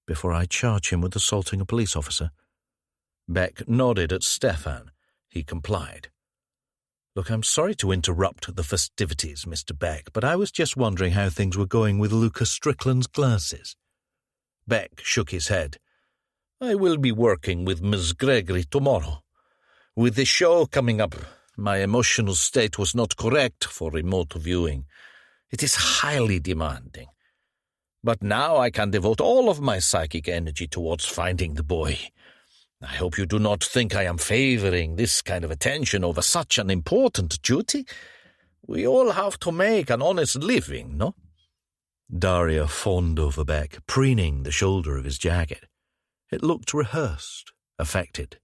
before I charge him with assaulting a police officer?" Beck nodded at Stefan. He complied. "Look, I'm sorry to interrupt the festivities, Mr. Beck, but I was just wondering how things were going with Lucas Strickland's glasses." Beck shook his head. "I will be working with Miss Gregory tomorrow. With the show coming up, my emotional state was not correct for remote viewing. It is highly demanding. But now I can devote all of my psychic energy towards finding the boy. I hope you do not think I am favoring this kind of attention over such an important duty. We all have to make an honest living, no?" Daria fawned over Beck, preening the shoulder of his jacket. It looked rehearsed, affected.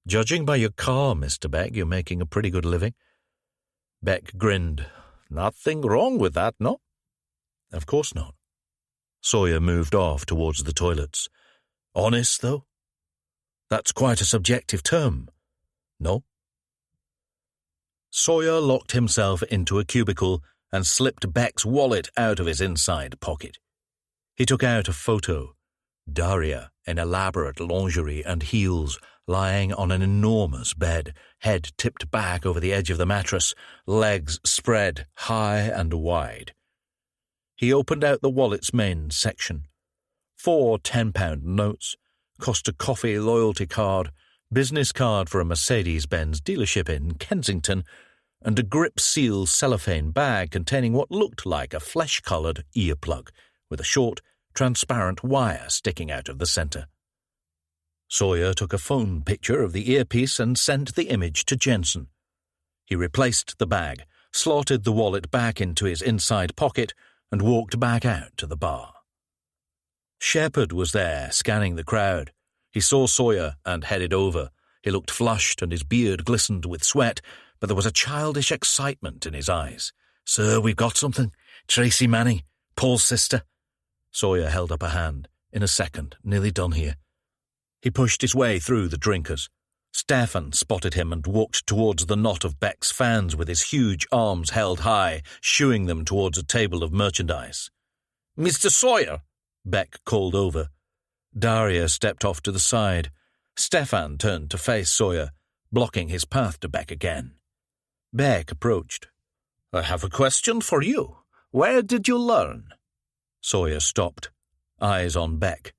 "Judging by your car, Mr. Beck, you're making a pretty good living." Beck grinned. "Nothing wrong with that, no?" "Of course not." Sawyer moved off towards the toilets. "Honest, though? That's quite a subjective term. No?" Sawyer locked himself into a cubicle and slipped Beck's wallet out of his inside pocket. He took out a photo. Daria, in elaborate lingerie and heels, lying on an enormous bed, head tipped back over the edge of the mattress, legs spread high and wide. He opened out the wallet's main section. 4 £10 notes, Costa Coffee loyalty card, business card for a Mercedes-Benz dealership in Kensington, and a grip seal cellophane bag containing what looked like a flesh-coloured earplug with a short, transparent wire sticking out of the centre. Sawyer took a phone picture of the earpiece and sent the image to Jensen. He replaced the bag, slotted the wallet back into his inside pocket, and walked back out to the bar. Shepard was there, scanning the crowd. He saw Sawyer and headed over. He looked flushed and his beard glistened with sweat, but there was a childish excitement in his eyes. "Sir, we've got something. Tracy Manning, Paul's sister." Sawyer held up a hand. "In a second, nearly done here." He pushed his way through the drinkers. Stefan spotted him and walked towards the knot of Beck's fans with his huge arms held high, shooing them towards a table of merchandise. "Mr. Sawyer!" Beck called over. Daria stepped off to the side. Stefan turned to face Sawyer, blocking his path to Beck again. Beck approached. "I have a question for you. Where did you learn?" Sawyer stopped, eyes on Beck.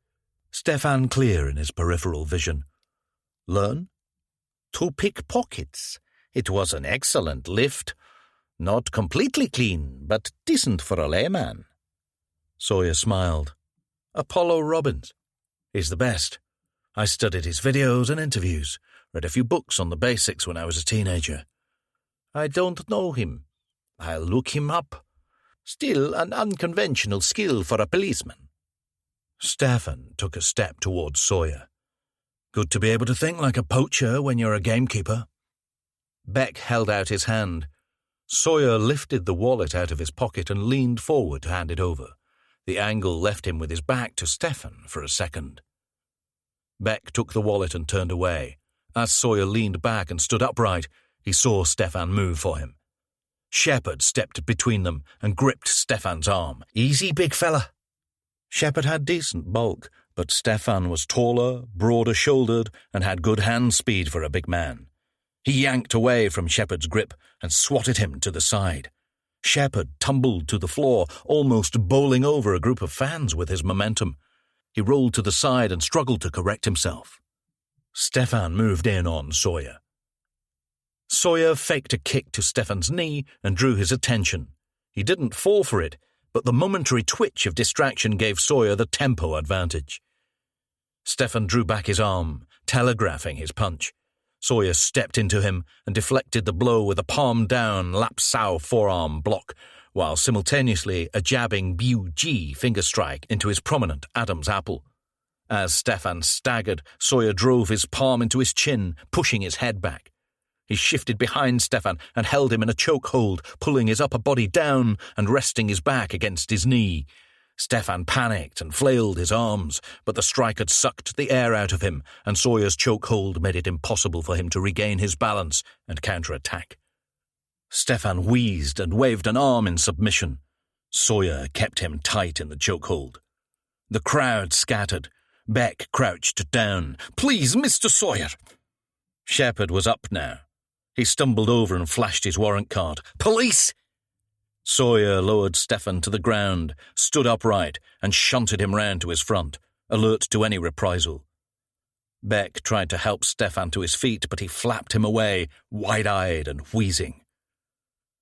Stefan clear in his peripheral vision. "Learn?" "To pick pockets. It was an excellent lift. Not completely clean, but decent for a layman." Sawyer smiled. "Apollo Robbins. He's the best. I studied his videos and interviews, read a few books on the basics when I was a teenager." "I don't know him. I'll look him up. Still an unconventional skill for a policeman." Stefan took a step towards Sawyer. "Good to be able to think like a poacher when you're a gamekeeper." Beck held out his hand. Sawyer lifted the wallet out of his pocket and leaned forward to hand it over. The angle left him with his back to Stefan for a second. Beck took the wallet and turned away. As Sawyer leaned back and stood upright, he saw Stefan move for him. Shepard stepped between them and gripped Stefan's arm. "Easy, big fella." Shepard had decent bulk, but Stefan was taller, broader-shouldered, and had good hand speed for a big man. He yanked away from Shepard's grip and swatted him to the side. Shepard tumbled to the floor, almost bowling over a group of fans with his momentum. He rolled to the side and struggled to correct himself. Stefan moved in on Sawyer. Sawyer faked a kick to Stefan's knee and drew his attention. He didn't fall for it, but the momentary twitch of distraction gave Sawyer the tempo advantage. Stefan drew back his arm, telegraphing his punch. Sawyer stepped into him and deflected the blow with a palm-down Lapsau forearm block, while simultaneously a jabbing BUG finger strike into his prominent Adam's apple. As Stefan staggered, Sawyer drove his palm into his chin, pushing his head back. He shifted behind Stefan and held him in a chokehold, pulling his upper body down and resting his back against his knee. Stefan panicked and flailed his arms, but the strike had sucked the air out of him, and Sawyer's chokehold made it impossible for him to regain his balance and counterattack. Stefan wheezed and waved an arm in submission. Sawyer kept him tight in the chokehold. The crowd scattered. Beck crouched down. "Please, Mr. Sawyer!" Shepherd was up now. He stumbled over and flashed his warrant card. "Police!" Sawyer lowered Stefan to the ground, stood upright, and shunted him round to his front, alert to any reprisal. Beck tried to help Stefan to his feet, but he flapped him away, wide-eyed and wheezing.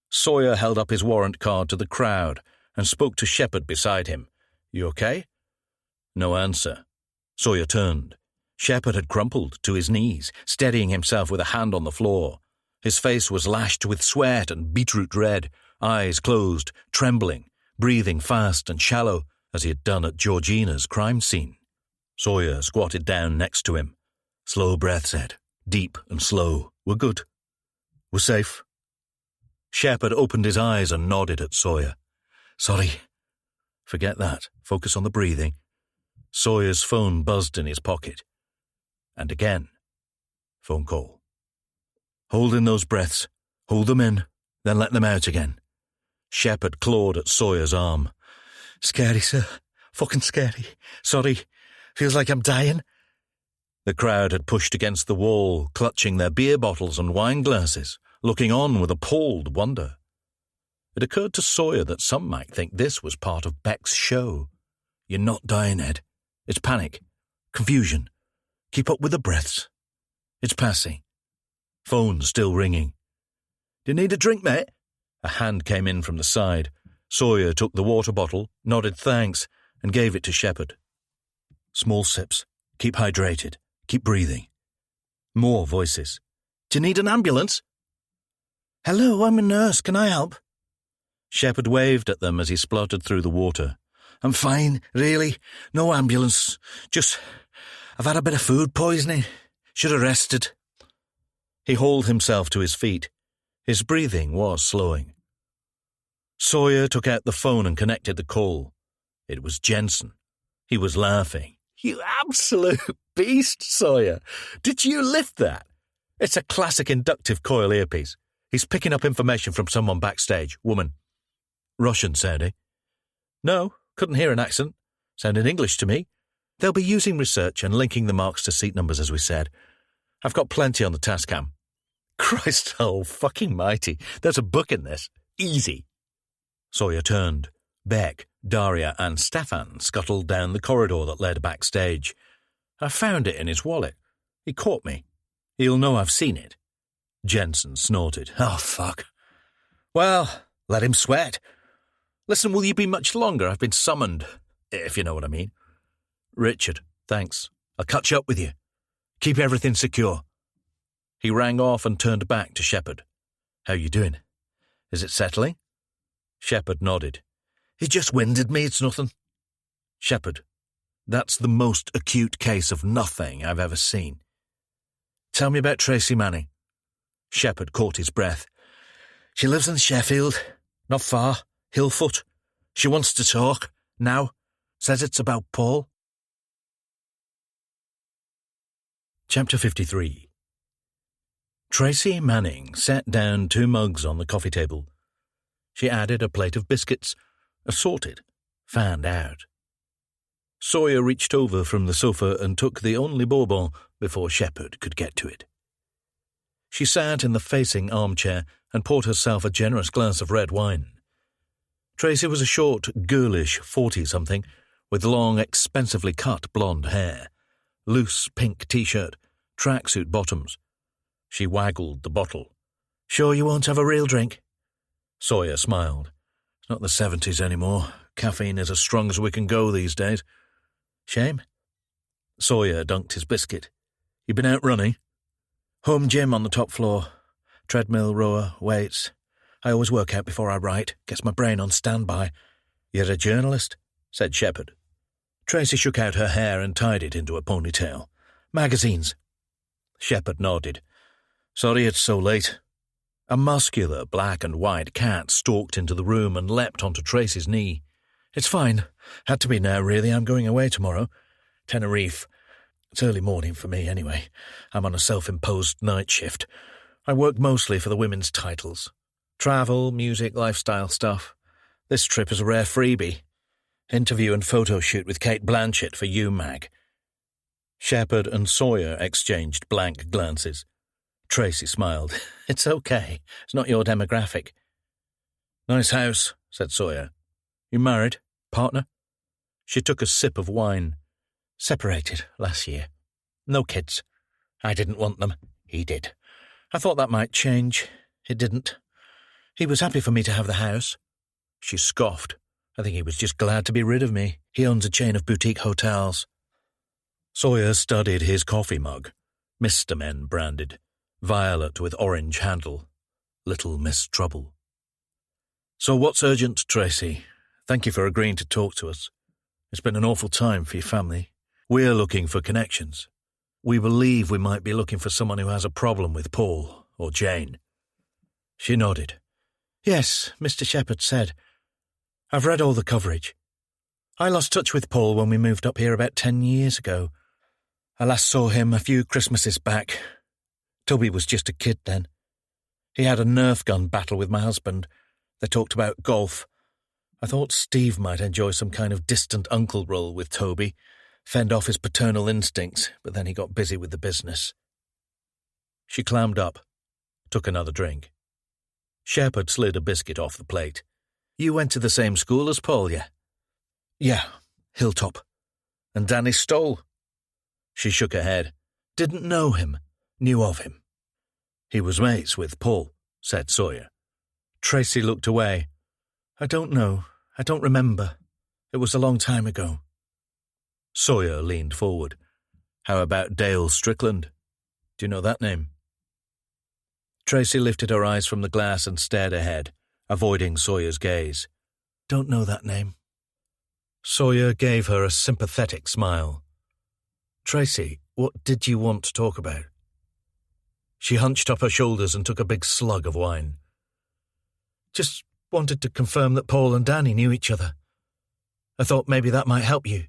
Sawyer held up his warrant card to the crowd and spoke to Shepherd beside him. "You okay?" No answer. Sawyer turned. Shepherd had crumpled to his knees, steadying himself with a hand on the floor. His face was lashed with sweat and beetroot red, eyes closed, trembling, breathing fast and shallow, as he had done at Georgina's crime scene. Sawyer squatted down next to him. Slow breaths, Ed. Deep and slow. "We're good. We're safe." Shepherd opened his eyes and nodded at Sawyer. "Sorry." "Forget that. Focus on the breathing." Sawyer's phone buzzed in his pocket. And again. Phone call. "Hold in those breaths. Hold them in, then let them out again." Shepherd clawed at Sawyer's arm. "Scary, sir. Fucking scary. Sorry. Feels like I'm dying." The crowd had pushed against the wall, clutching their beer bottles and wine glasses, looking on with appalled wonder. It occurred to Sawyer that some might think this was part of Beck's show. "You're not dying, Ed. It's panic. Confusion. Keep up with the breaths. It's passing." Phone still ringing. "Do you need a drink, mate?" A hand came in from the side. Sawyer took the water bottle, nodded thanks, and gave it to Shepherd. "Small sips. Keep hydrated. Keep breathing." More voices. "Do you need an ambulance?" "Hello, I'm a nurse. Can I help?" Shepherd waved at them as he spluttered through the water. "I'm fine, really. No ambulance. Just, I've had a bit of food poisoning. Should have rested." He hauled himself to his feet. His breathing was slowing. Sawyer took out the phone and connected the call. It was Jensen. He was laughing. "You absolute beast, Sawyer. Did you lift that? It's a classic inductive coil earpiece. He's picking up information from someone backstage, woman. Russian sounding." "No, couldn't hear an accent. Sounded English to me. They'll be using research and linking the marks to seat numbers, as we said. I've got plenty on the task cam." "Christ oh fucking mighty. There's a book in this. Easy." Sawyer turned. Beck, Daria, and Stefan scuttled down the corridor that led backstage. "I found it in his wallet. He caught me. He'll know I've seen it." Jensen snorted. "Oh, fuck. Well, let him sweat. Listen, will you be much longer? I've been summoned, if you know what I mean." "Richard, thanks. I'll catch up with you. Keep everything secure." He rang off and turned back to Shepherd. "How you doing? Is it settling?" Shepherd nodded. "He just winded me, it's nothing." "Shepherd, that's the most acute case of nothing I've ever seen. Tell me about Tracy Manning." Shepherd caught his breath. "She lives in Sheffield, not far, Hillfoot. She wants to talk, now. Says it's about Paul." Chapter 53. Tracy Manning sat down 2 mugs on the coffee table. She added a plate of biscuits, assorted, fanned out. Sawyer reached over from the sofa and took the only bourbon before Shepherd could get to it. She sat in the facing armchair and poured herself a generous glass of red wine. Tracy was a short, girlish 40-something, with long, expensively cut blonde hair, loose pink T-shirt, tracksuit bottoms. She waggled the bottle. "Sure you won't have a real drink?" Sawyer smiled. "It's not the 70s anymore. Caffeine is as strong as we can go these days." "Shame." Sawyer dunked his biscuit. "You been out running?" "Home gym on the top floor. Treadmill, rower, weights. I always work out before I write. Gets my brain on standby." "You're a journalist?" said Shepherd. Tracy shook out her hair and tied it into a ponytail. "Magazines." Shepherd nodded. "Sorry it's so late." A muscular black and white cat stalked into the room and leapt onto Tracy's knee. It's fine. Had to be now, really. I'm going away tomorrow. Tenerife. It's early morning for me, anyway. I'm on a self-imposed night shift. I work mostly for the women's titles. Travel, music, lifestyle stuff. This trip is a rare freebie. Interview and photo shoot with Kate Blanchett for UMag. Shepherd and Sawyer exchanged blank glances. Tracy smiled. It's okay. It's not your demographic. Nice house, said Sawyer. You married? Partner? She took a sip of wine. Separated last year. No kids. I didn't want them. He did. I thought that might change. It didn't. He was happy for me to have the house. She scoffed. I think he was just glad to be rid of me. He owns a chain of boutique hotels. Sawyer studied his coffee mug. Mr. Men branded. Violet with orange handle. Little Miss Trouble. So what's urgent, Tracy? Thank you for agreeing to talk to us. It's been an awful time for your family. We're looking for connections. We believe we might be looking for someone who has a problem with Paul or Jane. She nodded. Yes, Mr. Shepherd said. I've read all the coverage. I lost touch with Paul when we moved up here about 10 years ago. I last saw him a few Christmases back. Toby was just a kid then. He had a Nerf gun battle with my husband. They talked about golf. I thought Steve might enjoy some kind of distant uncle role with Toby, fend off his paternal instincts, but then he got busy with the business. She clammed up, took another drink. Shepherd slid a biscuit off the plate. You went to the same school as Paul, yeah? Yeah, Hilltop. And Danny Stoll? She shook her head. Didn't know him, knew of him. He was mates with Paul, said Sawyer. Tracy looked away. I don't know. I don't remember. It was a long time ago. Sawyer leaned forward. How about Dale Strickland? Do you know that name? Tracy lifted her eyes from the glass and stared ahead, avoiding Sawyer's gaze. Don't know that name. Sawyer gave her a sympathetic smile. Tracy, what did you want to talk about? She hunched up her shoulders and took a big slug of wine. Just wanted to confirm that Paul and Danny knew each other. I thought maybe that might help you.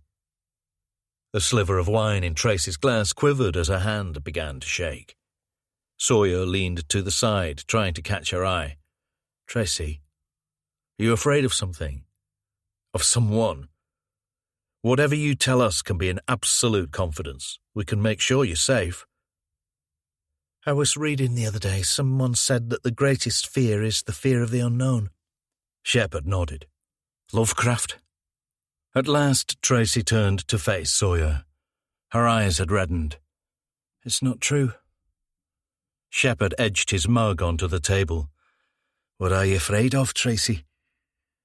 The sliver of wine in Tracy's glass quivered as her hand began to shake. Sawyer leaned to the side, trying to catch her eye. Tracy, are you afraid of something? Of someone? Whatever you tell us can be in absolute confidence. We can make sure you're safe. I was reading the other day, someone said that the greatest fear is the fear of the unknown. Shepherd nodded. Lovecraft? At last, Tracy turned to face Sawyer. Her eyes had reddened. It's not true. Shepherd edged his mug onto the table. What are you afraid of, Tracy?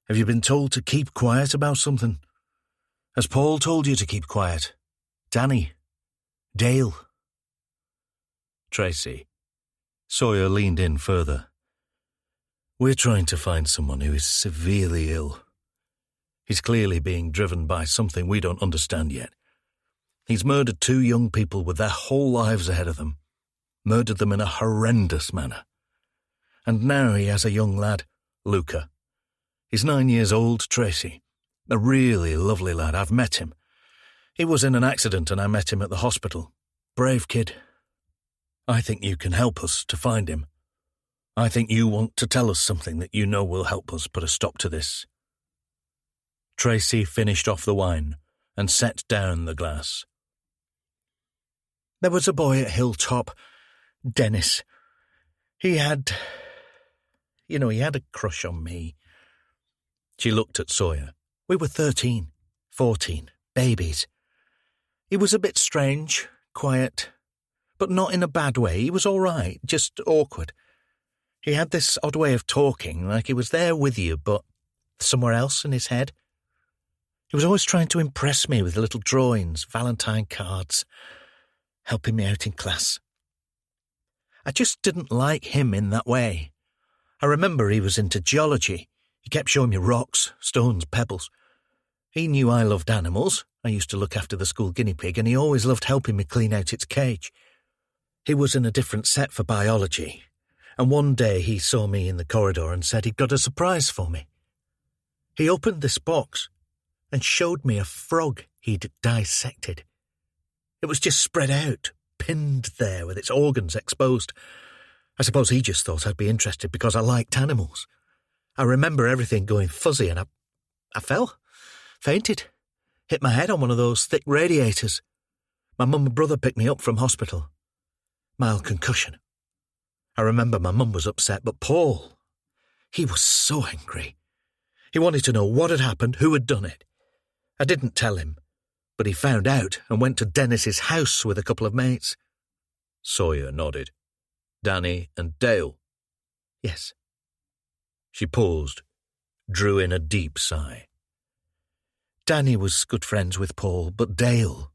Have you been told to keep quiet about something? Has Paul told you to keep quiet? Danny? Dale? Tracy. Sawyer leaned in further. We're trying to find someone who is severely ill. He's clearly being driven by something we don't understand yet. He's murdered 2 young people with their whole lives ahead of them. Murdered them in a horrendous manner. And now he has a young lad, Luca. He's 9 years old, Tracy. A really lovely lad. I've met him. He was in an accident and I met him at the hospital. Brave kid. I think you can help us to find him. I think you want to tell us something that you know will help us put a stop to this. Tracy finished off the wine and set down the glass. There was a boy at Hilltop, Dennis. He had a crush on me. She looked at Sawyer. We were 13, 14, babies. He was a bit strange, quiet, but not in a bad way. He was all right, just awkward. He had this odd way of talking, like he was there with you, but somewhere else in his head. He was always trying to impress me with little drawings, Valentine cards, helping me out in class. I just didn't like him in that way. I remember he was into geology. He kept showing me rocks, stones, pebbles. He knew I loved animals. I used to look after the school guinea pig, and he always loved helping me clean out its cage. He was in a different set for biology, and one day he saw me in the corridor and said he'd got a surprise for me. He opened this box. and showed me a frog he'd dissected. It was just spread out, pinned there with its organs exposed. I suppose he just thought I'd be interested because I liked animals. I remember everything going fuzzy and I fell, fainted, hit my head on one of those thick radiators. My mum and brother picked me up from hospital. Mild concussion. I remember my mum was upset, but Paul, he was so angry. He wanted to know what had happened, who had done it. I didn't tell him, but he found out and went to Dennis's house with a couple of mates. Sawyer nodded. Danny and Dale? Yes. She paused, drew in a deep sigh. Danny was good friends with Paul, but Dale,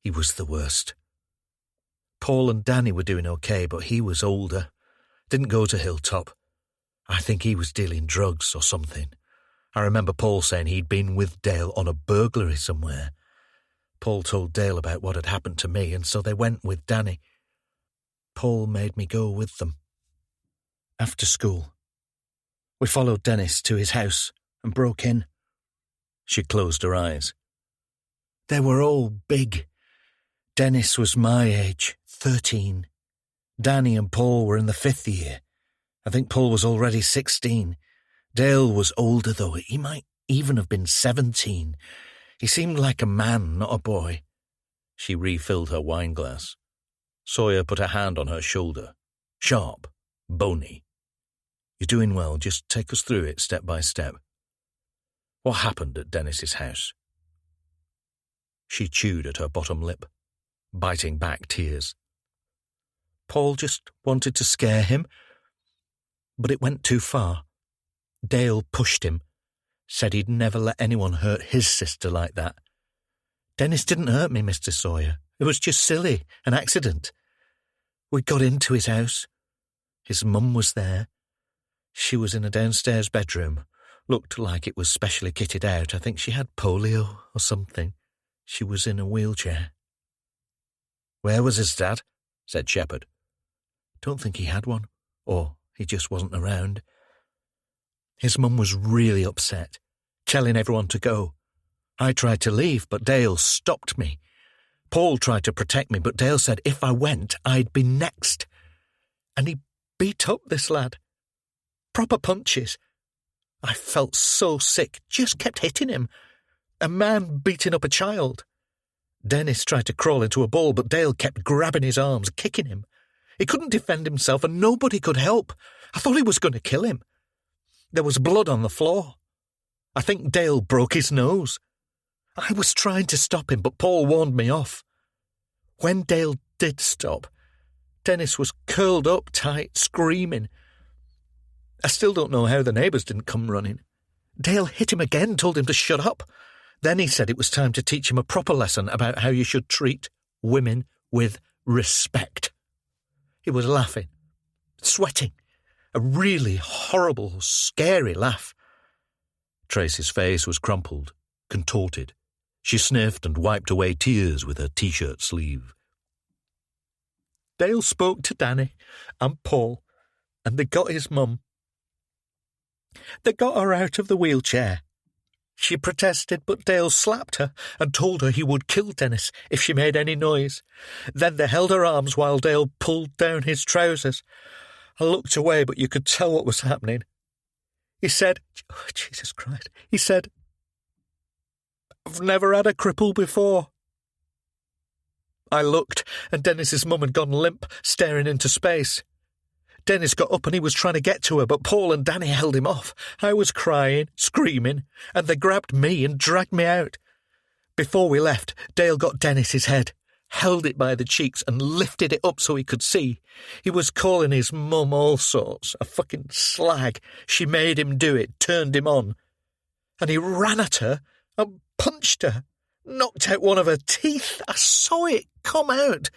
he was the worst. Paul and Danny were doing okay, but he was older, didn't go to Hilltop. I think he was dealing drugs or something. I remember Paul saying he'd been with Dale on a burglary somewhere. Paul told Dale about what had happened to me, and so they went with Danny. Paul made me go with them. After school, we followed Dennis to his house and broke in. She closed her eyes. They were all big. Dennis was my age, 13. Danny and Paul were in the 5th year. I think Paul was already 16. Dale was older, though. He might even have been 17. He seemed like a man, not a boy. She refilled her wine glass. Sawyer put a hand on her shoulder. Sharp, bony. You're doing well. Just take us through it step by step. What happened at Dennis's house? She chewed at her bottom lip, biting back tears. Paul just wanted to scare him, but it went too far. Dale pushed him, said he'd never let anyone hurt his sister like that. Dennis didn't hurt me, Mr. Sawyer. It was just silly, an accident. We got into his house. His mum was there. She was in a downstairs bedroom. Looked like it was specially kitted out. I think she had polio or something. She was in a wheelchair. Where was his dad? Said Shepherd. Don't think he had one, or he just wasn't around. His mum was really upset, telling everyone to go. I tried to leave, but Dale stopped me. Paul tried to protect me, but Dale said if I went, I'd be next. And he beat up this lad. Proper punches. I felt so sick, just kept hitting him. A man beating up a child. Dennis tried to crawl into a ball, but Dale kept grabbing his arms, kicking him. He couldn't defend himself and nobody could help. I thought he was going to kill him. There was blood on the floor. I think Dale broke his nose. I was trying to stop him, but Paul warned me off. When Dale did stop, Dennis was curled up tight, screaming. I still don't know how the neighbours didn't come running. Dale hit him again, told him to shut up. Then he said it was time to teach him a proper lesson about how you should treat women with respect. He was laughing, sweating, a really horrible, scary laugh. Tracy's face was crumpled, contorted. She sniffed and wiped away tears with her T-shirt sleeve. Dale spoke to Danny and Paul, and they got his mum. They got her out of the wheelchair. She protested, but Dale slapped her and told her he would kill Dennis if she made any noise. Then they held her arms while Dale pulled down his trousers. I looked away, but you could tell what was happening. He said, oh, Jesus Christ, he said, I've never had a cripple before. I looked, and Dennis's mum had gone limp, staring into space. Dennis got up and he was trying to get to her, but Paul and Danny held him off. I was crying, screaming, and they grabbed me and dragged me out. Before we left, Dale got Dennis's head, held it by the cheeks and lifted it up so he could see. He was calling his mum all sorts, a fucking slag. She made him do it, turned him on. And he ran at her and punched her, knocked out one of her teeth. I saw it come out.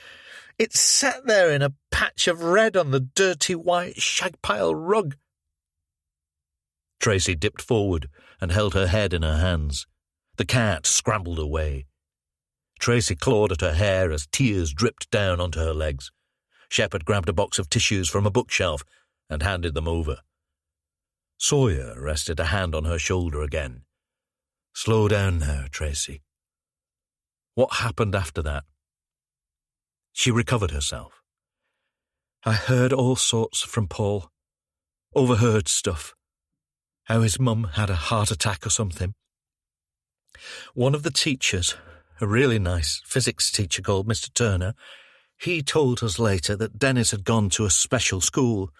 It sat there in a patch of red on the dirty white shag-pile rug. Tracy dipped forward and held her head in her hands. The cat scrambled away. Tracy clawed at her hair as tears dripped down onto her legs. Shepherd grabbed a box of tissues from a bookshelf and handed them over. Sawyer rested a hand on her shoulder again. Slow down now, Tracy. What happened after that? She recovered herself. I heard all sorts from Paul. Overheard stuff. How his mum had a heart attack or something. One of the teachers, a really nice physics teacher called Mr. Turner, he told us later that Dennis had gone to a special school.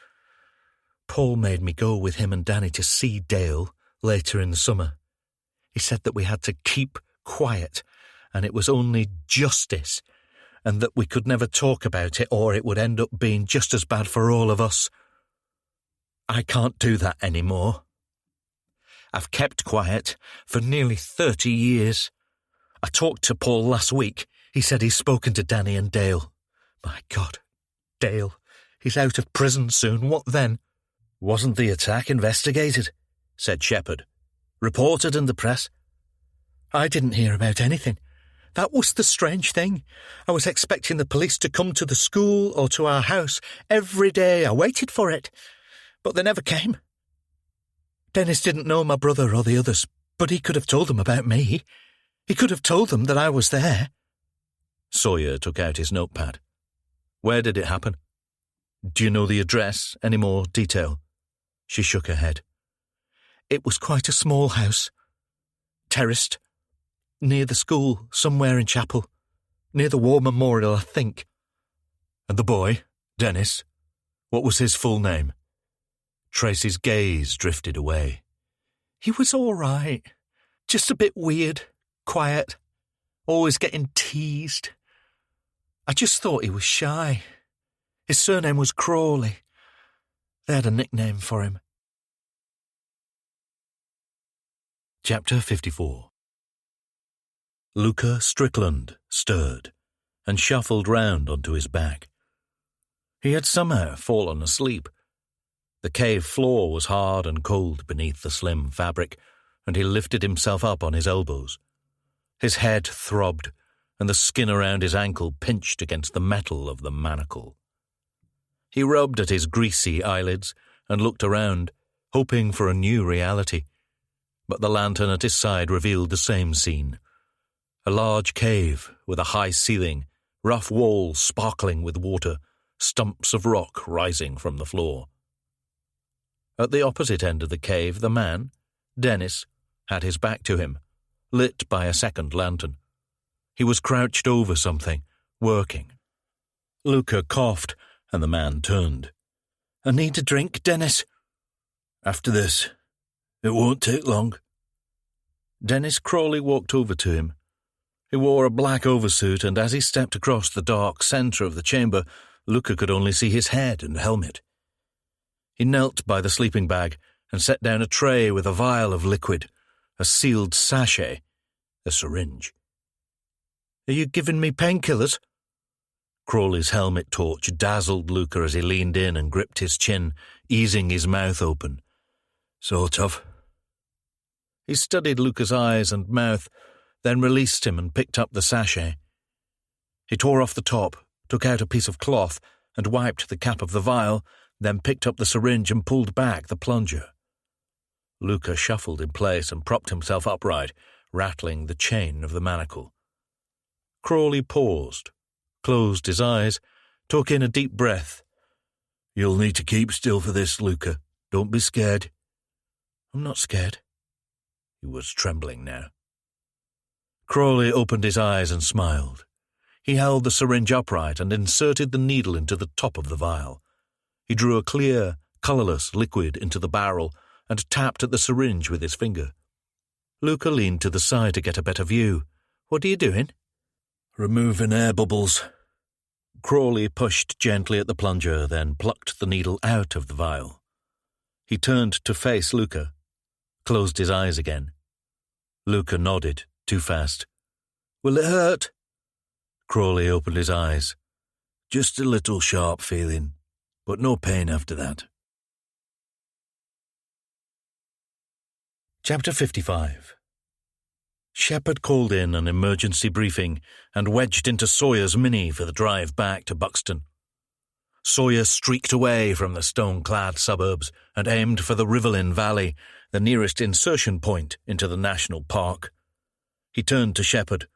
Paul made me go with him and Danny to see Dale later in the summer. He said that we had to keep quiet and it was only justice and that we could never talk about it or it would end up being just as bad for all of us. I can't do that anymore. I've kept quiet for nearly 30 years. I talked to Paul last week. He said he's spoken to Danny and Dale. My God, Dale. He's out of prison soon. What then? Wasn't the attack investigated? Said Shepherd. Reported in the press? I didn't hear about anything. That was the strange thing. I was expecting the police to come to the school or to our house every day. I waited for it, but they never came. Dennis didn't know my brother or the others, but he could have told them about me. He could have told them that I was there. Sawyer took out his notepad. Where did it happen? Do you know the address? Any more detail? She shook her head. It was quite a small house. Terraced. Near the school, somewhere in Chapel. Near the War Memorial, I think. And the boy, Dennis, what was his full name? Tracy's gaze drifted away. He was all right. Just a bit weird, quiet, always getting teased. I just thought he was shy. His surname was Crawley. They had a nickname for him. Chapter 54. Luca Strickland stirred and shuffled round onto his back. He had somehow fallen asleep. The cave floor was hard and cold beneath the slim fabric, and he lifted himself up on his elbows. His head throbbed, and the skin around his ankle pinched against the metal of the manacle. He rubbed at his greasy eyelids and looked around, hoping for a new reality. But the lantern at his side revealed the same scene. A large cave with a high ceiling, rough walls sparkling with water, stumps of rock rising from the floor. At the opposite end of the cave, the man, Dennis, had his back to him, lit by a second lantern. He was crouched over something, working. Luca coughed, and the man turned. I need a drink, Dennis. After this. It won't take long. Dennis Crawley walked over to him. He wore a black oversuit, and as he stepped across the dark centre of the chamber, Luca could only see his head and helmet. He knelt by the sleeping bag and set down a tray with a vial of liquid, a sealed sachet, a syringe. Are you giving me painkillers? Crawley's helmet torch dazzled Luca as he leaned in and gripped his chin, easing his mouth open. Sort of. He studied Luca's eyes and mouth, then released him and picked up the sachet. He tore off the top, took out a piece of cloth, and wiped the cap of the vial, then picked up the syringe and pulled back the plunger. Luca shuffled in place and propped himself upright, rattling the chain of the manacle. Crawley paused, closed his eyes, took in a deep breath. You'll need to keep still for this, Luca. Don't be scared. I'm not scared. He was trembling now. Crawley opened his eyes and smiled. He held the syringe upright and inserted the needle into the top of the vial. He drew a clear, colourless liquid into the barrel and tapped at the syringe with his finger. Luca leaned to the side to get a better view. What are you doing? Removing air bubbles. Crawley pushed gently at the plunger, then plucked the needle out of the vial. He turned to face Luca, closed his eyes again. Luca nodded, too fast. Will it hurt? Crawley opened his eyes. Just a little sharp feeling, but no pain after that. Chapter 55. Shepherd called in an emergency briefing and wedged into Sawyer's Mini for the drive back to Buxton. Sawyer streaked away from the stone-clad suburbs and aimed for the Riverlin Valley, the nearest insertion point into the national park. He turned to Shepherd.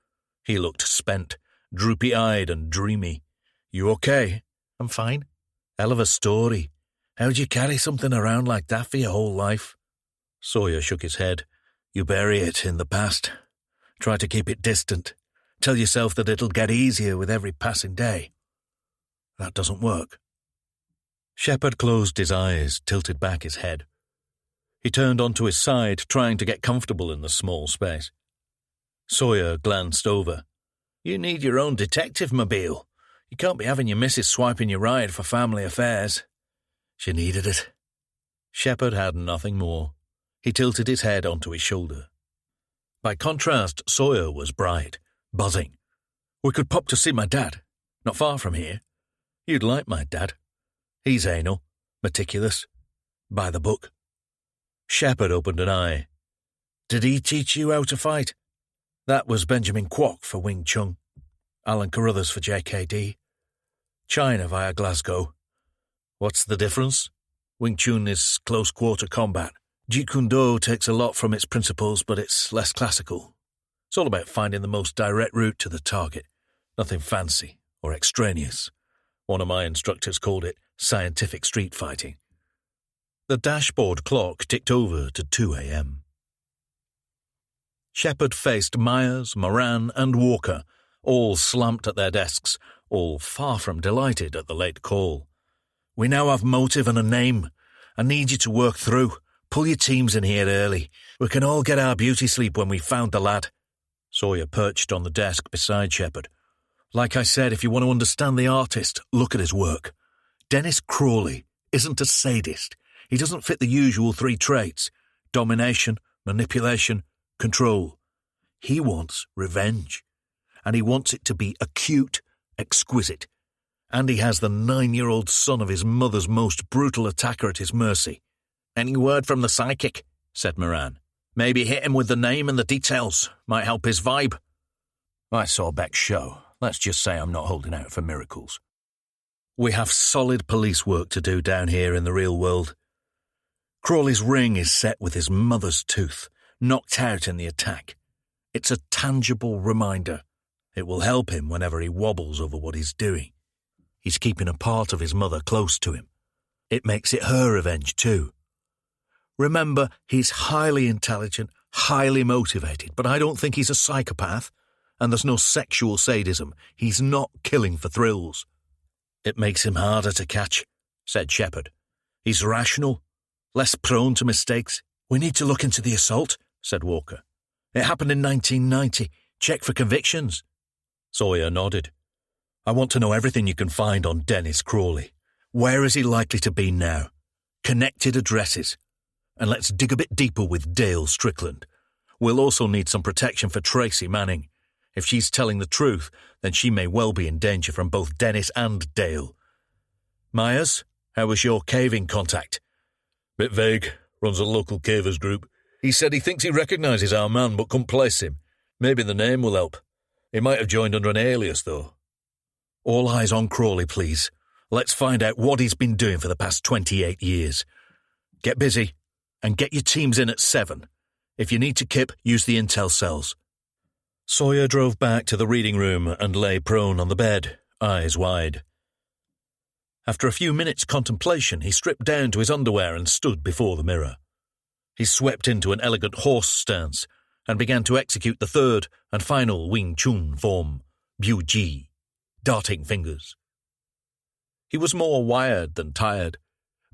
He looked spent, droopy-eyed and dreamy. "You okay?" "I'm fine." "Hell of a story. How'd you carry something around like that for your whole life?" Sawyer shook his head. "You bury it in the past. Try to keep it distant. Tell yourself that it'll get easier with every passing day. That doesn't work." Shepherd closed his eyes, tilted back his head. He turned onto his side, trying to get comfortable in the small space. Sawyer glanced over. "You need your own detective mobile. You can't be having your missus swiping your ride for family affairs." She needed it. Shepherd had nothing more. He tilted his head onto his shoulder. By contrast, Sawyer was bright, buzzing. "We could pop to see my dad. Not far from here. You'd like my dad. He's anal, meticulous, by the book." Shepherd opened an eye. "Did he teach you how to fight?" "That was Benjamin Kwok for Wing Chun, Alan Carruthers for JKD, China via Glasgow." "What's the difference?" "Wing Chun is close-quarter combat. Jeet Kune Do takes a lot from its principles, but it's less classical. It's all about finding the most direct route to the target. Nothing fancy or extraneous. One of my instructors called it scientific street fighting." The dashboard clock ticked over to 2 a.m. Shepherd faced Myers, Moran, and Walker, all slumped at their desks, all far from delighted at the late call. "We now have motive and a name. I need you to work through. Pull your teams in here early. We can all get our beauty sleep when we've found the lad." Sawyer perched on the desk beside Shepherd. "Like I said, if you want to understand the artist, look at his work. Dennis Crawley isn't a sadist. He doesn't fit the usual 3 traits: domination, manipulation, control. He wants revenge. And he wants it to be acute, exquisite. And he has the 9-year-old son of his mother's most brutal attacker at his mercy." "Any word from the psychic?" said Moran. "Maybe hit him with the name and the details. Might help his vibe." "I saw Beck's show. Let's just say I'm not holding out for miracles." "We have solid police work to do down here in the real world. Crawley's ring is set with his mother's tooth, knocked out in the attack. It's a tangible reminder. It will help him whenever he wobbles over what he's doing. He's keeping a part of his mother close to him. It makes it her revenge too. Remember, he's highly intelligent, highly motivated, but I don't think he's a psychopath, and there's no sexual sadism. He's not killing for thrills." "It makes him harder to catch," said Shepherd. "He's rational, less prone to mistakes." "We need to look into the assault," said Walker. "It happened in 1990. Check for convictions." Sawyer nodded. "I want to know everything you can find on Dennis Crawley. Where is he likely to be now? Connected addresses. And let's dig a bit deeper with Dale Strickland. We'll also need some protection for Tracy Manning. If she's telling the truth, then she may well be in danger from both Dennis and Dale. Myers, how was your caving contact?" "Bit vague. Runs a local cavers group. He said he thinks he recognises our man but couldn't place him. Maybe the name will help. He might have joined under an alias, though." "All eyes on Crawley, please. Let's find out what he's been doing for the past 28 years. Get busy, and get your teams in at 7. If you need to kip, use the intel cells." Sawyer drove back to the reading room and lay prone on the bed, eyes wide. After a few minutes' contemplation, he stripped down to his underwear and stood before the mirror. He swept into an elegant horse stance and began to execute the 3rd and final Wing Chun form, Bu Ji, darting fingers. He was more wired than tired,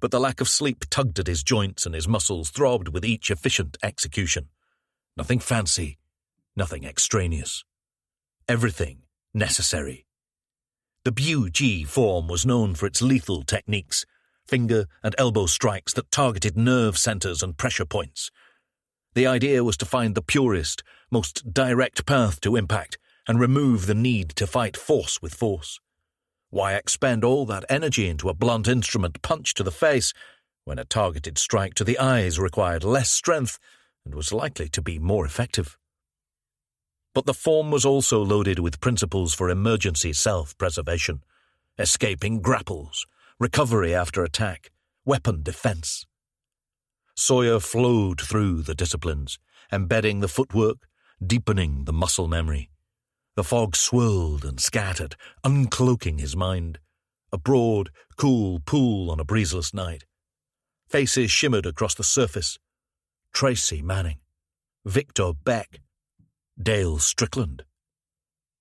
but the lack of sleep tugged at his joints and his muscles throbbed with each efficient execution. Nothing fancy, nothing extraneous. Everything necessary. The Bu Ji form was known for its lethal techniques, finger and elbow strikes that targeted nerve centers and pressure points. The idea was to find the purest, most direct path to impact and remove the need to fight force with force. Why expend all that energy into a blunt instrument punch to the face when a targeted strike to the eyes required less strength and was likely to be more effective? But the form was also loaded with principles for emergency self-preservation, escaping grapples, recovery after attack, weapon defense. Sawyer flowed through the disciplines, embedding the footwork, deepening the muscle memory. The fog swirled and scattered, uncloaking his mind. A broad, cool pool on a breezeless night. Faces shimmered across the surface. Tracy Manning, Victor Beck, Dale Strickland,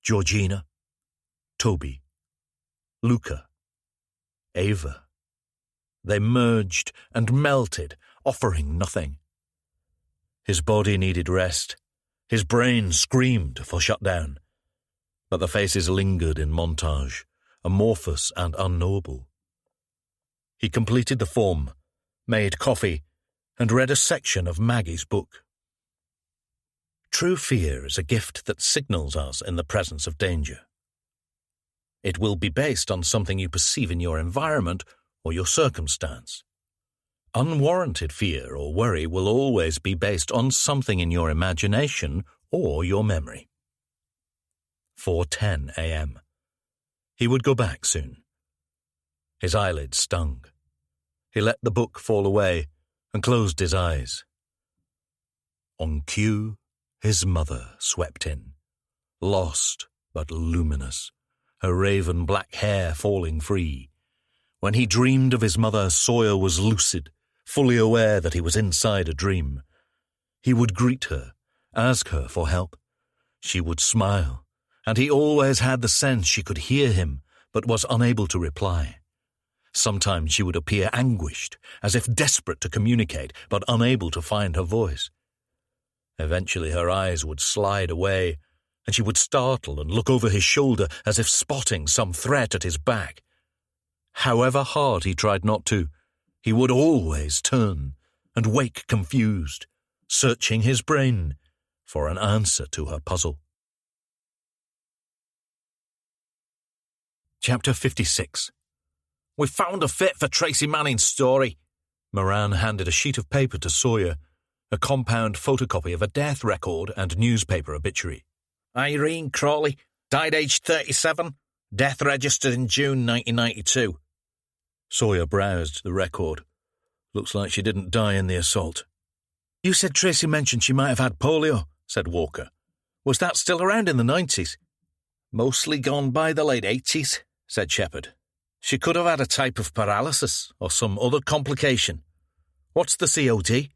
Georgina, Toby, Luca, Ava. They merged and melted, offering nothing. His body needed rest. His brain screamed for shutdown. But the faces lingered in montage, amorphous and unknowable. He completed the form, made coffee, and read a section of Maggie's book. True fear is a gift that signals us in the presence of danger. It will be based on something you perceive in your environment or your circumstance. Unwarranted fear or worry will always be based on something in your imagination or your memory. 4:10 a.m. He would go back soon. His eyelids stung. He let the book fall away and closed his eyes. On cue, his mother swept in, lost but luminous, her raven black hair falling free. When he dreamed of his mother, Sawyer was lucid, fully aware that he was inside a dream. He would greet her, ask her for help. She would smile, and he always had the sense she could hear him, but was unable to reply. Sometimes she would appear anguished, as if desperate to communicate, but unable to find her voice. Eventually her eyes would slide away, and she would startle and look over his shoulder as if spotting some threat at his back. However hard he tried not to, he would always turn and wake confused, searching his brain for an answer to her puzzle. Chapter 56. We found a fit for Tracy Manning's story. Moran handed a sheet of paper to Sawyer, a compound photocopy of a death record and newspaper obituary. Irene Crawley, died aged 37, death registered in June 1992. Sawyer browsed the record. Looks like she didn't die in the assault. You said Tracy mentioned she might have had polio, said Walker. Was that still around in the 90s? Mostly gone by the late 80s, said Shepherd. She could have had a type of paralysis or some other complication. What's the COT?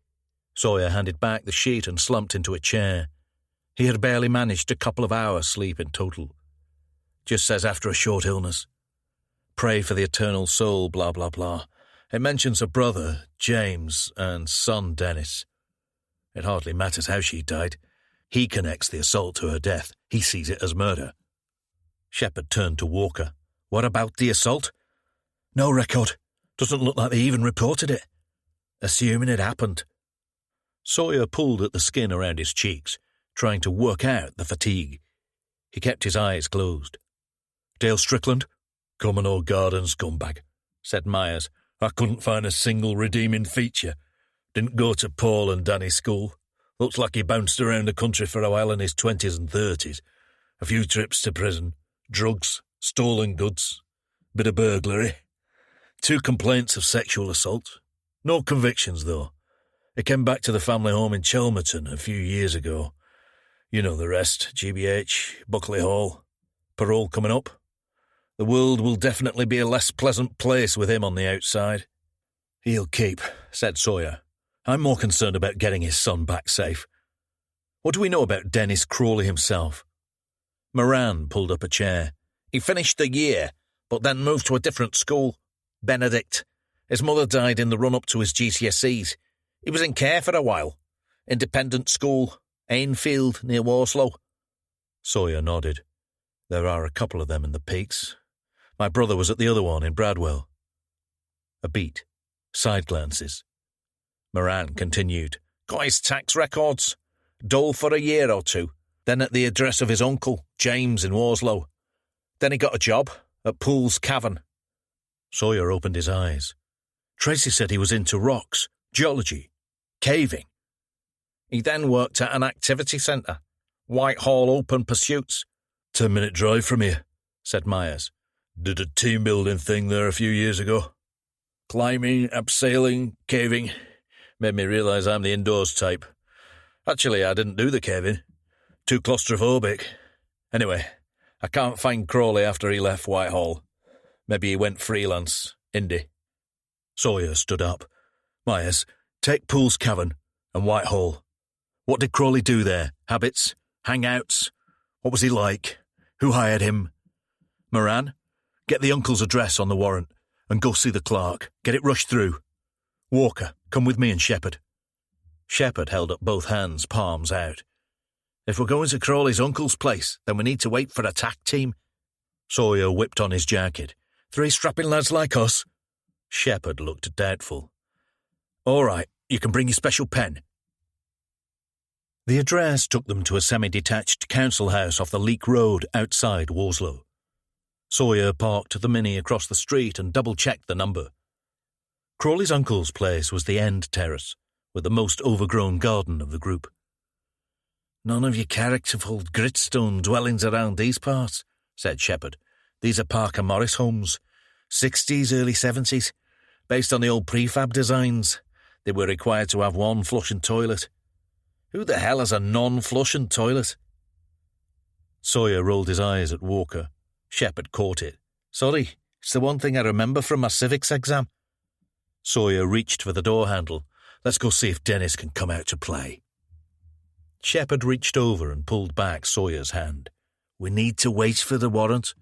Sawyer handed back the sheet and slumped into a chair. He had barely managed a couple of hours' sleep in total. Just says after a short illness. Pray for the eternal soul, blah, blah, blah. It mentions a brother, James, and son, Dennis. It hardly matters how she died. He connects the assault to her death. He sees it as murder. Shepherd turned to Walker. What about the assault? No record. Doesn't look like they even reported it. Assuming it happened. Sawyer pulled at the skin around his cheeks, trying to work out the fatigue. He kept his eyes closed. Dale Strickland? Common old garden scumbag, said Myers. I couldn't find a single redeeming feature. Didn't go to Paul and Danny's school. Looks like he bounced around the country for a while in his 20s and 30s. A few trips to prison. Drugs. Stolen goods. Bit of burglary. 2 complaints of sexual assault. No convictions, though. It came back to the family home in Chelmerton a few years ago. You know the rest. GBH, Buckley Hall. Parole coming up. The world will definitely be a less pleasant place with him on the outside. He'll keep, said Sawyer. I'm more concerned about getting his son back safe. What do we know about Dennis Crawley himself? Moran pulled up a chair. He finished the year, but then moved to a different school. Benedict. His mother died in the run-up to his GCSEs. He was in care for a while. Independent school. Ainfield, near Warslow. Sawyer nodded. There are a couple of them in the Peaks. My brother was at the other one in Bradwell. A beat. Side glances. Moran continued. Got his tax records. Dull for a year or 2. Then at the address of his uncle, James in Warslow. Then he got a job at Poole's Cavern. Sawyer opened his eyes. Tracy said he was into rocks, geology, caving. He then worked at an activity centre, Whitehall Open Pursuits. 10-minute drive from here, said Myers. Did a team building thing there a few years ago. Climbing, abseiling, caving. Made me realise I'm the indoors type. Actually, I didn't do the caving. Too claustrophobic. Anyway, I can't find Crawley after he left Whitehall. Maybe he went freelance, indie. Sawyer stood up. Myers, take Poole's Cavern and Whitehall. What did Crawley do there? Habits? Hangouts? What was he like? Who hired him? Moran, get the uncle's address on the warrant and go see the clerk. Get it rushed through. Walker, come with me and Shepherd. Shepherd held up both hands, palms out. If we're going to Crawley's uncle's place, then we need to wait for a tack team. Sawyer whipped on his jacket. 3 strapping lads like us. Shepherd looked doubtful. All right, you can bring your special pen. The address took them to a semi-detached council house off the Leek Road outside Worslow. Sawyer parked the Mini across the street and double-checked the number. Crawley's uncle's place was the end terrace, with the most overgrown garden of the group. None of your characterful gritstone dwellings around these parts, said Shepherd. These are Parker Morris homes. 60s, early 70s. Based on the old prefab designs. They were required to have one flush and toilet. Who the hell has a non-flush and toilet? Sawyer rolled his eyes at Walker. Shepherd caught it. Sorry, it's the one thing I remember from my civics exam. Sawyer reached for the door handle. Let's go see if Dennis can come out to play. Shepherd reached over and pulled back Sawyer's hand. We need to wait for the warrant.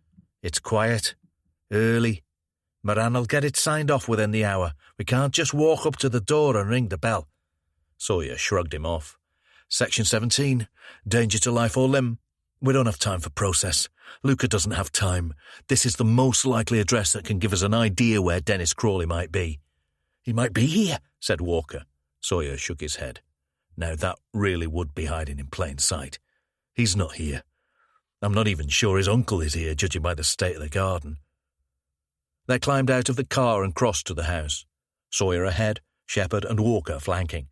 It's quiet. Early. Moran'll get it signed off within the hour. We can't just walk up to the door and ring the bell. Sawyer shrugged him off. Section 17. Danger to life or limb. We don't have time for process. Luca doesn't have time. This is the most likely address that can give us an idea where Dennis Crawley might be. He might be here, said Walker. Sawyer shook his head. Now that really would be hiding in plain sight. He's not here. I'm not even sure his uncle is here, judging by the state of the garden. They climbed out of the car and crossed to the house. Sawyer ahead, Shepherd and Walker flanking.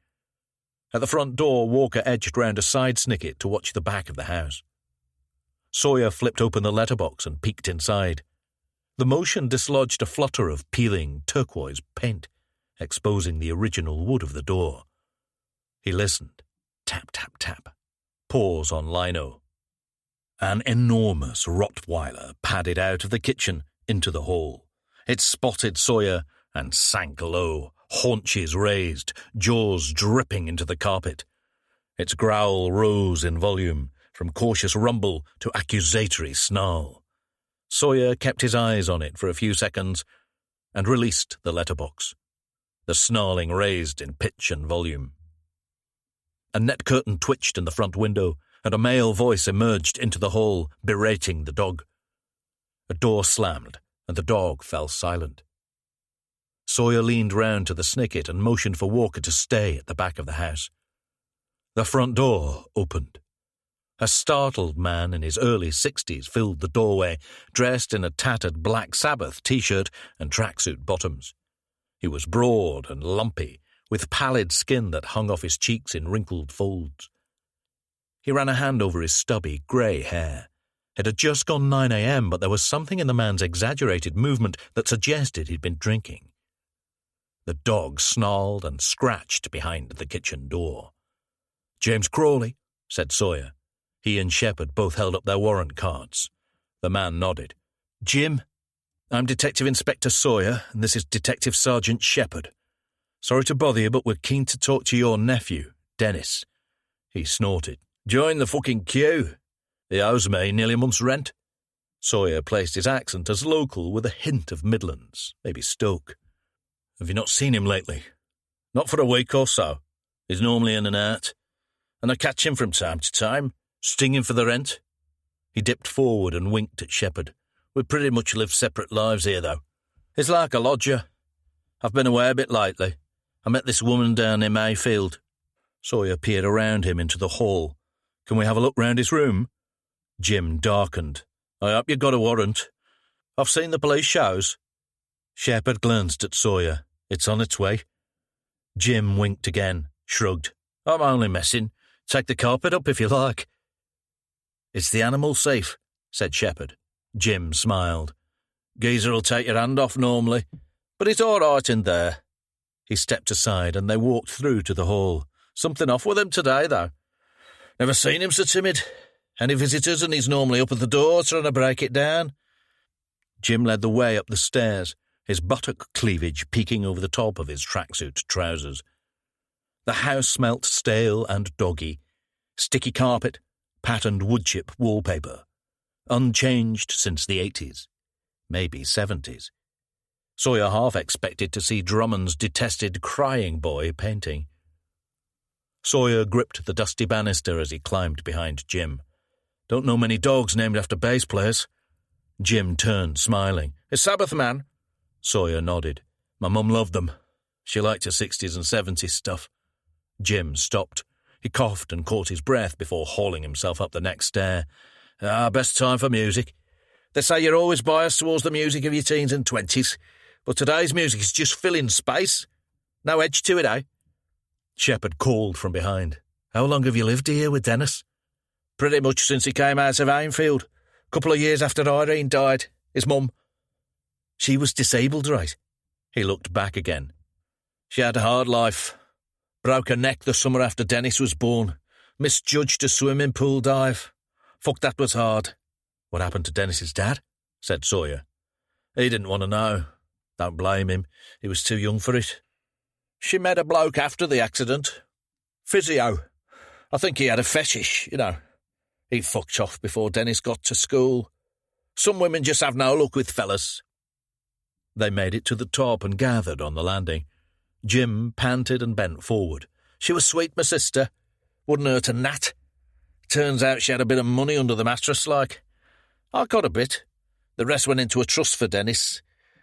At the front door, Walker edged round a side snicket to watch the back of the house. Sawyer flipped open the letterbox and peeked inside. The motion dislodged a flutter of peeling turquoise paint, exposing the original wood of the door. He listened. Tap, tap, tap. Pause on lino. An enormous Rottweiler padded out of the kitchen into the hall. It spotted Sawyer and sank low, haunches raised, jaws dripping into the carpet. Its growl rose in volume, from cautious rumble to accusatory snarl. Sawyer kept his eyes on it for a few seconds and released the letterbox. The snarling raised in pitch and volume. A net curtain twitched in the front window, and a male voice emerged into the hall, berating the dog. A door slammed, and the dog fell silent. Sawyer leaned round to the snicket and motioned for Walker to stay at the back of the house. The front door opened. A startled man in his early 60s filled the doorway, dressed in a tattered Black Sabbath T-shirt and tracksuit bottoms. He was broad and lumpy, with pallid skin that hung off his cheeks in wrinkled folds. He ran a hand over his stubby, grey hair. It had just gone 9 a.m., but there was something in the man's exaggerated movement that suggested he'd been drinking. The dog snarled and scratched behind the kitchen door. "James Crawley," said Sawyer. He and Shepherd both held up their warrant cards. The man nodded. "Jim, I'm Detective Inspector Sawyer, and this is Detective Sergeant Shepherd. Sorry to bother you, but we're keen to talk to your nephew, Dennis." He snorted. "Join the fucking queue. He owes me nearly a month's rent." Sawyer placed his accent as local with a hint of Midlands, maybe Stoke. "Have you not seen him lately?" "Not for a week or so. He's normally in and out. And I catch him from time to time, stinging for the rent." He dipped forward and winked at Shepherd. "We pretty much live separate lives here, though. He's like a lodger. I've been away a bit lately. I met this woman down in Mayfield." Sawyer peered around him into the hall. "Can we have a look round his room?" Jim darkened. "I hope you got a warrant. I've seen the police shows." Shepherd glanced at Sawyer. "It's on its way." Jim winked again, shrugged. "I'm only messing. Take the carpet up if you like." "Is the animal safe?" said Shepherd. Jim smiled. "Geezer'll take your hand off normally. But he's all right in there. He stepped aside and they walked through to the hall. Something off with him today, though. Never seen him so timid. Any visitors and he's normally up at the door trying to break it down. Jim led the way up the stairs, his buttock cleavage peeking over the top of his tracksuit trousers. The house smelt stale and doggy. Sticky carpet, patterned woodchip wallpaper. Unchanged since the 80s. Maybe 70s. Sawyer half expected to see Drummond's detested Crying Boy painting. Sawyer gripped the dusty banister as he climbed behind Jim. Don't know many dogs named after bass players. Jim turned, smiling. It's Sabbath, man. Sawyer nodded. My mum loved them. She liked her 60s and 70s stuff. Jim stopped. He coughed and caught his breath before hauling himself up the next stair. Best time for music. They say you're always biased towards the music of your teens and 20s, but today's music is just filling space. No edge to it, eh? Shepherd called from behind. How long have you lived here with Dennis? Pretty much since he came out of Ainfield. Couple of years after Irene died. His mum. She was disabled, right? He looked back again. She had a hard life. Broke her neck the summer after Dennis was born. Misjudged a swimming pool dive. Fuck, that was hard. What happened to Dennis's dad? Said Sawyer. He didn't want to know. Don't blame him. He was too young for it. She met a bloke after the accident. Physio. I think he had a fetish, you know. He fucked off before Dennis got to school. Some women just have no luck with fellas. They made it to the top and gathered on the landing. Jim panted and bent forward. She was sweet, my sister. Wouldn't hurt a gnat. Turns out she had a bit of money under the mattress, like. I got a bit. The rest went into a trust for Dennis.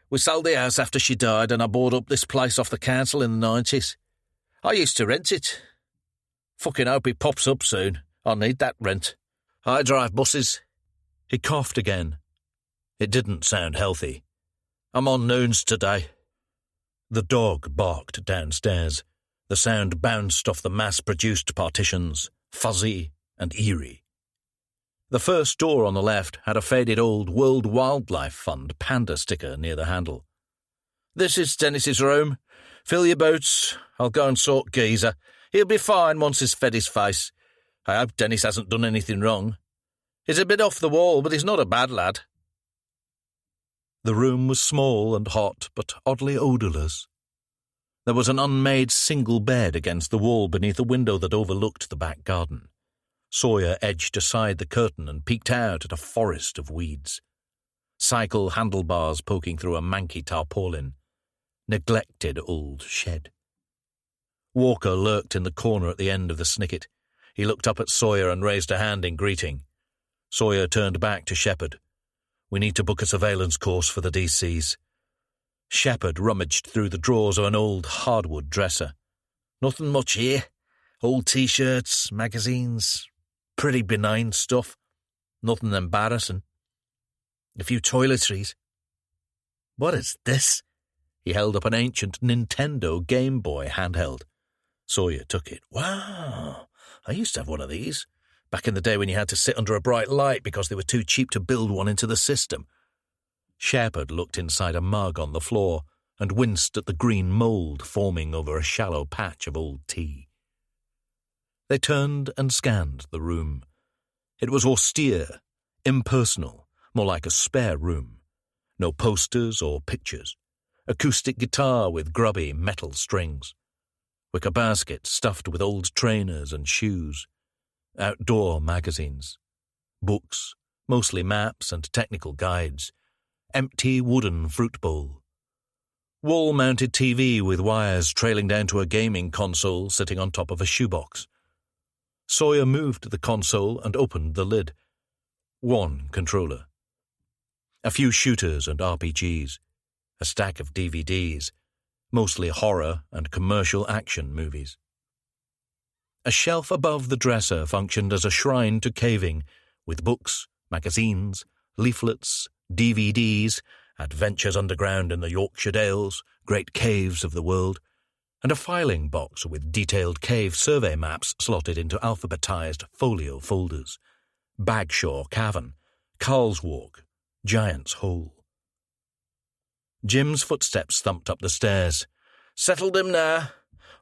We sold the house after she died and I bought up this place off the council in the 90s. I used to rent it. Fucking hope it pops up soon. I'll need that rent. I drive buses. He coughed again. It didn't sound healthy. I'm on noons today. The dog barked downstairs. The sound bounced off the mass-produced partitions, fuzzy and eerie. The first door on the left had a faded old World Wildlife Fund panda sticker near the handle. This is Dennis's room. Fill your boots. I'll go and sort Geezer. He'll be fine once he's fed his face. I hope Dennis hasn't done anything wrong. He's a bit off the wall, but he's not a bad lad. The room was small and hot, but oddly odourless. There was an unmade single bed against the wall beneath a window that overlooked the back garden. Sawyer edged aside the curtain and peeked out at a forest of weeds. Cycle handlebars poking through a manky tarpaulin. Neglected old shed. Walker lurked in the corner at the end of the snicket. He looked up at Sawyer and raised a hand in greeting. Sawyer turned back to Shepherd. We need to book a surveillance course for the DCs. Shepherd rummaged through the drawers of an old hardwood dresser. Nothing much here. Old T-shirts, magazines, pretty benign stuff. Nothing embarrassing. A few toiletries. What is this? He held up an ancient Nintendo Game Boy handheld. Sawyer took it. Wow, I used to have one of these. Back in the day when you had to sit under a bright light because they were too cheap to build one into the system. Shepherd looked inside a mug on the floor and winced at the green mould forming over a shallow patch of old tea. They turned and scanned the room. It was austere, impersonal, more like a spare room. No posters or pictures. Acoustic guitar with grubby metal strings. Wicker basket stuffed with old trainers and shoes. Outdoor magazines. Books, mostly maps and technical guides. Empty wooden fruit bowl. Wall-mounted TV with wires trailing down to a gaming console sitting on top of a shoebox. Sawyer moved the console and opened the lid. One controller. A few shooters and RPGs. A stack of DVDs, mostly horror and commercial action movies. A shelf above the dresser functioned as a shrine to caving, with books, magazines, leaflets, DVDs, adventures underground in the Yorkshire Dales, great caves of the world, and a filing box with detailed cave survey maps slotted into alphabetized folio folders. Bagshaw Cavern, Carl's Walk, Giant's Hole. Jim's footsteps thumped up the stairs. "Settled him now.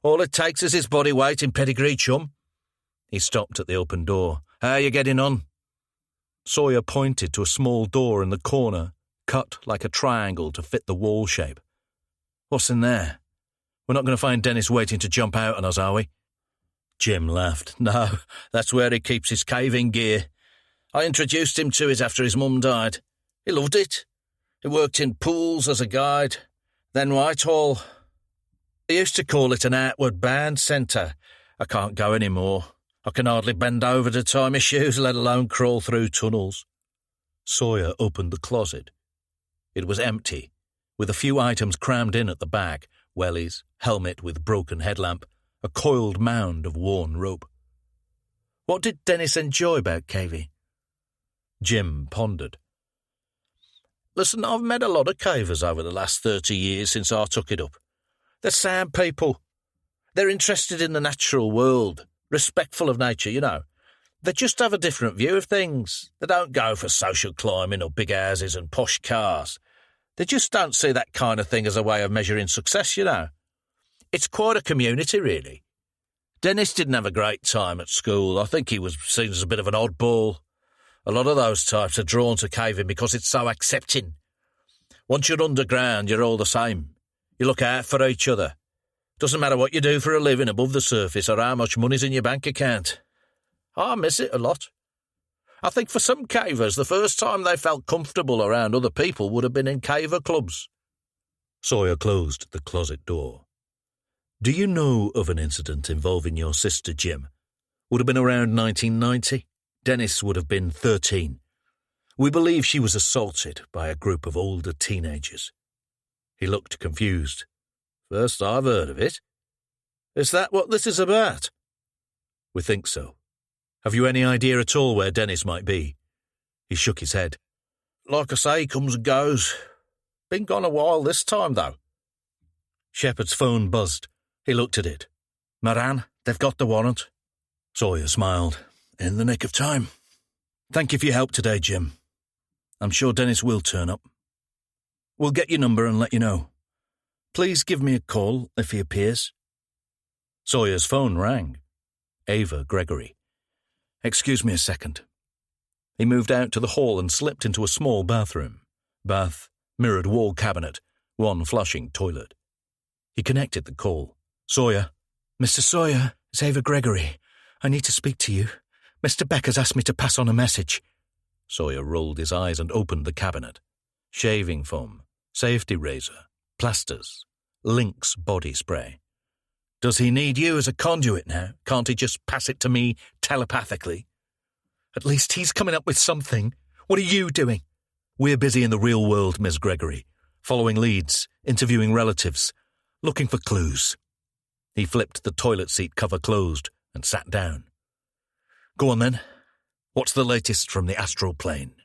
All it takes is his body weight in pedigree, chum." He stopped at the open door. "How you getting on?" Sawyer pointed to a small door in the corner, cut like a triangle to fit the wall shape. "What's in there? We're not going to find Dennis waiting to jump out on us, are we?" Jim laughed. "No, that's where he keeps his caving gear. I introduced him to it after his mum died. He loved it. He worked in pools as a guide. Then Whitehall. He used to call it an outward bound centre. I can't go any more. I can hardly bend over to tie my shoes, let alone crawl through tunnels." Sawyer opened the closet. It was empty, with a few items crammed in at the back: wellies, helmet with broken headlamp, a coiled mound of worn rope. "What did Dennis enjoy about caving?" Jim pondered. "Listen, I've met a lot of cavers over the last 30 years since I took it up. They're sound people. They're interested in the natural world, respectful of nature, you know. They just have a different view of things. They don't go for social climbing or big houses and posh cars. They just don't see that kind of thing as a way of measuring success, you know. It's quite a community, really. Dennis didn't have a great time at school. I think he was seen as a bit of an oddball. A lot of those types are drawn to caving because it's so accepting. Once you're underground, you're all the same. You look out for each other. Doesn't matter what you do for a living above the surface or how much money's in your bank account. I miss it a lot. I think for some cavers, the first time they felt comfortable around other people would have been in caver clubs." Sawyer closed the closet door. "Do you know of an incident involving your sister, Jim? Would have been around 1990. Dennis would have been 13. We believe she was assaulted by a group of older teenagers." He looked confused. "First I've heard of it. Is that what this is about?" "We think so. Have you any idea at all where Dennis might be?" He shook his head. "Like I say, he comes and goes. Been gone a while this time, though." Shepard's phone buzzed. He looked at it. "Moran, they've got the warrant." Sawyer smiled. "In the nick of time. Thank you for your help today, Jim. I'm sure Dennis will turn up. We'll get your number and let you know. Please give me a call if he appears." Sawyer's phone rang. Ava Gregory. "Excuse me a second." He moved out to the hall and slipped into a small bathroom. Bath, mirrored wall cabinet, one flushing toilet. He connected the call. "Sawyer." "Mr. Sawyer, it's Ava Gregory. I need to speak to you. Mr. Becker's asked me to pass on a message." Sawyer rolled his eyes and opened the cabinet. Shaving foam, safety razor, plasters, Lynx body spray. "Does he need you as a conduit now? Can't he just pass it to me telepathically?" "At least he's coming up with something. What are you doing?" "We're busy in the real world, Miss Gregory, following leads, interviewing relatives, looking for clues." He flipped the toilet seat cover closed and sat down. "Go on then. What's the latest from the astral plane?"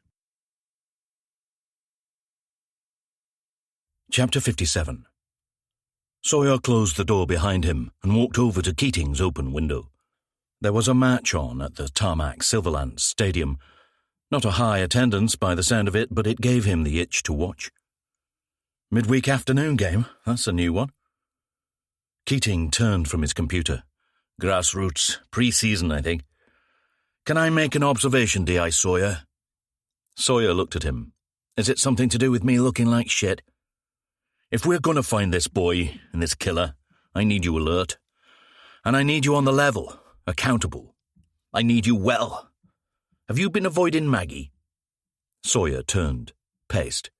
Chapter 57. Sawyer closed the door behind him and walked over to Keating's open window. There was a match on at the tarmac Silverland Stadium. Not a high attendance by the sound of it, but it gave him the itch to watch. "Midweek afternoon game, that's a new one." Keating turned from his computer. "Grassroots, pre-season, I think. Can I make an observation, D.I. Sawyer?" Sawyer looked at him. "Is it something to do with me looking like shit? If we're going to find this boy and this killer, I need you alert. And I need you on the level, accountable. I need you well. Have you been avoiding Maggie?" Sawyer turned, paced.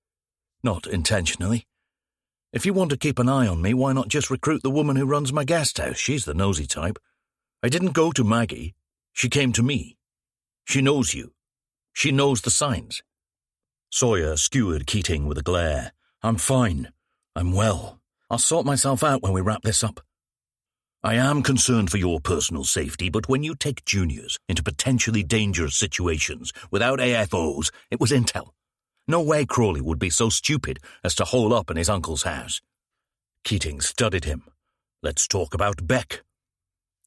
"Not intentionally. If you want to keep an eye on me, why not just recruit the woman who runs my guest house? She's the nosy type. I didn't go to Maggie. She came to me. She knows you. She knows the signs." Sawyer skewered Keating with a glare. "I'm fine. I'm well. I'll sort myself out when we wrap this up. I am concerned for your personal safety, but when you take juniors into potentially dangerous situations without AFOs, it was intel. No way Crawley would be so stupid as to hole up in his uncle's house." Keating studied him. "Let's talk about Beck."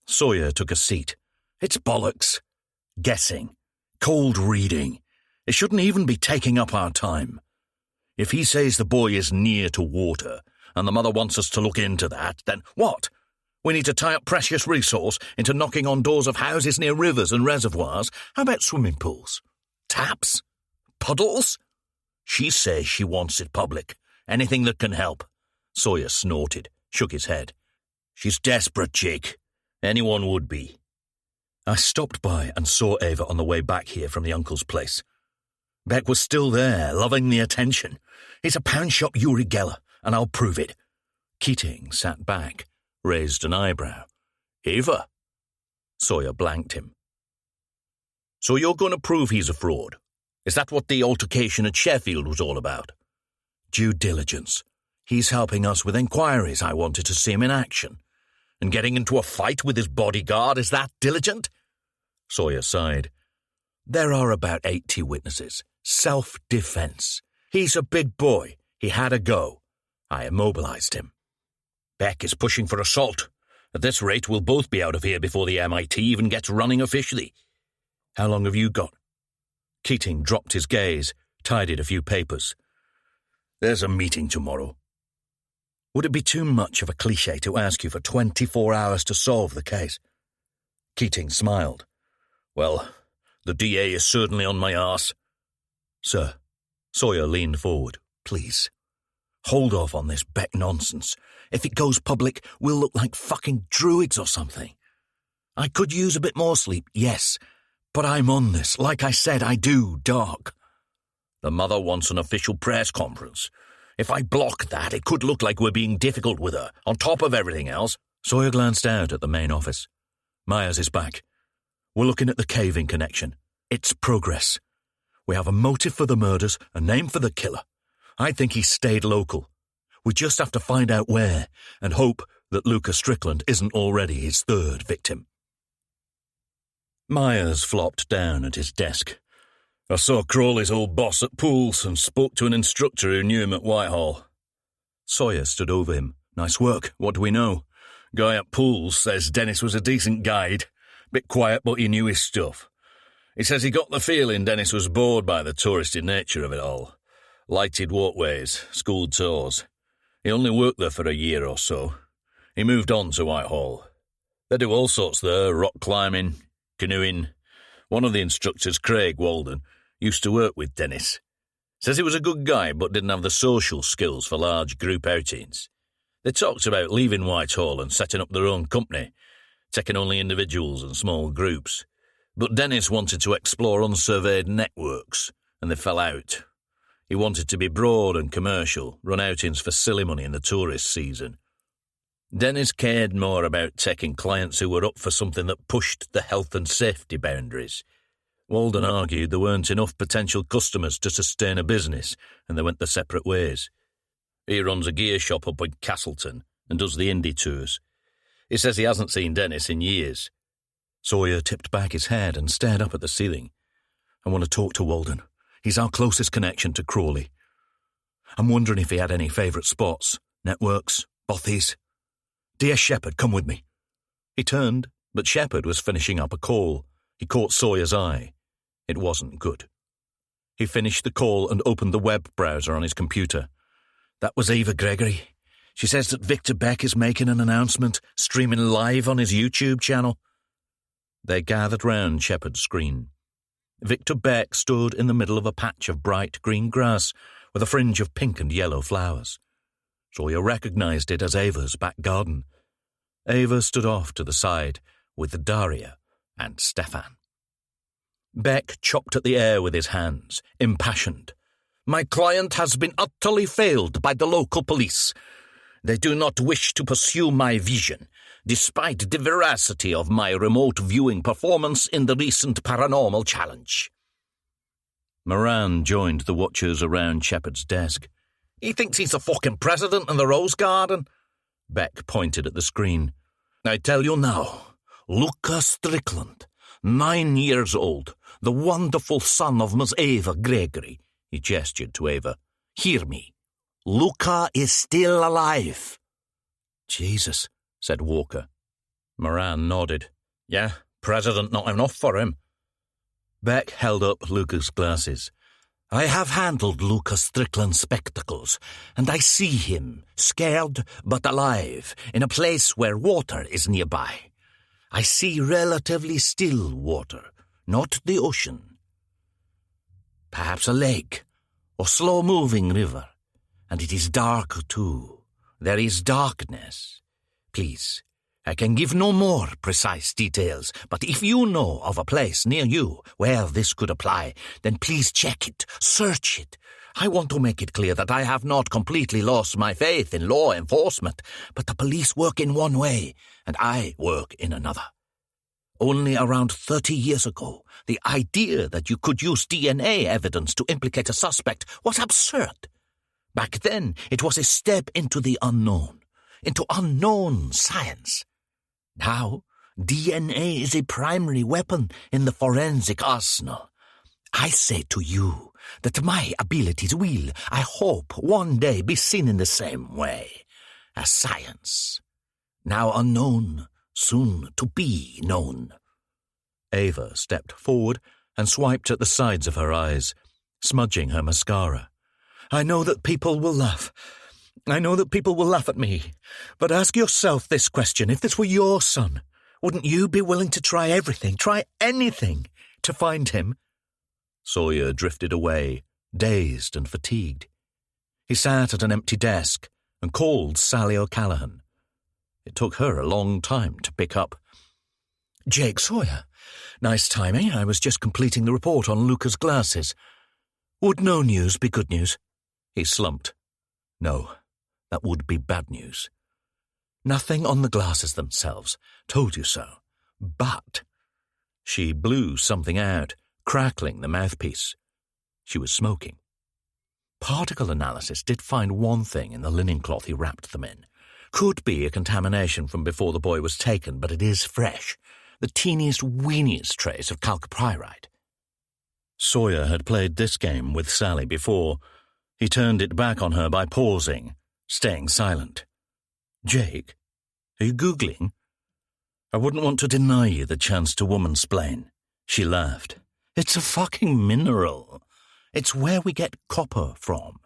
Sawyer took a seat. "It's bollocks. Guessing. Cold reading. It shouldn't even be taking up our time. If he says the boy is near to water, and the mother wants us to look into that, then what? We need to tie up precious resource into knocking on doors of houses near rivers and reservoirs. How about swimming pools? Taps? Puddles? She says she wants it public. Anything that can help. Sawyer snorted, shook his head. She's desperate, Jake. Anyone would be. I stopped by and saw Ava on the way back here from the uncle's place. Beck was still there, loving the attention. It's a pound-shop Uri Geller, and I'll prove it. Keating sat back, raised an eyebrow. Ava? Sawyer blanked him. So you're going to prove he's a fraud? Is that what the altercation at Sheffield was all about? Due diligence. He's helping us with inquiries. I wanted to see him in action. And getting into a fight with his bodyguard, is that diligent? Sawyer sighed. There are about 80 witnesses. Self-defense. He's a big boy. He had a go. I immobilized him. Beck is pushing for assault. At this rate, we'll both be out of here before the MIT even gets running officially. How long have you got? Keating dropped his gaze, tidied a few papers. There's a meeting tomorrow. Would it be too much of a cliché to ask you for 24 hours to solve the case? Keating smiled. Well, the DA is certainly on my arse. Sir, Sawyer leaned forward. Please. Hold off on this Beck nonsense. If it goes public, we'll look like fucking druids or something. I could use a bit more sleep, yes, but I'm on this. Like I said, I do, Doc. The mother wants an official press conference. If I block that, it could look like we're being difficult with her, on top of everything else. Sawyer glanced out at the main office. Myers is back. We're looking at the caving connection. It's progress. We have a motive for the murders, a name for the killer. I think he stayed local. We just have to find out where, and hope that Lucas Strickland isn't already his third victim. Myers flopped down at his desk. I saw Crawley's old boss at pools and spoke to an instructor who knew him at Whitehall. Sawyer stood over him. Nice work. What do we know? Guy at pools says Dennis was a decent guide. Bit quiet, but he knew his stuff. He says he got the feeling Dennis was bored by the touristy nature of it all. Lighted walkways, school tours. He only worked there for a year or so. He moved on to Whitehall. They do all sorts there, rock climbing, canoeing. One of the instructors, Craig Walden, used to work with Dennis. Says he was a good guy but didn't have the social skills for large group outings. They talked about leaving Whitehall and setting up their own company, taking only individuals and small groups. But Dennis wanted to explore unsurveyed networks, and they fell out. He wanted to be broad and commercial, run outings for silly money in the tourist season. Dennis cared more about taking clients who were up for something that pushed the health and safety boundaries. Walden argued there weren't enough potential customers to sustain a business, and they went their separate ways. He runs a gear shop up in Castleton and does the indie tours. He says he hasn't seen Dennis in years. Sawyer tipped back his head and stared up at the ceiling. I want to talk to Walden. He's our closest connection to Crawley. I'm wondering if he had any favourite spots, networks, bothies. Dear Shepherd, come with me. He turned, but Shepherd was finishing up a call. He caught Sawyer's eye. It wasn't good. He finished the call and opened the web browser on his computer. That was Ava Gregory. She says that Victor Beck is making an announcement, streaming live on his YouTube channel. They gathered round Shepherd's screen. Victor Beck stood in the middle of a patch of bright green grass with a fringe of pink and yellow flowers. Sawyer recognised it as Ava's back garden. Ava stood off to the side with Daria and Stefan. Beck chopped at the air with his hands, impassioned. My client has been utterly failed by the local police. They do not wish to pursue my vision, despite the veracity of my remote viewing performance in the recent paranormal challenge. Moran joined the watchers around Shepherd's desk. He thinks he's the fucking president in the Rose Garden. Beck pointed at the screen. I tell you now, Lucas Strickland, 9 years old, the wonderful son of Miss Ava Gregory. He gestured to Ava. Hear me. Luca is still alive. Jesus, said Walker. Moran nodded. Yeah, president not enough for him. Beck held up Luca's glasses. I have handled Lucas Strickland's spectacles, and I see him, scared but alive, in a place where water is nearby. I see relatively still water, not the ocean. Perhaps a lake, or slow-moving river, and it is dark too. There is darkness. Please, I can give no more precise details, but if you know of a place near you where this could apply, then please check it, search it. I want to make it clear that I have not completely lost my faith in law enforcement, but the police work in one way, and I work in another. Only around 30 years ago, the idea that you could use DNA evidence to implicate a suspect was absurd. Back then, it was a step into the unknown, into unknown science. Now, DNA is a primary weapon in the forensic arsenal. I say to you that my abilities will, I hope, one day be seen in the same way as science. Now unknown, soon to be known. Ava stepped forward and swiped at the sides of her eyes, smudging her mascara. I know that people will laugh. I know that people will laugh at me, but ask yourself this question. If this were your son, wouldn't you be willing to try everything, try anything, to find him? Sawyer drifted away, dazed and fatigued. He sat at an empty desk and called Sally O'Callaghan. It took her a long time to pick up. Jake Sawyer. Nice timing. I was just completing the report on Luca's glasses. Would no news be good news? He slumped. No. That would be bad news. Nothing on the glasses themselves. Told you so. But she blew something out, crackling the mouthpiece. She was smoking. Particle analysis did find one thing in the linen cloth he wrapped them in. Could be a contamination from before the boy was taken, but it is fresh. The teeniest, weeniest trace of chalcopyrite. Sawyer had played this game with Sally before. He turned it back on her by pausing, staying silent. Jake, are you Googling? I wouldn't want to deny you the chance to womansplain. She laughed. It's a fucking mineral. It's where we get copper from.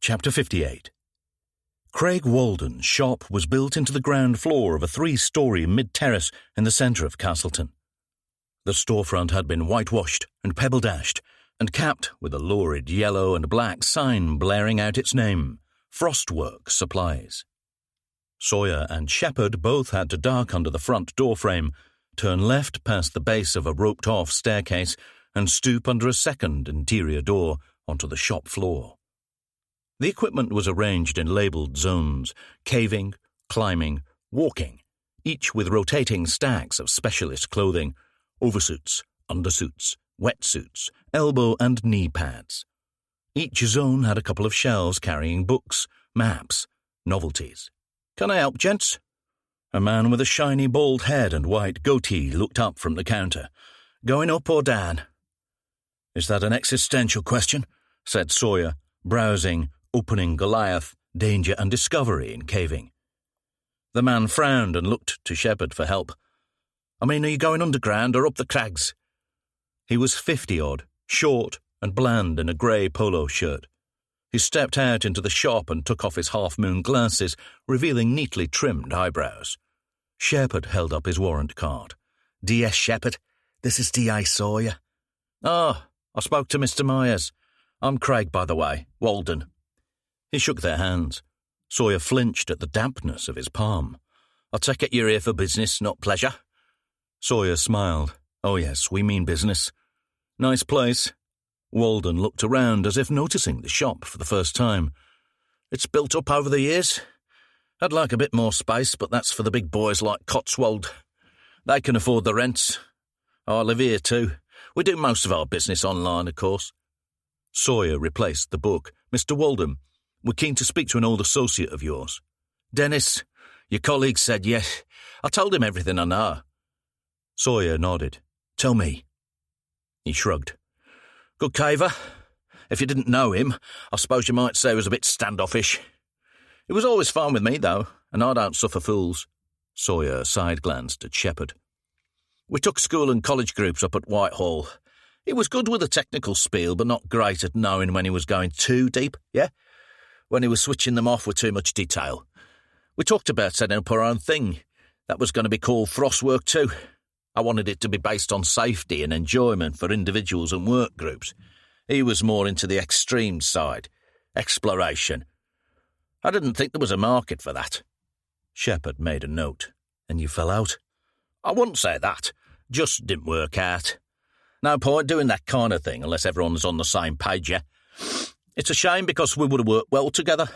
Chapter 58. Craig Walden's shop was built into the ground floor of a 3-story mid-terrace in the centre of Castleton. The storefront had been whitewashed and pebble-dashed, and capped with a lurid yellow and black sign blaring out its name, Frostwork Supplies. Sawyer and Shepherd both had to duck under the front door frame, turn left past the base of a roped-off staircase, and stoop under a second interior door onto the shop floor. The equipment was arranged in labelled zones, caving, climbing, walking, each with rotating stacks of specialist clothing, oversuits, undersuits, wetsuits, elbow and knee pads. Each zone had a couple of shelves carrying books, maps, novelties. Can I help, gents? A man with a shiny bald head and white goatee looked up from the counter. Going up or down? Is that an existential question? Said Sawyer, browsing, opening Goliath, danger and discovery in caving. The man frowned and looked to Shepherd for help. I mean, are you going underground or up the crags? He was 50-odd, short and bland in a grey polo shirt. He stepped out into the shop and took off his half-moon glasses, revealing neatly trimmed eyebrows. Shepherd held up his warrant card. D.S. Shepherd, this is D.I. Sawyer. Ah, I spoke to Mr. Myers. I'm Craig, by the way, Walden. He shook their hands. Sawyer flinched at the dampness of his palm. I take it you're here for business, not pleasure? Sawyer smiled. Oh yes, we mean business. Nice place. Walden looked around as if noticing the shop for the first time. It's built up over the years. I'd like a bit more space, but that's for the big boys like Cotswold. They can afford the rents. I live here too. We do most of our business online, of course. Sawyer replaced the book. Mr. Walden, we're keen to speak to an old associate of yours. Dennis, your colleague said yes. I told him everything I know. Sawyer nodded. Tell me. He shrugged. Good caver. If you didn't know him, I suppose you might say he was a bit standoffish. It was always fine with me, though, and I don't suffer fools. Sawyer side-glanced at Shepherd. We took school and college groups up at Whitehall. He was good with the technical spiel, but not great at knowing when he was going too deep, yeah? When he was switching them off with too much detail. We talked about setting up our own thing. That was going to be called Frostwork too. I wanted it to be based on safety and enjoyment for individuals and work groups. He was more into the extreme side, exploration. I didn't think there was a market for that. Shepherd made a note. And you fell out? I wouldn't say that. Just didn't work out. No point doing that kind of thing unless everyone's on the same page, yeah? It's a shame because we would have worked well together.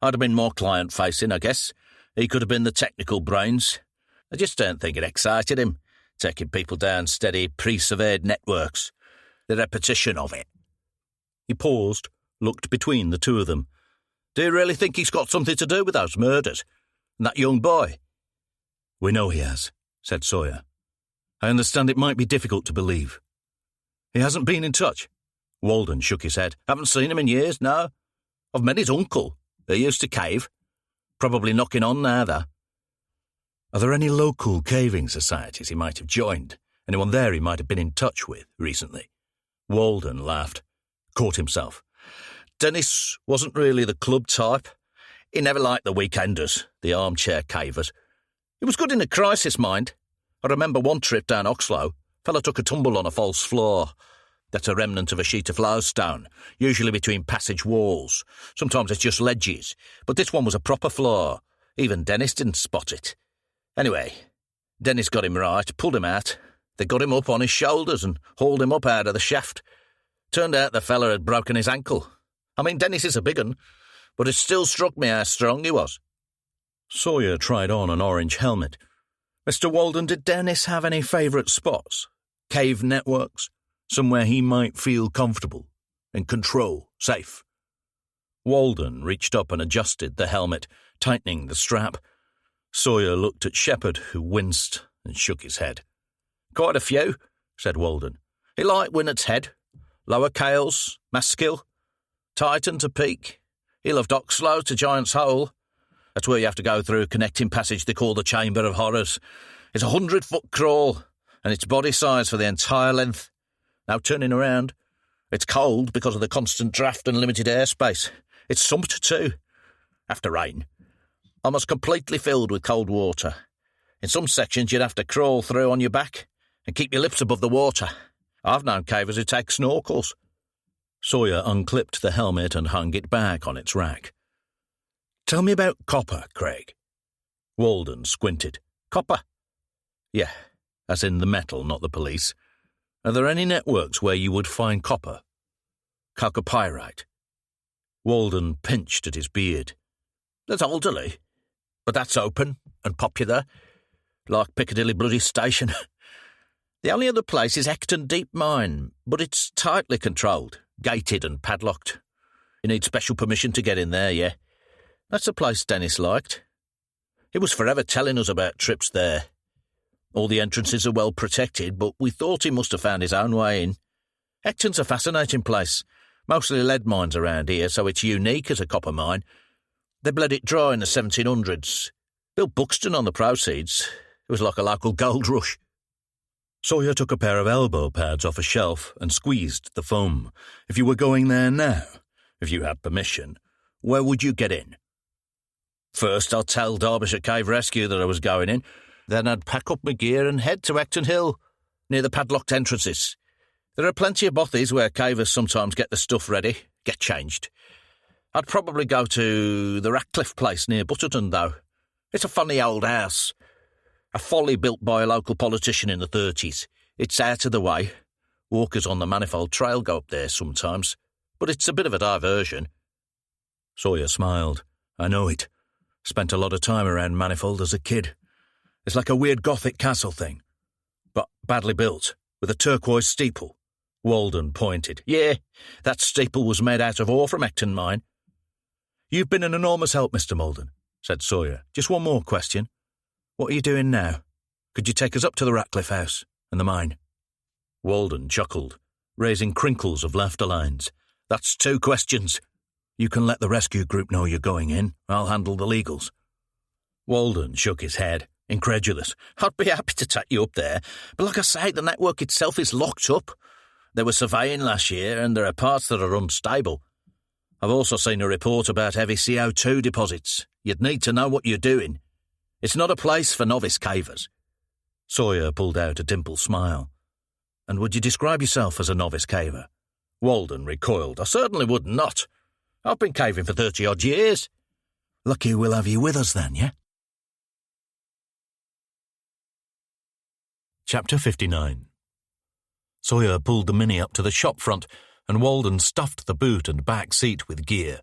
I'd have been more client-facing, I guess. He could have been the technical brains. I just don't think it excited him, taking people down steady, pre-surveyed networks. The repetition of it. He paused, looked between the two of them. Do you really think he's got something to do with those murders? And that young boy? We know he has, said Sawyer. I understand it might be difficult to believe. He hasn't been in touch? Walden shook his head. Haven't seen him in years, no. I've met his uncle. He used to cave. Probably knocking on now, though. Are there any local caving societies he might have joined? Anyone there he might have been in touch with recently? Walden laughed. Caught himself. Dennis wasn't really the club type. He never liked the weekenders, the armchair cavers. He was good in a crisis, mind. I remember one trip down Oxlow. Fella took a tumble on a false floor. That's a remnant of a sheet of flowstone, usually between passage walls. Sometimes it's just ledges, but this one was a proper floor. Even Dennis didn't spot it. Anyway, Dennis got him right, pulled him out. They got him up on his shoulders and hauled him up out of the shaft. Turned out the fella had broken his ankle. I mean, Dennis is a big un, but it still struck me how strong he was. Sawyer tried on an orange helmet. Mr. Walden, did Dennis have any favourite spots? Cave networks? Somewhere he might feel comfortable, in control, safe? Walden reached up and adjusted the helmet, tightening the strap. Sawyer looked at Shepherd, who winced and shook his head. Quite a few, said Walden. He liked Winnett's Head, Lower Cales, Maskill, Titan to Peak. He loved Oxlow to Giant's Hole. That's where you have to go through a connecting passage they call the Chamber of Horrors. It's 100-foot crawl, and it's body size for the entire length. No turning around. It's cold because of the constant draft and limited airspace. It's sumped too. After rain. Almost completely filled with cold water. In some sections you'd have to crawl through on your back and keep your lips above the water. I've known cavers who take snorkels. Sawyer unclipped the helmet and hung it back on its rack. Tell me about copper, Craig. Walden squinted. Copper? Yeah, as in the metal, not the police. Are there any networks where you would find copper? Chalcopyrite. Walden pinched at his beard. There's Alderley, but that's open and popular, like Piccadilly Bloody Station. The only other place is Ecton Deep Mine, but it's tightly controlled, gated and padlocked. You need special permission to get in there, yeah. That's a place Dennis liked. He was forever telling us about trips there. All the entrances are well protected, but we thought he must have found his own way in. Ecton's a fascinating place. Mostly lead mines around here, so it's unique as a copper mine. They bled it dry in the 1700s. Built Buxton on the proceeds. It was like a local gold rush. Sawyer took a pair of elbow pads off a shelf and squeezed the foam. If you were going there now, if you had permission, where would you get in? First, I'll tell Derbyshire Cave Rescue that I was going in. Then I'd pack up my gear and head to Ecton Hill, near the padlocked entrances. There are plenty of bothies where cavers sometimes get the stuff ready, get changed. I'd probably go to the Ratcliffe place near Butterton, though. It's a funny old house. A folly built by a local politician in the 30s. It's out of the way. Walkers on the Manifold Trail go up there sometimes, but it's a bit of a diversion. Sawyer smiled. I know it. Spent a lot of time around Manifold as a kid. It's like a weird Gothic castle thing, but badly built, with a turquoise steeple. Walden pointed. Yeah, that steeple was made out of ore from Ecton Mine. You've been an enormous help, Mr. Malden, said Sawyer. Just one more question. What are you doing now? Could you take us up to the Ratcliffe house and the mine? Walden chuckled, raising crinkles of laughter lines. That's 2 questions. You can let the rescue group know you're going in. I'll handle the legals. Walden shook his head, incredulous. I'd be happy to take you up there, but like I say, the network itself is locked up. They were surveying last year, and there are parts that are unstable. I've also seen a report about heavy CO2 deposits. You'd need to know what you're doing. It's not a place for novice cavers." Sawyer pulled out a dimpled smile. "And would you describe yourself as a novice caver?" Walden recoiled. "I certainly would not. I've been caving for 30-odd years." "Lucky we'll have you with us then, yeah?" Chapter 59. Sawyer pulled the Mini up to the shop front, and Walden stuffed the boot and back seat with gear.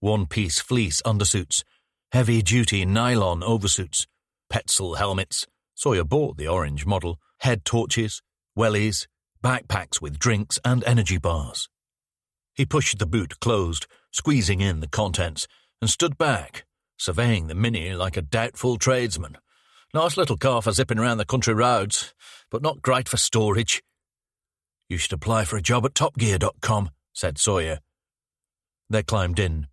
One-piece fleece undersuits, heavy-duty nylon oversuits, Petzl helmets — Sawyer bought the orange model — head torches, wellies, backpacks with drinks and energy bars. He pushed the boot closed, squeezing in the contents, and stood back, surveying the Mini like a doubtful tradesman. Nice little car for zipping around the country roads, but not great for storage. "You should apply for a job at topgear.com, said Sawyer. They climbed in.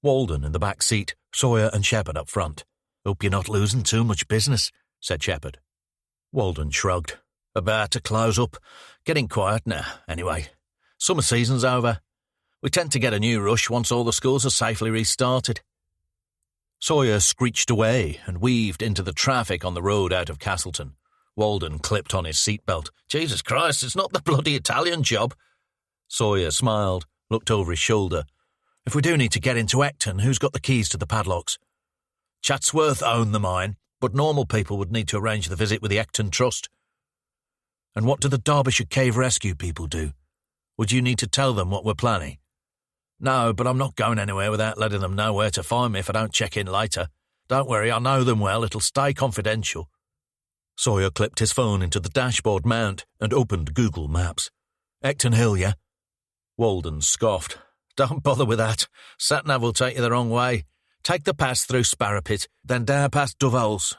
Walden in the back seat, Sawyer and Shepherd up front. "Hope you're not losing too much business," said Shepherd. Walden shrugged. "About to close up. Getting quiet now, anyway. Summer season's over. We tend to get a new rush once all the schools are safely restarted." Sawyer screeched away and weaved into the traffic on the road out of Castleton. Walden clipped on his seatbelt. "Jesus Christ, it's not the bloody Italian job." Sawyer smiled, looked over his shoulder. "If we do need to get into Ecton, who's got the keys to the padlocks?" "Chatsworth own the mine, but normal people would need to arrange the visit with the Ecton Trust." "And what do the Derbyshire Cave Rescue people do? Would you need to tell them what we're planning?" "No, but I'm not going anywhere without letting them know where to find me if I don't check in later. Don't worry, I know them well. It'll stay confidential." Sawyer clipped his phone into the dashboard mount and opened Google Maps. "Ecton Hill, yeah?" Walden scoffed. "Don't bother with that. Sat-nav will take you the wrong way. Take the pass through Sparrowpit, then down past Doveholes.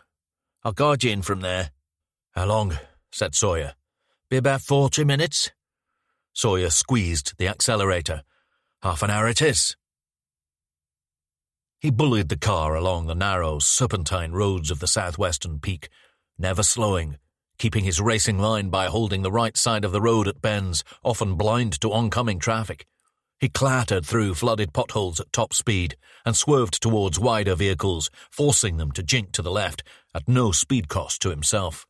I'll guide you in from there." "How long?" said Sawyer. "Be about 40 minutes." Sawyer squeezed the accelerator. "Half an hour it is." He bullied the car along the narrow, serpentine roads of the southwestern peak, never slowing, keeping his racing line by holding the right side of the road at bends, often blind to oncoming traffic. He clattered through flooded potholes at top speed and swerved towards wider vehicles, forcing them to jink to the left at no speed cost to himself.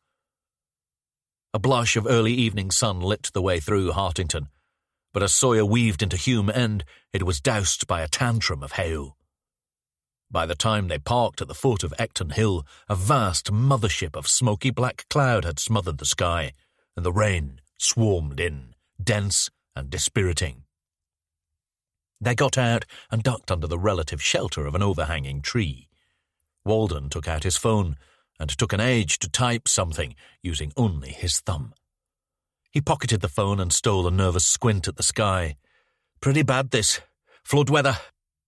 A blush of early evening sun lit the way through Hartington, but as Sawyer weaved into Hume End, it was doused by a tantrum of hail. By the time they parked at the foot of Ecton Hill, a vast mothership of smoky black cloud had smothered the sky, and the rain swarmed in, dense and dispiriting. They got out and ducked under the relative shelter of an overhanging tree. Walden took out his phone and took an age to type something, using only his thumb. He pocketed the phone and stole a nervous squint at the sky. "Pretty bad, this. Flood weather.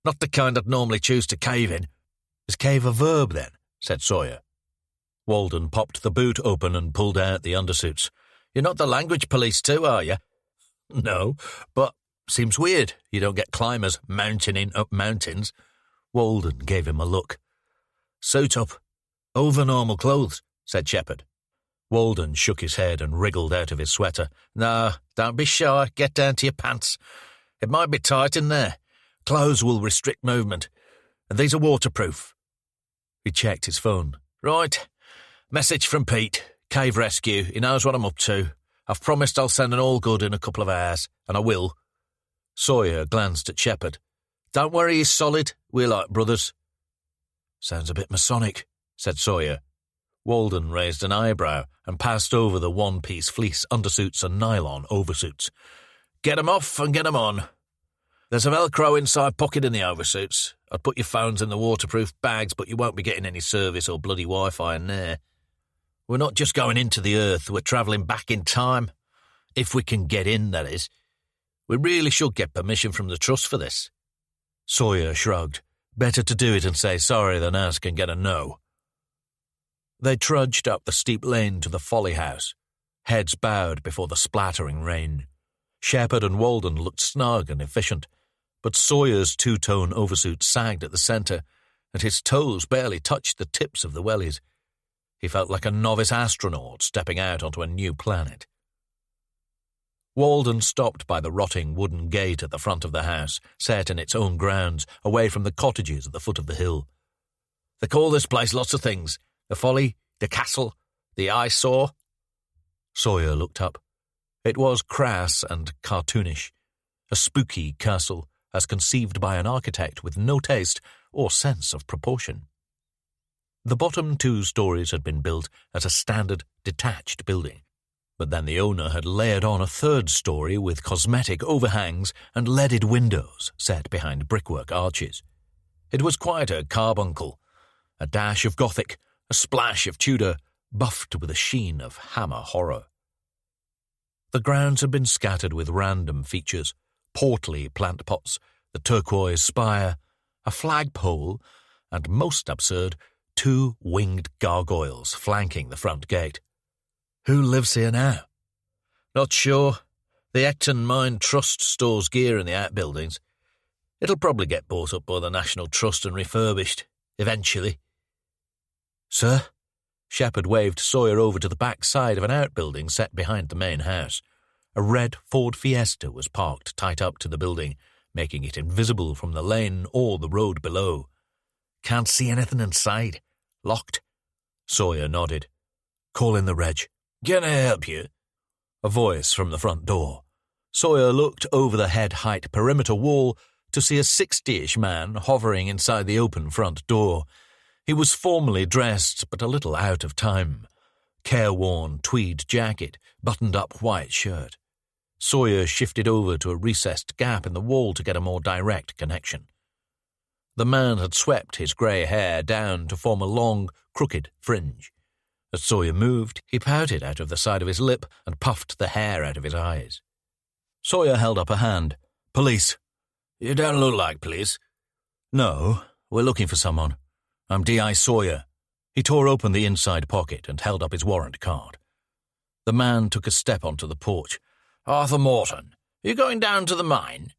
Not the kind I'd normally choose to cave in." "Is cave a verb, then?" said Sawyer. Walden popped the boot open and pulled out the undersuits. "You're not the language police too, are you?" "No, but seems weird. You don't get climbers mountaining up mountains." Walden gave him a look. "Suit up. Over normal clothes," said Shepherd. Walden shook his head and wriggled out of his sweater. "No, don't be shy. Get down to your pants. It might be tight in there. Clothes will restrict movement, and these are waterproof." He checked his phone. "Right. Message from Pete. Cave Rescue. He knows what I'm up to. I've promised I'll send an all good in a couple of hours, and I will." Sawyer glanced at Shepherd. "Don't worry, he's solid. We're like brothers." "Sounds a bit Masonic," said Sawyer. Walden raised an eyebrow and passed over the one-piece fleece undersuits and nylon oversuits. "Get 'em off and get 'em on. There's a Velcro inside pocket in the oversuits. I'd put your phones in the waterproof bags, but you won't be getting any service or bloody Wi-Fi in there. We're not just going into the Earth, we're travelling back in time. If we can get in, that is. We really should get permission from the Trust for this." Sawyer shrugged. Better to do it and say sorry than ask and get a no. They trudged up the steep lane to the Folly House, heads bowed before the splattering rain. Shepherd and Walden looked snug and efficient, but Sawyer's two-tone oversuit sagged at the centre, and his toes barely touched the tips of the wellies. He felt like a novice astronaut stepping out onto a new planet. Walden stopped by the rotting wooden gate at the front of the house, set in its own grounds, away from the cottages at the foot of the hill. "They call this place lots of things. The Folly, the Castle, the Eyesore." Sawyer looked up. It was crass and cartoonish, a spooky castle as conceived by an architect with no taste or sense of proportion. The bottom 2 stories had been built as a standard detached building, but then the owner had layered on a 3rd story with cosmetic overhangs and leaded windows set behind brickwork arches. It was quite a carbuncle, a dash of Gothic, a splash of Tudor, buffed with a sheen of Hammer horror. The grounds had been scattered with random features, portly plant pots, the turquoise spire, a flagpole, and, most absurd, 2 winged gargoyles flanking the front gate. "Who lives here now?" "Not sure. The Ecton Mine Trust stores gear in the outbuildings. It'll probably get bought up by the National Trust and refurbished, eventually." "Sir?" Shepherd waved Sawyer over to the back side of an outbuilding set behind the main house. A red Ford Fiesta was parked tight up to the building, making it invisible from the lane or the road below. "Can't see anything inside. Locked?" Sawyer nodded. "Call in the reg." "Can I help you?" A voice from the front door. Sawyer looked over the head-height perimeter wall to see a 60-ish man hovering inside the open front door. He was formally dressed, but a little out of time. Careworn tweed jacket, buttoned-up white shirt. Sawyer shifted over to a recessed gap in the wall to get a more direct connection. The man had swept his grey hair down to form a long, crooked fringe. As Sawyer moved, he pouted out of the side of his lip and puffed the hair out of his eyes. Sawyer held up a hand. "Police." "You don't look like police." "No, we're looking for someone. I'm D.I. Sawyer." He tore open the inside pocket and held up his warrant card. The man took a step onto the porch. "Arthur Morton, are you going down to the mine?"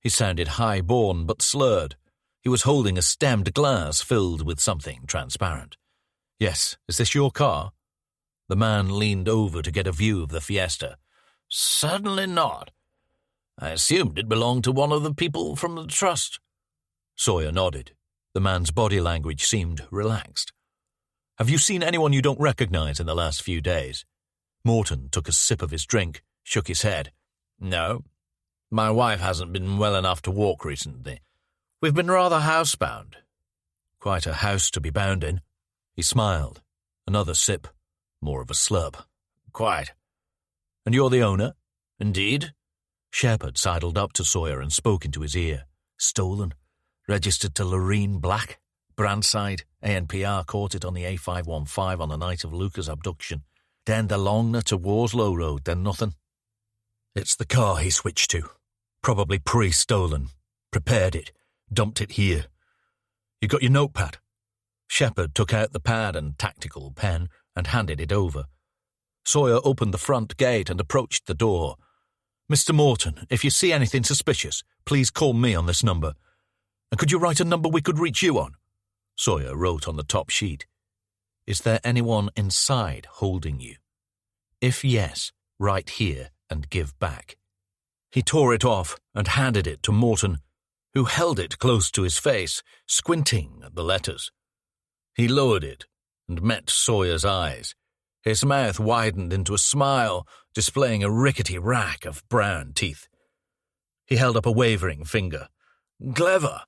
He sounded high-born but slurred. He was holding a stemmed glass filled with something transparent. "Yes, is this your car?" The man leaned over to get a view of the Fiesta. "Certainly not. I assumed it belonged to one of the people from the trust." Sawyer nodded. The man's body language seemed relaxed. "Have you seen anyone you don't recognize in the last few days?" Morton took a sip of his drink, shook his head. "No. My wife hasn't been well enough to walk recently. We've been rather housebound." "Quite a house to be bound in." He smiled. Another sip, more of a slurp. "Quite." "And you're the owner?" "Indeed." Shepherd sidled up to Sawyer and spoke into his ear. "Stolen. Registered to Loreen Black. Brandside. ANPR caught it on the A515 on the night of Luca's abduction. Then the Longner to Worslow Road, then nothing." "It's the car he switched to. Probably pre-stolen. Prepared it. Dumped it here. You got your notepad?" Shepherd took out the pad and tactical pen and handed it over. Sawyer opened the front gate and approached the door. "Mr. Morton, if you see anything suspicious, please call me on this number. And could you write a number we could reach you on?" Sawyer wrote on the top sheet. "Is there anyone inside holding you? If yes, write here and give back." He tore it off and handed it to Morton, who held it close to his face, squinting at the letters. He lowered it and met Sawyer's eyes. His mouth widened into a smile, displaying a rickety rack of brown teeth. He held up a wavering finger. "Clever.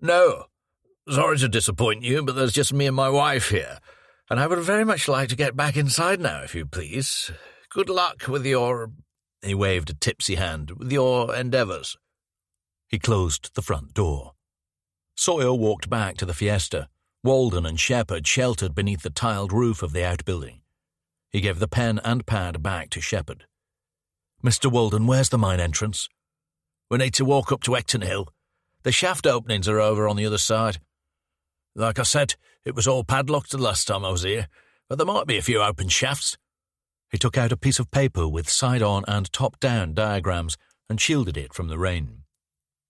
No. Sorry to disappoint you, but there's just me and my wife here, and I would very much like to get back inside now, if you please. Good luck with your—" He waved a tipsy hand, "with your endeavours." He closed the front door. Sawyer walked back to the Fiesta. Walden and Shepherd sheltered beneath the tiled roof of the outbuilding. He gave the pen and pad back to Shepherd. "Mr. Walden, where's the mine entrance?" "We need to walk up to Ecton Hill. The shaft openings are over on the other side. Like I said, it was all padlocked the last time I was here, but there might be a few open shafts." He took out a piece of paper with side-on and top-down diagrams and shielded it from the rain.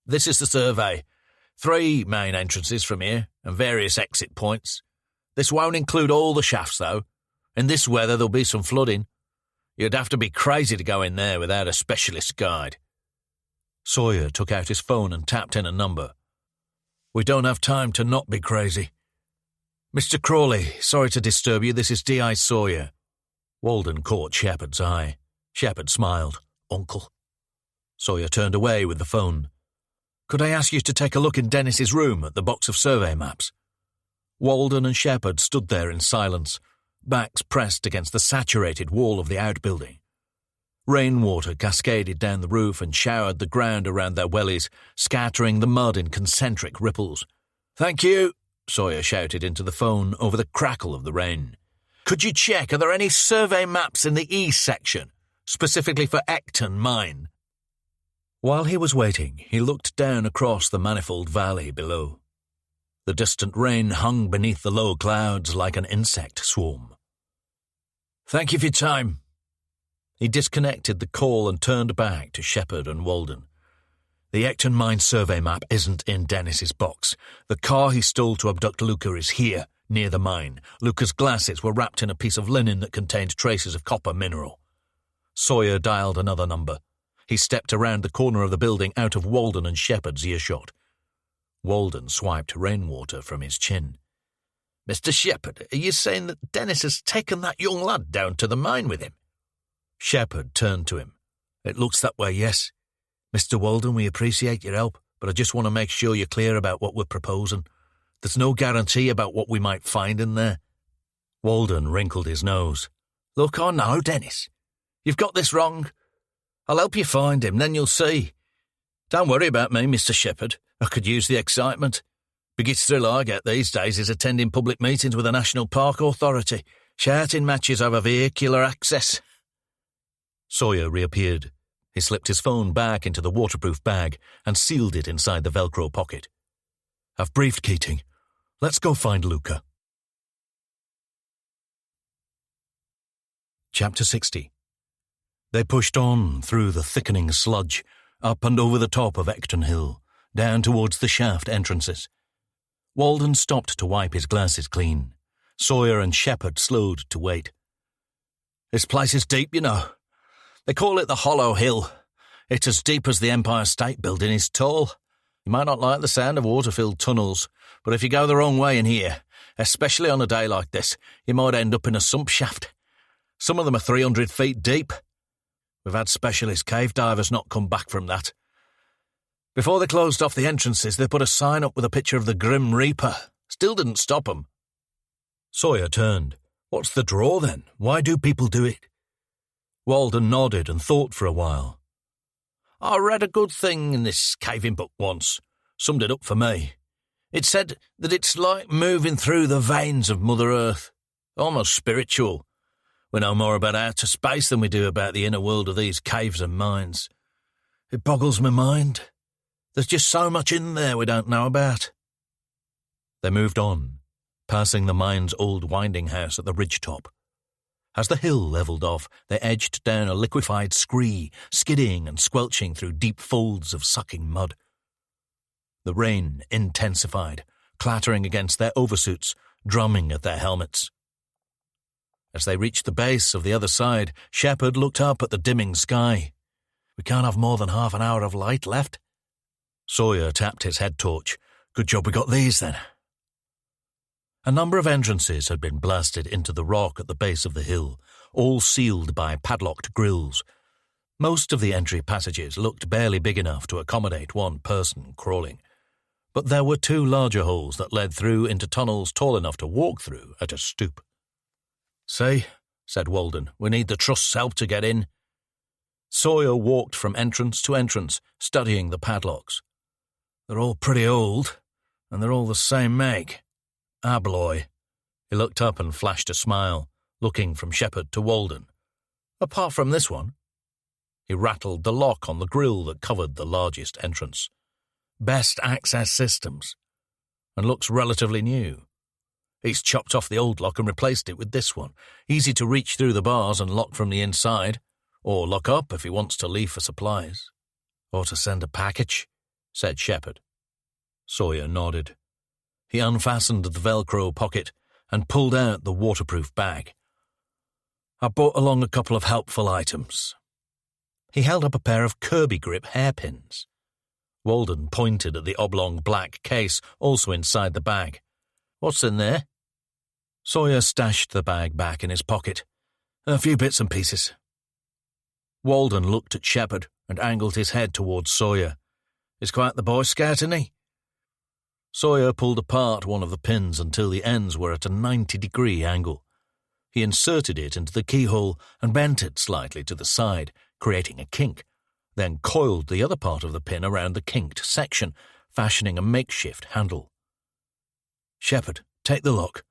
"This is the survey. 3 main entrances from here and various exit points. This won't include all the shafts, though. In this weather there'll be some flooding. You'd have to be crazy to go in there without a specialist guide. Sawyer took out his phone and tapped in a number. We don't have time to not be crazy. Mr. Crawley, sorry to disturb you, this is D.I. Sawyer. Walden caught Shepard's eye. Shepard smiled. Uncle. Sawyer turned away with the phone. Could I ask you to take a look in Dennis's room at the box of survey maps? Walden and Shepard stood there in silence, backs pressed against the saturated wall of the outbuilding. Rainwater cascaded down the roof and showered the ground around their wellies, scattering the mud in concentric ripples. Thank you, Sawyer shouted into the phone over the crackle of the rain. Could you check, are there any survey maps in the east section, specifically for Ecton Mine? While he was waiting, he looked down across the manifold valley below. The distant rain hung beneath the low clouds like an insect swarm. Thank you for your time. He disconnected the call and turned back to Shepard and Walden. The Ecton Mine survey map isn't in Dennis's box. The car he stole to abduct Luca is here, near the mine. Luca's glasses were wrapped in a piece of linen that contained traces of copper mineral. Sawyer dialed another number. He stepped around the corner of the building out of Walden and Shepard's earshot. Walden swiped rainwater from his chin. Mr. Shepard, are you saying that Dennis has taken that young lad down to the mine with him? Shepard turned to him. It looks that way, yes. Mr. Walden, we appreciate your help, but I just want to make sure you're clear about what we're proposing. There's no guarantee about what we might find in there. Walden wrinkled his nose. Look, I know, Dennis. You've got this wrong. I'll help you find him, then you'll see. Don't worry about me, Mr. Shepard. I could use the excitement. Biggest thrill I get these days is attending public meetings with the National Park Authority, shouting matches over vehicular access. Sawyer reappeared. He slipped his phone back into the waterproof bag and sealed it inside the Velcro pocket. I've briefed Keating. Let's go find Luca. Chapter 60. They pushed on through the thickening sludge, up and over the top of Ecton Hill, down towards the shaft entrances. Walden stopped to wipe his glasses clean. Sawyer and Shepard slowed to wait. This place is deep, you know. They call it the Hollow Hill. It's as deep as the Empire State Building is tall. You might not like the sound of water-filled tunnels, but if you go the wrong way in here, especially on a day like this, you might end up in a sump shaft. Some of them are 300 feet deep. We've had specialist cave divers not come back from that. Before they closed off the entrances, they put a sign up with a picture of the Grim Reaper. Still didn't stop them. Sawyer turned. What's the draw then? Why do people do it? Walden nodded and thought for a while. I read a good thing in this caving book once. Summed it up for me. It said that it's like moving through the veins of Mother Earth. Almost spiritual. We know more about outer space than we do about the inner world of these caves and mines. It boggles my mind. There's just so much in there we don't know about. They moved on, passing the mine's old winding house at the ridge top. As the hill levelled off, they edged down a liquefied scree, skidding and squelching through deep folds of sucking mud. The rain intensified, clattering against their oversuits, drumming at their helmets. As they reached the base of the other side, Shepard looked up at the dimming sky. We can't have more than half an hour of light left. Sawyer tapped his head torch. Good job we got these, then. A number of entrances had been blasted into the rock at the base of the hill, all sealed by padlocked grills. Most of the entry passages looked barely big enough to accommodate one person crawling, but there were two larger holes that led through into tunnels tall enough to walk through at a stoop. See, said Walden, we need the Trust's help to get in. Sawyer walked from entrance to entrance, studying the padlocks. They're all pretty old, and they're all the same make. Abloy. He looked up and flashed a smile, looking from Shepard to Walden. Apart from this one. He rattled the lock on the grill that covered the largest entrance. Best access systems. And looks relatively new. He's chopped off the old lock and replaced it with this one. Easy to reach through the bars and lock from the inside, or lock up if he wants to leave for supplies. Or to send a package, said Shepard. Sawyer nodded. He unfastened the Velcro pocket and pulled out the waterproof bag. I brought along a couple of helpful items. He held up a pair of Kirby grip hairpins. Walden pointed at the oblong black case also inside the bag. What's in there? Sawyer stashed the bag back in his pocket. A few bits and pieces. Walden looked at Shepherd and angled his head towards Sawyer. He's quite the Boy Scout, isn't he? Sawyer pulled apart one of the pins until the ends were at a 90-degree angle. He inserted it into the keyhole and bent it slightly to the side, creating a kink, then coiled the other part of the pin around the kinked section, fashioning a makeshift handle. Shepherd, take the lock.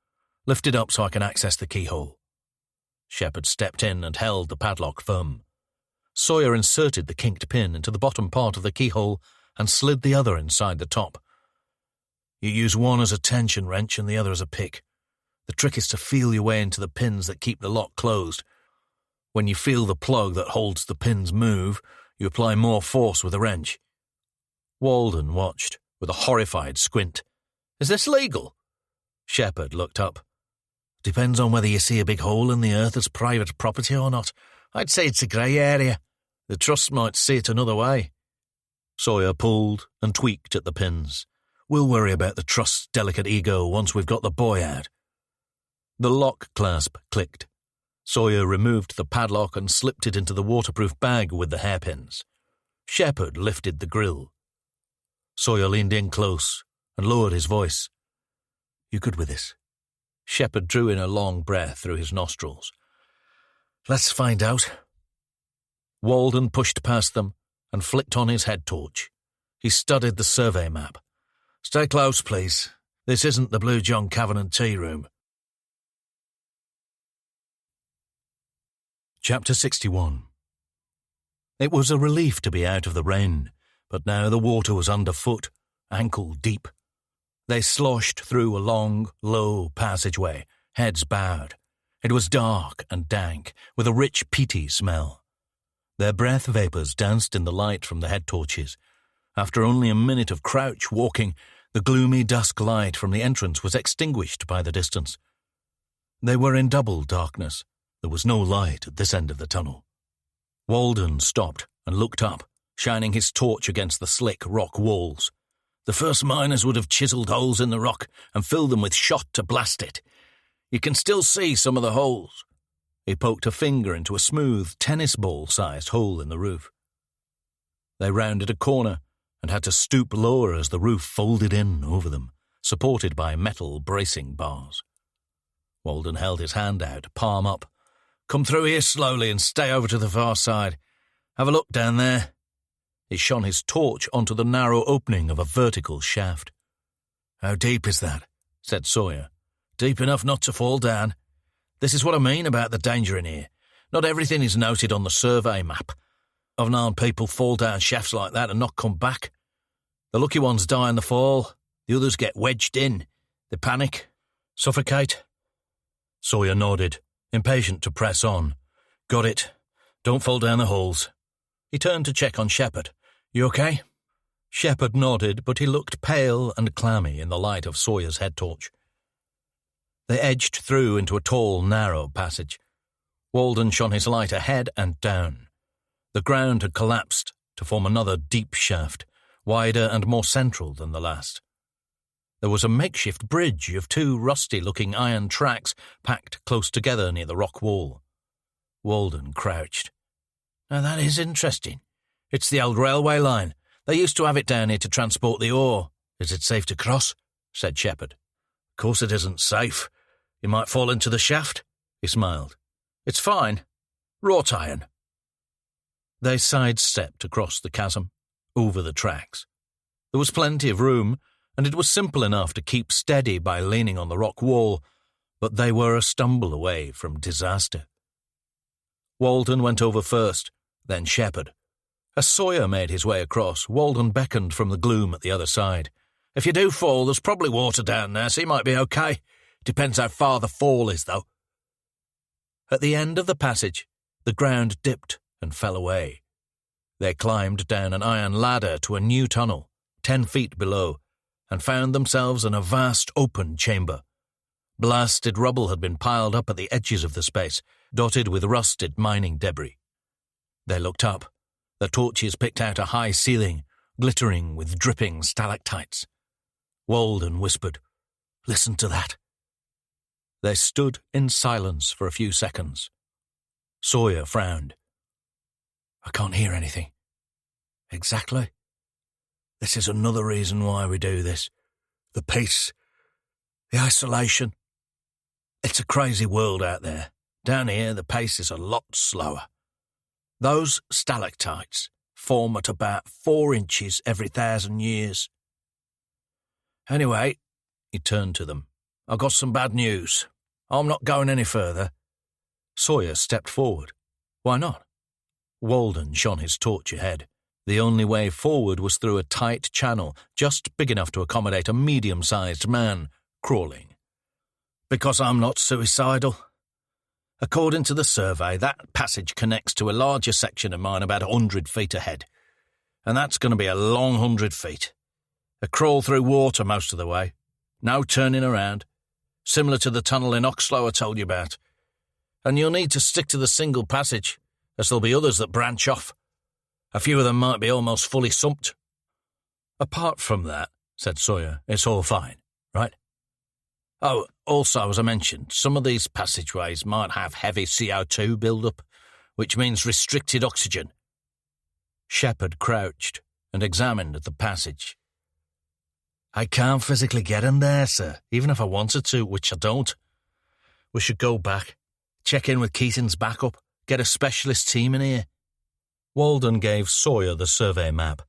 Lift it up so I can access the keyhole. Shepherd stepped in and held the padlock firm. Sawyer inserted the kinked pin into the bottom part of the keyhole and slid the other inside the top. You use one as a tension wrench and the other as a pick. The trick is to feel your way into the pins that keep the lock closed. When you feel the plug that holds the pins move, you apply more force with a wrench. Walden watched, with a horrified squint. Is this legal? Shepherd looked up. Depends on whether you see a big hole in the earth as private property or not. I'd say it's a grey area. The trust might see it another way. Sawyer pulled and tweaked at the pins. We'll worry about the trust's delicate ego once we've got the boy out. The lock clasp clicked. Sawyer removed the padlock and slipped it into the waterproof bag with the hairpins. Shepherd lifted the grill. Sawyer leaned in close and lowered his voice. You good with this? Shepherd drew in a long breath through his nostrils. Let's find out. Walden pushed past them and flicked on his head torch. He studied the survey map. Stay close, please. This isn't the Blue John Cavern tea room. Chapter 61. It was a relief to be out of the rain, but now the water was underfoot, ankle deep. They sloshed through a long, low passageway, heads bowed. It was dark and dank, with a rich peaty smell. Their breath vapours danced in the light from the head torches. After only a minute of crouch walking, the gloomy dusk light from the entrance was extinguished by the distance. They were in double darkness. There was no light at this end of the tunnel. Walden stopped and looked up, shining his torch against the slick rock walls. The first miners would have chiselled holes in the rock and filled them with shot to blast it. You can still see some of the holes. He poked a finger into a smooth, tennis ball-sized hole in the roof. They rounded a corner and had to stoop lower as the roof folded in over them, supported by metal bracing bars. Walden held his hand out, palm up. Come through here slowly and stay over to the far side. Have a look down there. He shone his torch onto the narrow opening of a vertical shaft. How deep is that? Said Sawyer. Deep enough not to fall down. This is what I mean about the danger in here. Not everything is noted on the survey map. I've known people fall down shafts like that and not come back. The lucky ones die in the fall. The others get wedged in. They panic, suffocate. Sawyer nodded, impatient to press on. Got it. Don't fall down the holes. He turned to check on Shepherd. You okay? Shepherd nodded, but he looked pale and clammy in the light of Sawyer's head torch. They edged through into a tall, narrow passage. Walden shone his light ahead and down. The ground had collapsed to form another deep shaft, wider and more central than the last. There was a makeshift bridge of two rusty-looking iron tracks packed close together near the rock wall. Walden crouched. Now that is interesting. It's the old railway line. They used to have it down here to transport the ore. Is it safe to cross? Said Shepherd. Of course it isn't safe. You might fall into the shaft. He smiled. It's fine. Wrought iron. They sidestepped across the chasm, over the tracks. There was plenty of room, and it was simple enough to keep steady by leaning on the rock wall, but they were a stumble away from disaster. Walden went over first, then Shepherd. As Sawyer made his way across, Walden beckoned from the gloom at the other side. If you do fall, there's probably water down there, so you might be okay. Depends how far the fall is, though. At the end of the passage, the ground dipped and fell away. They climbed down an iron ladder to a new tunnel, 10 feet below, and found themselves in a vast open chamber. Blasted rubble had been piled up at the edges of the space, dotted with rusted mining debris. They looked up. Their torches picked out a high ceiling, glittering with dripping stalactites. Walden whispered, "Listen to that." They stood in silence for a few seconds. Sawyer frowned. "I can't hear anything." "Exactly. This is another reason why we do this. The peace. The isolation. It's a crazy world out there. Down here, the pace is a lot slower. Those stalactites form at about 4 inches every 1,000 years. Anyway," he turned to them, "I've got some bad news. I'm not going any further." Sawyer stepped forward. "Why not?" Walden shone his torch ahead. The only way forward was through a tight channel, just big enough to accommodate a medium-sized man crawling. "Because I'm not suicidal. According to the survey, that passage connects to a larger section of mine about 100 feet ahead. And that's going to be a long 100 feet. A crawl through water most of the way. No turning around. Similar to the tunnel in Oxlow I told you about. And you'll need to stick to the single passage, as there'll be others that branch off. A few of them might be almost fully sumped." "Apart from that," said Sawyer, "it's all fine, right? Oh, also, as I mentioned, some of these passageways might have heavy CO2 build-up, which means restricted oxygen." Shepherd crouched and examined the passage. "I can't physically get in there, sir, even if I wanted to, which I don't. We should go back, check in with Keaton's backup, get a specialist team in here." Walden gave Sawyer the survey map.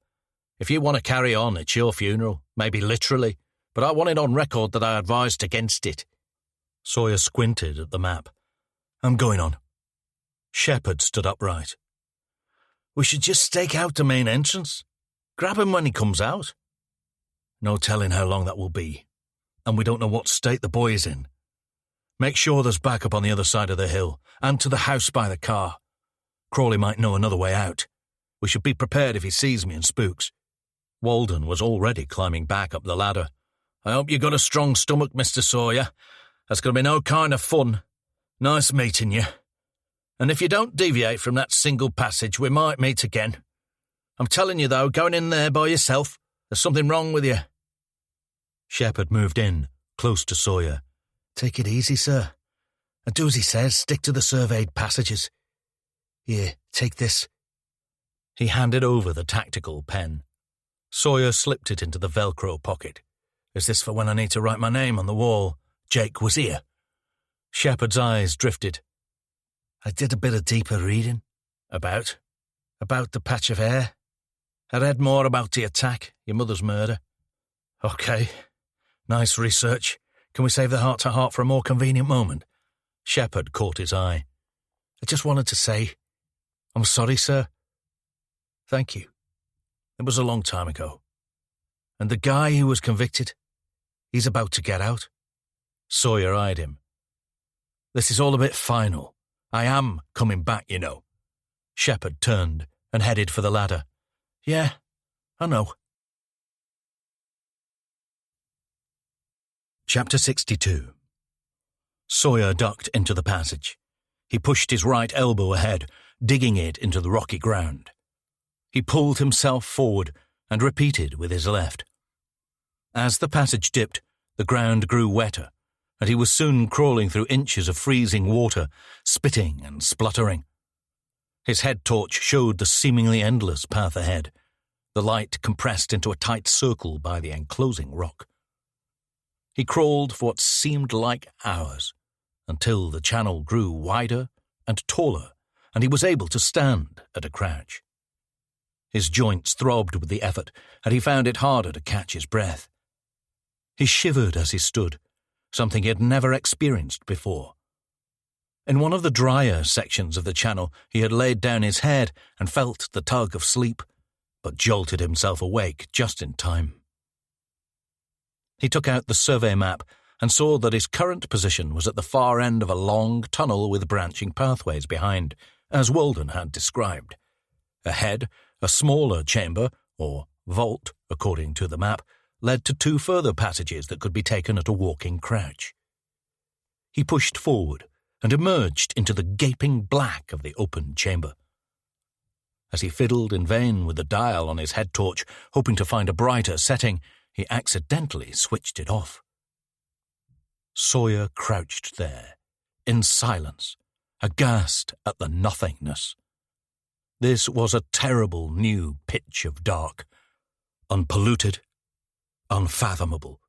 "If you want to carry on, it's your funeral, maybe literally, but I want it on record that I advised against it." Sawyer squinted at the map. "I'm going on." Shepherd stood upright. "We should just stake out the main entrance. Grab him when he comes out. No telling how long that will be, and we don't know what state the boy is in. Make sure there's backup on the other side of the hill, and to the house by the car. Crawley might know another way out. We should be prepared if he sees me and spooks." Walden was already climbing back up the ladder. "I hope you got a strong stomach, Mr. Sawyer. That's going to be no kind of fun. Nice meeting you. And if you don't deviate from that single passage, we might meet again. I'm telling you, though, going in there by yourself, there's something wrong with you." Shepherd moved in, close to Sawyer. "Take it easy, sir. And do as he says, stick to the surveyed passages. Here, take this." He handed over the tactical pen. Sawyer slipped it into the Velcro pocket. "Is this for when I need to write my name on the wall? Jake was here." Shepherd's eyes drifted. "I did a bit of deeper reading. About the patch of air. I read more about the attack, your mother's murder." "Okay. Nice research. Can we save the heart-to-heart for a more convenient moment?" Shepherd caught his eye. "I just wanted to say, I'm sorry, sir. Thank you. It was a long time ago. And the guy who was convicted, he's about to get out." Sawyer eyed him. "This is all a bit final. I am coming back, you know." Shepherd turned and headed for the ladder. "Yeah, I know." Chapter 62. Sawyer ducked into the passage. He pushed his right elbow ahead, digging it into the rocky ground. He pulled himself forward and repeated with his left. As the passage dipped, the ground grew wetter, and he was soon crawling through inches of freezing water, spitting and spluttering. His head torch showed the seemingly endless path ahead, the light compressed into a tight circle by the enclosing rock. He crawled for what seemed like hours, until the channel grew wider and taller, and he was able to stand at a crouch. His joints throbbed with the effort, and he found it harder to catch his breath. He shivered as he stood, something he had never experienced before. In one of the drier sections of the channel, he had laid down his head and felt the tug of sleep, but jolted himself awake just in time. He took out the survey map and saw that his current position was at the far end of a long tunnel with branching pathways behind, as Walden had described. Ahead, a smaller chamber, or vault, according to the map, led to 2 further passages that could be taken at a walking crouch. He pushed forward, and emerged into the gaping black of the open chamber. As he fiddled in vain with the dial on his head torch, hoping to find a brighter setting, he accidentally switched it off. Sawyer crouched there, in silence, aghast at the nothingness. This was a terrible new pitch of dark, unpolluted, unfathomable.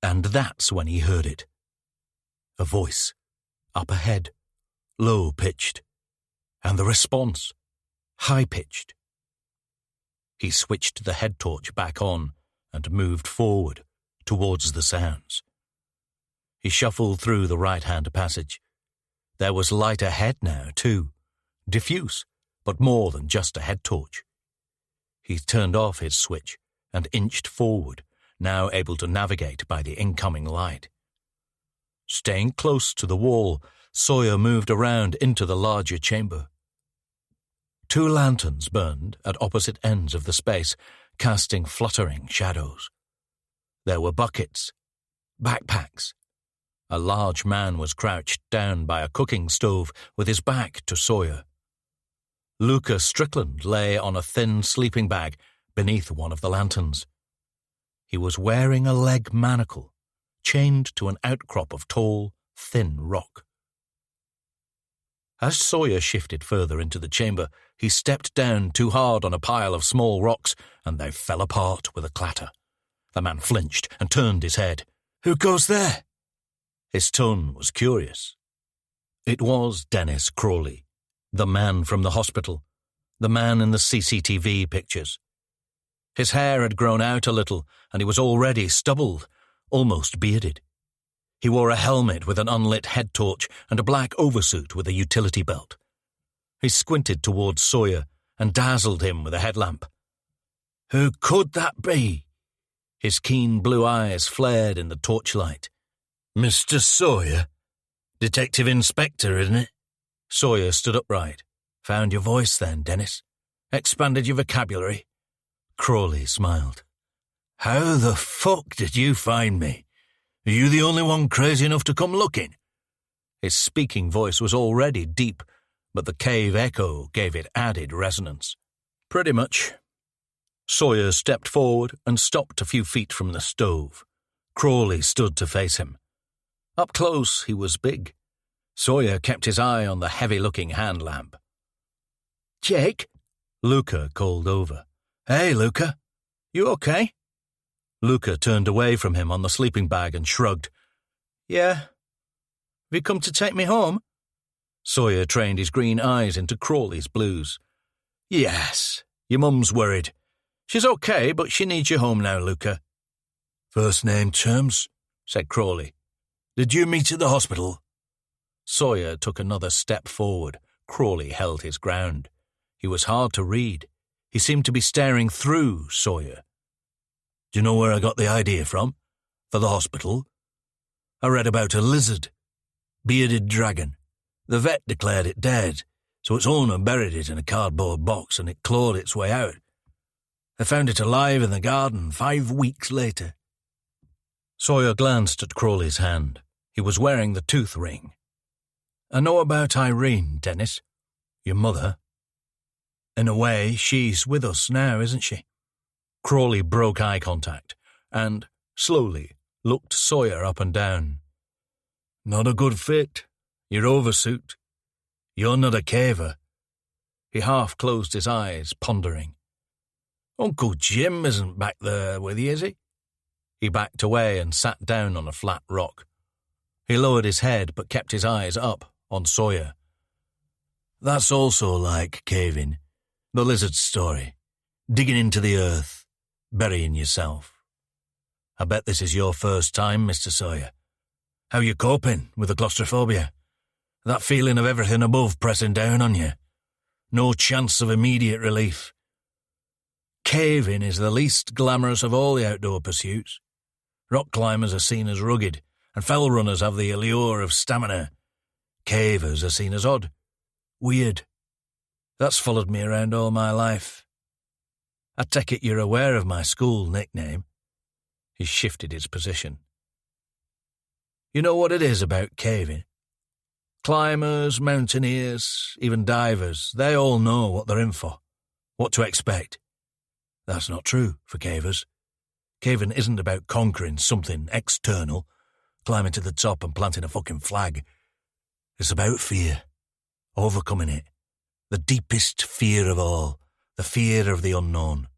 And that's when he heard it. A voice, up ahead, low-pitched, and the response, high-pitched. He switched the head torch back on and moved forward towards the sounds. He shuffled through the right-hand passage. There was light ahead now, too, diffuse, but more than just a head torch. He turned off his switch and inched forward, now able to navigate by the incoming light. Staying close to the wall, Sawyer moved around into the larger chamber. 2 lanterns burned at opposite ends of the space, casting fluttering shadows. There were buckets, backpacks. A large man was crouched down by a cooking stove with his back to Sawyer. Lucas Strickland lay on a thin sleeping bag beneath one of the lanterns. He was wearing a leg manacle, chained to an outcrop of tall, thin rock. As Sawyer shifted further into the chamber, he stepped down too hard on a pile of small rocks, and they fell apart with a clatter. The man flinched and turned his head. "Who goes there?" His tone was curious. It was Dennis Crawley, the man from the hospital, the man in the CCTV pictures. His hair had grown out a little, and he was already stubbled, almost bearded. He wore a helmet with an unlit head torch and a black oversuit with a utility belt. He squinted towards Sawyer and dazzled him with a headlamp. "Who could that be?" His keen blue eyes flared in the torchlight. "Mr. Sawyer? Detective Inspector, isn't it?" Sawyer stood upright. "Found your voice then, Dennis? Expanded your vocabulary?" Crawley smiled. "How the fuck did you find me? Are you the only one crazy enough to come looking?" His speaking voice was already deep, but the cave echo gave it added resonance. "Pretty much." Sawyer stepped forward and stopped a few feet from the stove. Crawley stood to face him. Up close, he was big. Sawyer kept his eye on the heavy-looking hand lamp. "Jake?" Luca called over. "Hey, Luca. You okay?" Luca turned away from him on the sleeping bag and shrugged. "Yeah. Have you come to take me home?" Sawyer trained his green eyes into Crawley's blues. "Yes. Your mum's worried. She's okay, but she needs you home now, Luca." "First name terms," said Crawley. "Did you meet at the hospital?" Sawyer took another step forward. Crawley held his ground. He was hard to read. He seemed to be staring through Sawyer. "Do you know where I got the idea from? For the hospital? I read about a lizard. Bearded dragon. The vet declared it dead, so its owner buried it in a cardboard box and it clawed its way out. They found it alive in the garden 5 weeks later." Sawyer glanced at Crawley's hand. He was wearing the tooth ring. "I know about Irene, Dennis. Your mother. In a way, she's with us now, isn't she?" Crawley broke eye contact and, slowly, looked Sawyer up and down. "Not a good fit. Your oversuit. You're not a caver." He half closed his eyes, pondering. "Uncle Jim isn't back there with you, is he?" He backed away and sat down on a flat rock. He lowered his head but kept his eyes up on Sawyer. "That's also like caving. The lizard story. Digging into the earth. Burying yourself. I bet this is your first time, Mr. Sawyer. How you coping with the claustrophobia? That feeling of everything above pressing down on you? No chance of immediate relief. Caving is the least glamorous of all the outdoor pursuits. Rock climbers are seen as rugged, and fell runners have the allure of stamina. Cavers are seen as odd, weird. That's followed me around all my life. I take it you're aware of my school nickname." He shifted his position. "You know what it is about caving? Climbers, mountaineers, even divers, they all know what they're in for, what to expect. That's not true for cavers. Caving isn't about conquering something external, climbing to the top and planting a fucking flag. It's about fear, overcoming it. The deepest fear of all, the fear of the unknown.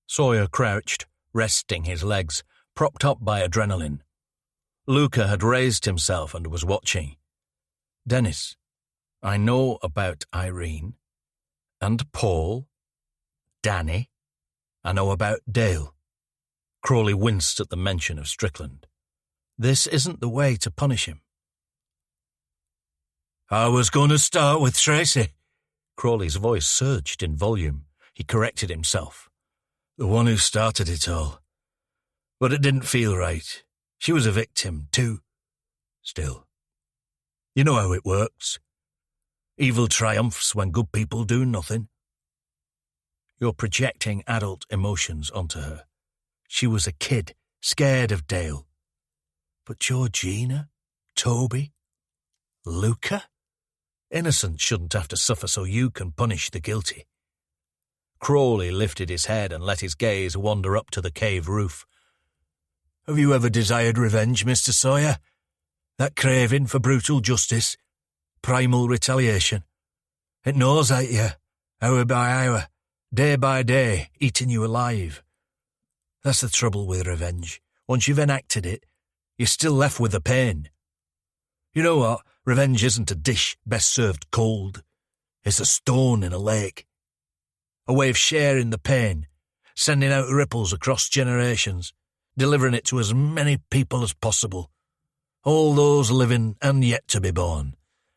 Sawyer crouched, resting his legs, propped up by adrenaline. Luca had raised himself and was watching. Dennis, I know about Irene, and Paul, Danny. I know about Dale. Crawley winced at the mention of Strickland. This isn't the way to punish him. I was going to start with Tracy. Crawley's voice surged in volume. He corrected himself. The one who started it all. But it didn't feel right. She was a victim, too. Still. You know how it works. Evil triumphs when good people do nothing. You're projecting adult emotions onto her. She was a kid, scared of Dale. But Georgina? Toby? Luca? Innocent shouldn't have to suffer so you can punish the guilty. Crawley lifted his head and let his gaze wander up to the cave roof. Have you ever desired revenge, Mr. Sawyer? That craving for brutal justice, primal retaliation. It gnaws at you, hour by hour, day by day, eating you alive. That's the trouble with revenge. Once you've enacted it, you're still left with the pain. You know what? Revenge isn't a dish best served cold. It's a stone in a lake. A way of sharing the pain, sending out ripples across generations, delivering it to as many people as possible. All those living and yet to be born,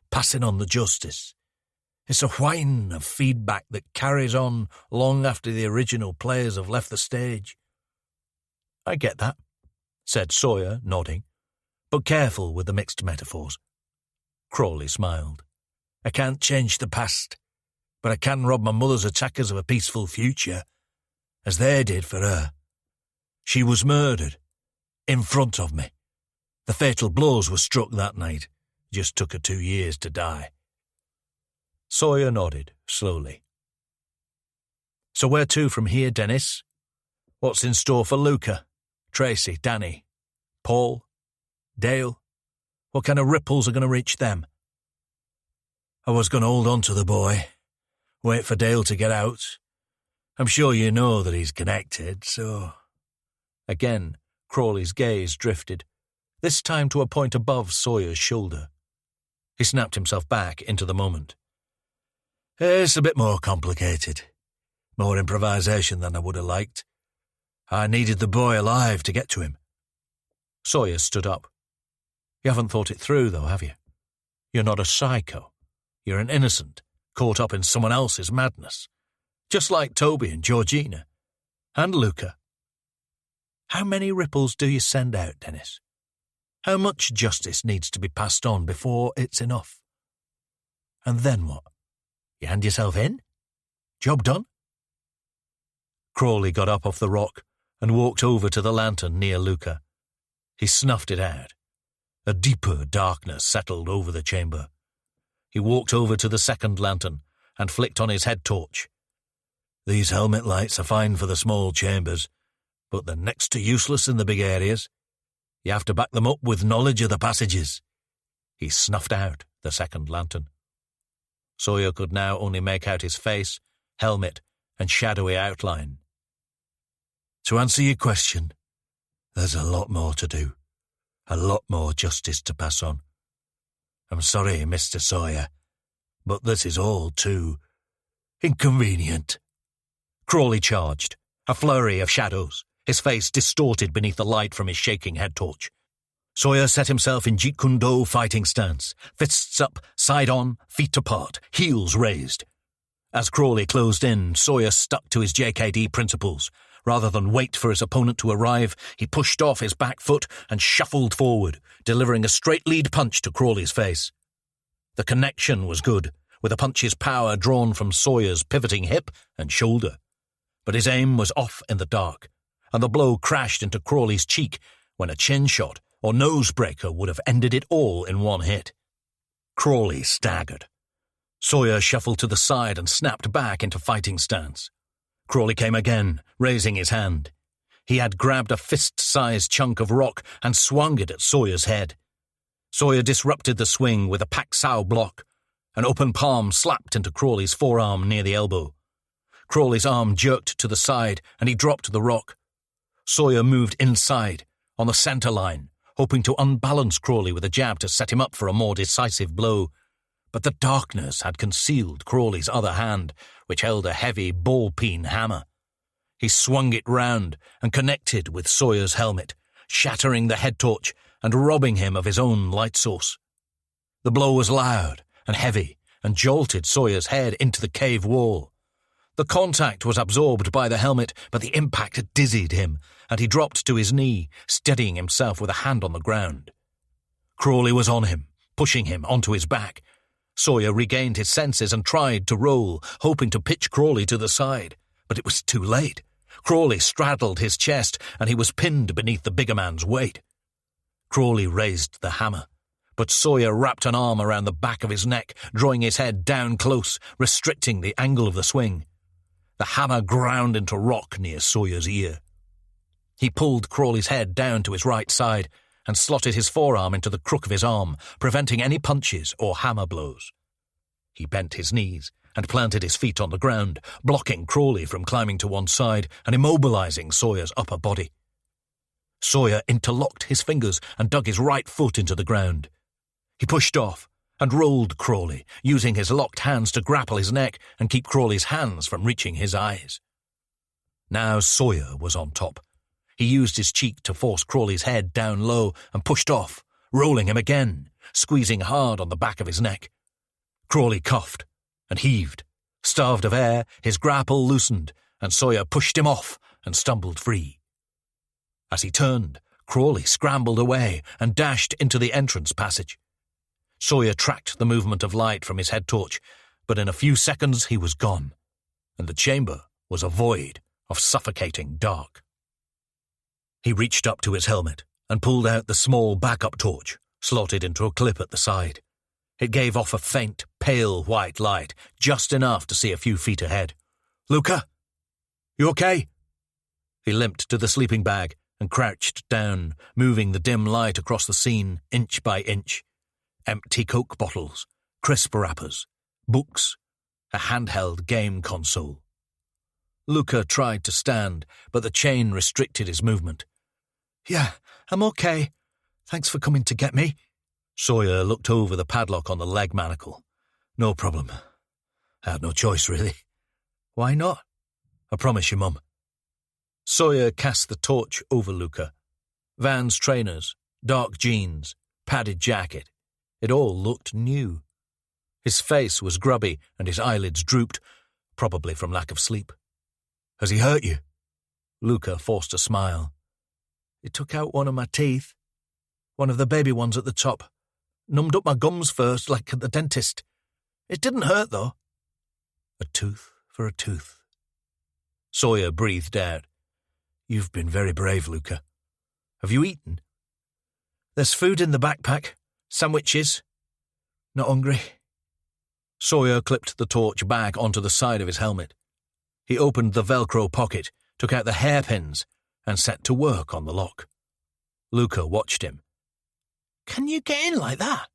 passing on the justice. It's a whine of feedback that carries on long after the original players have left the stage. I get that, said Sawyer, nodding, but careful with the mixed metaphors. Crawley smiled. I can't change the past, but I can rob my mother's attackers of a peaceful future, as they did for her. She was murdered, in front of me. The fatal blows were struck that night. Just took her 2 years to die. Sawyer nodded, slowly. So where to from here, Dennis? What's in store for Luca, Tracy, Danny, Paul, Dale? What kind of ripples are going to reach them? I was going to hold on to the boy, wait for Dale to get out. I'm sure you know that he's connected, so... Again, Crawley's gaze drifted, this time to a point above Sawyer's shoulder. He snapped himself back into the moment. It's a bit more complicated. More improvisation than I would have liked. I needed the boy alive to get to him. Sawyer stood up. You haven't thought it through, though, have you? You're not a psycho. You're an innocent, caught up in someone else's madness. Just like Toby and Georgina. And Luca. How many ripples do you send out, Dennis? How much justice needs to be passed on before it's enough? And then what? You hand yourself in? Job done? Crawley got up off the rock and walked over to the lantern near Luca. He snuffed it out. A deeper darkness settled over the chamber. He walked over to the second lantern and flicked on his head torch. These helmet lights are fine for the small chambers, but they're next to useless in the big areas. You have to back them up with knowledge of the passages. He snuffed out the second lantern. Sawyer could now only make out his face, helmet, and shadowy outline. To answer your question, there's a lot more to do. A lot more justice to pass on. I'm sorry, Mr. Sawyer, but this is all too inconvenient. Crawley charged, a flurry of shadows, his face distorted beneath the light from his shaking head torch. Sawyer set himself in Jeet Kune Do fighting stance, fists up, side on, feet apart, heels raised. As Crawley closed in, Sawyer stuck to his JKD principles. Rather than wait for his opponent to arrive, he pushed off his back foot and shuffled forward, delivering a straight lead punch to Crawley's face. The connection was good, with the punch's power drawn from Sawyer's pivoting hip and shoulder. But his aim was off in the dark, and the blow crashed into Crawley's cheek when a chin shot or nose breaker would have ended it all in one hit. Crawley staggered. Sawyer shuffled to the side and snapped back into fighting stance. Crawley came again, raising his hand. He had grabbed a fist-sized chunk of rock and swung it at Sawyer's head. Sawyer disrupted the swing with a pak-sow block. An open palm slapped into Crawley's forearm near the elbow. Crawley's arm jerked to the side and he dropped the rock. Sawyer moved inside, on the centre line, hoping to unbalance Crawley with a jab to set him up for a more decisive blow. But the darkness had concealed Crawley's other hand, which held a heavy ball-peen hammer. He swung it round and connected with Sawyer's helmet, shattering the head torch and robbing him of his own light source. The blow was loud and heavy and jolted Sawyer's head into the cave wall. The contact was absorbed by the helmet, but the impact dizzied him, and he dropped to his knee, steadying himself with a hand on the ground. Crawley was on him, pushing him onto his back. Sawyer regained his senses and tried to roll, hoping to pitch Crawley to the side, but it was too late. Crawley straddled his chest, and he was pinned beneath the bigger man's weight. Crawley raised the hammer, but Sawyer wrapped an arm around the back of his neck, drawing his head down close, restricting the angle of the swing. The hammer ground into rock near Sawyer's ear. He pulled Crawley's head down to his right side and slotted his forearm into the crook of his arm, preventing any punches or hammer blows. He bent his knees and planted his feet on the ground, blocking Crawley from climbing to one side and immobilizing Sawyer's upper body. Sawyer interlocked his fingers and dug his right foot into the ground. He pushed off and rolled Crawley, using his locked hands to grapple his neck and keep Crawley's hands from reaching his eyes. Now Sawyer was on top. He used his cheek to force Crawley's head down low and pushed off, rolling him again, squeezing hard on the back of his neck. Crawley coughed and heaved. Starved of air, his grapple loosened, and Sawyer pushed him off and stumbled free. As he turned, Crawley scrambled away and dashed into the entrance passage. Sawyer tracked the movement of light from his head torch, but in a few seconds he was gone, and the chamber was a void of suffocating dark. He reached up to his helmet and pulled out the small backup torch, slotted into a clip at the side. It gave off a faint, pale white light, just enough to see a few feet ahead. "Luca? You okay?" He limped to the sleeping bag and crouched down, moving the dim light across the scene inch by inch. Empty Coke bottles, crisp wrappers, books, a handheld game console. Luca tried to stand, but the chain restricted his movement. "Yeah, I'm okay. Thanks for coming to get me." Sawyer looked over the padlock on the leg manacle. "No problem. I had no choice, really." "Why not?" "I promise you, Mum." Sawyer cast the torch over Luca. Vans trainers, dark jeans, padded jacket. It all looked new. His face was grubby and his eyelids drooped, probably from lack of sleep. "Has he hurt you?" Luca forced a smile. "He took out one of my teeth. One of the baby ones at the top. Numbed up my gums first, like at the dentist. It didn't hurt, though." "A tooth for a tooth." Sawyer breathed out. "You've been very brave, Luca. Have you eaten?" "There's food in the backpack. Sandwiches. Not hungry." Sawyer clipped the torch back onto the side of his helmet. He opened the Velcro pocket, took out the hairpins, and set to work on the lock. Luca watched him. "Can you get in like that?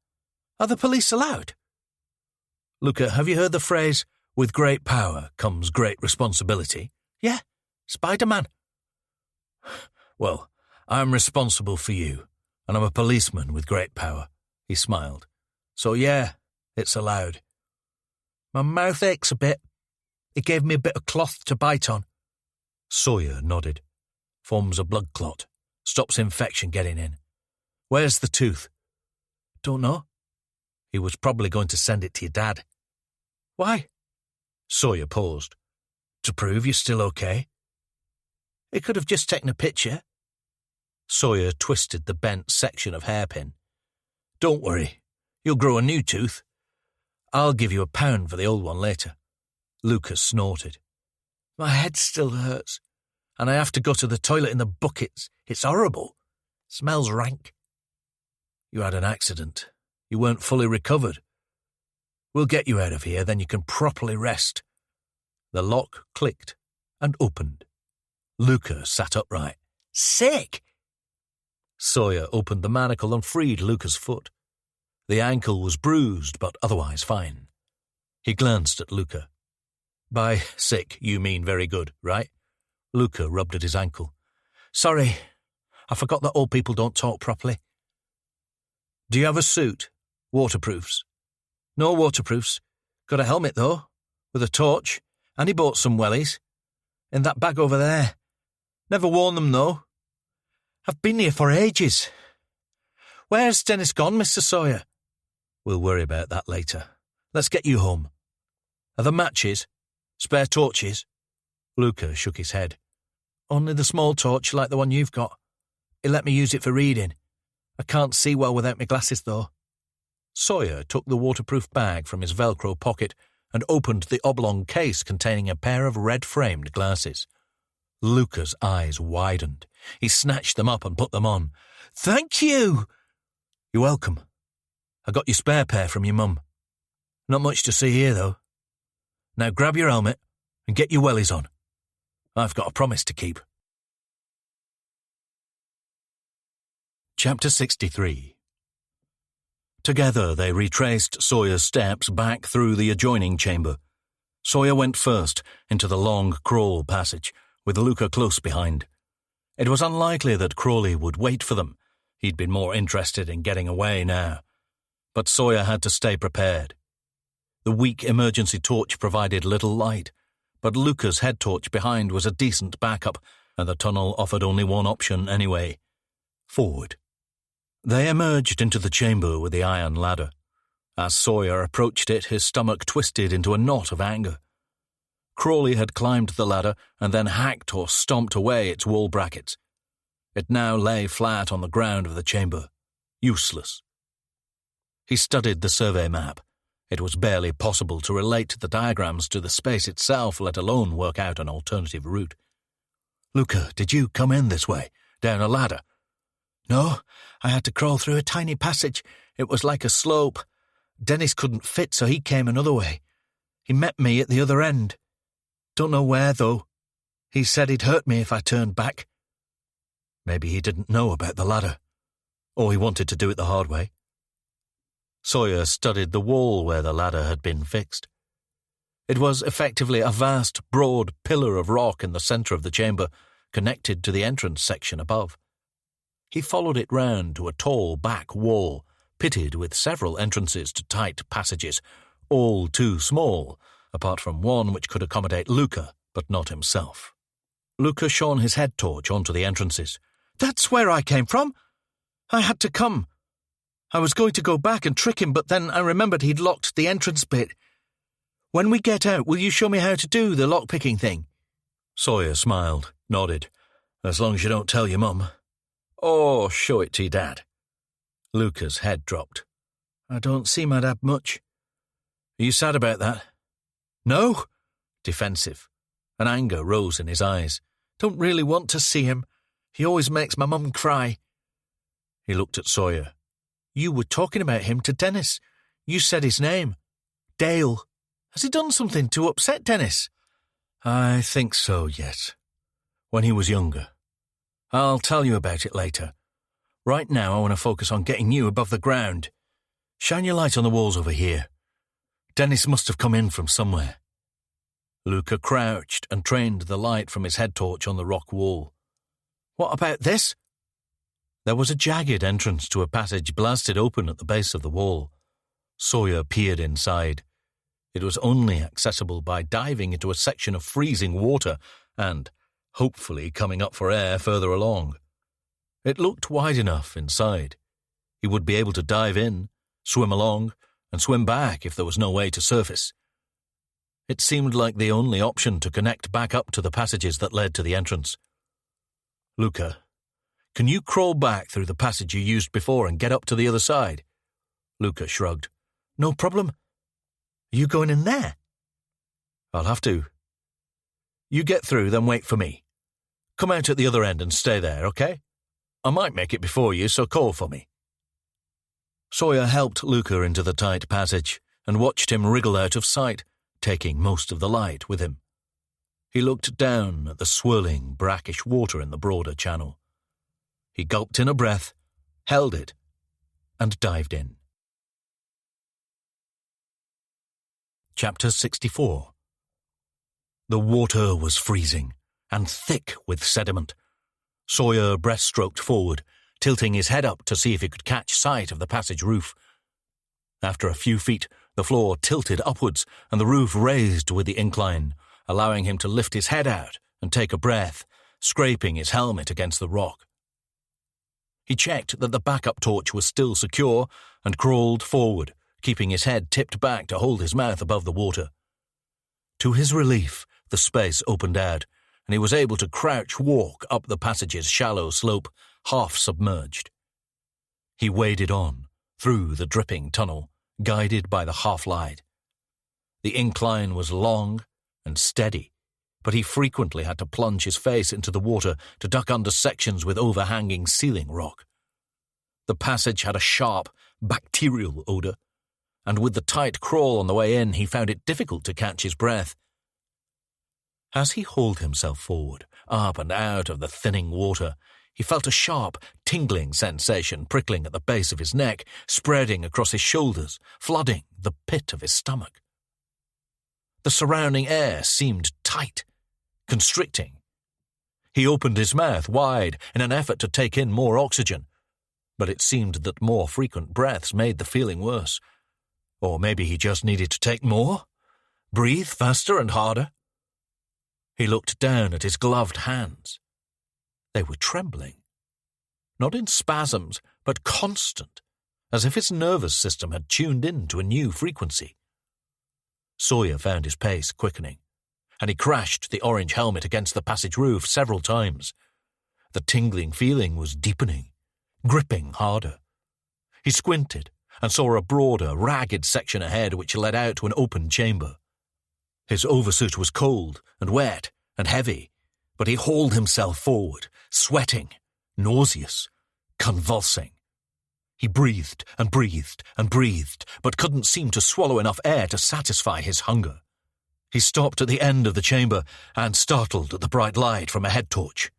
Are the police allowed?" "Luca, have you heard the phrase, 'with great power comes great responsibility'?" "Yeah, Spider-Man." "Well, I'm responsible for you, and I'm a policeman with great power," he smiled. "So yeah, it's allowed." "My mouth aches a bit. It gave me a bit of cloth to bite on." Sawyer nodded. "Forms a blood clot. Stops infection getting in." "Where's the tooth?" "Don't know." "He was probably going to send it to your dad." "Why?" Sawyer paused. "To prove you're still okay." "He could have just taken a picture." Sawyer twisted the bent section of hairpin. "Don't worry. You'll grow a new tooth. I'll give you £1 for the old one later." Lucas snorted. "My head still hurts, and I have to go to the toilet in the buckets. It's horrible. Smells rank." "You had an accident. You weren't fully recovered," We'll get you out of here, then you can properly rest. The lock clicked and opened. Luca sat upright. Sick! Sawyer opened the manacle and freed Luca's foot. The ankle was bruised, but otherwise fine. He glanced at Luca. By sick, you mean very good, right? Luca rubbed at his ankle. Sorry, I forgot that old people don't talk properly. Do you have a suit? Waterproofs? No waterproofs. Got a helmet, though, with a torch, and he bought some wellies. In that bag over there. Never worn them, though. I've been here for ages. Where's Dennis gone, Mr. Sawyer? We'll worry about that later. Let's get you home. Are there matches? Spare torches? Luca shook his head. Only the small torch like the one you've got. He let me use it for reading. I can't see well without my glasses, though. Sawyer took the waterproof bag from his Velcro pocket and opened the oblong case containing a pair of red-framed glasses. Luca's eyes widened. He snatched them up and put them on. Thank you! You're welcome. I got your spare pair from your mum. Not much to see here, though. Now grab your helmet and get your wellies on. I've got a promise to keep. Chapter 63. Together they retraced Sawyer's steps back through the adjoining chamber. Sawyer went first into the long crawl passage, with Luca close behind. It was unlikely that Crawley would wait for them. He'd been more interested in getting away now. But Sawyer had to stay prepared. The weak emergency torch provided little light, but Luca's head torch behind was a decent backup, and the tunnel offered only one option anyway: forward. They emerged into the chamber with the iron ladder. As Sawyer approached it, his stomach twisted into a knot of anger. Crawley had climbed the ladder and then hacked or stomped away its wall brackets. It now lay flat on the ground of the chamber, useless. He studied the survey map. It was barely possible to relate the diagrams to the space itself, let alone work out an alternative route. Luca, did you come in this way, down a ladder? No, I had to crawl through a tiny passage. It was like a slope. Dennis couldn't fit, so he came another way. He met me at the other end. Don't know where, though. He said he'd hurt me if I turned back. Maybe he didn't know about the ladder. Or he wanted to do it the hard way. Sawyer studied the wall where the ladder had been fixed. It was effectively a vast, broad pillar of rock in the centre of the chamber, connected to the entrance section above. He followed it round to a tall back wall, pitted with several entrances to tight passages, all too small, apart from one which could accommodate Luca, but not himself. Luca shone his head torch onto the entrances. That's where I came from. I had to come. I was going to go back and trick him, but then I remembered he'd locked the entrance bit. When we get out, will you show me how to do the lock-picking thing? Sawyer smiled, nodded. As long as you don't tell your mum. Or show it to your dad. Luca's head dropped. I don't see my dad much. Are you sad about that? No. Defensive. An anger rose in his eyes. Don't really want to see him. He always makes my mum cry. He looked at Sawyer. You were talking about him to Dennis. You said his name. Dale. Has he done something to upset Dennis? I think so, yes. When he was younger. I'll tell you about it later. Right now I want to focus on getting you above the ground. Shine your light on the walls over here. Dennis must have come in from somewhere. Luca crouched and trained the light from his head torch on the rock wall. What about this? There was a jagged entrance to a passage blasted open at the base of the wall. Sawyer peered inside. It was only accessible by diving into a section of freezing water and, hopefully, coming up for air further along. It looked wide enough inside. He would be able to dive in, swim along, and swim back if there was no way to surface. It seemed like the only option to connect back up to the passages that led to the entrance. Luca, can you crawl back through the passage you used before and get up to the other side? Luca shrugged. No problem. Are you going in there? I'll have to. You get through, then wait for me. Come out at the other end and stay there, okay? I might make it before you, so call for me. Sawyer helped Luca into the tight passage and watched him wriggle out of sight, taking most of the light with him. He looked down at the swirling, brackish water in the broader channel. He gulped in a breath, held it, and dived in. Chapter 64. The water was freezing, and thick with sediment. Sawyer breaststroked forward, tilting his head up to see if he could catch sight of the passage roof. After a few feet, the floor tilted upwards, and the roof raised with the incline, allowing him to lift his head out and take a breath, scraping his helmet against the rock. He checked that the backup torch was still secure and crawled forward, keeping his head tipped back to hold his mouth above the water. To his relief, the space opened out, and he was able to crouch walk up the passage's shallow slope, half submerged. He waded on, through the dripping tunnel, guided by the half-light. The incline was long and steady, but he frequently had to plunge his face into the water to duck under sections with overhanging ceiling rock. The passage had a sharp, bacterial odour, and with the tight crawl on the way in, he found it difficult to catch his breath. As he hauled himself forward, up and out of the thinning water, he felt a sharp, tingling sensation prickling at the base of his neck, spreading across his shoulders, flooding the pit of his stomach. The surrounding air seemed tight, constricting. He opened his mouth wide in an effort to take in more oxygen, but it seemed that more frequent breaths made the feeling worse. Or maybe he just needed to take more? Breathe faster and harder? He looked down at his gloved hands. They were trembling. Not in spasms, but constant, as if his nervous system had tuned in to a new frequency. Sawyer found his pace quickening, and he crashed the orange helmet against the passage roof several times. The tingling feeling was deepening, gripping harder. He squinted and saw a broader, ragged section ahead which led out to an open chamber. His oversuit was cold and wet and heavy, but he hauled himself forward, sweating, nauseous, convulsing. He breathed and breathed and breathed, but couldn't seem to swallow enough air to satisfy his hunger. He stopped at the end of the chamber and startled at the bright light from a head torch.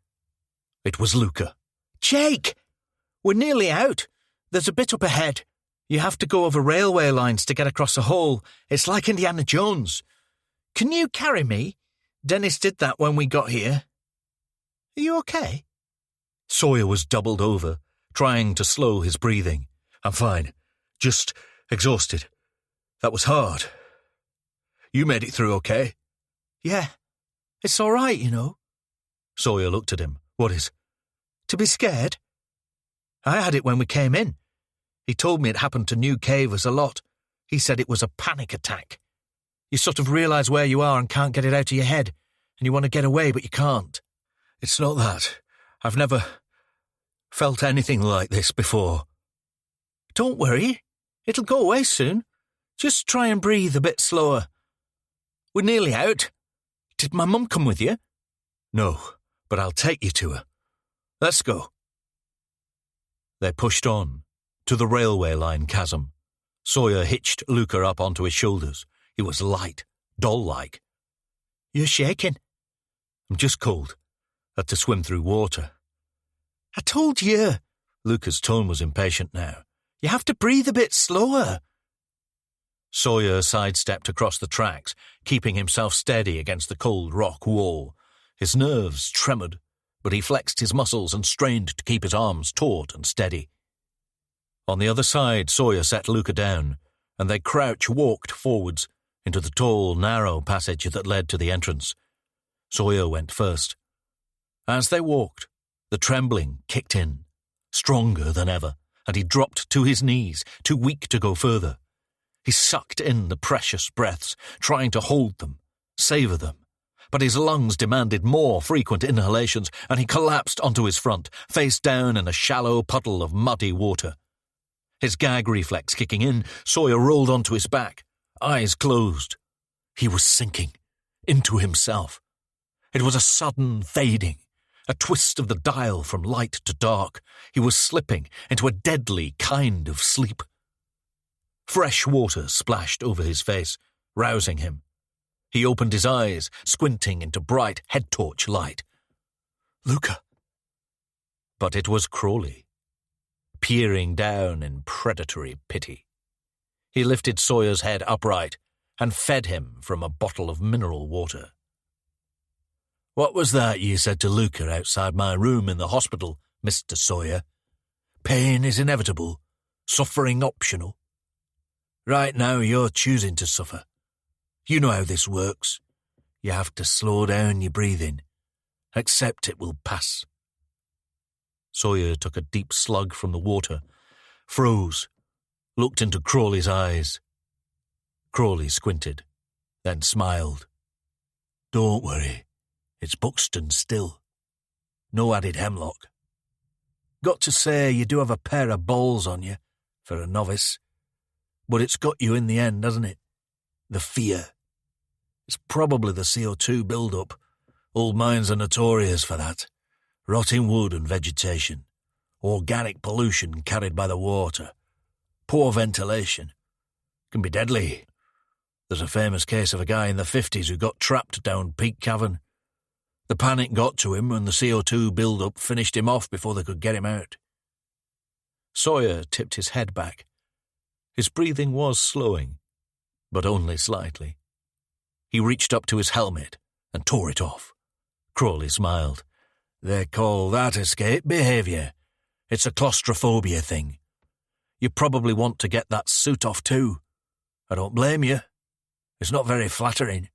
It was Luca. "Jake! We're nearly out. There's a bit up ahead. You have to go over railway lines to get across a hole. It's like Indiana Jones. Can you carry me? Dennis did that when we got here. Are you okay?" Sawyer was doubled over, trying to slow his breathing. "I'm fine. Just exhausted. That was hard. You made it through okay?" "Yeah. It's all right, you know." Sawyer looked at him. "What is?" "To be scared. I had it when we came in. He told me it happened to new cavers a lot. He said it was a panic attack. You sort of realise where you are and can't get it out of your head, and you want to get away, but you can't." "It's not that. I've never felt anything like this before." "Don't worry. It'll go away soon. Just try and breathe a bit slower. We're nearly out. Did my mum come with you?" "No, but I'll take you to her. Let's go." They pushed on, to the railway line chasm. Sawyer hitched Luca up onto his shoulders. He was light, doll-like. "You're shaking." "I'm just cold. Had to swim through water." "I told you." Luca's tone was impatient now. "You have to breathe a bit slower." Sawyer sidestepped across the tracks, keeping himself steady against the cold rock wall. His nerves tremored, but he flexed his muscles and strained to keep his arms taut and steady. On the other side, Sawyer set Luca down, and they crouch-walked forwards into the tall, narrow passage that led to the entrance. Sawyer went first. As they walked, the trembling kicked in, stronger than ever, and he dropped to his knees, too weak to go further. He sucked in the precious breaths, trying to hold them, savour them. But his lungs demanded more frequent inhalations, and he collapsed onto his front, face down in a shallow puddle of muddy water. His gag reflex kicking in, Sawyer rolled onto his back, eyes closed. He was sinking into himself. It was a sudden fading, a twist of the dial from light to dark. He was slipping into a deadly kind of sleep. Fresh water splashed over his face, rousing him. He opened his eyes, squinting into bright head-torch light. Luca. But it was Crawley, peering down in predatory pity. He lifted Sawyer's head upright and fed him from a bottle of mineral water. What was that you said to Luca outside my room in the hospital, Mr. Sawyer? Pain is inevitable, suffering optional. Right now you're choosing to suffer. You know how this works. You have to slow down your breathing. Accept it will pass. Sawyer took a deep slug from the water, froze, looked into Crawley's eyes. Crawley squinted, then smiled. Don't worry. It's Buxton still. No added hemlock. Got to say, you do have a pair of balls on you, for a novice. But it's got you in the end, hasn't it? The fear. It's probably the CO2 build-up. Old mines are notorious for that. Rotting wood and vegetation. Organic pollution carried by the water. Poor ventilation. Can be deadly. There's a famous case of a guy in the 50s who got trapped down Peak Cavern. The panic got to him and the CO2 build-up finished him off before they could get him out. Sawyer tipped his head back. His breathing was slowing, but only slightly. He reached up to his helmet and tore it off. Crawley smiled. They call that escape behaviour. It's a claustrophobia thing. You probably want to get that suit off too. I don't blame you. It's not very flattering.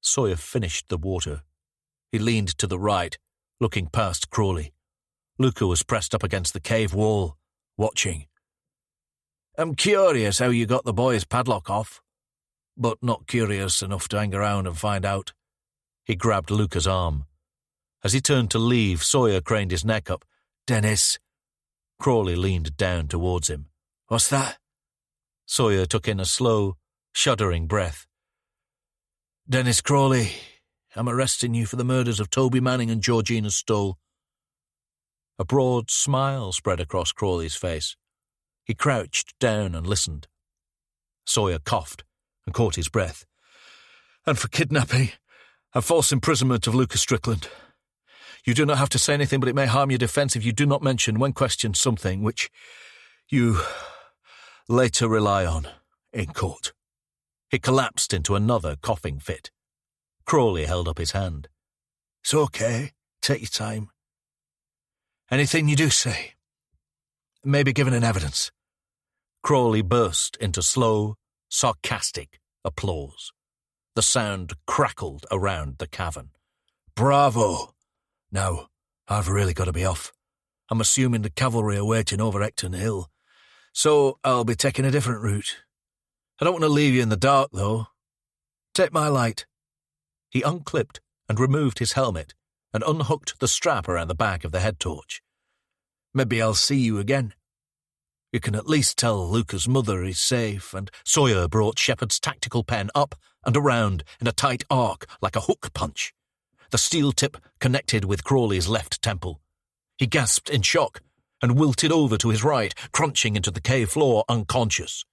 Sawyer finished the water. He leaned to the right, looking past Crawley. Luca was pressed up against the cave wall, watching. I'm curious how you got the boy's padlock off, but not curious enough to hang around and find out. He grabbed Luca's arm. As he turned to leave, Sawyer craned his neck up. Dennis. Crawley leaned down towards him. What's that? Sawyer took in a slow, shuddering breath. Dennis Crawley, I'm arresting you for the murders of Toby Manning and Georgina Stoll. A broad smile spread across Crawley's face. He crouched down and listened. Sawyer coughed and caught his breath. And for kidnapping and false imprisonment of Lucas Strickland. You do not have to say anything, but it may harm your defence if you do not mention, when questioned, something which you later rely on in court. He collapsed into another coughing fit. Crawley held up his hand. It's okay. Take your time. Anything you do say may be given in evidence. Crawley burst into slow, sarcastic applause. The sound crackled around the cavern. Bravo! Now, I've really got to be off. I'm assuming the cavalry are waiting over Ecton Hill, so I'll be taking a different route. I don't want to leave you in the dark, though. Take my light. He unclipped and removed his helmet and unhooked the strap around the back of the head torch. Maybe I'll see you again. You can at least tell Luca's mother is safe, and Sawyer brought Shepard's tactical pen up and around in a tight arc like a hook punch. The steel tip connected with Crawley's left temple. He gasped in shock and wilted over to his right, crunching into the cave floor unconscious.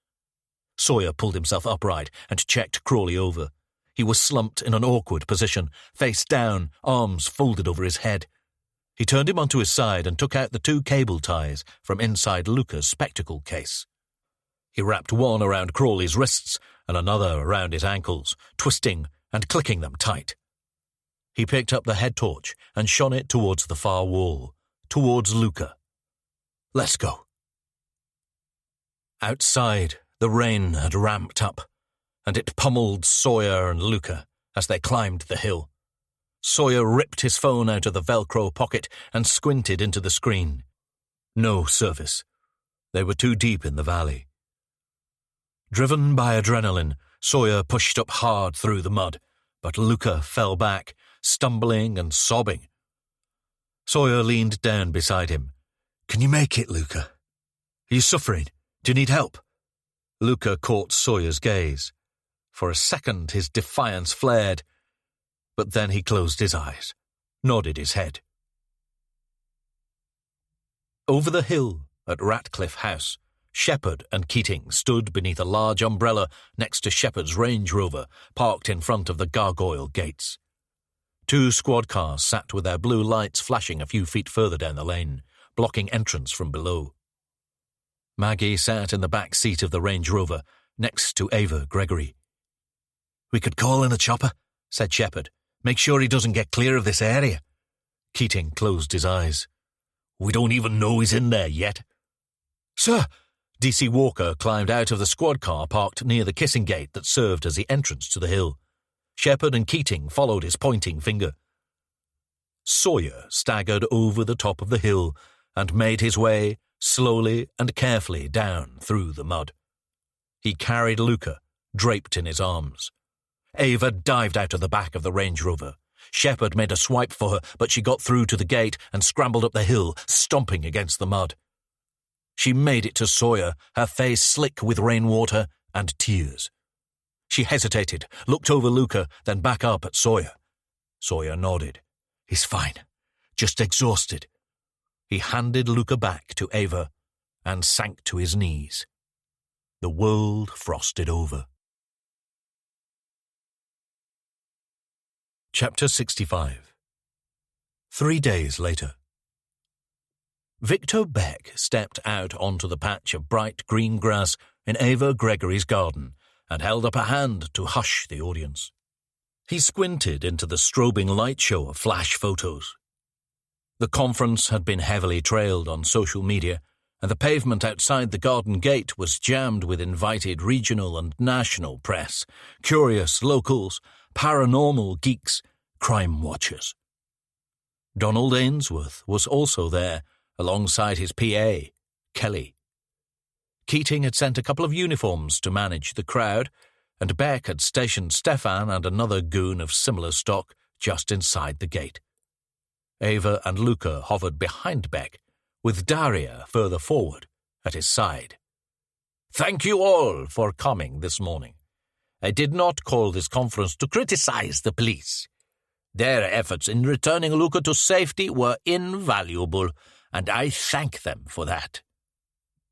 Sawyer pulled himself upright and checked Crawley over. He was slumped in an awkward position, face down, arms folded over his head. He turned him onto his side and took out the 2 cable ties from inside Luca's spectacle case. He wrapped one around Crawley's wrists and another around his ankles, twisting and clicking them tight. He picked up the head torch and shone it towards the far wall, towards Luca. Let's go. Outside, the rain had ramped up, and it pummeled Sawyer and Luca as they climbed the hill. Sawyer ripped his phone out of the Velcro pocket and squinted into the screen. No service. They were too deep in the valley. Driven by adrenaline, Sawyer pushed up hard through the mud, but Luca fell back, stumbling and sobbing. Sawyer leaned down beside him. Can you make it, Luca? Are you suffering? Do you need help? Luca caught Sawyer's gaze. For a second his defiance flared, but then he closed his eyes, nodded his head. Over the hill at Ratcliffe House, Shepherd and Keating stood beneath a large umbrella next to Shepherd's Range Rover, parked in front of the gargoyle gates. 2 squad cars sat with their blue lights flashing a few feet further down the lane, blocking entrance from below. Maggie sat in the back seat of the Range Rover, next to Ava Gregory. "We could call in a chopper," said Shepherd. "Make sure he doesn't get clear of this area." Keating closed his eyes. "We don't even know he's in there yet." "Sir!" DC Walker climbed out of the squad car parked near the kissing gate that served as the entrance to the hill. Shepherd and Keating followed his pointing finger. Sawyer staggered over the top of the hill and made his way slowly and carefully down through the mud. He carried Luca, draped in his arms. Ava dived out of the back of the Range Rover. Shepherd made a swipe for her, but she got through to the gate and scrambled up the hill, stomping against the mud. She made it to Sawyer, her face slick with rainwater and tears. She hesitated, looked over Luca, then back up at Sawyer. Sawyer nodded. "He's fine. Just exhausted." He handed Luca back to Ava and sank to his knees. The world frosted over. Chapter 65. 3 days later. Victor Beck stepped out onto the patch of bright green grass in Ava Gregory's garden and held up a hand to hush the audience. He squinted into the strobing light show of flash photos. The conference had been heavily trailed on social media, and the pavement outside the garden gate was jammed with invited regional and national press, curious locals, paranormal geeks, crime watchers. Donald Ainsworth was also there, alongside his PA, Kelly. Keating had sent a couple of uniforms to manage the crowd, and Beck had stationed Stefan and another goon of similar stock just inside the gate. Ava and Luca hovered behind Beck, with Daria further forward at his side. "Thank you all for coming this morning. I did not call this conference to criticize the police. Their efforts in returning Luca to safety were invaluable, and I thank them for that.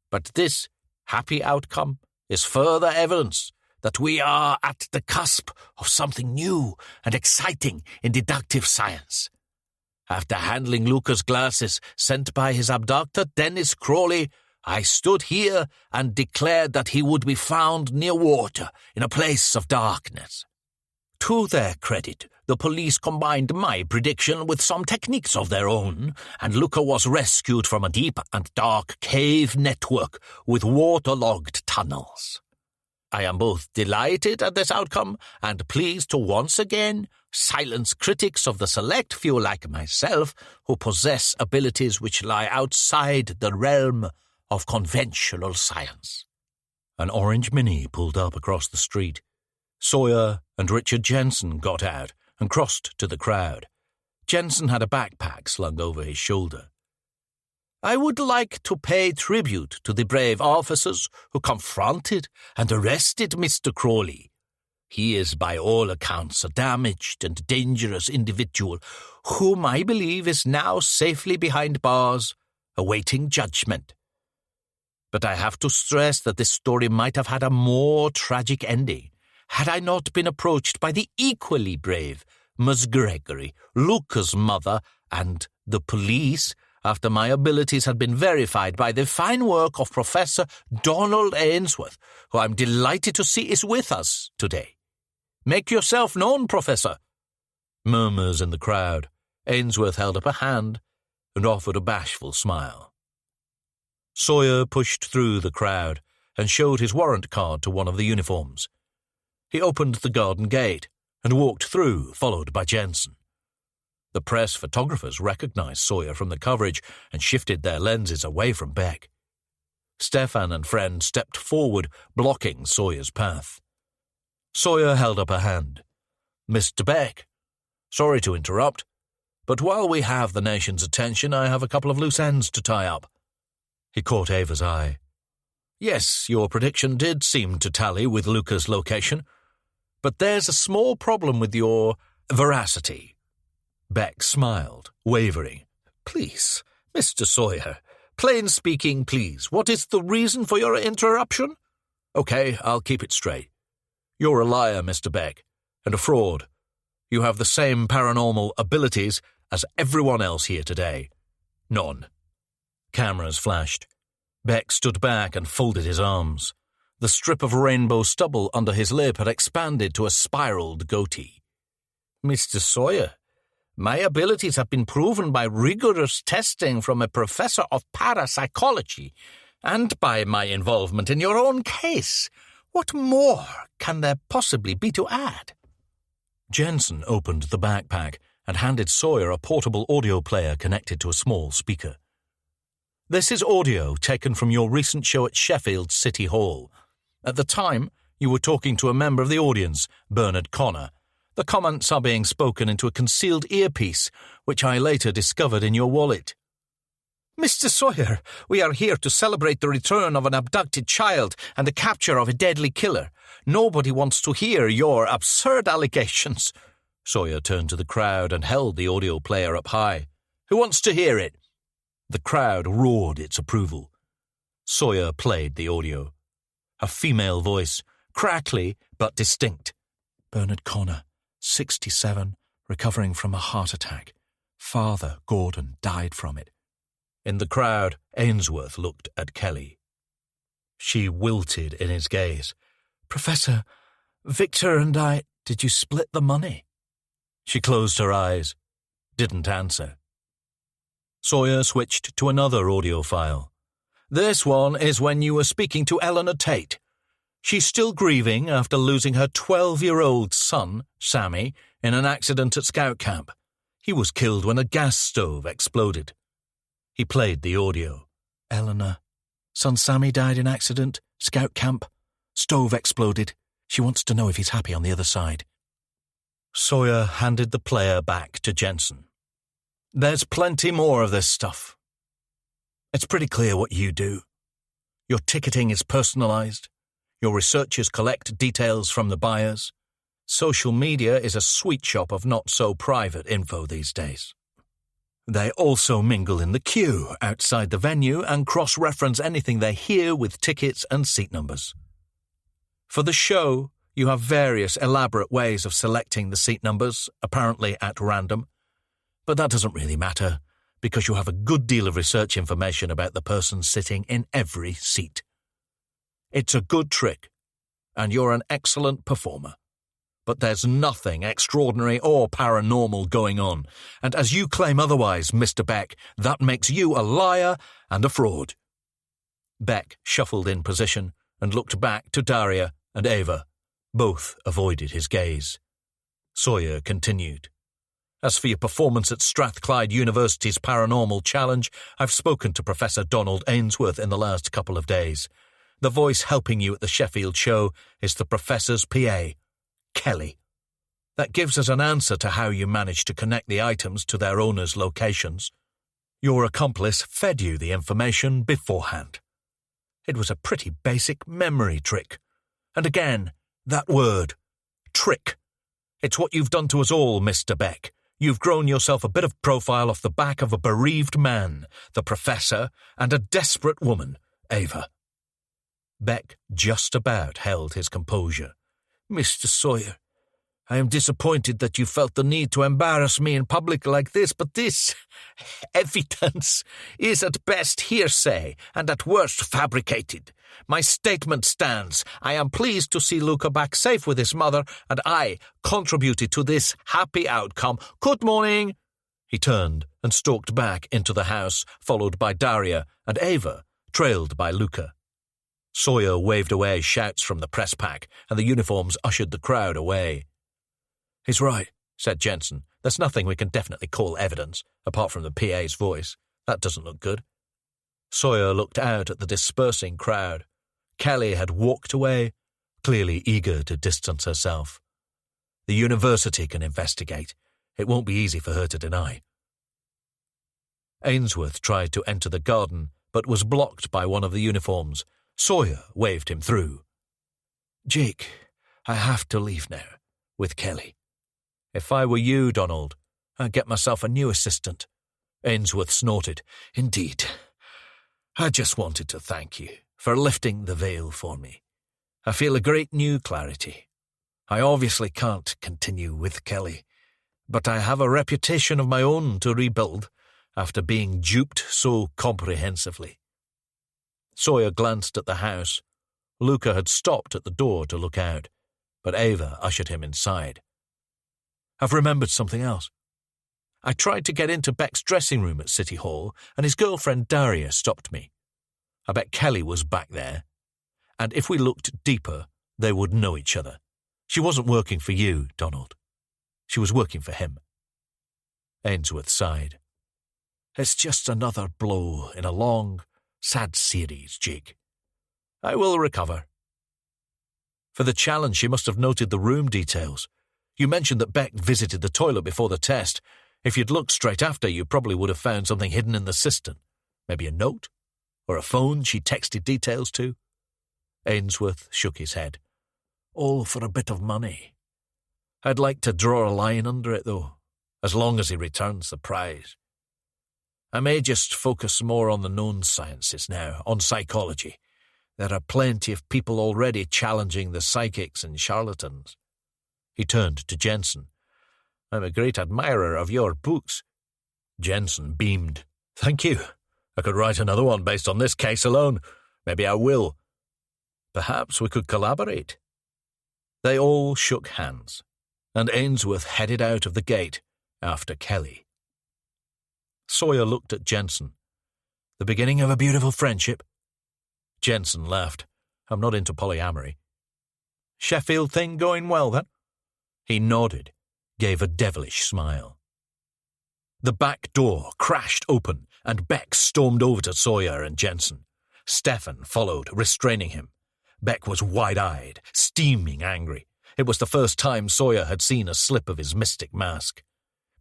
But this happy outcome is further evidence that we are at the cusp of something new and exciting in deductive science. After handling Luca's glasses sent by his abductor, Dennis Crawley, I stood here and declared that he would be found near water in a place of darkness. To their credit, the police combined my prediction with some techniques of their own, and Luca was rescued from a deep and dark cave network with waterlogged tunnels. I am both delighted at this outcome and pleased to once again silence critics of the select few like myself who possess abilities which lie outside the realm of conventional science." An orange Mini pulled up across the street. Sawyer and Richard Jensen got out and crossed to the crowd. Jensen had a backpack slung over his shoulder. "I would like to pay tribute to the brave officers who confronted and arrested Mr. Crawley. He is by all accounts a damaged and dangerous individual whom I believe is now safely behind bars, awaiting judgment. But I have to stress that this story might have had a more tragic ending had I not been approached by the equally brave Miss Gregory, Luca's mother, and the police after my abilities had been verified by the fine work of Professor Donald Ainsworth, who I'm delighted to see is with us today. Make yourself known, Professor." Murmurs in the crowd. Ainsworth held up a hand and offered a bashful smile. Sawyer pushed through the crowd and showed his warrant card to one of the uniforms. He opened the garden gate and walked through, followed by Jensen. The press photographers recognized Sawyer from the coverage and shifted their lenses away from Beck. Stefan and friend stepped forward, blocking Sawyer's path. Sawyer held up a hand. "Mr. Beck, sorry to interrupt, but while we have the nation's attention, I have a couple of loose ends to tie up." He caught Ava's eye. "Yes, your prediction did seem to tally with Luca's location, but there's a small problem with your veracity." Beck smiled, wavering. "Please, Mr. Sawyer, Plain speaking, please. What is the reason for your interruption? Okay, I'll keep it straight. You're a liar, Mr. Beck, and a fraud. You have the same paranormal abilities as everyone else here today. None. Cameras flashed. Beck stood back and folded his arms. The strip of rainbow stubble under his lip had expanded to a spiraled goatee. Mr. Sawyer, my abilities have been proven by rigorous testing from a professor of parapsychology and by my involvement in your own case. What more can there possibly be to add? Jensen opened the backpack and handed Sawyer a portable audio player connected to a small speaker. This is audio taken from your recent show at Sheffield City Hall. At the time, you were talking to a member of the audience, Bernard Connor. The comments are being spoken into a concealed earpiece, which I later discovered in your wallet. Mr. Sawyer, we are here to celebrate the return of an abducted child and the capture of a deadly killer. Nobody wants to hear your absurd allegations. Sawyer turned to the crowd and held the audio player up high. Who wants to hear it? The crowd roared its approval. Sawyer played the audio. A female voice, crackly but distinct. Bernard Connor, 67, recovering from a heart attack. Father Gordon died from it. In the crowd, Ainsworth looked at Kelly. She wilted in his gaze. Professor, Victor and I, did you split the money? She closed her eyes, didn't answer. Sawyer switched to another audio file. This one is when you were speaking to Eleanor Tate. She's still grieving after losing her 12-year-old son, Sammy, in an accident at scout camp. He was killed when a gas stove exploded. He played the audio. Eleanor. Son Sammy died in accident, scout camp, stove exploded. She wants to know if he's happy on the other side. Sawyer handed the player back to Jensen. There's plenty more of this stuff. It's pretty clear what you do. Your ticketing is personalized. Your researchers collect details from the buyers. Social media is a sweet shop of not-so-private info these days. They also mingle in the queue outside the venue and cross-reference anything they hear with tickets and seat numbers. For the show, you have various elaborate ways of selecting the seat numbers, apparently at random. But that doesn't really matter, because you have a good deal of research information about the person sitting in every seat. It's a good trick, and you're an excellent performer. But there's nothing extraordinary or paranormal going on, and as you claim otherwise, Mr. Beck, that makes you a liar and a fraud. Beck shuffled in position and looked back to Daria and Ava. Both avoided his gaze. Sawyer continued. As for your performance at Strathclyde University's Paranormal Challenge, I've spoken to Professor Donald Ainsworth in the last couple of days. The voice helping you at the Sheffield show is the professor's PA, Kelly. That gives us an answer to how you managed to connect the items to their owners' locations. Your accomplice fed you the information beforehand. It was a pretty basic memory trick. And again, that word, trick. It's what you've done to us all, Mr. Beck. You've grown yourself a bit of profile off the back of a bereaved man, the professor, and a desperate woman, Ava. Beck just about held his composure. Mr. Sawyer, I am disappointed that you felt the need to embarrass me in public like this, but this evidence is at best hearsay and at worst fabricated. My statement stands. I am pleased to see Luca back safe with his mother, and I contributed to this happy outcome. Good morning. He turned and stalked back into the house, followed by Daria and Ava, trailed by Luca. Sawyer waved away shouts from the press pack, and the uniforms ushered the crowd away. He's right, said Jensen. There's nothing we can definitely call evidence, apart from the PA's voice. That doesn't look good. Sawyer looked out at the dispersing crowd. Kelly had walked away, clearly eager to distance herself. The university can investigate. It won't be easy for her to deny. Ainsworth tried to enter the garden, but was blocked by one of the uniforms. Sawyer waved him through. Jake, I have to leave now, with Kelly. If I were you, Donald, I'd get myself a new assistant. Ainsworth snorted. Indeed. I just wanted to thank you for lifting the veil for me. I feel a great new clarity. I obviously can't continue with Kelly, but I have a reputation of my own to rebuild after being duped so comprehensively. Sawyer glanced at the house. Luca had stopped at the door to look out, but Ava ushered him inside. I've remembered something else. I tried to get into Beck's dressing room at City Hall, and his girlfriend Daria stopped me. I bet Kelly was back there, and if we looked deeper, they would know each other. She wasn't working for you, Donald. She was working for him. Ainsworth sighed. It's just another blow in a long, sad series, Jake. I will recover. For the challenge, she must have noted the room details. You mentioned that Beck visited the toilet before the test. If you'd looked straight after, you probably would have found something hidden in the cistern. Maybe a note? Or a phone she texted details to? Ainsworth shook his head. All for a bit of money. I'd like to draw a line under it, though, as long as he returns the prize. I may just focus more on the known sciences now, on psychology. There are plenty of people already challenging the psychics and charlatans. He turned to Jensen. I'm a great admirer of your books. Jensen beamed. Thank you. I could write another one based on this case alone. Maybe I will. Perhaps we could collaborate. They all shook hands, and Ainsworth headed out of the gate after Kelly. Sawyer looked at Jensen. The beginning of a beautiful friendship? Jensen laughed. I'm not into polyamory. Sheffield thing going well, then? He nodded, gave a devilish smile. The back door crashed open, and Beck stormed over to Sawyer and Jensen. Stefan followed, restraining him. Beck was wide-eyed, steaming angry. It was the first time Sawyer had seen a slip of his mystic mask.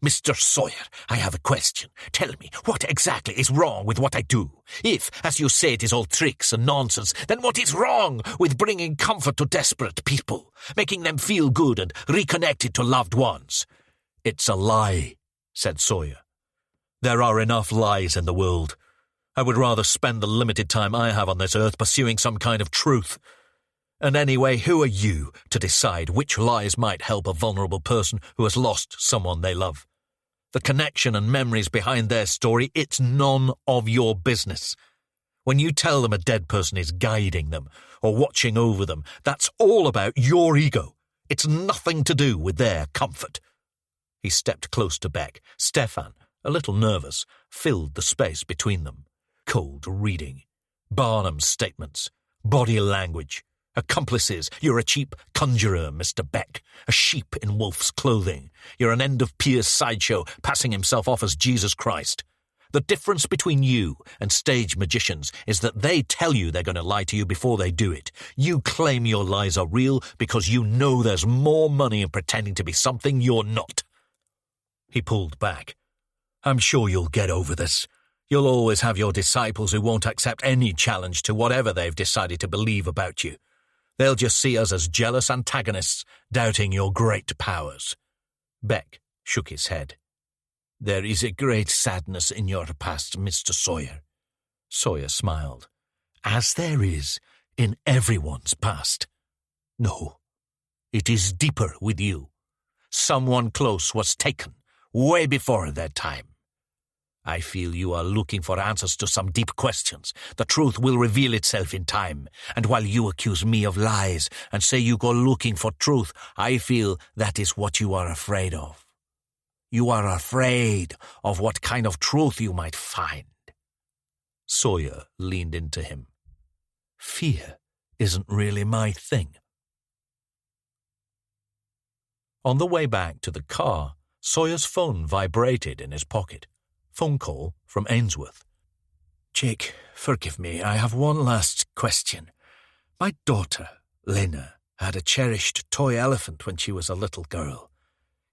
Mr. Sawyer, I have a question. Tell me, what exactly is wrong with what I do? If, as you say, it is all tricks and nonsense, then what is wrong with bringing comfort to desperate people, making them feel good and reconnected to loved ones? It's a lie, said Sawyer. There are enough lies in the world. I would rather spend the limited time I have on this earth pursuing some kind of truth. And anyway, who are you to decide which lies might help a vulnerable person who has lost someone they love? The connection and memories behind their story, it's none of your business. When you tell them a dead person is guiding them or watching over them, that's all about your ego. It's nothing to do with their comfort. He stepped close to Beck. Stefan, a little nervous, filled the space between them. Cold reading. Barnum's statements. Body language. Accomplices, you're a cheap conjurer, Mr. Beck, a sheep in wolf's clothing. You're an end-of-pier sideshow passing himself off as Jesus Christ. The difference between you and stage magicians is that they tell you they're going to lie to you before they do it. You claim your lies are real because you know there's more money in pretending to be something you're not. He pulled back. I'm sure you'll get over this. You'll always have your disciples who won't accept any challenge to whatever they've decided to believe about you. They'll just see us as jealous antagonists, doubting your great powers. Beck shook his head. There is a great sadness in your past, Mr. Sawyer. Sawyer smiled. As there is in everyone's past. No, it is deeper with you. Someone close was taken, way before their time. I feel you are looking for answers to some deep questions. The truth will reveal itself in time, and while you accuse me of lies and say you go looking for truth, I feel that is what you are afraid of. You are afraid of what kind of truth you might find. Sawyer leaned into him. Fear isn't really my thing. On the way back to the car, Sawyer's phone vibrated in his pocket. Phone call from Ainsworth. Jake, forgive me, I have one last question. My daughter, Lena, had a cherished toy elephant when she was a little girl.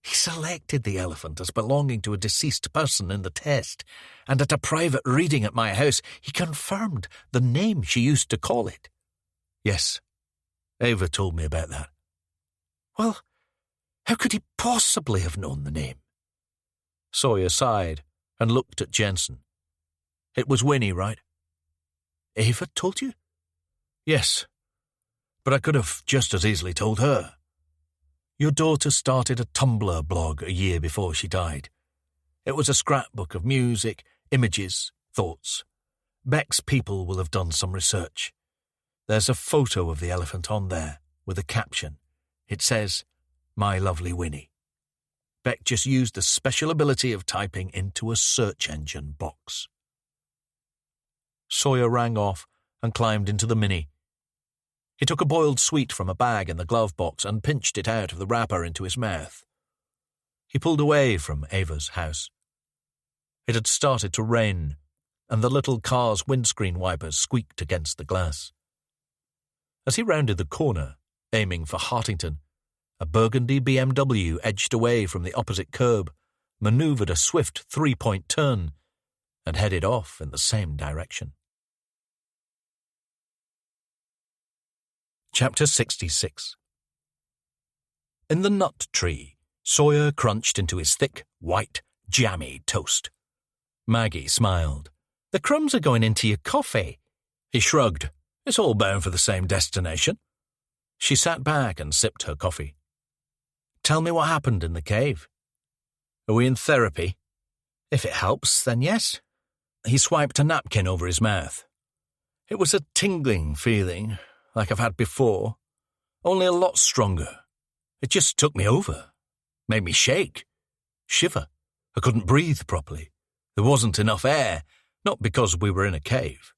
He selected the elephant as belonging to a deceased person in the test, and at a private reading at my house, he confirmed the name she used to call it. Yes, Ava told me about that. Well, how could he possibly have known the name? Sawyer sighed and looked at Jensen. It was Winnie, right? Ava told you? Yes, but I could have just as easily told her. Your daughter started a Tumblr blog a year before she died. It was a scrapbook of music, images, thoughts. Beck's people will have done some research. There's a photo of the elephant on there with a caption. It says, "My lovely Winnie." Beck just used the special ability of typing into a search engine box. Sawyer rang off and climbed into the Mini. He took a boiled sweet from a bag in the glove box and pinched it out of the wrapper into his mouth. He pulled away from Ava's house. It had started to rain, and the little car's windscreen wipers squeaked against the glass. As he rounded the corner, aiming for Hartington, a burgundy BMW edged away from the opposite curb, manoeuvred a swift three-point turn, and headed off in the same direction. Chapter 66. In the nut tree, Sawyer crunched into his thick, white, jammy toast. Maggie smiled. "The crumbs are going into your coffee." He shrugged. It's all bound for the same destination. She sat back and sipped her coffee. "Tell me what happened in the cave." "Are we in therapy?" "If it helps, then yes." He swiped a napkin over his mouth. It was a tingling feeling, like I've had before, only a lot stronger. It just took me over, made me shake, shiver. I couldn't breathe properly. There wasn't enough air, not because we were in a cave.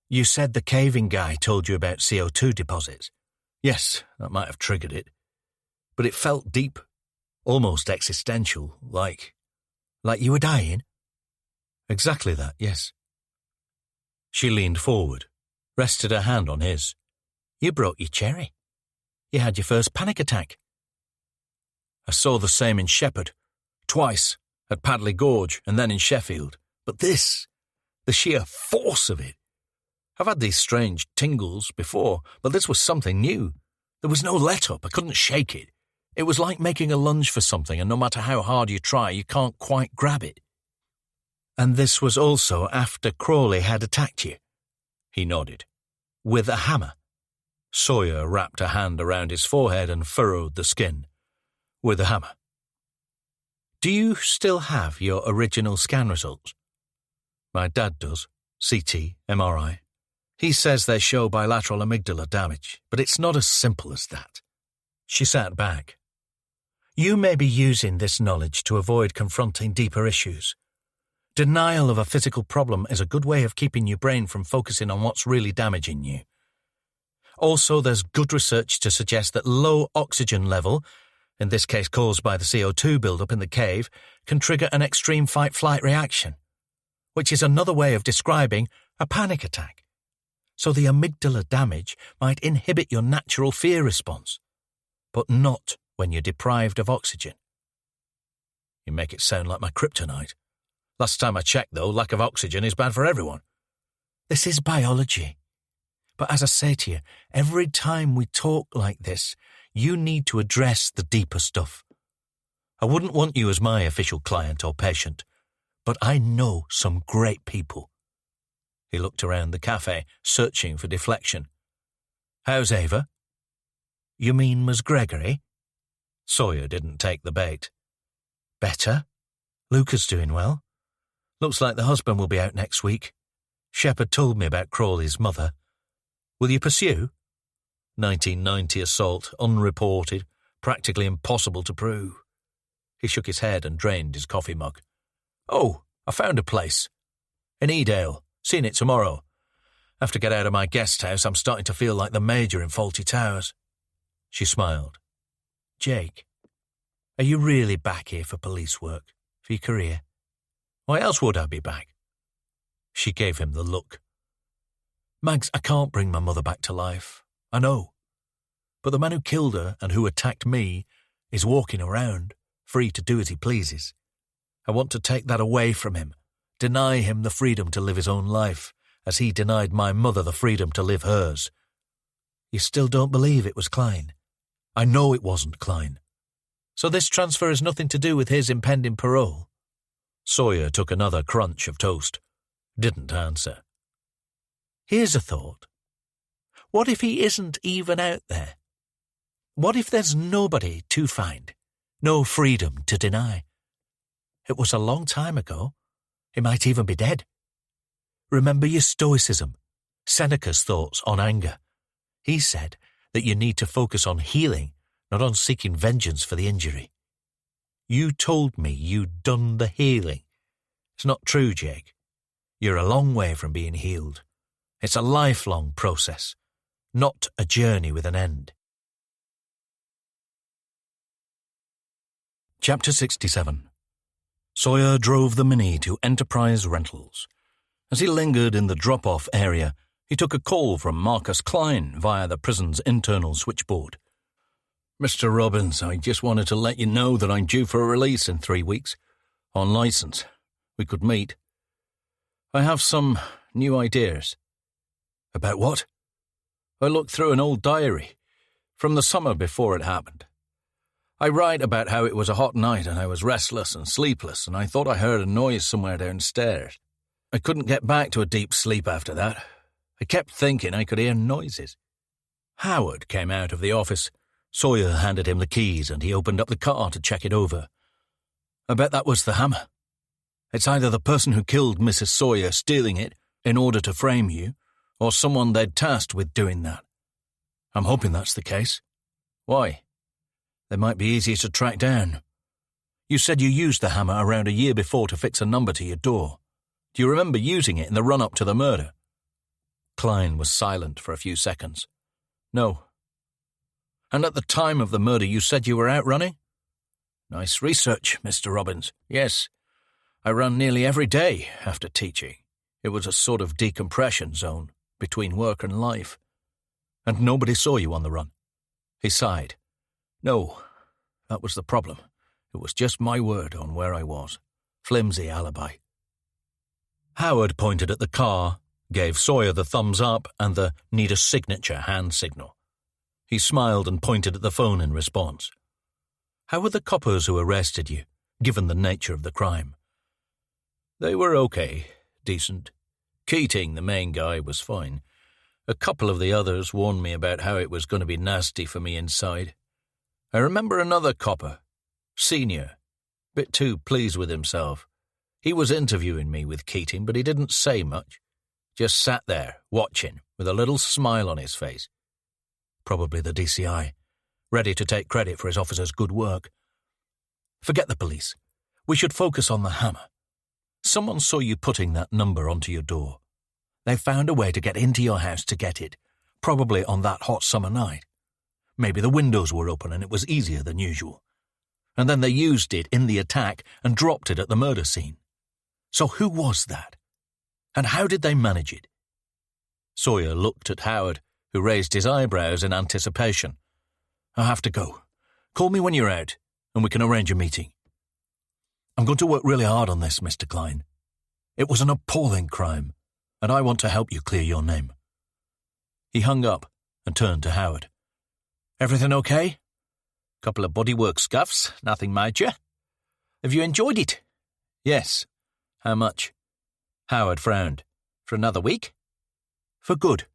"You said the caving guy told you about CO2 deposits." Yes, that might have triggered it. But it felt deep, almost existential, like you were dying? Exactly that, yes. She leaned forward, rested her hand on his. "You broke your cherry. You had your first panic attack." I saw the same in Shepherd, twice, at Padley Gorge and then in Sheffield. But this, the sheer force of it. I've had these strange tingles before, but this was something new. There was no let-up. I couldn't shake it. It was like making a lunge for something, and no matter how hard you try, you can't quite grab it. "And this was also after Crawley had attacked you?" He nodded. "With a hammer?" Sawyer wrapped a hand around his forehead and furrowed the skin. "With a hammer." "Do you still have your original scan results?" "My dad does. CT, MRI. He says they show bilateral amygdala damage, but it's not as simple as that." She sat back. "You may be using this knowledge to avoid confronting deeper issues. Denial of a physical problem is a good way of keeping your brain from focusing on what's really damaging you. Also, there's good research to suggest that low oxygen level, in this case caused by the CO2 buildup in the cave, can trigger an extreme fight-flight reaction, which is another way of describing a panic attack. So the amygdala damage might inhibit your natural fear response, but not when you're deprived of oxygen." You make it sound like my kryptonite. Last time I checked, though, lack of oxygen is bad for everyone. This is biology. But as I say to you, every time we talk like this, you need to address the deeper stuff. I wouldn't want you as my official client or patient, but I know some great people. He looked around the cafe, searching for deflection. "How's Ava?" "You mean Miss Gregory?" Sawyer didn't take the bait. "Better. Luca's doing well. Looks like the husband will be out next week. Shepherd told me about Crawley's mother. Will you pursue?" 1990 assault, unreported, practically impossible to prove. He shook his head and drained his coffee mug. "Oh, I found a place. In Edale. Seen it tomorrow. Have to get out of my guest house. I'm starting to feel like the Major in Fawlty Towers." She smiled. "Jake, are you really back here for police work, for your career?" "Why else would I be back?" She gave him the look. "Mags, I can't bring my mother back to life. I know. But the man who killed her and who attacked me is walking around, free to do as he pleases. I want to take that away from him, deny him the freedom to live his own life, as he denied my mother the freedom to live hers." "You still don't believe it was Klein?" "I know it wasn't Klein." "So this transfer has nothing to do with his impending parole?" Sawyer took another crunch of toast. Didn't answer. Here's a thought. What if he isn't even out there? What if there's nobody to find, no freedom to deny? It was a long time ago. He might even be dead. Remember your stoicism, Seneca's thoughts on anger. He said that you need to focus on healing, not on seeking vengeance for the injury. You told me you'd done the healing. It's not true, Jake. You're a long way from being healed. It's a lifelong process, not a journey with an end. Chapter 67. Sawyer drove the Mini to Enterprise Rentals. As he lingered in the drop-off area, he took a call from Marcus Klein via the prison's internal switchboard. Mr. Robbins, I just wanted to let you know that I'm due for a release in 3 weeks. On license. We could meet. I have some new ideas. About what? I looked through an old diary from the summer before it happened. I write about how it was a hot night and I was restless and sleepless, and I thought I heard a noise somewhere downstairs. I couldn't get back to a deep sleep after that. I kept thinking I could hear noises. Howard came out of the office. Sawyer handed him the keys and he opened up the car to check it over. I bet that was the hammer. It's either the person who killed Mrs. Sawyer stealing it in order to frame you, or someone they'd tasked with doing that. I'm hoping that's the case. Why? They might be easier to track down. You said you used the hammer around a year before to fix a number to your door. Do you remember using it in the run-up to the murder? Klein was silent for a few seconds. No. And at the time of the murder you said you were out running? Nice research, Mr. Robbins. Yes, I ran nearly every day after teaching. It was a sort of decompression zone between work and life. And nobody saw you on the run? He sighed. No, that was the problem. It was just my word on where I was. Flimsy alibi. Howard pointed at the car, gave Sawyer the thumbs up and the need a signature hand signal. He smiled and pointed at the phone in response. How were the coppers who arrested you, given the nature of the crime? They were okay, decent. Keating, the main guy, was fine. A couple of the others warned me about how it was going to be nasty for me inside. I remember another copper, senior, bit too pleased with himself. He was interviewing me with Keating, but he didn't say much. Just sat there, watching, with a little smile on his face. Probably the DCI, ready to take credit for his officer's good work. Forget the police. We should focus on the hammer. Someone saw you putting that number onto your door. They found a way to get into your house to get it, probably on that hot summer night. Maybe the windows were open and it was easier than usual. And then they used it in the attack and dropped it at the murder scene. So who was that? And how did they manage it? Sawyer looked at Howard, who raised his eyebrows in anticipation. I have to go. Call me when you're out, and we can arrange a meeting. I'm going to work really hard on this, Mr. Klein. It was an appalling crime, and I want to help you clear your name. He hung up and turned to Howard. Everything okay? Couple of bodywork scuffs, nothing major. Have you enjoyed it? Yes. How much? Howard frowned. For another week? For good.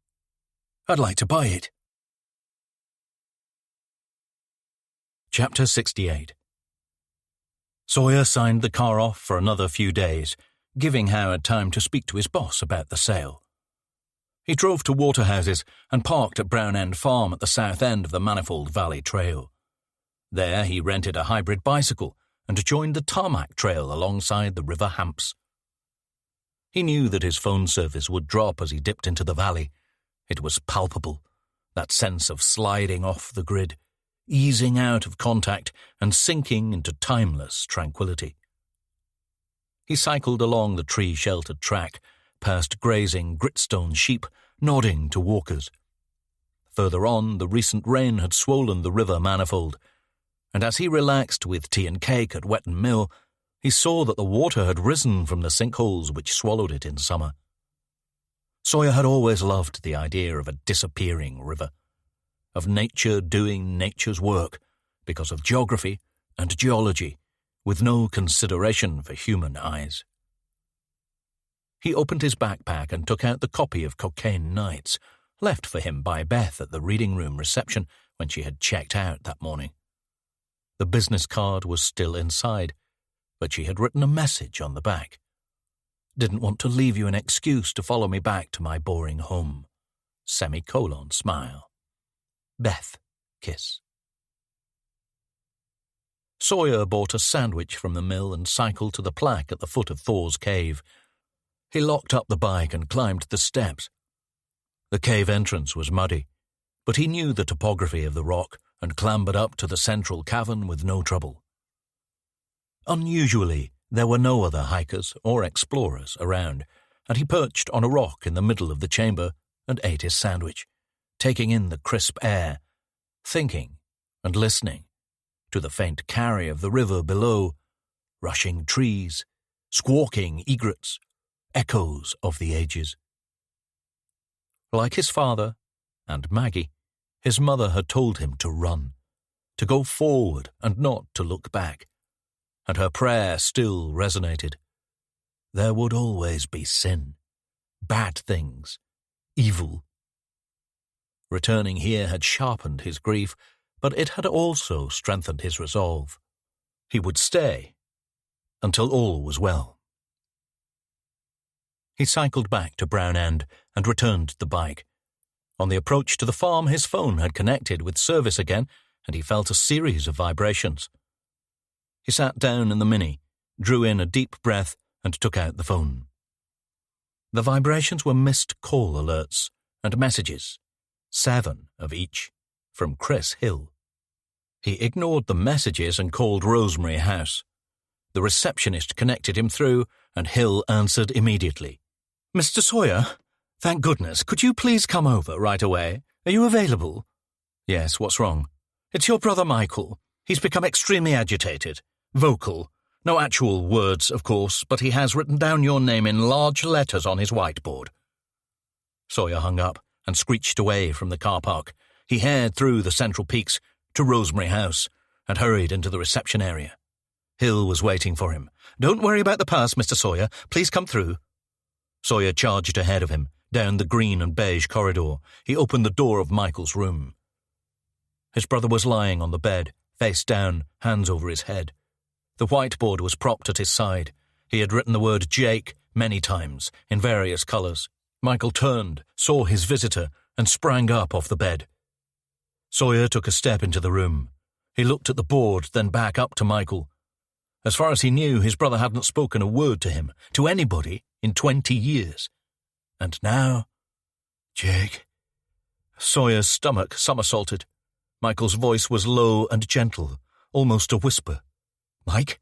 I'd like to buy it. Chapter 68. Sawyer signed the car off for another few days, giving Howard time to speak to his boss about the sale. He drove to Waterhouses and parked at Brown End Farm at the south end of the Manifold Valley Trail. There he rented a hybrid bicycle and joined the tarmac trail alongside the River Hamps. He knew that his phone service would drop as he dipped into the valley. It was palpable, that sense of sliding off the grid, easing out of contact and sinking into timeless tranquility. He cycled along the tree-sheltered track, past grazing gritstone sheep, nodding to walkers. Further on, the recent rain had swollen the river Manifold, and as he relaxed with tea and cake at Wetton Mill, he saw that the water had risen from the sinkholes which swallowed it in summer. Sawyer had always loved the idea of a disappearing river, of nature doing nature's work because of geography and geology, with no consideration for human eyes. He opened his backpack and took out the copy of Cocaine Nights, left for him by Beth at the reading room reception when she had checked out that morning. The business card was still inside, but she had written a message on the back. Didn't want to leave you an excuse to follow me back to my boring home. Smile. Beth, kiss. Sawyer bought a sandwich from the mill and cycled to the plaque at the foot of Thor's cave. He locked up the bike and climbed the steps. The cave entrance was muddy, but he knew the topography of the rock and clambered up to the central cavern with no trouble. Unusually, there were no other hikers or explorers around, and he perched on a rock in the middle of the chamber and ate his sandwich, taking in the crisp air, thinking and listening to the faint carry of the river below, rushing trees, squawking egrets, echoes of the ages. Like his father and Maggie, his mother had told him to run, to go forward and not to look back, and her prayer still resonated. There would always be sin, bad things, evil. Returning here had sharpened his grief, but it had also strengthened his resolve. He would stay until all was well. He cycled back to Brown End and returned the bike. On the approach to the farm, his phone had connected with service again, and he felt a series of vibrations. He sat down in the Mini, drew in a deep breath, and took out the phone. The vibrations were missed call alerts and messages, 7 of each, from Chris Hill. He ignored the messages and called Rosemary House. The receptionist connected him through, and Hill answered immediately. "Mr. Sawyer, thank goodness. Could you please come over right away? Are you available?" "Yes, what's wrong?" "It's your brother Michael. He's become extremely agitated, vocal. No actual words, of course, but he has written down your name in large letters on his whiteboard." Sawyer hung up and screeched away from the car park. He haired through the Central Peaks to Rosemary House and hurried into the reception area. Hill was waiting for him. "Don't worry about the pass, Mr. Sawyer. Please come through." Sawyer charged ahead of him, down the green and beige corridor. He opened the door of Michael's room. His brother was lying on the bed, face down, hands over his head. The whiteboard was propped at his side. He had written the word Jake many times, in various colours. Michael turned, saw his visitor, and sprang up off the bed. Sawyer took a step into the room. He looked at the board, then back up to Michael. As far as he knew, his brother hadn't spoken a word to him, to anybody, in 20 years. And now... Jake... Sawyer's stomach somersaulted. Michael's voice was low and gentle, almost a whisper. "Mike?"